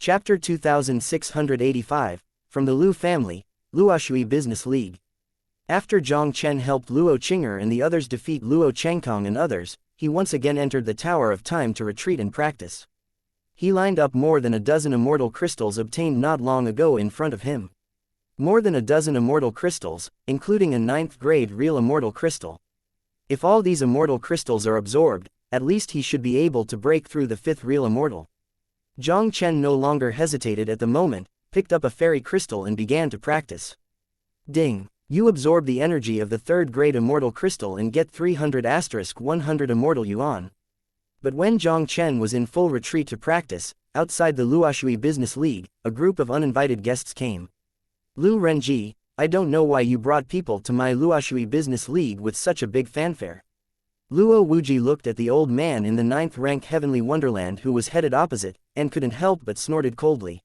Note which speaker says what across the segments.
Speaker 1: Chapter 2685, From the Lu Family, Luoshui Business League. After Jiang Chen helped Luo Qing'er and the others defeat Luo Chengkong and others, he once again entered the Tower of Time to retreat and practice. He lined up more than a dozen immortal crystals obtained not long ago in front of him. More than a dozen immortal crystals, including a 9th grade real immortal crystal. If all these immortal crystals are absorbed, at least he should be able to break through the 5th real immortal. Jiang Chen no longer hesitated at the moment, picked up a fairy crystal and began to practice. Ding! You absorb the energy of the 3rd grade immortal crystal and get 300*100 immortal yuan. But when Jiang Chen was in full retreat to practice, outside the Luoshui Business League, a group of uninvited guests came. Lu Renji, I don't know why you brought people to my Luoshui Business League with such a big fanfare. Luo Wuji looked at the old man in the 9th rank Heavenly Wonderland who was headed opposite, and couldn't help but snorted coldly.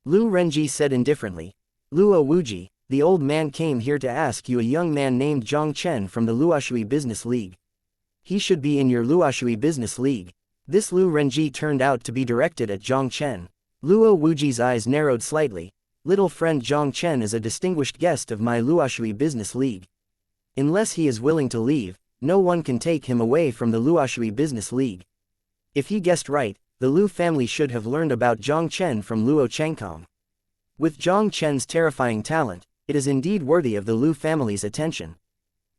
Speaker 1: Lu Renji said indifferently, Luo Wuji, the old man came here to ask you a young man named Jiang Chen from the Luoshui Business League. He should be in your Luoshui Business League. This Lu Renji turned out to be directed at Jiang Chen. Luo Wuji's eyes narrowed slightly. Little friend Jiang Chen is a distinguished guest of my Luoshui Business League. Unless he is willing to leave, no one can take him away from the Luoshui Business League. If he guessed right, the Lu family should have learned about Jiang Chen from Luo Chengkong. With Jiang Chen's terrifying talent, it is indeed worthy of the Lu family's attention.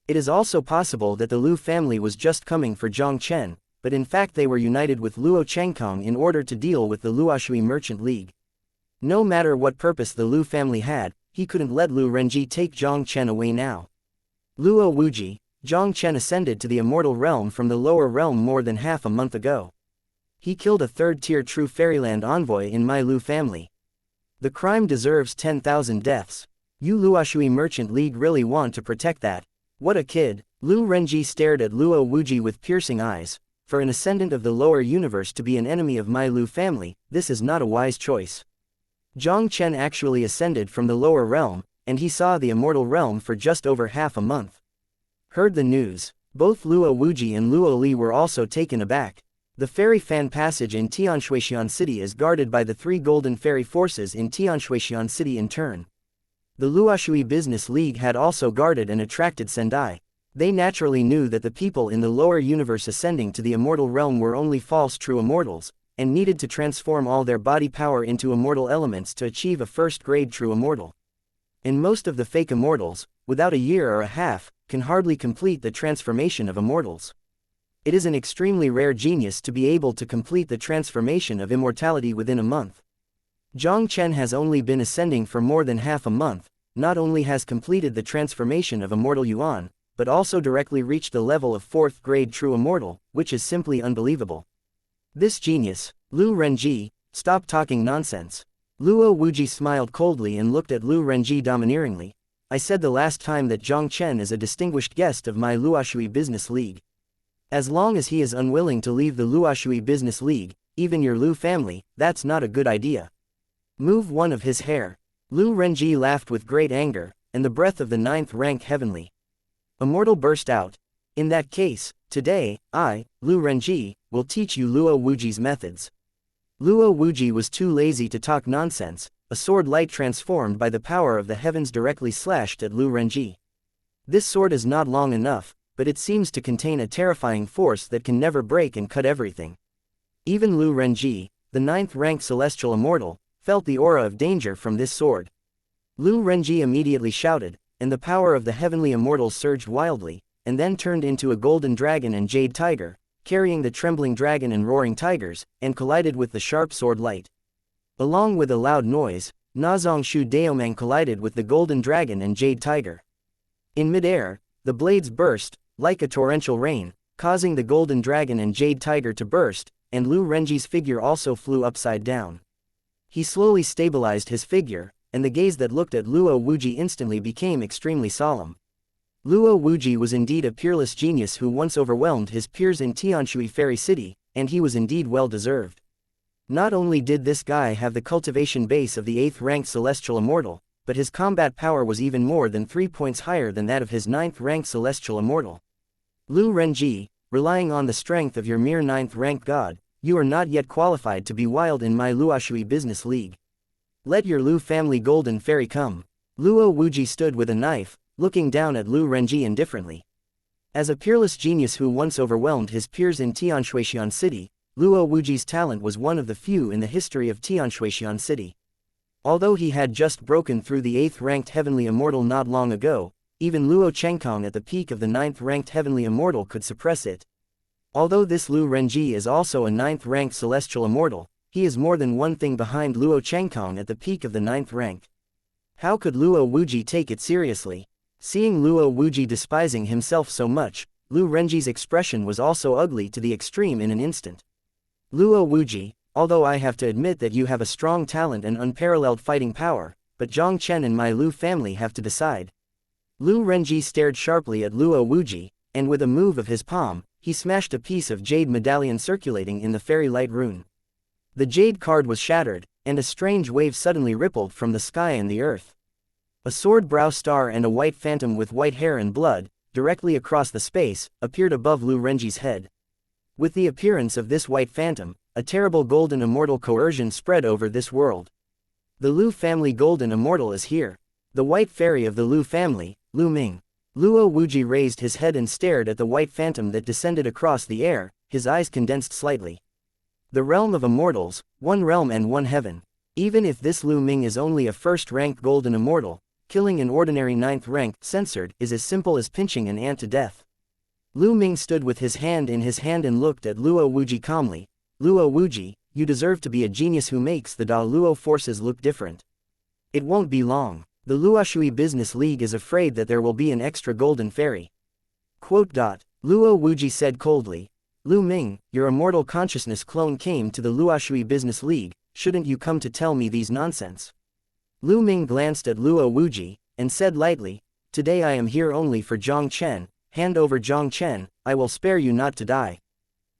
Speaker 1: It is also possible that the Lu family was just coming for Jiang Chen, but in fact they were united with Luo Chengkong in order to deal with the Luoshui Merchant League. No matter what purpose the Lu family had, he couldn't let Lu Renji take Jiang Chen away now. Luo Wuji, Jiang Chen ascended to the immortal realm from the lower realm more than half a month ago. He killed a 3rd-tier true fairyland envoy in my Lu family. The crime deserves 10,000 deaths. You Luoshui Merchant League really want to protect that. What a kid. Lu Renji stared at Luo Wuji with piercing eyes. For an ascendant of the lower universe to be an enemy of my Lu family, this is not a wise choice. Jiang Chen actually ascended from the lower realm, and he saw the immortal realm for just over half a month. Heard the news. Both Luo Wuji and Luo Li were also taken aback. The Fairy Fan Passage in Tianshuixian City is guarded by the 3 Golden Fairy Forces in Tianshuixian City in turn. The Luoshui Business League had also guarded and attracted Sendai. They naturally knew that the people in the lower universe ascending to the immortal realm were only false true immortals, and needed to transform all their body power into immortal elements to achieve a 1st grade true immortal. And most of the fake immortals, without a year or a half, can hardly complete the transformation of immortals. It is an extremely rare genius to be able to complete the transformation of immortality within a month. Jiang Chen has only been ascending for more than half a month, not only has completed the transformation of immortal yuan, but also directly reached the level of 4th grade true immortal, which is simply unbelievable. This genius, Lu Renji, stop talking nonsense. Luo Wuji smiled coldly and looked at Lu Renji domineeringly. I said the last time that Jiang Chen is a distinguished guest of my Luoshui Business League. As long as he is unwilling to leave the Luoshui Business League, even your Lu family, that's not a good idea. Move one of his hair. Lu Renji laughed with great anger, and the breath of the 9th rank Heavenly Immortal burst out. In that case, today, I, Lu Renji, will teach you Luo Wuji's methods. Luo Wuji was too lazy to talk nonsense. A sword light transformed by the power of the heavens directly slashed at Lu Renji. This sword is not long enough, but it seems to contain a terrifying force that can never break and cut everything. Even Lu Renji, the 9th rank celestial immortal, felt the aura of danger from this sword. Lu Renji immediately shouted, and the power of the heavenly immortals surged wildly, and then turned into a golden dragon and jade tiger, carrying the trembling dragon and roaring tigers, and collided with the sharp sword light. Along with a loud noise, Nazong Shu Daomang collided with the golden dragon and jade tiger. In midair, the blades burst, like a torrential rain, causing the golden dragon and jade tiger to burst, and Lu Renji's figure also flew upside down. He slowly stabilized his figure, and the gaze that looked at Luo Wuji instantly became extremely solemn. Luo Wuji was indeed a peerless genius who once overwhelmed his peers in Tianshui Fairy City, and he was indeed well deserved. Not only did this guy have the cultivation base of the 8th ranked celestial immortal, but his combat power was even more than 3 points higher than that of his 9th ranked celestial immortal. Lu Renji, relying on the strength of your mere 9th rank god, you are not yet qualified to be wild in my Luoshui business league. Let your Lu family golden fairy come. Luo Wuji stood with a knife, looking down at Lu Renji indifferently. As a peerless genius who once overwhelmed his peers in Tianshuixian City, Luo Wuji's talent was one of the few in the history of Tianshuixian City. Although he had just broken through the 8th-ranked Heavenly Immortal not long ago, even Luo Chengkong at the peak of the 9th-ranked Heavenly Immortal could suppress it. Although this Lu Renji is also a 9th-ranked Celestial Immortal, he is more than one thing behind Luo Chengkong at the peak of the 9th rank. How could Luo Wuji take it seriously? Seeing Luo Wuji despising himself so much, Lu Renji's expression was also ugly to the extreme in an instant. Luo Wuji, although I have to admit that you have a strong talent and unparalleled fighting power, but Jiang Chen and my Lu family have to decide. Lu Renji stared sharply at Luo Wuji, and with a move of his palm, he smashed a piece of jade medallion circulating in the fairy light rune. The jade card was shattered, and a strange wave suddenly rippled from the sky and the earth. A sword brow star and a white phantom with white hair and blood, directly across the space, appeared above Lu Renji's head. With the appearance of this white phantom, a terrible golden immortal coercion spread over this world. The Lu family golden immortal is here. The white fairy of the Lu family, Lu Ming. Luo Wuji raised his head and stared at the white phantom that descended across the air, his eyes condensed slightly. The realm of immortals, one realm and one heaven. Even if this Lu Ming is only a first-ranked golden immortal, killing an ordinary 9th-ranked censored is as simple as pinching an ant to death. Lu Ming stood with his hand in his hand and looked at Luo Wuji calmly. Luo Wuji, you deserve to be a genius who makes the Da Luo forces look different. It won't be long. The Luoshui Business League is afraid that there will be an extra golden fairy. Luo Wuji said coldly. Lu Ming, your immortal consciousness clone came to the Luoshui Business League, shouldn't you come to tell me these nonsense? Lu Ming glanced at Luo Wuji, and said lightly, today I am here only for Jiang Chen, hand over Jiang Chen, I will spare you not to die.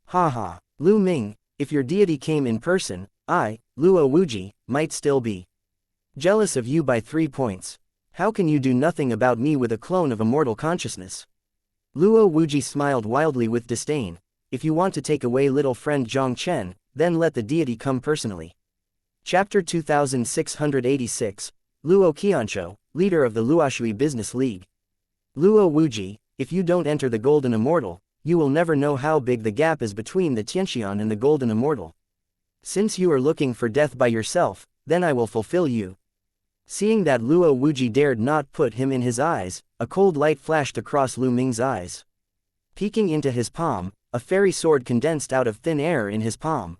Speaker 1: Ha ha, Lu Ming, if your deity came in person, I, Luo Wuji, might still be jealous of you by 3 points. How can you do nothing about me with a clone of immortal consciousness? Luo Wuji smiled wildly with disdain. If you want to take away little friend Jiang Chen, then let the deity come personally. Chapter 2686, Luo Qianzhou, leader of the Luoshui Business League. Luo Wuji, if you don't enter the Golden Immortal, you will never know how big the gap is between the Tianxian and the Golden Immortal. Since you are looking for death by yourself, then I will fulfill you. Seeing that Luo Wuji dared not put him in his eyes, a cold light flashed across Lu Ming's eyes. Peeking into his palm, a fairy sword condensed out of thin air in his palm.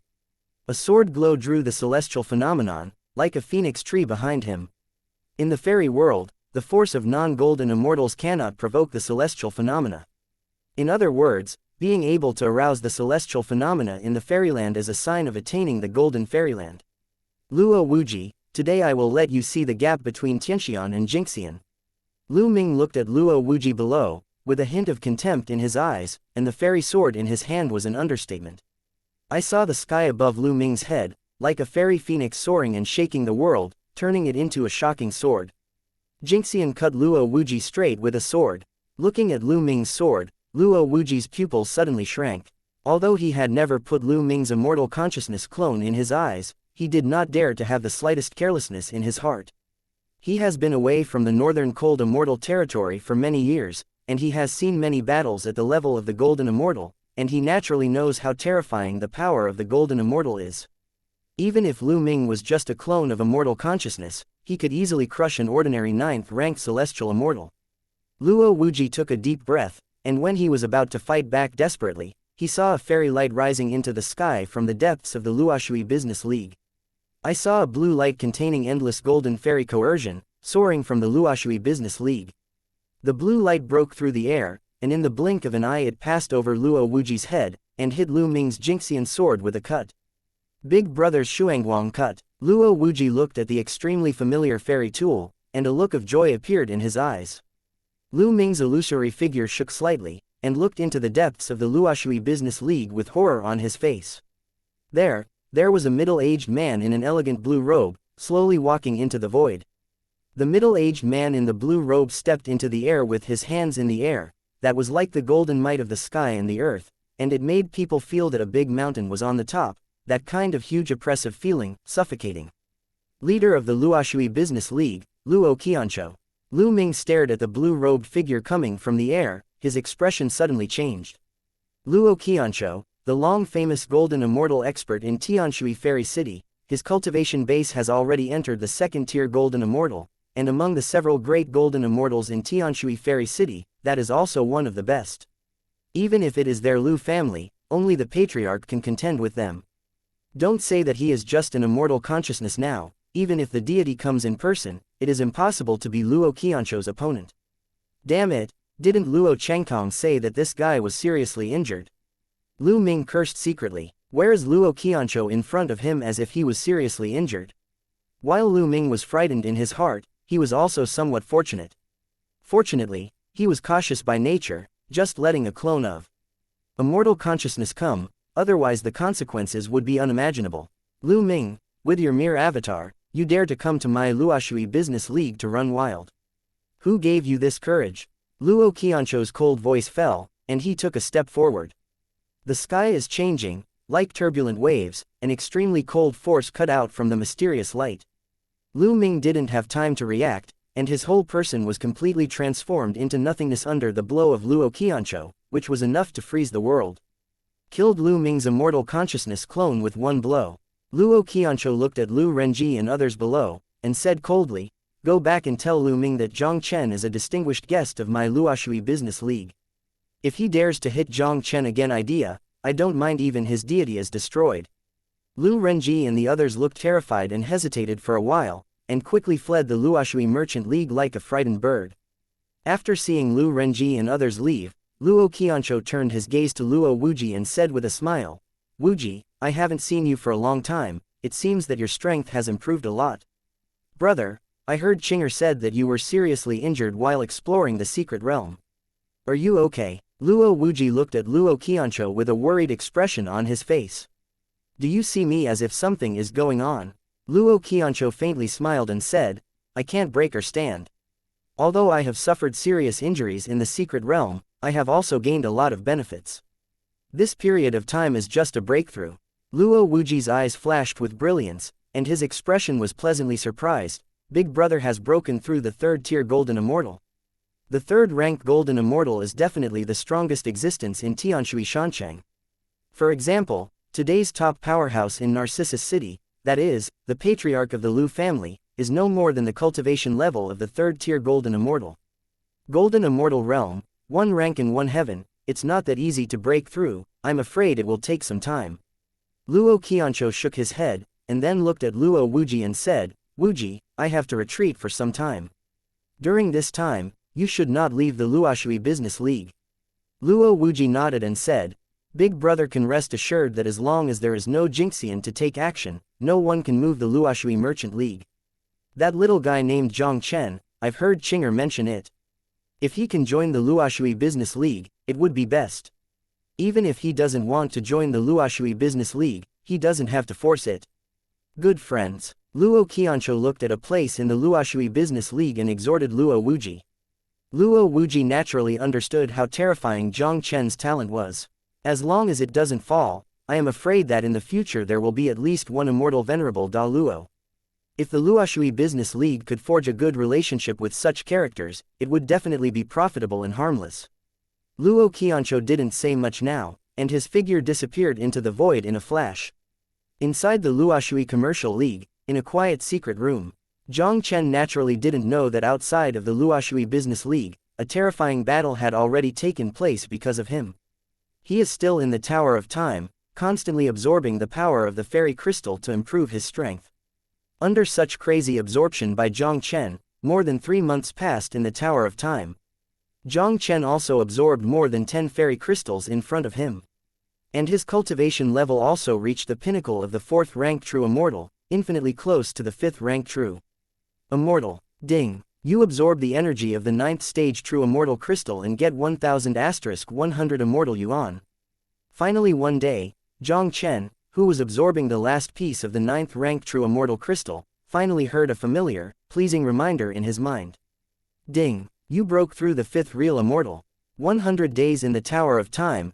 Speaker 1: A sword glow drew the celestial phenomenon, like a phoenix tree behind him. In the fairy world, the force of non-golden immortals cannot provoke the celestial phenomena. In other words, being able to arouse the celestial phenomena in the fairyland is a sign of attaining the golden fairyland. Luo Wuji, today I will let you see the gap between Tianxian and Jingxian. Lu Ming looked at Luo Wuji below, with a hint of contempt in his eyes, and the fairy sword in his hand was an understatement. I saw the sky above Lu Ming's head, like a fairy phoenix soaring and shaking the world, turning it into a shocking sword. Jingxian cut Luo Wuji straight with a sword. Looking at Lu Ming's sword, Luo Wuji's pupils suddenly shrank. Although he had never put Lu Ming's immortal consciousness clone in his eyes, he did not dare to have the slightest carelessness in his heart. He has been away from the northern cold immortal territory for many years, and he has seen many battles at the level of the Golden Immortal, and he naturally knows how terrifying the power of the Golden Immortal is. Even if Lu Ming was just a clone of immortal consciousness, he could easily crush an ordinary 9th-ranked celestial immortal. Luo Wuji took a deep breath, and when he was about to fight back desperately, he saw a fairy light rising into the sky from the depths of the Luoshui Business League. I saw a blue light containing endless golden fairy coercion, soaring from the Luoshui Business League. The blue light broke through the air, and in the blink of an eye it passed over Luo Wuji's head, and hit Lu Ming's Jingxian sword with a cut. Big Brother's Shuangguang cut. Luo Wuji looked at the extremely familiar fairy tool, and a look of joy appeared in his eyes. Lu Ming's illusory figure shook slightly, and looked into the depths of the Luoshui Business League with horror on his face. There was a middle-aged man in an elegant blue robe, slowly walking into the void. The middle-aged man in the blue robe stepped into the air with his hands in the air, that was like the golden might of the sky and the earth, and it made people feel that a big mountain was on the top, that kind of huge oppressive feeling, suffocating. Leader of the Luoshui Business League, Luo Qianzhou. Lu Ming stared at the blue-robed figure coming from the air, his expression suddenly changed. Luo Qianzhou, the long-famous golden immortal expert in Tianshui Fairy City, his cultivation base has already entered the second-tier golden immortal, and among the several great golden immortals in Tianshui Fairy City, that is also one of the best. Even if it is their Lu family, only the patriarch can contend with them. Don't say that he is just an immortal consciousness now, even if the deity comes in person, it is impossible to be Luo Qianzhou's opponent. Damn it, didn't Luo Chengkong say that this guy was seriously injured? Lu Ming cursed secretly. Where is Luo Qianzhou in front of him as if he was seriously injured? While Lu Ming was frightened in his heart, he was also somewhat fortunate. Fortunately, he was cautious by nature, just letting a clone of immortal consciousness come, otherwise the consequences would be unimaginable. Lu Ming, with your mere avatar, you dare to come to my Luoshui Business League to run wild. Who gave you this courage? Luo Qianzhou's cold voice fell, and he took a step forward. The sky is changing. Like turbulent waves, an extremely cold force cut out from the mysterious light. Lu Ming didn't have time to react, and his whole person was completely transformed into nothingness under the blow of Luo Qianzhou, which was enough to freeze the world. Killed Lu Ming's immortal consciousness clone with one blow. Luo Qianzhou looked at Lu Renji and others below, and said coldly, "Go back and tell Lu Ming that Jiang Chen is a distinguished guest of my Luoshui Business League. If he dares to hit Jiang Chen again, I don't mind even his deity is destroyed." Lu Renji and the others looked terrified and hesitated for a while, and quickly fled the Luoshui Merchant League like a frightened bird. After seeing Lu Renji and others leave, Luo Qianzhou turned his gaze to Luo Wuji and said with a smile, "Wuji, I haven't seen you for a long time, it seems that your strength has improved a lot. Brother, I heard Qinger said that you were seriously injured while exploring the secret realm. Are you okay?" Luo Wuji looked at Luo Qianzhou with a worried expression on his face. "Do you see me as if something is going on?" Luo Qianzhou faintly smiled and said, "I can't break or stand. Although I have suffered serious injuries in the secret realm, I have also gained a lot of benefits. This period of time is just a breakthrough." Luo Wuji's eyes flashed with brilliance, and his expression was pleasantly surprised. Big Brother has broken through the third-tier Golden Immortal. The third-ranked Golden Immortal is definitely the strongest existence in Tianshui Shancheng. For example, today's top powerhouse in Narcissus City, that is, the patriarch of the Lu family, is no more than the cultivation level of the third-tier Golden Immortal. Golden Immortal Realm, one rank in one heaven, it's not that easy to break through, I'm afraid it will take some time. Luo Qianzhou shook his head, and then looked at Luo Wuji and said, "Wuji, I have to retreat for some time. During this time, you should not leave the Luoshui Business League." Luo Wuji nodded and said, "Big Brother can rest assured that as long as there is no Jinxian to take action, no one can move the Luoshui Merchant League. That little guy named Jiang Chen, I've heard Qinger mention it. If he can join the Luoshui Business League, it would be best. Even if he doesn't want to join the Luoshui Business League, he doesn't have to force it." Good friends. Luo Qianzhou looked at a place in the Luoshui Business League and exhorted Luo Wuji. Luo Wuji naturally understood how terrifying Jiang Chen's talent was. As long as it doesn't fall, I am afraid that in the future there will be at least one immortal venerable Da Luo. If the Luoshui Business League could forge a good relationship with such characters, it would definitely be profitable and harmless. Luo Qianzhou didn't say much now, and his figure disappeared into the void in a flash. Inside the Luoshui Commercial League, in a quiet secret room, Jiang Chen naturally didn't know that outside of the Luoshui Business League, a terrifying battle had already taken place because of him. He is still in the Tower of Time, constantly absorbing the power of the fairy crystal to improve his strength. Under such crazy absorption by Jiang Chen, more than 3 months passed in the Tower of Time. Jiang Chen also absorbed more than 10 fairy crystals in front of him. And his cultivation level also reached the pinnacle of the 4th-ranked True Immortal, infinitely close to the 5th-ranked True Immortal. Ding. You absorb the energy of the 9th stage True Immortal Crystal and get 1000*100 Immortal Yuan. Finally one day, Jiang Chen, who was absorbing the last piece of the 9th-ranked True Immortal Crystal, finally heard a familiar, pleasing reminder in his mind. Ding. You broke through the 5th Real Immortal. 100 days in the Tower of Time,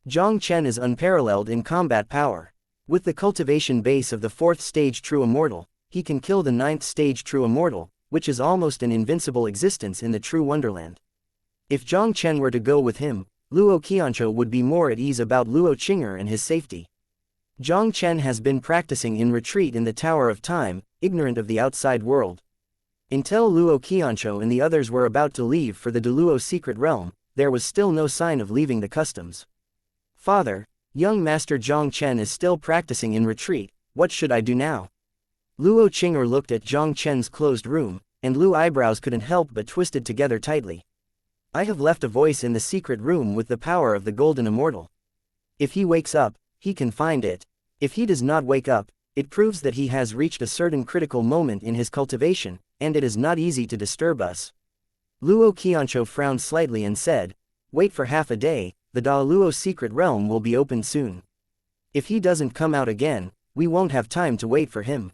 Speaker 1: Jiang Chen is unparalleled in combat power. With the cultivation base of the 4th stage True Immortal, he can kill the 9th stage True Immortal, which is almost an invincible existence in the True Wonderland. If Jiang Chen were to go with him, Luo Qianzhou would be more at ease about Luo Qing'er and his safety. Jiang Chen has been practicing in retreat in the Tower of Time, ignorant of the outside world. Until Luo Qianzhou and the others were about to leave for the Deluo secret realm, there was still no sign of leaving the customs. Father, young Master Jiang Chen is still practicing in retreat, what should I do now? Luo Qing'er looked at Jiang Chen's closed room, and Lu's eyebrows couldn't help but twisted together tightly. I have left a voice in the secret room with the power of the Golden Immortal. If he wakes up, he can find it. If he does not wake up, it proves that he has reached a certain critical moment in his cultivation, and it is not easy to disturb us. Luo Qianzhou frowned slightly and said, wait for half a day, the Da Luo secret realm will be opened soon. If he doesn't come out again, we won't have time to wait for him.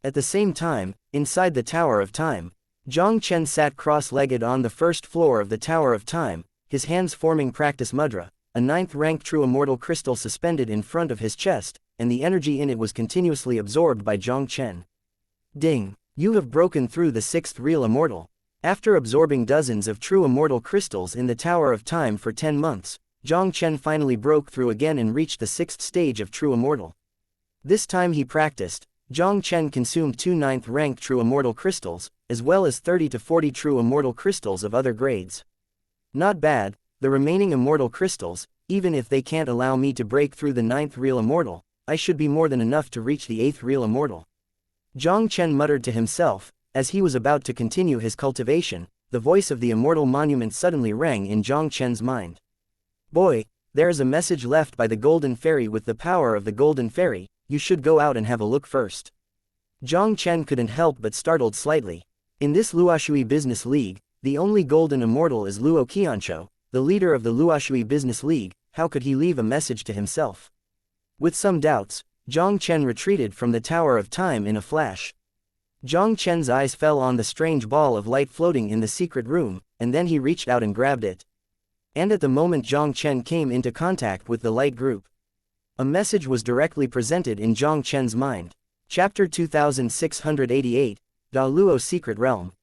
Speaker 1: At the same time, inside the Tower of Time, Jiang Chen sat cross-legged on the first floor of the Tower of Time, his hands forming practice mudra, a 9th rank True Immortal crystal suspended in front of his chest, and the energy in it was continuously absorbed by Jiang Chen. Ding! You have broken through the 6th real immortal. After absorbing dozens of True Immortal crystals in the Tower of Time for 10 months, Jiang Chen finally broke through again and reached the 6th stage of True Immortal. This time he practiced, Jiang Chen consumed 2 9th rank True Immortal crystals, as well as 30 to 40 True Immortal crystals of other grades. Not bad, the remaining Immortal crystals, even if they can't allow me to break through the 9th real Immortal, I should be more than enough to reach the 8th real Immortal. Jiang Chen muttered to himself, as he was about to continue his cultivation, the voice of the Immortal Monument suddenly rang in Jiang Chen's mind. Boy, there is a message left by the Golden Fairy with the power of the Golden Fairy, you should go out and have a look first. Jiang Chen couldn't help but startled slightly. In this Luoshui Business League, the only Golden Immortal is Luo Qianzhou, the leader of the Luoshui Business League, how could he leave a message to himself? With some doubts, Jiang Chen retreated from the Tower of Time in a flash. Jiang Chen's eyes fell on the strange ball of light floating in the secret room, and then he reached out and grabbed it. And at the moment Jiang Chen came into contact with the light group, a message was directly presented in Jiang Chen's mind. Chapter 2688, Da Luo Secret Realm.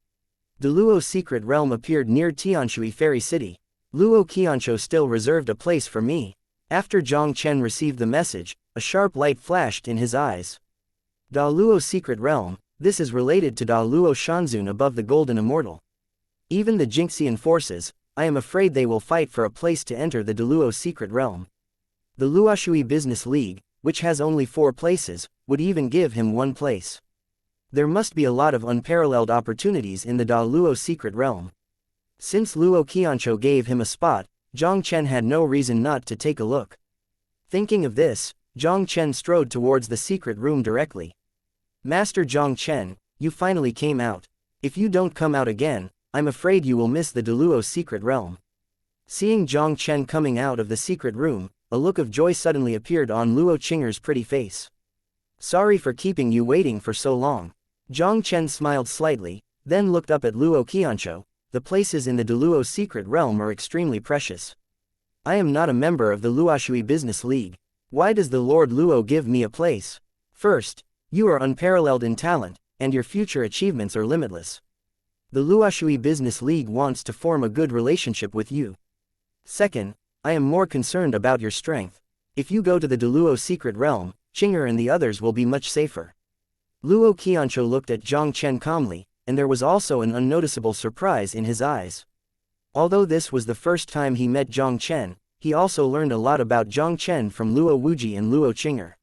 Speaker 1: Da Luo Secret Realm appeared near Tianshui Fairy City. Luo Qianzhou still reserved a place for me. After Jiang Chen received the message, a sharp light flashed in his eyes. Da Luo Secret Realm, this is related to Da Luo Shanzun above the Golden Immortal. Even the Jingxian forces, I am afraid they will fight for a place to enter the Da Luo Secret Realm. The Luoshui Business League, which has only 4 places, would even give him 1 place. There must be a lot of unparalleled opportunities in the Da Luo Secret Realm. Since Luo Qianzhou gave him a spot, Jiang Chen had no reason not to take a look. Thinking of this, Jiang Chen strode towards the secret room directly. Master Jiang Chen, you finally came out. If you don't come out again, I'm afraid you will miss the Da Luo Secret Realm. Seeing Jiang Chen coming out of the secret room, a look of joy suddenly appeared on Luo Qing'er's pretty face. Sorry for keeping you waiting for so long. Jiang Chen smiled slightly, then looked up at Luo Qianzhou. The places in the Da Luo Secret Realm are extremely precious. I am not a member of the Luoshui Business League. Why does the Lord Luo give me a place? First, you are unparalleled in talent, and your future achievements are limitless. The Luoshui Business League wants to form a good relationship with you. Second, I am more concerned about your strength. If you go to the Da Luo Secret Realm, Qing'er and the others will be much safer. Luo Qianzhou looked at Jiang Chen calmly, and there was also an unnoticeable surprise in his eyes. Although this was the first time he met Jiang Chen, he also learned a lot about Jiang Chen from Luo Wuji and Luo Qing'er.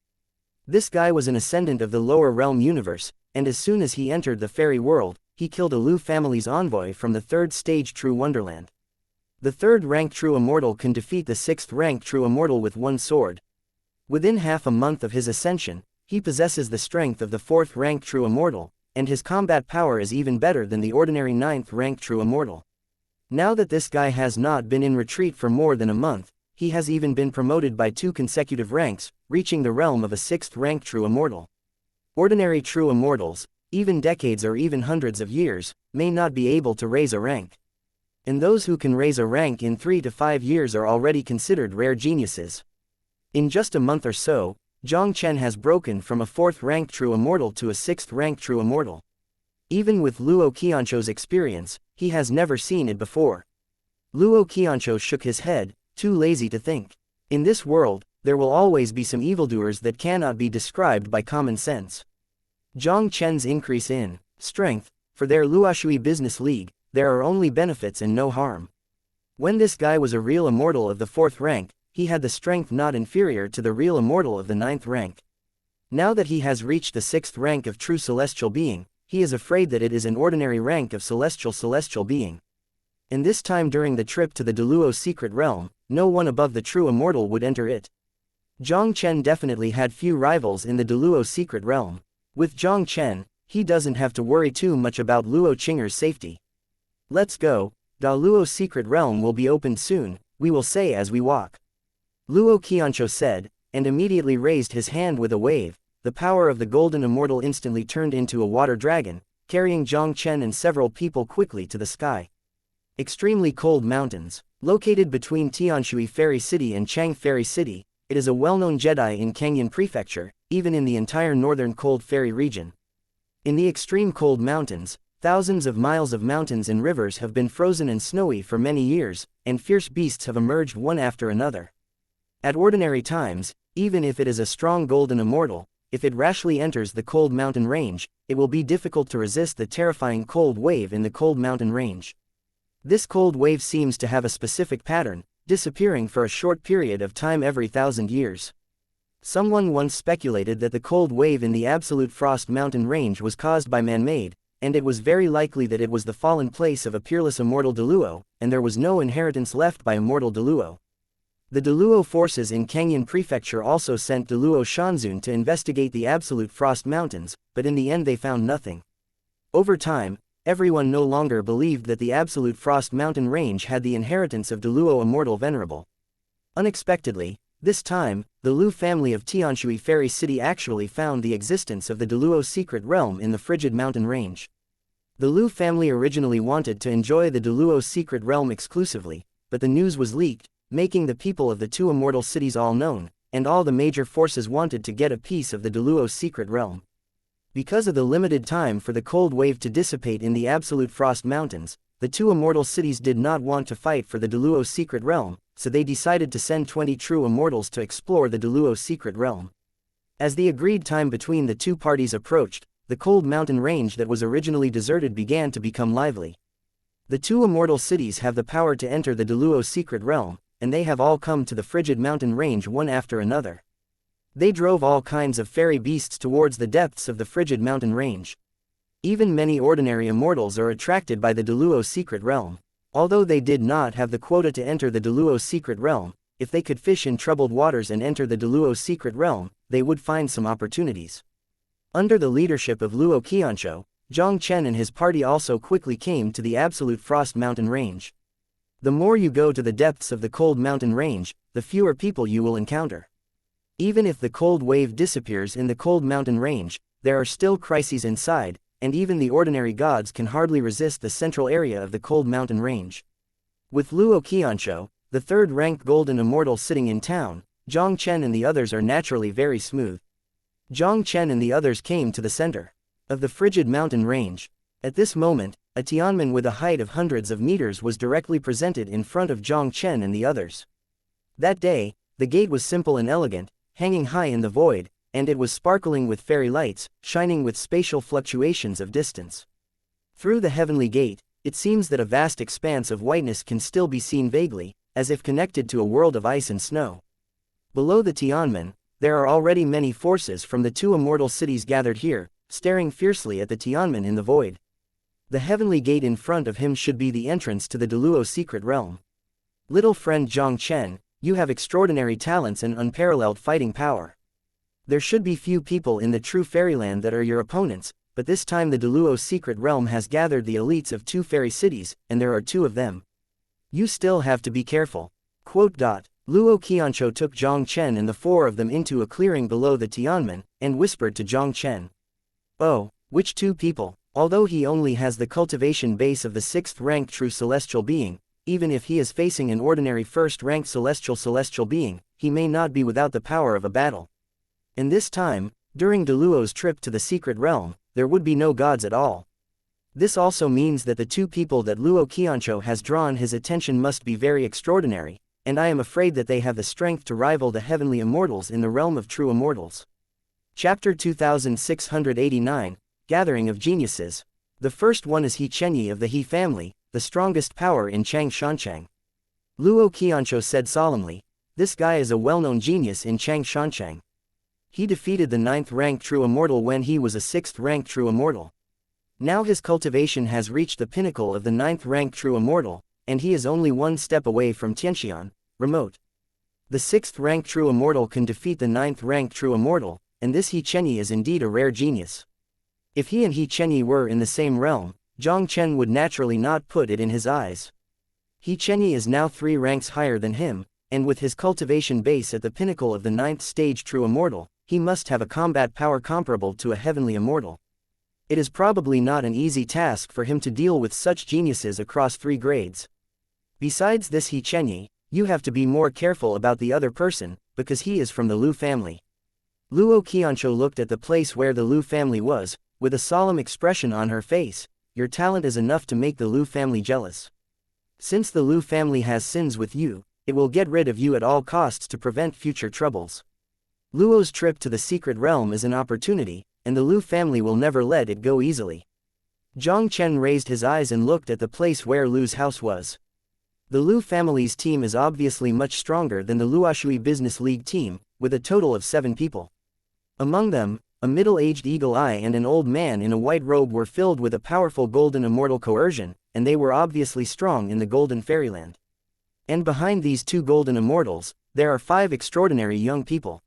Speaker 1: This guy was an ascendant of the lower realm universe, and as soon as he entered the fairy world, he killed a Lu family's envoy from the 3rd stage True Wonderland. The 3rd rank True Immortal can defeat the 6th rank True Immortal with 1 sword. Within half a month of his ascension, he possesses the strength of the 4th rank True Immortal, and his combat power is even better than the ordinary 9th rank True Immortal. Now that this guy has not been in retreat for more than a month, he has even been promoted by 2 consecutive ranks, reaching the realm of a 6th rank True Immortal. Ordinary True Immortals, even decades or even hundreds of years, may not be able to raise a rank. and those who can raise a rank in 3 to 5 years are already considered rare geniuses. In just a month or so, Jiang Chen has broken from a 4th rank true immortal to a 6th rank true immortal. Even with Luo Qianzhou's experience, he has never seen it before. Luo Qianzhou shook his head, too lazy to think. In this world, there will always be some evildoers that cannot be described by common sense. Jiang Chen's increase in strength, for their Luoshui business league, there are only benefits and no harm. When this guy was a real immortal of the 4th rank, he had the strength not inferior to the real immortal of the 9th rank. Now that he has reached the 6th rank of true celestial being, he is afraid that it is an ordinary rank of celestial being. And this time during the trip to the Deluo secret realm, no one above the true immortal would enter it. Jiang Chen definitely had few rivals in the Deluo secret realm. With Jiang Chen, he doesn't have to worry too much about Luo Qing'er's safety. Let's go, Da Luo secret realm will be opened soon, we will say as we walk. Luo Qianzhou said, and immediately raised his hand with a wave. The power of the golden immortal instantly turned into a water dragon, carrying Jiang Chen and several people quickly to the sky. Extremely cold mountains. Located between Tianshui Fairy City and Chang Fairy City, it is a well-known Jedi in Kangyun Prefecture, even in the entire northern cold fairy region. In the extreme cold mountains, thousands of miles of mountains and rivers have been frozen and snowy for many years, and fierce beasts have emerged one after another. At ordinary times, even if it is a strong golden immortal, if it rashly enters the cold mountain range, it will be difficult to resist the terrifying cold wave in the cold mountain range. This cold wave seems to have a specific pattern, disappearing for a short period of time every 1,000 years. Someone once speculated that the cold wave in the absolute frost mountain range was caused by man-made, and it was very likely that it was the fallen place of a peerless immortal Deluo, and there was no inheritance left by immortal Deluo. The Deluo forces in Kangyun Prefecture also sent Deluo Shanzun to investigate the absolute frost mountains, but in the end they found nothing. Over time, everyone no longer believed that the absolute frost mountain range had the inheritance of Deluo immortal venerable. Unexpectedly, this time, the Lu family of Tianshui Fairy City actually found the existence of the Deluo secret realm in the frigid mountain range. The Lu family originally wanted to enjoy the Deluo secret realm exclusively, but the news was leaked, making the people of the 2 immortal cities all known, and all the major forces wanted to get a piece of the Deluo secret realm. Because of the limited time for the cold wave to dissipate in the absolute frost mountains, the 2 immortal cities did not want to fight for the Deluo secret realm, so they decided to send 20 true immortals to explore the Deluo secret realm. As the agreed time between the 2 parties approached, the cold mountain range that was originally deserted began to become lively. The 2 immortal cities have the power to enter the Deluo secret realm, and they have all come to the frigid mountain range one after another. They drove all kinds of fairy beasts towards the depths of the frigid mountain range. Even many ordinary immortals are attracted by the Deluo secret realm. Although they did not have the quota to enter the Deluo secret realm, if they could fish in troubled waters and enter the Deluo secret realm, they would find some opportunities. Under the leadership of Luo Qianzhou, Jiang Chen and his party also quickly came to the absolute frost mountain range. The more you go to the depths of the cold mountain range, the fewer people you will encounter. Even if the cold wave disappears in the cold mountain range, there are still crises inside, and even the ordinary gods can hardly resist the central area of the cold mountain range. With Luo Qianzhou, the 3rd-ranked golden immortal sitting in town, Jiang Chen and the others are naturally very smooth. Jiang Chen and the others came to the center of the frigid mountain range. At this moment, a Tianmen with a height of hundreds of meters was directly presented in front of Jiang Chen and the others. That day, the gate was simple and elegant, hanging high in the void, and it was sparkling with fairy lights, shining with spatial fluctuations of distance. Through the heavenly gate, it seems that a vast expanse of whiteness can still be seen vaguely, as if connected to a world of ice and snow. Below the Tianmen, there are already many forces from the 2 immortal cities gathered here, staring fiercely at the Tianmen in the void. The heavenly gate in front of him should be the entrance to the Deluo secret realm. Little friend Jiang Chen, you have extraordinary talents and unparalleled fighting power. There should be few people in the true fairyland that are your opponents, but this time the Deluo secret realm has gathered the elites of 2 fairy cities, and there are 2 of them. You still have to be careful. Luo Qianzhou took Jiang Chen and the 4 of them into a clearing below the Tianmen, and whispered to Jiang Chen. Oh, which 2 people? Although he only has the cultivation base of the 6th rank true celestial being, even if he is facing an ordinary 1st rank celestial being, he may not be without the power of a battle. In this time, during Deluo's trip to the secret realm, there would be no gods at all. This also means that the two people that Luo Qianzhou has drawn his attention must be very extraordinary, and I am afraid that they have the strength to rival the heavenly immortals in the realm of true immortals. Chapter 2689, Gathering of Geniuses. The first one is He Chenyi of the He family, the strongest power in Changshanchang. Luo Qianzhou said solemnly, "This guy is a well-known genius in Changshanchang. He defeated the 9th rank true immortal when he was a 6th rank true immortal. Now his cultivation has reached the pinnacle of the 9th rank true immortal, and he is only one step away from Tianxian, remote. The 6th rank true immortal can defeat the 9th rank true immortal, and this He Chenyi is indeed a rare genius. If he and He Chenyi were in the same realm, Jiang Chen would naturally not put it in his eyes. He Chenyi is now 3 ranks higher than him, and with his cultivation base at the pinnacle of the 9th stage true immortal, he must have a combat power comparable to a heavenly immortal. It is probably not an easy task for him to deal with such geniuses across 3 grades. Besides this He Chenyi, you have to be more careful about the other person, because he is from the Lu family." Luo Qianzhou looked at the place where the Lu family was, with a solemn expression on her face. "Your talent is enough to make the Lu family jealous. Since the Lu family has sins with you, it will get rid of you at all costs to prevent future troubles. Luo's trip to the secret realm is an opportunity, and the Lu family will never let it go easily." Jiang Chen raised his eyes and looked at the place where Lu's house was. The Lu family's team is obviously much stronger than the Luoshui Business League team, with a total of 7 people. Among them, a middle-aged eagle eye and an old man in a white robe were filled with a powerful golden immortal coercion, and they were obviously strong in the golden fairyland. And behind these 2 golden immortals, there are 5 extraordinary young people.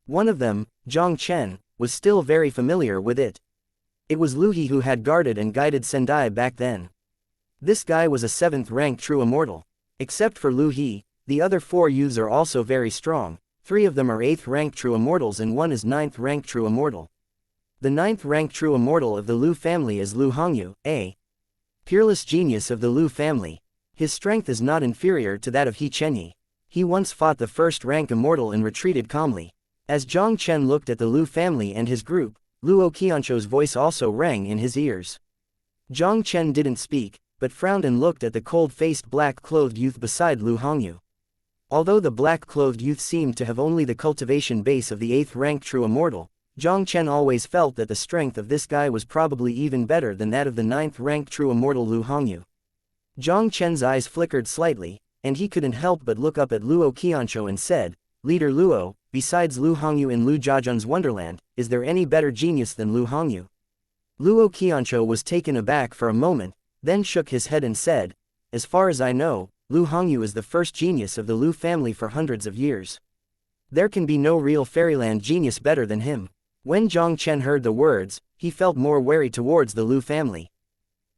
Speaker 1: One of them, Jiang Chen, was still very familiar with it. It was Lu He who had guarded and guided Sendai back then. This guy was a 7th rank true immortal. Except for Lu He, the other 4 youths are also very strong. 3 of them are 8th rank true immortals and 1 is 9th rank true immortal. The 9th rank true immortal of the Lu family is Lu Hongyu, a peerless genius of the Lu family. His strength is not inferior to that of He Chenyi. He once fought the 1st rank immortal and retreated calmly. As Jiang Chen looked at the Lu family and his group, Luo Qianzhou's voice also rang in his ears. Jiang Chen didn't speak, but frowned and looked at the cold-faced black-clothed youth beside Lu Hongyu. Although the black-clothed youth seemed to have only the cultivation base of the 8th rank true immortal, Jiang Chen always felt that the strength of this guy was probably even better than that of the 9th rank true immortal Lu Hongyu. Jiang Chen's eyes flickered slightly, and he couldn't help but look up at Luo Qianzhou and said, "Leader Luo, besides Lu Hongyu in Lu Jiazhen's Wonderland, is there any better genius than Lu Hongyu?" Luo Qianzhou was taken aback for a moment, then shook his head and said, "As far as I know, Lu Hongyu is the first genius of the Lu family for hundreds of years. There can be no real fairyland genius better than him." When Jiang Chen heard the words, he felt more wary towards the Lu family.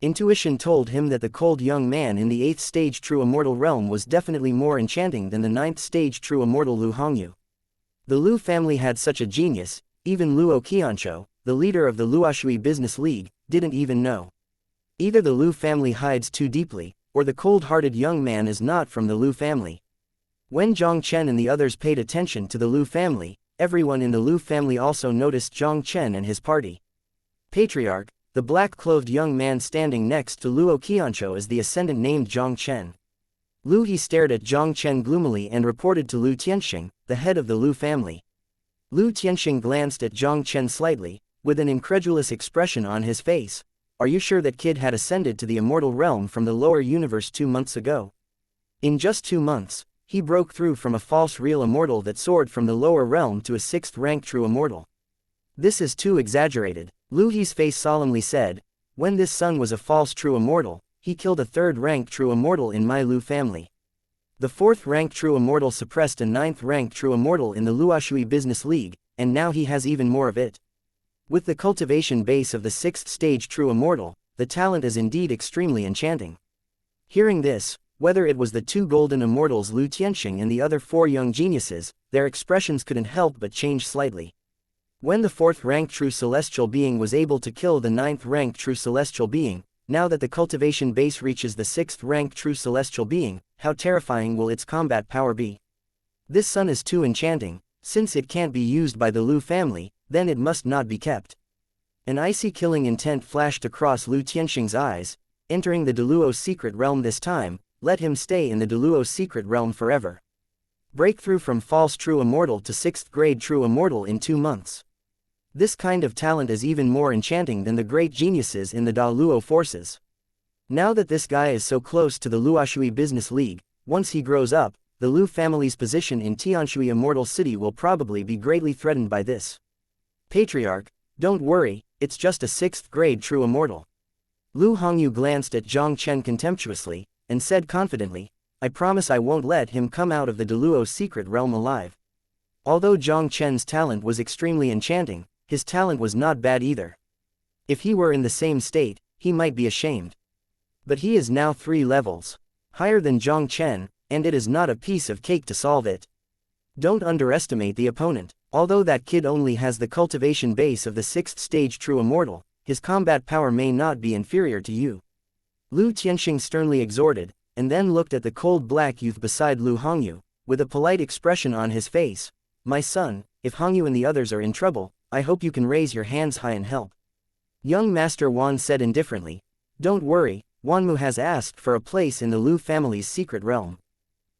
Speaker 1: Intuition told him that the cold young man in the 8th stage true immortal realm was definitely more enchanting than the 9th stage true immortal Lu Hongyu. The Lu family had such a genius, even Luo Qianzhou, the leader of the Luoshui Business League, didn't even know. Either the Lu family hides too deeply, or the cold-hearted young man is not from the Lu family. When Jiang Chen and the others paid attention to the Lu family, everyone in the Lu family also noticed Jiang Chen and his party. Patriarch, the black-clothed young man standing next to Luo Qianzhou is the ascendant named Jiang Chen. Lu He stared at Jiang Chen gloomily and reported to Lu Tianxing, the head of the Lu family. Lu Tianxing glanced at Jiang Chen slightly, with an incredulous expression on his face. "Are you sure that kid had ascended to the immortal realm from the lower universe 2 months ago? In just 2 months, he broke through from a false real immortal that soared from the lower realm to a 6th rank true immortal. This is too exaggerated." Lu He's face solemnly said, "When this son was a false true immortal, he killed a 3rd rank true immortal in my Lu family. The 4th rank true immortal suppressed a 9th rank true immortal in the Luoshui Business League, and now he has even more of it. With the cultivation base of the 6th stage true immortal, the talent is indeed extremely enchanting." Hearing this, whether it was the 2 golden immortals Lu Tianxing and the other 4 young geniuses, their expressions couldn't help but change slightly. When the 4th-rank true celestial being was able to kill the 9th-rank true celestial being, now that the cultivation base reaches the 6th-rank true celestial being, how terrifying will its combat power be? This sun is too enchanting. Since it can't be used by the Lu family, then it must not be kept. An icy killing intent flashed across Lu Tianxing's eyes. Entering the Deluo's secret realm this time, let him stay in the Deluo's secret realm forever. Breakthrough from false true immortal to 6th grade true immortal in 2 months. This kind of talent is even more enchanting than the great geniuses in the Da Luo forces. Now that this guy is so close to the Luoshui Business League, once he grows up, the Lu family's position in Tianshui Immortal City will probably be greatly threatened by this. Patriarch, don't worry, it's just a 6th grade true immortal. Lu Hongyu glanced at Jiang Chen contemptuously, and said confidently, I promise I won't let him come out of the Deluo's secret realm alive. Although Jiang Chen's talent was extremely enchanting, his talent was not bad either. If he were in the same state, he might be ashamed. But he is now 3 levels higher than Jiang Chen, and it is not a piece of cake to solve it. Don't underestimate the opponent. Although that kid only has the cultivation base of the 6th stage true immortal, his combat power may not be inferior to you. Lu Tianxing sternly exhorted, and then looked at the cold black youth beside Lu Hongyu, with a polite expression on his face. My son, if Hongyu and the others are in trouble, I hope you can raise your hands high and help. Young Master Wan said indifferently, don't worry, Wanmu has asked for a place in the Lu family's secret realm.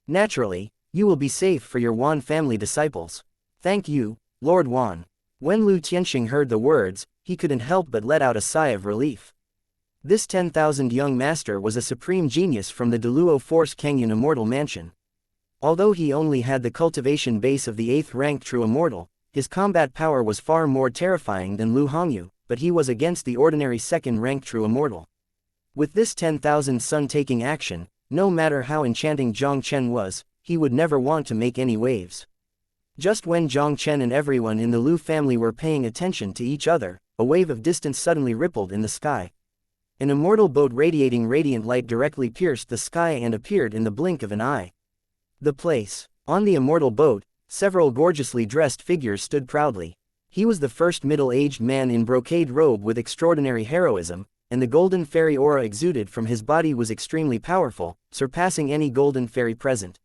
Speaker 1: Naturally, you will be safe for your Wan family disciples. Thank you, Lord Wan. When Lu Tianxing heard the words, he couldn't help but let out a sigh of relief. This 10,000 young master was a supreme genius from the Deluo Force Kengyun Immortal Mansion. Although he only had the cultivation base of the 8th rank true immortal, his combat power was far more terrifying than Lu Hongyu, but he was against the ordinary 2nd rank true immortal. With this 10,000 sun taking action, no matter how enchanting Jiang Chen was, he would never want to make any waves. Just when Jiang Chen and everyone in the Lu family were paying attention to each other, a wave of distance suddenly rippled in the sky. An immortal boat radiating radiant light directly pierced the sky and appeared in the blink of an eye. The place. On the immortal boat, several gorgeously dressed figures stood proudly. He was the first middle-aged man in brocade robe with extraordinary heroism, and the golden fairy aura exuded from his body was extremely powerful, surpassing any golden fairy present.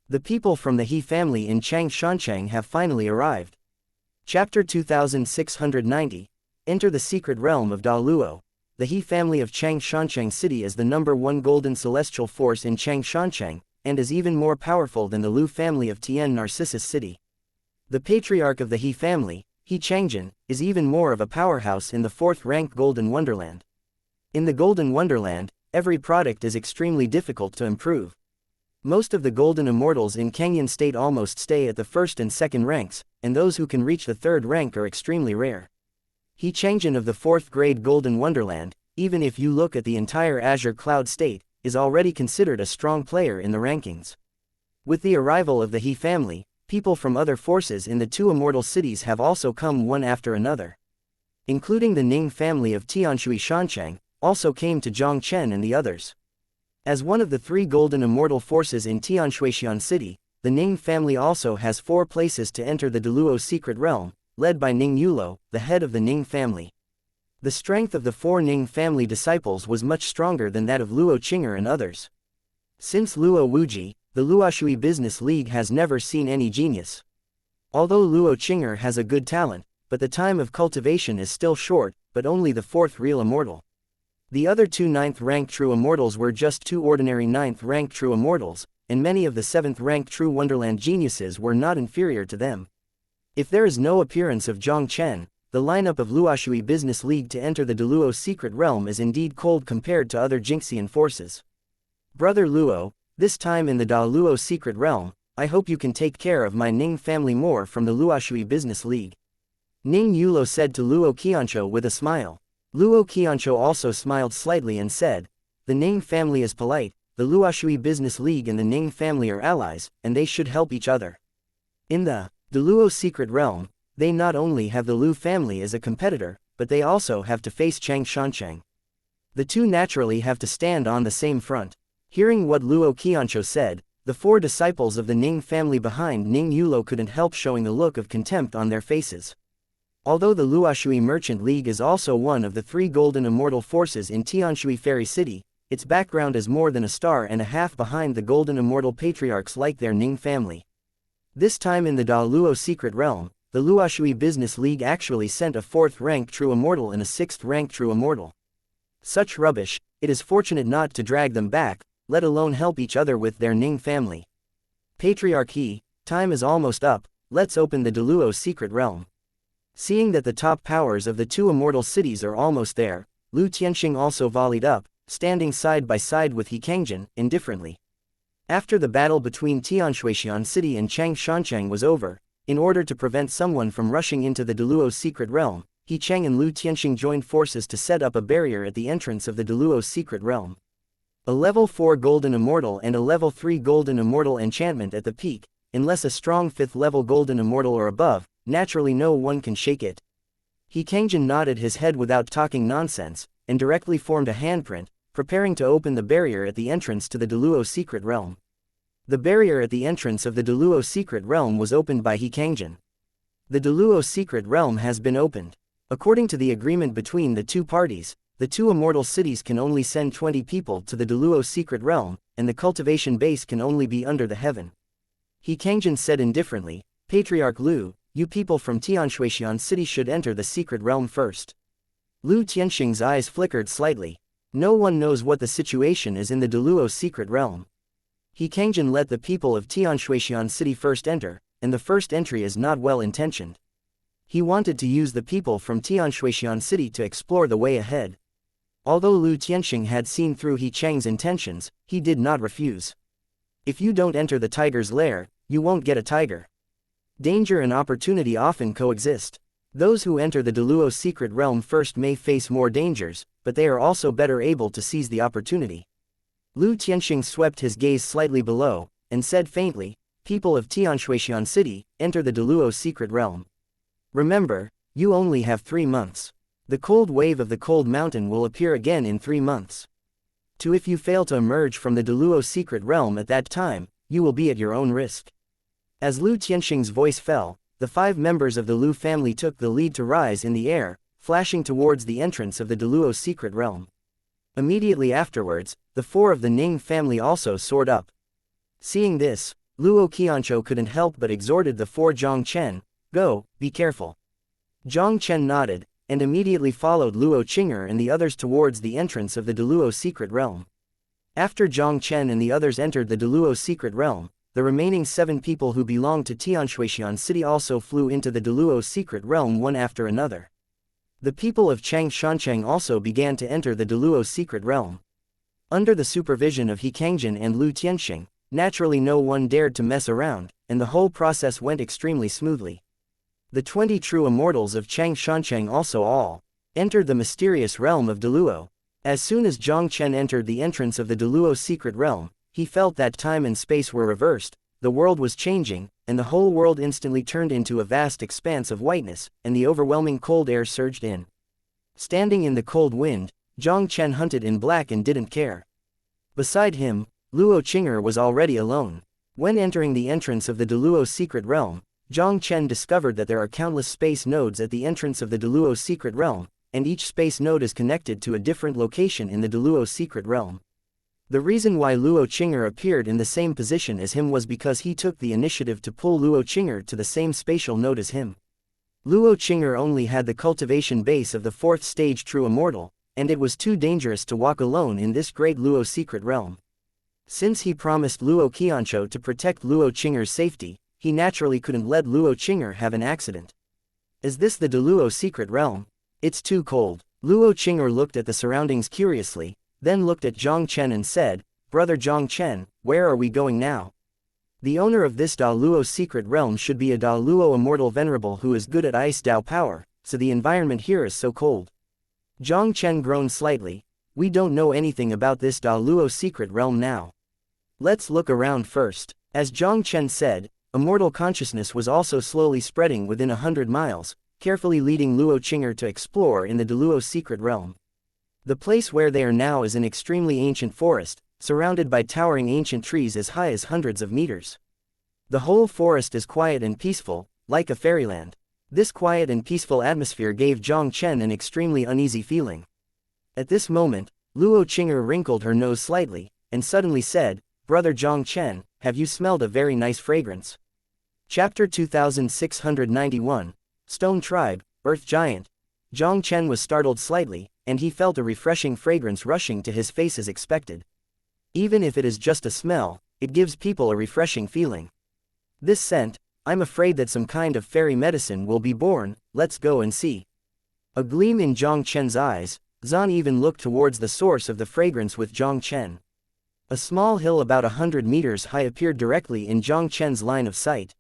Speaker 1: The people from the He family in Xianxia have finally arrived. Chapter 2690. Enter the secret realm of Da Luo. The He family of Xianxia City is the #1 golden celestial force in Xianxia, and is even more powerful than the Lu family of Tian Narcissus City. The patriarch of the He family, He Changjin, is even more of a powerhouse in the 4th rank Golden Wonderland. In the Golden Wonderland, every product is extremely difficult to improve. Most of the golden immortals in Kengyun State almost stay at the 1st and 2nd ranks, and those who can reach the 3rd rank are extremely rare. He Changjin of the 4th grade Golden Wonderland, even if you look at the entire Azure Cloud State, is already considered a strong player in the rankings. With the arrival of the He family, people from other forces in the 2 immortal cities have also come one after another. Including the Ning family of Tianshui Shanchang, also came to Jiang Chen and the others. As one of the 3 golden immortal forces in Tianshuixian City, the Ning family also has 4 places to enter the Deluo secret realm, led by Ning Yulo, the head of the Ning family. The strength of the 4 Ning family disciples was much stronger than that of Luo Qinger and others. Since Luo Wuji, the Luoshui Business League has never seen any genius. Although Luo Qinger has a good talent, but the time of cultivation is still short, but only the 4th real immortal. The other 2 9th rank true immortals were just 2 ordinary 9th rank true immortals, and many of the 7th rank true Wonderland geniuses were not inferior to them. If there is no appearance of Jiang Chen, the lineup of Luoshui Business League to enter the Deluo secret realm is indeed cold compared to other Jinxian forces. Brother Luo, this time in the Da Luo secret realm, I hope you can take care of my Ning family more from the Luoshui Business League. Ning Yulo said to Luo Qiancho with a smile. Luo Qiancho also smiled slightly and said, the Ning family is polite, the Luoshui Business League and the Ning family are allies, and they should help each other. In the Deluo secret realm, they not only have the Lu family as a competitor, but they also have to face Xianxia. The 2 naturally have to stand on the same front. Hearing what Luo Qiancho said, the 4 disciples of the Ning family behind Ning Yulo couldn't help showing a look of contempt on their faces. Although the Luoshui Merchant League is also one of the 3 golden immortal forces in Tianshui Fairy City, its background is more than a star and a half behind the golden immortal patriarchs like their Ning family. This time in the Da Luo Secret Realm, the Luoshui Business League actually sent a 4th rank True Immortal and a 6th rank True Immortal. Such rubbish, it is fortunate not to drag them back, let alone help each other with their Ning family. Patriarchy, time is almost up, let's open the Deluo Secret Realm. Seeing that the top powers of the 2 immortal cities are almost there, Lu Tianxing also volleyed up, standing side by side with He Kangjin, indifferently. After the battle between Tianshuixian City and Xianxia was over, in order to prevent someone from rushing into the Deluo Secret Realm, He Cheng and Lu Tianxing joined forces to set up a barrier at the entrance of the Deluo Secret Realm. A level 4 Golden Immortal and a level 3 Golden Immortal enchantment at the peak, unless a strong 5th level Golden Immortal or above, naturally no one can shake it. He Kangjin nodded his head without talking nonsense, and directly formed a handprint, preparing to open the barrier at the entrance to the Deluo Secret Realm. The barrier at the entrance of the Deluo Secret Realm was opened by He Kangjin. The Deluo Secret Realm has been opened. According to the agreement between the 2 parties, the 2 immortal cities can only send 20 people to the Deluo Secret Realm, and the cultivation base can only be under the heaven. He Kangjin said indifferently, Patriarch Lu, you people from Tianshuixian City should enter the secret realm first. Lu Tianxing's eyes flickered slightly. No one knows what the situation is in the Deluo Secret Realm. He Kangjin let the people of Tianshuixian City first enter, and the first entry is not well intentioned. He wanted to use the people from Tianshuixian City to explore the way ahead. Although Lu Tianxing had seen through He Cheng's intentions, he did not refuse. If you don't enter the tiger's lair, you won't get a tiger. Danger and opportunity often coexist. Those who enter the Deluo Secret Realm first may face more dangers, but they are also better able to seize the opportunity. Lu Tianxing swept his gaze slightly below, and said faintly, people of Tianshuixian City, enter the Deluo Secret Realm. Remember, you only have 3 months. The cold wave of the cold mountain will appear again in 3 months. If you fail to emerge from the Deluo Secret Realm at that time, you will be at your own risk. As Lu Tianxing's voice fell, the 5 members of the Lu family took the lead to rise in the air, flashing towards the entrance of the Deluo Secret Realm. Immediately afterwards, the 4 of the Ning family also soared up. Seeing this, Luo Qianzhou couldn't help but exhorted the 4 Jiang Chen, go, be careful. Jiang Chen nodded, and immediately followed Luo Qing'er and the others towards the entrance of the Deluo Secret Realm. After Jiang Chen and the others entered the Deluo Secret Realm, the remaining 7 people who belonged to Tianshuixian City also flew into the Deluo Secret Realm one after another. The people of Xianxia also began to enter the Deluo Secret Realm. Under the supervision of He Kangjin and Lu Tianxing, naturally no one dared to mess around, and the whole process went extremely smoothly. The 20 true immortals of Xianxia also all entered the mysterious realm of Deluo. As soon as Jiang Chen entered the entrance of the Deluo Secret Realm, he felt that time and space were reversed, the world was changing, and the whole world instantly turned into a vast expanse of whiteness, and the overwhelming cold air surged in. Standing in the cold wind, Jiang Chen hunted in black and didn't care. Beside him, Luo Qing'er was already alone. When entering the entrance of the Deluo Secret Realm, Jiang Chen discovered that there are countless space nodes at the entrance of the Deluo Secret Realm, and each space node is connected to a different location in the Deluo Secret Realm. The reason why Luo Qing'er appeared in the same position as him was because he took the initiative to pull Luo Qing'er to the same spatial node as him. Luo Qing'er only had the cultivation base of the 4th stage True Immortal, and it was too dangerous to walk alone in this great Luo Secret Realm. Since he promised Luo Qianzhou to protect Luo Qing'er's safety, he naturally couldn't let Luo Qing'er have an accident. Is this the Deluo Secret Realm? It's too cold. Luo Qing'er looked at the surroundings curiously, then looked at Jiang Chen and said, Brother Jiang Chen, where are we going now? The owner of this Da Luo Secret Realm should be a Da Luo Immortal Venerable who is good at Ice Dao power, so the environment here is so cold. Jiang Chen groaned slightly, we don't know anything about this Da Luo Secret Realm now. Let's look around first. As Jiang Chen said, immortal consciousness was also slowly spreading within 100 miles, carefully leading Luo Qing'er to explore in the Deluo Secret Realm. The place where they are now is an extremely ancient forest, surrounded by towering ancient trees as high as hundreds of meters. The whole forest is quiet and peaceful, like a fairyland. This quiet and peaceful atmosphere gave Jiang Chen an extremely uneasy feeling. At this moment, Luo Qing'er wrinkled her nose slightly, and suddenly said, "Brother Jiang Chen, have you smelled a very nice fragrance?" Chapter 2691, Stone Tribe, Earth Giant. Jiang Chen was startled slightly, and he felt a refreshing fragrance rushing to his face as expected. Even if it is just a smell, it gives people a refreshing feeling. This scent, I'm afraid that some kind of fairy medicine will be born, let's go and see. A gleam in Jiang Chen's eyes, Zan even looked towards the source of the fragrance with Jiang Chen. A small hill about 100 meters high appeared directly in Jiang Chen's line of sight.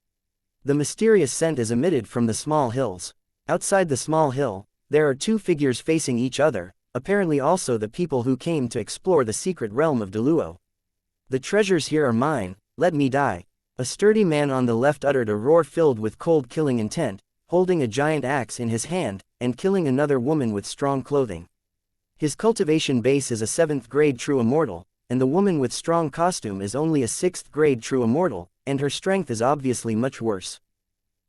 Speaker 1: The mysterious scent is emitted from the small hills. Outside the small hill, there are two figures facing each other, apparently also the people who came to explore the secret realm of Deluo. The treasures here are mine, let me die. A sturdy man on the left uttered a roar filled with cold killing intent, holding a giant axe in his hand, and killing another woman with strong clothing. His cultivation base is a 7th grade true immortal, and the woman with strong costume is only a 6th grade true immortal, and her strength is obviously much worse.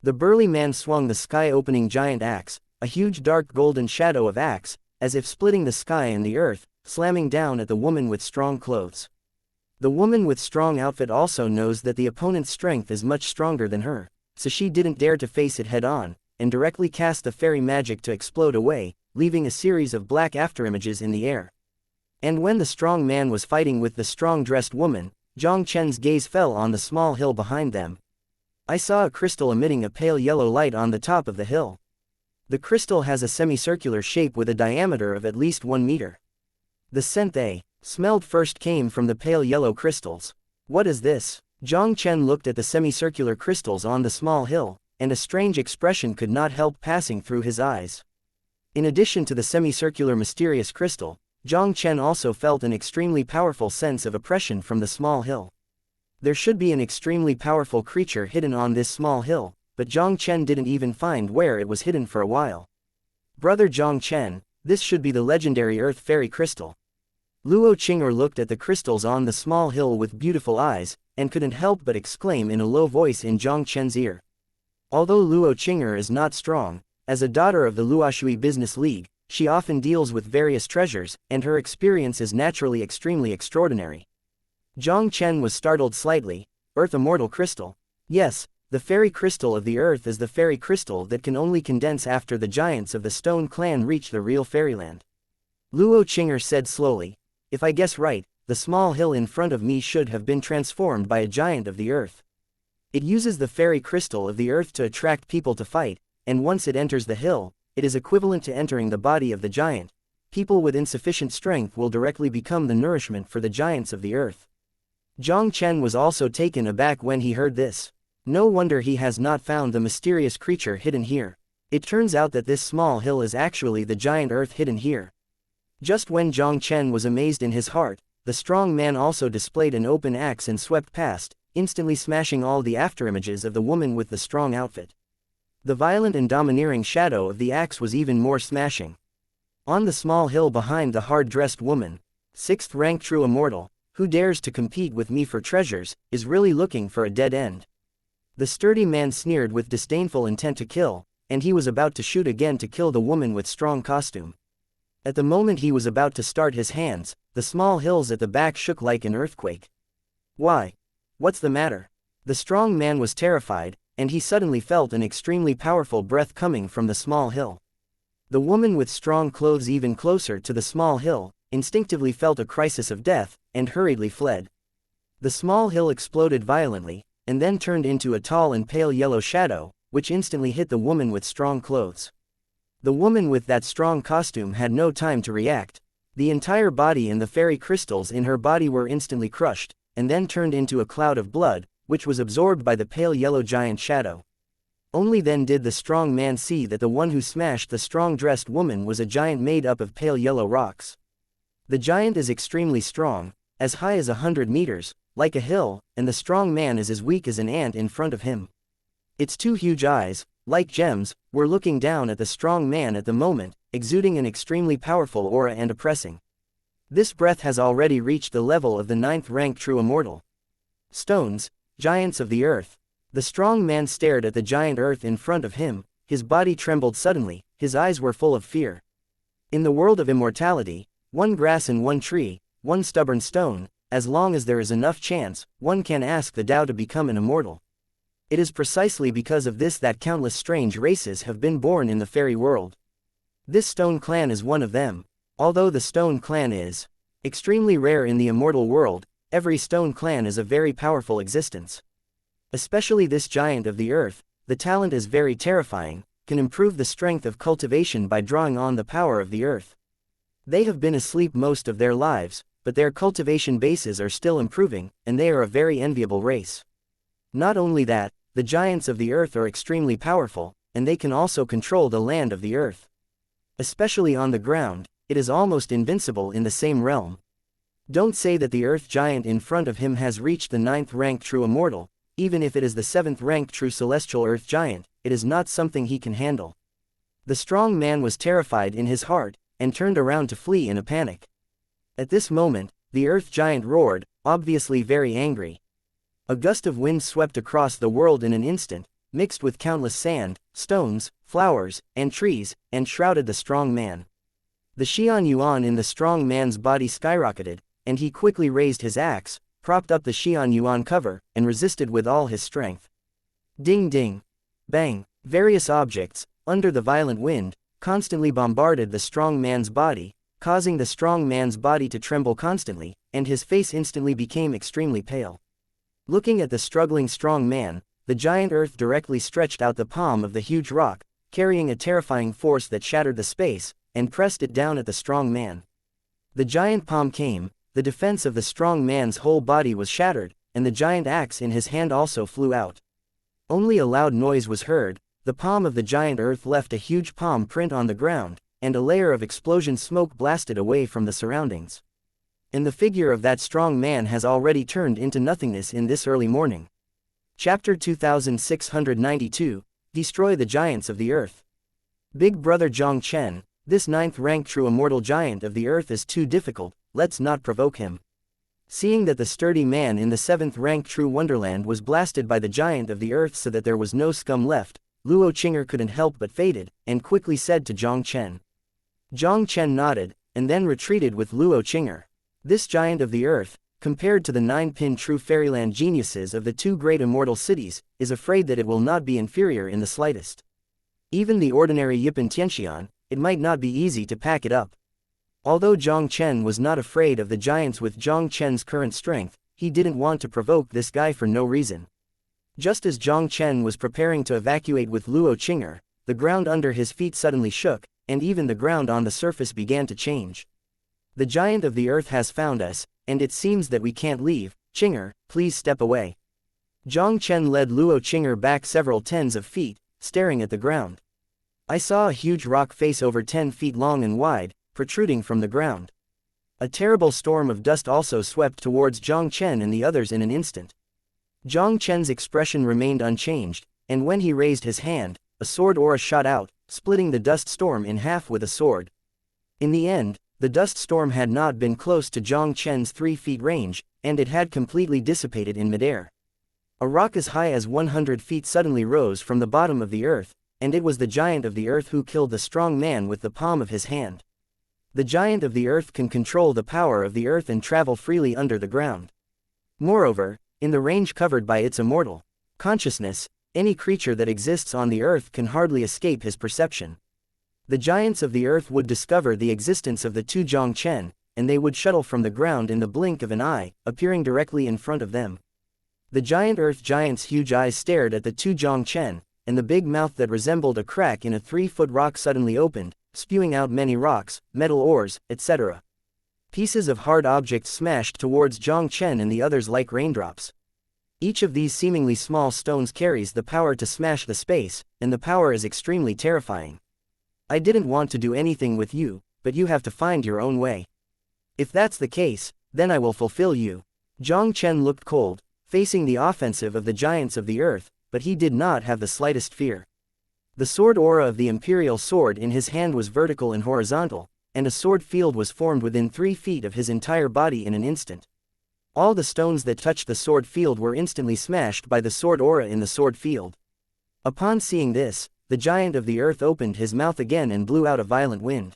Speaker 1: The burly man swung the sky-opening giant axe, a huge dark golden shadow of axe, as if splitting the sky and the earth, slamming down at the woman with strong clothes. The woman with strong outfit also knows that the opponent's strength is much stronger than her, so she didn't dare to face it head-on, and directly cast the fairy magic to explode away, leaving a series of black afterimages in the air. And when the strong man was fighting with the strong-dressed woman, Jiang Chen's gaze fell on the small hill behind them. I saw a crystal emitting a pale yellow light on the top of the hill. The crystal has a semicircular shape with a diameter of at least 1 meter. The scent they smelled first came from the pale yellow crystals. What is this? Jiang Chen looked at the semicircular crystals on the small hill, and a strange expression could not help passing through his eyes. In addition to the semicircular mysterious crystal, Jiang Chen also felt an extremely powerful sense of oppression from the small hill. There should be an extremely powerful creature hidden on this small hill, but Jiang Chen didn't even find where it was hidden for a while. Brother Jiang Chen, this should be the legendary Earth Fairy Crystal. Luo Qing'er looked at the crystals on the small hill with beautiful eyes, and couldn't help but exclaim in a low voice in Jiang Chen's ear. Although Luo Qing'er is not strong, as a daughter of the Luoshui Business League, she often deals with various treasures, and her experience is naturally extremely extraordinary. Jiang Chen was startled slightly. Earth Immortal Crystal. Yes, the fairy crystal of the earth is the fairy crystal that can only condense after the giants of the Stone Clan reach the real fairyland. Luo Qing'er said slowly, if I guess right, the small hill in front of me should have been transformed by a giant of the earth. It uses the fairy crystal of the earth to attract people to fight, and once it enters the hill, it is equivalent to entering the body of the giant. People with insufficient strength will directly become the nourishment for the giants of the earth. Jiang Chen was also taken aback when he heard this. No wonder he has not found the mysterious creature hidden here. It turns out that this small hill is actually the giant earth hidden here. Just when Jiang Chen was amazed in his heart, the strong man also displayed an open axe and swept past, instantly smashing all the afterimages of the woman with the strong outfit. The violent and domineering shadow of the axe was even more smashing. On the small hill behind the hard-dressed woman, 6th rank true immortal, who dares to compete with me for treasures, is really looking for a dead end. The sturdy man sneered with disdainful intent to kill, and he was about to shoot again to kill the woman with strong costume. At the moment he was about to start his hands, the small hills at the back shook like an earthquake. Why? What's the matter? The strong man was terrified, and he suddenly felt an extremely powerful breath coming from the small hill. The woman with strong clothes even closer to the small hill, instinctively felt a crisis of death, and hurriedly fled. The small hill exploded violently, and then turned into a tall and pale yellow shadow, which instantly hit the woman with strong clothes. The woman with that strong costume had no time to react. The entire body and the fairy crystals in her body were instantly crushed, and then turned into a cloud of blood, which was absorbed by the pale yellow giant shadow. Only then did the strong man see that the one who smashed the strong-dressed woman was a giant made up of pale yellow rocks. The giant is extremely strong, as high as 100 meters, like a hill, and the strong man is as weak as an ant in front of him. Its two huge eyes, like gems, were looking down at the strong man at the moment, exuding an extremely powerful aura and oppressing. This breath has already reached the level of the 9th rank true immortal. Stones, giants of the earth. The strong man stared at the giant earth in front of him, his body trembled suddenly, his eyes were full of fear. In the world of immortality, one grass and one tree, one stubborn stone, as long as there is enough chance, one can ask the Tao to become an immortal. It is precisely because of this that countless strange races have been born in the fairy world. This stone clan is one of them. Although the stone clan is extremely rare in the immortal world, every stone clan is a very powerful existence. Especially this giant of the earth, the talent is very terrifying, can improve the strength of cultivation by drawing on the power of the earth. They have been asleep most of their lives, but their cultivation bases are still improving, and they are a very enviable race. Not only that, the giants of the earth are extremely powerful, and they can also control the land of the earth. Especially on the ground, it is almost invincible in the same realm. Don't say that the earth giant in front of him has reached the 9th rank true immortal, even if it is the 7th rank true celestial earth giant, it is not something he can handle. The strong man was terrified in his heart, and turned around to flee in a panic. At this moment, the earth giant roared, obviously very angry. A gust of wind swept across the world in an instant, mixed with countless sand, stones, flowers, and trees, and shrouded the strong man. The xianxia in the strong man's body skyrocketed, and he quickly raised his axe, propped up the xianxia cover, and resisted with all his strength. Ding ding! Bang! Various objects, under the violent wind, constantly bombarded the strong man's body, causing the strong man's body to tremble constantly, and his face instantly became extremely pale. Looking at the struggling strong man, the giant earth directly stretched out the palm of the huge rock, carrying a terrifying force that shattered the space, and pressed it down at the strong man. The giant palm came, the defense of the strong man's whole body was shattered, and the giant axe in his hand also flew out. Only a loud noise was heard, the palm of the giant earth left a huge palm print on the ground, and a layer of explosion smoke blasted away from the surroundings. And the figure of that strong man has already turned into nothingness in this early morning. Chapter 2692, Destroy the Giants of the Earth. Big Brother Jiang Chen, this 9th rank true immortal giant of the earth is too difficult, let's not provoke him. Seeing that the sturdy man in the 7th rank true wonderland was blasted by the giant of the earth so that there was no scum left, Luo Qinger couldn't help but faded, and quickly said to Jiang Chen. Jiang Chen nodded, and then retreated with Luo Qinger. This giant of the earth, compared to the 9-pin true fairyland geniuses of the 2 great immortal cities, is afraid that it will not be inferior in the slightest. Even the ordinary Yipan Tianxian, it might not be easy to pack it up. Although Jiang Chen was not afraid of the giants with Jiang Chen's current strength, he didn't want to provoke this guy for no reason. Just as Jiang Chen was preparing to evacuate with Luo Qinger, the ground under his feet suddenly shook, and even the ground on the surface began to change. The giant of the earth has found us, and it seems that we can't leave. Qinger, please step away. Jiang Chen led Luo Qinger back several tens of feet, staring at the ground. I saw a huge rock face over 10 feet long and wide, protruding from the ground. A terrible storm of dust also swept towards Jiang Chen and the others in an instant. Jiang Chen's expression remained unchanged, and when he raised his hand, a sword aura shot out, splitting the dust storm in half with a sword. In the end, the dust storm had not been close to Jiang Chen's 3 feet range, and it had completely dissipated in midair. A rock as high as 100 feet suddenly rose from the bottom of the earth, and it was the giant of the earth who killed the strong man with the palm of his hand. The giant of the earth can control the power of the earth and travel freely under the ground. Moreover, in the range covered by its immortal consciousness, any creature that exists on the earth can hardly escape his perception. The giants of the earth would discover the existence of the 2 Jiang Chen, and they would shuttle from the ground in the blink of an eye, appearing directly in front of them. The giant earth giant's huge eyes stared at the 2 Jiang Chen, and the big mouth that resembled a crack in a 3-foot rock suddenly opened, spewing out many rocks, metal ores, etc. Pieces of hard objects smashed towards Jiang Chen and the others like raindrops. Each of these seemingly small stones carries the power to smash the space, and the power is extremely terrifying. I didn't want to do anything with you, but you have to find your own way. If that's the case, then I will fulfill you. Jiang Chen looked cold, facing the offensive of the giants of the earth, but he did not have the slightest fear. The sword aura of the imperial sword in his hand was vertical and horizontal, and a sword field was formed within 3 feet of his entire body in an instant. All the stones that touched the sword field were instantly smashed by the sword aura in the sword field. Upon seeing this, the giant of the earth opened his mouth again and blew out a violent wind.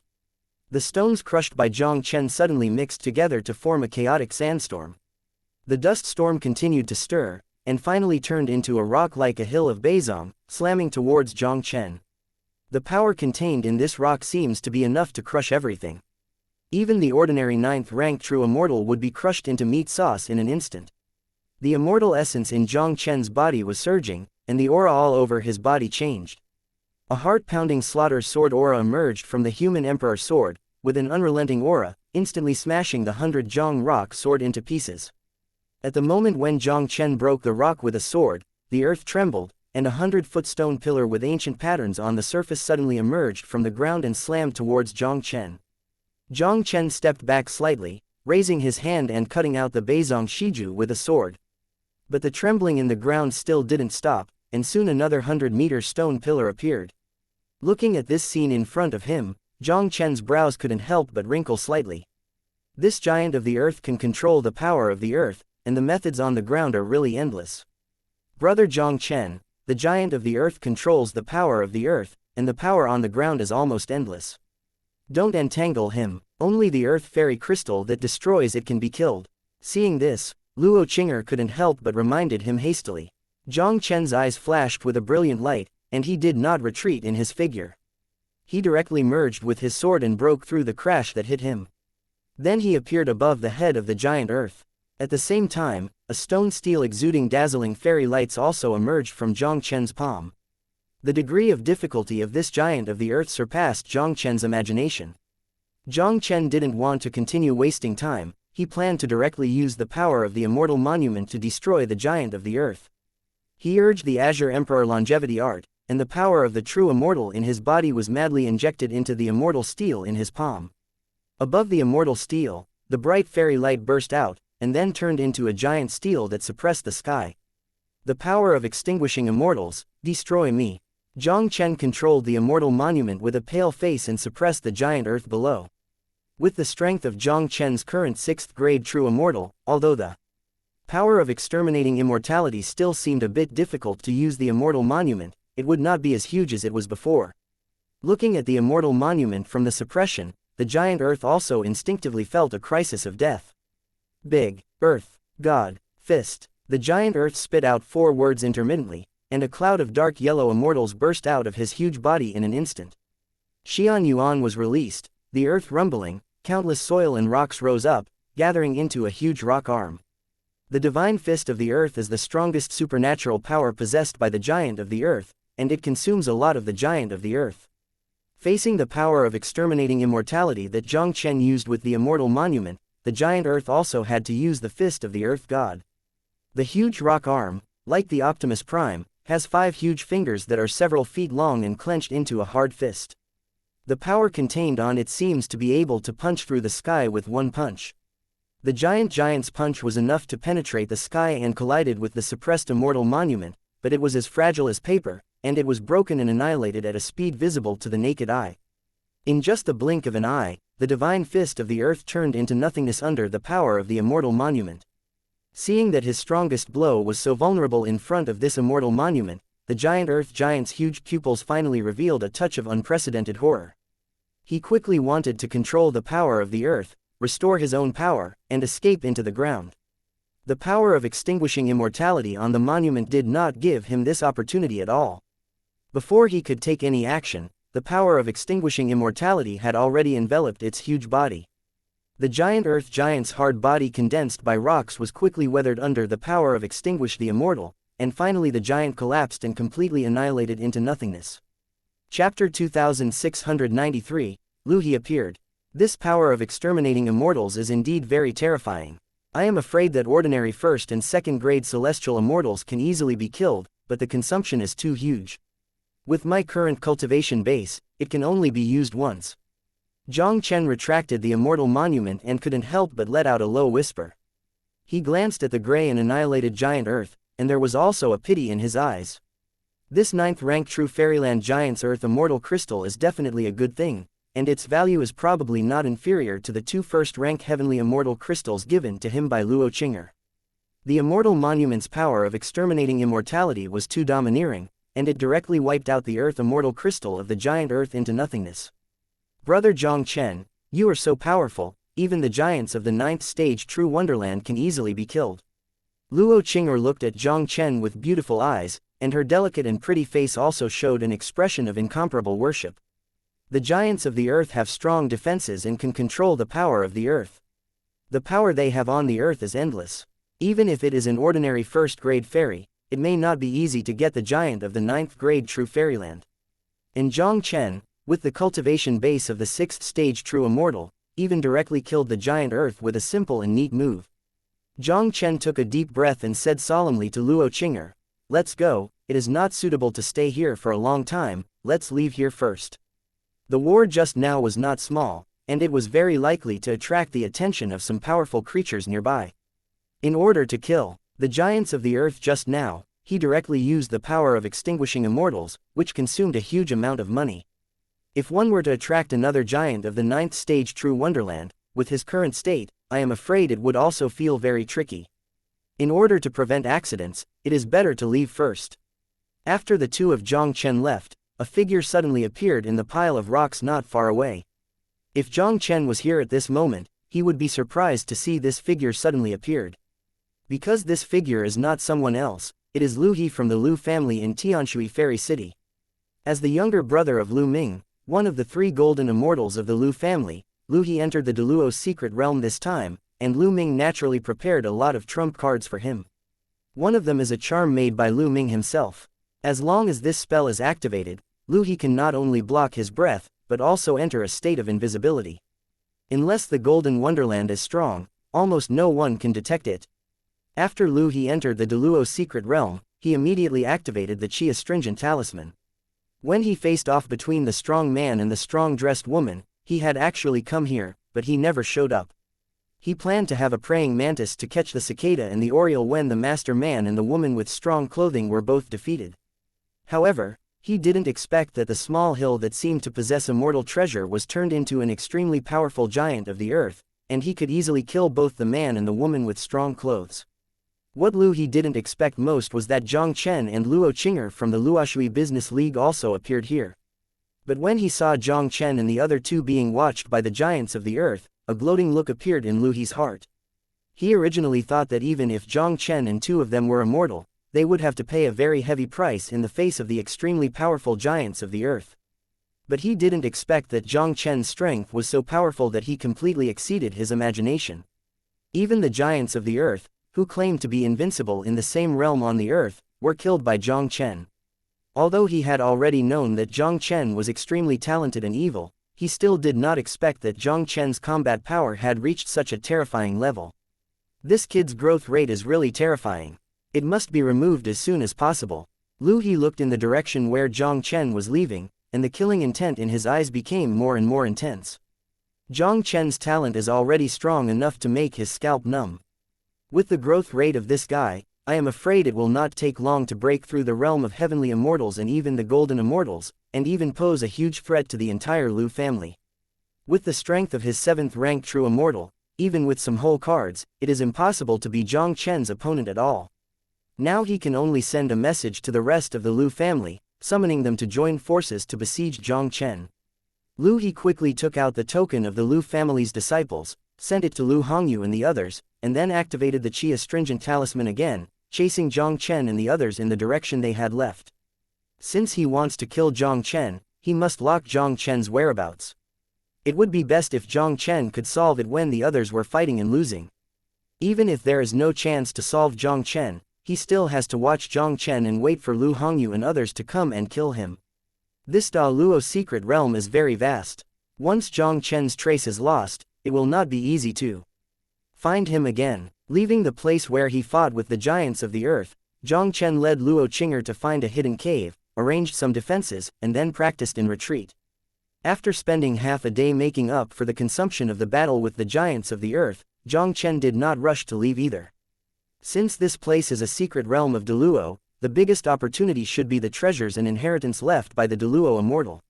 Speaker 1: The stones crushed by Jiang Chen suddenly mixed together to form a chaotic sandstorm. The dust storm continued to stir, and finally turned into a rock like a hill of Beizong, slamming towards Jiang Chen. The power contained in this rock seems to be enough to crush everything. Even the ordinary 9th-rank true immortal would be crushed into meat sauce in an instant. The immortal essence in Jiang Chen's body was surging, and the aura all over his body changed. A heart-pounding slaughter sword aura emerged from the human emperor sword, with an unrelenting aura, instantly smashing the 100 Jiang rock sword into pieces. At the moment when Jiang Chen broke the rock with a sword, the earth trembled, and a 100-foot stone pillar with ancient patterns on the surface suddenly emerged from the ground and slammed towards Jiang Chen. Jiang Chen stepped back slightly, raising his hand and cutting out the Beizong Shiju with a sword. But the trembling in the ground still didn't stop, and soon another 100-meter stone pillar appeared. Looking at this scene in front of him, Jiang Chen's brows couldn't help but wrinkle slightly. This giant of the earth can control the power of the earth, and the methods on the ground are really endless. Brother Jiang Chen, the giant of the earth controls the power of the earth, and the power on the ground is almost endless. Don't entangle him, only the earth fairy crystal that destroys it can be killed. Seeing this, Luo Qinger couldn't help but reminded him hastily. Jiang Chen's eyes flashed with a brilliant light, and he did not retreat in his figure. He directly merged with his sword and broke through the crash that hit him. Then he appeared above the head of the giant earth. At the same time, a stone steel exuding dazzling fairy lights also emerged from Jiang Chen's palm. The degree of difficulty of this giant of the earth surpassed Jiang Chen's imagination. Jiang Chen didn't want to continue wasting time. He planned to directly use the power of the immortal monument to destroy the giant of the earth. He urged the Azure Emperor longevity art, and the power of the true immortal in his body was madly injected into the immortal steel in his palm. Above the immortal steel, the bright fairy light burst out, and then turned into a giant steel that suppressed the sky. The power of extinguishing immortals, destroy me. Jiang Chen controlled the immortal monument with a pale face and suppressed the giant earth below. With the strength of Jiang Chen's current 6th grade true immortal, although the power of exterminating immortality still seemed a bit difficult to use the immortal monument, it would not be as huge as it was before. Looking at the immortal monument from the suppression, the giant earth also instinctively felt a crisis of death. Big, Earth, God, Fist. The giant earth spit out 4 words intermittently, and a cloud of dark yellow immortals burst out of his huge body in an instant. Xian Yuan was released, the earth rumbling, countless soil and rocks rose up, gathering into a huge rock arm. The divine fist of the earth is the strongest supernatural power possessed by the giant of the earth, and it consumes a lot of the giant of the earth. Facing the power of exterminating immortality that Jiang Chen used with the immortal monument, the giant earth also had to use the fist of the earth god. The huge rock arm, like the Optimus Prime, has 5 huge fingers that are several feet long and clenched into a hard fist. The power contained on it seems to be able to punch through the sky with one punch. The giant's punch was enough to penetrate the sky and collided with the suppressed immortal monument, but it was as fragile as paper, and it was broken and annihilated at a speed visible to the naked eye. In just the blink of an eye, the divine fist of the earth turned into nothingness under the power of the immortal monument. Seeing that his strongest blow was so vulnerable in front of this immortal monument, the giant's huge pupils finally revealed a touch of unprecedented horror. He quickly wanted to control the power of the earth, restore his own power, and escape into the ground. The power of extinguishing immortality on the monument did not give him this opportunity at all. Before he could take any action, the power of extinguishing immortality had already enveloped its huge body. The giant's hard body condensed by rocks was quickly weathered under the power of extinguish the immortal, and finally the giant collapsed and completely annihilated into nothingness. Chapter 2693, Lu He appeared. This power of exterminating immortals is indeed very terrifying. I am afraid that ordinary 1st and 2nd grade celestial immortals can easily be killed, but the consumption is too huge. With my current cultivation base, it can only be used once. Jiang Chen retracted the immortal monument and couldn't help but let out a low whisper. He glanced at the gray and annihilated giant earth, and there was also a pity in his eyes. This 9th-rank true fairyland giant's earth immortal crystal is definitely a good thing, and its value is probably not inferior to the 2 first-rank heavenly immortal crystals given to him by Luo Qinger. The immortal monument's power of exterminating immortality was too domineering, and it directly wiped out the earth immortal crystal of the giant earth into nothingness. Brother Jiang Chen, you are so powerful, even the giants of the 9th stage true wonderland can easily be killed. Luo Qing'er looked at Jiang Chen with beautiful eyes, and her delicate and pretty face also showed an expression of incomparable worship. The giants of the earth have strong defenses and can control the power of the earth. The power they have on the earth is endless. Even if it is an ordinary 1st grade fairy, it may not be easy to get the giant of the 9th grade true fairyland. And Jiang Chen, with the cultivation base of the 6th stage true immortal, even directly killed the giant earth with a simple and neat move. Jiang Chen took a deep breath and said solemnly to Luo Qing'er, "Let's go, it is not suitable to stay here for a long time, let's leave here first." The war just now was not small, and it was very likely to attract the attention of some powerful creatures nearby. In order to kill the giants of the earth just now, he directly used the power of extinguishing immortals, which consumed a huge amount of money. If one were to attract another giant of the 9th stage true wonderland, with his current state, I am afraid it would also feel very tricky. In order to prevent accidents, it is better to leave first. After the two of Jiang Chen left, a figure suddenly appeared in the pile of rocks not far away. If Jiang Chen was here at this moment, he would be surprised to see this figure suddenly appeared. Because this figure is not someone else, it is Lu He from the Lu family in Tianshui Fairy City. As the younger brother of Lu Ming, one of the 3 golden immortals of the Lu family, Lu He entered the Deluo's secret realm this time, and Lu Ming naturally prepared a lot of trump cards for him. One of them is a charm made by Lu Ming himself. As long as this spell is activated, Lu He can not only block his breath, but also enter a state of invisibility. Unless the golden wonderland is strong, almost no one can detect it. After Lu He entered the Deluo's secret realm, he immediately activated the Qi astringent talisman. When he faced off between the strong man and the strong-dressed woman, he had actually come here, but he never showed up. He planned to have a praying mantis to catch the cicada and the oriole when the master man and the woman with strong clothing were both defeated. However, he didn't expect that the small hill that seemed to possess immortal treasure was turned into an extremely powerful giant of the earth, and he could easily kill both the man and the woman with strong clothes. What Lu He didn't expect most was that Jiang Chen and Luo Qing'er from the Luoshui Business League also appeared here. But when he saw Jiang Chen and the other two being watched by the giants of the earth, a gloating look appeared in Lu He's heart. He originally thought that even if Jiang Chen and 2 of them were immortal, they would have to pay a very heavy price in the face of the extremely powerful giants of the earth. But he didn't expect that Jiang Chen's strength was so powerful that he completely exceeded his imagination. Even the giants of the earth, who claimed to be invincible in the same realm on the earth, were killed by Jiang Chen. Although he had already known that Jiang Chen was extremely talented and evil, he still did not expect that Jiang Chen's combat power had reached such a terrifying level. This kid's growth rate is really terrifying. It must be removed as soon as possible. Lu He looked in the direction where Jiang Chen was leaving, and the killing intent in his eyes became more and more intense. Jiang Chen's talent is already strong enough to make his scalp numb. With the growth rate of this guy, I am afraid it will not take long to break through the realm of heavenly immortals and even the golden immortals, and even pose a huge threat to the entire Lu family. With the strength of his 7th rank true immortal, even with some whole cards, it is impossible to be Jiang Chen's opponent at all. Now he can only send a message to the rest of the Lu family, summoning them to join forces to besiege Jiang Chen. Lu He quickly took out the token of the Lu family's disciples, sent it to Lu Hongyu and the others, and then activated the Qi astringent talisman again, chasing Jiang Chen and the others in the direction they had left. Since he wants to kill Jiang Chen, he must lock Jiang Chen's whereabouts. It would be best if Jiang Chen could solve it when the others were fighting and losing. Even if there is no chance to solve Jiang Chen, he still has to watch Jiang Chen and wait for Lu Hongyu and others to come and kill him. This Da Luo secret realm is very vast. Once Jiang Chen's trace is lost, it will not be easy to find him again. Leaving the place where he fought with the giants of the earth, Jiang Chen led Luo Qing'er to find a hidden cave, arranged some defenses, and then practiced in retreat. After spending half a day making up for the consumption of the battle with the giants of the earth, Jiang Chen did not rush to leave either. Since this place is a secret realm of Deluo, the biggest opportunity should be the treasures and inheritance left by the Deluo immortal.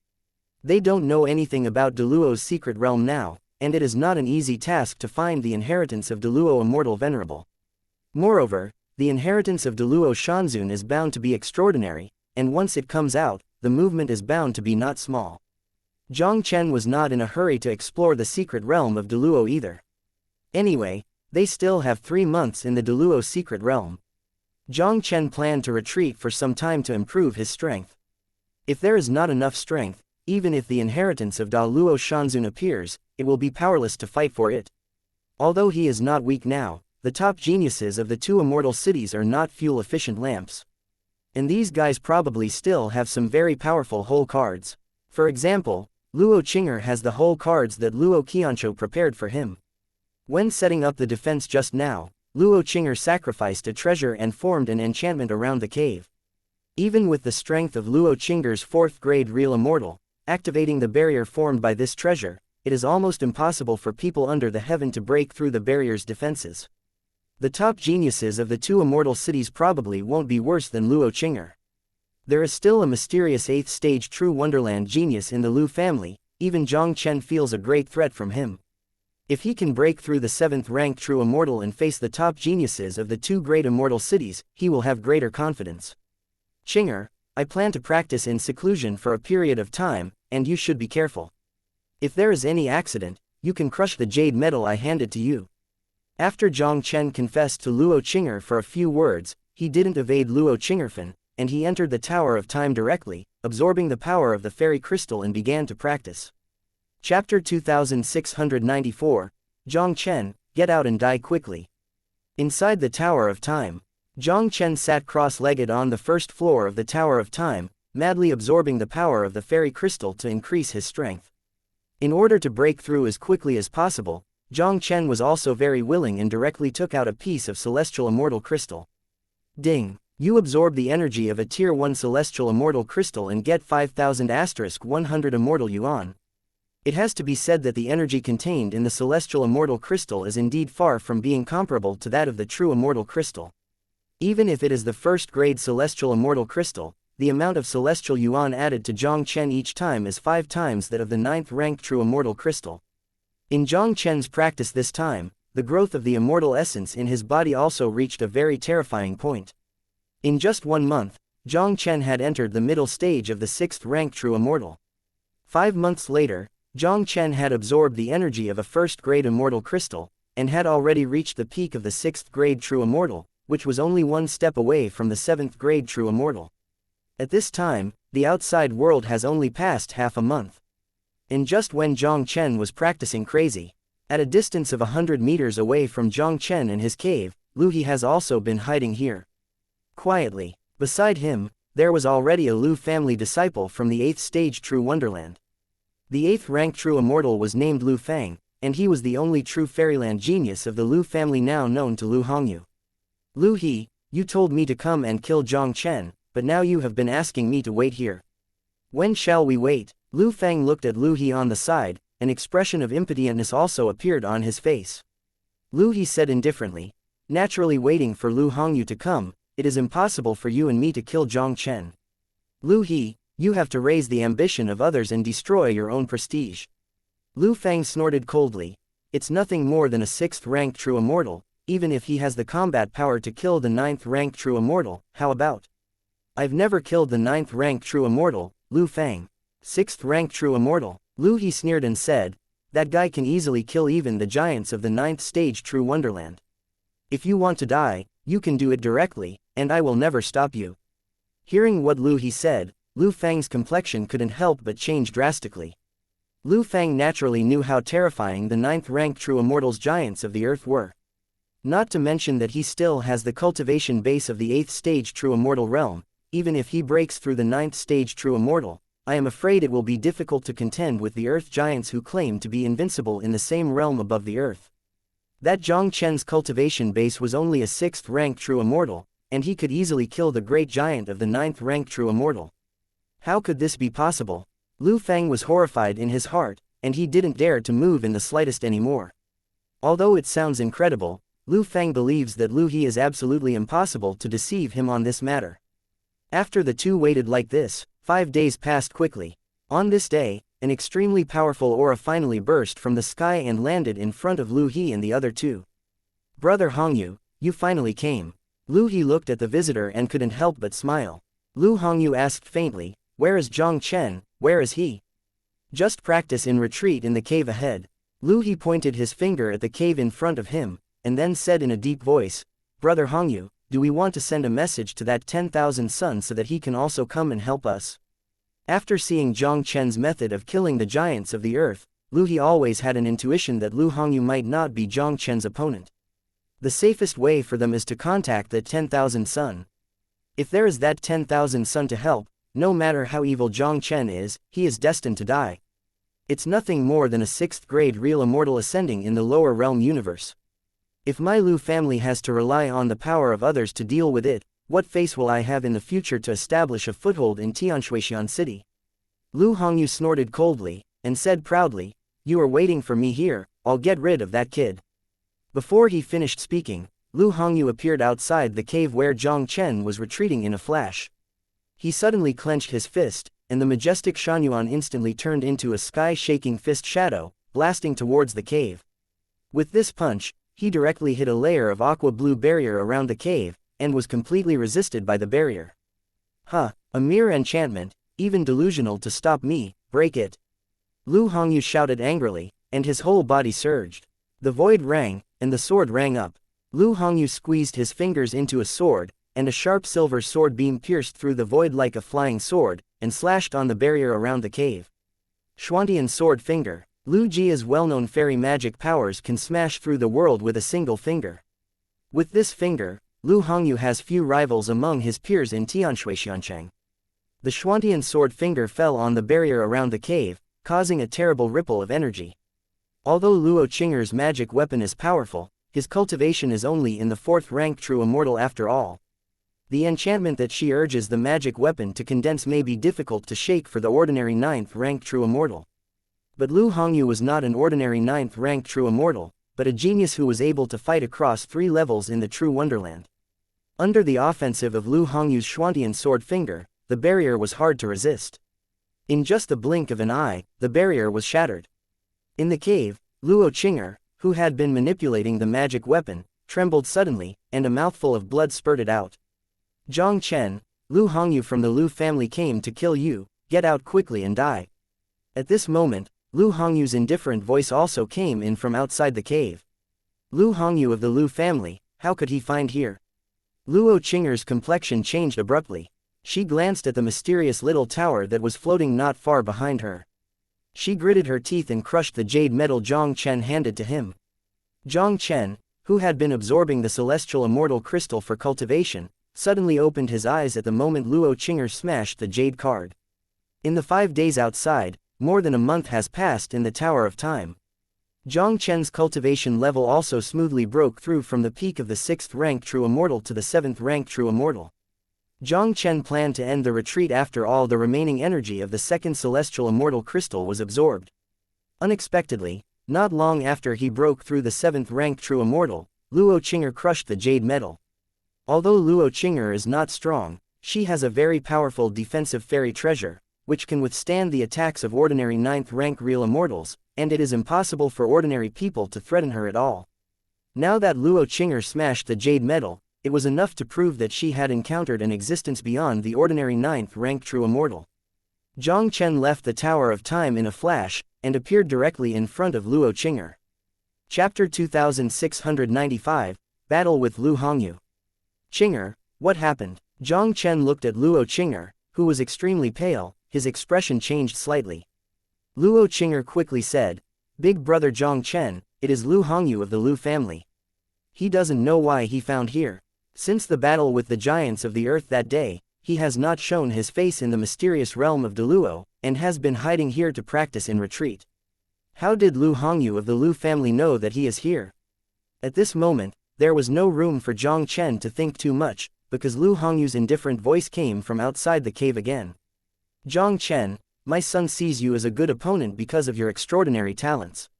Speaker 1: They don't know anything about Deluo's secret realm now, and it is not an easy task to find the inheritance of Deluo immortal venerable. Moreover, the inheritance of Deluo Shanzun is bound to be extraordinary, and once it comes out, the movement is bound to be not small. Jiang Chen was not in a hurry to explore the secret realm of Deluo either. Anyway, they still have 3 months in the Deluo secret realm. Jiang Chen planned to retreat for some time to improve his strength. If there is not enough strength, even if the inheritance of Da Luo Shanzun appears, it will be powerless to fight for it. Although he is not weak now, the top geniuses of the 2 immortal cities are not fuel-efficient lamps. And these guys probably still have some very powerful whole cards. For example, Luo Qinger has the whole cards that Luo Qianzhou prepared for him. When setting up the defense just now, Luo Qinger sacrificed a treasure and formed an enchantment around the cave. Even with the strength of Luo Qinger's 4th grade real immortal, activating the barrier formed by this treasure, it is almost impossible for people under the heaven to break through the barrier's defenses. The top geniuses of the 2 immortal cities probably won't be worse than Luo Qinger. There is still a mysterious 8th stage true Wonderland genius in the Lu family. Even Jiang Chen feels a great threat from him. If he can break through the 7th rank true immortal and face the top geniuses of the 2 great immortal cities, he will have greater confidence. Qinger, I plan to practice in seclusion for a period of time, and you should be careful. If there is any accident, you can crush the jade metal I handed to you. After Jiang Chen confessed to Luo Qinger for a few words, he didn't evade Luo Qingerfen, and he entered the Tower of Time directly, absorbing the power of the fairy crystal and began to practice. Chapter 2694, Jiang Chen, Get Out and Die Quickly. Inside the Tower of Time, Jiang Chen sat cross-legged on the first floor of the Tower of Time, madly absorbing the power of the fairy crystal to increase his strength. In order to break through as quickly as possible, Jiang Chen was also very willing and directly took out a piece of celestial immortal crystal. Ding! You absorb the energy of a Tier 1 celestial immortal crystal and get 5,000*100 immortal yuan. It has to be said that the energy contained in the celestial immortal crystal is indeed far from being comparable to that of the true immortal crystal. Even if it is the 1st grade celestial immortal crystal, the amount of celestial yuan added to Jiang Chen each time is 5 times that of the 9th rank true immortal crystal. In Jiang Chen's practice this time, the growth of the immortal essence in his body also reached a very terrifying point. In just 1 month, Jiang Chen had entered the middle stage of the 6th rank true immortal. 5 months later, Jiang Chen had absorbed the energy of a 1st grade immortal crystal, and had already reached the peak of the 6th grade true immortal, which was only 1 step away from the 7th grade true immortal. At this time, the outside world has only passed half a month. And just when Jiang Chen was practicing crazy, at a distance of 100 meters away from Jiang Chen and his cave, Lu He has also been hiding here. Quietly, beside him, there was already a Lu family disciple from the 8th stage true Wonderland. The 8th rank true immortal was named Lu Fang, and he was the only true fairyland genius of the Lu family now known to Lu Hongyu. Lu He, you told me to come and kill Jiang Chen, but now you have been asking me to wait here. When shall we wait? Lu Fang looked at Lu He on the side, an expression of impotentness also appeared on his face. Lu He said indifferently, naturally waiting for Lu Hongyu to come. It is impossible for you and me to kill Jiang Chen. Lu He, you have to raise the ambition of others and destroy your own prestige. Lu Fang snorted coldly. It's nothing more than a 6th rank true immortal, even if he has the combat power to kill the 9th rank true immortal, how about? I've never killed the 9th rank true immortal, Lu Fang. 6th rank true immortal, Lu He sneered and said, that guy can easily kill even the giants of the 9th stage true Wonderland. If you want to die, you can do it directly, and I will never stop you. Hearing what Lu He said, Lu Fang's complexion couldn't help but change drastically. Lu Fang naturally knew how terrifying the 9th rank true immortals giants of the earth were. Not to mention that he still has the cultivation base of the 8th stage true immortal realm. Even if he breaks through the 9th stage true immortal, I am afraid it will be difficult to contend with the earth giants who claim to be invincible in the same realm above the earth. That Jiang Chen's cultivation base was only a 6th rank true immortal, and he could easily kill the great giant of the 9th rank true immortal. How could this be possible? Lu Fang was horrified in his heart, and he didn't dare to move in the slightest anymore. Although it sounds incredible, Lu Fang believes that Lu He is absolutely impossible to deceive him on this matter. After the two waited like this, 5 days passed quickly. On this day, an extremely powerful aura finally burst from the sky and landed in front of Lu He and the other two. Brother Hongyu, you finally came. Lu He looked at the visitor and couldn't help but smile. Lu Hongyu asked faintly, "Where is Jiang Chen, where is he?" "Just practice in retreat in the cave ahead." Lu He pointed his finger at the cave in front of him, and then said in a deep voice, "Brother Hongyu, do we want to send a message to that 10,000 Sun so that he can also come and help us?" After seeing Jiang Chen's method of killing the giants of the earth, Lu He always had an intuition that Lu Hongyu might not be Jiang Chen's opponent. The safest way for them is to contact that 10,000 Sun. If there is that 10,000 Sun to help, no matter how evil Jiang Chen is, he is destined to die. It's nothing more than a 6th grade real immortal ascending in the lower realm universe. If my Lu family has to rely on the power of others to deal with it, what face will I have in the future to establish a foothold in Tianshuixian City? Lu Hongyu snorted coldly, and said proudly, "You are waiting for me here, I'll get rid of that kid." Before he finished speaking, Lu Hongyu appeared outside the cave where Jiang Chen was retreating in a flash. He suddenly clenched his fist, and the majestic Shanyuan instantly turned into a sky-shaking fist shadow, blasting towards the cave. With this punch, he directly hit a layer of aqua-blue barrier around the cave, and was completely resisted by the barrier. "Huh, a mere enchantment, even delusional to stop me, break it." Lu Hongyu shouted angrily, and his whole body surged. The void rang, and the sword rang up. Lu Hongyu squeezed his fingers into a sword, and a sharp silver sword beam pierced through the void like a flying sword, and slashed on the barrier around the cave. Xuantian Sword Finger. Lu Jia's well-known fairy magic powers can smash through the world with a single finger. With this finger, Lu Hongyu has few rivals among his peers in Tianshuixiancheng. The Xuantian Sword Finger fell on the barrier around the cave, causing a terrible ripple of energy. Although Luo Qing'er's magic weapon is powerful, his cultivation is only in the 4th rank true immortal after all. The enchantment that she urges the magic weapon to condense may be difficult to shake for the ordinary 9th rank true immortal. But Lu Hongyu was not an ordinary 9th rank true immortal, but a genius who was able to fight across 3 levels in the true wonderland. Under the offensive of Lu Hongyu's Xuantian Sword Finger, the barrier was hard to resist. In just the blink of an eye, the barrier was shattered. In the cave, Luo Qing'er, who had been manipulating the magic weapon, trembled suddenly, and a mouthful of blood spurted out. "Jiang Chen, Lu Hongyu from the Lu family came to kill you, get out quickly and die." At this moment, Lu Hongyu's indifferent voice also came in from outside the cave. "Lu Hongyu of the Lu family, how could he find here?" Luo Qing'er's complexion changed abruptly. She glanced at the mysterious little tower that was floating not far behind her. She gritted her teeth and crushed the jade metal Jiang Chen handed to him. Jiang Chen, who had been absorbing the celestial immortal crystal for cultivation, suddenly opened his eyes at the moment Luo Qing'er smashed the jade card. In the 5 days outside, more than a month has passed in the Tower of Time. Jiang Chen's cultivation level also smoothly broke through from the peak of the 6th rank true immortal to the 7th rank true immortal. Jiang Chen planned to end the retreat after all the remaining energy of the 2nd celestial immortal crystal was absorbed. Unexpectedly, not long after he broke through the 7th rank true immortal, Luo Qing'er crushed the jade metal. Although Luo Qing'er is not strong, she has a very powerful defensive fairy treasure, which can withstand the attacks of ordinary 9th rank real immortals, and it is impossible for ordinary people to threaten her at all. Now that Luo Qing'er smashed the jade metal, it was enough to prove that she had encountered an existence beyond the ordinary 9th rank true immortal. Jiang Chen left the Tower of Time in a flash, and appeared directly in front of Luo Qing'er. Chapter 2695, Battle with Lu Hongyu. "Qing'er, what happened?" Jiang Chen looked at Luo Qing'er, who was extremely pale. His expression changed slightly. Luo Qing'er quickly said, "Big brother Jiang Chen, it is Lu Hongyu of the Lu family. He doesn't know why he found here. Since the battle with the giants of the earth that day, he has not shown his face in the mysterious realm of Deluo, and has been hiding here to practice in retreat. How did Lu Hongyu of the Lu family know that he is here?" At this moment, there was no room for Jiang Chen to think too much, because Lu Hongyu's indifferent voice came from outside the cave again. "Jiang Chen, my son sees you as a good opponent because of your extraordinary talents.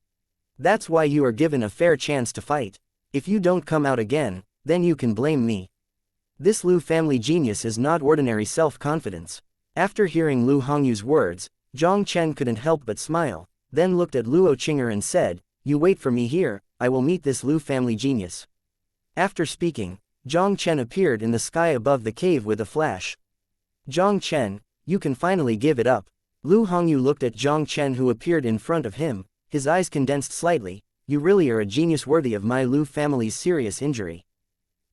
Speaker 1: That's why you are given a fair chance to fight. If you don't come out again, then you can blame me." This Lu family genius is not ordinary self-confidence. After hearing Lu Hongyu's words, Jiang Chen couldn't help but smile, then looked at Luo Qing'er and said, "You wait for me here, I will meet this Lu family genius." After speaking, Jiang Chen appeared in the sky above the cave with a flash. Jiang Chen, you can finally give it up. Lu Hongyu looked at Jiang Chen who appeared in front of him, his eyes condensed slightly. You really are a genius worthy of my Lu family's serious injury.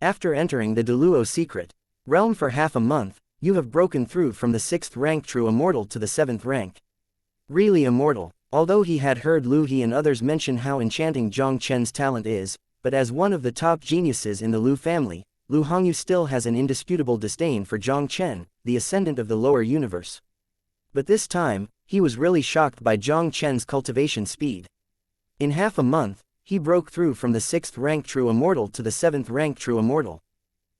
Speaker 1: After entering the Deluo secret realm for half a month, you have broken through from the 6th rank true immortal to the 7th rank. Really immortal. Although he had heard Lu He and others mention how enchanting Jiang Chen's talent is, but as one of the top geniuses in the Lu family, Lu Hongyu still has an indisputable disdain for Jiang Chen, the ascendant of the lower universe. But this time, he was really shocked by Jiang Chen's cultivation speed. In half a month, he broke through from the 6th rank true immortal to the 7th rank true immortal.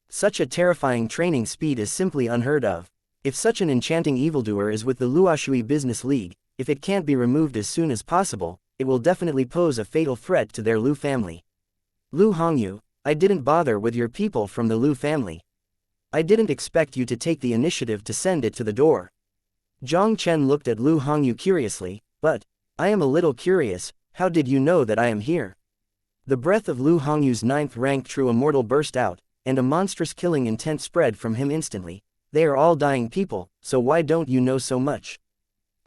Speaker 1: Such a terrifying training speed is simply unheard of. If such an enchanting evildoer is with the Luoshui Business League, if it can't be removed as soon as possible, it will definitely pose a fatal threat to their Lu family. Lu Hongyu, I didn't bother with your people from the Lu family. I didn't expect you to take the initiative to send it to the door. Jiang Chen looked at Lu Hongyu curiously, but, I am a little curious, how did you know that I am here? The breath of Lu Hongyu's 9th rank true immortal burst out, and a monstrous killing intent spread from him instantly. They are all dying people, so why don't you know so much?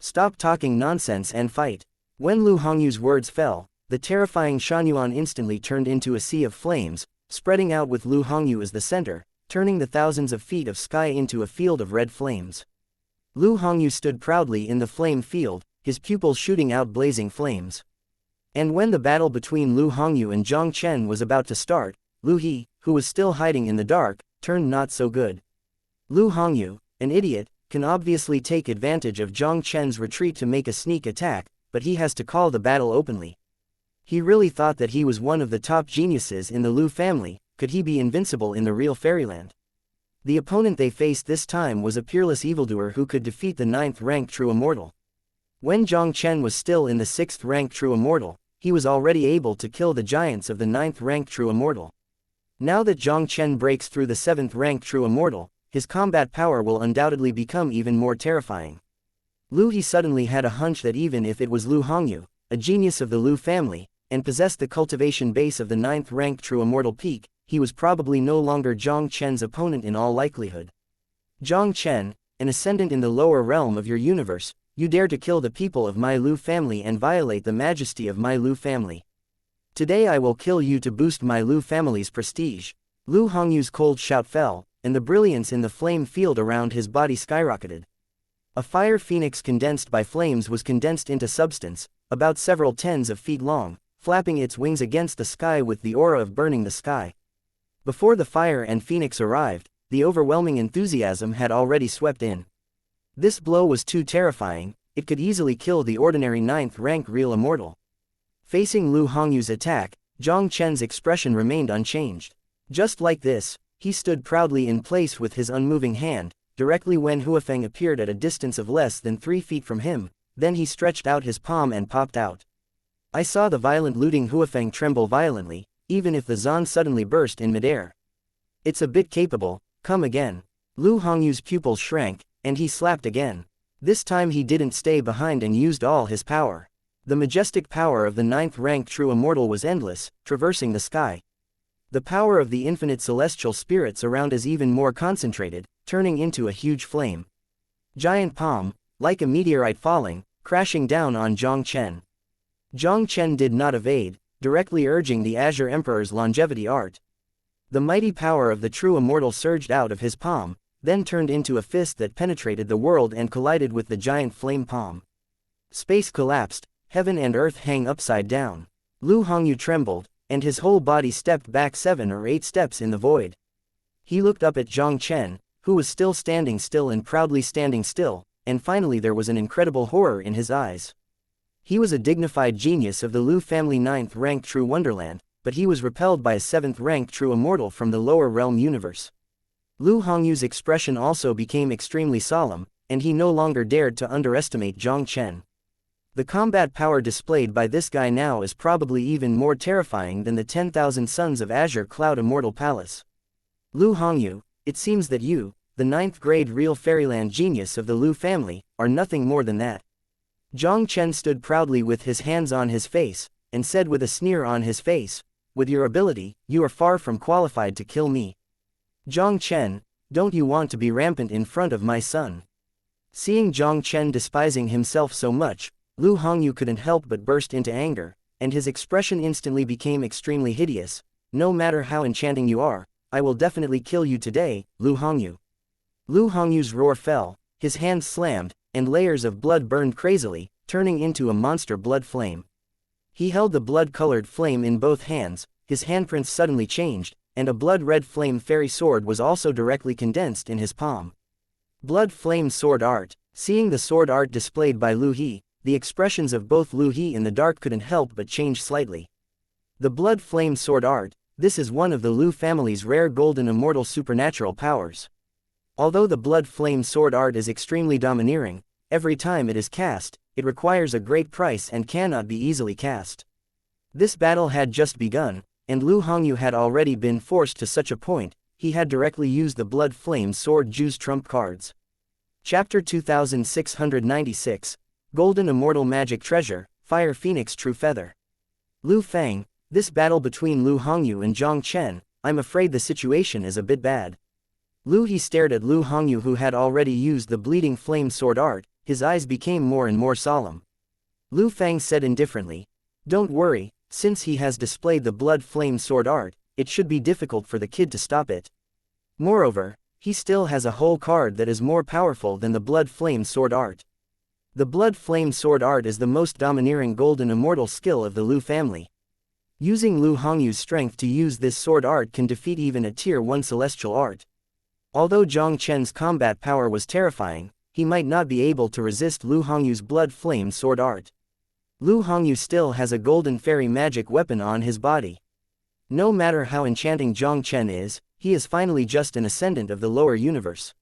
Speaker 1: Stop talking nonsense and fight. When Lu Hongyu's words fell, the terrifying Shanyuan instantly turned into a sea of flames, spreading out with Lu Hongyu as the center, turning the thousands of feet of sky into a field of red flames. Lu Hongyu stood proudly in the flame field, his pupils shooting out blazing flames. And when the battle between Lu Hongyu and Jiang Chen was about to start, Lu He, who was still hiding in the dark, turned not so good. Lu Hongyu, an idiot, can obviously take advantage of Jiang Chen's retreat to make a sneak attack, but he has to call the battle openly. He really thought that he was one of the top geniuses in the Lu family. Could he be invincible in the real fairyland? The opponent they faced this time was a peerless evildoer who could defeat the 9th rank true immortal. When Jiang Chen was still in the 6th rank true immortal, he was already able to kill the giants of the 9th rank true immortal. Now that Jiang Chen breaks through the 7th rank true immortal, his combat power will undoubtedly become even more terrifying. Lu He suddenly had a hunch that even if it was Lu Hongyu, a genius of the Lu family, and possessed the cultivation base of the 9th rank true immortal peak, he was probably no longer Jiang Chen's opponent in all likelihood. Jiang Chen, an ascendant in the lower realm of your universe, you dare to kill the people of my Lu family and violate the majesty of my Lu family. Today I will kill you to boost my Lu family's prestige. Lu Hongyu's cold shout fell, and the brilliance in the flame field around his body skyrocketed. A fire phoenix condensed by flames was condensed into substance, about several tens of feet long, flapping its wings against the sky with the aura of burning the sky. Before the fire and phoenix arrived, the overwhelming enthusiasm had already swept in. This blow was too terrifying, it could easily kill the ordinary 9th rank real immortal. Facing Lu Hongyu's attack, Jiang Chen's expression remained unchanged. Just like this, he stood proudly in place with his unmoving hand, directly when Huafeng appeared at a distance of less than 3 feet from him, then he stretched out his palm and popped out. I saw the violent looting Huafeng tremble violently, even if the Zan suddenly burst in midair. It's a bit capable, come again. Lu Hongyu's pupils shrank, and he slapped again. This time he didn't stay behind and used all his power. The majestic power of the 9th rank true immortal was endless, traversing the sky. The power of the infinite celestial spirits around is even more concentrated, turning into a huge flame. Giant palm, like a meteorite falling, crashing down on Jiang Chen. Jiang Chen did not evade, directly urging the Azure Emperor's longevity art. The mighty power of the true immortal surged out of his palm, then turned into a fist that penetrated the world and collided with the giant flame palm. Space collapsed, heaven and earth hang upside down. Lu Hongyu trembled, and his whole body stepped back 7 or 8 steps in the void. He looked up at Jiang Chen, who was still standing still and proudly standing still, and finally there was an incredible horror in his eyes. He was a dignified genius of the Lu family 9th rank true wonderland, but he was repelled by a 7th rank true immortal from the lower realm universe. Lu Hongyu's expression also became extremely solemn, and he no longer dared to underestimate Jiang Chen. The combat power displayed by this guy now is probably even more terrifying than the 10,000 Sons of Azure Cloud Immortal Palace. Lu Hongyu, it seems that you, the 9th grade real fairyland genius of the Lu family, are nothing more than that. Jiang Chen stood proudly with his hands on his face, and said with a sneer on his face, with your ability, you are far from qualified to kill me. Jiang Chen, don't you want to be rampant in front of my son? Seeing Jiang Chen despising himself so much, Lu Hongyu couldn't help but burst into anger, and his expression instantly became extremely hideous. No matter how enchanting you are, I will definitely kill you today, Lu Hongyu. Lu Hongyu's roar fell, his hands slammed, and layers of blood burned crazily, turning into a monster blood flame. He held the blood-colored flame in both hands, his handprints suddenly changed, and a blood-red flame fairy sword was also directly condensed in his palm. Blood flame sword art. Seeing the sword art displayed by Lu He, the expressions of both Lu He in the dark couldn't help but change slightly. The blood flame sword art, this is one of the Lu family's rare golden immortal supernatural powers. Although the blood flame sword art is extremely domineering, every time it is cast, it requires a great price and cannot be easily cast. This battle had just begun, and Lu Hongyu had already been forced to such a point, he had directly used the blood flame sword Ju's trump cards. Chapter 2696, Golden Immortal Magic Treasure, Fire Phoenix True Feather. Lu Fang, this battle between Lu Hongyu and Jiang Chen, I'm afraid the situation is a bit bad. Lu He stared at Lu Hongyu who had already used the bleeding flame sword art, his eyes became more and more solemn. Lu Fang said indifferently, don't worry, since he has displayed the blood flame sword art, it should be difficult for the kid to stop it. Moreover, he still has a whole card that is more powerful than the blood flame sword art. The blood flame sword art is the most domineering golden immortal skill of the Lu family. Using Lu Hongyu's strength to use this sword art can defeat even a tier 1 celestial art. Although Jiang Chen's combat power was terrifying, he might not be able to resist Lu Hongyu's blood flame sword art. Lu Hongyu still has a golden fairy magic weapon on his body. No matter how enchanting Jiang Chen is, he is finally just an ascendant of the lower universe.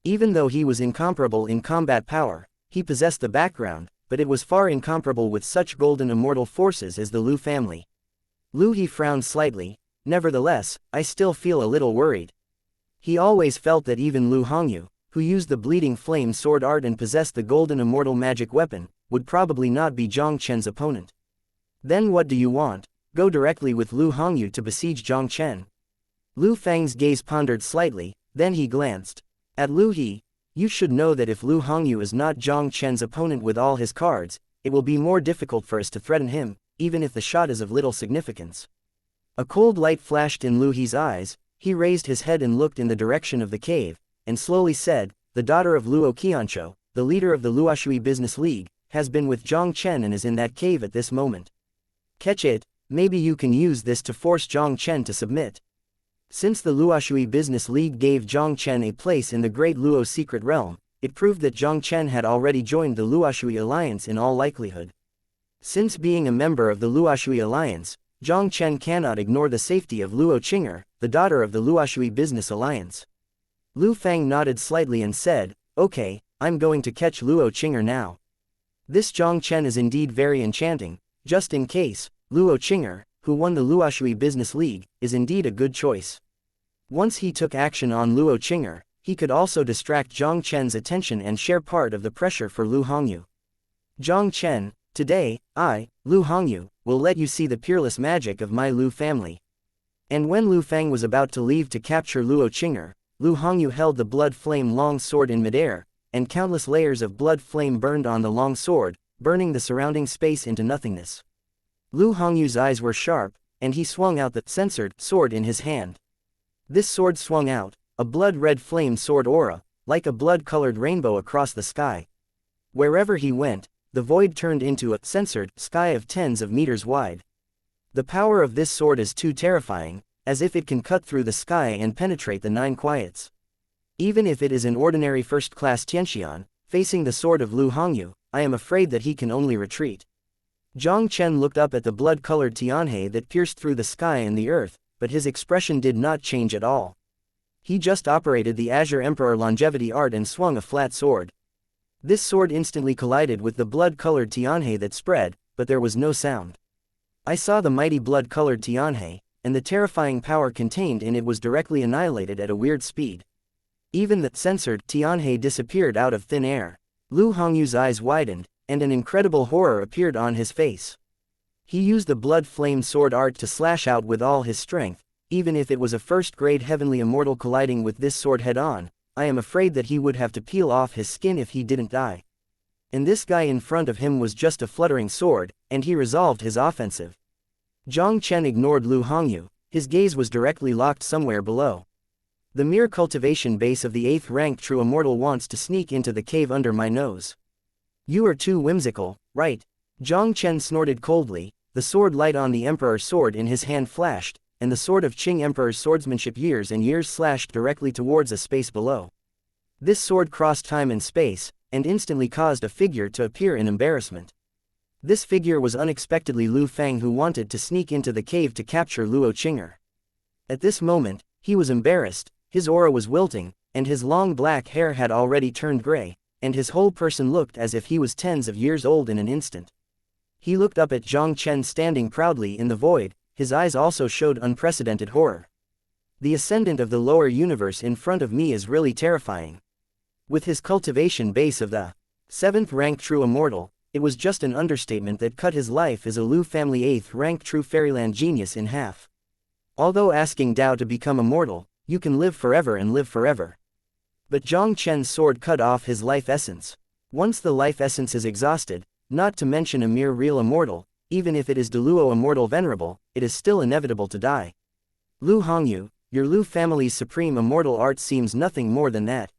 Speaker 1: Even though he was incomparable in combat power, he possessed the background, but it was far incomparable with such golden immortal forces as the Lu family. Lu He frowned slightly, nevertheless, I still feel a little worried. He always felt that even Lu Hongyu, who used the bleeding flame sword art and possessed the golden immortal magic weapon, would probably not be Jiang Chen's opponent. Then what do you want? Go directly with Lu Hongyu to besiege Jiang Chen. Lu Fang's gaze pondered slightly, then he glanced at Lu He. You should know that if Lu Hongyu is not Jiang Chen's opponent with all his cards, it will be more difficult for us to threaten him, even if the shot is of little significance. A cold light flashed in Lu He's eyes, he raised his head and looked in the direction of the cave, and slowly said, the daughter of Luo Qianzhou, the leader of the Luoshui Business League, has been with Jiang Chen and is in that cave at this moment. Catch it, maybe you can use this to force Jiang Chen to submit. Since the Luoshui Business League gave Jiang Chen a place in the Great Luo Secret Realm, it proved that Jiang Chen had already joined the Luoshui Alliance in all likelihood. Since being a member of the Luoshui Alliance, Jiang Chen cannot ignore the safety of Luo Qing'er, the daughter of the Luoshui Business Alliance. Lu Fang nodded slightly and said, okay, I'm going to catch Luo Qing'er now. This Jiang Chen is indeed very enchanting, just in case, Luo Qing'er, who won the Luoshui Business League, is indeed a good choice. Once he took action on Luo Qing'er, he could also distract Jiang Chen's attention and share part of the pressure for Lu Hongyu. Jiang Chen, today, I, Lu Hongyu, will let you see the peerless magic of my Lu family. And when Lu Fang was about to leave to capture Luo Qing'er, Lu Hongyu held the blood flame long sword in midair, and countless layers of blood flame burned on the long sword, burning the surrounding space into nothingness. Lu Hongyu's eyes were sharp, and he swung out the censored sword in his hand. This sword swung out, a blood-red flame sword aura, like a blood-colored rainbow across the sky. Wherever he went, the void turned into a censored sky of tens of meters wide. The power of this sword is too terrifying, as if it can cut through the sky and penetrate the nine quiets. Even if it is an ordinary first-class Tianxian, facing the sword of Lu Hongyu, I am afraid that he can only retreat. Jiang Chen looked up at the blood-colored Tianhe that pierced through the sky and the earth, but his expression did not change at all. He just operated the Azure Emperor longevity art and swung a flat sword. This sword instantly collided with the blood-colored Tianhe that spread, but there was no sound. I saw the mighty blood-colored Tianhe, and the terrifying power contained in it was directly annihilated at a weird speed. Even the censored Tianhe disappeared out of thin air. Lu Hongyu's eyes widened, and an incredible horror appeared on his face. He used the blood flame sword art to slash out with all his strength, even if it was a first-grade heavenly immortal colliding with this sword head-on, I am afraid that he would have to peel off his skin if he didn't die. And this guy in front of him was just a fluttering sword, and he resolved his offensive. Jiang Chen ignored Lu Hongyu, his gaze was directly locked somewhere below. The mere cultivation base of the 8th rank true immortal wants to sneak into the cave under my nose. You are too whimsical, right? Jiang Chen snorted coldly, the sword light on the Emperor's sword in his hand flashed, and the sword of Qing Emperor's swordsmanship years and years slashed directly towards a space below. This sword crossed time and space, and instantly caused a figure to appear in embarrassment. This figure was unexpectedly Lu Fang, who wanted to sneak into the cave to capture Luo Qing'er. At this moment, he was embarrassed, his aura was wilting, and his long black hair had already turned gray, and his whole person looked as if he was tens of years old in an instant. He looked up at Jiang Chen standing proudly in the void, his eyes also showed unprecedented horror. The ascendant of the lower universe in front of me is really terrifying. With his cultivation base of the 7th rank true immortal, it was just an understatement that cut his life as a Lu family 8th rank true fairyland genius in half. Although asking Dao to become immortal, you can live forever and live forever. But Jiang Chen's sword cut off his life essence. Once the life essence is exhausted, not to mention a mere real immortal, even if it is Deluo immortal venerable, it is still inevitable to die. Lu Hongyu, your Lu family's supreme immortal art seems nothing more than that.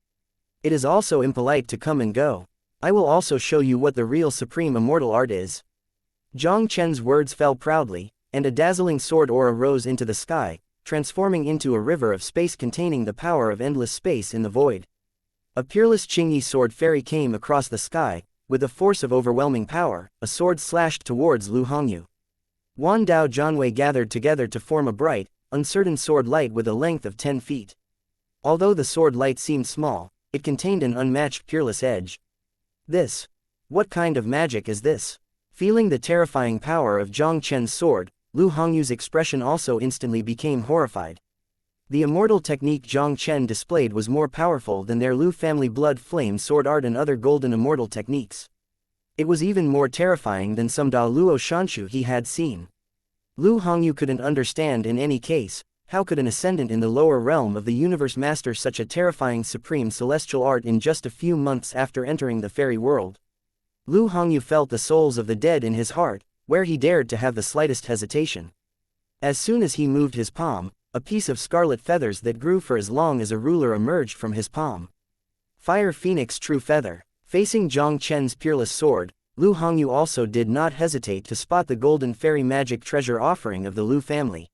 Speaker 1: It is also impolite to come and go. I will also show you what the real supreme immortal art is. Jiang Chen's words fell proudly, and a dazzling sword aura rose into the sky, transforming into a river of space containing the power of endless space in the void. A peerless Qingyi sword fairy came across the sky, with a force of overwhelming power, a sword slashed towards Lu Hongyu. Wan Dao Jianwei gathered together to form a bright, uncertain sword light with a length of 10 feet. Although the sword light seemed small, it contained an unmatched peerless edge. What kind of magic is this? Feeling the terrifying power of Jiang Chen's sword, Lu Hongyu's expression also instantly became horrified. The immortal technique Jiang Chen displayed was more powerful than their Lu family blood flame sword art and other golden immortal techniques. It was even more terrifying than some Da Luo Shanshu he had seen. Lu Hongyu couldn't understand in any case, how could an ascendant in the lower realm of the universe master such a terrifying supreme celestial art in just a few months after entering the fairy world? Lu Hongyu felt the souls of the dead in his heart, where he dared to have the slightest hesitation. As soon as he moved his palm, a piece of scarlet feathers that grew for as long as a ruler emerged from his palm. Fire Phoenix True Feather. Facing Jiang Chen's peerless sword, Lu Hongyu also did not hesitate to spot the golden fairy magic treasure offering of the Lu family.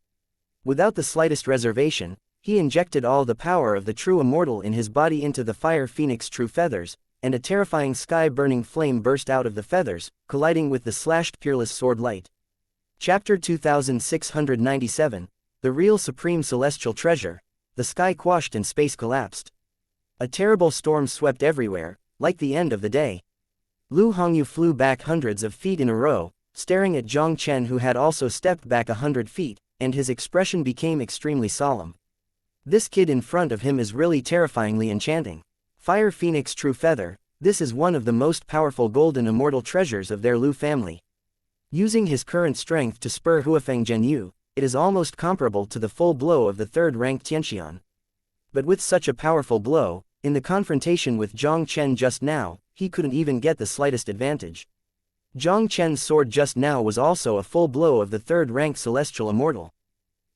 Speaker 1: Without the slightest reservation, he injected all the power of the true immortal in his body into the Fire Phoenix True Feathers, and a terrifying sky-burning flame burst out of the feathers, colliding with the slashed peerless sword light. Chapter 2697, The Real Supreme Celestial Treasure. The sky quashed and space collapsed. A terrible storm swept everywhere, like the end of the day. Lu Hongyu flew back hundreds of feet in a row, staring at Jiang Chen, who had also stepped back 100 feet, and his expression became extremely solemn. This kid in front of him is really terrifyingly enchanting. Fire Phoenix True Feather, this is one of the most powerful golden immortal treasures of their Lu family. Using his current strength to spur Huafeng Zhenyu, it is almost comparable to the full blow of the 3rd rank Tianxian. But with such a powerful blow, in the confrontation with Jiang Chen just now, he couldn't even get the slightest advantage. Jiang Chen's sword just now was also a full blow of the 3rd rank celestial immortal.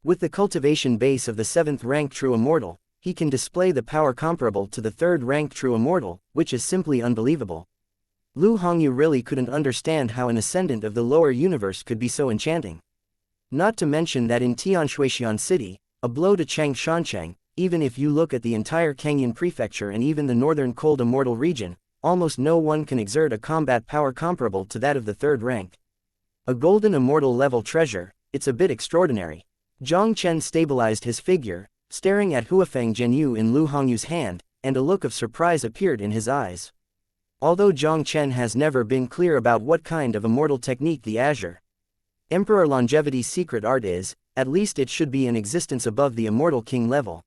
Speaker 1: With the cultivation base of the 7th rank true immortal, he can display the power comparable to the 3rd rank true immortal, which is simply unbelievable. Lu Hongyu really couldn't understand how an ascendant of the lower universe could be so enchanting. Not to mention that in Tianshuixian City, a blow to Changshanchang, even if you look at the entire Kangyun prefecture and even the northern cold immortal region, almost no one can exert a combat power comparable to that of the 3rd rank. A golden immortal level treasure, it's a bit extraordinary. Jiang Chen stabilized his figure, staring at Huafeng Zhenyu in Lu Hongyu's hand, and a look of surprise appeared in his eyes. Although Jiang Chen has never been clear about what kind of immortal technique the Azure Emperor Longevity's secret art is, at least it should be in existence above the immortal king level.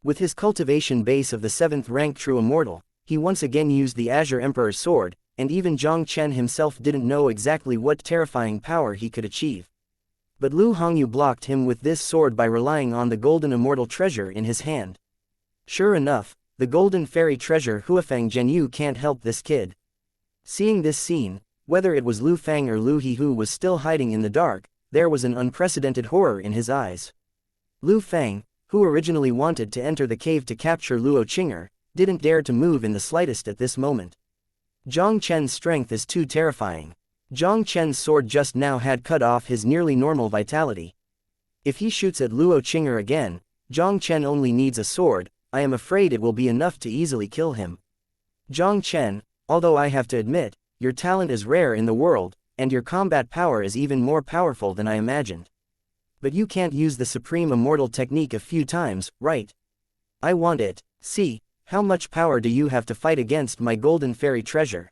Speaker 1: With his cultivation base of the 7th rank true immortal, he once again used the Azure Emperor's sword, and even Jiang Chen himself didn't know exactly what terrifying power he could achieve. But Lu Hongyu blocked him with this sword by relying on the golden immortal treasure in his hand. Sure enough, the golden fairy treasure Huafeng Zhenyu can't help this kid. Seeing this scene, whether it was Lu Fang or Lu He who was still hiding in the dark, there was an unprecedented horror in his eyes. Lu Fang, who originally wanted to enter the cave to capture Luo Qing'er, didn't dare to move in the slightest at this moment. Jiang Chen's strength is too terrifying. Jiang Chen's sword just now had cut off his nearly normal vitality. If he shoots at Luo Qing'er again, Jiang Chen only needs a sword. I am afraid it will be enough to easily kill him. Jiang Chen, although I have to admit, your talent is rare in the world, and your combat power is even more powerful than I imagined. But you can't use the supreme immortal technique a few times, right? I want it. See, how much power do you have to fight against my golden fairy treasure?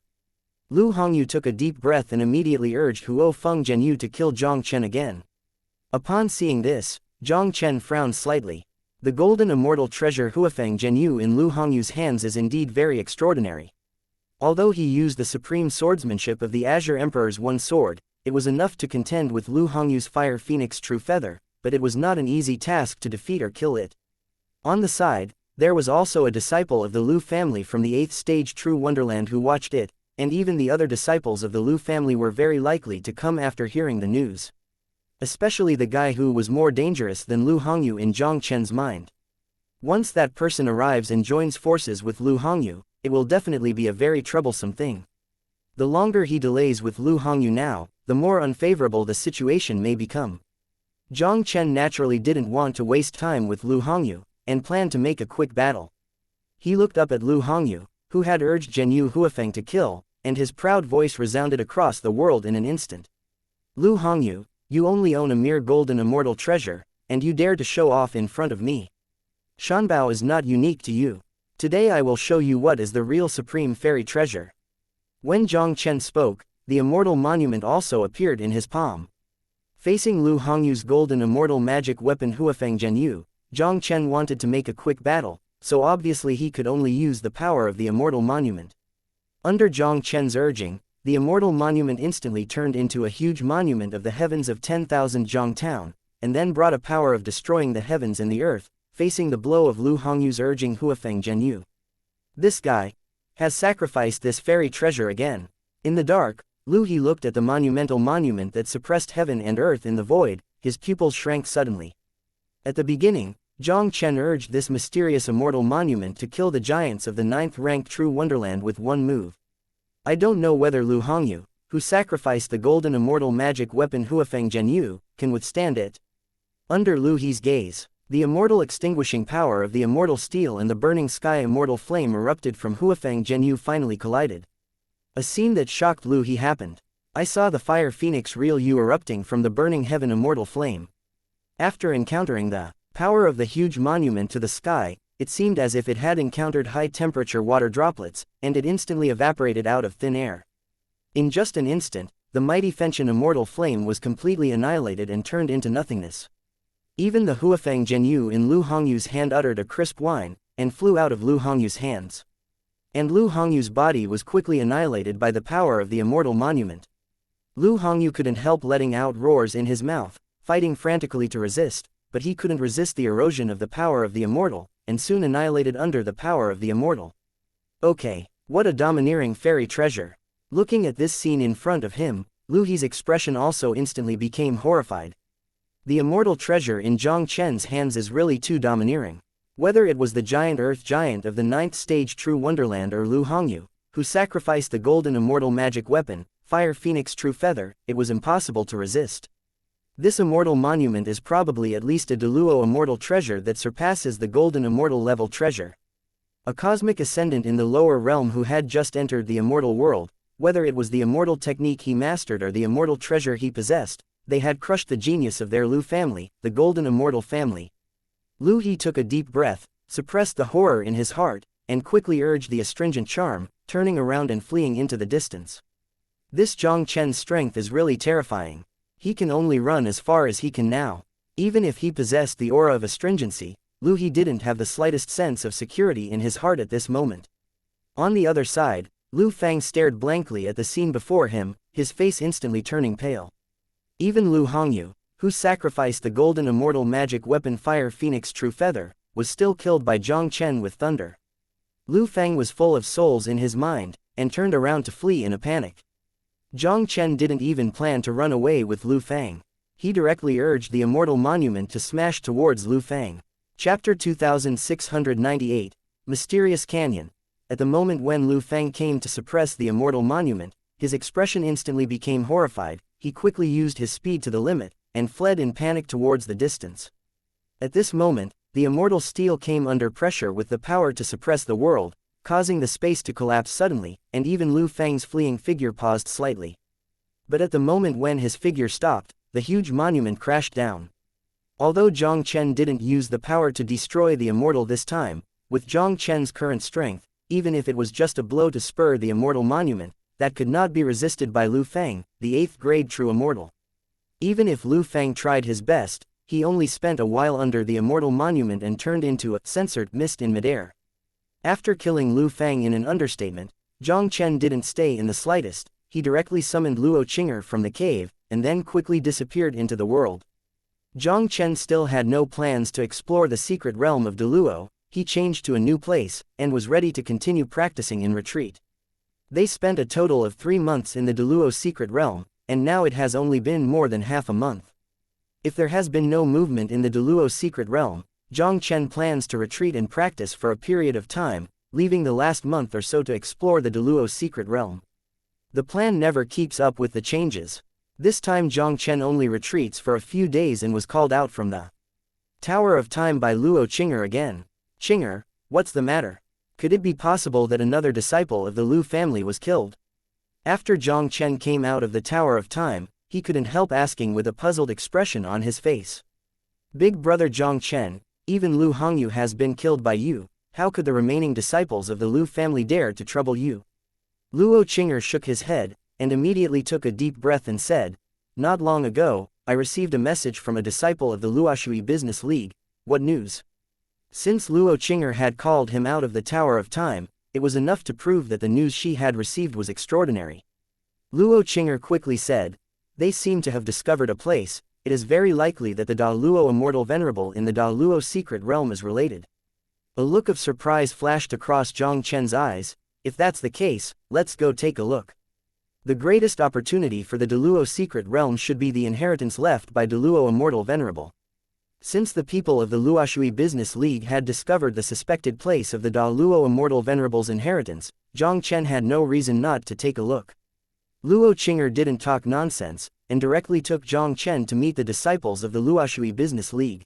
Speaker 1: Lu Hongyu took a deep breath and immediately urged Huofeng Zhenyu to kill Jiang Chen again. Upon seeing this, Jiang Chen frowned slightly. The golden immortal treasure Huafeng Zhenyu in Lu Hongyu's hands is indeed very extraordinary. Although he used the supreme swordsmanship of the Azure Emperor's one sword, it was enough to contend with Lu Hongyu's Fire Phoenix True Feather, but it was not an easy task to defeat or kill it. On the side, there was also a disciple of the Lu family from the 8th stage True Wonderland who watched it, and even the other disciples of the Lu family were very likely to come after hearing the news. Especially the guy who was more dangerous than Lu Hongyu in Jiang Chen's mind. Once that person arrives and joins forces with Lu Hongyu, it will definitely be a very troublesome thing. The longer he delays with Lu Hongyu now, the more unfavorable the situation may become. Jiang Chen naturally didn't want to waste time with Lu Hongyu, and planned to make a quick battle. He looked up at Lu Hongyu, who had urged Zhenyu Huafeng to kill, and his proud voice resounded across the world in an instant. Lu Hongyu, you only own a mere golden immortal treasure, and you dare to show off in front of me. Shanbao is not unique to you. Today I will show you what is the real supreme fairy treasure. When Jiang Chen spoke, the immortal monument also appeared in his palm. Facing Lu Hongyu's golden immortal magic weapon Huafeng Zhenyu, Jiang Chen wanted to make a quick battle, so obviously he could only use the power of the immortal monument. Under Jiang Chen's urging, the immortal monument instantly turned into a huge monument of the heavens of 10,000 Jiang Town, and then brought a power of destroying the heavens and the earth, facing the blow of Lu Hongyu's urging Huafeng Zhenyu. This guy has sacrificed this fairy treasure again. In the dark, Lu He looked at the monumental monument that suppressed heaven and earth in the void, his pupils shrank suddenly. At the beginning, Jiang Chen urged this mysterious immortal monument to kill the giants of the 9th-ranked True Wonderland with one move. I don't know whether Lu Hongyu, who sacrificed the golden immortal magic weapon Huafeng Zhenyu, can withstand it. Under Lu He's gaze, the immortal extinguishing power of the immortal steel and the burning sky immortal flame erupted from Huafeng Zhenyu finally collided. A scene that shocked Lu He happened. I saw the fire phoenix Real Yu erupting from the burning heaven immortal flame. After encountering the power of the huge monument to the sky, it seemed as if it had encountered high-temperature water droplets, and it instantly evaporated out of thin air. In just an instant, the mighty Fenchen immortal flame was completely annihilated and turned into nothingness. Even the Huafeng Zhenyu in Lu Hongyu's hand uttered a crisp whine, and flew out of Lu Hongyu's hands. And Lu Hongyu's body was quickly annihilated by the power of the immortal monument. Lu Hongyu couldn't help letting out roars in his mouth, fighting frantically to resist, but he couldn't resist the erosion of the power of the immortal, and soon annihilated under the power of the immortal. Okay, what a domineering fairy treasure. Looking at this scene in front of him, Lu He's expression also instantly became horrified. The immortal treasure in Jiang Chen's hands is really too domineering. Whether it was the giant earth giant of the 9th stage True Wonderland or Lu Hongyu, who sacrificed the golden immortal magic weapon, Fire Phoenix True Feather, it was impossible to resist. This immortal monument is probably at least a Deluo immortal treasure that surpasses the golden immortal level treasure. A cosmic ascendant in the lower realm who had just entered the immortal world, whether it was the immortal technique he mastered or the immortal treasure he possessed, they had crushed the genius of their Lu family, the golden immortal family. Lu He took a deep breath, suppressed the horror in his heart, and quickly urged the astringent charm, turning around and fleeing into the distance. This Jiang Chen's strength is really terrifying. He can only run as far as he can now. Even if he possessed the aura of astringency, Lu He didn't have the slightest sense of security in his heart at this moment. On the other side, Lu Fang stared blankly at the scene before him, his face instantly turning pale. Even Lu Hongyu, who sacrificed the golden immortal magic weapon Fire Phoenix True Feather, was still killed by Jiang Chen with thunder. Lu Fang was full of souls in his mind, and turned around to flee in a panic. Jiang Chen didn't even plan to run away with Lu Fang. He directly urged the immortal monument to smash towards Lu Fang. Chapter 2698, Mysterious Canyon. At the moment when Lu Fang came to suppress the immortal monument, his expression instantly became horrified. He quickly used his speed to the limit, and fled in panic towards the distance. At this moment, the immortal steel came under pressure with the power to suppress the world, causing the space to collapse suddenly, and even Lu Fang's fleeing figure paused slightly. But at the moment when his figure stopped, the huge monument crashed down. Although Jiang Chen didn't use the power to destroy the immortal this time, with Jiang Chen's current strength, even if it was just a blow to spur the immortal monument, that could not be resisted by Lu Fang, the 8th grade true immortal. Even if Lu Fang tried his best, he only spent a while under the immortal monument and turned into a censored mist in midair. After killing Lu Fang in an understatement, Jiang Chen didn't stay in the slightest. He directly summoned Luo Qinger from the cave, and then quickly disappeared into the world. Jiang Chen still had no plans to explore the secret realm of Deluo. He changed to a new place, and was ready to continue practicing in retreat. They spent a total of 3 months in the Deluo secret realm, and now it has only been more than half a month. If there has been no movement in the Deluo secret realm, Jiang Chen plans to retreat and practice for a period of time, leaving the last month or so to explore the Deluo secret realm. The plan never keeps up with the changes. This time Jiang Chen only retreats for a few days and was called out from the Tower of Time by Luo Qinger again. "Qinger, what's the matter? Could it be possible that another disciple of the Lu family was killed?" After Jiang Chen came out of the Tower of Time, he couldn't help asking with a puzzled expression on his face. "Big brother Jiang Chen, even Lu Hongyu has been killed by you. How could the remaining disciples of the Lu family dare to trouble you?" Luo Qinger shook his head, and immediately took a deep breath and said, "Not long ago, I received a message from a disciple of the Luoshui Business League. What news?" Since Luo Qinger had called him out of the Tower of Time, it was enough to prove that the news she had received was extraordinary. Luo Qinger quickly said, "They seem to have discovered a place. It is very likely that the Da Luo Immortal Venerable in the Da Luo secret realm is related." A look of surprise flashed across Jiang Chen's eyes. "If that's the case, let's go take a look." The greatest opportunity for the Da Luo secret realm should be the inheritance left by Da Luo Immortal Venerable. Since the people of the Luoshui Business League had discovered the suspected place of the Da Luo Immortal Venerable's inheritance, Jiang Chen had no reason not to take a look. Luo Qinger didn't talk nonsense, and directly took Jiang Chen to meet the disciples of the Luoshui Business League.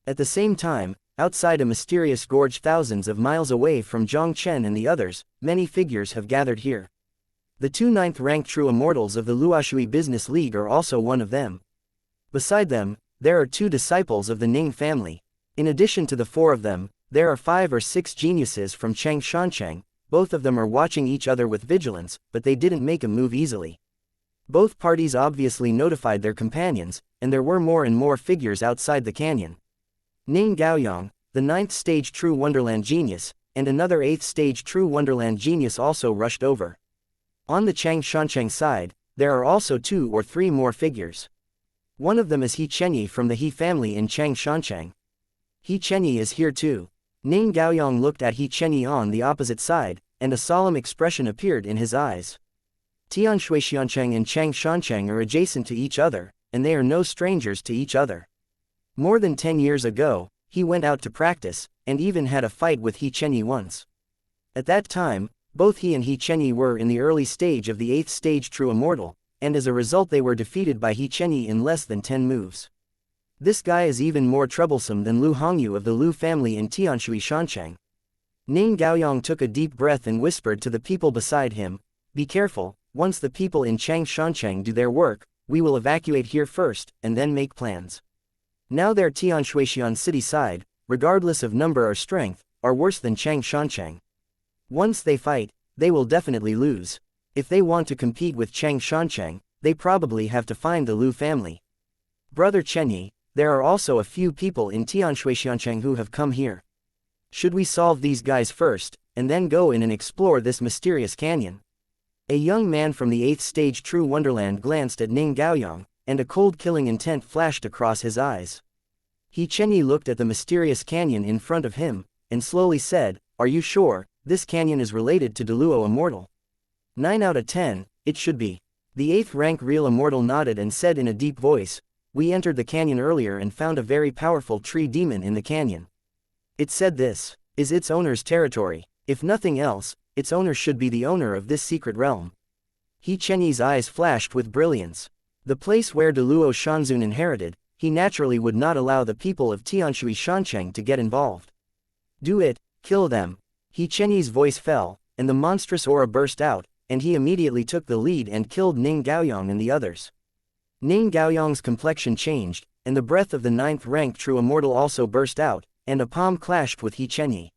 Speaker 1: At the same time, outside a mysterious gorge thousands of miles away from Jiang Chen and the others, many figures have gathered here. The 2 9th-ranked true immortals of the Luoshui Business League are also one of them. Beside them, there are 2 disciples of the Ning family. In addition to the 4 of them, there are 5 or 6 geniuses from Xianxia. Both of them are watching each other with vigilance, but they didn't make a move easily. Both parties obviously notified their companions, and there were more and more figures outside the canyon. Ning Gaoyang, the 9th stage True Wonderland genius, and another 8th stage True Wonderland genius also rushed over. On the Xianxia side, there are also 2 or 3 more figures. One of them is He Chenyi from the He family in Xianxia. He Chenyi is here too. Ning Gaoyang looked at He Chenyi on the opposite side, and a solemn expression appeared in his eyes. Tianshui Xiancheng and Xianxia are adjacent to each other, and they are no strangers to each other. More than 10 years ago, he went out to practice, and even had a fight with He Chenyi once. At that time, both he and He Chenyi were in the early stage of the 8th stage True Immortal, and as a result they were defeated by He Chenyi in less than 10 moves. This guy is even more troublesome than Lu Hongyu of the Lu family in Tianshui Xiancheng. Ning Gaoyang took a deep breath and whispered to the people beside him, "Be careful, once the people in Xianxia do their work, we will evacuate here first, and then make plans." Now their Tianshuixian city side, regardless of number or strength, are worse than Xianxia. Once they fight, they will definitely lose. If they want to compete with Xianxia, they probably have to find the Lu family. "Brother Chenyi, there are also a few people in Tianshuixiancheng who have come here. Should we solve these guys first, and then go in and explore this mysterious canyon?" A young man from the 8th stage True Wonderland glanced at Ning Gaoyang, and a cold killing intent flashed across his eyes. Xianxia looked at the mysterious canyon in front of him, and slowly said, "Are you sure this canyon is related to Deluo Immortal?" 9 out of 10, it should be. The 8th rank real immortal nodded and said in a deep voice, "We entered the canyon earlier and found a very powerful tree demon in the canyon. It said this is its owner's territory. If nothing else, its owner should be the owner of this secret realm." Xianxia's eyes flashed with brilliance. The place where Deluo Shanzun inherited, he naturally would not allow the people of Tianshui Shancheng to get involved. "Do it, kill them." Xianxia's voice fell, and the monstrous aura burst out, and he immediately took the lead and killed Ning Gaoyong and the others. Ning Gaoyong's complexion changed, and the breath of the 9th rank true immortal also burst out, and a palm clashed with Xianxia.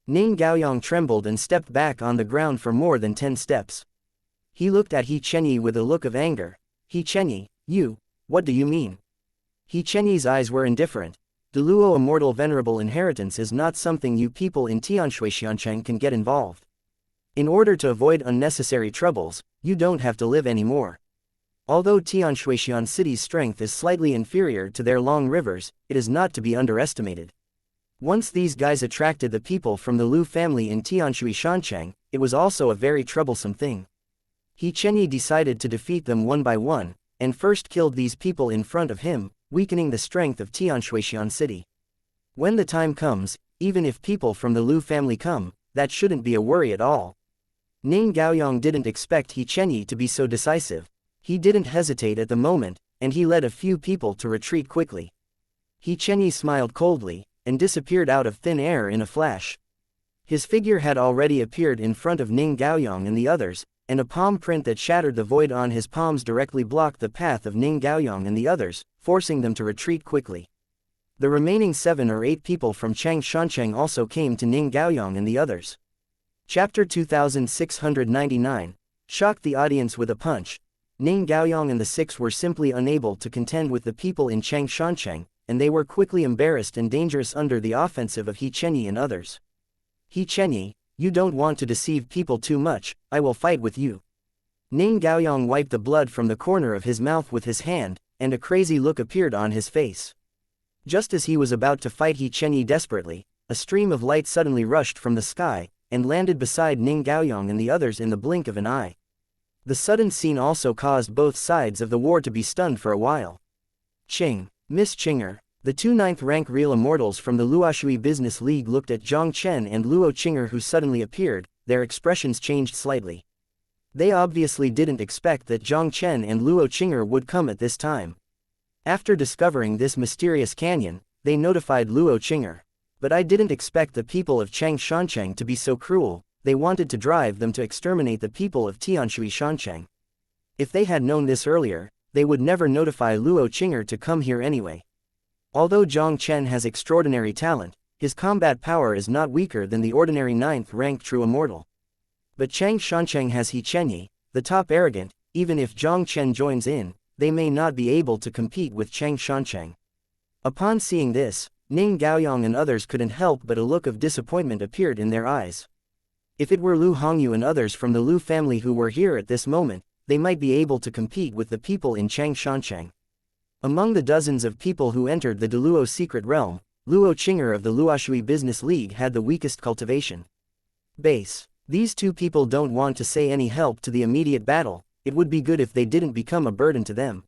Speaker 1: Ning Gaoyong trembled and stepped back on the ground for more than 10 steps. He looked at Xianxia with a look of anger. "Xianxia, what do you mean?" Xianxia's eyes were indifferent. Deluo Immortal Venerable Inheritance is not something you people in Tianshui Xiancheng can get involved. In order to avoid unnecessary troubles, you don't have to live anymore. Although Tianshuixian City's strength is slightly inferior to their long rivers, it is not to be underestimated. Once these guys attracted the people from the Lu family in Tianshui Shancheng, it was also a very troublesome thing. Xianxia decided to defeat them one by one, and first killed these people in front of him, weakening the strength of Tianshuixian City. When the time comes, even if people from the Lu family come, that shouldn't be a worry at all. Ning Gaoyong didn't expect Xianxia to be so decisive. He didn't hesitate at the moment, and he led a few people to retreat quickly. Xianxia smiled coldly, and disappeared out of thin air in a flash. His figure had already appeared in front of Ning Gaoyong and the others, and a palm print that shattered the void on his palms directly blocked the path of Ning Gaoyong and the others, forcing them to retreat quickly. The remaining 7 or 8 people from Chang Shancheng also came to Ning Gaoyong and the others. Chapter 2699 shocked the audience with a punch. Ning Gaoyong and the 6 were simply unable to contend with the people in Chang Shancheng, and they were quickly embarrassed and dangerous under the offensive of Xianxia and others. "Xianxia, you don't want to deceive people too much, I will fight with you." Ning Gaoyong wiped the blood from the corner of his mouth with his hand, and a crazy look appeared on his face. Just as he was about to fight Xianxia desperately, a stream of light suddenly rushed from the sky, and landed beside Ning Gaoyong and the others in the blink of an eye. The sudden scene also caused both sides of the war to be stunned for a while. Miss Chinger, the 2 9th rank real immortals from the Luoshui Business League looked at Jiang Chen and Luo Chinger who suddenly appeared, their expressions changed slightly. They obviously didn't expect that Jiang Chen and Luo Chinger would come at this time. After discovering this mysterious canyon, they notified Luo Chinger. "But I didn't expect the people of Chang Shancheng to be so cruel. They wanted to drive them to exterminate the people of Tianshui Shancheng. If they had known this earlier, they would never notify Luo Chinger to come here anyway." Although Jiang Chen has extraordinary talent, his combat power is not weaker than the ordinary 9th rank true immortal. But Chang Shancheng has Xianxia, the top arrogant. Even if Jiang Chen joins in, they may not be able to compete with Chang Shancheng. Upon seeing this, Ning Gaoyong and others couldn't help but a look of disappointment appeared in their eyes. If it were Lu Hongyu and others from the Lu family who were here at this moment, they might be able to compete with the people in Chang Shancheng. Among the dozens of people who entered the Deluo secret realm, Luo Chinger of the Luoshui Business League had the weakest cultivation base. These 2 people don't want to say any help to the immediate battle. It would be good if they didn't become a burden to them.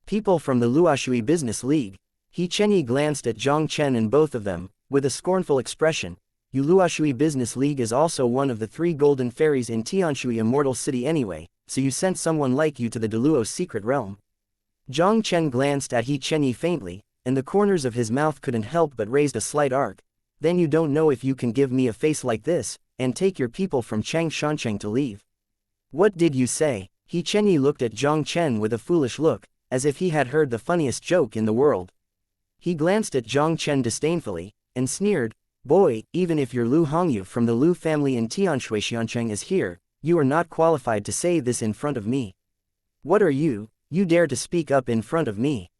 Speaker 1: People from the Luoshui Business League. Xianxia glanced at Jiang Chen and both of them, with a scornful expression. "You Luoshui Business League is also one of the 3 golden fairies in Tianshui Immortal City anyway, so you sent someone like you to the Deluo secret realm." Jiang Chen glanced at Xianxia faintly, and the corners of his mouth couldn't help but raised a slight arc. "Then you don't know if you can give me a face like this, and take your people from Chang Shancheng to leave." "What did you say?" Xianxia looked at Jiang Chen with a foolish look, as if he had heard the funniest joke in the world. He glanced at Jiang Chen disdainfully, and sneered, "Boy, even if your Lu Hongyu from the Lu family in Tianshui Xiancheng is here, you are not qualified to say this in front of me. What are you? You dare to speak up in front of me?"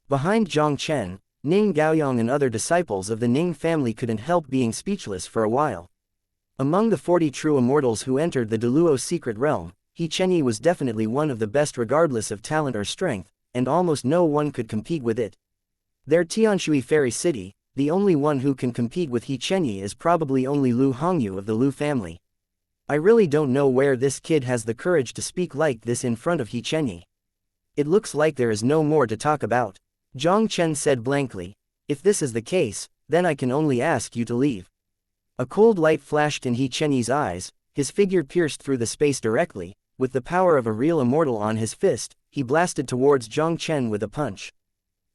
Speaker 1: Behind Jiang Chen, Ning Gaoyong and other disciples of the Ning family couldn't help being speechless for a while. Among the 40 true immortals who entered the Deluo secret realm, Xianxia was definitely one of the best regardless of talent or strength, and almost no one could compete with it. Their Tianshui Fairy City, the only one who can compete with Xianxia is probably only Lu Hongyu of the Lu family. I really don't know where this kid has the courage to speak like this in front of Xianxia. It looks like there is no more to talk about. Jiang Chen said blankly. If this is the case, then I can only ask you to leave. A cold light flashed in Xianxia's eyes, his figure pierced through the space directly. With the power of a real immortal on his fist, he blasted towards Jiang Chen with a punch.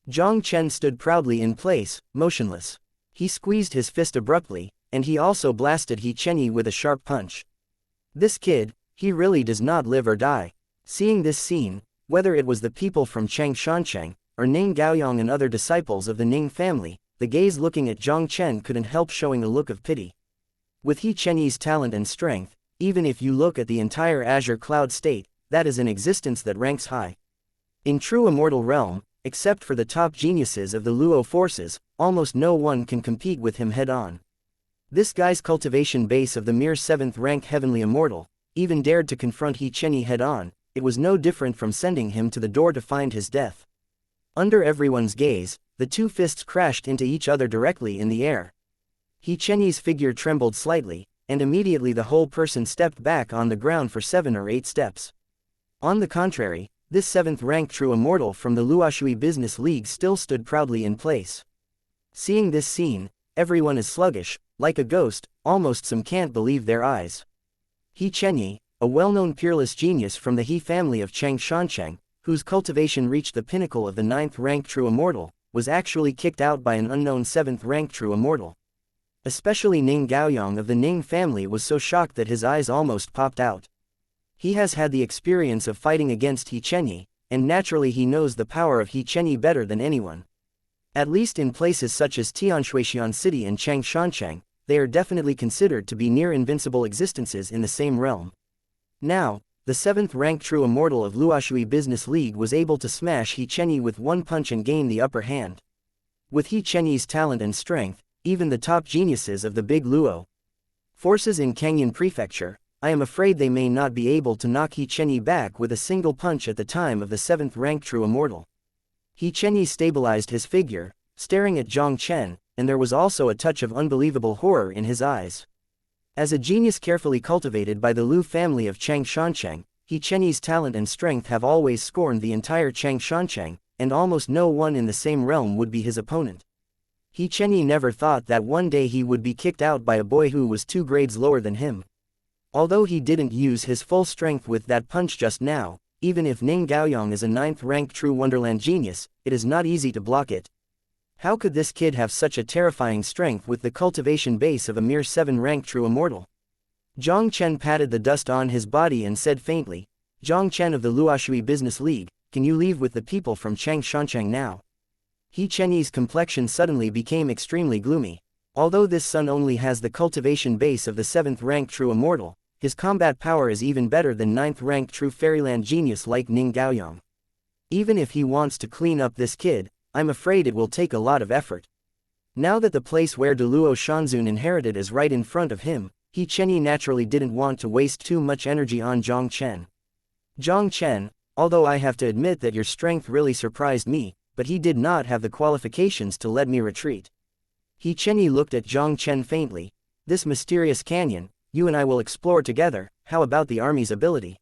Speaker 1: Jiang Chen stood proudly in place, motionless. He squeezed his fist abruptly, and he also blasted Xianxia with a sharp punch. This kid, he really does not live or die. Seeing this scene, whether it was the people from Xianxia, or Ning Gaoyong and other disciples of the Ning family, the gaze looking at Jiang Chen couldn't help showing a look of pity. With Xianxia's talent and strength, even if you look at the entire Azure Cloud State, that is an existence that ranks high. In true immortal realm, except for the top geniuses of the Luo forces, almost no one can compete with him head-on. This guy's cultivation base of the mere 7th rank heavenly immortal, even dared to confront Xianxia head-on. It was no different from sending him to the door to find his death. Under everyone's gaze, the two fists crashed into each other directly in the air. Xianxia's figure trembled slightly, and immediately the whole person stepped back on the ground for 7 or 8 steps. On the contrary, this 7th rank true immortal from the Luoshui Business League still stood proudly in place. Seeing this scene, everyone is sluggish, like a ghost, almost some can't believe their eyes. Xianxia, a well-known peerless genius from the He family of Xianxia, whose cultivation reached the pinnacle of the 9th rank true immortal, was actually kicked out by an unknown 7th rank true immortal. Especially Ning Gaoyong of the Ning family was so shocked that his eyes almost popped out. He has had the experience of fighting against Xianxia, and naturally he knows the power of Xianxia better than anyone. At least in places such as Tianshuixian City and Changshanchang, they are definitely considered to be near invincible existences in the same realm. Now, the 7th rank true immortal of Luoshui Business League was able to smash Xianxia with one punch and gain the upper hand. With Xianxia's talent and strength, even the top geniuses of the Big Luo forces in Canyon Prefecture, I am afraid they may not be able to knock Xianxia back with a single punch at the time of the 7th rank true immortal. Xianxia stabilized his figure, staring at Jiang Chen, and there was also a touch of unbelievable horror in his eyes. As a genius carefully cultivated by the Lu family of Changshanchang, Xianxia's talent and strength have always scorned the entire Changshanchang, and almost no one in the same realm would be his opponent. Xianxia never thought that one day he would be kicked out by a boy who was 2 grades lower than him. Although he didn't use his full strength with that punch just now, even if Ning Gaoyong is a 9th rank true Wonderland genius, it is not easy to block it. How could this kid have such a terrifying strength with the cultivation base of a mere 7 rank true immortal? Jiang Chen patted the dust on his body and said faintly, Jiang Chen of the Luoshui Business League, can you leave with the people from Changshanchang now? Xianxia's complexion suddenly became extremely gloomy. Although this son only has the cultivation base of the 7th rank true immortal, his combat power is even better than 9th rank true fairyland genius like Ning Gaoyong. Even if he wants to clean up this kid, I'm afraid it will take a lot of effort. Now that the place where Deluo Shanzun inherited is right in front of him, Xianxia naturally didn't want to waste too much energy on Jiang Chen. Jiang Chen, although I have to admit that your strength really surprised me, but he did not have the qualifications to let me retreat. Xianxia looked at Jiang Chen faintly. This mysterious canyon, you and I will explore together. How about the army's ability?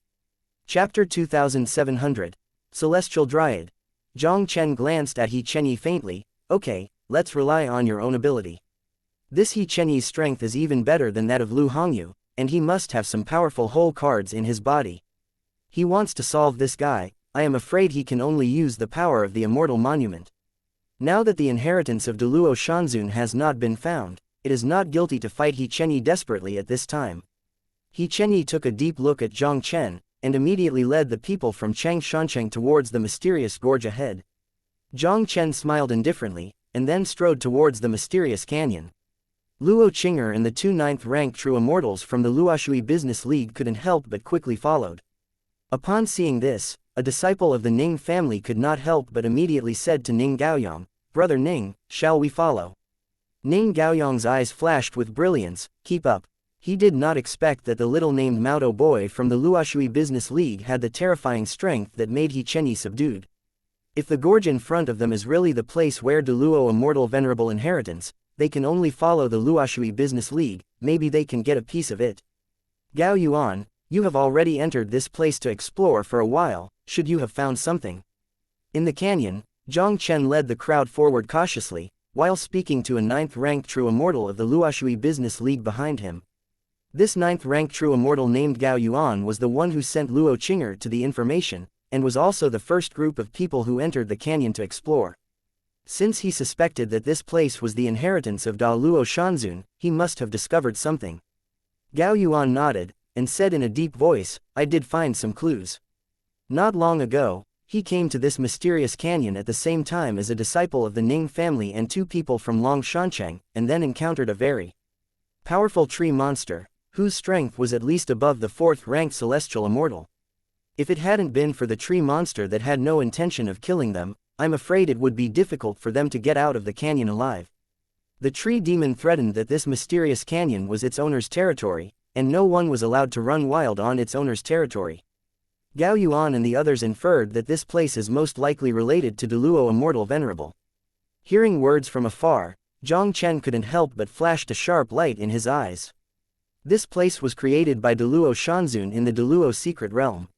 Speaker 1: Chapter 2700. Celestial Dryad. Jiang Chen glanced at Xianxia faintly. Okay, let's rely on your own ability. This Xianxia's strength is even better than that of Lu Hongyu, and he must have some powerful hole cards in his body. He wants to solve this guy. I am afraid he can only use the power of the immortal monument. Now that the inheritance of Deluo Shanzun has not been found, it is not guilty to fight Xianxia desperately at this time. Xianxia took a deep look at Jiang Chen, and immediately led the people from Changshanchang towards the mysterious gorge ahead. Jiang Chen smiled indifferently, and then strode towards the mysterious canyon. Luo Qing'er and the 2 9th rank true immortals from the Luoshui Business League couldn't help but quickly followed. Upon seeing this, a disciple of the Ning family could not help but immediately said to Ning Gaoyong, Brother Ning, shall we follow? Ning Gaoyong's eyes flashed with brilliance. Keep up. He did not expect that the little named Maodo boy from the Luoshui Business League had the terrifying strength that made Xianxia subdued. If the gorge in front of them is really the place where the Luo immortal venerable inheritance, they can only follow the Luoshui Business League, maybe they can get a piece of it. Gao Yuan, you have already entered this place to explore for a while, should you have found something? In the canyon, Jiang Chen led the crowd forward cautiously, while speaking to a 9th-ranked true immortal of the Luoshui Business League behind him. This 9th-ranked true immortal named Gao Yuan was the one who sent Luo Qinger to the information, and was also the first group of people who entered the canyon to explore. Since he suspected that this place was the inheritance of Da Luo Shanzun, he must have discovered something. Gao Yuan nodded, and said in a deep voice, I did find some clues. Not long ago, he came to this mysterious canyon at the same time as a disciple of the Ning family and 2 people from Long Shancheng, and then encountered a very powerful tree monster, whose strength was at least above the 4th-ranked celestial immortal. If it hadn't been for the tree monster that had no intention of killing them, I'm afraid it would be difficult for them to get out of the canyon alive. The tree demon threatened that this mysterious canyon was its owner's territory, and no one was allowed to run wild on its owner's territory. Gao Yuan and the others inferred that this place is most likely related to Deluo Immortal Venerable. Hearing words from afar, Jiang Chen couldn't help but flashed a sharp light in his eyes. This place was created by Deluo Shanzun in the Deluo Secret Realm.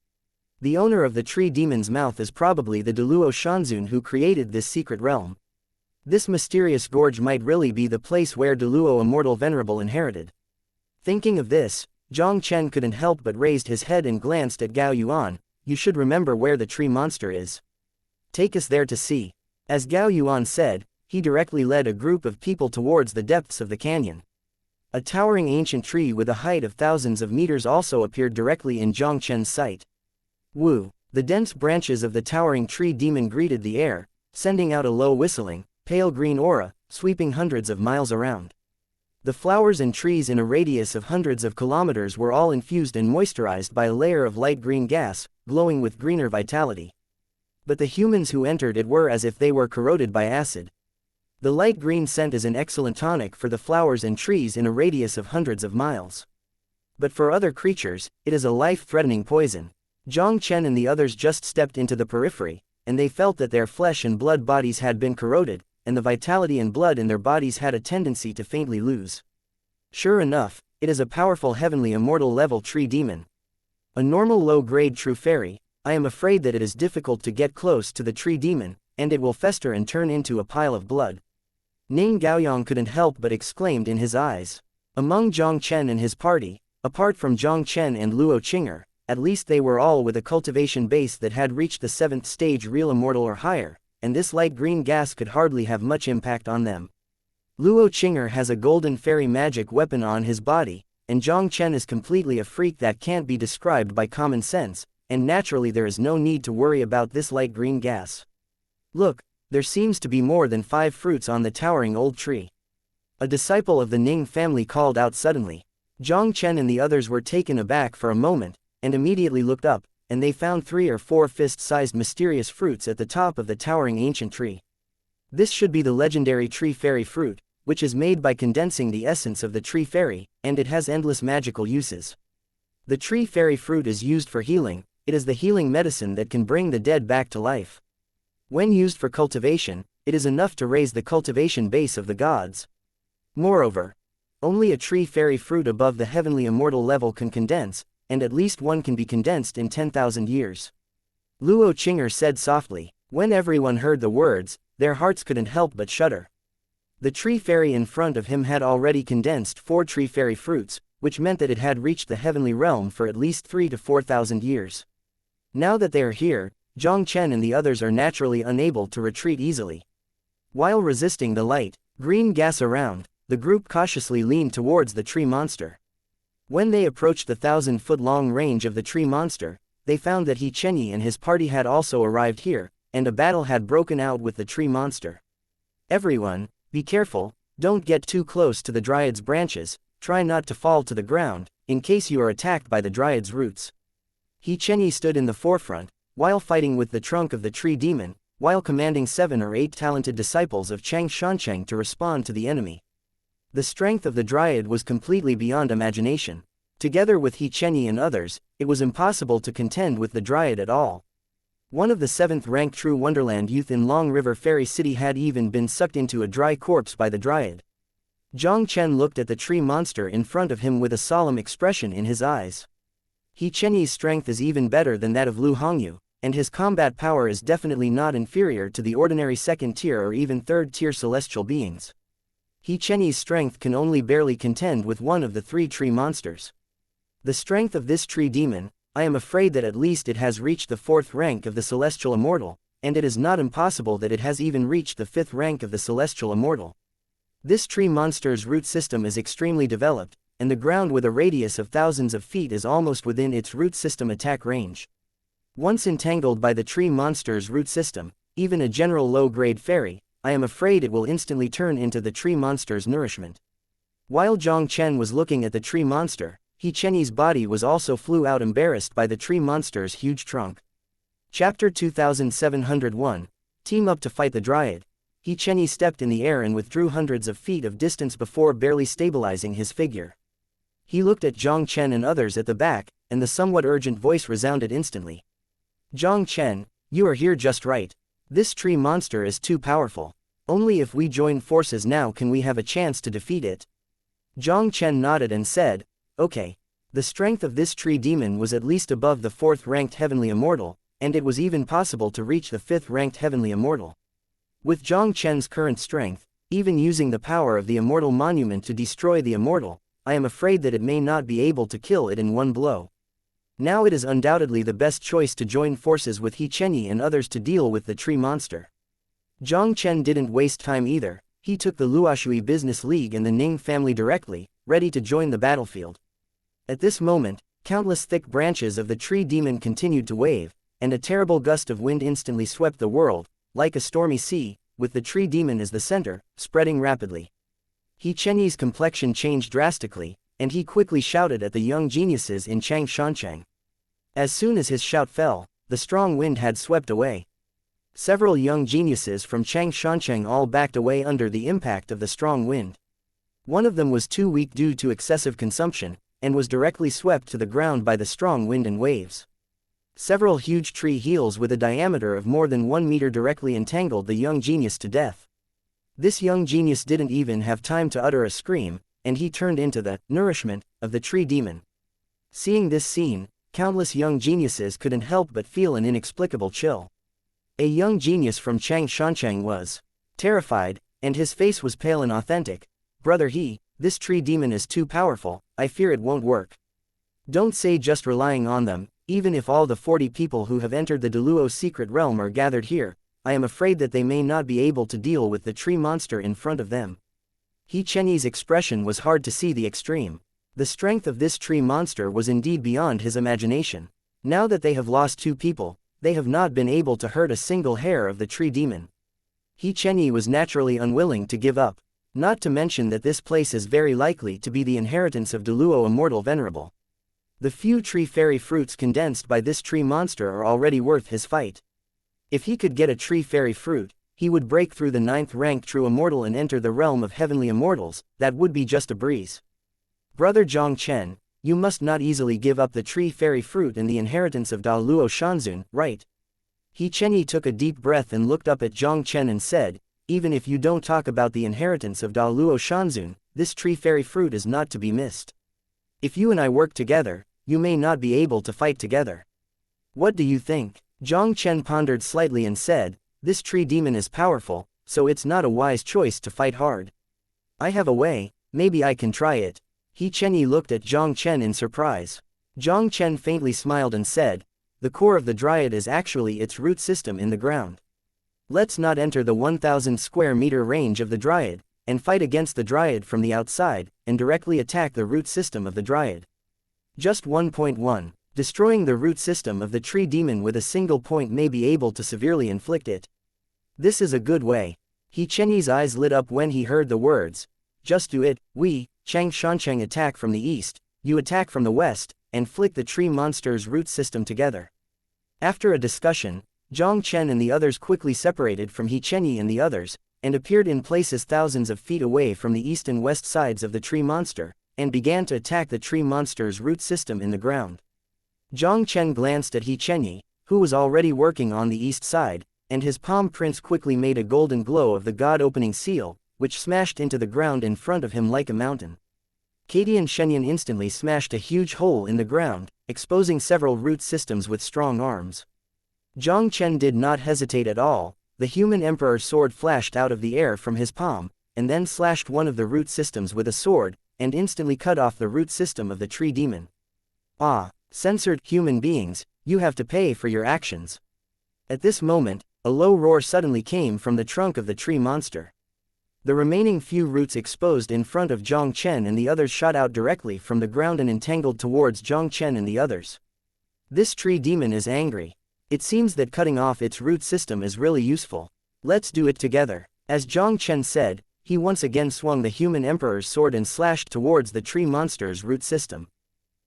Speaker 1: The owner of the tree demon's mouth is probably the Deluo Shanzun who created this secret realm. This mysterious gorge might really be the place where Deluo Immortal Venerable inherited. Thinking of this, Jiang Chen couldn't help but raised his head and glanced at Gao Yuan. You should remember where the tree monster is. Take us there to see. As Gao Yuan said, he directly led a group of people towards the depths of the canyon. A towering ancient tree with a height of thousands of meters also appeared directly in Jiang Chen's sight. Woo! The dense branches of the towering tree demon greeted the air, sending out a low whistling, pale green aura, sweeping hundreds of miles around. The flowers and trees in a radius of hundreds of kilometers were all infused and moisturized by a layer of light green gas, glowing with greener vitality. But the humans who entered it were as if they were corroded by acid. The light green scent is an excellent tonic for the flowers and trees in a radius of hundreds of miles. But for other creatures, it is a life-threatening poison. Jiang Chen and the others just stepped into the periphery, and they felt that their flesh and blood bodies had been corroded, and the vitality and blood in their bodies had a tendency to faintly lose. Sure enough, it is a powerful heavenly immortal level tree demon. A normal low-grade true fairy, I am afraid that it is difficult to get close to the tree demon, and it will fester and turn into a pile of blood. Ning Gaoyang couldn't help but exclaimed in his eyes. Among Jiang Chen and his party, apart from Jiang Chen and Luo Qinger, at least they were all with a cultivation base that had reached the 7th stage real immortal or higher, and this light green gas could hardly have much impact on them. Luo Qinger has a golden fairy magic weapon on his body, and Jiang Chen is completely a freak that can't be described by common sense, and naturally there is no need to worry about this light green gas. Look, there seems to be more than 5 fruits on the towering old tree. A disciple of the Ning family called out suddenly. Jiang Chen and the others were taken aback for a moment, and immediately looked up, and they found 3 or 4 fist-sized mysterious fruits at the top of the towering ancient tree. This should be the legendary tree fairy fruit, which is made by condensing the essence of the tree fairy, and it has endless magical uses. The tree fairy fruit is used for healing. It is the healing medicine that can bring the dead back to life. When used for cultivation, it is enough to raise the cultivation base of the gods. Moreover, only a tree fairy fruit above the heavenly immortal level can condense, and at least one can be condensed in 10,000 years. Luo Qinger said softly. When everyone heard the words, their hearts couldn't help but shudder. The tree fairy in front of him had already condensed 4 tree fairy fruits, which meant that it had reached the heavenly realm for at least 3,000 to 4,000 years. Now that they are here, Jiang Chen and the others are naturally unable to retreat easily. While resisting the light, green gas around, the group cautiously leaned towards the tree monster. When they approached the 1,000-foot-long range of the tree monster, they found that He Chenyi and his party had also arrived here, and a battle had broken out with the tree monster. Everyone, be careful, don't get too close to the dryad's branches, try not to fall to the ground, in case you are attacked by the dryad's roots. He Chenyi stood in the forefront, while fighting with the trunk of the tree demon, while commanding 7 or 8 talented disciples of Chang Shancheng to respond to the enemy. The strength of the dryad was completely beyond imagination. Together with He Chenyi and others, it was impossible to contend with the dryad at all. One of the 7th-ranked True Wonderland youth in Long River Fairy City had even been sucked into a dry corpse by the Dryad. Jiang Chen looked at the tree monster in front of him with a solemn expression in his eyes. He Chenyi's strength is even better than that of Lu Hongyu, and his combat power is definitely not inferior to the ordinary 2nd-tier or even 3rd-tier celestial beings. He Chenyi's strength can only barely contend with one of the 3 tree monsters. The strength of this tree demon, I am afraid that at least it has reached the 4th rank of the Celestial Immortal, and it is not impossible that it has even reached the 5th rank of the Celestial Immortal. This tree monster's root system is extremely developed, and the ground with a radius of thousands of feet is almost within its root system attack range. Once entangled by the tree monster's root system, even a general low-grade fairy, I am afraid it will instantly turn into the tree monster's nourishment. While Jiang Chen was looking at the tree monster, He Chenyi's body was also flew out embarrassed by the tree monster's huge trunk. Chapter 2701, Team Up to Fight the Dryad. He Chenyi stepped in the air and withdrew hundreds of feet of distance before barely stabilizing his figure. He looked at Jiang Chen and others at the back, and the somewhat urgent voice resounded instantly. Jiang Chen, you are here just right. This tree monster is too powerful. Only if we join forces now can we have a chance to defeat it. Jiang Chen nodded and said, okay. The strength of this tree demon was at least above the 4th-ranked Heavenly Immortal, and it was even possible to reach the 5th-ranked Heavenly Immortal. With Jiang Chen's current strength, even using the power of the Immortal Monument to destroy the Immortal, I am afraid that it may not be able to kill it in one blow. Now it is undoubtedly the best choice to join forces with He Chenyi and others to deal with the tree monster. Jiang Chen didn't waste time either. He took the Luoshui Business League and the Ning family directly, ready to join the battlefield. At this moment, countless thick branches of the tree demon continued to wave, and a terrible gust of wind instantly swept the world, like a stormy sea, with the tree demon as the center, spreading rapidly. He Chenyi's complexion changed drastically, and he quickly shouted at the young geniuses in xianxia. As soon as his shout fell, the strong wind had swept away. Several young geniuses from xianxia all backed away under the impact of the strong wind. One of them was too weak due to excessive consumption, and was directly swept to the ground by the strong wind and waves. Several huge tree heels with a diameter of more than 1 meter directly entangled the young genius to death. This young genius didn't even have time to utter a scream, and he turned into the nourishment of the tree demon. Seeing this scene, countless young geniuses couldn't help but feel an inexplicable chill. A young genius from xianxia was terrified, and his face was pale and authentic. Brother this tree demon is too powerful, I fear it won't work. Don't say just relying on them, even if all the 40 people who have entered the Deluo secret realm are gathered here, I am afraid that they may not be able to deal with the tree monster in front of them. He Chenyi's expression was hard to see the extreme. The strength of this tree monster was indeed beyond his imagination. Now that they have lost 2 people, they have not been able to hurt a single hair of the tree demon. He Chenyi was naturally unwilling to give up. Not to mention that this place is very likely to be the inheritance of Deluo Immortal Venerable. The few tree fairy fruits condensed by this tree monster are already worth his fight. If he could get a tree fairy fruit, he would break through the 9th-ranked True Immortal and enter the realm of Heavenly Immortals. That would be just a breeze. Brother Jiang Chen, you must not easily give up the tree fairy fruit and the inheritance of Da Luo Shanzun, right? He Chenyi took a deep breath and looked up at Jiang Chen and said, even if you don't talk about the inheritance of Da Luo Shanzun, this tree fairy fruit is not to be missed. If you and I work together, you may not be able to fight together. What do you think? Jiang Chen pondered slightly and said, this tree demon is powerful, so it's not a wise choice to fight hard. I have a way, maybe I can try it. He Chenyi looked at Jiang Chen in surprise. Jiang Chen faintly smiled and said, the core of the dryad is actually its root system in the ground. Let's not enter the 1,000 square meter range of the dryad, and fight against the dryad from the outside, and directly attack the root system of the dryad. Just 1.1. Destroying the root system of the tree demon with a single point may be able to severely inflict it. This is a good way. He Chenyi's eyes lit up when he heard the words. Just do it. We, xianxia attack from the east, you attack from the west, and flick the tree monster's root system together. After a discussion, Jiang Chen and the others quickly separated from He Chenyi and the others, and appeared in places thousands of feet away from the east and west sides of the tree monster, and began to attack the tree monster's root system in the ground. Jiang Chen glanced at He Chenyi, who was already working on the east side, and his palm prints quickly made a golden glow of the god-opening seal, which smashed into the ground in front of him like a mountain. Kadian Shenyan instantly smashed a huge hole in the ground, exposing several root systems with strong arms. Jiang Chen did not hesitate at all. The human emperor's sword flashed out of the air from his palm, and then slashed one of the root systems with a sword, and instantly cut off the root system of the tree demon. Ah, censored human beings, you have to pay for your actions. At this moment, a low roar suddenly came from the trunk of the tree monster. The remaining few roots exposed in front of Jiang Chen and the others shot out directly from the ground and entangled towards Jiang Chen and the others. This tree demon is angry. It seems that cutting off its root system is really useful. Let's do it together. As Jiang Chen said, he once again swung the human emperor's sword and slashed towards the tree monster's root system.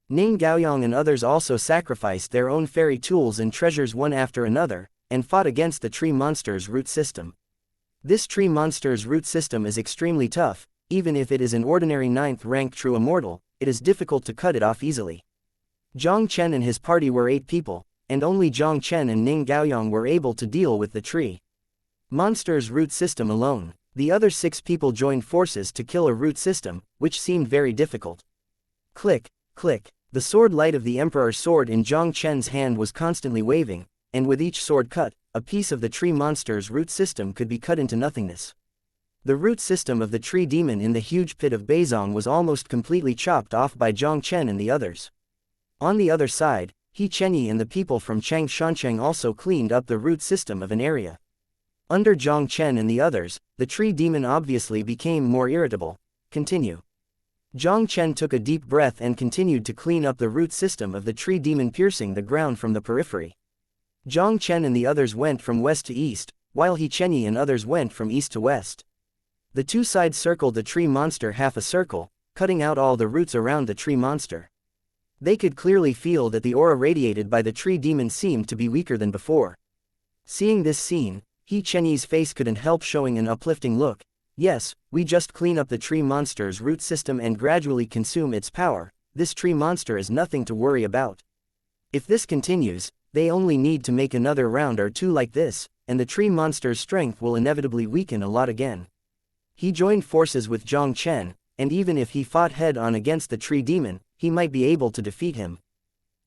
Speaker 1: Ning Gaoyang and others also sacrificed their own fairy tools and treasures one after another, and fought against the tree monster's root system. This tree monster's root system is extremely tough. Even if it is an ordinary 9th rank true immortal, it is difficult to cut it off easily. Jiang Chen and his party were 8 people, and only Jiang Chen and Ning Gaoyang were able to deal with the tree monster's root system alone. The other 6 people joined forces to kill a root system, which seemed very difficult. Click, click. The sword light of the emperor's sword in Jiang Chen's hand was constantly waving, and with each sword cut, a piece of the tree monster's root system could be cut into nothingness. The root system of the tree demon in the huge pit of Beizong was almost completely chopped off by Jiang Chen and the others. On the other side, He Chenyi and the people from Xianxia also cleaned up the root system of an area. Under Jiang Chen and the others, the tree demon obviously became more irritable. Continue. Jiang Chen took a deep breath and continued to clean up the root system of the tree demon, piercing the ground from the periphery. Jiang Chen and the others went from west to east, while He Chenyi and others went from east to west. The 2 sides circled the tree monster half a circle, cutting out all the roots around the tree monster. They could clearly feel that the aura radiated by the tree demon seemed to be weaker than before. Seeing this scene, He Chenyi's face couldn't help showing an uplifting look. Yes, we just clean up the tree monster's root system and gradually consume its power. This tree monster is nothing to worry about. If this continues, they only need to make another round or 2 like this, and the tree monster's strength will inevitably weaken a lot again. He joined forces with Jiang Chen, and even if he fought head-on against the tree demon, he might be able to defeat him.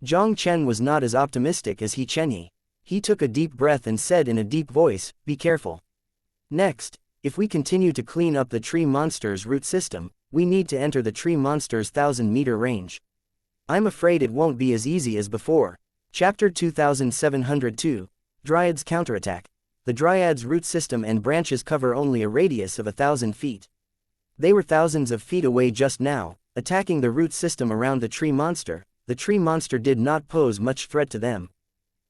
Speaker 1: Jiang Chen was not as optimistic as He Chenyi. He took a deep breath and said in a deep voice, "Be careful. Next, if we continue to clean up the tree monster's root system, we need to enter the tree monster's 1,000-meter range. I'm afraid it won't be as easy as before." Chapter 2702, Dryad's Counterattack. The Dryad's root system and branches cover only a radius of 1,000 feet. They were thousands of feet away just now, attacking the root system around the tree monster. The tree monster did not pose much threat to them.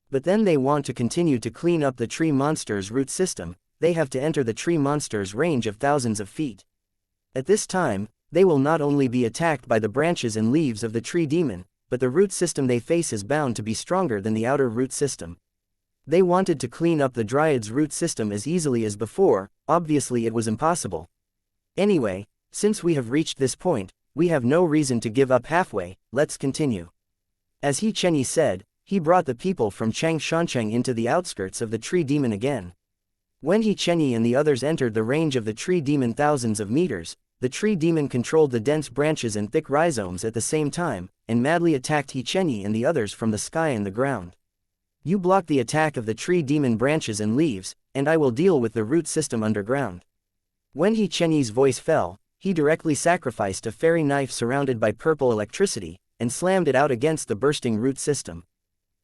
Speaker 1: But then they want to continue to clean up the tree monster's root system. They have to enter the tree monster's range of thousands of feet. At this time, they will not only be attacked by the branches and leaves of the tree demon, but the root system they face is bound to be stronger than the outer root system. They wanted to clean up the Dryad's root system as easily as before. Obviously it was impossible. Anyway, since we have reached this point, we have no reason to give up halfway. Let's continue. As He Chenyi said, he brought the people from Xianxia into the outskirts of the tree demon again. When He Chenyi and the others entered the range of the tree demon thousands of meters, the tree demon controlled the dense branches and thick rhizomes at the same time, and madly attacked He Chenyi and the others from the sky and the ground. You block the attack of the tree demon branches and leaves, and I will deal with the root system underground. When He Chenyi's voice fell, he directly sacrificed a fairy knife surrounded by purple electricity, and slammed it out against the bursting root system.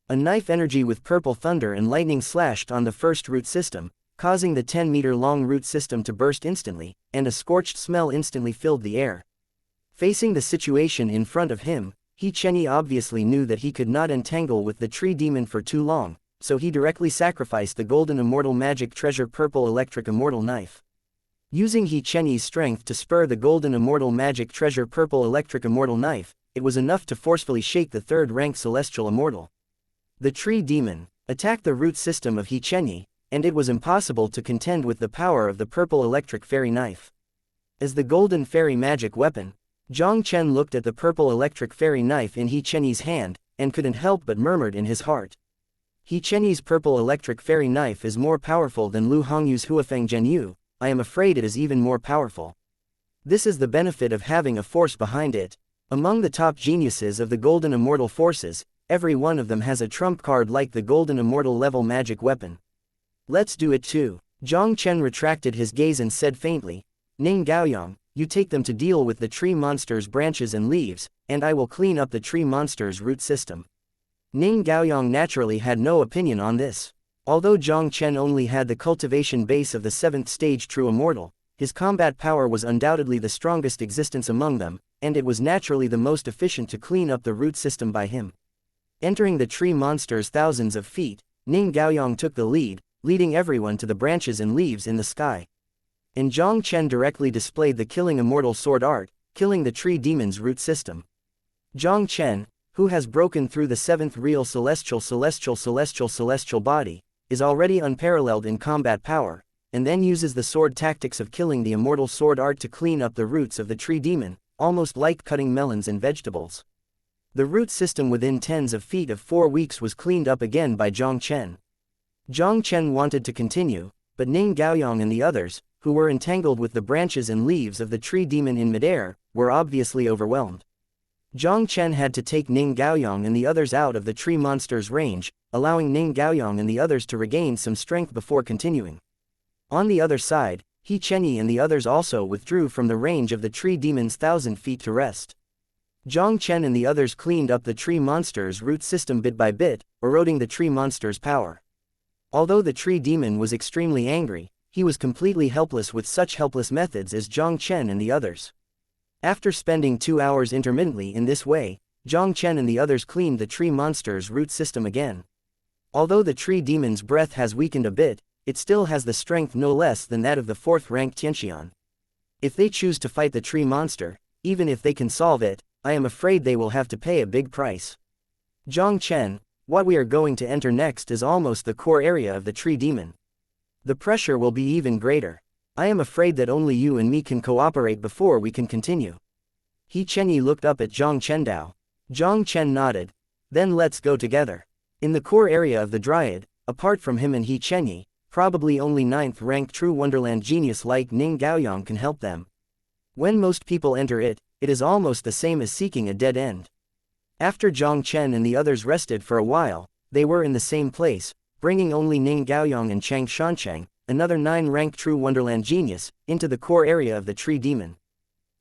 Speaker 1: A knife energy with purple thunder and lightning slashed on the first root system, causing the 10-meter-long root system to burst instantly, and a scorched smell instantly filled the air. Facing the situation in front of him, He Chenyi obviously knew that he could not entangle with the tree demon for too long, so he directly sacrificed the golden immortal magic treasure purple electric immortal knife. Using He Chenyi's strength to spur the golden immortal magic treasure purple electric immortal knife, it was enough to forcefully shake the 3rd-rank celestial immortal. The tree demon attacked the root system of He Chenyi, and it was impossible to contend with the power of the purple electric fairy knife. As the golden fairy magic weapon, Jiang Chen looked at the purple electric fairy knife in He Chenyi's hand, and couldn't help but murmured in his heart. He Chenyi's purple electric fairy knife is more powerful than Lu Hongyu's Huafeng Zhenyu. I am afraid it is even more powerful. This is the benefit of having a force behind it. Among the top geniuses of the Golden Immortal Forces, every one of them has a trump card like the Golden Immortal level magic weapon. Let's do it too. Jiang Chen retracted his gaze and said faintly, Ning Gaoyang, you take them to deal with the tree monster's branches and leaves, and I will clean up the tree monster's root system. Ning Gaoyang naturally had no opinion on this. Although Jiang Chen only had the cultivation base of the 7th stage true immortal, his combat power was undoubtedly the strongest existence among them, and it was naturally the most efficient to clean up the root system by him. Entering the tree monster's thousands of feet, Ning Gaoyang took the lead, leading everyone to the branches and leaves in the sky. And Jiang Chen directly displayed the killing immortal sword art, killing the tree demon's root system. Jiang Chen, who has broken through the 7th real celestial body, is already unparalleled in combat power, and then uses the sword tactics of killing the immortal sword art to clean up the roots of the tree demon, almost like cutting melons and vegetables. The root system within tens of feet of 4 weeks was cleaned up again by Jiang Chen. Jiang Chen wanted to continue, but Ning Gaoyang and the others, who were entangled with the branches and leaves of the tree demon in midair, were obviously overwhelmed. Jiang Chen had to take Ning Gaoyang and the others out of the tree monster's range, allowing Ning Gaoyang and the others to regain some strength before continuing. On the other side, He Chenyi and the others also withdrew from the range of the tree demon's 1,000 feet to rest. Jiang Chen and the others cleaned up the tree monster's root system bit by bit, eroding the tree monster's power. Although the tree demon was extremely angry, he was completely helpless with such helpless methods as Jiang Chen and the others. After spending 2 hours intermittently in this way, Jiang Chen and the others cleaned the tree monster's root system again. Although the tree demon's breath has weakened a bit, it still has the strength no less than that of the 4th-ranked xianxia. If they choose to fight the tree monster, even if they can solve it, I am afraid they will have to pay a big price. Jiang Chen, what we are going to enter next is almost the core area of the tree demon. The pressure will be even greater. I am afraid that only you and me can cooperate before we can continue. He Chenyi looked up at Jiang Chendao. Jiang Chen nodded. Then let's go together. In the core area of the Dryad, apart from him and He Chenyi, probably only 9th-ranked true Wonderland genius like Ning Gaoyang can help them. When most people enter it, it is almost the same as seeking a dead end. After Jiang Chen and the others rested for a while, they were in the same place, bringing only Ning Gaoyang and Chang Shancheng, another 9th-ranked true Wonderland genius, into the core area of the tree demon.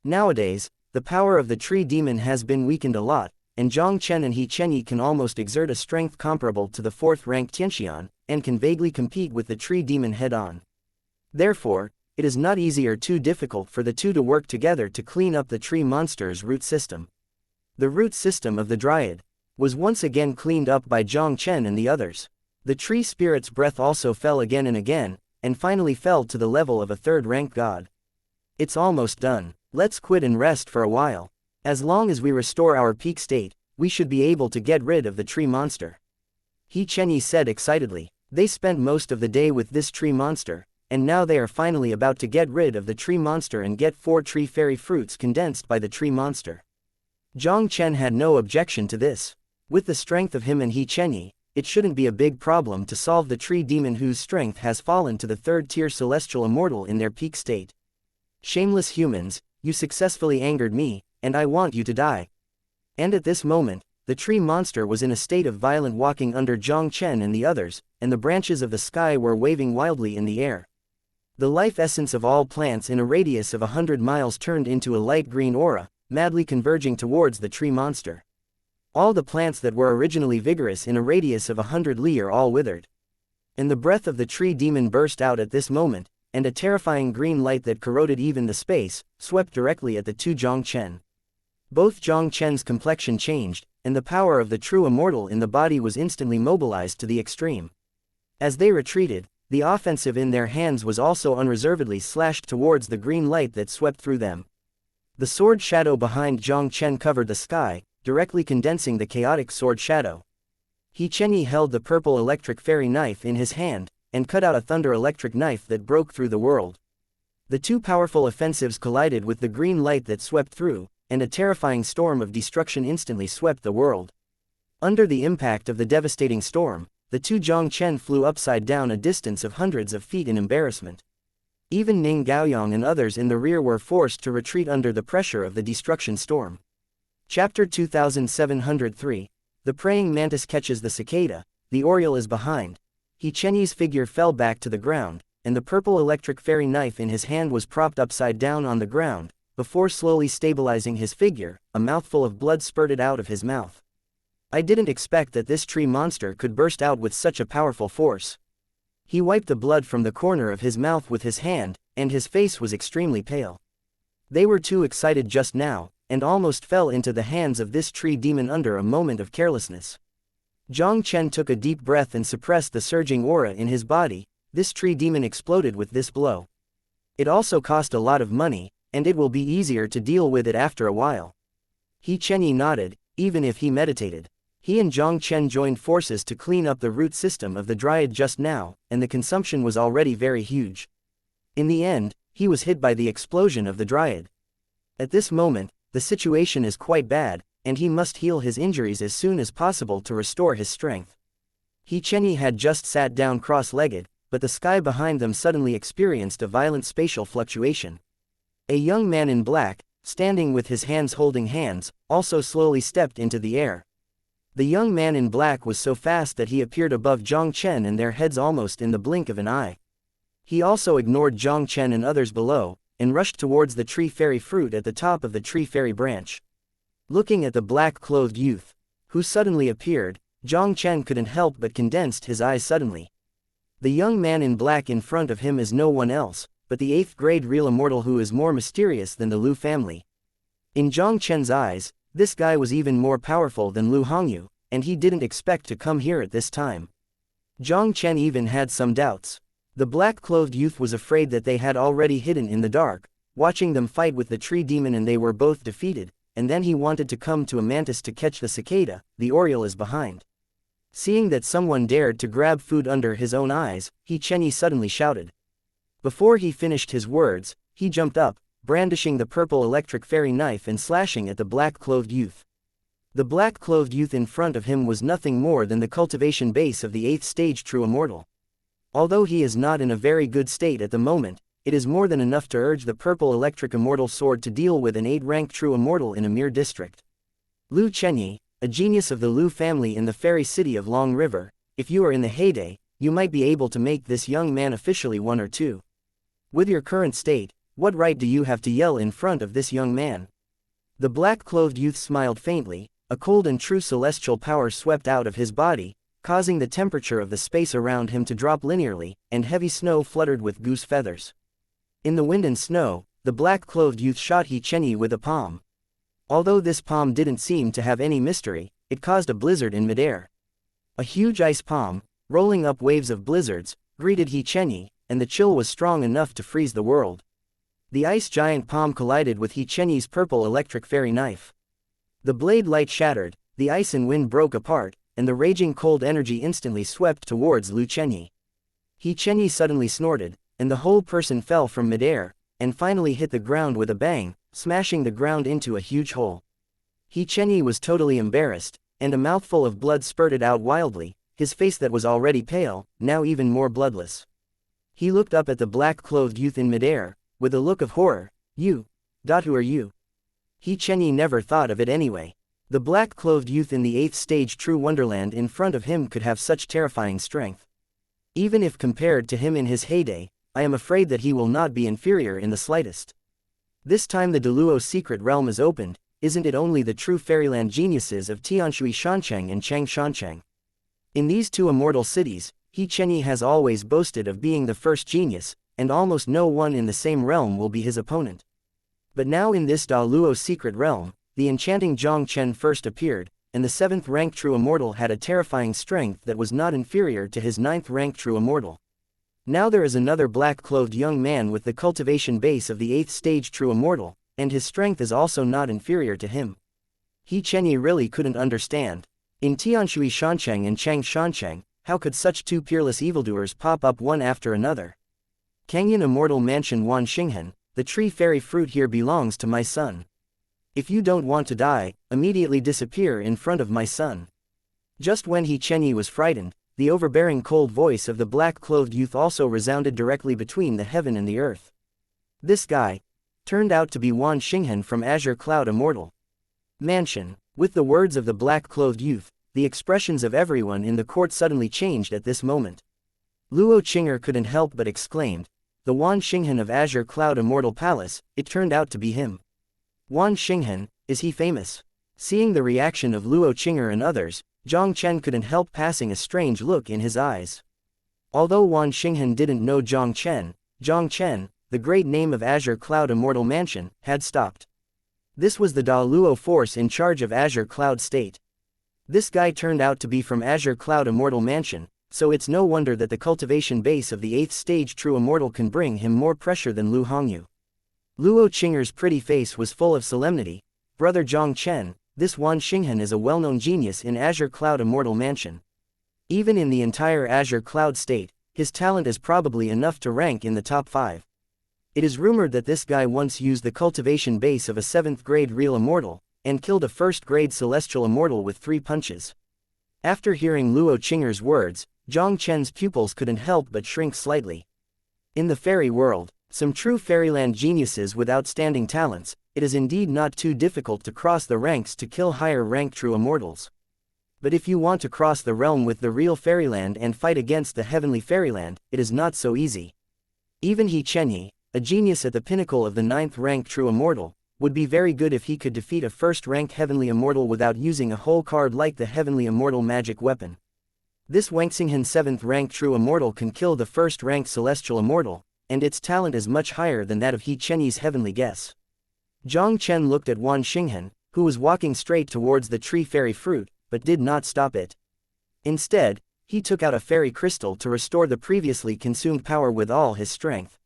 Speaker 1: Nowadays, the power of the tree demon has been weakened a lot, and Jiang Chen and He Chenyi can almost exert a strength comparable to the 4th-ranked Tianxian, and can vaguely compete with the tree demon head-on. Therefore, it is not easy or too difficult for the two to work together to clean up the tree monster's root system. The root system of the Dryad was once again cleaned up by Jiang Chen and the others. The tree spirit's breath also fell again and again, and finally fell to the level of a 3rd-ranked god. It's almost done. Let's quit and rest for a while. As long as we restore our peak state, we should be able to get rid of the tree monster. He Chenyi said excitedly. They spent most of the day with this tree monster, and now they are finally about to get rid of the tree monster and get 4 tree fairy fruits condensed by the tree monster. Jiang Chen had no objection to this. With the strength of him and He Chenyi, it shouldn't be a big problem to solve the tree demon whose strength has fallen to the 3rd-tier celestial immortal in their peak state. Shameless humans, you successfully angered me, and I want you to die. And at this moment, the tree monster was in a state of violent walking under Jiang Chen and the others, and the branches of the sky were waving wildly in the air. The life essence of all plants in a radius of 100 miles turned into a light green aura, madly converging towards the tree monster. All the plants that were originally vigorous in a radius of 100 li are all withered. And the breath of the tree demon burst out at this moment, and a terrifying green light that corroded even the space, swept directly at the two Jiang Chen. Both Jiang Chen's complexion changed, and the power of the true immortal in the body was instantly mobilized to the extreme. As they retreated, the offensive in their hands was also unreservedly slashed towards the green light that swept through them. The sword shadow behind Jiang Chen covered the sky, directly condensing the chaotic sword shadow. He Chenyi held the purple electric fairy knife in his hand, and cut out a thunder electric knife that broke through the world. The two powerful offensives collided with the green light that swept through, and a terrifying storm of destruction instantly swept the world. Under the impact of the devastating storm, the two Jiang Chen flew upside down a distance of hundreds of feet in embarrassment. Even Ning Gaoyang and others in the rear were forced to retreat under the pressure of the destruction storm. Chapter 2703. The praying mantis catches the cicada, the oriole is behind. He Chenyi's figure fell back to the ground, and the purple electric fairy knife in his hand was propped upside down on the ground. Before slowly stabilizing his figure, a mouthful of blood spurted out of his mouth. I didn't expect that this tree monster could burst out with such a powerful force. He wiped the blood from the corner of his mouth with his hand, and his face was extremely pale. They were too excited just now, and almost fell into the hands of this tree demon under a moment of carelessness. Jiang Chen took a deep breath and suppressed the surging aura in his body. This tree demon exploded with this blow. It also cost a lot of money, and it will be easier to deal with it after a while. He Chenyi nodded, even if he meditated. He and Jiang Chen joined forces to clean up the root system of the dryad just now, and the consumption was already very huge. In the end, he was hit by the explosion of the dryad. At this moment, the situation is quite bad, and he must heal his injuries as soon as possible to restore his strength. He Chenyi had just sat down cross-legged, but the sky behind them suddenly experienced a violent spatial fluctuation. A young man in black, standing with his hands holding hands, also slowly stepped into the air. The young man in black was so fast that he appeared above Jiang Chen and their heads almost in the blink of an eye. He also ignored Jiang Chen and others below, and rushed towards the tree fairy fruit at the top of the tree fairy branch. Looking at the black-clothed youth, who suddenly appeared, Jiang Chen couldn't help but condensed his eyes suddenly. The young man in black in front of him is no one else, but the 8th grade real immortal who is more mysterious than the Lu family. In Jiang Chen's eyes, this guy was even more powerful than Lu Hongyu, and he didn't expect to come here at this time. Jiang Chen even had some doubts. The black-clothed youth was afraid that they had already hidden in the dark, watching them fight with the tree demon, and they were both defeated, and then he wanted to come to a mantis to catch the cicada, the oriole is behind. Seeing that someone dared to grab food under his own eyes, He Chenyi suddenly shouted. Before he finished his words, he jumped up, brandishing the purple electric fairy knife and slashing at the black-clothed youth. The black-clothed youth in front of him was nothing more than the cultivation base of the 8th stage true immortal. Although he is not in a very good state at the moment, it is more than enough to urge the purple electric immortal sword to deal with an 8th-rank true immortal in a mere district. Lu Chenyi, a genius of the Lu family in the fairy city of Long River, if you are in the heyday, you might be able to make this young man officially 1 or 2. With your current state, what right do you have to yell in front of this young man? The black-clothed youth smiled faintly. A cold and true celestial power swept out of his body, causing the temperature of the space around him to drop linearly, and heavy snow fluttered with goose feathers. In the wind and snow, the black-clothed youth shot He Chenyi with a palm. Although this palm didn't seem to have any mystery, it caused a blizzard in midair. A huge ice palm, rolling up waves of blizzards, greeted He Chenyi, and the chill was strong enough to freeze the world. The ice giant palm collided with He Chenyi's purple electric fairy knife. The blade light shattered, the ice and wind broke apart, and the raging cold energy instantly swept towards Lu Chenyi. He Chenyi suddenly snorted, and the whole person fell from midair, and finally hit the ground with a bang, smashing the ground into a huge hole. He Chenyi was totally embarrassed, and a mouthful of blood spurted out wildly, his face that was already pale, now even more bloodless. He looked up at the black-clothed youth in midair, with a look of horror. Who are you? He Chenyi never thought of it anyway. The black-clothed youth in the 8th stage true wonderland in front of him could have such terrifying strength. Even if compared to him in his heyday, I am afraid that he will not be inferior in the slightest. This time the Deluo secret realm is opened, isn't it only the true fairyland geniuses of Tianshui Shancheng and Chang Shancheng? In these 2 immortal cities, He Chenyi has always boasted of being the first genius, and almost no one in the same realm will be his opponent. But now in this Daluo secret realm, the enchanting Jiang Chen first appeared, and the 7th-rank true immortal had a terrifying strength that was not inferior to his 9th-rank true immortal. Now there is another black-clothed young man with the cultivation base of the 8th stage true immortal, and his strength is also not inferior to him. He Chenyi really couldn't understand. In Tianshui Shancheng and Chang Shancheng, how could such 2 peerless evildoers pop up one after another? Kangyan Immortal Mansion Wan Xinghen, the tree fairy fruit here belongs to my son. If you don't want to die, immediately disappear in front of my son. Just when He Chenyi was frightened, the overbearing cold voice of the black-clothed youth also resounded directly between the heaven and the earth. This guy turned out to be Wan Xinghen from Azure Cloud Immortal Mansion. With the words of the black-clothed youth, the expressions of everyone in the court suddenly changed at this moment. Luo Qing'er couldn't help but exclaimed, "The Wan Xinghen of Azure Cloud Immortal Palace, it turned out to be him. Wan Xinghen, is he famous?" Seeing the reaction of Luo Qing'er and others, Jiang Chen couldn't help passing a strange look in his eyes. Although Wan Xinghen didn't know Jiang Chen, the great name of Azure Cloud Immortal Mansion, had stopped. This was the Da Luo force in charge of Azure Cloud State. This guy turned out to be from Azure Cloud Immortal Mansion, so it's no wonder that the cultivation base of the 8th stage True Immortal can bring him more pressure than Lu Hongyu. Luo Qing'er's pretty face was full of solemnity. "Brother Jiang Chen, this Wan Xinghen is a well-known genius in Azure Cloud Immortal Mansion. Even in the entire Azure Cloud State, his talent is probably enough to rank in the top 5. It is rumored that this guy once used the cultivation base of a 7th grade real immortal, and killed a 1st grade celestial immortal with 3 punches." After hearing Luo Qing'er's words, Jiang Chen's pupils couldn't help but shrink slightly. In the fairy world, some true fairyland geniuses with outstanding talents, it is indeed not too difficult to cross the ranks to kill higher rank true immortals. But if you want to cross the realm with the real fairyland and fight against the heavenly fairyland, it is not so easy. Even He Chenyi, a genius at the pinnacle of the 9th rank true immortal, would be very good if he could defeat a 1st rank heavenly immortal without using a whole card like the heavenly immortal magic weapon. This Wangxinghen 7th rank true immortal can kill the 1st rank celestial immortal, and its talent is much higher than that of He Chenyi's heavenly guess. Jiang Chen looked at Wan Xinghen, who was walking straight towards the tree fairy fruit, but did not stop it. Instead, he took out a fairy crystal to restore the previously consumed power with all his strength.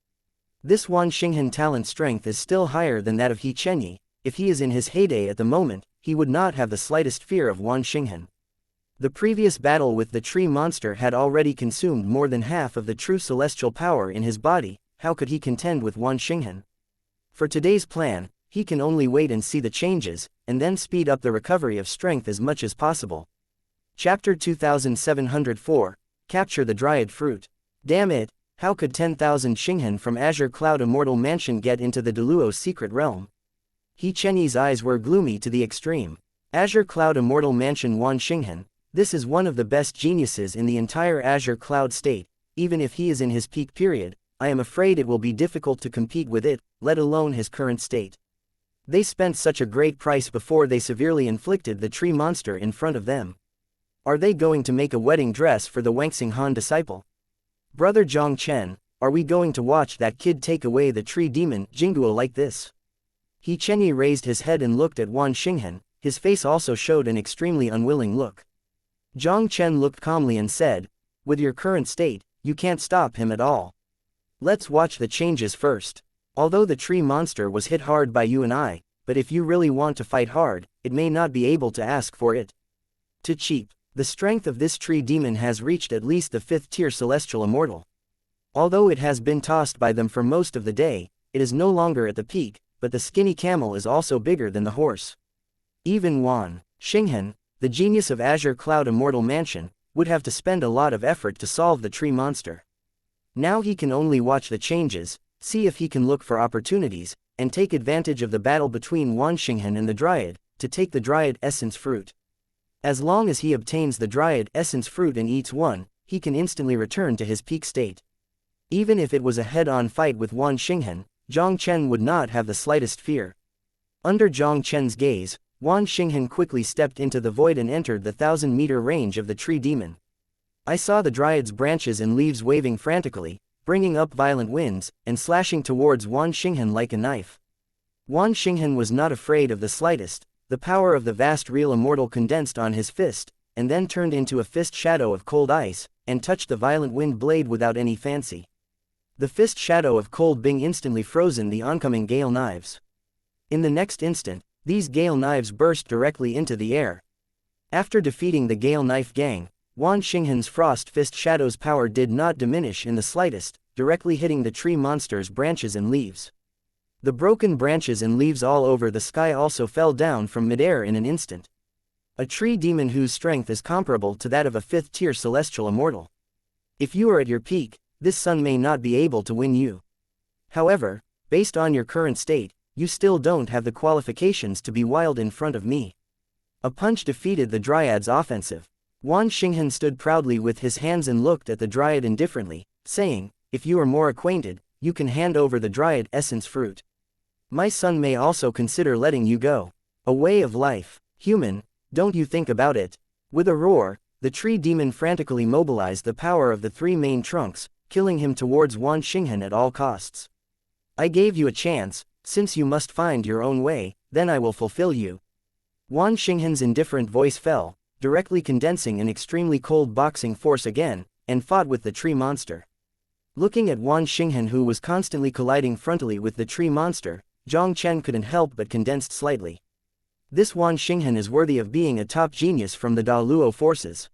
Speaker 1: This Wan Xinghen talent strength is still higher than that of He Chenyi. If he is in his heyday at the moment, he would not have the slightest fear of Wan Xinghen. The previous battle with the tree monster had already consumed more than half of the true celestial power in his body. How could he contend with Wan Xinghen? For today's plan, he can only wait and see the changes, and then speed up the recovery of strength as much as possible. Chapter 2704, Capture the Dryad Fruit. Damn it, how could 10,000 Xinghen from Azure Cloud Immortal Mansion get into the Deluo's secret realm? He Chenyi's eyes were gloomy to the extreme. Azure Cloud Immortal Mansion Wan Xinghen, this is one of the best geniuses in the entire Azure Cloud State. Even if he is in his peak period, I am afraid it will be difficult to compete with it, let alone his current state. They spent such a great price before they severely inflicted the tree monster in front of them. Are they going to make a wedding dress for the Wangxing Han disciple? Brother Jiang Chen, are we going to watch that kid take away the tree demon Jingguo like this? He Chenyi raised his head and looked at Wan Xinghen. His face also showed an extremely unwilling look. Jiang Chen looked calmly and said, "With your current state, you can't stop him at all. Let's watch the changes first. Although the tree monster was hit hard by you and I, but if you really want to fight hard, it may not be able to ask for it. Too cheap. The strength of this tree demon has reached at least the 5th tier celestial immortal. Although it has been tossed by them for most of the day, it is no longer at the peak, but the skinny camel is also bigger than the horse. Even Wan Xinghen, the genius of Azure Cloud Immortal Mansion, would have to spend a lot of effort to solve the tree monster. Now he can only watch the changes, see if he can look for opportunities, and take advantage of the battle between Wan Xinghen and the Dryad, to take the Dryad Essence Fruit. As long as he obtains the Dryad Essence Fruit and eats one, he can instantly return to his peak state. Even if it was a head-on fight with Wan Xinghen, Jiang Chen would not have the slightest fear. Under Jiang Chen's gaze, Wan Xinghen quickly stepped into the void and entered the 1,000-meter range of the tree demon. I saw the Dryad's branches and leaves waving frantically, bringing up violent winds, and slashing towards Wan Xinghen like a knife. Wan Xinghen was not afraid of the slightest. The power of the vast real immortal condensed on his fist, and then turned into a fist shadow of cold ice, and touched the violent wind blade without any fancy. The fist shadow of cold being instantly frozen the oncoming gale knives. In the next instant, these gale knives burst directly into the air. After defeating the gale knife gang, Wan Xinghen's frost fist shadow's power did not diminish in the slightest, directly hitting the tree monster's branches and leaves. The broken branches and leaves all over the sky also fell down from midair in an instant. A tree demon whose strength is comparable to that of a 5th-tier celestial immortal. If you are at your peak, this son may not be able to win you. However, based on your current state, you still don't have the qualifications to be wild in front of me. A punch defeated the Dryad's offensive. Wan Xinghan stood proudly with his hands and looked at the Dryad indifferently, saying, "If you are more acquainted, you can hand over the Dryad essence fruit. My son may also consider letting you go. A way of life. Human, don't you think about it." With a roar, the tree demon frantically mobilized the power of the 3 main trunks, killing him towards Wan Xinghan at all costs. "I gave you a chance, since you must find your own way, then I will fulfill you." Wan Xinghan's indifferent voice fell, directly condensing an extremely cold boxing force again, and fought with the tree monster. Looking at Wan Xinghan, who was constantly colliding frontally with the tree monster, Jiang Chen couldn't help but condensed slightly. This Wan Xinghan is worthy of being a top genius from the Da Luo forces.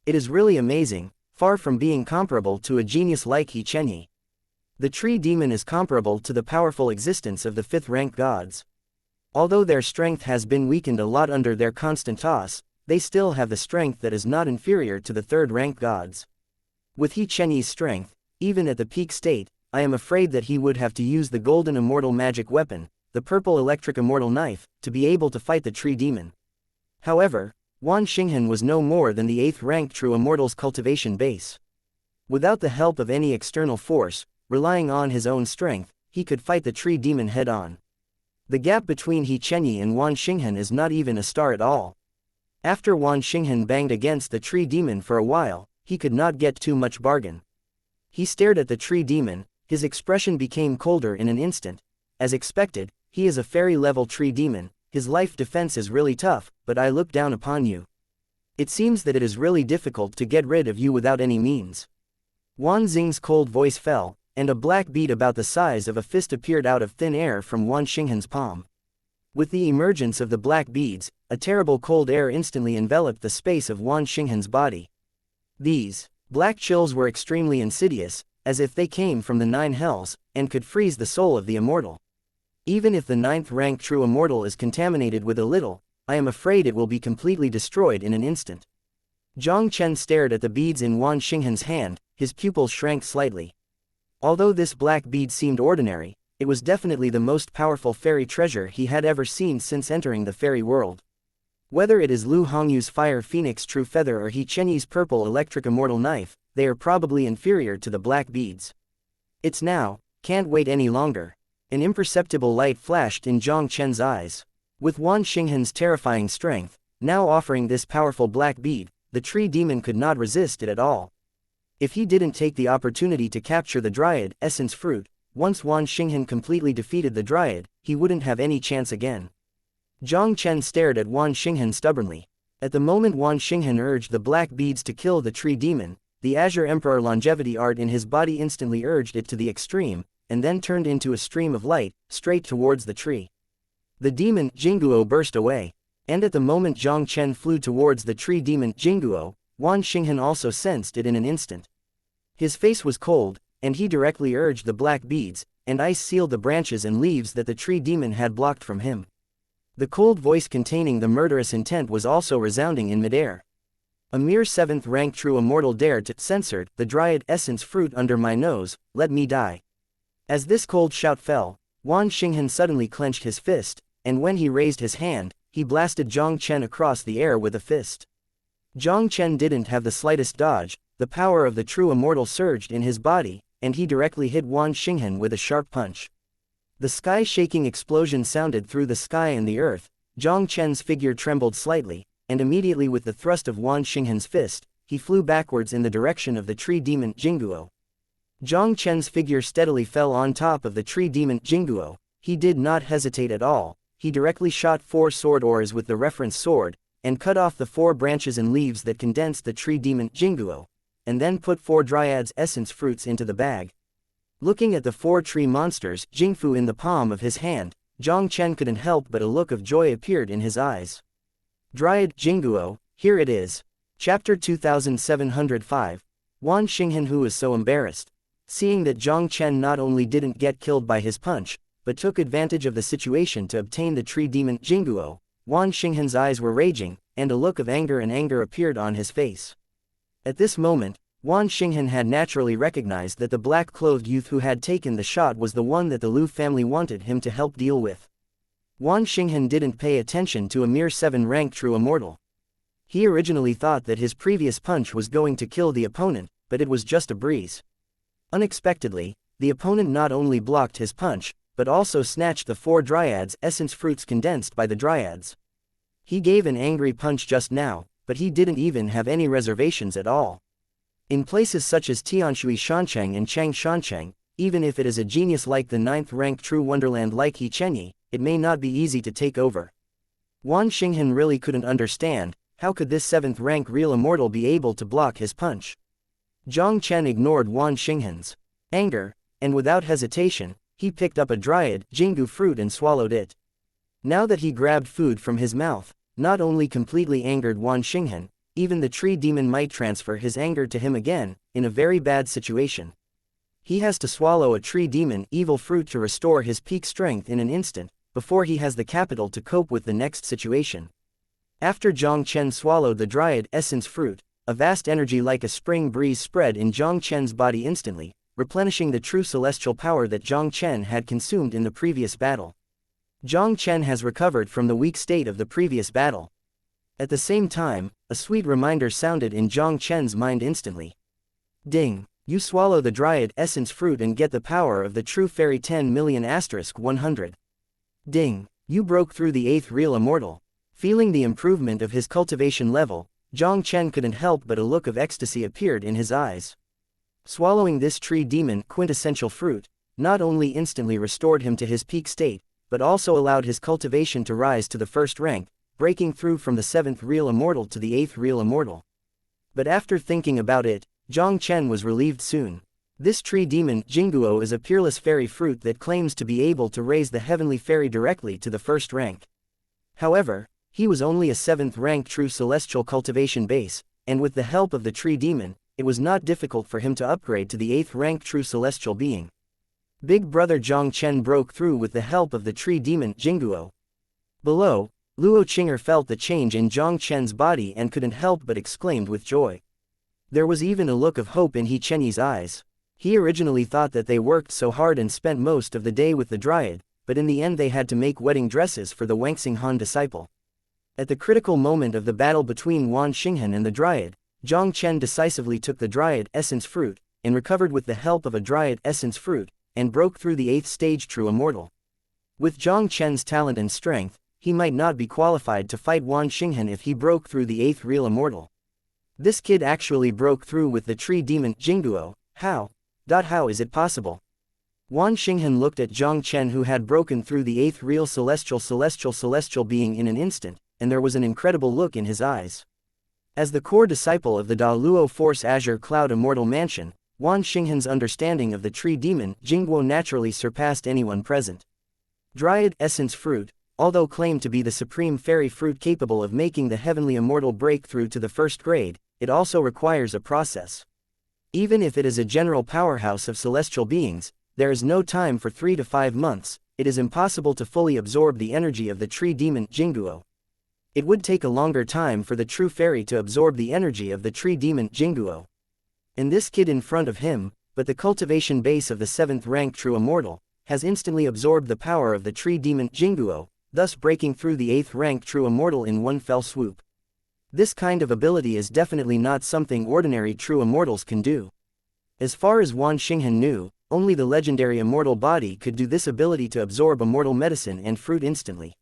Speaker 1: It is really amazing, far from being comparable to a genius like He Chenyi. The tree demon is comparable to the powerful existence of the 5th-rank gods. Although their strength has been weakened a lot under their constant toss, they still have the strength that is not inferior to the 3rd-rank gods. With He Chenyi's strength, even at the peak state, I am afraid that he would have to use the golden immortal magic weapon, the purple electric immortal knife, to be able to fight the tree demon. However, Wan Xinghan was no more than the 8th-rank true immortal's cultivation base. Without the help of any external force, relying on his own strength, he could fight the tree demon head-on. The gap between He Chenyi and Wan Xinghan is not even a star at all. After Wan Xinghan banged against the tree demon for a while, he could not get too much bargain. He stared at the tree demon, his expression became colder in an instant. As expected, he is a fairy-level tree demon, his life defense is really tough, but I look down upon you. It seems that it is really difficult to get rid of you without any means. Wan Xing's cold voice fell, and a black bead about the size of a fist appeared out of thin air from Wan Xinghan's palm. With the emergence of the black beads, a terrible cold air instantly enveloped the space of Wan Xinghan's body. These black chills were extremely insidious, as if they came from the 9 hells, and could freeze the soul of the immortal. Even if the 9th-rank true immortal is contaminated with a little, I am afraid it will be completely destroyed in an instant. Jiang Chen stared at the beads in Wan Xinghan's hand, his pupils shrank slightly. Although this black bead seemed ordinary, it was definitely the most powerful fairy treasure he had ever seen since entering the fairy world. Whether it is Lu Hongyu's Fire Phoenix True Feather or He Chenyi's Purple Electric Immortal Knife, they are probably inferior to the black beads. It's now, can't wait any longer. An imperceptible light flashed in Jiang Chen's eyes. With Wan Xinghan's terrifying strength, now offering this powerful black bead, the tree demon could not resist it at all. If he didn't take the opportunity to capture the Dryad essence fruit, once Wan Xinghan completely defeated the Dryad, he wouldn't have any chance again. Jiang Chen stared at Wan Xinghan stubbornly. At the moment Wan Xinghan urged the black beads to kill the tree demon, the Azure Emperor longevity art in his body instantly urged it to the extreme, and then turned into a stream of light, straight towards the tree. The demon, Jingguo, burst away. And at the moment Jiang Chen flew towards the tree demon, Jingguo, Wan Xinghan also sensed it in an instant. His face was cold, and he directly urged the black beads, and ice sealed the branches and leaves that the tree demon had blocked from him. The cold voice containing the murderous intent was also resounding in midair. A mere 7th-rank true immortal dared to censored the Dryad essence fruit under my nose, let me die. As this cold shout fell, Wan Xinghan suddenly clenched his fist, and when he raised his hand, he blasted Jiang Chen across the air with a fist. Jiang Chen didn't have the slightest dodge, the power of the true immortal surged in his body, and he directly hit Wan Xinghan with a sharp punch. The sky-shaking explosion sounded through the sky and the earth. Jiang Chen's figure trembled slightly, and immediately with the thrust of Wan Xinghan's fist, he flew backwards in the direction of the tree demon, Jingguo. Jiang Chen's figure steadily fell on top of the tree demon, Jingguo. He did not hesitate at all, he directly shot 4 sword oars with the reference sword, and cut off the 4 branches and leaves that condensed the tree demon, Jingguo, and then put 4 Dryad's essence fruits into the bag. Looking at the 4 tree monsters, Jingfu in the palm of his hand, Jiang Chen couldn't help but a look of joy appeared in his eyes. Dryad, Jingguo, here it is. Chapter 2705. Wan Xinghan, who was so embarrassed. Seeing that Jiang Chen not only didn't get killed by his punch, but took advantage of the situation to obtain the tree demon, Jingguo, Wan Xinghan's eyes were raging, and a look of anger appeared on his face. At this moment, Wan Xinghan had naturally recognized that the black-clothed youth who had taken the shot was the one that the Lu family wanted him to help deal with. Wan Xinghan didn't pay attention to a mere 7th-rank true immortal. He originally thought that his previous punch was going to kill the opponent, but it was just a breeze. Unexpectedly, the opponent not only blocked his punch, but also snatched the 4 dryads' essence fruits condensed by the dryads. He gave an angry punch just now, but he didn't even have any reservations at all. In places such as Tianshui Shancheng and Chang Shancheng, even if it is a genius like the 9th-rank true wonderland like He Chenyi, it may not be easy to take over. Wan Xinghan really couldn't understand, how could this 7th-rank real immortal be able to block his punch? Jiang Chen ignored Wan Xinghan's anger, and without hesitation, he picked up a dryad Jingu fruit and swallowed it. Now that he grabbed food from his mouth, not only completely angered Wan Xinghan, even the tree demon might transfer his anger to him again, in a very bad situation. He has to swallow a tree demon evil fruit to restore his peak strength in an instant, before he has the capital to cope with the next situation. After Jiang Chen swallowed the dryad essence fruit, a vast energy like a spring breeze spread in Jiang Chen's body instantly, replenishing the true celestial power that Jiang Chen had consumed in the previous battle. Jiang Chen has recovered from the weak state of the previous battle. At the same time, a sweet reminder sounded in Jiang Chen's mind instantly. Ding! You swallow the dryad essence fruit and get the power of the true fairy 10,000,000*100. Ding! You broke through the 8th real immortal. Feeling the improvement of his cultivation level, Jiang Chen couldn't help but a look of ecstasy appeared in his eyes. Swallowing this tree demon quintessential fruit, not only instantly restored him to his peak state, but also allowed his cultivation to rise to the 1st rank, breaking through from the 7th real immortal to the 8th real immortal. But after thinking about it, Jiang Chen was relieved soon. This tree demon Jinguo is a peerless fairy fruit that claims to be able to raise the heavenly fairy directly to the 1st rank. However, he was only a 7th rank true celestial cultivation base, and with the help of the tree demon, it was not difficult for him to upgrade to the 8th rank true celestial being. Big brother Jiang Chen broke through with the help of the tree demon Jinguo. Below, Luo Qinger felt the change in Jiang Chen's body and couldn't help but exclaimed with joy. There was even a look of hope in He Chenyi's eyes. He originally thought that they worked so hard and spent most of the day with the dryad, but in the end they had to make wedding dresses for the Wangxing Han disciple. At the critical moment of the battle between Wan Xinghan and the dryad, Jiang Chen decisively took the dryad essence fruit, and recovered with the help of a dryad essence fruit, and broke through the 8th stage true immortal. With Jiang Chen's talent and strength, he might not be qualified to fight Wan Xinghan if he broke through the 8th real immortal. This kid actually broke through with the tree demon Jinguo. How? How is it possible? Wan Xinghan looked at Jiang Chen who had broken through the 8th real celestial being in an instant, and there was an incredible look in his eyes. As the core disciple of the Da Luo Force Azure Cloud Immortal Mansion, Wan Xinghan's understanding of the tree demon Jinguo naturally surpassed anyone present. Dryad essence fruit, although claimed to be the supreme fairy fruit capable of making the heavenly immortal breakthrough to the 1st grade, it also requires a process. Even if it is a general powerhouse of celestial beings, there is no time for 3 to 5 months, it is impossible to fully absorb the energy of the tree demon Jinguo. It would take a longer time for the true fairy to absorb the energy of the tree demon Jinguo. And this kid in front of him, but the cultivation base of the 7th rank true immortal, has instantly absorbed the power of the tree demon Jinguo, thus breaking through the 8th rank true immortal in one fell swoop. This kind of ability is definitely not something ordinary true immortals can do. As far as Wan Xinghan knew, only the legendary immortal body could do this ability to absorb immortal medicine and fruit instantly.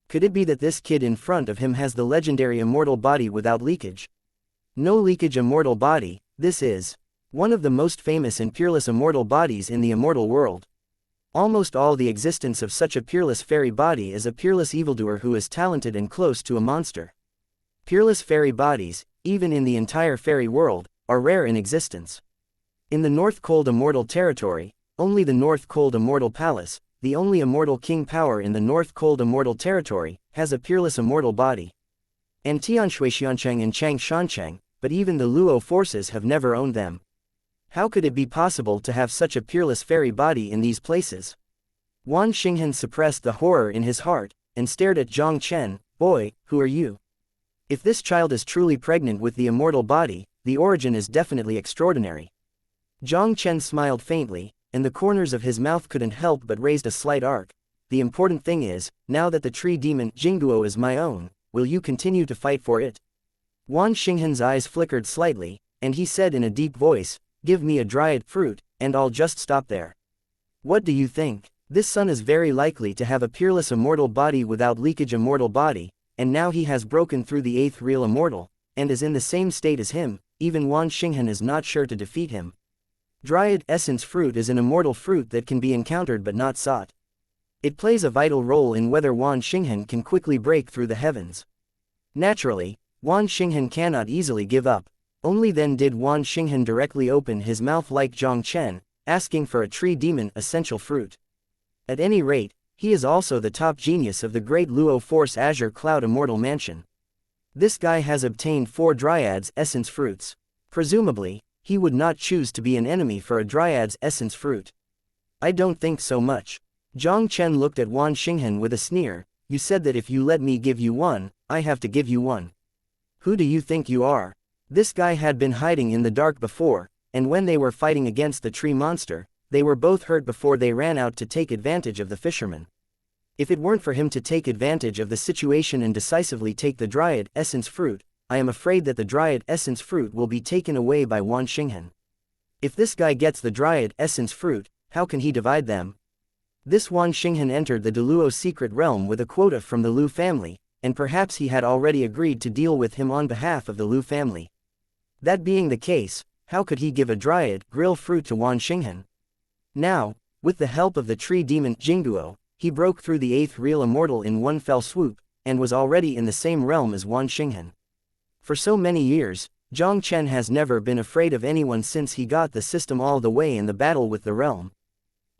Speaker 1: Could it be that this kid in front of him has the legendary immortal body without leakage? No leakage immortal body, this is one of the most famous and peerless immortal bodies in the immortal world. Almost all the existence of such a peerless fairy body is a peerless evildoer who is talented and close to a monster. Peerless fairy bodies, even in the entire fairy world, are rare in existence. In the North Cold Immortal Territory, only the North Cold Immortal Palace, the only immortal king power in the North Cold Immortal Territory, has a peerless immortal body. And Tianshui Xiancheng and Chang Shancheng, but even the Luo forces have never owned them. How could it be possible to have such a peerless fairy body in these places? Wan Xinghan suppressed the horror in his heart, and stared at Jiang Chen. Boy, who are you? If this child is truly pregnant with the immortal body, the origin is definitely extraordinary. Jiang Chen smiled faintly, and the corners of his mouth couldn't help but raised a slight arc. The important thing is, now that the tree demon Jingguo is my own, will you continue to fight for it? Wan Xinghan's eyes flickered slightly, and he said in a deep voice, give me a dried fruit, and I'll just stop there. What do you think? This son is very likely to have a peerless immortal body without leakage immortal body, and now he has broken through the 8th real immortal, and is in the same state as him. Even Wan Xinghan is not sure to defeat him. Dryad essence fruit is an immortal fruit that can be encountered but not sought. It plays a vital role in whether Wan Xinghan can quickly break through the heavens. Naturally, Wan Xinghan cannot easily give up. Only then did Wan Xinghan directly open his mouth like Jiang Chen, asking for a tree demon essential fruit. At any rate, he is also the top genius of the great Luo Force Azure Cloud Immortal Mansion. This guy has obtained 4 Dryad's essence fruits. Presumably, he would not choose to be an enemy for a Dryad's essence fruit. I don't think so much. Jiang Chen looked at Wan Xinghan with a sneer. You said that if you let me give you one, I have to give you one. Who do you think you are? This guy had been hiding in the dark before, and when they were fighting against the tree monster, they were both hurt before they ran out to take advantage of the fisherman. If it weren't for him to take advantage of the situation and decisively take the Dryad essence fruit, I am afraid that the Dryad essence fruit will be taken away by Wan Xinghan. If this guy gets the Dryad essence fruit, how can he divide them? This Wan Xinghan entered the Deluo secret realm with a quota from the Lu family, and perhaps he had already agreed to deal with him on behalf of the Lu family. That being the case, how could he give a Dryad grill fruit to Wan Xinghan? Now, with the help of the tree demon Jingguo, he broke through the 8th real immortal in one fell swoop, and was already in the same realm as Wan Xinghan. For so many years, Jiang Chen has never been afraid of anyone since he got the system all the way in the battle with the realm.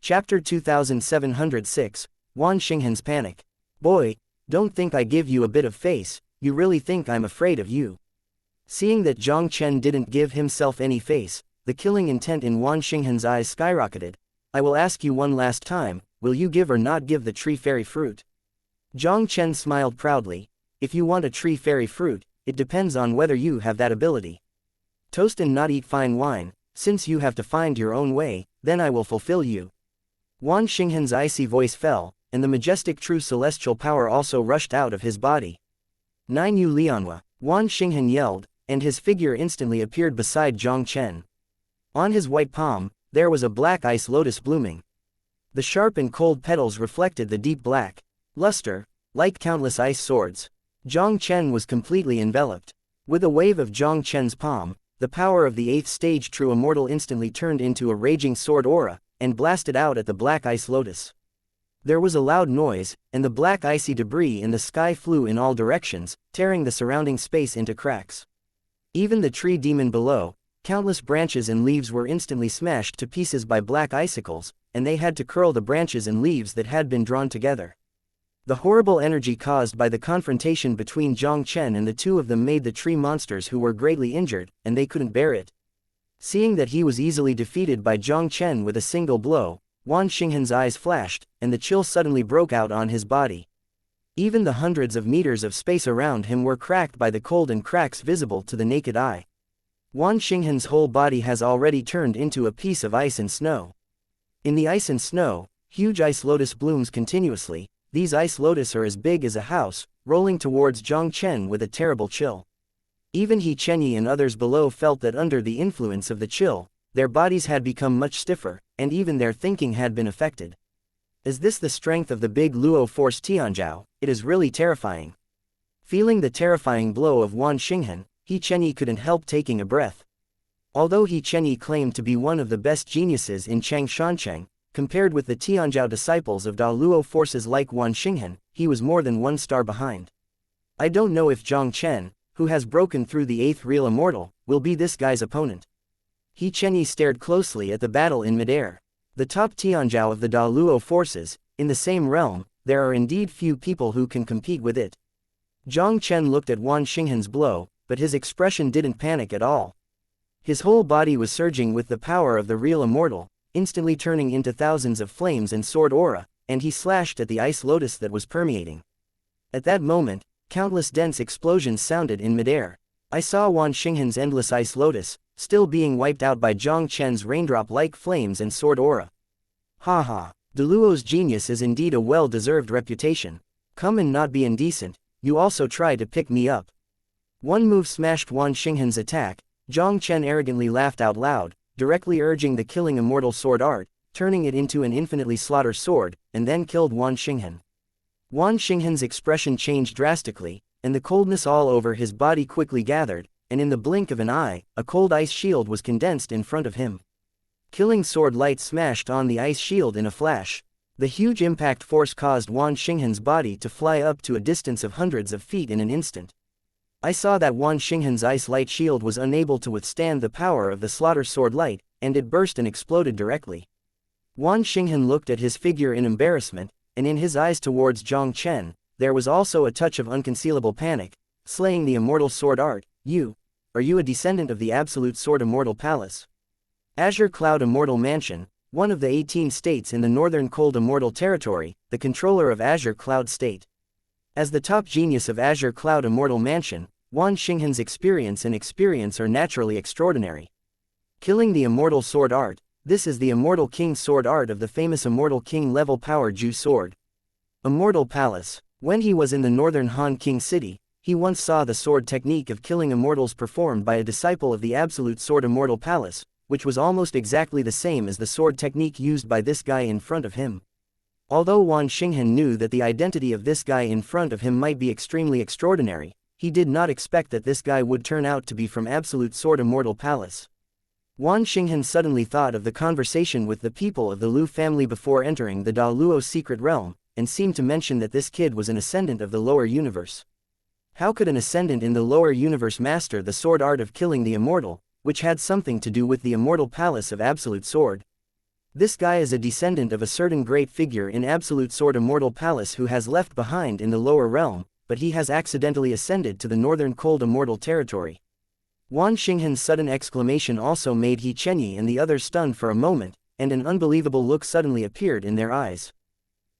Speaker 1: Chapter 2706, Wan Xinghan's Panic. Boy, don't think I give you a bit of face, you really think I'm afraid of you. Seeing that Jiang Chen didn't give himself any face, the killing intent in Wan Xinghan's eyes skyrocketed. I will ask you one last time, will you give or not give the tree fairy fruit? Jiang Chen smiled proudly. If you want a tree fairy fruit, it depends on whether you have that ability. Toast and not eat fine wine, since you have to find your own way, then I will fulfill you. Wan Xinghan's icy voice fell, and the majestic true celestial power also rushed out of his body. Nine Yu Lianhua, Wan Xinghan yelled, and his figure instantly appeared beside Jiang Chen. On his white palm, there was a black ice lotus blooming. The sharp and cold petals reflected the deep black luster, like countless ice swords. Jiang Chen was completely enveloped. With a wave of Jiang Chen's palm, the power of the 8th stage true immortal instantly turned into a raging sword aura, and blasted out at the black ice lotus. There was a loud noise, and the black icy debris in the sky flew in all directions, tearing the surrounding space into cracks. Even the tree demon below, countless branches and leaves were instantly smashed to pieces by black icicles, and they had to curl the branches and leaves that had been drawn together. The horrible energy caused by the confrontation between Jiang Chen and the two of them made the tree monsters who were greatly injured, and they couldn't bear it. Seeing that he was easily defeated by Jiang Chen with a single blow, Wan Xinghan's eyes flashed, and the chill suddenly broke out on his body. Even the hundreds of meters of space around him were cracked by the cold and cracks visible to the naked eye. Wan Xinghan's whole body has already turned into a piece of ice and snow. In the ice and snow, huge ice lotus blooms continuously. These ice lotus are as big as a house, rolling towards Jiang Chen with a terrible chill. Even He Chenyi and others below felt that under the influence of the chill, their bodies had become much stiffer, and even their thinking had been affected. Is this the strength of the big Luo Force Tianzhao? It is really terrifying. Feeling the terrifying blow of Wan Xinghan, He Chenyi couldn't help taking a breath. Although He Chenyi claimed to be one of the best geniuses in Xianxia, compared with the Tianzhao disciples of Da Luo forces like Wan Xinghan, he was more than 1 star behind. I don't know if Jiang Chen, who has broken through the 8th real immortal, will be this guy's opponent. He Chenyi stared closely at the battle in midair. The top Tianzhao of the Da Luo forces, in the same realm, there are indeed few people who can compete with it. Jiang Chen looked at Wan Xinghan's blow, but his expression didn't panic at all. His whole body was surging with the power of the real immortal, instantly turning into thousands of flames and sword aura, and he slashed at the ice lotus that was permeating. At that moment, Countless dense explosions sounded in midair. I saw Wan Xinghan's endless ice lotus, still being wiped out by Jiang Chen's raindrop-like flames and sword aura. Ha ha, Deluo's genius is indeed a well-deserved reputation. Come and not be indecent, you also try to pick me up. One move smashed Wan Xinghan's attack. Jiang Chen arrogantly laughed out loud, directly urging the killing immortal sword art, turning it into an infinitely slaughter sword, and then killed Wan Xinghan. Wan Xinghan's expression changed drastically, and the coldness all over his body quickly gathered, and in the blink of an eye, a cold ice shield was condensed in front of him. Killing sword light smashed on the ice shield in a flash. The huge impact force caused Wan Xinghan's body to fly up to a distance of hundreds of feet in an instant. I saw that Wan Xinghan's ice light shield was unable to withstand the power of the slaughter sword light, and it burst and exploded directly. Wan Xinghan looked at his figure in embarrassment, and in his eyes towards Jiang Chen, there was also a touch of unconcealable panic. Slaying the immortal sword art, are you a descendant of the Absolute Sword Immortal Palace? Azure Cloud Immortal Mansion, one of the 18 states in the Northern Cold Immortal Territory, the controller of Azure Cloud State. As the top genius of Azure Cloud Immortal Mansion, Wan Xinghan's experience are naturally extraordinary. Killing the immortal sword art, this is the Immortal King sword art of the famous Immortal King level power Ju sword. Immortal Palace. When he was in the northern Han King city, he once saw the sword technique of killing immortals performed by a disciple of the Absolute Sword Immortal Palace, which was almost exactly the same as the sword technique used by this guy in front of him. Although Wan Xinghan knew that the identity of this guy in front of him might be extremely extraordinary, he did not expect that this guy would turn out to be from Absolute Sword Immortal Palace. Wan Xinghan suddenly thought of the conversation with the people of the Lu family before entering the Da Luo secret realm, and seemed to mention that this kid was an ascendant of the lower universe. How could an ascendant in the lower universe master the sword art of killing the immortal, which had something to do with the immortal palace of Absolute Sword? This guy is a descendant of a certain great figure in Absolute Sword Immortal Palace who has left behind in the lower realm, but he has accidentally ascended to the Northern Cold Immortal Territory. Wan Xinghan's sudden exclamation also made He Chenyi and the others stunned for a moment, and an unbelievable look suddenly appeared in their eyes.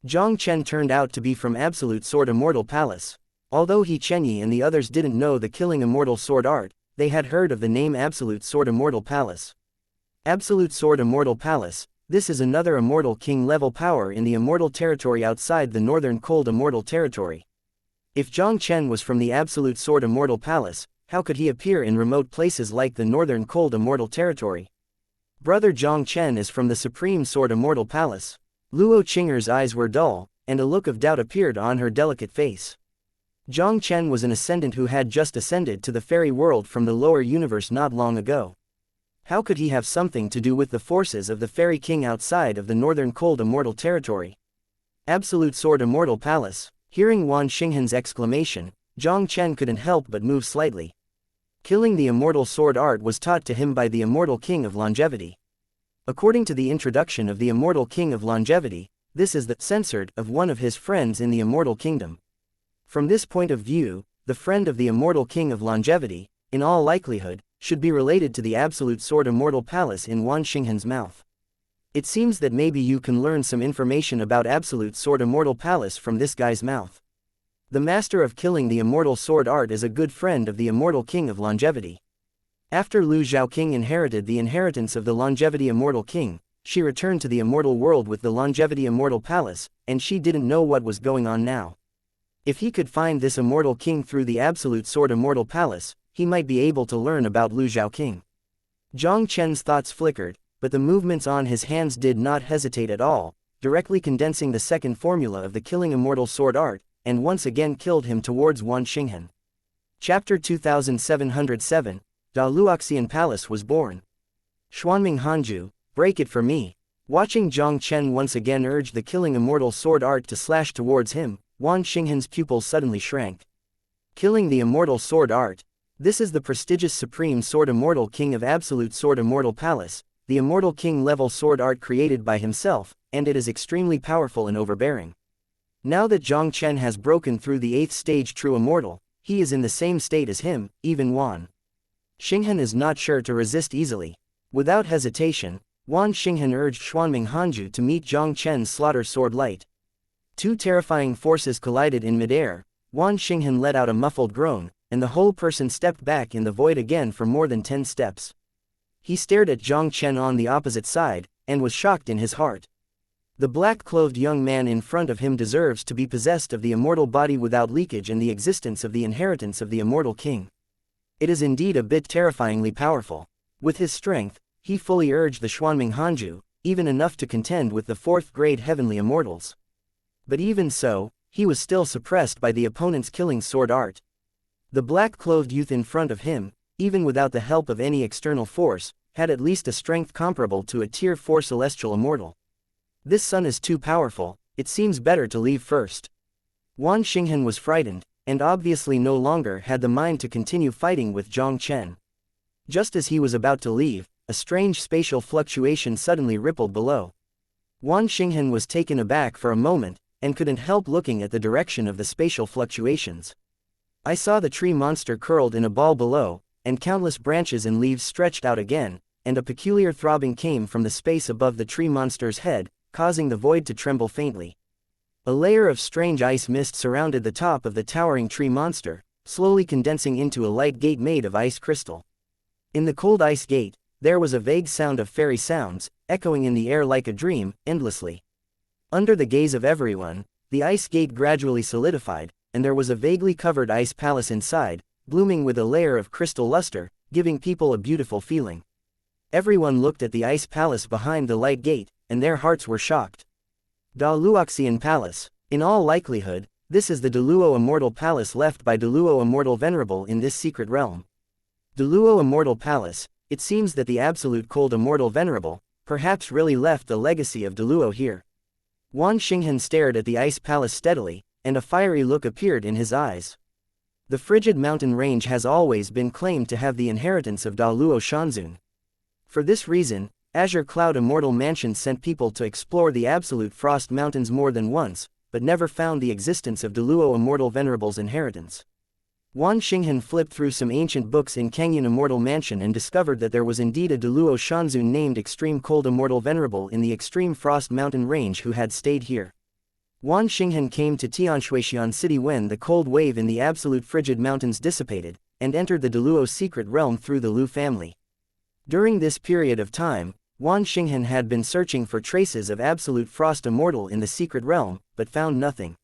Speaker 1: Jiang Chen turned out to be from Absolute Sword Immortal Palace. Although He Chenyi and the others didn't know the killing immortal sword art, they had heard of the name Absolute Sword Immortal Palace. Absolute Sword Immortal Palace, this is another Immortal King level power in the Immortal Territory outside the Northern Cold Immortal Territory. If Jiang Chen was from the Absolute Sword Immortal Palace, how could he appear in remote places like the Northern Cold Immortal Territory? Brother Jiang Chen is from the Supreme Sword Immortal Palace. Luo Qing'er's eyes were dull, and a look of doubt appeared on her delicate face. Jiang Chen was an ascendant who had just ascended to the fairy world from the lower universe not long ago. How could he have something to do with the forces of the Fairy King outside of the Northern Cold Immortal Territory? Absolute Sword Immortal Palace. Hearing Wan Xinghan's exclamation, Jiang Chen couldn't help but move slightly. Killing the immortal sword art was taught to him by the Immortal King of Longevity. According to the introduction of the Immortal King of Longevity, this is the censored of one of his friends in the Immortal Kingdom. From this point of view, the friend of the Immortal King of Longevity, in all likelihood, should be related to the Absolute Sword Immortal Palace in Wan Xinghan's mouth. It seems that maybe you can learn some information about Absolute Sword Immortal Palace from this guy's mouth. The master of killing the immortal sword art is a good friend of the Immortal King of Longevity. After Lu Zhaoqing inherited the inheritance of the Longevity Immortal King, she returned to the immortal world with the Longevity Immortal Palace, and she didn't know what was going on now. If he could find this Immortal King through the Absolute Sword Immortal Palace, he might be able to learn about Lu Zhaoqing. Jiang Chen's thoughts flickered, but the movements on his hands did not hesitate at all, directly condensing the second formula of the killing immortal sword art, and once again killed him towards Wan Xinghan. Chapter 2707, Da Luoxian Palace was born. Xuanming Hanju, break it for me. Watching Jiang Chen once again urge the killing immortal sword art to slash towards him, Wan Xinghan's pupils suddenly shrank. Killing the immortal sword art. This is the prestigious Supreme Sword Immortal King of Absolute Sword Immortal Palace, the Immortal King level sword art created by himself, and it is extremely powerful and overbearing. Now that Jiang Chen has broken through the 8th stage True Immortal, he is in the same state as him, even Wan Xinghan is not sure to resist easily. Without hesitation, Wan Xinghan urged Xuanming Hanju to meet Jiang Chen's slaughter sword light. Two terrifying forces collided in midair. Wan Xinghan let out a muffled groan, and the whole person stepped back in the void again for more than 10 steps. He stared at Jiang Chen on the opposite side, and was shocked in his heart. The black-clothed young man in front of him deserves to be possessed of the immortal body without leakage and the existence of the inheritance of the immortal king. It is indeed a bit terrifyingly powerful. With his strength, he fully urged the Xuanming Hanju, even enough to contend with the 4th-grade heavenly immortals. But even so, he was still suppressed by the opponent's killing sword art. The black-clothed youth in front of him, even without the help of any external force, had at least a strength comparable to a Tier 4 celestial immortal. This son is too powerful, it seems better to leave first. Wan Xinghan was frightened, and obviously no longer had the mind to continue fighting with Jiang Chen. Just as he was about to leave, a strange spatial fluctuation suddenly rippled below. Wan Xinghan was taken aback for a moment, and couldn't help looking at the direction of the spatial fluctuations. I saw the tree monster curled in a ball below, and countless branches and leaves stretched out again, and a peculiar throbbing came from the space above the tree monster's head, causing the void to tremble faintly. A layer of strange ice mist surrounded the top of the towering tree monster, slowly condensing into a light gate made of ice crystal. In the cold ice gate, there was a vague sound of fairy sounds, echoing in the air like a dream, endlessly. Under the gaze of everyone, the ice gate gradually solidified, and there was a vaguely covered ice palace inside, blooming with a layer of crystal luster, giving people a beautiful feeling. Everyone looked at the ice palace behind the light gate, and their hearts were shocked. Da Luoxian Palace. In all likelihood, this is the Deluo Immortal Palace left by Deluo Immortal Venerable in this secret realm. Deluo Immortal Palace. It seems that the absolute cold Immortal Venerable, perhaps really left the legacy of Deluo here. Wan Xinghan stared at the ice palace steadily, and a fiery look appeared in his eyes. The frigid mountain range has always been claimed to have the inheritance of Da Luo Shanzun. For this reason, Azure Cloud Immortal Mansion sent people to explore the absolute frost mountains more than once, but never found the existence of Deluo Immortal Venerable's inheritance. Wan Xinghan flipped through some ancient books in Canyon Immortal Mansion and discovered that there was indeed a Deluo Shanzun named Extreme Cold Immortal Venerable in the Extreme Frost Mountain Range who had stayed here. Wan Xinghan came to Tianshuixian City when the cold wave in the absolute frigid mountains dissipated, and entered the Deluo secret realm through the Lu family. During this period of time, Wan Xinghan had been searching for traces of absolute frost immortal in the secret realm, but found nothing.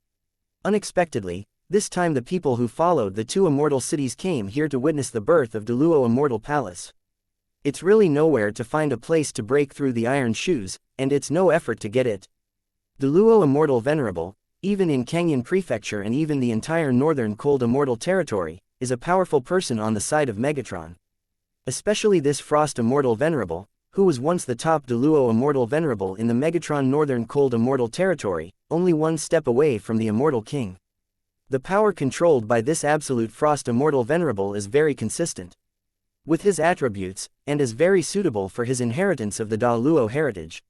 Speaker 1: Unexpectedly, this time the people who followed the 2 immortal cities came here to witness the birth of Deluo Immortal Palace. It's really nowhere to find a place to break through the iron shoes, and it's no effort to get it. Deluo Immortal Venerable, even in Canyon Prefecture and even the entire northern cold immortal territory, is a powerful person on the side of Megatron. Especially this Frost Immortal Venerable, who was once the top Deluo Immortal Venerable in the Megatron Northern Cold Immortal Territory, only one step away from the Immortal King. The power controlled by this absolute Frost Immortal Venerable is very consistent with his attributes, and is very suitable for his inheritance of the Da Luo heritage.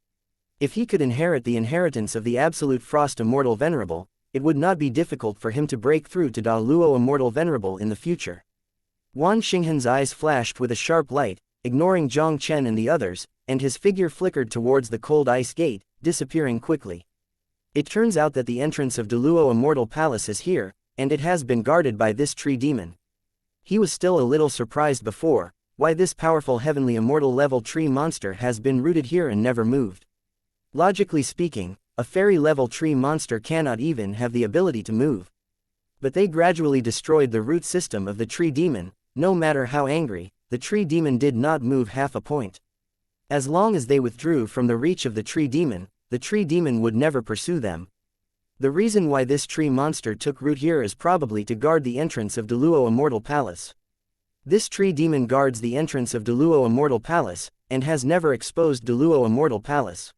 Speaker 1: If he could inherit the inheritance of the absolute Frost Immortal Venerable, it would not be difficult for him to break through to Da Luo Immortal Venerable in the future. Wan Xinghan's eyes flashed with a sharp light, ignoring Jiang Chen and the others, and his figure flickered towards the cold ice gate, disappearing quickly. It turns out that the entrance of Deluo Immortal Palace is here, and it has been guarded by this tree demon. He was still a little surprised before, why this powerful heavenly immortal level tree monster has been rooted here and never moved. Logically speaking, a fairy level tree monster cannot even have the ability to move. But they gradually destroyed the root system of the tree demon. No matter how angry, the tree demon did not move half a point. As long as they withdrew from the reach of the tree demon would never pursue them. The reason why this tree monster took root here is probably to guard the entrance of Deluo Immortal Palace. This tree demon guards the entrance of Deluo Immortal Palace, and has never exposed Deluo Immortal Palace.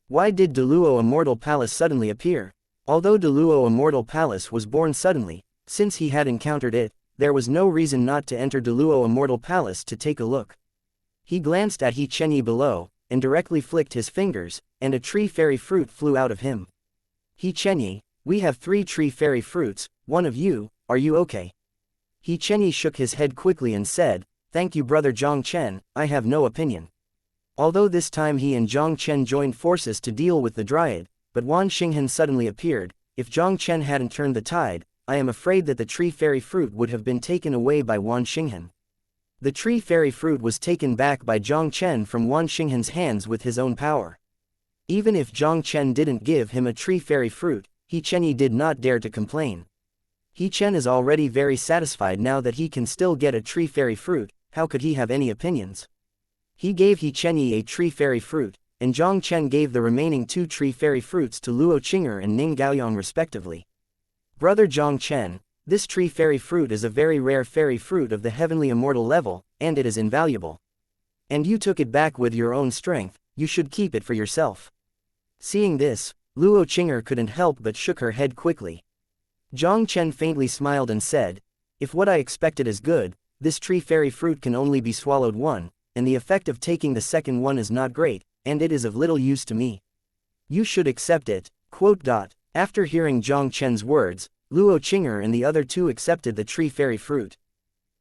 Speaker 1: Why did Deluo Immortal Palace suddenly appear? Although Deluo Immortal Palace was born suddenly, since he had encountered it, there was no reason not to enter Deluo Immortal Palace to take a look. He glanced at xianxia below, and directly flicked his fingers, and a tree fairy fruit flew out of him. Xianxia, we have 3 tree fairy fruits, one of you, are you okay? Xianxia shook his head quickly and said, thank you brother Jiang Chen, I have no opinion. Although this time he and Jiang Chen joined forces to deal with the Dryad, but Wan Xinghan suddenly appeared. If Jiang Chen hadn't turned the tide, I am afraid that the tree fairy fruit would have been taken away by Wan Xinghan. The tree fairy fruit was taken back by Jiang Chen from Wan Xinghan's hands with his own power. Even if Jiang Chen didn't give him a tree fairy fruit, He Chenyi did not dare to complain. He Chen is already very satisfied now that he can still get a tree fairy fruit. How could he have any opinions? He gave He Chenyi a tree fairy fruit, and Jiang Chen gave the remaining 2 tree fairy fruits to Luo Qing'er and Ning Gaoyang respectively. Brother Jiang Chen, this tree fairy fruit is a very rare fairy fruit of the heavenly immortal level, and it is invaluable. And you took it back with your own strength, you should keep it for yourself. Seeing this, Luo Qing'er couldn't help but shook her head quickly. Jiang Chen faintly smiled and said, if what I expected is good, this tree fairy fruit can only be swallowed one, and the effect of taking the second one is not great, and it is of little use to me. You should accept it. After hearing Jiang Chen's words, Luo Qing'er and the other 2 accepted the tree fairy fruit.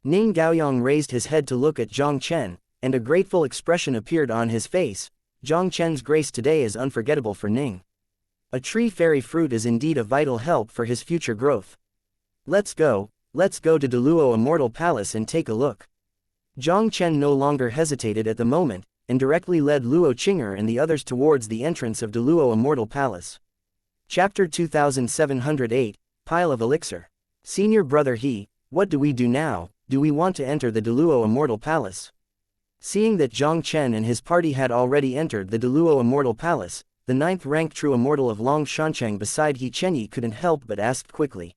Speaker 1: Ning Gaoyang raised his head to look at Jiang Chen, and a grateful expression appeared on his face. Jiang Chen's grace today is unforgettable for Ning. A tree fairy fruit is indeed a vital help for his future growth. Let's go to Deluo Immortal Palace and take a look. Jiang Chen no longer hesitated at the moment, and directly led Luo Qing'er and the others towards the entrance of Deluo Immortal Palace. Chapter 2708, Pile of Elixir. Senior brother He, what do we do now? Do we want to enter the Deluo Immortal Palace? Seeing that Jiang Chen and his party had already entered the Deluo Immortal Palace, the 9th-ranked true immortal of Long Shancheng beside He Chenyi couldn't help but asked quickly.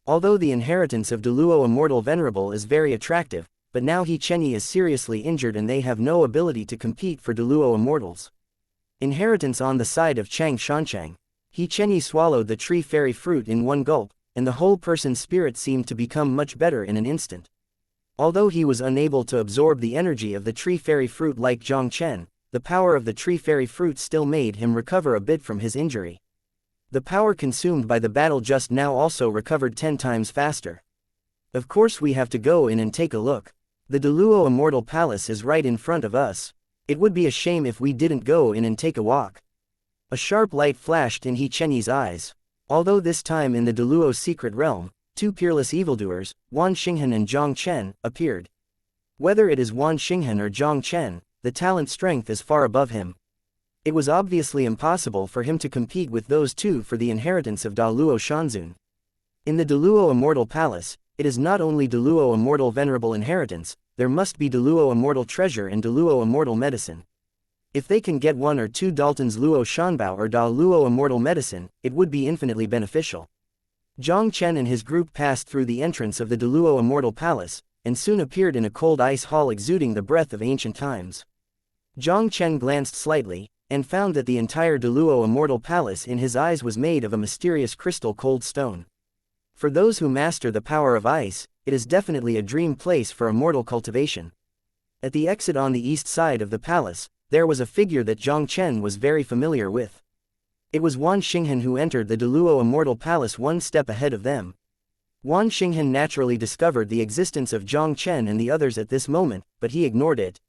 Speaker 1: Although the inheritance of Deluo Immortal Venerable is very attractive, but now He Chenyi is seriously injured and they have no ability to compete for Deluo Immortals. Inheritance on the side of Chang Shancheng. He Chenyi swallowed the tree fairy fruit in one gulp, and the whole person's spirit seemed to become much better in an instant. Although he was unable to absorb the energy of the tree fairy fruit like Jiang Chen, the power of the tree fairy fruit still made him recover a bit from his injury. The power consumed by the battle just now also recovered 10 times faster. Of course we have to go in and take a look. The Deluo Immortal Palace is right in front of us. It would be a shame if we didn't go in and take a walk. A sharp light flashed in He Chenyi's eyes. Although this time in the Deluo secret realm, 2 peerless evildoers, Wan Xinghan and Jiang Chen, appeared. Whether it is Wan Xinghan or Jiang Chen, the talent strength is far above him. It was obviously impossible for him to compete with those 2 for the inheritance of Da Luo Shanzun. In the Deluo Immortal Palace, it is not only Deluo Immortal Venerable inheritance, there must be Deluo Immortal Treasure and Deluo Immortal Medicine. If they can get 1 or 2 Dalton's Luo Shanbao or Da Luo Immortal Medicine, it would be infinitely beneficial. Jiang Chen and his group passed through the entrance of the Deluo Immortal Palace, and soon appeared in a cold ice hall exuding the breath of ancient times. Jiang Chen glanced slightly, and found that the entire Deluo Immortal Palace in his eyes was made of a mysterious crystal cold stone. For those who master the power of ice, it is definitely a dream place for immortal cultivation. At the exit on the east side of the palace, there was a figure that Jiang Chen was very familiar with. It was Wan Xinghan who entered the Deluo Immortal Palace 1 step ahead of them. Wan Xinghan naturally discovered the existence of Jiang Chen and the others at this moment, but he ignored it.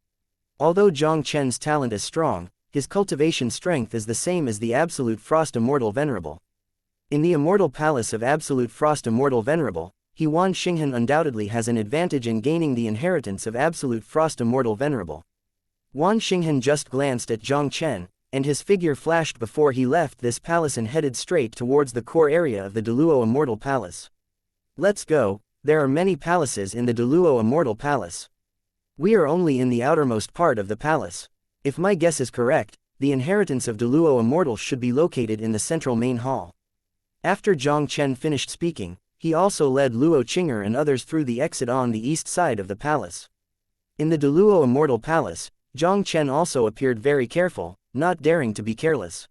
Speaker 1: Although Jiang Chen's talent is strong, his cultivation strength is the same as the Absolute Frost Immortal Venerable. In the Immortal Palace of Absolute Frost Immortal Venerable, Wan Xinghan undoubtedly has an advantage in gaining the inheritance of Absolute Frost Immortal Venerable. Wan Xinghan just glanced at Jiang Chen, and his figure flashed before he left this palace and headed straight towards the core area of the Deluo Immortal Palace. Let's go, there are many palaces in the Deluo Immortal Palace. We are only in the outermost part of the palace. If my guess is correct, the inheritance of Deluo Immortal should be located in the central main hall. After Jiang Chen finished speaking, he also led Luo Qing'er and others through the exit on the east side of the palace. In the Deluo Immortal Palace, Jiang Chen also appeared very careful, not daring to be careless.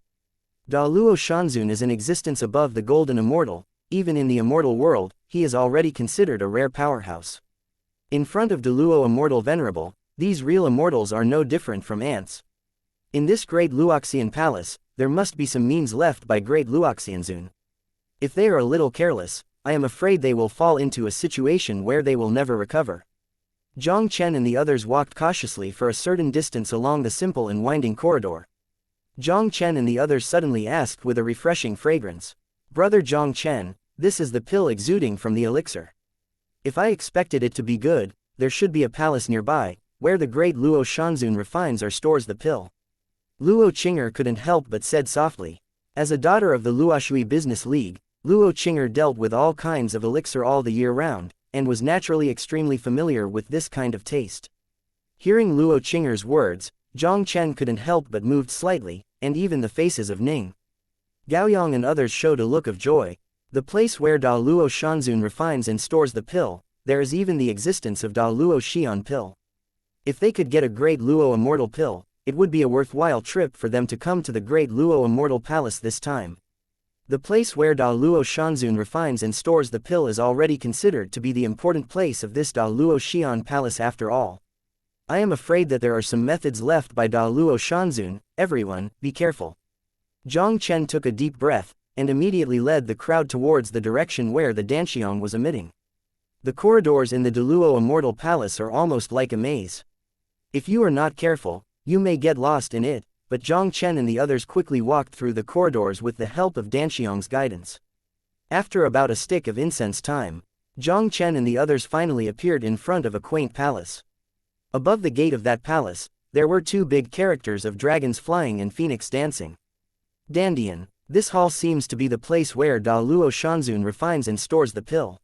Speaker 1: Da Luo Shanzun is in existence above the Golden Immortal. Even in the immortal world, he is already considered a rare powerhouse. In front of Deluo Immortal Venerable, these real immortals are no different from ants. In this great Luoxian palace, there must be some means left by great Luoxianzun. If they are a little careless, I am afraid they will fall into a situation where they will never recover. Jiang Chen and the others walked cautiously for a certain distance along the simple and winding corridor. Jiang Chen and the others suddenly asked with a refreshing fragrance, "Brother Jiang Chen, This is the pill exuding from the elixir. If I expected it to be good, there should be a palace nearby, where the great Luo Shanzun refines or stores the pill. Luo Qing'er couldn't help but said softly. As a daughter of the Luoshui Business League, Luo Qing'er dealt with all kinds of elixir all the year round, and was naturally extremely familiar with this kind of taste. Hearing Luo Qing'er's words, Jiang Chen couldn't help but moved slightly, and even the faces of Ning, Gaoyang and others showed a look of joy. The place where Da Luo Shanzun refines and stores the pill, there is even the existence of Da Luo Xian pill. If they could get a great Luo immortal pill, it would be a worthwhile trip for them to come to the great Luo immortal palace this time. The place where Da Luo Shanzun refines and stores the pill is already considered to be the important place of this Da Luo Xian palace after all. I am afraid that there are some methods left by Da Luo Shanzun. Everyone, be careful. Jiang Chen took a deep breath, and immediately led the crowd towards the direction where the Danxiang was emitting. The corridors in the Deluo Immortal Palace are almost like a maze. If you are not careful, you may get lost in it, but Jiang Chen and the others quickly walked through the corridors with the help of Danxiang's guidance. After about a stick of incense time, Jiang Chen and the others finally appeared in front of a quaint palace. Above the gate of that palace, there were two big characters of dragons flying and phoenix dancing. Dandian. This hall seems to be the place where Da Luo Shanzun refines and stores the pill.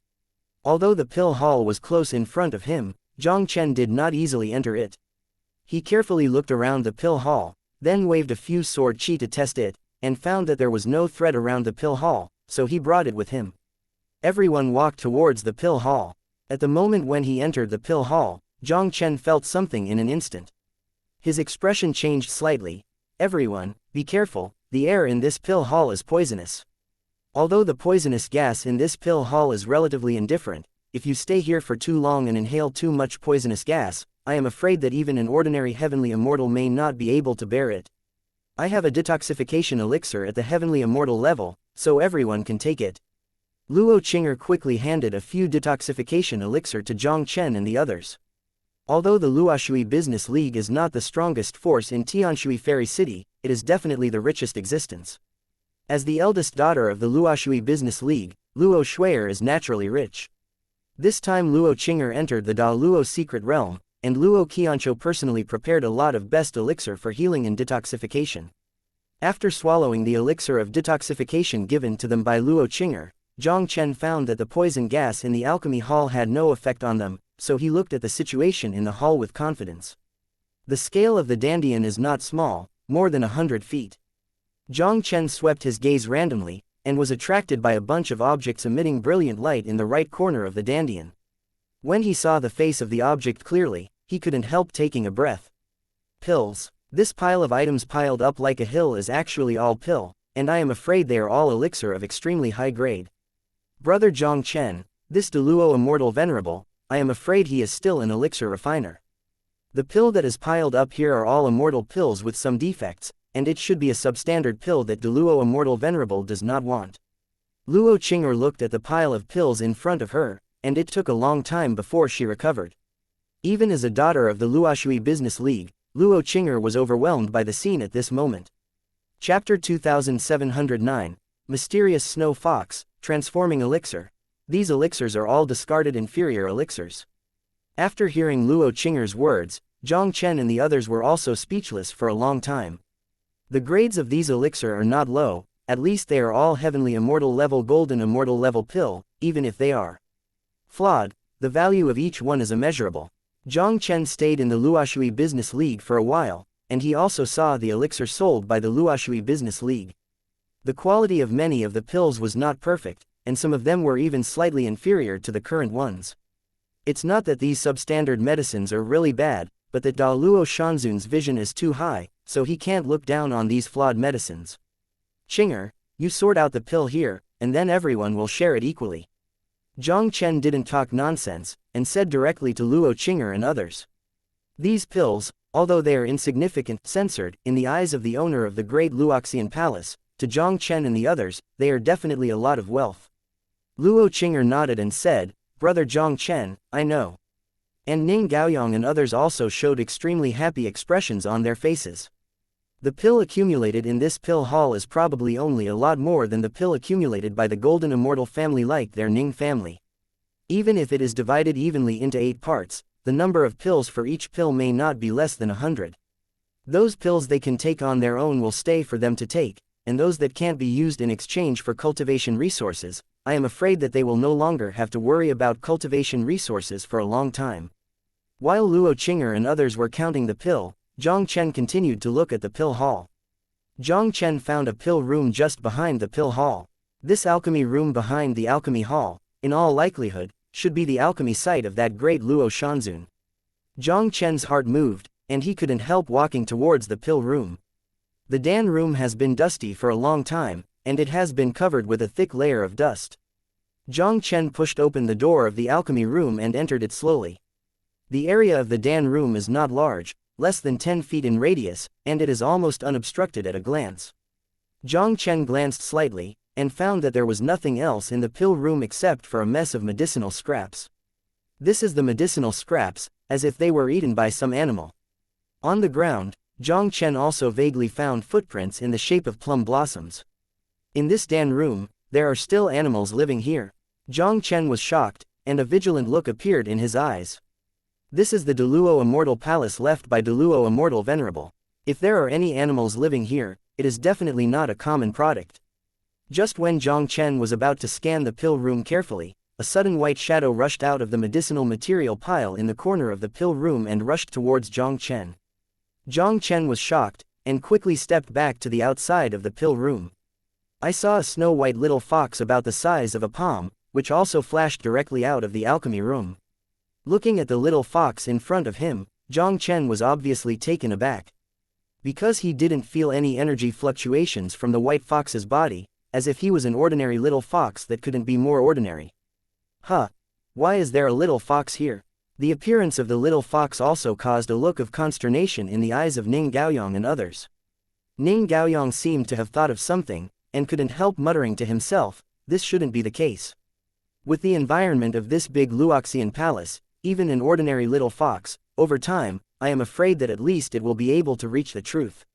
Speaker 1: Although the pill hall was close in front of him, Jiang Chen did not easily enter it. He carefully looked around the pill hall, then waved a few sword qi to test it, and found that there was no thread around the pill hall, so he brought it with him. Everyone walked towards the pill hall. At the moment when he entered the pill hall, Jiang Chen felt something in an instant. His expression changed slightly. Everyone, be careful. The air in this pill hall is poisonous. Although the poisonous gas in this pill hall is relatively indifferent, if you stay here for too long and inhale too much poisonous gas, I am afraid that even an ordinary heavenly immortal may not be able to bear it. I have a detoxification elixir at the heavenly immortal level, so everyone can take it. Luo Qing'er quickly handed a few detoxification elixir to Jiang Chen and the others. Although the Luoshui Business League is not the strongest force in Tianshui Fairy City, it is definitely the richest existence. As the eldest daughter of the Luoshui Business League, Luo Shui'er is naturally rich. This time Luo Qing'er entered the Da Luo secret realm, and Luo Qianqiu personally prepared a lot of best elixir for healing and detoxification. After swallowing the elixir of detoxification given to them by Luo Qing'er, Jiang Chen found that the poison gas in the alchemy hall had no effect on them, so he looked at the situation in the hall with confidence. The scale of the Dandian is not small, more than 100 feet. Jiang Chen swept his gaze randomly, and was attracted by a bunch of objects emitting brilliant light in the right corner of the Dandian. When he saw the face of the object clearly, he couldn't help taking a breath. Pills. This pile of items piled up like a hill is actually all pill, and I am afraid they are all elixir of extremely high grade. Brother Jiang Chen, this Deluo Immortal Venerable, I am afraid he is still an elixir refiner. The pill that is piled up here are all immortal pills with some defects, and it should be a substandard pill that Deluo Immortal Venerable does not want. Luo Qing'er looked at the pile of pills in front of her, and it took a long time before she recovered. Even as a daughter of the Luoshui Business League, Luo Qing'er was overwhelmed by the scene at this moment. Chapter 2709, Mysterious Snow Fox, Transforming Elixir. These elixirs are all discarded inferior elixirs. After hearing Luo Qing'er's words, Jiang Chen and the others were also speechless for a long time. The grades of these elixir are not low, at least they are all heavenly immortal level golden immortal level pill, even if they are flawed, the value of each one is immeasurable. Jiang Chen stayed in the Luoshui Business League for a while, and he also saw the elixir sold by the Luoshui Business League. The quality of many of the pills was not perfect, and some of them were even slightly inferior to the current ones. It's not that these substandard medicines are really bad, but that Da Luo Shanzun's vision is too high, so he can't look down on these flawed medicines. Qing'er, you sort out the pill here, and then everyone will share it equally. Jiang Chen didn't talk nonsense, and said directly to Luo Qing'er and others. These pills, although they are insignificant, censored, in the eyes of the owner of the great Luoxian Palace, to Jiang Chen and the others, they are definitely a lot of wealth. Luo Qing'er nodded and said, Brother Jiang Chen, I know. And Ning Gaoyang and others also showed extremely happy expressions on their faces. The pill accumulated in this pill hall is probably only a lot more than the pill accumulated by the Golden Immortal family like their Ning family. Even if it is divided evenly into 8 parts, the number of pills for each pill may not be less than 100. Those pills they can take on their own will stay for them to take, and those that can't be used in exchange for cultivation resources, I am afraid that they will no longer have to worry about cultivation resources for a long time. While Luo Qing'er and others were counting the pill, Jiang Chen continued to look at the pill hall. Jiang Chen found a pill room just behind the pill hall. This alchemy room behind the alchemy hall, in all likelihood, should be the alchemy site of that great Luo Shanzun. Jiang Chen's heart moved, and he couldn't help walking towards the pill room. The Dan room has been dusty for a long time, and it has been covered with a thick layer of dust. Jiang Chen pushed open the door of the alchemy room and entered it slowly. The area of the Dan room is not large, less than 10 feet in radius, and it is almost unobstructed at a glance. Jiang Chen glanced slightly, and found that there was nothing else in the pill room except for a mess of medicinal scraps. This is the medicinal scraps, as if they were eaten by some animal. On the ground, Jiang Chen also vaguely found footprints in the shape of plum blossoms. In this Dan room, there are still animals living here. Jiang Chen was shocked, and a vigilant look appeared in his eyes. This is the Deluo Immortal Palace left by Deluo Immortal Venerable. If there are any animals living here, it is definitely not a common product. Just when Jiang Chen was about to scan the pill room carefully, a sudden white shadow rushed out of the medicinal material pile in the corner of the pill room and rushed towards Jiang Chen. Jiang Chen was shocked, and quickly stepped back to the outside of the pill room. I saw a snow-white little fox about the size of a palm, which also flashed directly out of the alchemy room. Looking at the little fox in front of him, Jiang Chen was obviously taken aback. Because he didn't feel any energy fluctuations from the white fox's body, as if he was an ordinary little fox that couldn't be more ordinary. Huh? Why is there a little fox here? The appearance of the little fox also caused a look of consternation in the eyes of Ning Gaoyang and others. Ning Gaoyang seemed to have thought of something, and couldn't help muttering to himself, this shouldn't be the case. With the environment of this big Luoxian palace, even an ordinary little fox, over time, I am afraid that at least it will be able to reach the truth.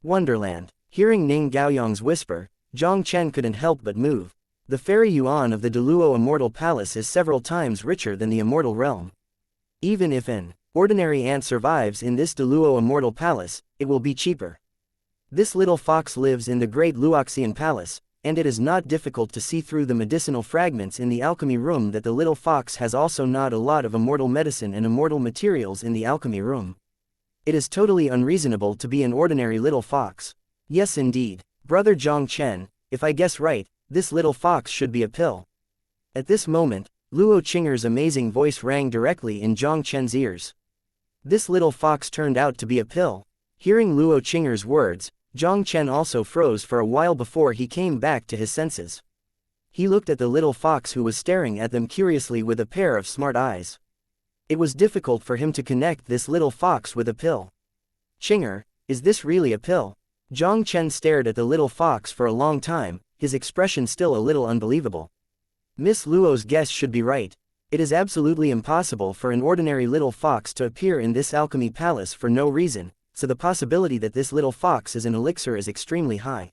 Speaker 1: Wonderland. Hearing Ning Gaoyang's whisper, Jiang Chen couldn't help but move. The fairy yuan of the Deluo Immortal Palace is several times richer than the Immortal Realm. Even if an ordinary ant survives in this Deluo Immortal Palace, it will be cheaper. This little fox lives in the great Luoxian Palace, and it is not difficult to see through the medicinal fragments in the alchemy room that the little fox has also not a lot of immortal medicine and immortal materials in the alchemy room. It is totally unreasonable to be an ordinary little fox. Yes indeed, brother Jiang Chen, if I guess right, this little fox should be a pill. At this moment, Luo Qing'er's amazing voice rang directly in Jiang Chen's ears. This little fox turned out to be a pill. Hearing Luo Qing'er's words, Jiang Chen also froze for a while before he came back to his senses. He looked at the little fox who was staring at them curiously with a pair of smart eyes. It was difficult for him to connect this little fox with a pill. Qing'er, is this really a pill? Jiang Chen stared at the little fox for a long time, his expression still a little unbelievable. Miss Luo's guess should be right. It is absolutely impossible for an ordinary little fox to appear in this alchemy palace for no reason, so the possibility that this little fox is an elixir is extremely high.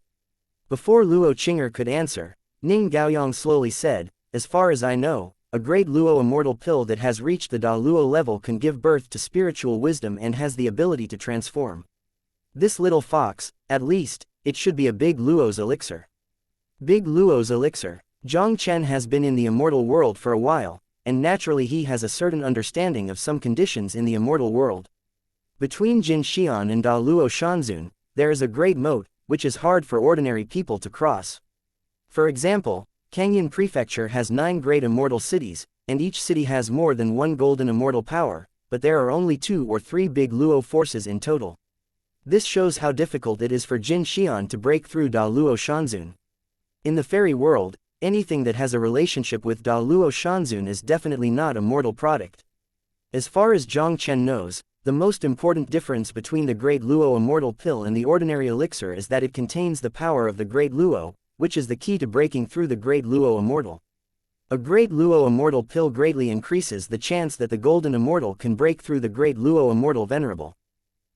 Speaker 1: Before Luo Qing'er could answer, Ning Gaoyang slowly said, as far as I know, a great Luo immortal pill that has reached the Da Luo level can give birth to spiritual wisdom and has the ability to transform. This little fox, at least, it should be a big Luo's elixir. Big Luo's elixir. Jiang Chen has been in the immortal world for a while, and naturally he has a certain understanding of some conditions in the immortal world. Between Jin Xian and Da Luo Shanzun, there is a great moat, which is hard for ordinary people to cross. For example, Kangyan Prefecture has 9 great immortal cities, and each city has more than 1 golden immortal power, but there are only 2 or 3 big Luo forces in total. This shows how difficult it is for Jin Xian to break through Da Luo Shanzun. In the fairy world, anything that has a relationship with Da Luo Shanzun is definitely not a mortal product. As far as Jiang Chen knows, the most important difference between the Great Luo Immortal Pill and the ordinary elixir is that it contains the power of the Great Luo, which is the key to breaking through the Great Luo Immortal. A Great Luo Immortal Pill greatly increases the chance that the Golden Immortal can break through the Great Luo Immortal Venerable.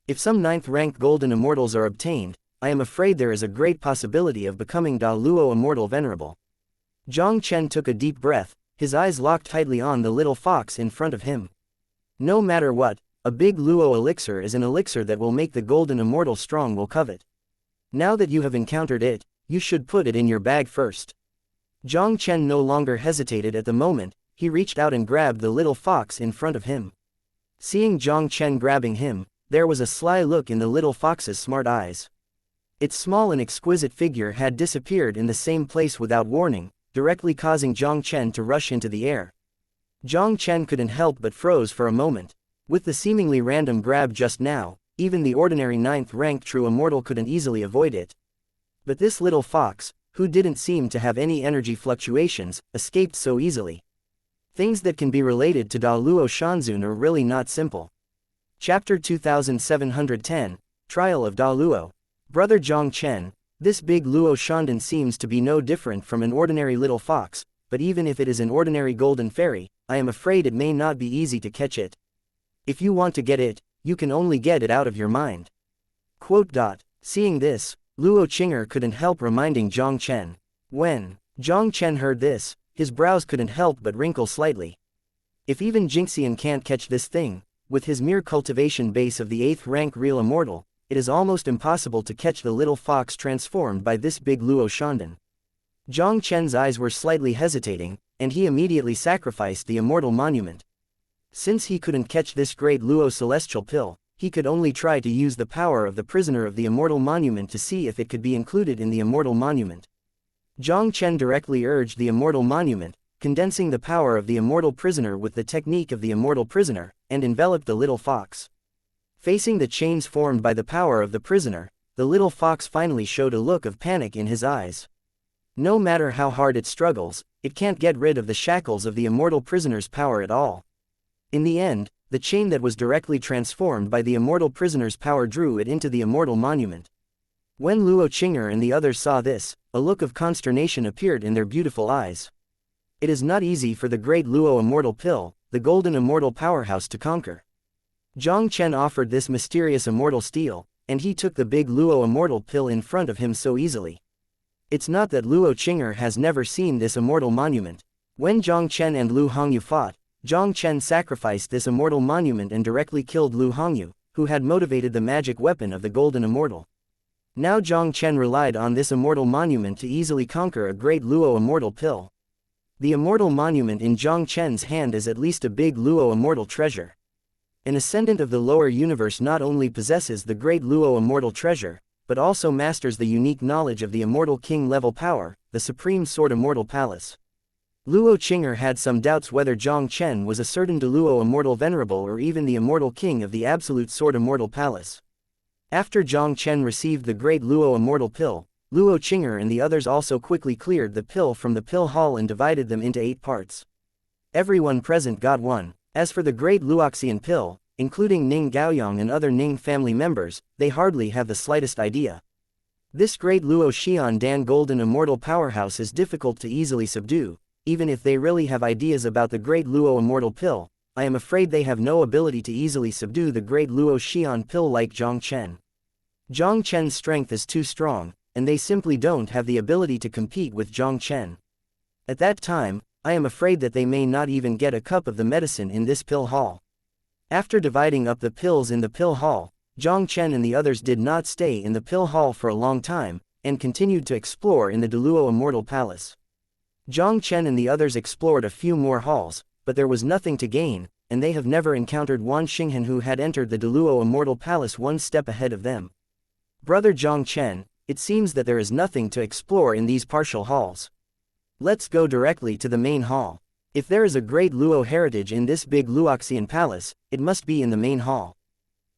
Speaker 1: If some 9th rank golden immortals are obtained, I am afraid there is a great possibility of becoming Da Luo Immortal Venerable. Jiang Chen took a deep breath, his eyes locked tightly on the little fox in front of him. No matter what, a big Luo elixir is an elixir that will make the golden immortal strong will covet. Now that you have encountered it, you should put it in your bag first. Jiang Chen no longer hesitated at the moment, he reached out and grabbed the little fox in front of him. Seeing Jiang Chen grabbing him, there was a sly look in the little fox's smart eyes. Its small and exquisite figure had disappeared in the same place without warning, directly causing Jiang Chen to rush into the air. Jiang Chen couldn't help but froze for a moment. With the seemingly random grab just now, even the ordinary 9th rank true immortal couldn't easily avoid it. But this little fox, who didn't seem to have any energy fluctuations, escaped so easily. Things that can be related to Da Luo Shanzun are really not simple. Chapter 2710, Trial of Da Luo. Brother Jiang Chen, this big Luo Shandan seems to be no different from an ordinary little fox, but even if it is an ordinary golden fairy, I am afraid it may not be easy to catch it. If you want to get it, you can only get it out of your mind. Seeing this, Luo Qinger couldn't help reminding Jiang Chen. When Jiang Chen heard this, his brows couldn't help but wrinkle slightly. If even Jingxian can't catch this thing, with his mere cultivation base of the 8th rank real immortal, it is almost impossible to catch the little fox transformed by this big Luo Shandan. Jiang Chen's eyes were slightly hesitating, and he immediately sacrificed the immortal monument. Since he couldn't catch this great Luo celestial pill, he could only try to use the power of the prisoner of the immortal monument to see if it could be included in the immortal monument. Jiang Chen directly urged the immortal monument, condensing the power of the immortal prisoner with the technique of the immortal prisoner, and enveloped the little fox. Facing the chains formed by the power of the prisoner, the little fox finally showed a look of panic in his eyes. No matter how hard it struggles, it can't get rid of the shackles of the immortal prisoner's power at all. In the end, the chain that was directly transformed by the immortal prisoner's power drew it into the immortal monument. When Luo Qinger and the others saw this, a look of consternation appeared in their beautiful eyes. It is not easy for the great Luo immortal pill, the golden immortal powerhouse, to conquer. Jiang Chen offered this mysterious immortal steel, and he took the big Luo immortal pill in front of him so easily. It's not that Luo Qinger has never seen this immortal monument. When Jiang Chen and Lu Hongyu fought, Jiang Chen sacrificed this immortal monument and directly killed Lu Hongyu, who had motivated the magic weapon of the golden immortal. Now Jiang Chen relied on this immortal monument to easily conquer a great Luo immortal pill. The immortal monument in Jiang Chen's hand is at least a big Luo immortal treasure. An ascendant of the lower universe not only possesses the great Luo immortal treasure, but also masters the unique knowledge of the immortal king level power, the supreme sword immortal palace. Luo Qinger had some doubts whether Jiang Chen was a certain Luo immortal venerable or even the immortal king of the absolute sword immortal palace. After Jiang Chen received the great Luo immortal pill, Luo Qinger and the others also quickly cleared the pill from the pill hall and divided them into 8 parts. Everyone present got one. As for the great Luoxian pill, including Ning Gaoyang and other Ning family members, they hardly have the slightest idea. This great Luo Xian Dan golden immortal powerhouse is difficult to easily subdue. Even if they really have ideas about the great Luo immortal pill, I am afraid they have no ability to easily subdue the great Luo Xian pill like Jiang Chen. Jiang Chen's strength is too strong, and they simply don't have the ability to compete with Jiang Chen. At that time, I am afraid that they may not even get a cup of the medicine in this pill hall. After dividing up the pills in the pill hall, Jiang Chen and the others did not stay in the pill hall for a long time, and continued to explore in the Luo immortal palace. Jiang Chen and the others explored a few more halls, but there was nothing to gain, and they have never encountered Wan Xinghan, who had entered the Luo immortal palace one step ahead of them. Brother Jiang Chen, it seems that there is nothing to explore in these partial halls. Let's go directly to the main hall. If there is a great Luo heritage in this big Luoxian palace, it must be in the main hall.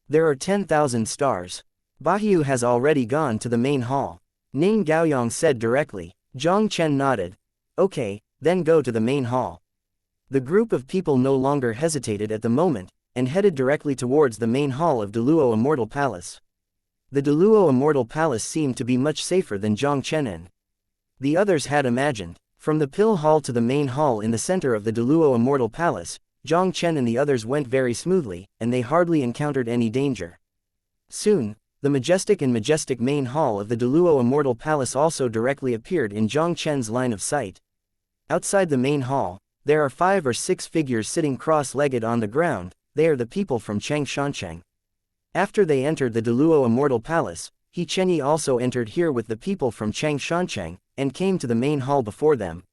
Speaker 1: There are 10,000 stars. Bahiu has already gone to the main hall. Ning Gaoyang said directly. Jiang Chen nodded. Okay, then go to the main hall. The group of people no longer hesitated at the moment, and headed directly towards the main hall of Luo Immortal Palace. The Luo Immortal Palace seemed to be much safer than Jiang Chen and the others had imagined. From the pill hall to the main hall in the center of the Luo Immortal Palace, Jiang Chen and the others went very smoothly, and they hardly encountered any danger. Soon, the majestic main hall of the Deluo Immortal Palace also directly appeared in Jiang Chen's line of sight. Outside the main hall, there are 5 or 6 figures sitting cross-legged on the ground. They are the people from Xianxia. After they entered the Deluo Immortal Palace, He Chenyi also entered here with the people from Xianxia, and came to the main hall before them.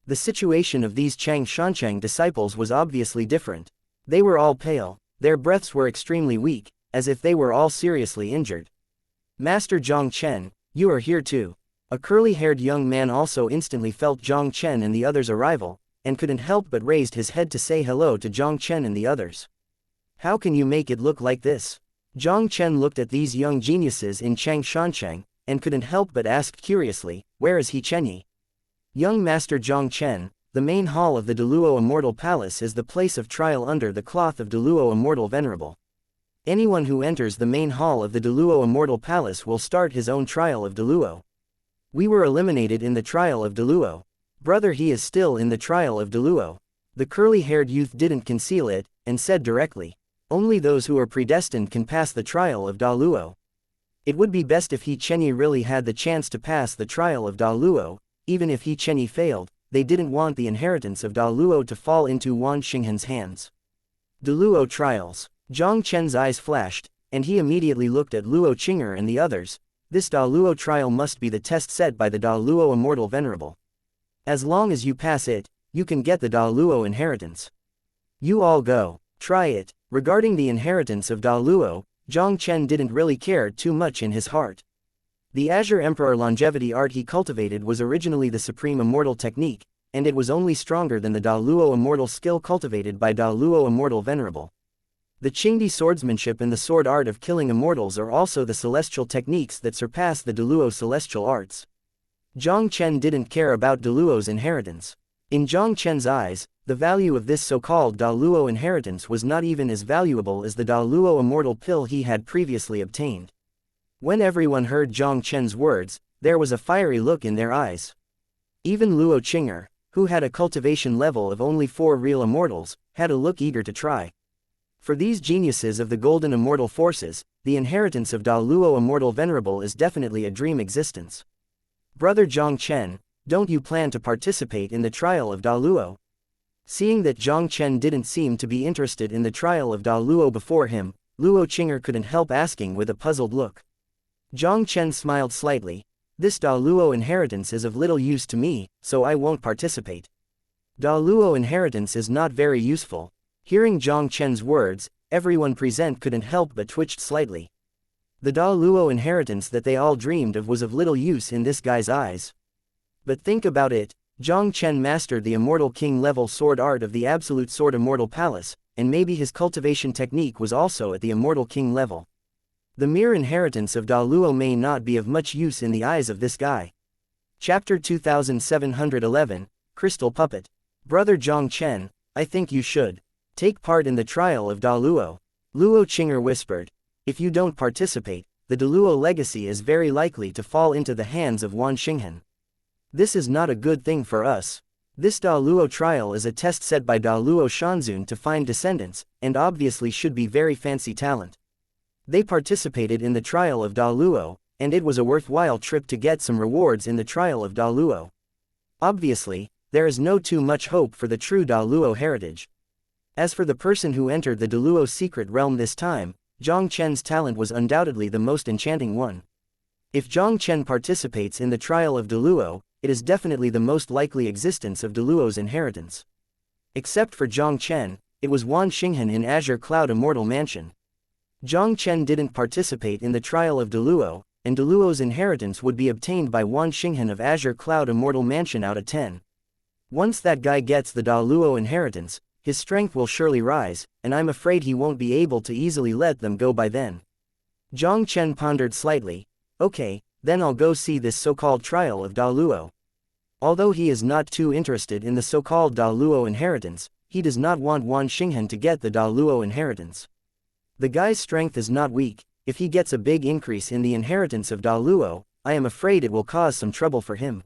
Speaker 1: The situation of these Xianxia disciples was obviously different. They were all pale, their breaths were extremely weak, as if they were all seriously injured. Master Jiang Chen, you are here too. A curly-haired young man also instantly felt Jiang Chen and the others' arrival, and couldn't help but raised his head to say hello to Jiang Chen and the others. How can you make it look like this? Jiang Chen looked at these young geniuses in Xianxia, and couldn't help but ask curiously, where is He Chenyi? Young Master Jiang Chen, the main hall of the Deluo Immortal Palace is the place of trial under the cloth of Deluo Immortal Venerable. Anyone who enters the main hall of the Deluo Immortal Palace will start his own trial of Deluo. We were eliminated in the trial of Deluo. Brother, he is still in the trial of Deluo. The curly-haired youth didn't conceal it, and said directly, only those who are predestined can pass the trial of Daluo. It would be best if He Chenyi really had the chance to pass the trial of Daluo. Even if He Chenyi failed, they didn't want the inheritance of Daluo to fall into Wan Xinghan's hands. Daluo trials. Jiang Chen's eyes flashed, and he immediately looked at Luo Qinger and the others. This Daluo trial must be the test set by the Daluo Immortal Venerable. As long as you pass it, you can get the Daluo inheritance. You all go, try it. Regarding the inheritance of Daluo, Jiang Chen didn't really care too much in his heart. The Azure Emperor longevity art he cultivated was originally the supreme immortal technique, and it was only stronger than the Daluo immortal skill cultivated by Daluo Immortal Venerable. The Qingdi swordsmanship and the sword art of killing immortals are also the celestial techniques that surpass the Daluo celestial arts. Jiang Chen didn't care about Daluo's inheritance. In Jiang Chen's eyes, the value of this so-called Daluo inheritance was not even as valuable as the Daluo immortal pill he had previously obtained. When everyone heard Jiang Chen's words, there was a fiery look in their eyes. Even Luo Qinger, who had a cultivation level of only 4 real immortals, had a look eager to try. For these geniuses of the golden immortal forces, the inheritance of Daluo Immortal Venerable is definitely a dream existence. Brother Jiang Chen, don't you plan to participate in the trial of Daluo? Seeing that Jiang Chen didn't seem to be interested in the trial of Daluo before him, Luo Qinger couldn't help asking with a puzzled look. Jiang Chen smiled slightly. This Daluo inheritance is of little use to me, so I won't participate. Daluo inheritance is not very useful. Hearing Jiang Chen's words, everyone present couldn't help but twitched slightly. The Daluo inheritance that they all dreamed of was of little use in this guy's eyes. But think about it, Jiang Chen mastered the Immortal King level sword art of the Absolute Sword Immortal Palace, and maybe his cultivation technique was also at the Immortal King level. The mere inheritance of Daluo may not be of much use in the eyes of this guy. Chapter 2711, Crystal Puppet. Brother Jiang Chen, I think you should take part in the trial of Daluo. Luo Qinger whispered. If you don't participate, the Daluo legacy is very likely to fall into the hands of Wan Xinghan. This is not a good thing for us. This Daluo trial is a test set by Daluo Shanzun to find descendants, and obviously should be very fancy talent. They participated in the trial of Daluo, and it was a worthwhile trip to get some rewards in the trial of Daluo. Obviously, there is no too much hope for the true Daluo heritage. As for the person who entered the Daluo secret realm this time, Jiang Chen's talent was undoubtedly the most enchanting one. If Jiang Chen participates in the trial of Daluo, it is definitely the most likely existence of Daluo's inheritance. Except for Jiang Chen, it was Wan Xinghan in Azure Cloud Immortal Mansion. Jiang Chen didn't participate in the trial of Daluo, and Daluo's inheritance would be obtained by Wan Xinghan of Azure Cloud Immortal Mansion out of 10. Once that guy gets the Daluo inheritance, his strength will surely rise, and I'm afraid he won't be able to easily let them go by then. Jiang Chen pondered slightly. Okay, then I'll go see this so-called trial of Daluo. Although he is not too interested in the so-called Daluo inheritance, he does not want Wan Xinghan to get the Daluo inheritance. The guy's strength is not weak. If he gets a big increase in the inheritance of Daluo, I am afraid it will cause some trouble for him.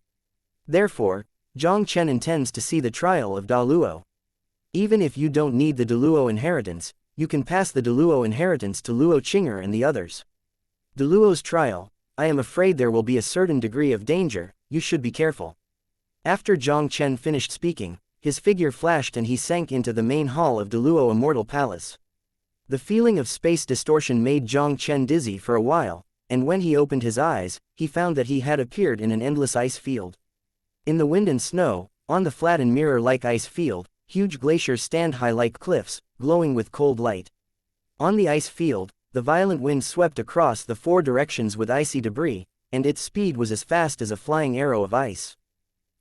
Speaker 1: Therefore, Jiang Chen intends to see the trial of Daluo. Even if you don't need the Daluo inheritance, you can pass the Deluo inheritance to Luo Qing'er and the others. Deluo's trial, I am afraid there will be a certain degree of danger, you should be careful. After Jiang Chen finished speaking, his figure flashed and he sank into the main hall of Deluo Immortal Palace. The feeling of space distortion made Jiang Chen dizzy for a while, and when he opened his eyes, he found that he had appeared in an endless ice field. In the wind and snow, on the flat and mirror-like ice field, huge glaciers stand high like cliffs, glowing with cold light. On the ice field, the violent wind swept across the four directions with icy debris, and its speed was as fast as a flying arrow of ice.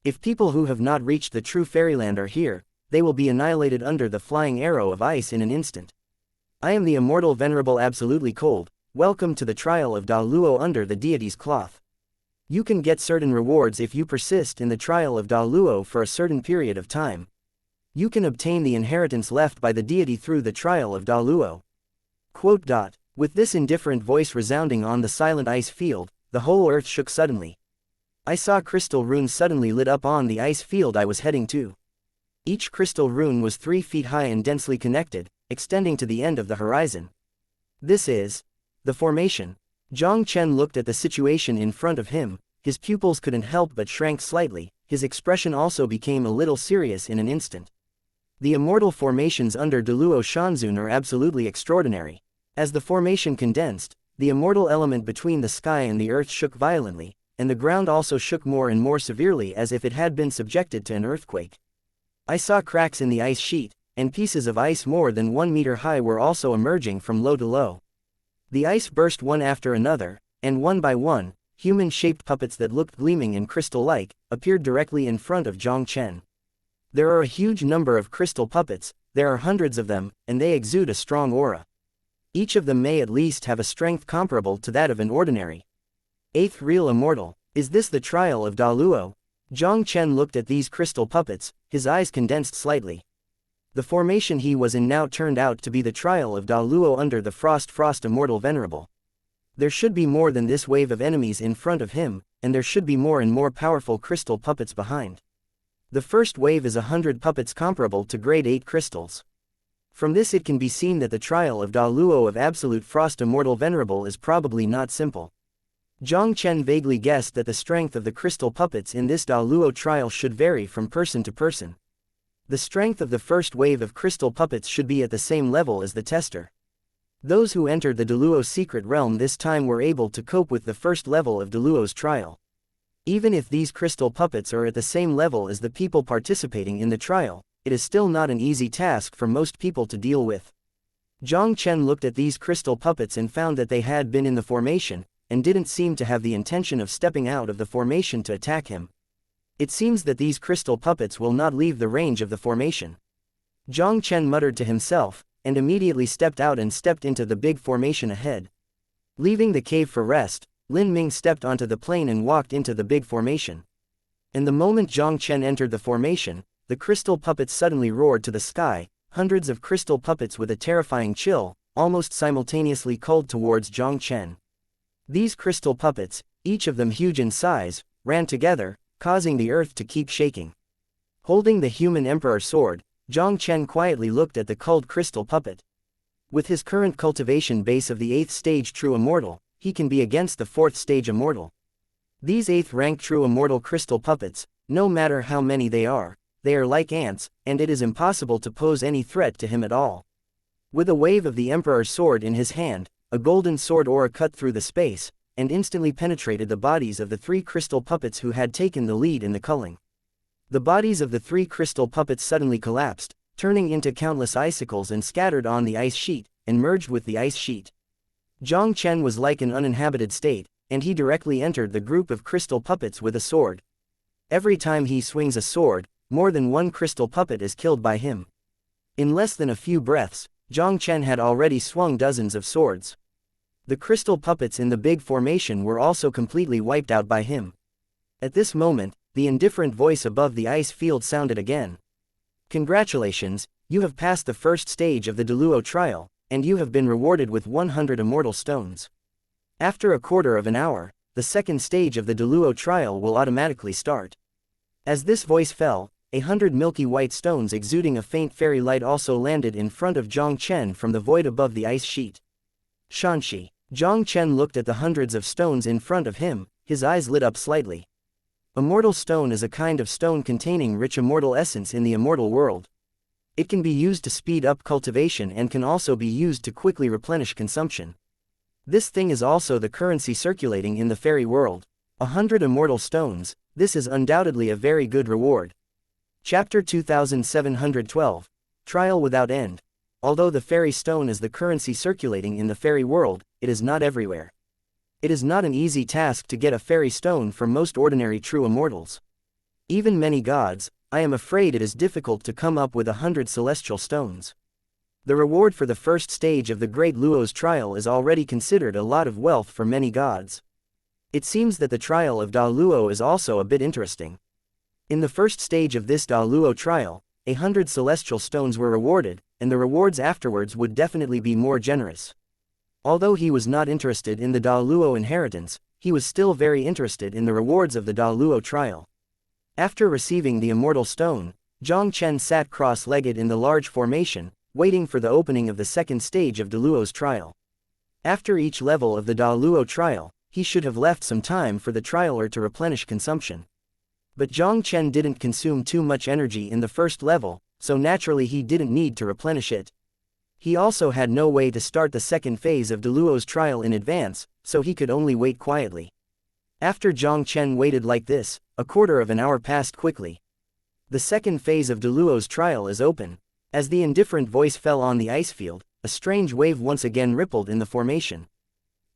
Speaker 1: If people who have not reached the true fairyland are here, they will be annihilated under the flying arrow of ice in an instant. I am the immortal venerable absolutely cold, welcome to the trial of Da Luo under the deity's cloth. You can get certain rewards if you persist in the trial of Da Luo for a certain period of time. You can obtain the inheritance left by the deity through the trial of Da Luo. Quote. With this indifferent voice resounding on the silent ice field, the whole earth shook suddenly. I saw crystal runes suddenly lit up on the ice field I was heading to. Each crystal rune was 3 feet high and densely connected, extending to the end of the horizon. This is the formation. Jiang Chen looked at the situation in front of him, his pupils couldn't help but shrank slightly, his expression also became a little serious in an instant. The immortal formations under Deluo Shanzun are absolutely extraordinary. As the formation condensed, the immortal element between the sky and the earth shook violently, and the ground also shook more and more severely as if it had been subjected to an earthquake. I saw cracks in the ice sheet, and pieces of ice more than 1 meter high were also emerging from low to low. The ice burst one after another, and one by one, human-shaped puppets that looked gleaming and crystal-like, appeared directly in front of Jiang Chen. There are a huge number of crystal puppets, there are hundreds of them, and they exude a strong aura. Each of them may at least have a strength comparable to that of an ordinary 8th real immortal. Is this the trial of Da Luo? Jiang Chen looked at these crystal puppets, his eyes condensed slightly. The formation he was in now turned out to be the trial of Da Luo under the Frost Immortal Venerable. There should be more than this wave of enemies in front of him, and there should be more and more powerful crystal puppets behind. The first wave is 100 puppets comparable to grade 8 crystals. From this it can be seen that the trial of Da Luo of Absolute Frost Immortal Venerable is probably not simple. Jiang Chen vaguely guessed that the strength of the crystal puppets in this Da Luo trial should vary from person to person. The strength of the first wave of crystal puppets should be at the same level as the tester. Those who entered the Deluo secret realm this time were able to cope with the first level of Deluo's trial. Even if these crystal puppets are at the same level as the people participating in the trial, it is still not an easy task for most people to deal with. Jiang Chen looked at these crystal puppets and found that they had been in the formation, and didn't seem to have the intention of stepping out of the formation to attack him. It seems that these crystal puppets will not leave the range of the formation. Jiang Chen muttered to himself, and immediately stepped out and stepped into the big formation ahead. Leaving the cave for rest, Lin Ming stepped onto the plain and walked into the big formation. And the moment Jiang Chen entered the formation, the crystal puppets suddenly roared to the sky, hundreds of crystal puppets with a terrifying chill, almost simultaneously called towards Jiang Chen. These crystal puppets, each of them huge in size, ran together, causing the earth to keep shaking. Holding the human emperor sword, Jiang Chen quietly looked at the culled crystal puppet. With his current cultivation base of the 8th stage true immortal, he can be against the 4th stage immortal. These 8th rank true immortal crystal puppets, no matter how many they are like ants, and it is impossible to pose any threat to him at all. With a wave of the emperor's sword in his hand, a golden sword aura cut through the space, and instantly penetrated the bodies of the 3 crystal puppets who had taken the lead in the culling. The bodies of the 3 crystal puppets suddenly collapsed, turning into countless icicles and scattered on the ice sheet, and merged with the ice sheet. Jiang Chen was like an uninhabited state, and he directly entered the group of crystal puppets with a sword. Every time he swings a sword, more than 1 crystal puppet is killed by him. In less than a few breaths, Jiang Chen had already swung dozens of swords. The crystal puppets in the big formation were also completely wiped out by him. At this moment, the indifferent voice above the ice field sounded again. Congratulations, you have passed the first stage of the Deluo trial, and you have been rewarded with 100 immortal stones. After a quarter of an hour, the second stage of the Deluo trial will automatically start. As this voice fell, 100 milky white stones exuding a faint fairy light also landed in front of Jiang Chen from the void above the ice sheet. Xianxia. Jiang Chen looked at the hundreds of stones in front of him, his eyes lit up slightly. Immortal stone is a kind of stone containing rich immortal essence in the immortal world. It can be used to speed up cultivation and can also be used to quickly replenish consumption. This thing is also the currency circulating in the fairy world. 100 immortal stones, this is undoubtedly a very good reward. Chapter 2712. Trial without end. Although the fairy stone is the currency circulating in the fairy world, it is not everywhere. It is not an easy task to get a fairy stone for most ordinary true immortals. Even many gods, I am afraid it is difficult to come up with 100 celestial stones. The reward for the first stage of the great Luo's trial is already considered a lot of wealth for many gods. It seems that the trial of Da Luo is also a bit interesting. In the first stage of this Da Luo trial, 100 celestial stones were rewarded, and the rewards afterwards would definitely be more generous. Although he was not interested in the Da Luo inheritance, he was still very interested in the rewards of the Da Luo trial. After receiving the immortal stone, Jiang Chen sat cross-legged in the large formation, waiting for the opening of the second stage of Da Luo's trial. After each level of the Da Luo trial, he should have left some time for the trialer to replenish consumption. But Jiang Chen didn't consume too much energy in the first level, so naturally he didn't need to replenish it. He also had no way to start the second phase of Da Luo's trial in advance, so he could only wait quietly. After Jiang Chen waited like this, a quarter of an hour passed quickly. The second phase of Da Luo's trial is open. As the indifferent voice fell on the ice field, a strange wave once again rippled in the formation.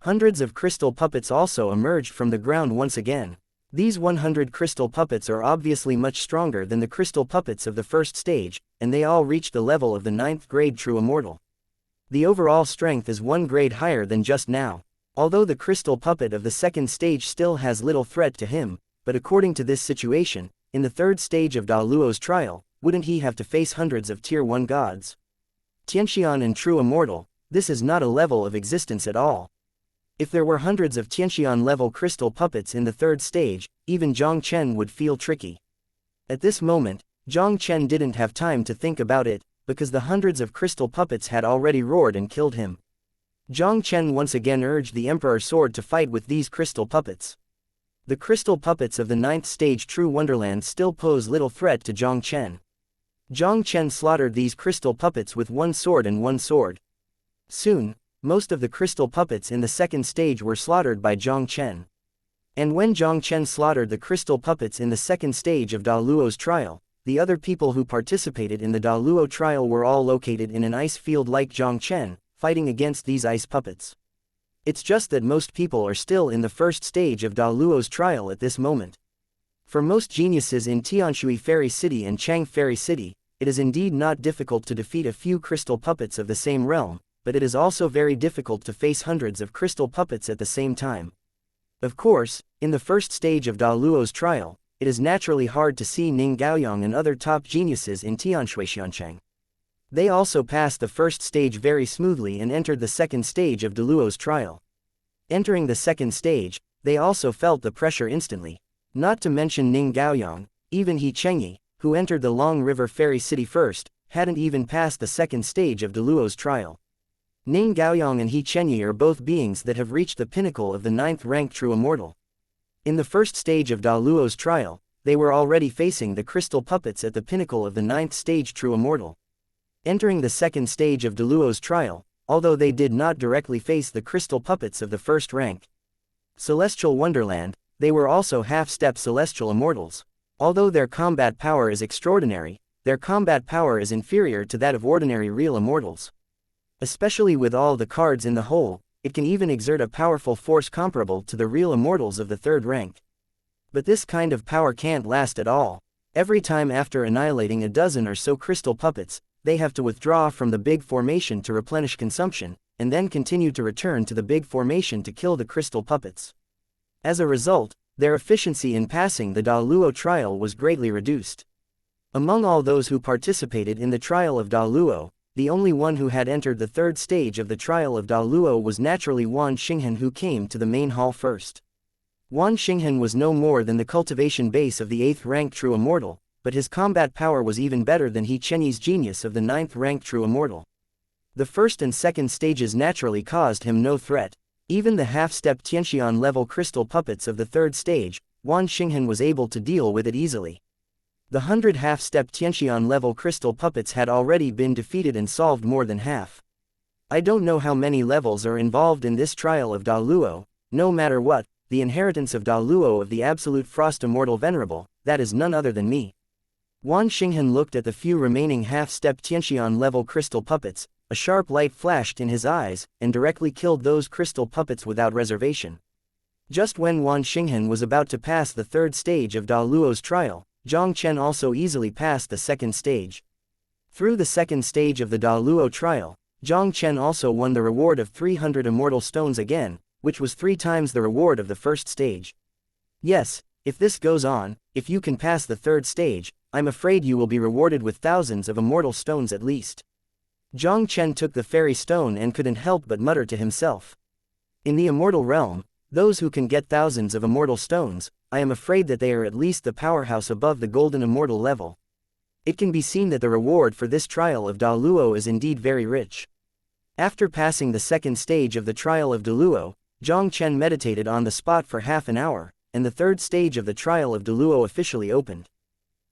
Speaker 1: Hundreds of crystal puppets also emerged from the ground once again. These 100 crystal puppets are obviously much stronger than the crystal puppets of the first stage, and they all reached the level of the 9th grade true immortal. The overall strength is 1 grade higher than just now. Although the crystal puppet of the second stage still has little threat to him, but according to this situation, in the third stage of Da Luo's trial, wouldn't he have to face hundreds of Tier 1 gods? Tianxian and true immortal, this is not a level of existence at all. If there were hundreds of Tianxian level crystal puppets in the third stage, even Jiang Chen would feel tricky. At this moment, Jiang Chen didn't have time to think about it, because the hundreds of crystal puppets had already roared and killed him. Jiang Chen once again urged the Emperor Sword to fight with these crystal puppets. The crystal puppets of the 9th stage True Wonderland still pose little threat to Jiang Chen. Jiang Chen slaughtered these crystal puppets with 1 sword and 1 sword. Soon, most of the crystal puppets in the second stage were slaughtered by Jiang Chen. And when Jiang Chen slaughtered the crystal puppets in the second stage of Da Luo's trial, the other people who participated in the Da Luo trial were all located in an ice field like Jiang Chen, fighting against these ice puppets. It's just that most people are still in the first stage of Da Luo's trial at this moment. For most geniuses in Tianshui Fairy City and Chang Fairy City, it is indeed not difficult to defeat a few crystal puppets of the same realm, but it is also very difficult to face hundreds of crystal puppets at the same time. Of course, in the first stage of Da Luo's trial, it is naturally hard to see Ning Gaoyang and other top geniuses in Tianshui Xianchang. They also passed the first stage very smoothly and entered the second stage of Da Luo's trial. Entering the second stage, they also felt the pressure instantly. Not to mention Ning Gaoyang, even He Chengyi, who entered the Long River Fairy City first, hadn't even passed the second stage of Da Luo's trial. Ning Gaoyang and He Chengyi are both beings that have reached the pinnacle of the 9th rank True Immortal. In the first stage of Da Luo's trial, they were already facing the crystal puppets at the pinnacle of the 9th stage True Immortal. Entering the second stage of Da Luo's trial, although they did not directly face the crystal puppets of the first rank Celestial Wonderland, they were also half-step celestial immortals. Although their combat power is extraordinary, their combat power is inferior to that of ordinary real immortals. Especially with all the cards in the hole, it can even exert a powerful force comparable to the real immortals of the third rank. But this kind of power can't last at all. Every time after annihilating a dozen or so crystal puppets, they have to withdraw from the big formation to replenish consumption, and then continue to return to the big formation to kill the crystal puppets. As a result, their efficiency in passing the Da Luo trial was greatly reduced. Among all those who participated in the trial of Da Luo, the only one who had entered the third stage of the trial of Da Luo was naturally Wan Xinghen, who came to the main hall first. Wan Xinghen was no more than the cultivation base of the 8th rank True Immortal, but his combat power was even better than He Chenyi's genius of the 9th rank true immortal. The first and second stages naturally caused him no threat. Even the half-step Tianxian level crystal puppets of the 3rd stage, Wan Xinghen was able to deal with it easily. The 100 half-step Tianxian level crystal puppets had already been defeated and solved more than half. I don't know how many levels are involved in this trial of Da Luo. No matter what, the inheritance of Da Luo of the absolute frost immortal venerable, that is none other than me. Wan Xinghen looked at the few remaining half-step Tianxian level crystal puppets. A sharp light flashed in his eyes, and directly killed those crystal puppets without reservation. Just when Wan Xinghen was about to pass the 3rd stage of Da Luo's trial, Jiang Chen also easily passed the 2nd stage. Through the 2nd stage of the Da Luo trial, Jiang Chen also won the reward of 300 immortal stones again, which was 3 times the reward of the 1st stage. Yes, if this goes on, if you can pass the 3rd stage, I'm afraid you will be rewarded with thousands of immortal stones at least. Jiang Chen took the fairy stone and couldn't help but mutter to himself. In the immortal realm, those who can get thousands of immortal stones, I am afraid that they are at least the powerhouse above the golden immortal level. It can be seen that the reward for this trial of Da Luo is indeed very rich. After passing the 2nd stage of the trial of Da Luo, Jiang Chen meditated on the spot for half an hour, and the 3rd stage of the trial of Da Luo officially opened.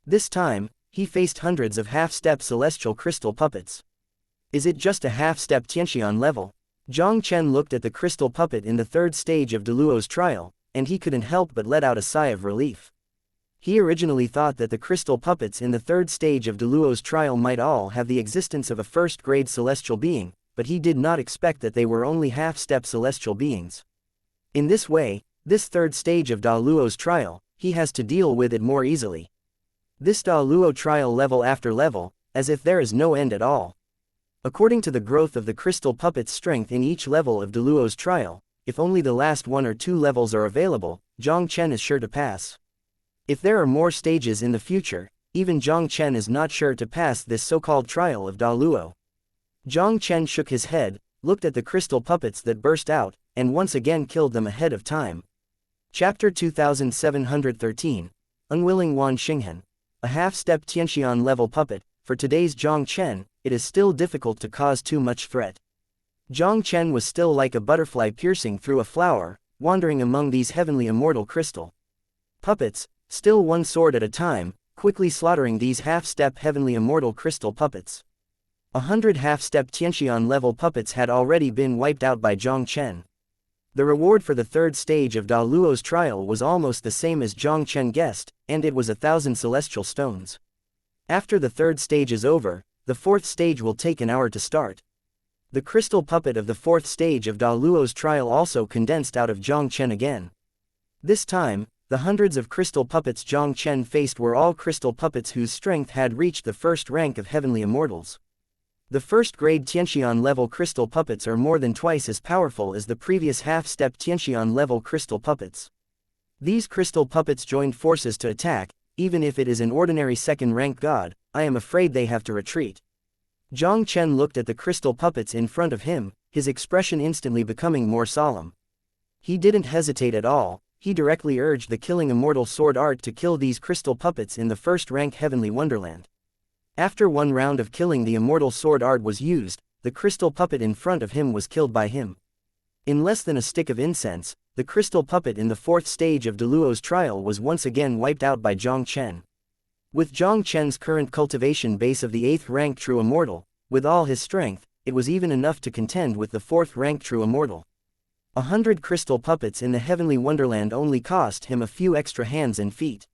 Speaker 1: This time, he faced hundreds of half-step celestial crystal puppets. Is it just a half-step Tianxian level? Jiang Chen looked at the crystal puppet in the 3rd stage of Da Luo's trial, and he couldn't help but let out a sigh of relief. He originally thought that the crystal puppets in the 3rd stage of Da Luo's trial might all have the existence of a 1st-grade celestial being, but he did not expect that they were only half-step celestial beings. In this way, this 3rd stage of Da Luo's trial, he has to deal with it more easily. This Da Luo trial level after level, as if there is no end at all. According to the growth of the crystal puppet's strength in each level of Da Luo's trial, if only the last 1 or 2 levels are available, Jiang Chen is sure to pass. If there are more stages in the future, even Jiang Chen is not sure to pass this so-called trial of Da Luo. Jiang Chen shook his head, looked at the crystal puppets that burst out, and once again killed them ahead of time. Chapter 2713, Unwilling Wan Xinghen. A half-step Tianxian level puppet. For today's Jiang Chen, it is still difficult to cause too much threat. Jiang Chen was still like a butterfly piercing through a flower, wandering among these heavenly immortal crystal puppets, still one sword at a time, quickly slaughtering these half-step heavenly immortal crystal puppets. 100 half-step Tianxian level puppets had already been wiped out by Jiang Chen. The reward for the 3rd stage of Da Luo's trial was almost the same as Jiang Chen guessed, and it was 1,000 celestial stones. After the 3rd stage is over, the 4th stage will take an hour to start. The crystal puppet of the 4th stage of Da Luo's trial also condensed out of Jiang Chen again. This time, the hundreds of crystal puppets Jiang Chen faced were all crystal puppets whose strength had reached the 1st rank of heavenly immortals. The 1st-grade Tianxian level crystal puppets are more than twice as powerful as the previous half-step Tianxian level crystal puppets. These crystal puppets joined forces to attack. Even if it is an ordinary 2nd-rank god, I am afraid they have to retreat. Jiang Chen looked at the crystal puppets in front of him, his expression instantly becoming more solemn. He didn't hesitate at all, he directly urged the killing immortal sword art to kill these crystal puppets in the 1st-rank heavenly wonderland. After 1 round of killing the immortal sword art was used, the crystal puppet in front of him was killed by him. In less than a stick of incense, the crystal puppet in the 4th stage of Da Luo's trial was once again wiped out by Jiang Chen. With Jiang Chen's current cultivation base of the 8th rank true immortal, with all his strength, it was even enough to contend with the 4th rank true immortal. 100 crystal puppets in the heavenly wonderland only cost him a few extra hands and feet.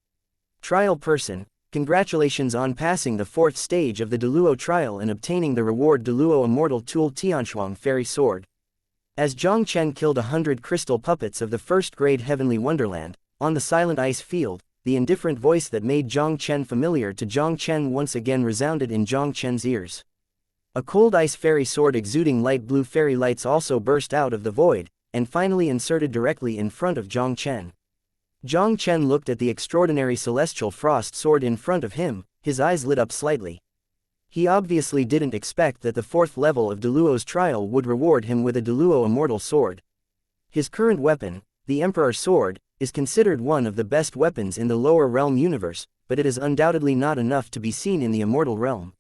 Speaker 1: Trial person, congratulations on passing the 4th stage of the Da Luo trial and obtaining the reward Da Luo Immortal Tool Tianshuang Fairy Sword. As Jiang Chen killed 100 crystal puppets of the 1st-grade heavenly wonderland, on the silent ice field, the indifferent voice that made Jiang Chen familiar to Jiang Chen once again resounded in Jiang Chen's ears. A cold ice fairy sword exuding light blue fairy lights also burst out of the void, and finally inserted directly in front of Jiang Chen. Jiang Chen looked at the extraordinary celestial frost sword in front of him, his eyes lit up slightly. He obviously didn't expect that the 4th level of Da Luo's trial would reward him with a Da Luo immortal sword. His current weapon, the Emperor Sword, is considered one of the best weapons in the lower realm universe, but it is undoubtedly not enough to be seen in the immortal realm.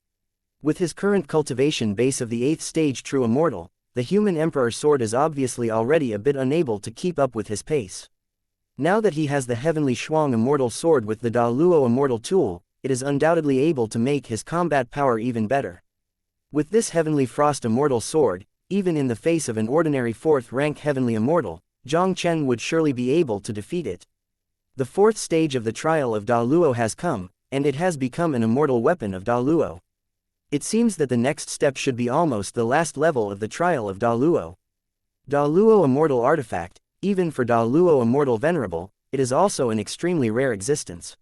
Speaker 1: With his current cultivation base of the 8th stage true immortal, the human emperor's sword is obviously already a bit unable to keep up with his pace. Now that he has the heavenly Shuang immortal sword with the Da Luo immortal tool, it is undoubtedly able to make his combat power even better. With this heavenly frost immortal sword, even in the face of an ordinary 4th rank heavenly immortal, Jiang Chen would surely be able to defeat it. The 4th stage of the trial of Da Luo has come, and it has become an immortal weapon of Da Luo. It seems that the next step should be almost the last level of the trial of Da Luo. Da Luo immortal artifact, even for Da Luo immortal venerable, it is also an extremely rare existence.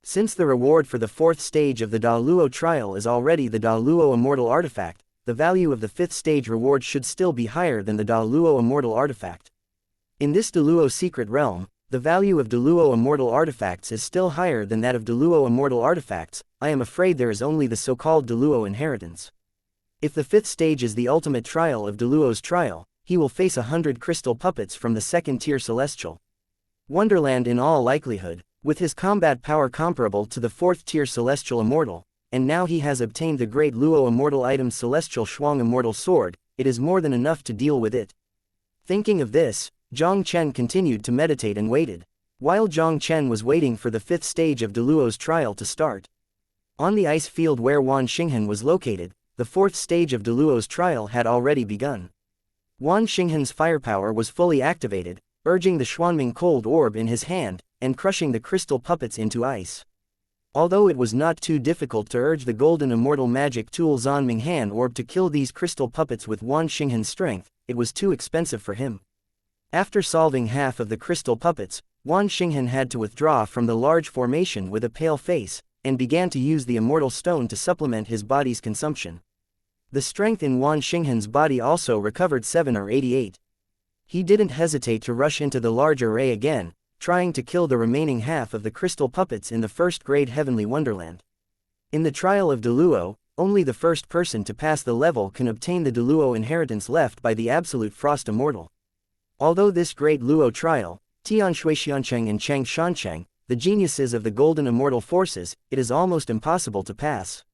Speaker 1: Since the reward for the 4th stage of the Da Luo trial is already the Da Luo immortal artifact, the value of the 5th stage reward should still be higher than the Da Luo immortal artifact. In this Da Luo secret realm, the value of Da Luo immortal artifacts is still higher than that of Da Luo immortal artifacts. I am afraid there is only the so-called Da Luo inheritance. If the 5th stage is the ultimate trial of Da Luo's trial, he will face 100 crystal puppets from the 2nd tier celestial wonderland in all likelihood, with his combat power comparable to the 4th tier celestial immortal, and now he has obtained the great Luo immortal item celestial Shuang immortal sword. It is more than enough to deal with it. Thinking of this, Jiang Chen continued to meditate and waited. While Jiang Chen was waiting for the 5th stage of Da Luo's trial to start, on the ice field where Wan Xinghan was located, the 4th stage of Da Luo's trial had already begun. Wan Xinghan's firepower was fully activated, urging the Xuanming cold orb in his hand, and crushing the crystal puppets into ice. Although it was not too difficult to urge the golden immortal magic tool Xuanming hand orb to kill these crystal puppets with Wan Xinghan's strength, it was too expensive for him. After solving half of the crystal puppets, Wan Xinghan had to withdraw from the large formation with a pale face, and began to use the immortal stone to supplement his body's consumption. The strength in Wan Xinghan's body also recovered 7 or 88. He didn't hesitate to rush into the large array again, trying to kill the remaining half of the crystal puppets in the 1st grade heavenly wonderland. In the trial of Da Luo, only the first person to pass the level can obtain the Da Luo inheritance left by the absolute frost immortal. Although this great Luo trial, Tianshui Xiancheng and Cheng Shancheng, the geniuses of the golden immortal forces, it is almost impossible to pass.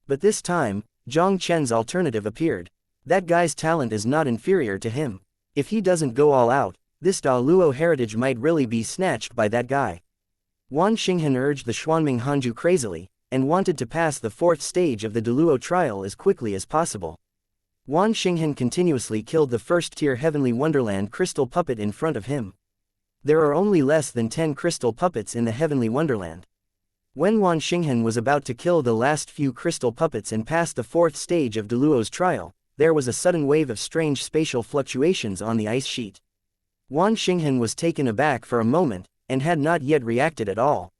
Speaker 1: But this time, Jiang Chen's alternative appeared. That guy's talent is not inferior to him. If he doesn't go all out, this Da Luo heritage might really be snatched by that guy. Wan Xinghan urged the Xuanming Hanju crazily, and wanted to pass the 4th stage of the Da Luo trial as quickly as possible. Wan Xinghan continuously killed the 1st tier heavenly wonderland crystal puppet in front of him. There are only less than 10 crystal puppets in the heavenly wonderland. When Wan Xinghan was about to kill the last few crystal puppets and pass the 4th stage of Da Luo's trial, there was a sudden wave of strange spatial fluctuations on the ice sheet. Wan Xinghan was taken aback for a moment, and had not yet reacted at all.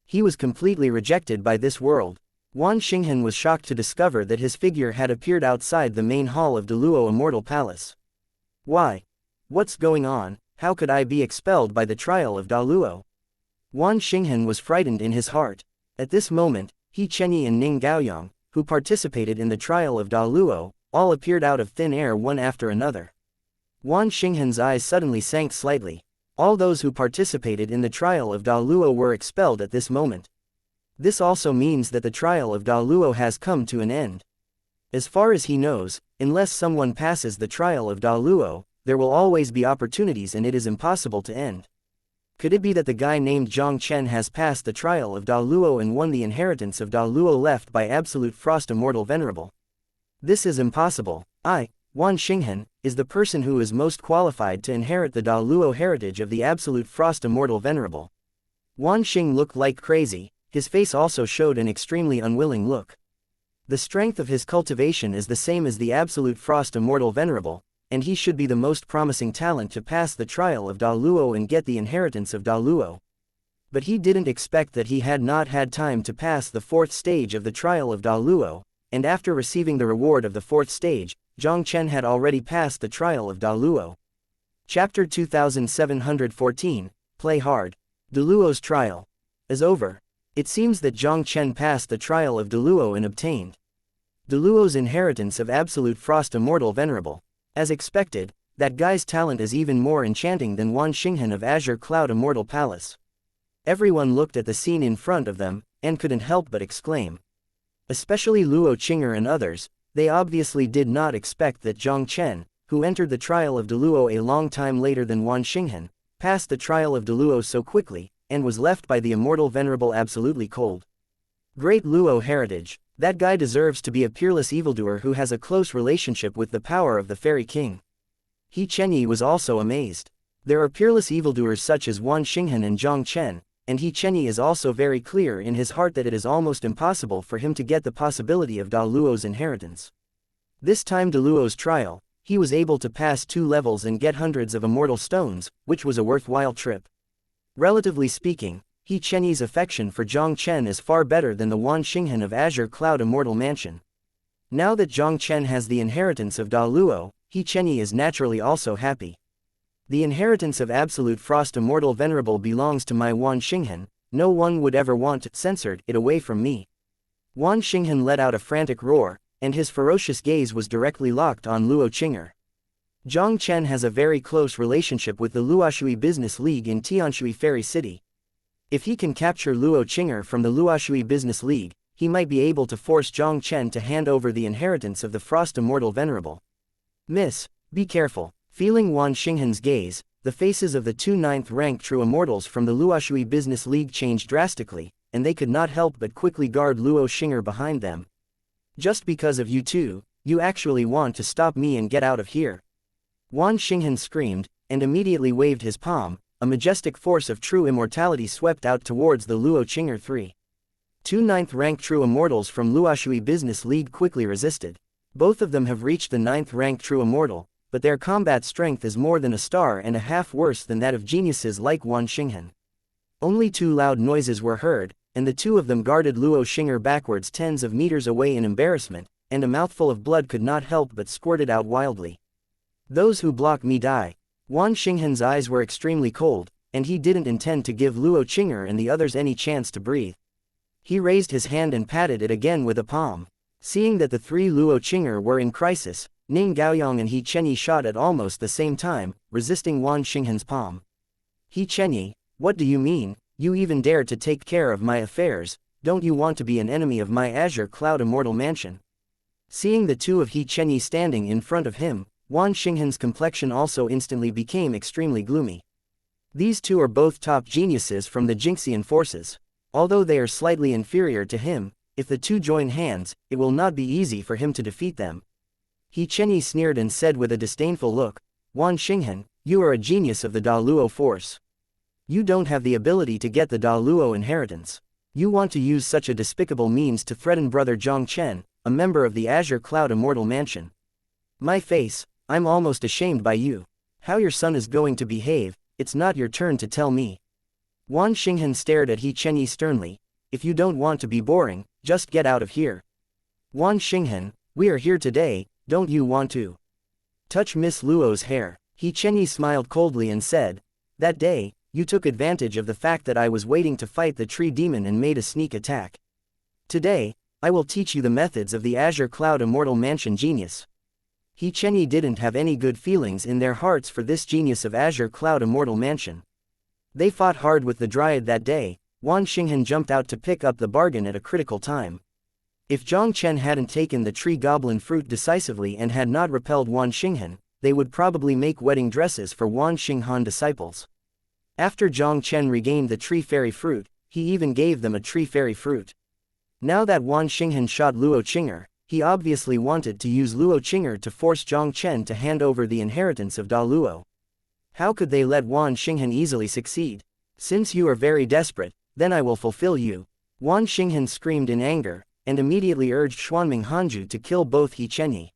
Speaker 1: He was completely rejected by this world. Wan Xinghan was shocked to discover that his figure had appeared outside the main hall of Da Luo Immortal Palace. Why? What's going on? How could I be expelled by the trial of Da Luo? Wan Xinghan was frightened in his heart. At this moment, He Chenyi and Ning Gaoyang, who participated in the trial of Da Luo, all appeared out of thin air one after another. Wan Xinghan's eyes suddenly sank slightly. All those who participated in the trial of Da Luo were expelled at this moment. This also means that the trial of Da Luo has come to an end. As far as he knows, unless someone passes the trial of Da Luo, there will always be opportunities and it is impossible to end. Could it be that the guy named Jiang Chen has passed the trial of Da Luo and won the inheritance of Da Luo left by Absolute Frost Immortal Venerable? This is impossible. Wan Xinghan, is the person who is most qualified to inherit the Da Luo heritage of the Absolute Frost Immortal Venerable. Wan Xing looked like crazy. His face also showed an extremely unwilling look. The strength of his cultivation is the same as the Absolute Frost Immortal Venerable, and he should be the most promising talent to pass the trial of Da Luo and get the inheritance of Da Luo. But he didn't expect that he had not had time to pass the 4th stage of the trial of Da Luo, and after receiving the reward of the 4th stage, Jiang Chen had already passed the trial of Da Luo. Chapter 2714, Play Hard. Da Luo's trial is over. It seems that Jiang Chen passed the trial of Da Luo and obtained Da Luo's inheritance of Absolute Frost Immortal Venerable. As expected, that guy's talent is even more enchanting than Wan Xinghan of Azure Cloud Immortal Palace. Everyone looked at the scene in front of them, and couldn't help but exclaim. Especially Luo Qing'er and others, they obviously did not expect that Jiang Chen, who entered the trial of Deluo a long time later than Wan Xinghan, passed the trial of Deluo so quickly, and was left by the immortal venerable absolutely cold. Great Luo heritage, that guy deserves to be a peerless evildoer who has a close relationship with the power of the Fairy King. He Chenyi was also amazed. There are peerless evildoers such as Wan Xinghan and Jiang Chen, and He Chenyi is also very clear in his heart that it is almost impossible for him to get the possibility of Da Luo's inheritance. This time Da Luo's trial, he was able to pass 2 levels and get hundreds of immortal stones, which was a worthwhile trip. Relatively speaking, He Chenyi's affection for Jiang Chen is far better than the Wan Xinghan of Azure Cloud Immortal Mansion. Now that Jiang Chen has the inheritance of Da Luo, He Chenyi is naturally also happy. The inheritance of Absolute Frost Immortal Venerable belongs to my Wan Xinghan, no one would ever want to censor it away from me. Wan Xinghan let out a frantic roar, and his ferocious gaze was directly locked on Luo Qing'er. Jiang Chen has a very close relationship with the Luoshui Business League in Tianshui Fairy City. If he can capture Luo Qing'er from the Luoshui Business League, he might be able to force Jiang Chen to hand over the inheritance of the Frost Immortal Venerable. Miss, be careful. Feeling Wan Xinghan's gaze, the faces of the 2 9th-rank true immortals from the Luoshui Business League changed drastically, and they could not help but quickly guard Luo Qing'er behind them. Just because of you two, you actually want to stop me and get out of here. Wan Xinghan screamed, and immediately waved his palm. A majestic force of true immortality swept out towards the Luo Qing'er 3. 2 9th-rank true immortals from Luoshui Business League quickly resisted. Both of them have reached the 9th-rank true immortal, but their combat strength is more than a star and a half worse than that of geniuses like Wan Xinghan. Only 2 loud noises were heard, and the 2 of them guarded Luo Qing'er backwards tens of meters away in embarrassment, and a mouthful of blood could not help but squirted out wildly. Those who block me die. Wan Xinghan's eyes were extremely cold, and he didn't intend to give Luo Qing'er and the others any chance to breathe. He raised his hand and patted it again with a palm. Seeing that the 3 Luo Qing'er were in crisis, Ning Gaoyang and He Chenyi shot at almost the same time, resisting Wan Xinghan's palm. He Chenyi, what do you mean? You even dare to take care of my affairs? Don't you want to be an enemy of my Azure Cloud Immortal Mansion? Seeing the 2 of He Chenyi standing in front of him, Wan Xinghan's complexion also instantly became extremely gloomy. These 2 are both top geniuses from the Jinxian forces. Although they are slightly inferior to him, if the 2 join hands, it will not be easy for him to defeat them. He Chenyi sneered and said with a disdainful look, Wan Xinghan, you are a genius of the Da Luo force. You don't have the ability to get the Da Luo inheritance. You want to use such a despicable means to threaten brother Jiang Chen, a member of the Azure Cloud Immortal Mansion. My face, I'm almost ashamed by you. How your son is going to behave, it's not your turn to tell me. Wan Xinghan stared at He Chenyi sternly. If you don't want to be boring, just get out of here. Wan Xinghan, we are here today. Don't you want to touch Miss Luo's hair? He Chenyi smiled coldly and said, that day, you took advantage of the fact that I was waiting to fight the tree demon and made a sneak attack. Today, I will teach you the methods of the Azure Cloud Immortal Mansion genius. He Chenyi didn't have any good feelings in their hearts for this genius of Azure Cloud Immortal Mansion. They fought hard with the Dryad that day. Wan Xinghan jumped out to pick up the bargain at a critical time. If Jiang Chen hadn't taken the tree goblin fruit decisively and had not repelled Wan Xinghan, they would probably make wedding dresses for Wan Xinghan disciples. After Jiang Chen regained the tree fairy fruit, he even gave them a tree fairy fruit. Now that Wan Xinghan shot Luo Qing'er, he obviously wanted to use Luo Qing'er to force Jiang Chen to hand over the inheritance of Da Luo. How could they let Wan Xinghan easily succeed? Since you are very desperate, then I will fulfill you. Wan Xinghan screamed in anger, and immediately urged Xuanming Hanju to kill both He Chenyi.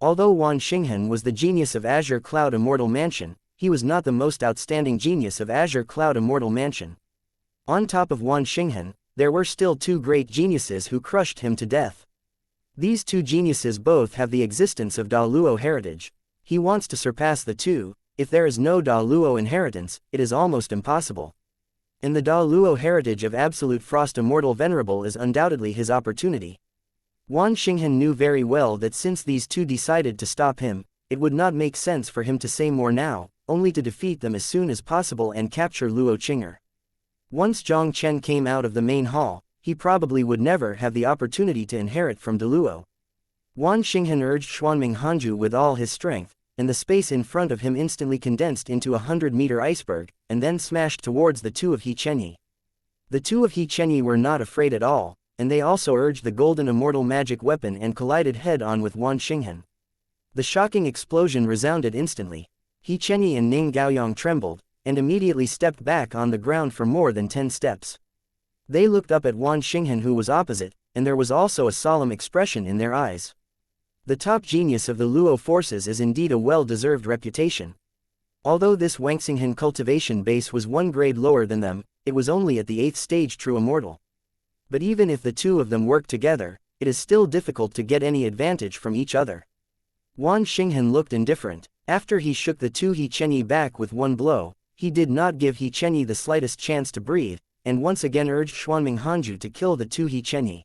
Speaker 1: Although Wan Xinghan was the genius of Azure Cloud Immortal Mansion, he was not the most outstanding genius of Azure Cloud Immortal Mansion. On top of Wan Xinghan, there were still 2 great geniuses who crushed him to death. These 2 geniuses both have the existence of Da Luo heritage. He wants to surpass the 2. If there is no Da Luo inheritance, it is almost impossible. And the Da Luo heritage of Absolute Frost Immortal Venerable is undoubtedly his opportunity. Wan Xinghan knew very well that since these 2 decided to stop him, it would not make sense for him to say more now, only to defeat them as soon as possible and capture Luo Qing'er. Once Jiang Chen came out of the main hall, he probably would never have the opportunity to inherit from Luo. Wan Xinghen urged Xuanming Hanju with all his strength, and the space in front of him instantly condensed into a 100-meter iceberg, and then smashed towards the two of He Chenyi. The two of He Chenyi were not afraid at all, and they also urged the golden immortal magic weapon and collided head-on with Wan Xinghen. The shocking explosion resounded instantly. He Chenyi and Ning Gaoyong trembled, and immediately stepped back on the ground for more than 10 steps. They looked up at Wan Xinghen, who was opposite, and there was also a solemn expression in their eyes. The top genius of the Luo forces is indeed a well-deserved reputation. Although this Wangxinghen cultivation base was one grade lower than them, it was only at the 8th stage true immortal. But even if the two of them work together, it is still difficult to get any advantage from each other. Wan Xinghen looked indifferent. After he shook the two He Chenyi back with one blow, he did not give He Chenyi the slightest chance to breathe, and once again urged Xuanming Hanju to kill the two He Chenyi.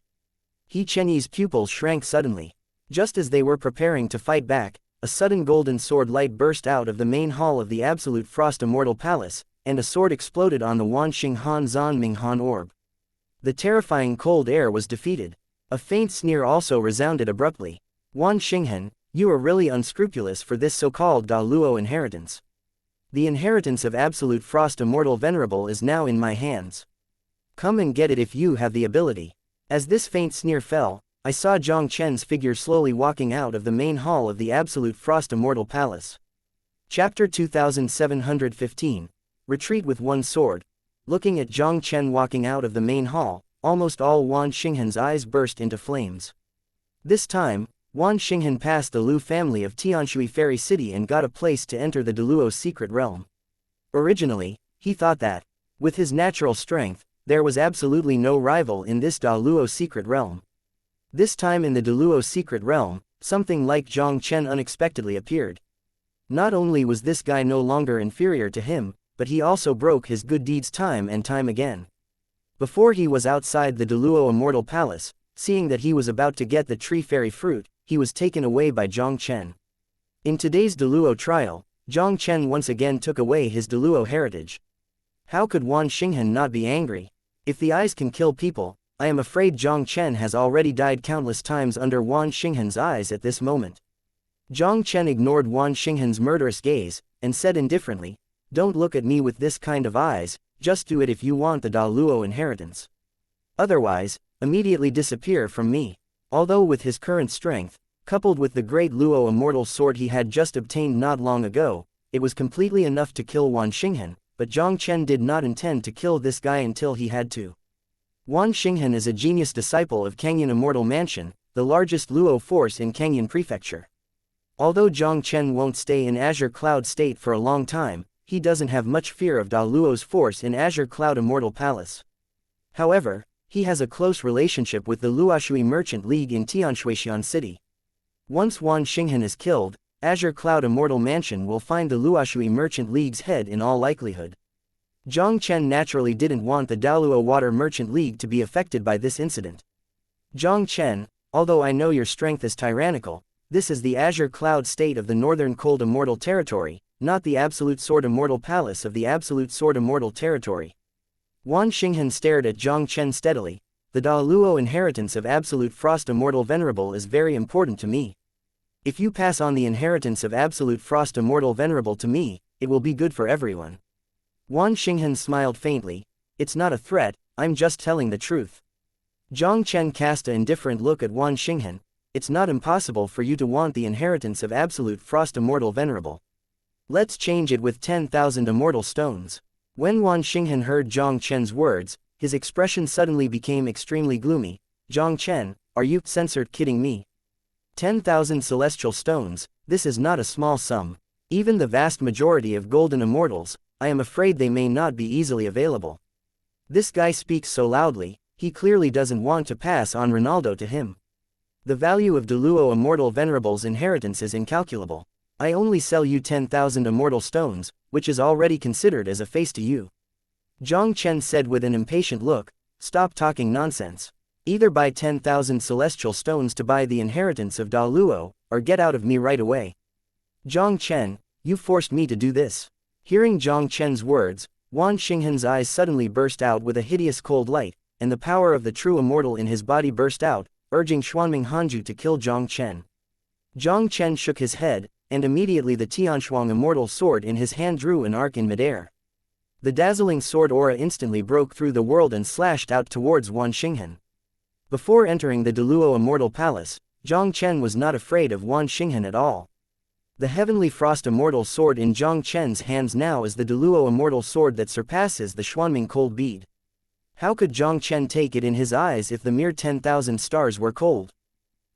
Speaker 1: He Chenyi's pupils shrank suddenly. Just as they were preparing to fight back, a sudden golden sword light burst out of the main hall of the Absolute Frost Immortal Palace, and a sword exploded on the Wan Xinghan Zan Minghan orb. The terrifying cold air was defeated. A faint sneer also resounded abruptly. Wan Xinghen, you are really unscrupulous for this so-called Da Luo inheritance. The inheritance of Absolute Frost Immortal Venerable is now in my hands. Come and get it if you have the ability. As this faint sneer fell, I saw Jiang Chen's figure slowly walking out of the main hall of the Absolute Frost Immortal Palace. Chapter 2715. Retreat with One Sword. Looking at Jiang Chen walking out of the main hall, almost all Wan Xinghen's eyes burst into flames. This time, Wan Xinghen passed the Lu family of Tianshui Fairy City and got a place to enter the Deluo secret realm. Originally, he thought that, with his natural strength, there was absolutely no rival in this Da Luo secret realm. This time in the Deluo secret realm, something like Jiang Chen unexpectedly appeared. Not only was this guy no longer inferior to him, but he also broke his good deeds time and time again. Before he was outside the Deluo Immortal Palace, seeing that he was about to get the Tree Fairy Fruit, he was taken away by Jiang Chen. In today's Deluo trial, Jiang Chen once again took away his Deluo heritage. How could Wan Xinghen not be angry? If the eyes can kill people, I am afraid Jiang Chen has already died countless times under Wan Xinghen's eyes at this moment. Jiang Chen ignored Wan Xinghen's murderous gaze, and said indifferently, "Don't look at me with this kind of eyes, just do it if you want the Da Luo inheritance. Otherwise, immediately disappear from me." Although with his current strength, coupled with the great Luo immortal sword he had just obtained not long ago, it was completely enough to kill Wan Xinghen, but Jiang Chen did not intend to kill this guy until he had to. Wan Xinghen is a genius disciple of Kangyan Immortal Mansion, the largest Luo force in Kangyan Prefecture. Although Jiang Chen won't stay in Azure Cloud State for a long time, he doesn't have much fear of Da Luo's force in Azure Cloud Immortal Palace. However, he has a close relationship with the Luoshui Merchant League in Tianshuixian City. Once Wan Xinghen is killed, Azure Cloud Immortal Mansion will find the Luoshui Merchant League's head in all likelihood. Jiang Chen naturally didn't want the Daluo Water Merchant League to be affected by this incident. Jiang Chen, although I know your strength is tyrannical, this is the Azure Cloud State of the Northern Cold Immortal Territory, not the Absolute Sword Immortal Palace of the Absolute Sword Immortal Territory. Wan Xinghen stared at Jiang Chen steadily. The Da Luo inheritance of Absolute Frost Immortal Venerable is very important to me. If you pass on the inheritance of Absolute Frost Immortal Venerable to me, it will be good for everyone. Wan Xinghen smiled faintly. It's not a threat, I'm just telling the truth. Jiang Chen cast an indifferent look at Wan Xinghen. It's not impossible for you to want the inheritance of Absolute Frost Immortal Venerable. Let's change it with 10,000 immortal stones. When Wan Xinghen heard Jiang Chen's words, his expression suddenly became extremely gloomy. Jiang Chen, are you censored kidding me? 10,000 celestial stones, this is not a small sum. Even the vast majority of golden immortals, I am afraid they may not be easily available. This guy speaks so loudly, he clearly doesn't want to pass on Ronaldo to him. The value of Deluo Immortal Venerable's inheritance is incalculable. I only sell you 10,000 immortal stones, which is already considered as a face to you. Jiang Chen said with an impatient look, stop talking nonsense. Either buy 10,000 celestial stones to buy the inheritance of Da Luo, or get out of me right away. Jiang Chen, you forced me to do this. Hearing Jiang Chen's words, Wan Xinghan's eyes suddenly burst out with a hideous cold light, and the power of the true immortal in his body burst out, urging Xuanming Hanju to kill Jiang Chen. Jiang Chen shook his head, and immediately the Tianshuang immortal sword in his hand drew an arc in midair. The dazzling sword aura instantly broke through the world and slashed out towards Wan Xinghan. Before entering the Deluo immortal palace, Jiang Chen was not afraid of Wan Xinghan at all. The heavenly frost immortal sword in Jiang Chen's hands now is the Deluo immortal sword that surpasses the Xuanming cold bead. How could Jiang Chen take it in his eyes if the mere 10,000 stars were cold?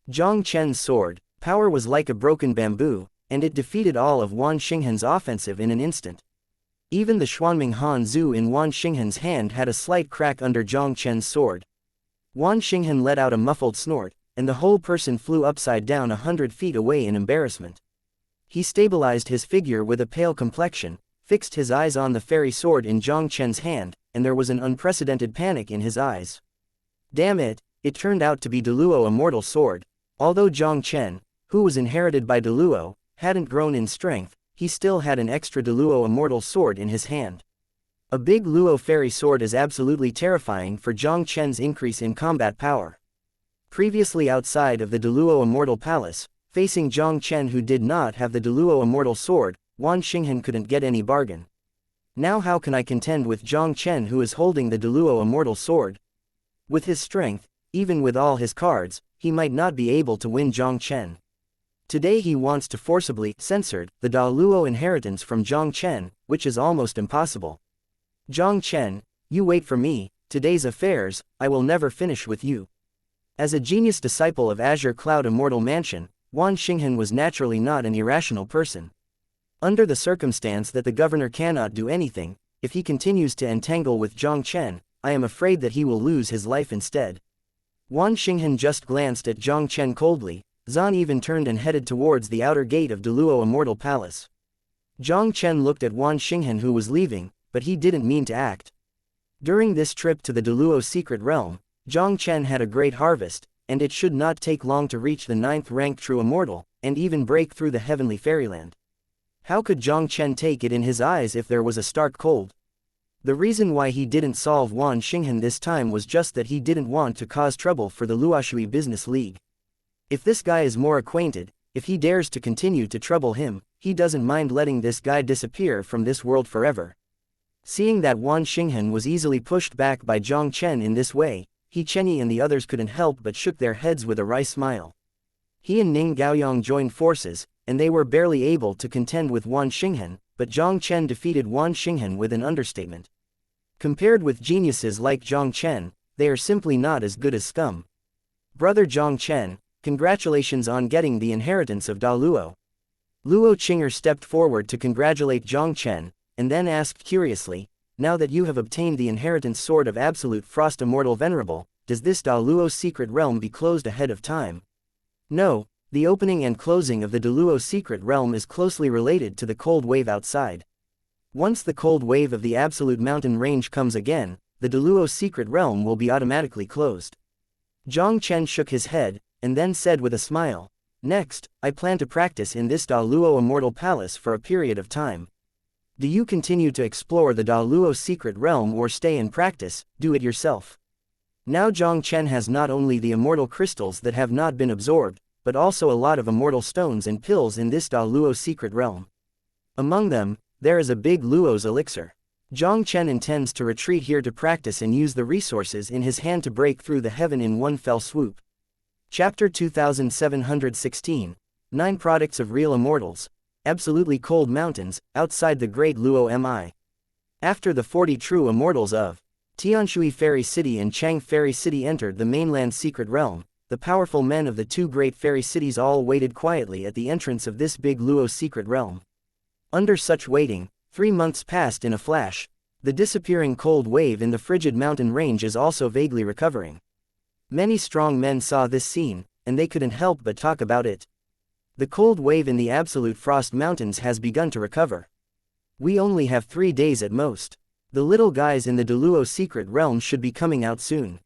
Speaker 1: Jiang Chen's sword power was like a broken bamboo, and it defeated all of Wan Xinghan's offensive in an instant. Even the Xuanming Han Zhu in Wan Xinghan's hand had a slight crack under Jiang Chen's sword. Wan Xinghan let out a muffled snort, and the whole person flew upside down 100 feet away in embarrassment. He stabilized his figure with a pale complexion, fixed his eyes on the fairy sword in Jiang Chen's hand, and there was an unprecedented panic in his eyes. Damn it, it turned out to be Deluo immortal sword. Although Jiang Chen, who was inherited by Deluo, hadn't grown in strength, he still had an extra Deluo immortal sword in his hand. A big Luo fairy sword is absolutely terrifying for Jiang Chen's increase in combat power. Previously outside of the Deluo immortal palace, facing Jiang Chen who did not have the Deluo immortal sword, Wan Xinghan couldn't get any bargain. Now how can I contend with Jiang Chen who is holding the Deluo immortal sword? With his strength, even with all his cards, he might not be able to win Jiang Chen. Today he wants to forcibly censored the Da Luo inheritance from Jiang Chen, which is almost impossible. Jiang Chen, you wait for me, today's affairs, I will never finish with you. As a genius disciple of Azure Cloud Immortal Mansion, Wan Xinghan was naturally not an irrational person. Under the circumstance that the governor cannot do anything, if he continues to entangle with Jiang Chen, I am afraid that he will lose his life instead. Wan Xinghan just glanced at Jiang Chen coldly. Zan even turned and headed towards the outer gate of Deluo Immortal Palace. Jiang Chen looked at Wan Xinghan who was leaving, but he didn't mean to act. During this trip to the Deluo secret realm, Jiang Chen had a great harvest, and it should not take long to reach the 9th rank true immortal, and even break through the heavenly fairyland. How could Jiang Chen take it in his eyes if there was a stark cold? The reason why he didn't solve Wan Xinghan this time was just that he didn't want to cause trouble for the Luoshui Business League. If this guy is more acquainted, if he dares to continue to trouble him, he doesn't mind letting this guy disappear from this world forever. Seeing that Wan Xinghan was easily pushed back by Jiang Chen in this way, He Chenyi and the others couldn't help but shook their heads with a wry smile. He and Ning Gaoyong joined forces, and they were barely able to contend with Wan Xinghan, but Jiang Chen defeated Wan Xinghan with an understatement. Compared with geniuses like Jiang Chen, they are simply not as good as scum. Brother Jiang Chen, congratulations on getting the inheritance of Da Luo. Luo Qinger stepped forward to congratulate Jiang Chen, and then asked curiously, now that you have obtained the inheritance sword of Absolute Frost Immortal Venerable, does this Da Luo secret realm be closed ahead of time? No, the opening and closing of the Da Luo secret realm is closely related to the cold wave outside. Once the cold wave of the Absolute Mountain Range comes again, the Da Luo secret realm will be automatically closed. Jiang Chen shook his head, and then said with a smile, next, I plan to practice in this Da Luo Immortal Palace for a period of time. Do you continue to explore the Da Luo secret realm or stay and practice, do it yourself? Now Jiang Chen has not only the immortal crystals that have not been absorbed, but also a lot of immortal stones and pills in this Da Luo secret realm. Among them, there is a big Luo's elixir. Jiang Chen intends to retreat here to practice and use the resources in his hand to break through the heaven in one fell swoop. Chapter 2716, 9 Products of Real Immortals, Absolutely Cold Mountains, outside the Great Luo Mi. After the 40 true immortals of Tianshui Fairy City and Chang Fairy City entered the mainland secret realm, the powerful men of the 2 great fairy cities all waited quietly at the entrance of this big Luo secret realm. Under such waiting, 3 months passed in a flash. The disappearing cold wave in the frigid mountain range is also vaguely recovering. Many strong men saw this scene, and they couldn't help but talk about it. The cold wave in the Absolute Frost Mountains has begun to recover. We only have 3 days at most. The little guys in the Deluo secret realm should be coming out soon.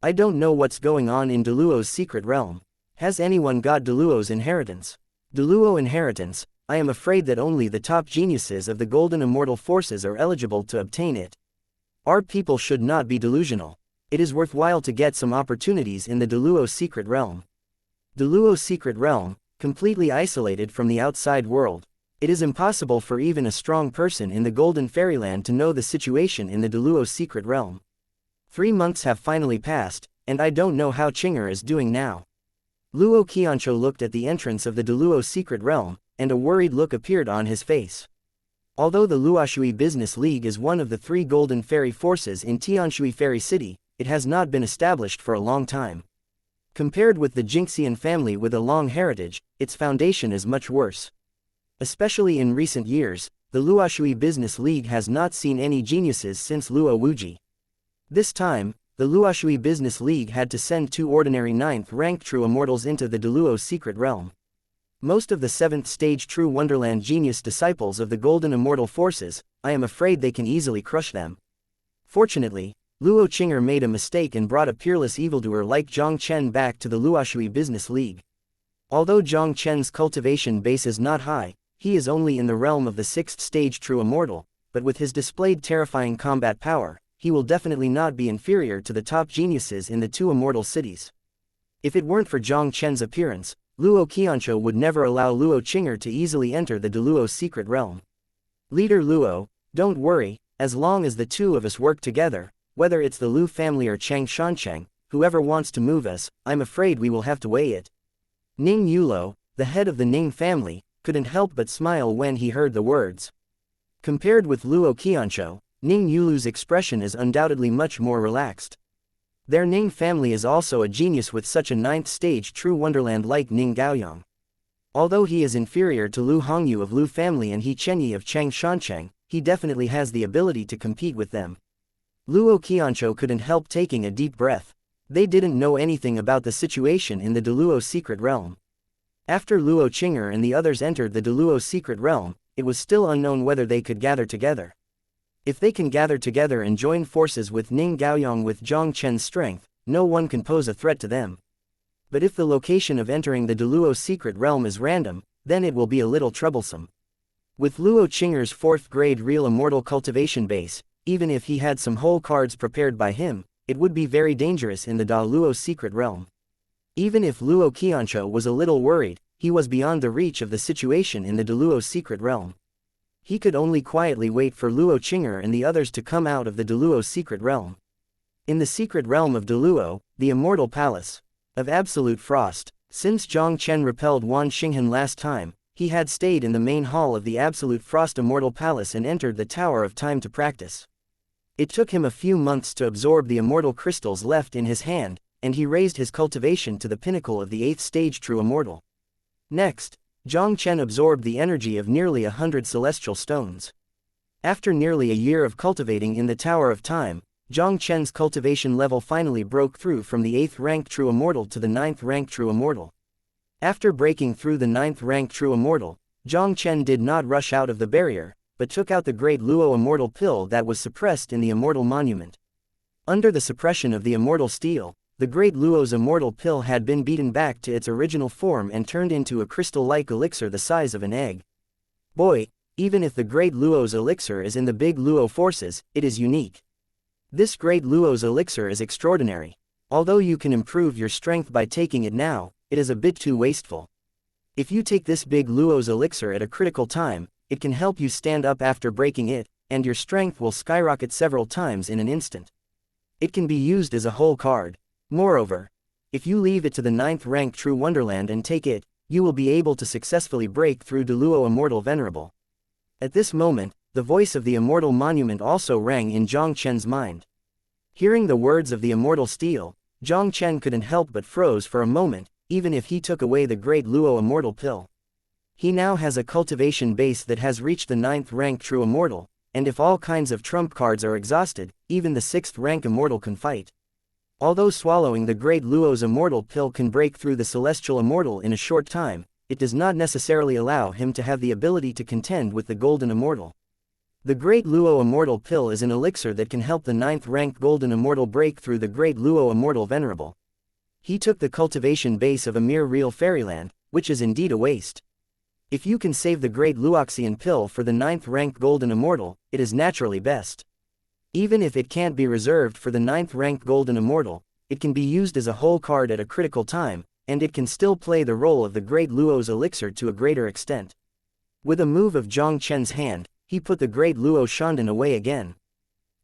Speaker 1: I don't know what's going on in Deluo's secret realm. Has anyone got Deluo's inheritance? Deluo inheritance, I am afraid that only the top geniuses of the golden immortal forces are eligible to obtain it. Our people should not be delusional. It is worthwhile to get some opportunities in the Deluo secret realm. Deluo secret realm, completely isolated from the outside world. It is impossible for even a strong person in the Golden Fairyland to know the situation in the Deluo secret realm. 3 months have finally passed, and I don't know how Qinger is doing now. Luo Qianzhou looked at the entrance of the Deluo secret realm, and a worried look appeared on his face. Although the Luoshui Business League is one of the 3 golden fairy forces in Tianshui Fairy City, it has not been established for a long time. Compared with the Jinxian family with a long heritage, its foundation is much worse. Especially in recent years, the Luoshui Business League has not seen any geniuses since Luo Wuji. This time, the Luoshui Business League had to send 2 ordinary 9th-ranked true immortals into the Deluo secret realm. Most of the 7th stage true Wonderland genius disciples of the golden immortal forces, I am afraid they can easily crush them. Fortunately, Luo Qinger made a mistake and brought a peerless evildoer like Jiang Chen back to the Luoshui Business League. Although Jiang Chen's cultivation base is not high, he is only in the realm of the 6th stage true immortal, but with his displayed terrifying combat power, he will definitely not be inferior to the top geniuses in the 2 immortal cities. If it weren't for Jiang Chen's appearance, Luo Qianzhou would never allow Luo Qinger to easily enter the Deluo secret realm. Leader Luo, don't worry, as long as the 2 of us work together, whether it's the Lu family or Xianxia, whoever wants to move us, I'm afraid we will have to weigh it. Ning Yulo, the head of the Ning family, couldn't help but smile when he heard the words. Compared with Luo Qianzhou, Ning Yulu's expression is undoubtedly much more relaxed. Their Ning family is also a genius with such a 9th stage true wonderland like Ning Gaoyang. Although he is inferior to Lu Hongyu of Lu family and He Chenyi of Xianxia, he definitely has the ability to compete with them. Luo Qianzhou couldn't help taking a deep breath. They didn't know anything about the situation in the Deluo secret realm. After Luo Qinger and the others entered the Deluo secret realm, it was still unknown whether they could gather together. If they can gather together and join forces with Ning Gaoyang with Jiang Chen's strength, no one can pose a threat to them. But if the location of entering the Deluo secret realm is random, then it will be a little troublesome. With Luo Qinger's 4th grade real immortal cultivation base, even if he had some whole cards prepared by him, it would be very dangerous in the Da Luo secret realm. Even if Luo Qianzhou was a little worried, he was beyond the reach of the situation in the Deluo secret realm. He could only quietly wait for Luo Qinger and the others to come out of the Deluo secret realm. In the secret realm of Deluo, the immortal palace of absolute frost, since Jiang Chen repelled Wan Xinghan last time, he had stayed in the main hall of the absolute frost immortal palace and entered the Tower of Time to practice. It took him a few months to absorb the immortal crystals left in his hand, and he raised his cultivation to the pinnacle of the 8th stage true immortal. Next, Jiang Chen absorbed the energy of nearly 100 celestial stones. After nearly a year of cultivating in the Tower of Time, Jiang Chen's cultivation level finally broke through from the 8th rank true immortal to the 9th rank true immortal. After breaking through the 9th rank true immortal, Jiang Chen did not rush out of the barrier, but took out the great Luo immortal pill that was suppressed in the immortal monument. Under the suppression of the immortal steel, the great Luo's immortal pill had been beaten back to its original form and turned into a crystal-like elixir the size of an egg. Boy, even if the great Luo's elixir is in the big Luo forces, it is unique. This great Luo's elixir is extraordinary. Although you can improve your strength by taking it now, it is a bit too wasteful. If you take this big Luo's elixir at a critical time, it can help you stand up after breaking it, and your strength will skyrocket several times in an instant. It can be used as a whole card. Moreover, if you leave it to the 9th rank true wonderland and take it, you will be able to successfully break through Deluo Immortal Venerable. At this moment, the voice of the immortal monument also rang in Jiang Chen's mind. Hearing the words of the immortal steel, Jiang Chen couldn't help but froze for a moment, even if he took away the great Luo immortal pill. He now has a cultivation base that has reached the 9th rank true immortal, and if all kinds of trump cards are exhausted, even the 6th rank immortal can fight. Although swallowing the great Luo's immortal pill can break through the celestial immortal in a short time, it does not necessarily allow him to have the ability to contend with the golden immortal. The great Luo immortal pill is an elixir that can help the 9th rank golden immortal break through the great Luo immortal venerable. He took the cultivation base of a mere real fairyland, which is indeed a waste. If you can save the great Luoxian pill for the 9th ranked Golden Immortal, it is naturally best. Even if it can't be reserved for the 9th ranked Golden Immortal, it can be used as a whole card at a critical time, and it can still play the role of the great Luo's elixir to a greater extent. With a move of Jiang Chen's hand, he put the great Luo Shandon away again.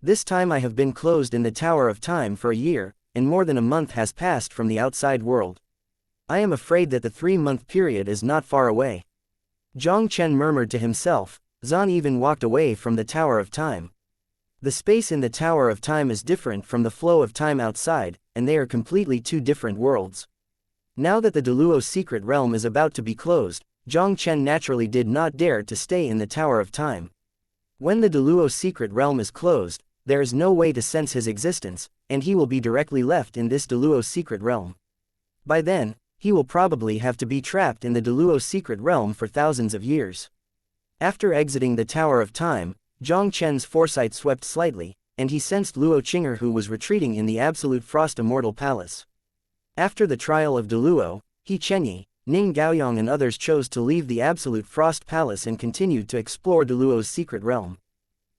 Speaker 1: This time I have been closed in the Tower of Time for a year, and more than a month has passed from the outside world. I am afraid that the 3-month period is not far away. Jiang Chen murmured to himself. Zan even walked away from the Tower of Time. The space in the Tower of Time is different from the flow of time outside, and they are completely two different worlds. Now that the Deluo's secret realm is about to be closed, Jiang Chen naturally did not dare to stay in the Tower of Time. When the Deluo's secret realm is closed, there is no way to sense his existence, and he will be directly left in this Deluo's secret realm. By then, he will probably have to be trapped in the Deluo's secret realm for thousands of years. After exiting the Tower of Time, Jiang Chen's foresight swept slightly, and he sensed Luo Qinger, who was retreating in the Absolute Frost Immortal Palace. After the trial of Deluo, He Chenyi, Ning Gaoyang and others chose to leave the Absolute Frost Palace and continued to explore Deluo's secret realm.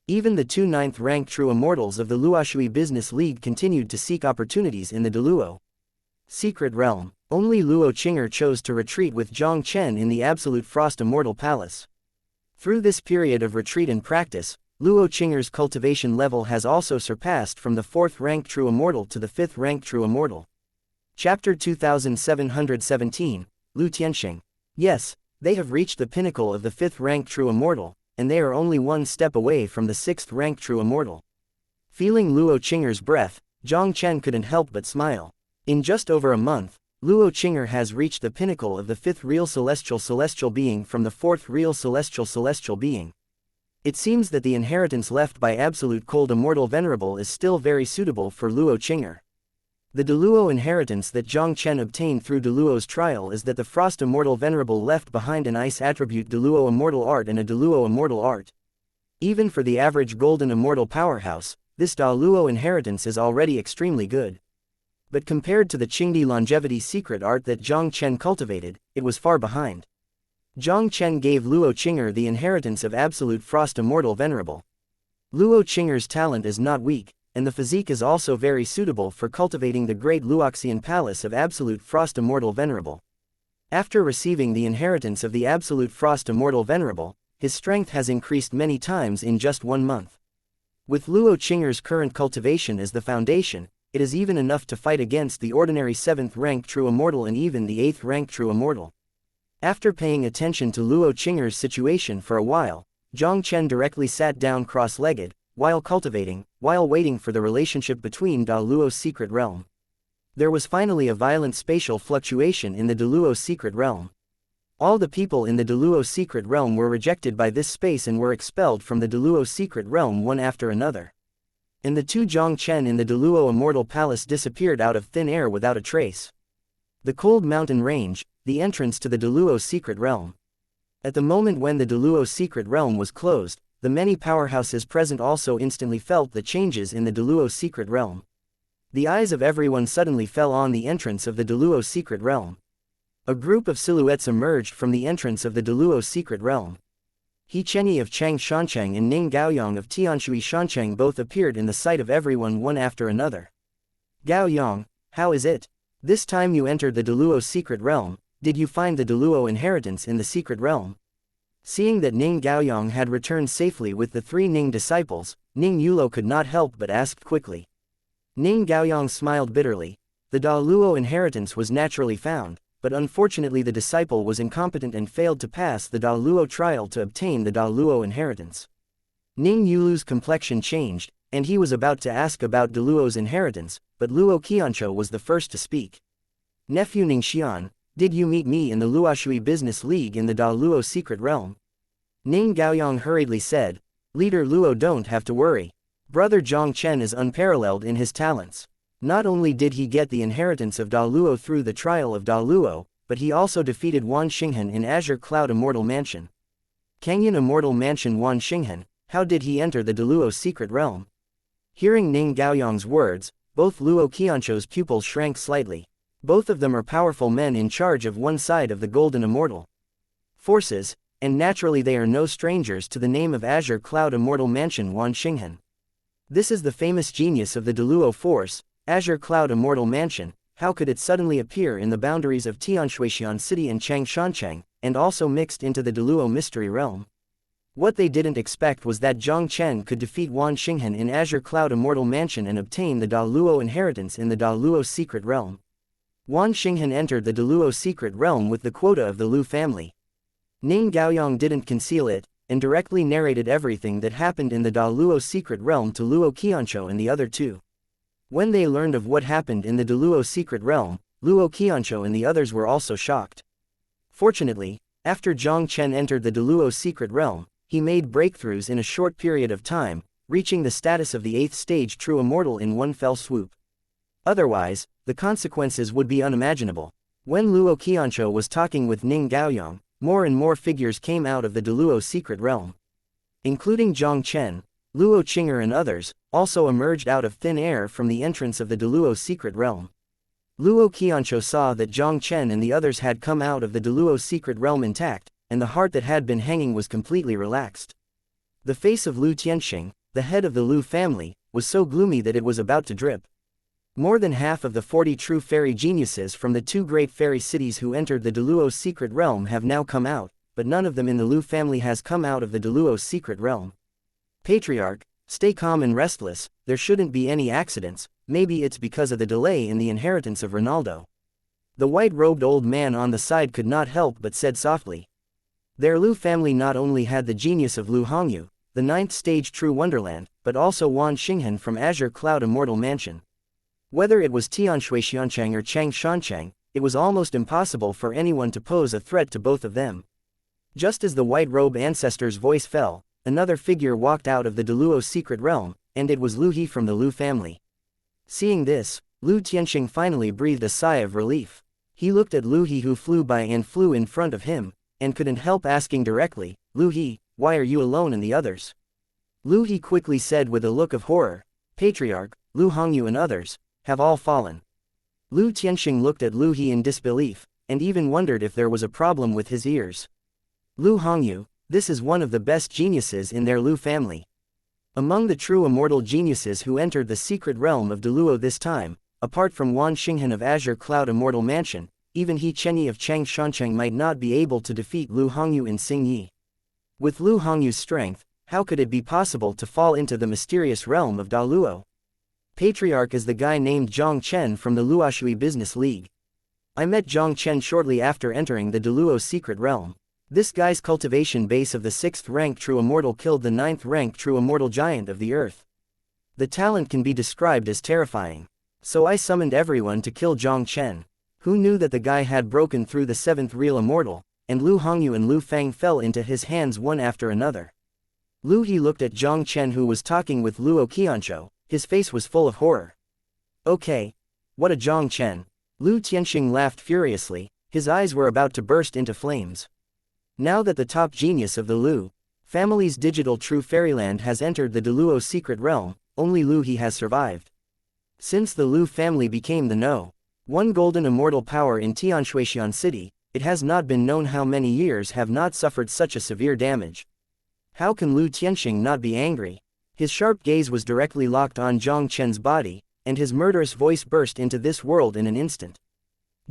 Speaker 1: Even the 2 9th-ranked true immortals of the Luoshui Business League continued to seek opportunities in the Deluo secret realm. Only Luo Qinger chose to retreat with Jiang Chen in the Absolute Frost Immortal Palace. Through this period of retreat and practice, Luo Qinger's cultivation level has also surpassed from the 4th-ranked true immortal to the 5th-ranked true immortal. Chapter 2717, Lu Tianxing. Yes, they have reached the pinnacle of the 5th-ranked true immortal, and they are only one step away from the 6th-ranked true immortal. Feeling Luo Qinger's breath, Jiang Chen couldn't help but smile. In just over a month, Luo Qinger has reached the pinnacle of the 5th real celestial being from the 4th real celestial being. It seems that the inheritance left by Absolute Cold Immortal Venerable is still very suitable for Luo Qinger. The Deluo inheritance that Jiang Chen obtained through Deluo's trial is that the Frost Immortal Venerable left behind an Ice attribute Deluo Immortal Art and a Deluo Immortal Art. Even for the average Golden Immortal powerhouse, this Daluo inheritance is already extremely good. But compared to the Qingdi Longevity secret art that Jiang Chen cultivated, it was far behind. Jiang Chen gave Luo Qinger the inheritance of Absolute Frost Immortal Venerable. Luo Qinger's talent is not weak, and the physique is also very suitable for cultivating the great Luoxian Palace of Absolute Frost Immortal Venerable. After receiving the inheritance of the Absolute Frost Immortal Venerable, his strength has increased many times in just 1 month. With Luo Qinger's current cultivation as the foundation, it is even enough to fight against the ordinary 7th-ranked true immortal and even the 8th-ranked true immortal. After paying attention to Luo Qinger's situation for a while, Jiang Chen directly sat down cross-legged, while waiting for the relationship between Da Luo's secret realm. There was finally a violent spatial fluctuation in the Deluo's secret realm. All the people in the Deluo's secret realm were rejected by this space and were expelled from the Deluo's secret realm one after another. And the 2 Jiang Chen in the Deluo Immortal Palace disappeared out of thin air without a trace. The cold mountain range, the entrance to the Deluo's secret realm. At the moment when the Deluo's secret realm was closed, the many powerhouses present also instantly felt the changes in the Deluo's secret realm. The eyes of everyone suddenly fell on the entrance of the Deluo's secret realm. A group of silhouettes emerged from the entrance of the Deluo's secret realm. He Chenyi of Chang Shancheng and Ning Gaoyang of Tianshui Shancheng both appeared in the sight of everyone one after another. Gaoyang, how is it? This time you entered the Deluo's secret realm, did you find the Deluo inheritance in the secret realm? Seeing that Ning Gaoyang had returned safely with the 3 Ning disciples, Ning Yulo could not help but asked quickly. Ning Gaoyang smiled bitterly. The Da Luo inheritance was naturally found, but unfortunately the disciple was incompetent and failed to pass the Da Luo trial to obtain the Da Luo inheritance. Ning Yulu's complexion changed, and he was about to ask about Da Luo's inheritance, but Luo Qianzhou was the first to speak. Nephew Ning Xian, did you meet me in the Luoshui Business League in the Da Luo secret realm? Ning Gaoyang hurriedly said, Leader Luo, don't have to worry. Brother Jiang Chen is unparalleled in his talents. Not only did he get the inheritance of Da Luo through the trial of Da Luo, but he also defeated Wan Xinghan in Azure Cloud Immortal Mansion. Kangyan Immortal Mansion. Wan Xinghan, how did he enter the Da Luo's secret realm? Hearing Ning Gaoyang's words, both Luo Qianzhou's pupils shrank slightly. Both of them are powerful men in charge of one side of the Golden Immortal forces, and naturally they are no strangers to the name of Azure Cloud Immortal Mansion Wan Xinghan. This is the famous genius of the Deluo Force, Azure Cloud Immortal Mansion. How could it suddenly appear in the boundaries of Tianshuixian City and Changshancheng, and also mixed into the Deluo Mystery Realm? What they didn't expect was that Jiang Chen could defeat Wan Xinghan in Azure Cloud Immortal Mansion and obtain the Daluo inheritance in the Daluo Secret Realm. Wan Xinghan entered the Daluo Secret Realm with the quota of the Lu family. Ning Gaoyong didn't conceal it, and directly narrated everything that happened in the Daluo Secret Realm to Luo Qianzhou and the other two. When they learned of what happened in the Daluo Secret Realm, Luo Qianzhou and the others were also shocked. Fortunately, after Jiang Chen entered the Daluo Secret Realm, he made breakthroughs in a short period of time, reaching the status of the 8th stage true immortal in one fell swoop. Otherwise, the consequences would be unimaginable. When Luo Qianzhou was talking with Ning Gaoyong, more and more figures came out of the Daluo Secret Realm. Including Jiang Chen, Luo Qing'er and others, also emerged out of thin air from the entrance of the Daluo Secret Realm. Luo Qianzhou saw that Jiang Chen and the others had come out of the Daluo Secret Realm intact, and the heart that had been hanging was completely relaxed. The face of Lu Tianxing, the head of the Lu family, was so gloomy that it was about to drip. More than half of the 40 true fairy geniuses from the 2 great fairy cities who entered the Daluo Secret Realm have now come out, but none of them in the Lu family has come out of the Daluo Secret Realm. Patriarch, stay calm and restless, there shouldn't be any accidents, maybe it's because of the delay in the inheritance of Ronaldo. The white-robed old man on the side could not help but said softly. Their Lu family not only had the genius of Lu Hongyu, the 9th stage true wonderland, but also Wan Xinghan from Azure Cloud Immortal Mansion. Whether it was Tianshuixiancheng or Changshancheng, it was almost impossible for anyone to pose a threat to both of them. Just as the white-robe ancestor's voice fell, another figure walked out of the Daluo Secret Realm, and it was Lu He from the Lu family. Seeing this, Lu Tianxing finally breathed a sigh of relief. He looked at Lu He who flew by and flew in front of him, and couldn't help asking directly, Lu He, why are you alone and the others? Lu He quickly said with a look of horror, Patriarch, Lu Hongyu and others, have all fallen. Lu Tianxing looked at Lu He in disbelief, and even wondered if there was a problem with his ears. Lu Hongyu, this is one of the best geniuses in their Lu family. Among the true immortal geniuses who entered the secret realm of Daluo this time, apart from Wan Xinghan of Azure Cloud Immortal Mansion, even He Chenyi of Changshancheng might not be able to defeat Lu Hongyu in Xingyi. With Lu Hongyu's strength, how could it be possible to fall into the mysterious realm of Daluo? Patriarch is the guy named Jiang Chen from the Luoshui Business League. I met Jiang Chen shortly after entering the Daluo secret realm. This guy's cultivation base of the 6th rank true immortal killed the 9th rank true immortal giant of the earth. The talent can be described as terrifying. So I summoned everyone to kill Jiang Chen. Who knew that the guy had broken through the 7th real immortal, and Lu Hongyu and Lu Fang fell into his hands one after another. Lu He looked at Jiang Chen who was talking with Luo Qianzhou, his face was full of horror. Okay. What a Jiang Chen. Lu Tianxing laughed furiously, his eyes were about to burst into flames. Now that the top genius of the Lu family's digital true fairyland has entered the Daluo secret realm, only Lu He has survived. Since the Lu family became the No. 1 golden immortal power in Tianshuixian City, it has not been known how many years have not suffered such a severe damage. How can Lu Tianxing not be angry? His sharp gaze was directly locked on Jiang Chen's body, and his murderous voice burst into this world in an instant.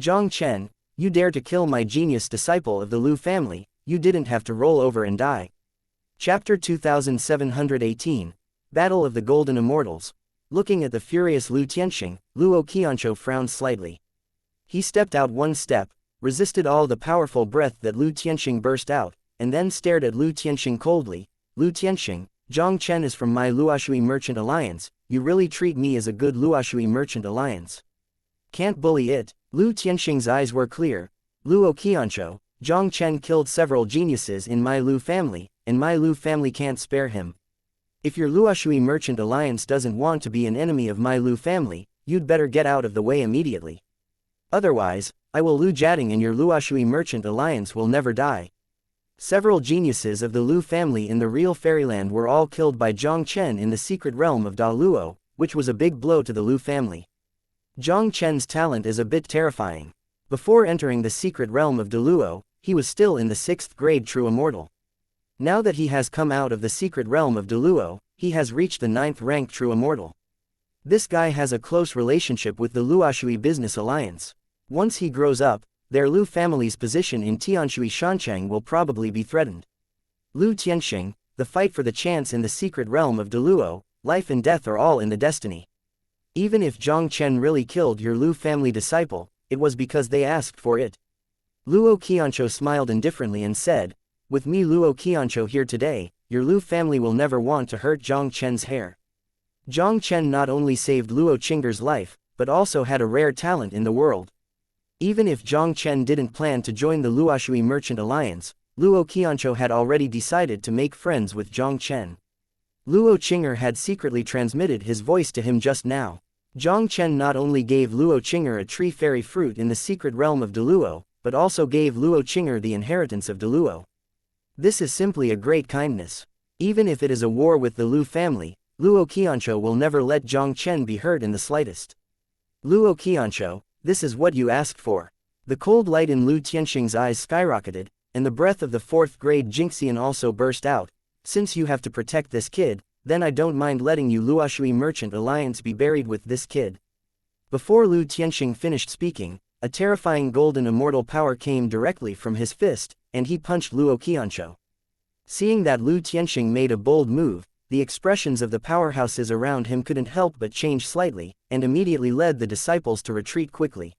Speaker 1: Jiang Chen, you dare to kill my genius disciple of the Lu family, you didn't have to roll over and die. Chapter 2718, Battle of the Golden Immortals. Looking at the furious Lu Tianxing, Luo Qianzhou frowned slightly. He stepped out one step, resisted all the powerful breath that Lu Tianxing burst out, and then stared at Lu Tianxing coldly. Lu Tianxing, Jiang Chen is from my Luoshui Merchant Alliance, you really treat me as a good Luoshui Merchant Alliance. Can't bully it. Lu Tianxing's eyes were clear. Luo Qianzhou, Jiang Chen killed several geniuses in my Lu family, and my Lu family can't spare him. If your Luoshui Merchant Alliance doesn't want to be an enemy of my Lu family, you'd better get out of the way immediately. Otherwise, I will Lu Jiading and your Luoshui Merchant Alliance will never die. Several geniuses of the Lu family in the real fairyland were all killed by Jiang Chen in the secret realm of Daluo, which was a big blow to the Lu family. Jiang Chen's talent is a bit terrifying. Before entering the secret realm of Daluo, he was still in the 6th grade true immortal. Now that he has come out of the secret realm of Deluo, he has reached the 9th rank true immortal. This guy has a close relationship with the Luoshui business alliance. Once he grows up, their Lu family's position in Tianshui Shanchang will probably be threatened. Lu Tianxing, the fight for the chance in the secret realm of Deluo, life and death are all in the destiny. Even if Jiang Chen really killed your Lu family disciple, it was because they asked for it. Luo Qianzhou smiled indifferently and said, "With me Luo Qianzhou here today, your Lu family will never want to hurt Jiang Chen's hair." Jiang Chen not only saved Luo Qing'er's life, but also had a rare talent in the world. Even if Jiang Chen didn't plan to join the Luoshui Merchant Alliance, Luo Qianzhou had already decided to make friends with Jiang Chen. Luo Qing'er had secretly transmitted his voice to him just now. Jiang Chen not only gave Luo Qing'er a tree fairy fruit in the secret realm of Deluo, but also gave Luo Qing'er the inheritance of Deluo. This is simply a great kindness. Even if it is a war with the Lu family, Luo Qianzhou will never let Jiang Chen be hurt in the slightest. Luo Qianzhou, this is what you asked for. The cold light in Lu Tianxing's eyes skyrocketed, and the breath of the 4th grade Jinxian also burst out. Since you have to protect this kid, then I don't mind letting you Luoshui Merchant Alliance be buried with this kid. Before Lu Tianxing finished speaking, a terrifying golden immortal power came directly from his fist, and he punched Luo Qianzhou. Seeing that Lu Tianxing made a bold move, the expressions of the powerhouses around him couldn't help but change slightly, and immediately led the disciples to retreat quickly.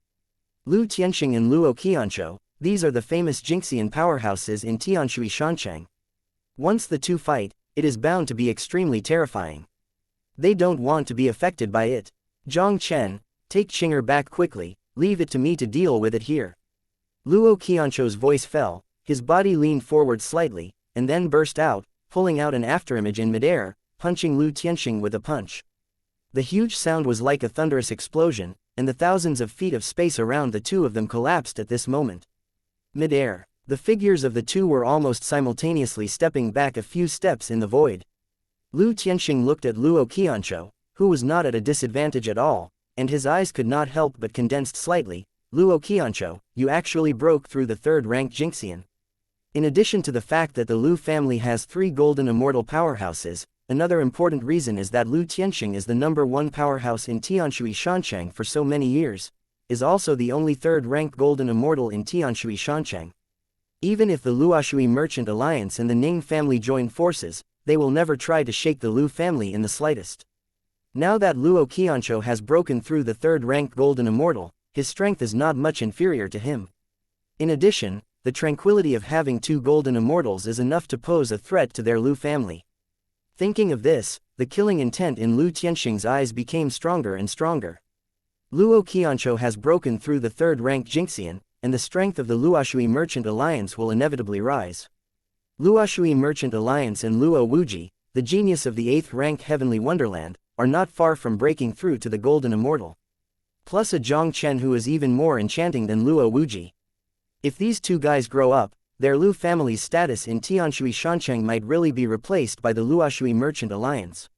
Speaker 1: Lu Tianxing and Luo Qianzhou, these are the famous Jinxian powerhouses in Tianshui Shanchang. Once the two fight, it is bound to be extremely terrifying. They don't want to be affected by it. Jiang Chen, take Qing'er back quickly, leave it to me to deal with it here. Luo Qianzhou's voice fell, his body leaned forward slightly, and then burst out, pulling out an afterimage in midair, punching Lu Tianxing with a punch. The huge sound was like a thunderous explosion, and the thousands of feet of space around the two of them collapsed at this moment. Midair, the figures of the two were almost simultaneously stepping back a few steps in the void. Lu Tianxing looked at Luo Qianzhou, who was not at a disadvantage at all, and his eyes could not help but condensed slightly. Luo Qianzhou, you actually broke through the 3rd rank Jinxian. In addition to the fact that the Lu family has 3 golden immortal powerhouses, another important reason is that Lu Tianxing is the #1 powerhouse in Tianshui Shanchang for so many years, is also the only 3rd rank golden immortal in Tianshui Shanchang. Even if the Luoshui Merchant Alliance and the Ning family join forces, they will never try to shake the Lu family in the slightest. Now that Luo Qianzhou has broken through the 3rd rank golden immortal, his strength is not much inferior to him. In addition, the tranquility of having 2 golden immortals is enough to pose a threat to their Lu family. Thinking of this, the killing intent in Lu Tianxing's eyes became stronger and stronger. Luo Qianzhou has broken through the 3rd rank Jinxian, and the strength of the Luoshui Merchant Alliance will inevitably rise. Luoshui Merchant Alliance and Luo Wuji, the genius of the 8th rank Heavenly Wonderland, are not far from breaking through to the Golden Immortal. Plus a Jiang Chen who is even more enchanting than Luo Wuji. If these two guys grow up, their Lu family's status in Tianshui Shanchang might really be replaced by the Luoshui Merchant Alliance.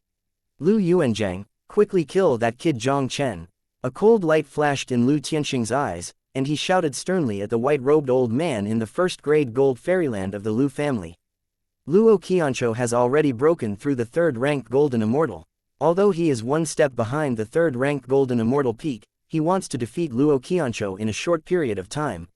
Speaker 1: Lu Yuanjiang, quickly kill that kid Jiang Chen. A cold light flashed in Lu Tianxing's eyes, and he shouted sternly at the white-robed old man in the 1st grade gold fairyland of the Lu family. Luo Qianzhou has already broken through the 3rd rank Golden Immortal. Although he is 1 step behind the 3rd rank Golden Immortal peak, he wants to defeat Luo Qianzhou in a short period of time.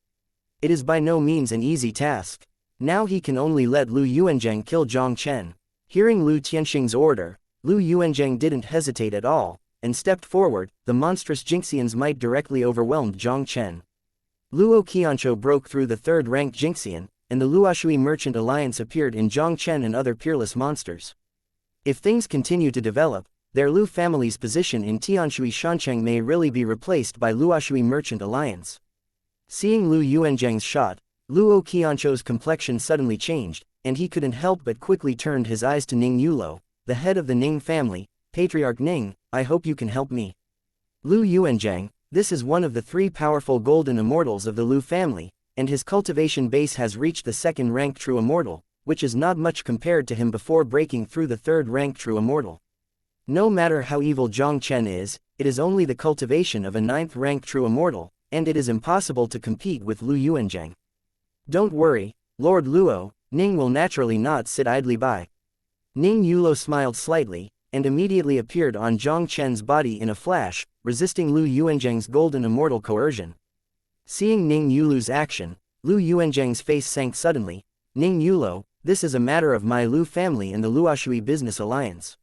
Speaker 1: It is by no means an easy task. Now he can only let Lu Yuanjiang kill Jiang Chen. Hearing Lu Tianxing's order, Lu Yuanjiang didn't hesitate at all, and stepped forward. The monstrous Jinxian's might directly overwhelmed Jiang Chen. Luo Qianzhou broke through the 3rd rank Jinxian, and the Luoshui Merchant Alliance appeared in Jiang Chen and other peerless monsters. If things continue to develop, their Lu family's position in Tianshui Shanchang may really be replaced by Luoshui Merchant Alliance. Seeing Lu Yuanjiang's shot, Luo Qianzhou's complexion suddenly changed, and he couldn't help but quickly turned his eyes to Ning Yulo, the head of the Ning family. Patriarch Ning, I hope you can help me. Lu Yuanjiang, this is one of the 3 powerful golden immortals of the Lu family, and his cultivation base has reached the 2nd rank true immortal, which is not much compared to him before breaking through the 3rd rank true immortal. No matter how evil Jiang Chen is, it is only the cultivation of a 9th rank true immortal, and it is impossible to compete with Lu Yuanjiang. Don't worry, Lord Luo, Ning will naturally not sit idly by. Ning Yulo smiled slightly, and immediately appeared on Jiang Chen's body in a flash, resisting Lu Yuanzhang's golden immortal coercion. Seeing Ning Yulu's action, Lu Yuanzhang's face sank suddenly. Ning Yulo, this is a matter of my Lu family and the Luoshui business alliance.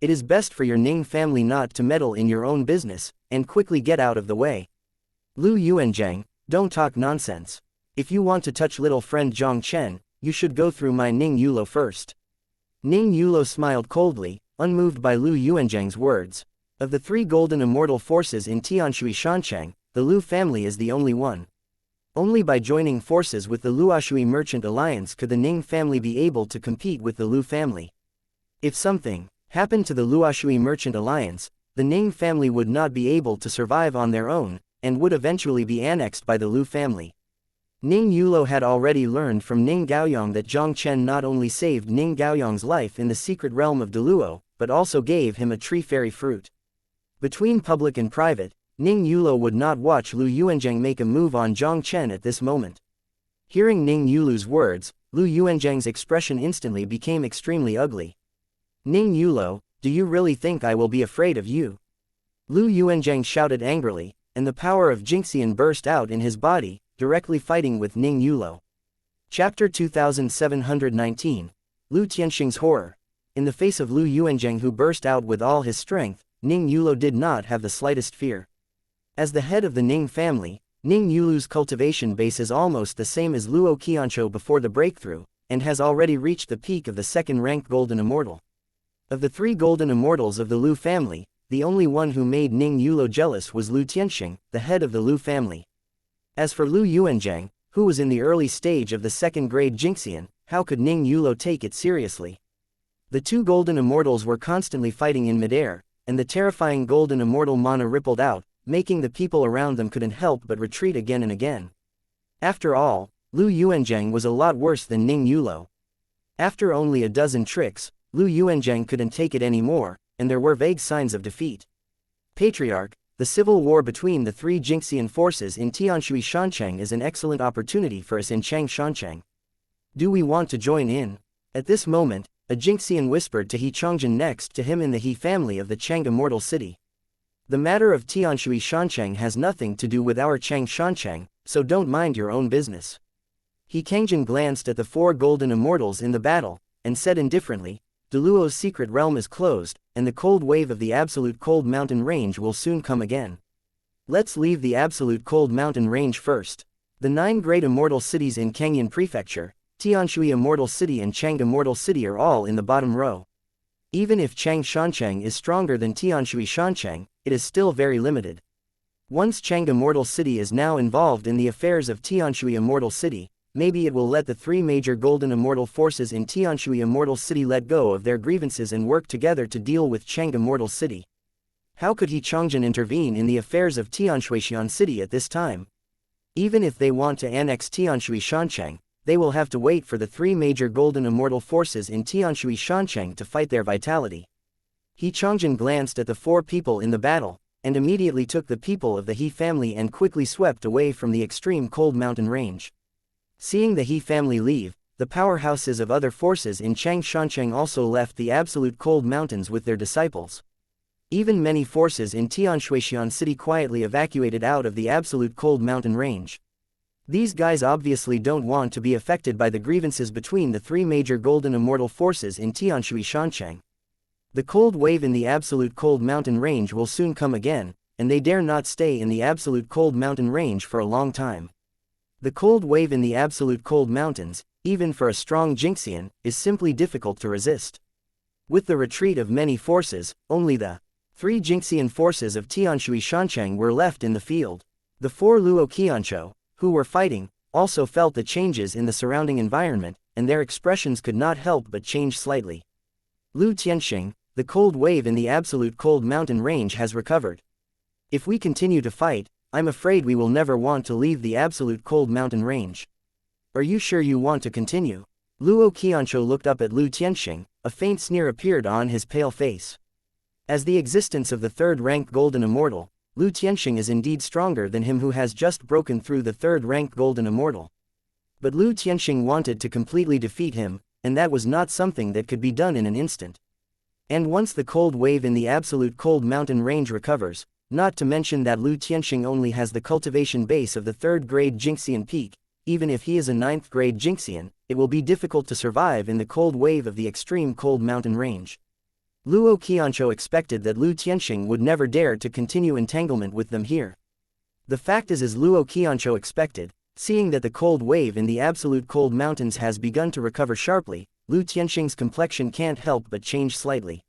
Speaker 1: It is best for your Ning family not to meddle in your own business, and quickly get out of the way. Lu Yuanzhang, don't talk nonsense. If you want to touch little friend Jiang Chen, you should go through my Ning Yulo first. Ning Yulo smiled coldly, unmoved by Lu Yuanzhang's words. Of the three golden immortal forces in Tianshui Shanchang, the Lu family is the only one. Only by joining forces with the Luoshui Merchant Alliance could the Ning family be able to compete with the Lu family. If something happened to the Luoshui Merchant Alliance, the Ning family would not be able to survive on their own, and would eventually be annexed by the Lu family. Ning Yulo had already learned from Ning Gaoyong that Jiang Chen not only saved Ning Gaoyong's life in the secret realm of Deluo, but also gave him a tree fairy fruit. Between public and private, Ning Yulo would not watch Lu Yuanzhang make a move on Jiang Chen at this moment. Hearing Ning Yulu's words, Lu Yuanzhang's expression instantly became extremely ugly. Ning Yulo, do you really think I will be afraid of you? Lu Yuanzhang shouted angrily, and the power of Jingxian burst out in his body, directly fighting with Ning Yulo. Chapter 2719, Lu Tianxing's Horror. In the face of Lu Yuanzhang, who burst out with all his strength, Ning Yulo did not have the slightest fear. As the head of the Ning family, Ning Yulu's cultivation base is almost the same as Luo Qianzhou before the breakthrough, and has already reached the peak of the second-ranked Golden Immortal. Of the three Golden Immortals of the Lu family, the only one who made Ning Yulo jealous was Lu Tianxing, the head of the Lu family. As for Lu Yuanzhang, who was in the early stage of the second-grade Jingxian, how could Ning Yulo take it seriously? The two Golden Immortals were constantly fighting in midair, and the terrifying Golden Immortal mana rippled out, making the people around them couldn't help but retreat again and again. After all, Lu Yuanzhang was a lot worse than Ning Yulo. After only a dozen tricks, Lu Yuanzhang couldn't take it anymore, and there were vague signs of defeat. Patriarch, the civil war between the three Jingxian forces in Tianshui Shanchang is an excellent opportunity for us in Chang Shanchang. Do we want to join in? At this moment, a Jingxian whispered to He Changjian next to him in the He family of the Chang Immortal City. The matter of Tianshui Shanchang has nothing to do with our Chang Shanchang, so don't mind your own business. He Changjian glanced at the four Golden Immortals in the battle, and said indifferently, Deluo's secret realm is closed, and the cold wave of the Absolute Cold Mountain Range will soon come again. Let's leave the Absolute Cold Mountain Range first. The 9 great immortal cities in Kangyan Prefecture, Tianshui Immortal City and Chang Immortal City are all in the bottom row. Even if Chang Shanchang is stronger than Tianshui Shanchang, it is still very limited. Once Chang Immortal City is now involved in the affairs of Tianshui Immortal City, maybe it will let the three major Golden Immortal forces in Tianshui Immortal City let go of their grievances and work together to deal with Chang Immortal City. How could He Changjian intervene in the affairs of Tianshuixian City at this time? Even if they want to annex Tianshui Shanchang, they will have to wait for the three major Golden Immortal forces in Tianshui Shanchang to fight their vitality. He Changjian glanced at the four people in the battle, and immediately took the people of the He family and quickly swept away from the extreme cold mountain range. Seeing the He family leave, the powerhouses of other forces in Chang Shanchang also left the absolute cold mountains with their disciples. Even many forces in Tianshuixian City quietly evacuated out of the absolute cold mountain range. These guys obviously don't want to be affected by the grievances between the three major Golden Immortal forces in Tianshui Shanchang. The cold wave in the absolute cold mountain range will soon come again, and they dare not stay in the absolute cold mountain range for a long time. The cold wave in the absolute cold mountains, even for a strong Jingxian, is simply difficult to resist. With the retreat of many forces, only the three Jingxian forces of Tianshui Shanchang were left in the field. The four Luo Qianzhou, who were fighting, also felt the changes in the surrounding environment, and their expressions could not help but change slightly. Lu Tianxing, the cold wave in the absolute cold mountain range has recovered. If we continue to fight, I'm afraid we will never want to leave the absolute cold mountain range. Are you sure you want to continue? Luo Qianzhou looked up at Lu Tianxing, a faint sneer appeared on his pale face. As the existence of the third-ranked Golden Immortal, Lu Tianxing is indeed stronger than him who has just broken through the third-ranked Golden Immortal. But Lu Tianxing wanted to completely defeat him, and that was not something that could be done in an instant. And once the cold wave in the absolute cold mountain range recovers, not to mention that Lu Tianxing only has the cultivation base of the 3rd grade Jingxian peak, even if he is a 9th grade Jingxian, it will be difficult to survive in the cold wave of the extreme cold mountain range. Luo Qianzhou expected that Lu Tianxing would never dare to continue entanglement with them here. The fact is, as Luo Qianzhou expected, seeing that the cold wave in the absolute cold mountains has begun to recover sharply, Lu Tianxing's complexion can't help but change slightly.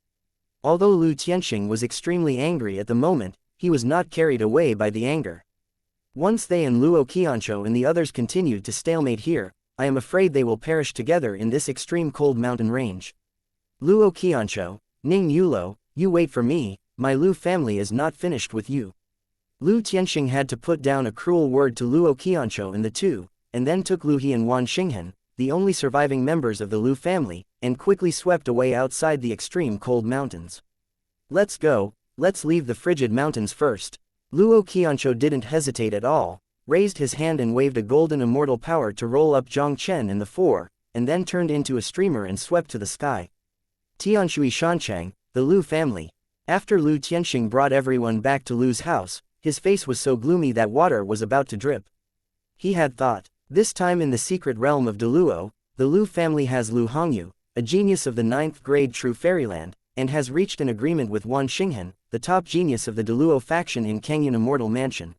Speaker 1: Although Lu Tianxing was extremely angry at the moment, he was not carried away by the anger. Once they and Luo Qianzhou and the others continued to stalemate here, I am afraid they will perish together in this extreme cold mountain range. Luo Qianzhou, Ning Yulo, you wait for me, my Lu family is not finished with you. Lu Tianxing had to put down a cruel word to Luo Qianzhou and the two, and then took Lu He and Wan Xinghen, the only surviving members of the Lu family, and quickly swept away outside the extreme cold mountains. Let's go, let's leave the frigid mountains first. Luo Qianzhou didn't hesitate at all, raised his hand and waved a golden immortal power to roll up Jiang Chen in the 4, and then turned into a streamer and swept to the sky. Tianshui Shanchang, the Lu family. After Lu Tianxing brought everyone back to Lu's house, his face was so gloomy that water was about to drip. He had thought, this time in the secret realm of Deluo, the Lu family has Lu Hongyu, a genius of the 9th grade True Fairyland, and has reached an agreement with Wan Xinghen, the top genius of the Deluo faction in Kengyun Immortal Mansion.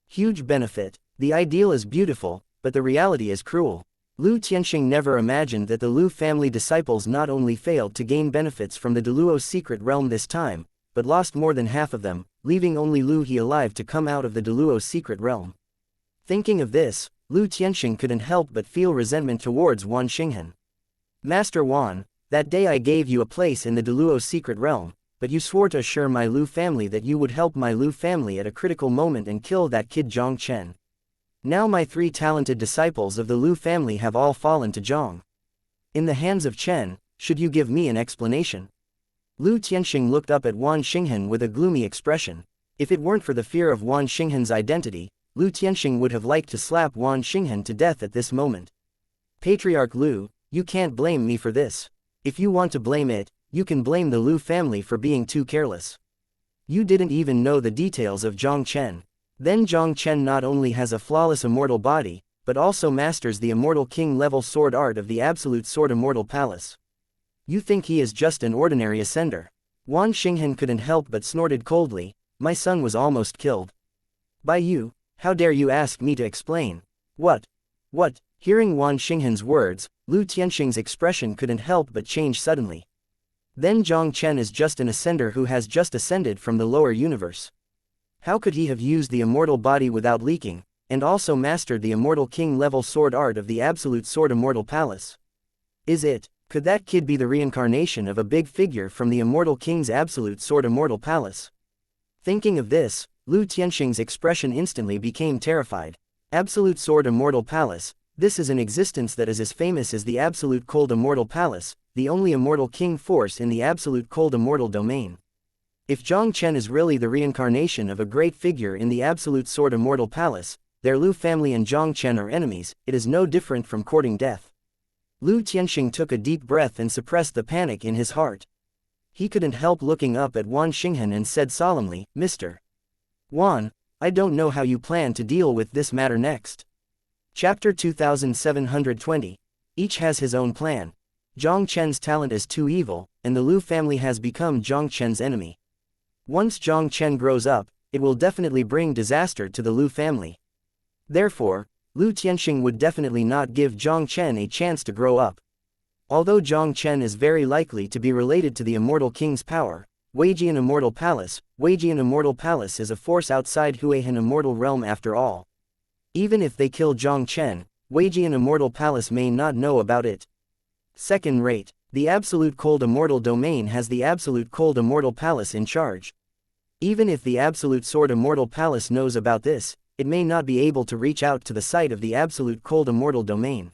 Speaker 1: Huge benefit. The ideal is beautiful, but the reality is cruel. Lu Tianxing never imagined that the Lu family disciples not only failed to gain benefits from the Deluo secret realm this time, but lost more than half of them, leaving only Lu He alive to come out of the Deluo secret realm. Thinking of this, Lu Tianxing couldn't help but feel resentment towards Wan Xinghen. Master Wan, that day I gave you a place in the Deluo secret realm, but you swore to assure my Lu family that you would help my Lu family at a critical moment and kill that kid Jiang Chen. Now my 3 talented disciples of the Lu family have all fallen to Jiang. In the hands of Chen, should you give me an explanation? Lu Tianxing looked up at Wan Xinghen with a gloomy expression. If it weren't for the fear of Wan Xinghen's identity, Lu Tianxing would have liked to slap Wan Xinghen to death at this moment. Patriarch Lu, you can't blame me for this. If you want to blame it, you can blame the Lu family for being too careless. You didn't even know the details of Jiang Chen. Then Jiang Chen not only has a flawless immortal body, but also masters the immortal king-level sword art of the Absolute Sword Immortal Palace. You think he is just an ordinary ascender? Wan Xinghen couldn't help but snorted coldly, my son was almost killed. By you, how dare you ask me to explain? What? What? Hearing Wan Xinghen's words, Lu Tianxing's expression couldn't help but change suddenly. Then Jiang Chen is just an ascender who has just ascended from the lower universe. How could he have used the immortal body without leaking, and also mastered the immortal king-level sword art of the Absolute Sword Immortal Palace? Could that kid be the reincarnation of a big figure from the Immortal King's Absolute Sword Immortal Palace? Thinking of this, Lu Tianxing's expression instantly became terrified. Absolute Sword Immortal Palace, this is an existence that is as famous as the Absolute Cold Immortal Palace, the only immortal king force in the Absolute Cold Immortal domain. If Jiang Chen is really the reincarnation of a great figure in the Absolute Sword Immortal Palace, their Lu family and Jiang Chen are enemies, it is no different from courting death. Lu Tianxing took a deep breath and suppressed the panic in his heart. He couldn't help looking up at Wan Xinghen and said solemnly, Mr. Wan, I don't know how you plan to deal with this matter next. Chapter 2720. Each has his own plan. Jiang Chen's talent is too evil, and the Lu family has become Jiang Chen's enemy. Once Jiang Chen grows up, it will definitely bring disaster to the Lu family. Therefore, Lu Tianxing would definitely not give Jiang Chen a chance to grow up. Although Jiang Chen is very likely to be related to the Immortal King's power, Weijian Immortal Palace is a force outside Huihan Immortal Realm after all. Even if they kill Jiang Chen, Weijian Immortal Palace may not know about it. Second rate, the Absolute Cold Immortal Domain has the Absolute Cold Immortal Palace in charge. Even if the Absolute Sword Immortal Palace knows about this, it may not be able to reach out to the site of the Absolute Cold Immortal Domain.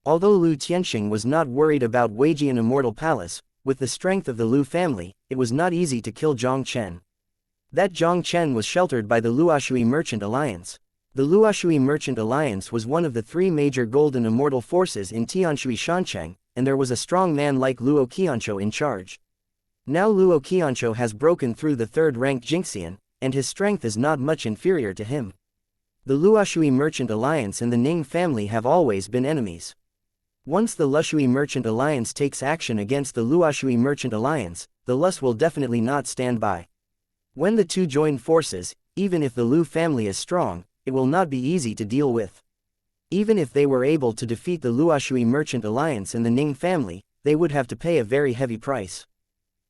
Speaker 1: Although Lu Tianxing was not worried about Weijian Immortal Palace, with the strength of the Lu family, it was not easy to kill Jiang Chen. That Jiang Chen was sheltered by the Luoshui Merchant Alliance. The Luoshui Merchant Alliance was one of the three major golden immortal forces in Tianshui Shancheng, and there was a strong man like Luo Qianzhou in charge. Now Luo Qianzhou has broken through the third-ranked Jingxian, and his strength is not much inferior to him. The Luoshui Merchant Alliance and the Ning family have always been enemies. Once the Lushui Merchant Alliance takes action against the Luoshui Merchant Alliance, the Lus will definitely not stand by. When the two join forces, even if the Lu family is strong, it will not be easy to deal with. Even if they were able to defeat the Luoshui Merchant Alliance and the Ning family, they would have to pay a very heavy price.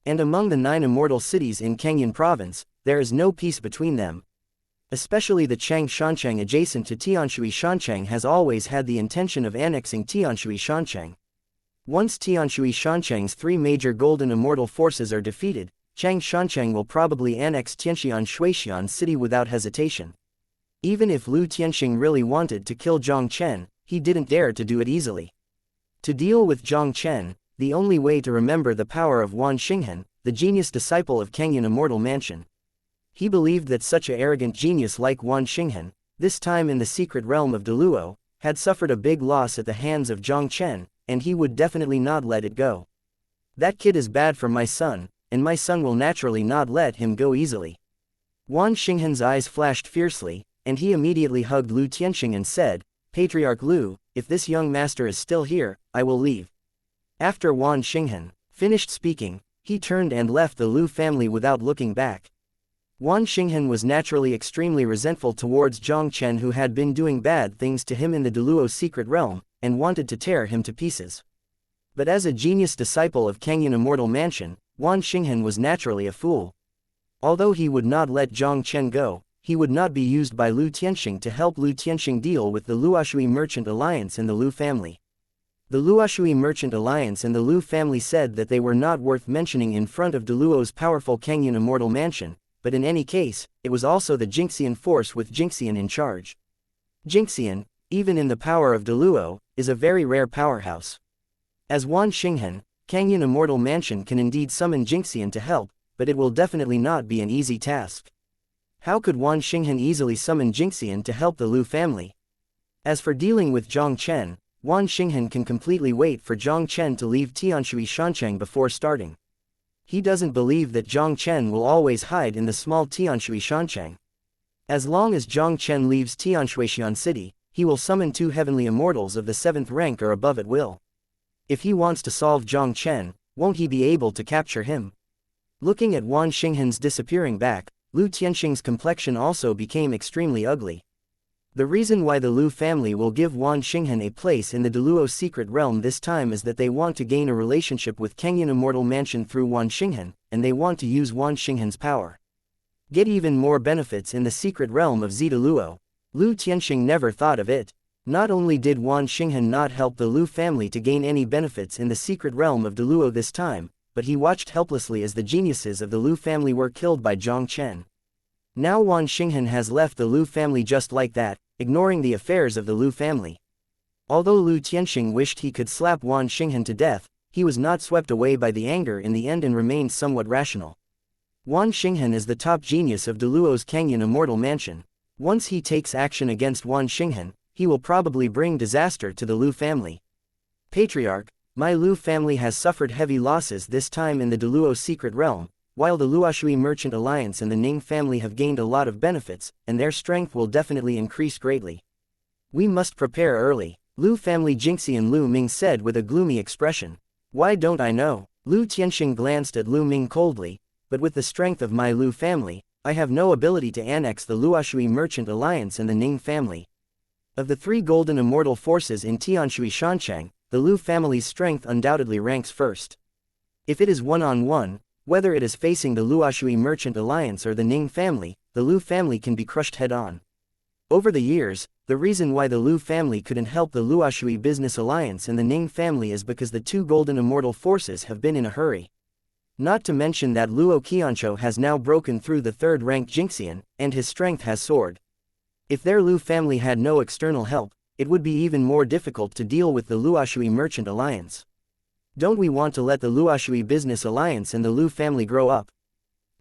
Speaker 1: And among the 9 immortal cities in Kangyan province, there is no peace between them. Especially the Chang Shancheng adjacent to Tianshui Shancheng has always had the intention of annexing Tianshui Shancheng. Once Tianshui Shancheng's 3 major golden immortal forces are defeated, Chang Shancheng will probably annex Tianxian Shuixian city without hesitation. Even if Lu Tianxing really wanted to kill Jiang Chen, he didn't dare to do it easily. To deal with Jiang Chen, the only way to remember the power of Wan Xinghen, the genius disciple of Kangyan Immortal Mansion. He believed that such an arrogant genius like Wan Xinghen, this time in the secret realm of Deluo, had suffered a big loss at the hands of Jiang Chen, and he would definitely not let it go. That kid is bad for my son, and my son will naturally not let him go easily. Wan Xinghen's eyes flashed fiercely, and he immediately hugged Lu Tianxing and said, "Patriarch Lu, if this young master is still here, I will leave." After Wan Xinghen finished speaking, he turned and left the Lu family without looking back. Wan Xinghen was naturally extremely resentful towards Jiang Chen, who had been doing bad things to him in the Deluo secret realm, and wanted to tear him to pieces. But as a genius disciple of Kangyan Immortal Mansion, Wan Xinghen was naturally a fool. Although he would not let Jiang Chen go, he would not be used by Lu Tianxing to help Lu Tianxing deal with the Luoshui Merchant Alliance and the Lu family. The Luoshui Merchant Alliance and the Lu family said that they were not worth mentioning in front of Deluo's powerful Kangyan Immortal Mansion, but in any case, it was also the Jingxian force with Jingxian in charge. Jingxian, even in the power of Deluo, is a very rare powerhouse. As Wan Xinghen, Kangyan Immortal Mansion can indeed summon Jingxian to help, but it will definitely not be an easy task. How could Wan Xinghen easily summon Jingxian to help the Lu family? As for dealing with Jiang Chen, Wan Xinghen can completely wait for Jiang Chen to leave Tianshui Shancheng before starting. He doesn't believe that Jiang Chen will always hide in the small Tianshui Shancheng. As long as Jiang Chen leaves Tianshuixian city, he will summon 2 heavenly immortals of the 7th rank or above at will. If he wants to solve Jiang Chen, won't he be able to capture him? Looking at Wan Xinghen's disappearing back, Lu Tianxing's complexion also became extremely ugly. The reason why the Lu family will give Wan Xinghen a place in the Deluo secret realm this time is that they want to gain a relationship with Kangyan Immortal Mansion through Wan Xinghen, and they want to use Wan Xinghen's power. Get even more benefits in the secret realm of Deluo. Lu Tianxing never thought of it. Not only did Wan Xinghen not help the Lu family to gain any benefits in the secret realm of Deluo this time, but he watched helplessly as the geniuses of the Lu family were killed by Jiang Chen. Now Wan Xinghen has left the Lu family just like that, ignoring the affairs of the Lu family. Although Lu Tianxing wished he could slap Wan Xinghen to death, he was not swept away by the anger in the end and remained somewhat rational. Wan Xinghen is the top genius of Deluo's Kangyan Immortal Mansion. Once he takes action against Wan Xinghen, he will probably bring disaster to the Lu family. Patriarch, my Lu family has suffered heavy losses this time in the Deluo secret realm, while the Luoshui Merchant Alliance and the Ning family have gained a lot of benefits, and their strength will definitely increase greatly. We must prepare early, Lu family Jingxian Lu Ming said with a gloomy expression. Why don't I know? Lu Tianxing glanced at Lu Ming coldly, but with the strength of my Lu family, I have no ability to annex the Luoshui Merchant Alliance and the Ning family. Of the 3 golden immortal forces in Tianshui Shancheng, the Lu family's strength undoubtedly ranks first. If it is one-on-one, whether it is facing the Luoshui Merchant Alliance or the Ning family, the Lu family can be crushed head-on. Over the years, the reason why the Lu family couldn't help the Luoshui Business Alliance and the Ning family is because the 2 golden immortal forces have been in a hurry. Not to mention that Luo Qianzhou has now broken through the 3rd-ranked Jingxian, and his strength has soared. If their Lu family had no external help, it would be even more difficult to deal with the Luoshui Merchant Alliance. Don't we want to let the Luoshui Business Alliance and the Lu family grow up?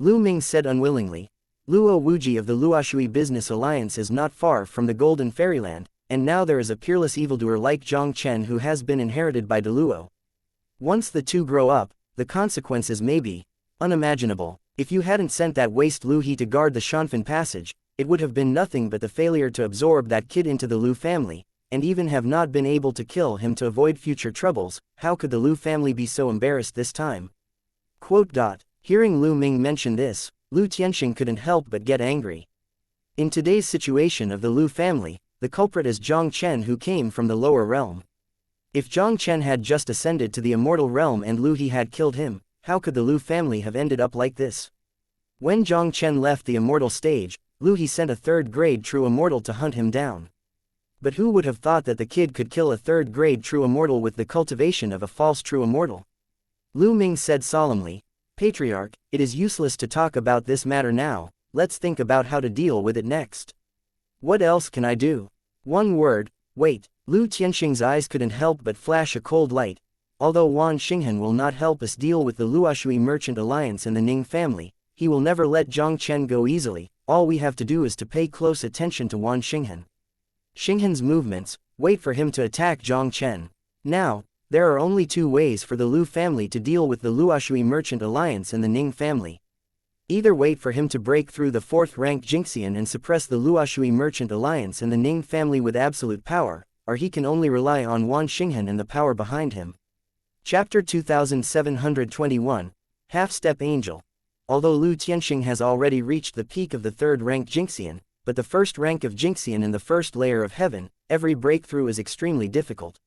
Speaker 1: Lu Ming said unwillingly. Luo Wuji of the Luoshui Business Alliance is not far from the Golden Fairyland, and now there is a peerless evildoer like Jiang Chen who has been inherited by Luo. Once the two grow up, the consequences may be unimaginable. If you hadn't sent that waste Lu He to guard the Shanfan passage, it would have been nothing but the failure to absorb that kid into the Lu family, and even have not been able to kill him to avoid future troubles. How could the Lu family be so embarrassed this time? Quote. Hearing Lu Ming mention this, Lu Tianxing couldn't help but get angry. In today's situation of the Lu family, the culprit is Jiang Chen, who came from the lower realm. If Jiang Chen had just ascended to the immortal realm and Lu He had killed him, how could the Lu family have ended up like this? When Jiang Chen left the immortal stage, Lu He sent a third-grade true immortal to hunt him down. But who would have thought that the kid could kill a third-grade true immortal with the cultivation of a false true immortal? Lu Ming said solemnly, "Patriarch, it is useless to talk about this matter now, let's think about how to deal with it next. What else can I do?" One word, wait. Lu Tianxing's eyes couldn't help but flash a cold light. Although Wan Xinghan will not help us deal with the Luoshui Merchant Alliance and the Ning family, he will never let Jiang Chen go easily. All we have to do is to pay close attention to Wan Xinghan. Xinghan's movements, wait for him to attack Jiang Chen. Now, there are only two ways for the Lu family to deal with the Luoshui Merchant Alliance and the Ning family. Either wait for him to break through the 4th-ranked Jingxian and suppress the Luoshui Merchant Alliance and the Ning family with absolute power, or he can only rely on Wan Xinghan and the power behind him. Chapter 2721, Half-Step Angel. Although Lu Tianxing has already reached the peak of the 3rd-ranked Jingxian, but the 1st rank of Jingxian in the 1st layer of heaven, every breakthrough is extremely difficult.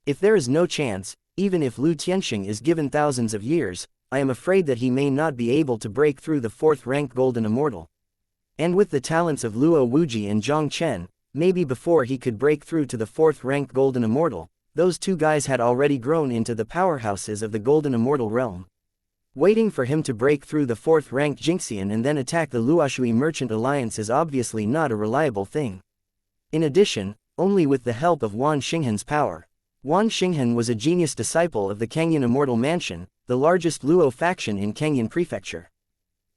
Speaker 1: If there is no chance, even if Lu Tianxing is given thousands of years, I am afraid that he may not be able to break through the 4th-ranked Golden Immortal. And with the talents of Luo Wuji and Jiang Chen, maybe before he could break through to the 4th-ranked Golden Immortal, those two guys had already grown into the powerhouses of the Golden Immortal realm. Waiting for him to break through the 4th-ranked Jingxian and then attack the Luoshui Merchant Alliance is obviously not a reliable thing. In addition, only with the help of Wan Xinghan's power. Wan Xinghan was a genius disciple of the Kangyan Immortal Mansion, the largest Luo faction in Kangyan Prefecture.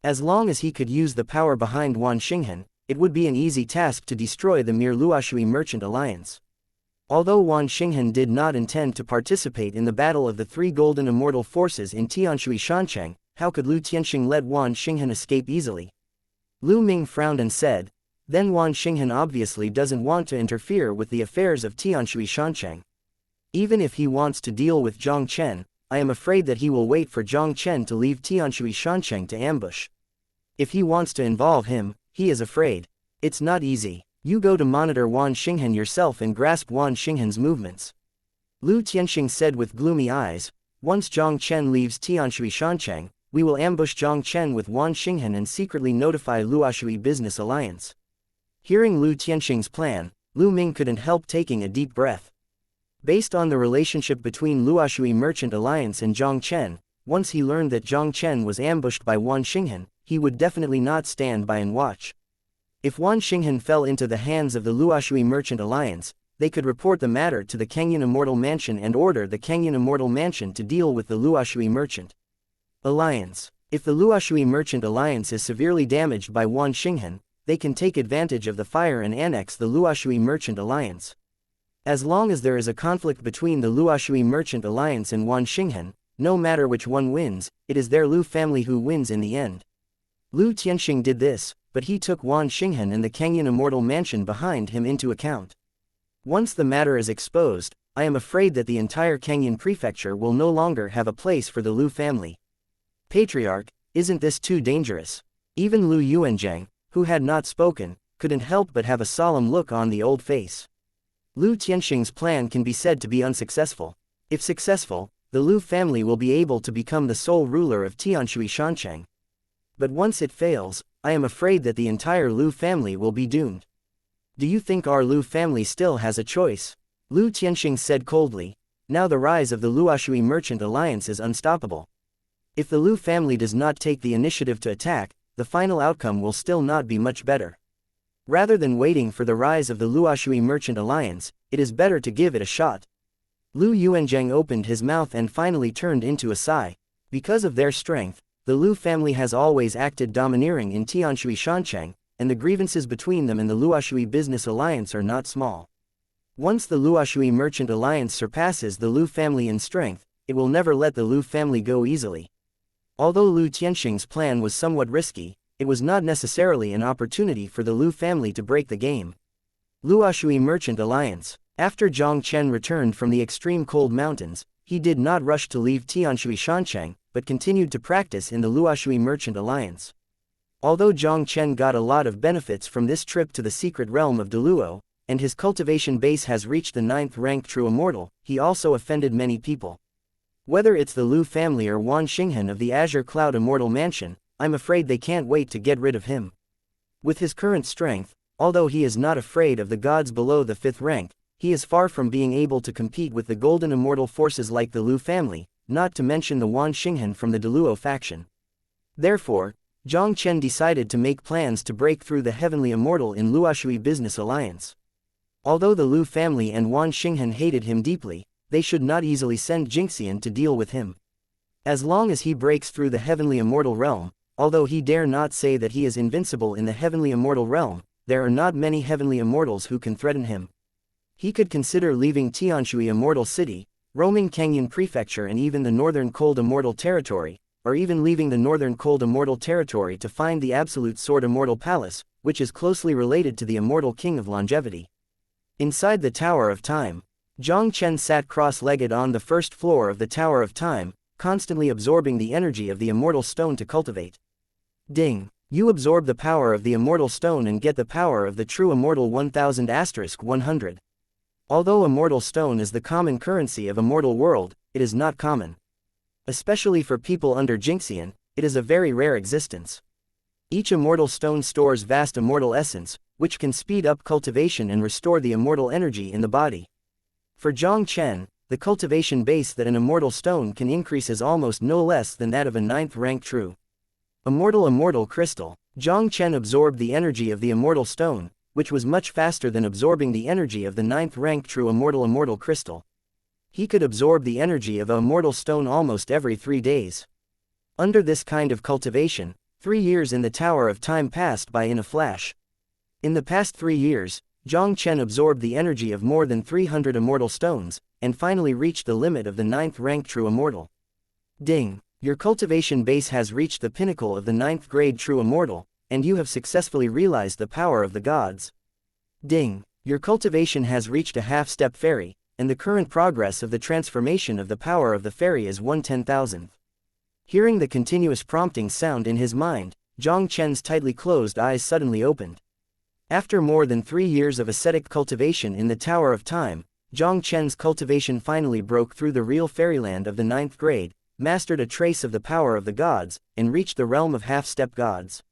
Speaker 1: As long as he could use the power behind Wan Xinghan, it would be an easy task to destroy the mere Luoshui Merchant Alliance. Although Wan Xinghan did not intend to participate in the battle of the 3 Golden Immortal Forces in Tianshui Shancheng, how could Lu Tianxing let Wan Xinghan escape easily? Lu Ming frowned and said, "Then Wan Xinghan obviously doesn't want to interfere with the affairs of Tianshui Shancheng. Even if he wants to deal with Jiang Chen, I am afraid that he will wait for Jiang Chen to leave Tianshui Shancheng to ambush. If he wants to involve him, he is afraid. It's not easy. You go to monitor Wan Xinghan yourself and grasp Wan Xinghan's movements." Lu Tianxing said with gloomy eyes, "Once Jiang Chen leaves Tianshui Shancheng, we will ambush Jiang Chen with Wan Xinghan and secretly notify Luoshui Business Alliance." Hearing Lu Tianxing's plan, Lu Ming couldn't help taking a deep breath. Based on the relationship between Luoshui Merchant Alliance and Jiang Chen, once he learned that Jiang Chen was ambushed by Wan Xinghan, he would definitely not stand by and watch. If Wan Xinghan fell into the hands of the Luoshui Merchant Alliance, they could report the matter to the Kangyan Immortal Mansion and order the Kangyan Immortal Mansion to deal with the Luoshui Merchant Alliance. If the Luoshui Merchant Alliance is severely damaged by Wan Xinghan, they can take advantage of the fire and annex the Luoshui Merchant Alliance. As long as there is a conflict between the Luoshui Merchant Alliance and Wan Xinghan, no matter which one wins, it is their Lu family who wins in the end. Lu Tianxing did this, but he took Wan Xinghan and the Kangyan Immortal Mansion behind him into account. Once the matter is exposed, I am afraid that the entire Kangyan Prefecture will no longer have a place for the Lu family. Patriarch, isn't this too dangerous? Even Lu Yuanzhang, who had not spoken, couldn't help but have a solemn look on the old face. Lu Tianxing's plan can be said to be unsuccessful. If successful, the Lu family will be able to become the sole ruler of Tianshui Shancheng. But once it fails, I am afraid that the entire Lu family will be doomed. Do you think our Lu family still has a choice? Lu Tianxing said coldly. Now the rise of the Luoshui Merchant Alliance is unstoppable. If the Lu family does not take the initiative to attack, the final outcome will still not be much better. Rather than waiting for the rise of the Luoshui Merchant Alliance, it is better to give it a shot. Lu Yuanzhang opened his mouth and finally turned into a sigh. Because of their strength, the Lu family has always acted domineering in Tianshui Shanchang, and the grievances between them and the Luoshui business alliance are not small. Once the Luoshui merchant alliance surpasses the Lu family in strength, it will never let the Lu family go easily. Although Lu Tianxing's plan was somewhat risky, it was not necessarily an opportunity for the Lu family to break the game. Luoshui Merchant Alliance. After Jiang Chen returned from the extreme cold mountains, he did not rush to leave Tianshui Shanchang, but continued to practice in the Luoshui Merchant Alliance. Although Jiang Chen got a lot of benefits from this trip to the secret realm of Deluo, and his cultivation base has reached the 9th rank True Immortal, he also offended many people. Whether it's the Lu family or Wan Xinghan of the Azure Cloud Immortal Mansion, I'm afraid they can't wait to get rid of him. With his current strength, although he is not afraid of the gods below the 5th rank, he is far from being able to compete with the golden immortal forces like the Lu family, not to mention the Wan Xinghan from the Deluo faction. Therefore, Jiang Chen decided to make plans to break through the heavenly immortal in Luoshui Business Alliance. Although the Lu family and Wan Xinghan hated him deeply, they should not easily send Jingxian to deal with him. As long as he breaks through the heavenly immortal realm, although he dare not say that he is invincible in the heavenly immortal realm, there are not many heavenly immortals who can threaten him. He could consider leaving Tianshui Immortal City, roaming Kangyun Prefecture and even the Northern Cold Immortal Territory, or even leaving the Northern Cold Immortal Territory to find the Absolute Sword Immortal Palace, which is closely related to the Immortal King of Longevity. Inside the Tower of Time, Jiang Chen sat cross-legged on the first floor of the Tower of Time, constantly absorbing the energy of the Immortal Stone to cultivate. Ding! You absorb the power of the Immortal Stone and get the power of the True Immortal 1000*100. Although Immortal Stone is the common currency of Immortal World, it is not common. Especially for people under Jingxian, it is a very rare existence. Each Immortal Stone stores vast Immortal Essence, which can speed up cultivation and restore the immortal energy in the body. For Jiang Chen, the cultivation base that an Immortal Stone can increase is almost no less than that of a 9th rank True Immortal Crystal. Jiang Chen absorbed the energy of the Immortal Stone, which was much faster than absorbing the energy of the 9th rank True Immortal Crystal. He could absorb the energy of a Immortal Stone almost every 3 days. Under this kind of cultivation, 3 years in the Tower of Time passed by in a flash. In the past 3 years, Jiang Chen absorbed the energy of more than 300 Immortal Stones, and finally reached the limit of the 9th rank True Immortal. Ding! Your cultivation base has reached the pinnacle of the 9th grade True Immortal, and you have successfully realized the power of the gods. Ding! Your cultivation has reached a half-step fairy, and the current progress of the transformation of the power of the fairy is 1/10,000th. Hearing the continuous prompting sound in his mind, Jiang Chen's tightly closed eyes suddenly opened. After more than 3 years of ascetic cultivation in the Tower of Time, Jiang Chen's cultivation finally broke through the real fairyland of the 9th grade, mastered a trace of the power of the gods, and reached the realm of half-step gods.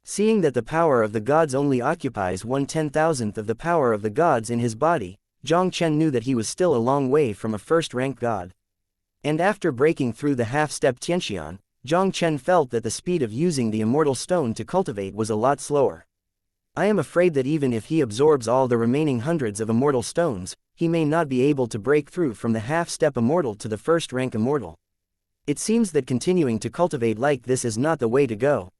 Speaker 1: Seeing that the power of the gods only occupies 1/10,000th of the power of the gods in his body, Jiang Chen knew that he was still a long way from a first-rank god. And after breaking through the half-step Tianxian, Jiang Chen felt that the speed of using the Immortal Stone to cultivate was a lot slower. I am afraid that even if he absorbs all the remaining hundreds of Immortal Stones, he may not be able to break through from the half-step Immortal to the first-rank Immortal. It seems that continuing to cultivate like this is not the way to go.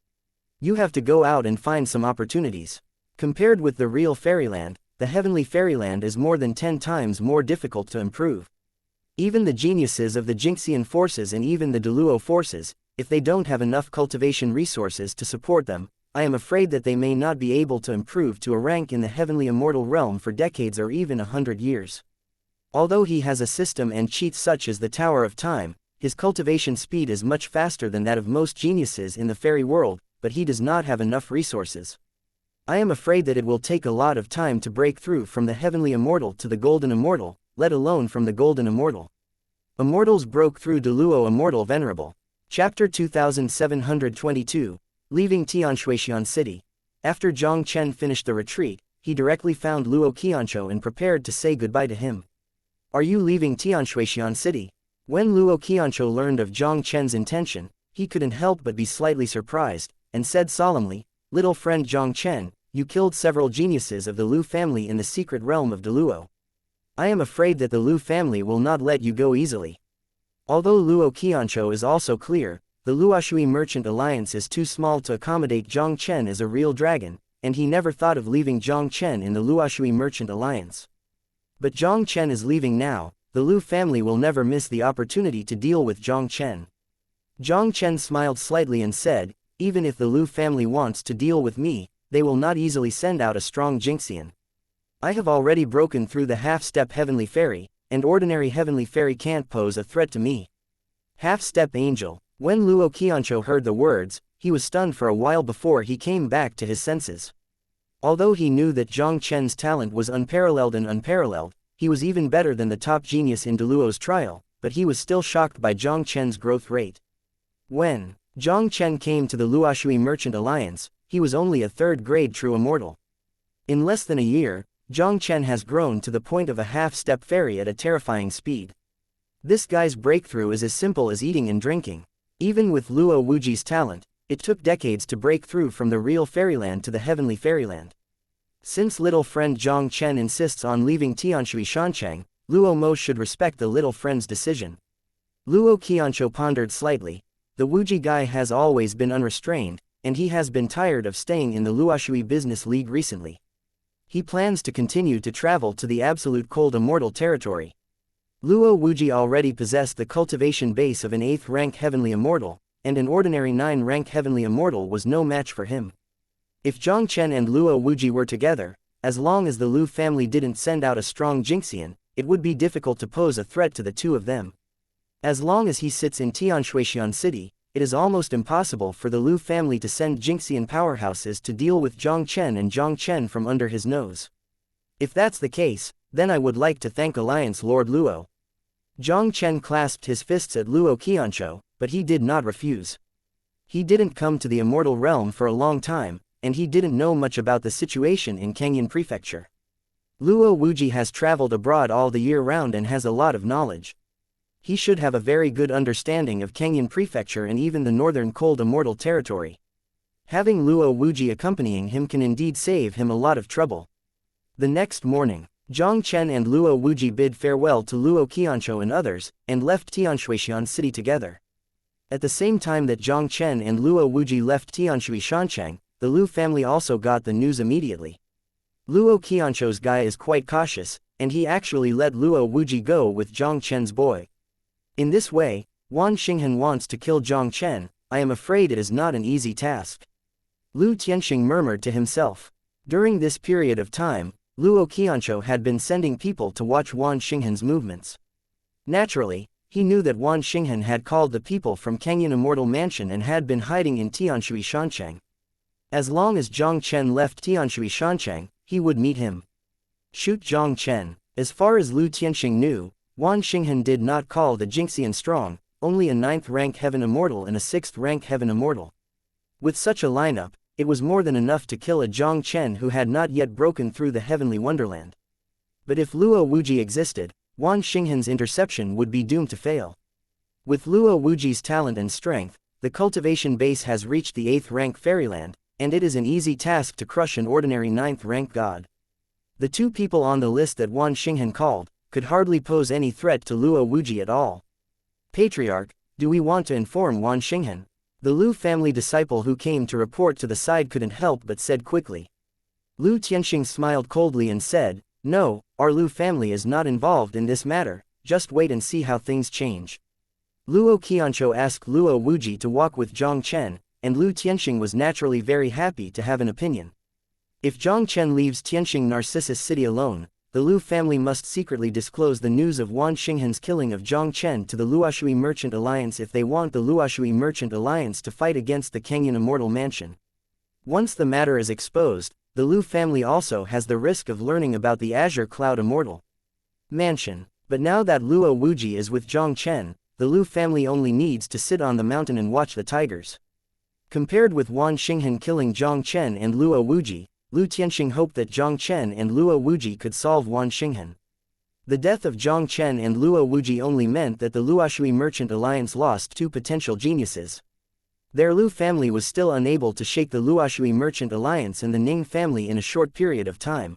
Speaker 1: You have to go out and find some opportunities. Compared with the real fairyland, the heavenly fairyland is more than 10 times more difficult to improve. Even the geniuses of the Jingxian forces and even the Deluo forces, if they don't have enough cultivation resources to support them, I am afraid that they may not be able to improve to a rank in the heavenly immortal realm for decades or even 100 years. Although he has a system and cheats such as the Tower of Time, his cultivation speed is much faster than that of most geniuses in the fairy world, but he does not have enough resources. I am afraid that it will take a lot of time to break through from the heavenly immortal to the golden immortal, let alone from the golden immortal. Immortals broke through Deluo Immortal Venerable. Chapter 2722, Leaving Tianshuixian City. After Jiang Chen finished the retreat, he directly found Luo Qianzhou and prepared to say goodbye to him. Are you leaving Tianshuixian City? When Luo Qianzhou learned of Jiang Chen's intention, he couldn't help but be slightly surprised, and said solemnly, "Little friend Jiang Chen, you killed several geniuses of the Lu family in the secret realm of Deluo. I am afraid that the Lu family will not let you go easily." Although Luo Qianzhou is also clear, the Luoshui Merchant Alliance is too small to accommodate Jiang Chen as a real dragon, and he never thought of leaving Jiang Chen in the Luoshui Merchant Alliance. But Jiang Chen is leaving now. The Lu family will never miss the opportunity to deal with Jiang Chen. Jiang Chen smiled slightly and said, even if the Lu family wants to deal with me, they will not easily send out a strong Jinxian. I have already broken through the half-step heavenly fairy, and ordinary heavenly fairy can't pose a threat to me. Half-step angel. When Luo Qianzhou heard the words, he was stunned for a while before he came back to his senses. Although he knew that Jiang Chen's talent was unparalleled, he was even better than the top genius in Deluo's trial, but he was still shocked by Jiang Chen's growth rate. When Jiang Chen came to the Luoshui Merchant Alliance, he was only a third-grade true immortal. In less than a year, Jiang Chen has grown to the point of a half-step fairy at a terrifying speed. This guy's breakthrough is as simple as eating and drinking. Even with Luo Wuji's talent, it took decades to break through from the real fairyland to the heavenly fairyland. Since little friend Jiang Chen insists on leaving Tianshui Shanchang, Luo Mo should respect the little friend's decision. Luo Qianzhou pondered slightly. The Wuji guy has always been unrestrained, and he has been tired of staying in the Luoshui Business League recently. He plans to continue to travel to the absolute cold immortal territory. Luo Wuji already possessed the cultivation base of an 8th rank heavenly immortal, and an ordinary 9 rank heavenly immortal was no match for him. If Jiang Chen and Luo Wuji were together, as long as the Lu family didn't send out a strong Jinxian, it would be difficult to pose a threat to the two of them. As long as he sits in Tianshuixian City, it is almost impossible for the Lu family to send Jinxian powerhouses to deal with Jiang Chen and Jiang Chen from under his nose. If that's the case, then I would like to thank Alliance Lord Luo. Jiang Chen clasped his fists at Luo Qianzhou, but he did not refuse. He didn't come to the immortal realm for a long time, and he didn't know much about the situation in Kangyan Prefecture. Luo Wuji has traveled abroad all the year round and has a lot of knowledge. He should have a very good understanding of Kangyan Prefecture and even the northern cold immortal territory. Having Luo Wuji accompanying him can indeed save him a lot of trouble. The next morning, Jiang Chen and Luo Wuji bid farewell to Luo Qianzhou and others, and left Tianshuixian City together. At the same time that Jiang Chen and Luo Wuji left Tianshui Shanchang, the Lu family also got the news immediately. Luo Qianzhou's guy is quite cautious, and he actually let Luo Wuji go with Jiang Chen's boy. In this way, Wan Xinghan wants to kill Jiang Chen. I am afraid it is not an easy task. Lu Tianxing murmured to himself. During this period of time, Luo Qianzhou had been sending people to watch Wan Xinghan's movements. Naturally, he knew that Wan Xinghan had called the people from Kangyan Immortal Mansion and had been hiding in Tianshui Shanchang. As long as Jiang Chen left Tianshui Shanchang, he would meet him. Shoot Jiang Chen. As far as Lu Tianxing knew, Wan Xinghan did not call the Jinxian strong, only a 9th rank heaven immortal and a 6th rank heaven immortal. With such a lineup, it was more than enough to kill a Jiang Chen who had not yet broken through the heavenly wonderland. But if Luo Wuji existed, Wan Xinghan's interception would be doomed to fail. With Luo Wuji's talent and strength, the cultivation base has reached the 8th rank fairyland, and it is an easy task to crush an ordinary 9th rank god. The two people on the list that Wan Xinghan called could hardly pose any threat to Luo Wuji at all. Patriarch, do we want to inform Wan Xinghan? The Lu family disciple who came to report to the side couldn't help but said quickly. Lu Tianxing smiled coldly and said, no, our Lu family is not involved in this matter, just wait and see how things change. Luo Qianzhou asked Luo Wuji to walk with Jiang Chen, and Lu Tianxing was naturally very happy to have an opinion. If Jiang Chen leaves Tianxing Narcissus City alone, the Lu family must secretly disclose the news of Wan Xinghan's killing of Jiang Chen to the Luoshui Merchant Alliance if they want the Luoshui Merchant Alliance to fight against the Kangyan Immortal Mansion. Once the matter is exposed, the Lu family also has the risk of learning about the Azure Cloud Immortal Mansion. But now that Luo Wuji is with Jiang Chen, the Lu family only needs to sit on the mountain and watch the tigers. Compared with Wan Xinghan killing Jiang Chen and Luo Wuji, Lu Tianxing hoped that Jiang Chen and Luo Wuji could solve Wan Xinghan. The death of Jiang Chen and Luo Wuji only meant that the Luoshui Merchant Alliance lost 2 potential geniuses. Their Lu family was still unable to shake the Luoshui Merchant Alliance and the Ning family in a short period of time.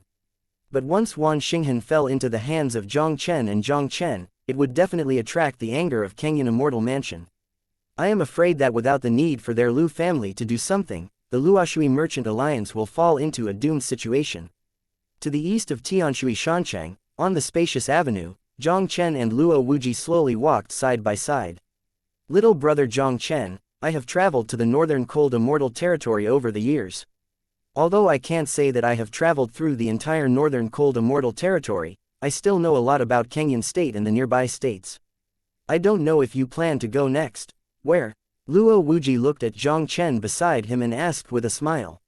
Speaker 1: But once Wan Xinghan fell into the hands of Jiang Chen and Jiang Chen, it would definitely attract the anger of Kangyan Immortal Mansion. I am afraid that without the need for their Lu family to do something, the Luoshui Merchant Alliance will fall into a doomed situation. To the east of Tianshui Shanchang, on the spacious avenue, Jiang Chen and Luo Wuji slowly walked side by side. Little brother Jiang Chen, I have traveled to the northern cold immortal territory over the years. Although I can't say that I have traveled through the entire northern cold immortal territory, I still know a lot about Kenyan state and the nearby states. I don't know if you plan to go next. Where? Luo Wuji looked at Jiang Chen beside him and asked with a smile.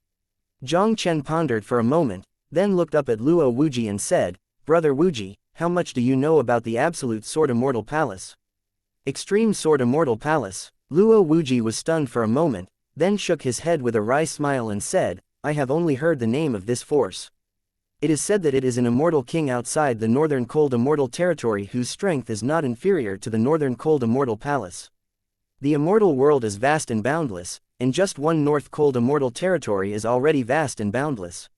Speaker 1: Jiang Chen pondered for a moment, then looked up at Luo Wuji and said, Brother Wuji, how much do you know about the Absolute Sword Immortal Palace? Extreme Sword Immortal Palace. Luo Wuji was stunned for a moment, then shook his head with a wry smile and said, I have only heard the name of this force. It is said that it is an immortal king outside the northern cold immortal territory whose strength is not inferior to the northern cold immortal palace. The immortal world is vast and boundless, and just one north cold immortal territory is already vast and boundless.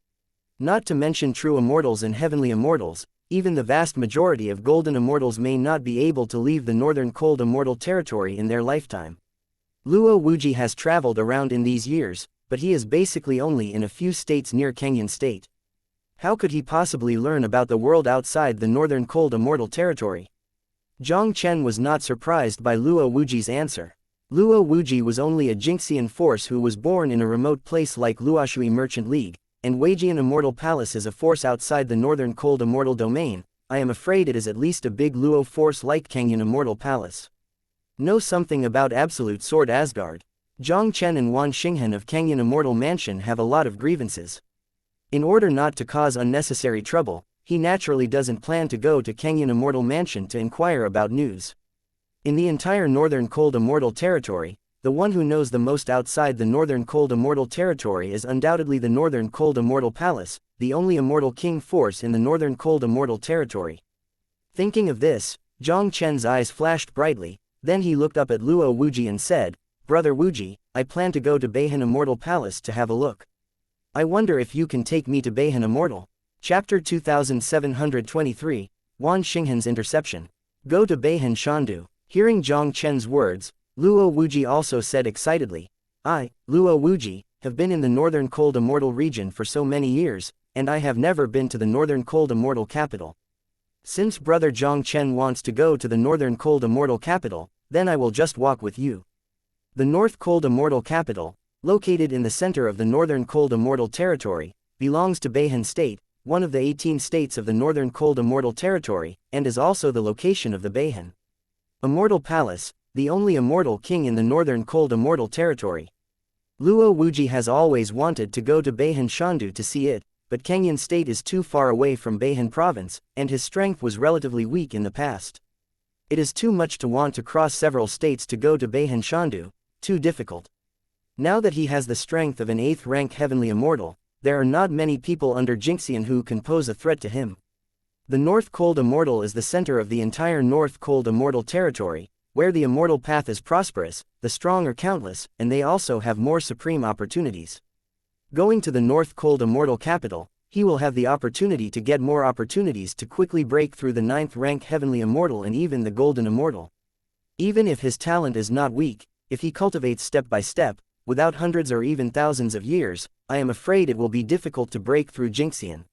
Speaker 1: Not to mention true immortals and heavenly immortals, even the vast majority of golden immortals may not be able to leave the northern cold immortal territory in their lifetime. Luo Wuji has traveled around in these years, but he is basically only in a few states near Kenyan state. How could he possibly learn about the world outside the northern cold immortal territory? Jiang Chen was not surprised by Luo Wuji's answer. Luo Wuji was only a Jinxian force who was born in a remote place like Luoshui Merchant League, and Weijian Immortal Palace is a force outside the northern cold immortal domain. I am afraid it is at least a big Luo force like Kenyan Immortal Palace. Know something about Absolute Sword Asgard. Jiang Chen and Wan Xinghen of Kenyan Immortal Mansion have a lot of grievances. In order not to cause unnecessary trouble, he naturally doesn't plan to go to Kenyan Immortal Mansion to inquire about news. In the entire northern cold immortal territory, the one who knows the most outside the northern cold immortal territory is undoubtedly the northern cold immortal palace, the only immortal king force in the northern cold immortal territory. Thinking of this, Jiang Chen's eyes flashed brightly, then he looked up at Luo Wuji and said, Brother Wuji, I plan to go to Beihan Immortal Palace to have a look. I wonder if you can take me to Beihan Immortal. Chapter 2723, Wan Xinghen's Interception. Go to Beihan Shandu. Hearing Jiang Chen's words, Luo Wuji also said excitedly, I, Luo Wuji, have been in the northern cold immortal region for so many years, and I have never been to the northern cold immortal capital. Since brother Jiang Chen wants to go to the northern cold immortal capital, then I will just walk with you. The North Cold Immortal Capital, located in the center of the northern cold immortal territory, belongs to Beihan State, one of the 18 states of the northern cold immortal territory, and is also the location of the Beihan Immortal Palace, the only immortal king in the northern cold immortal territory. Luo Wuji has always wanted to go to Beihan Shandu to see it, but Kenyan state is too far away from Beihan province, and his strength was relatively weak in the past. It is too much to want to cross several states to go to Beihan Shandu, too difficult. Now that he has the strength of an 8th rank heavenly immortal, there are not many people under Jinxian who can pose a threat to him. The North Cold Immortal is the center of the entire North Cold Immortal territory, where the immortal path is prosperous, the strong are countless, and they also have more supreme opportunities. Going to the North Cold Immortal capital, he will have the opportunity to get more opportunities to quickly break through the 9th rank heavenly immortal and even the golden immortal. Even if his talent is not weak, if he cultivates step by step, without hundreds or even thousands of years, I am afraid it will be difficult to break through Jinxian.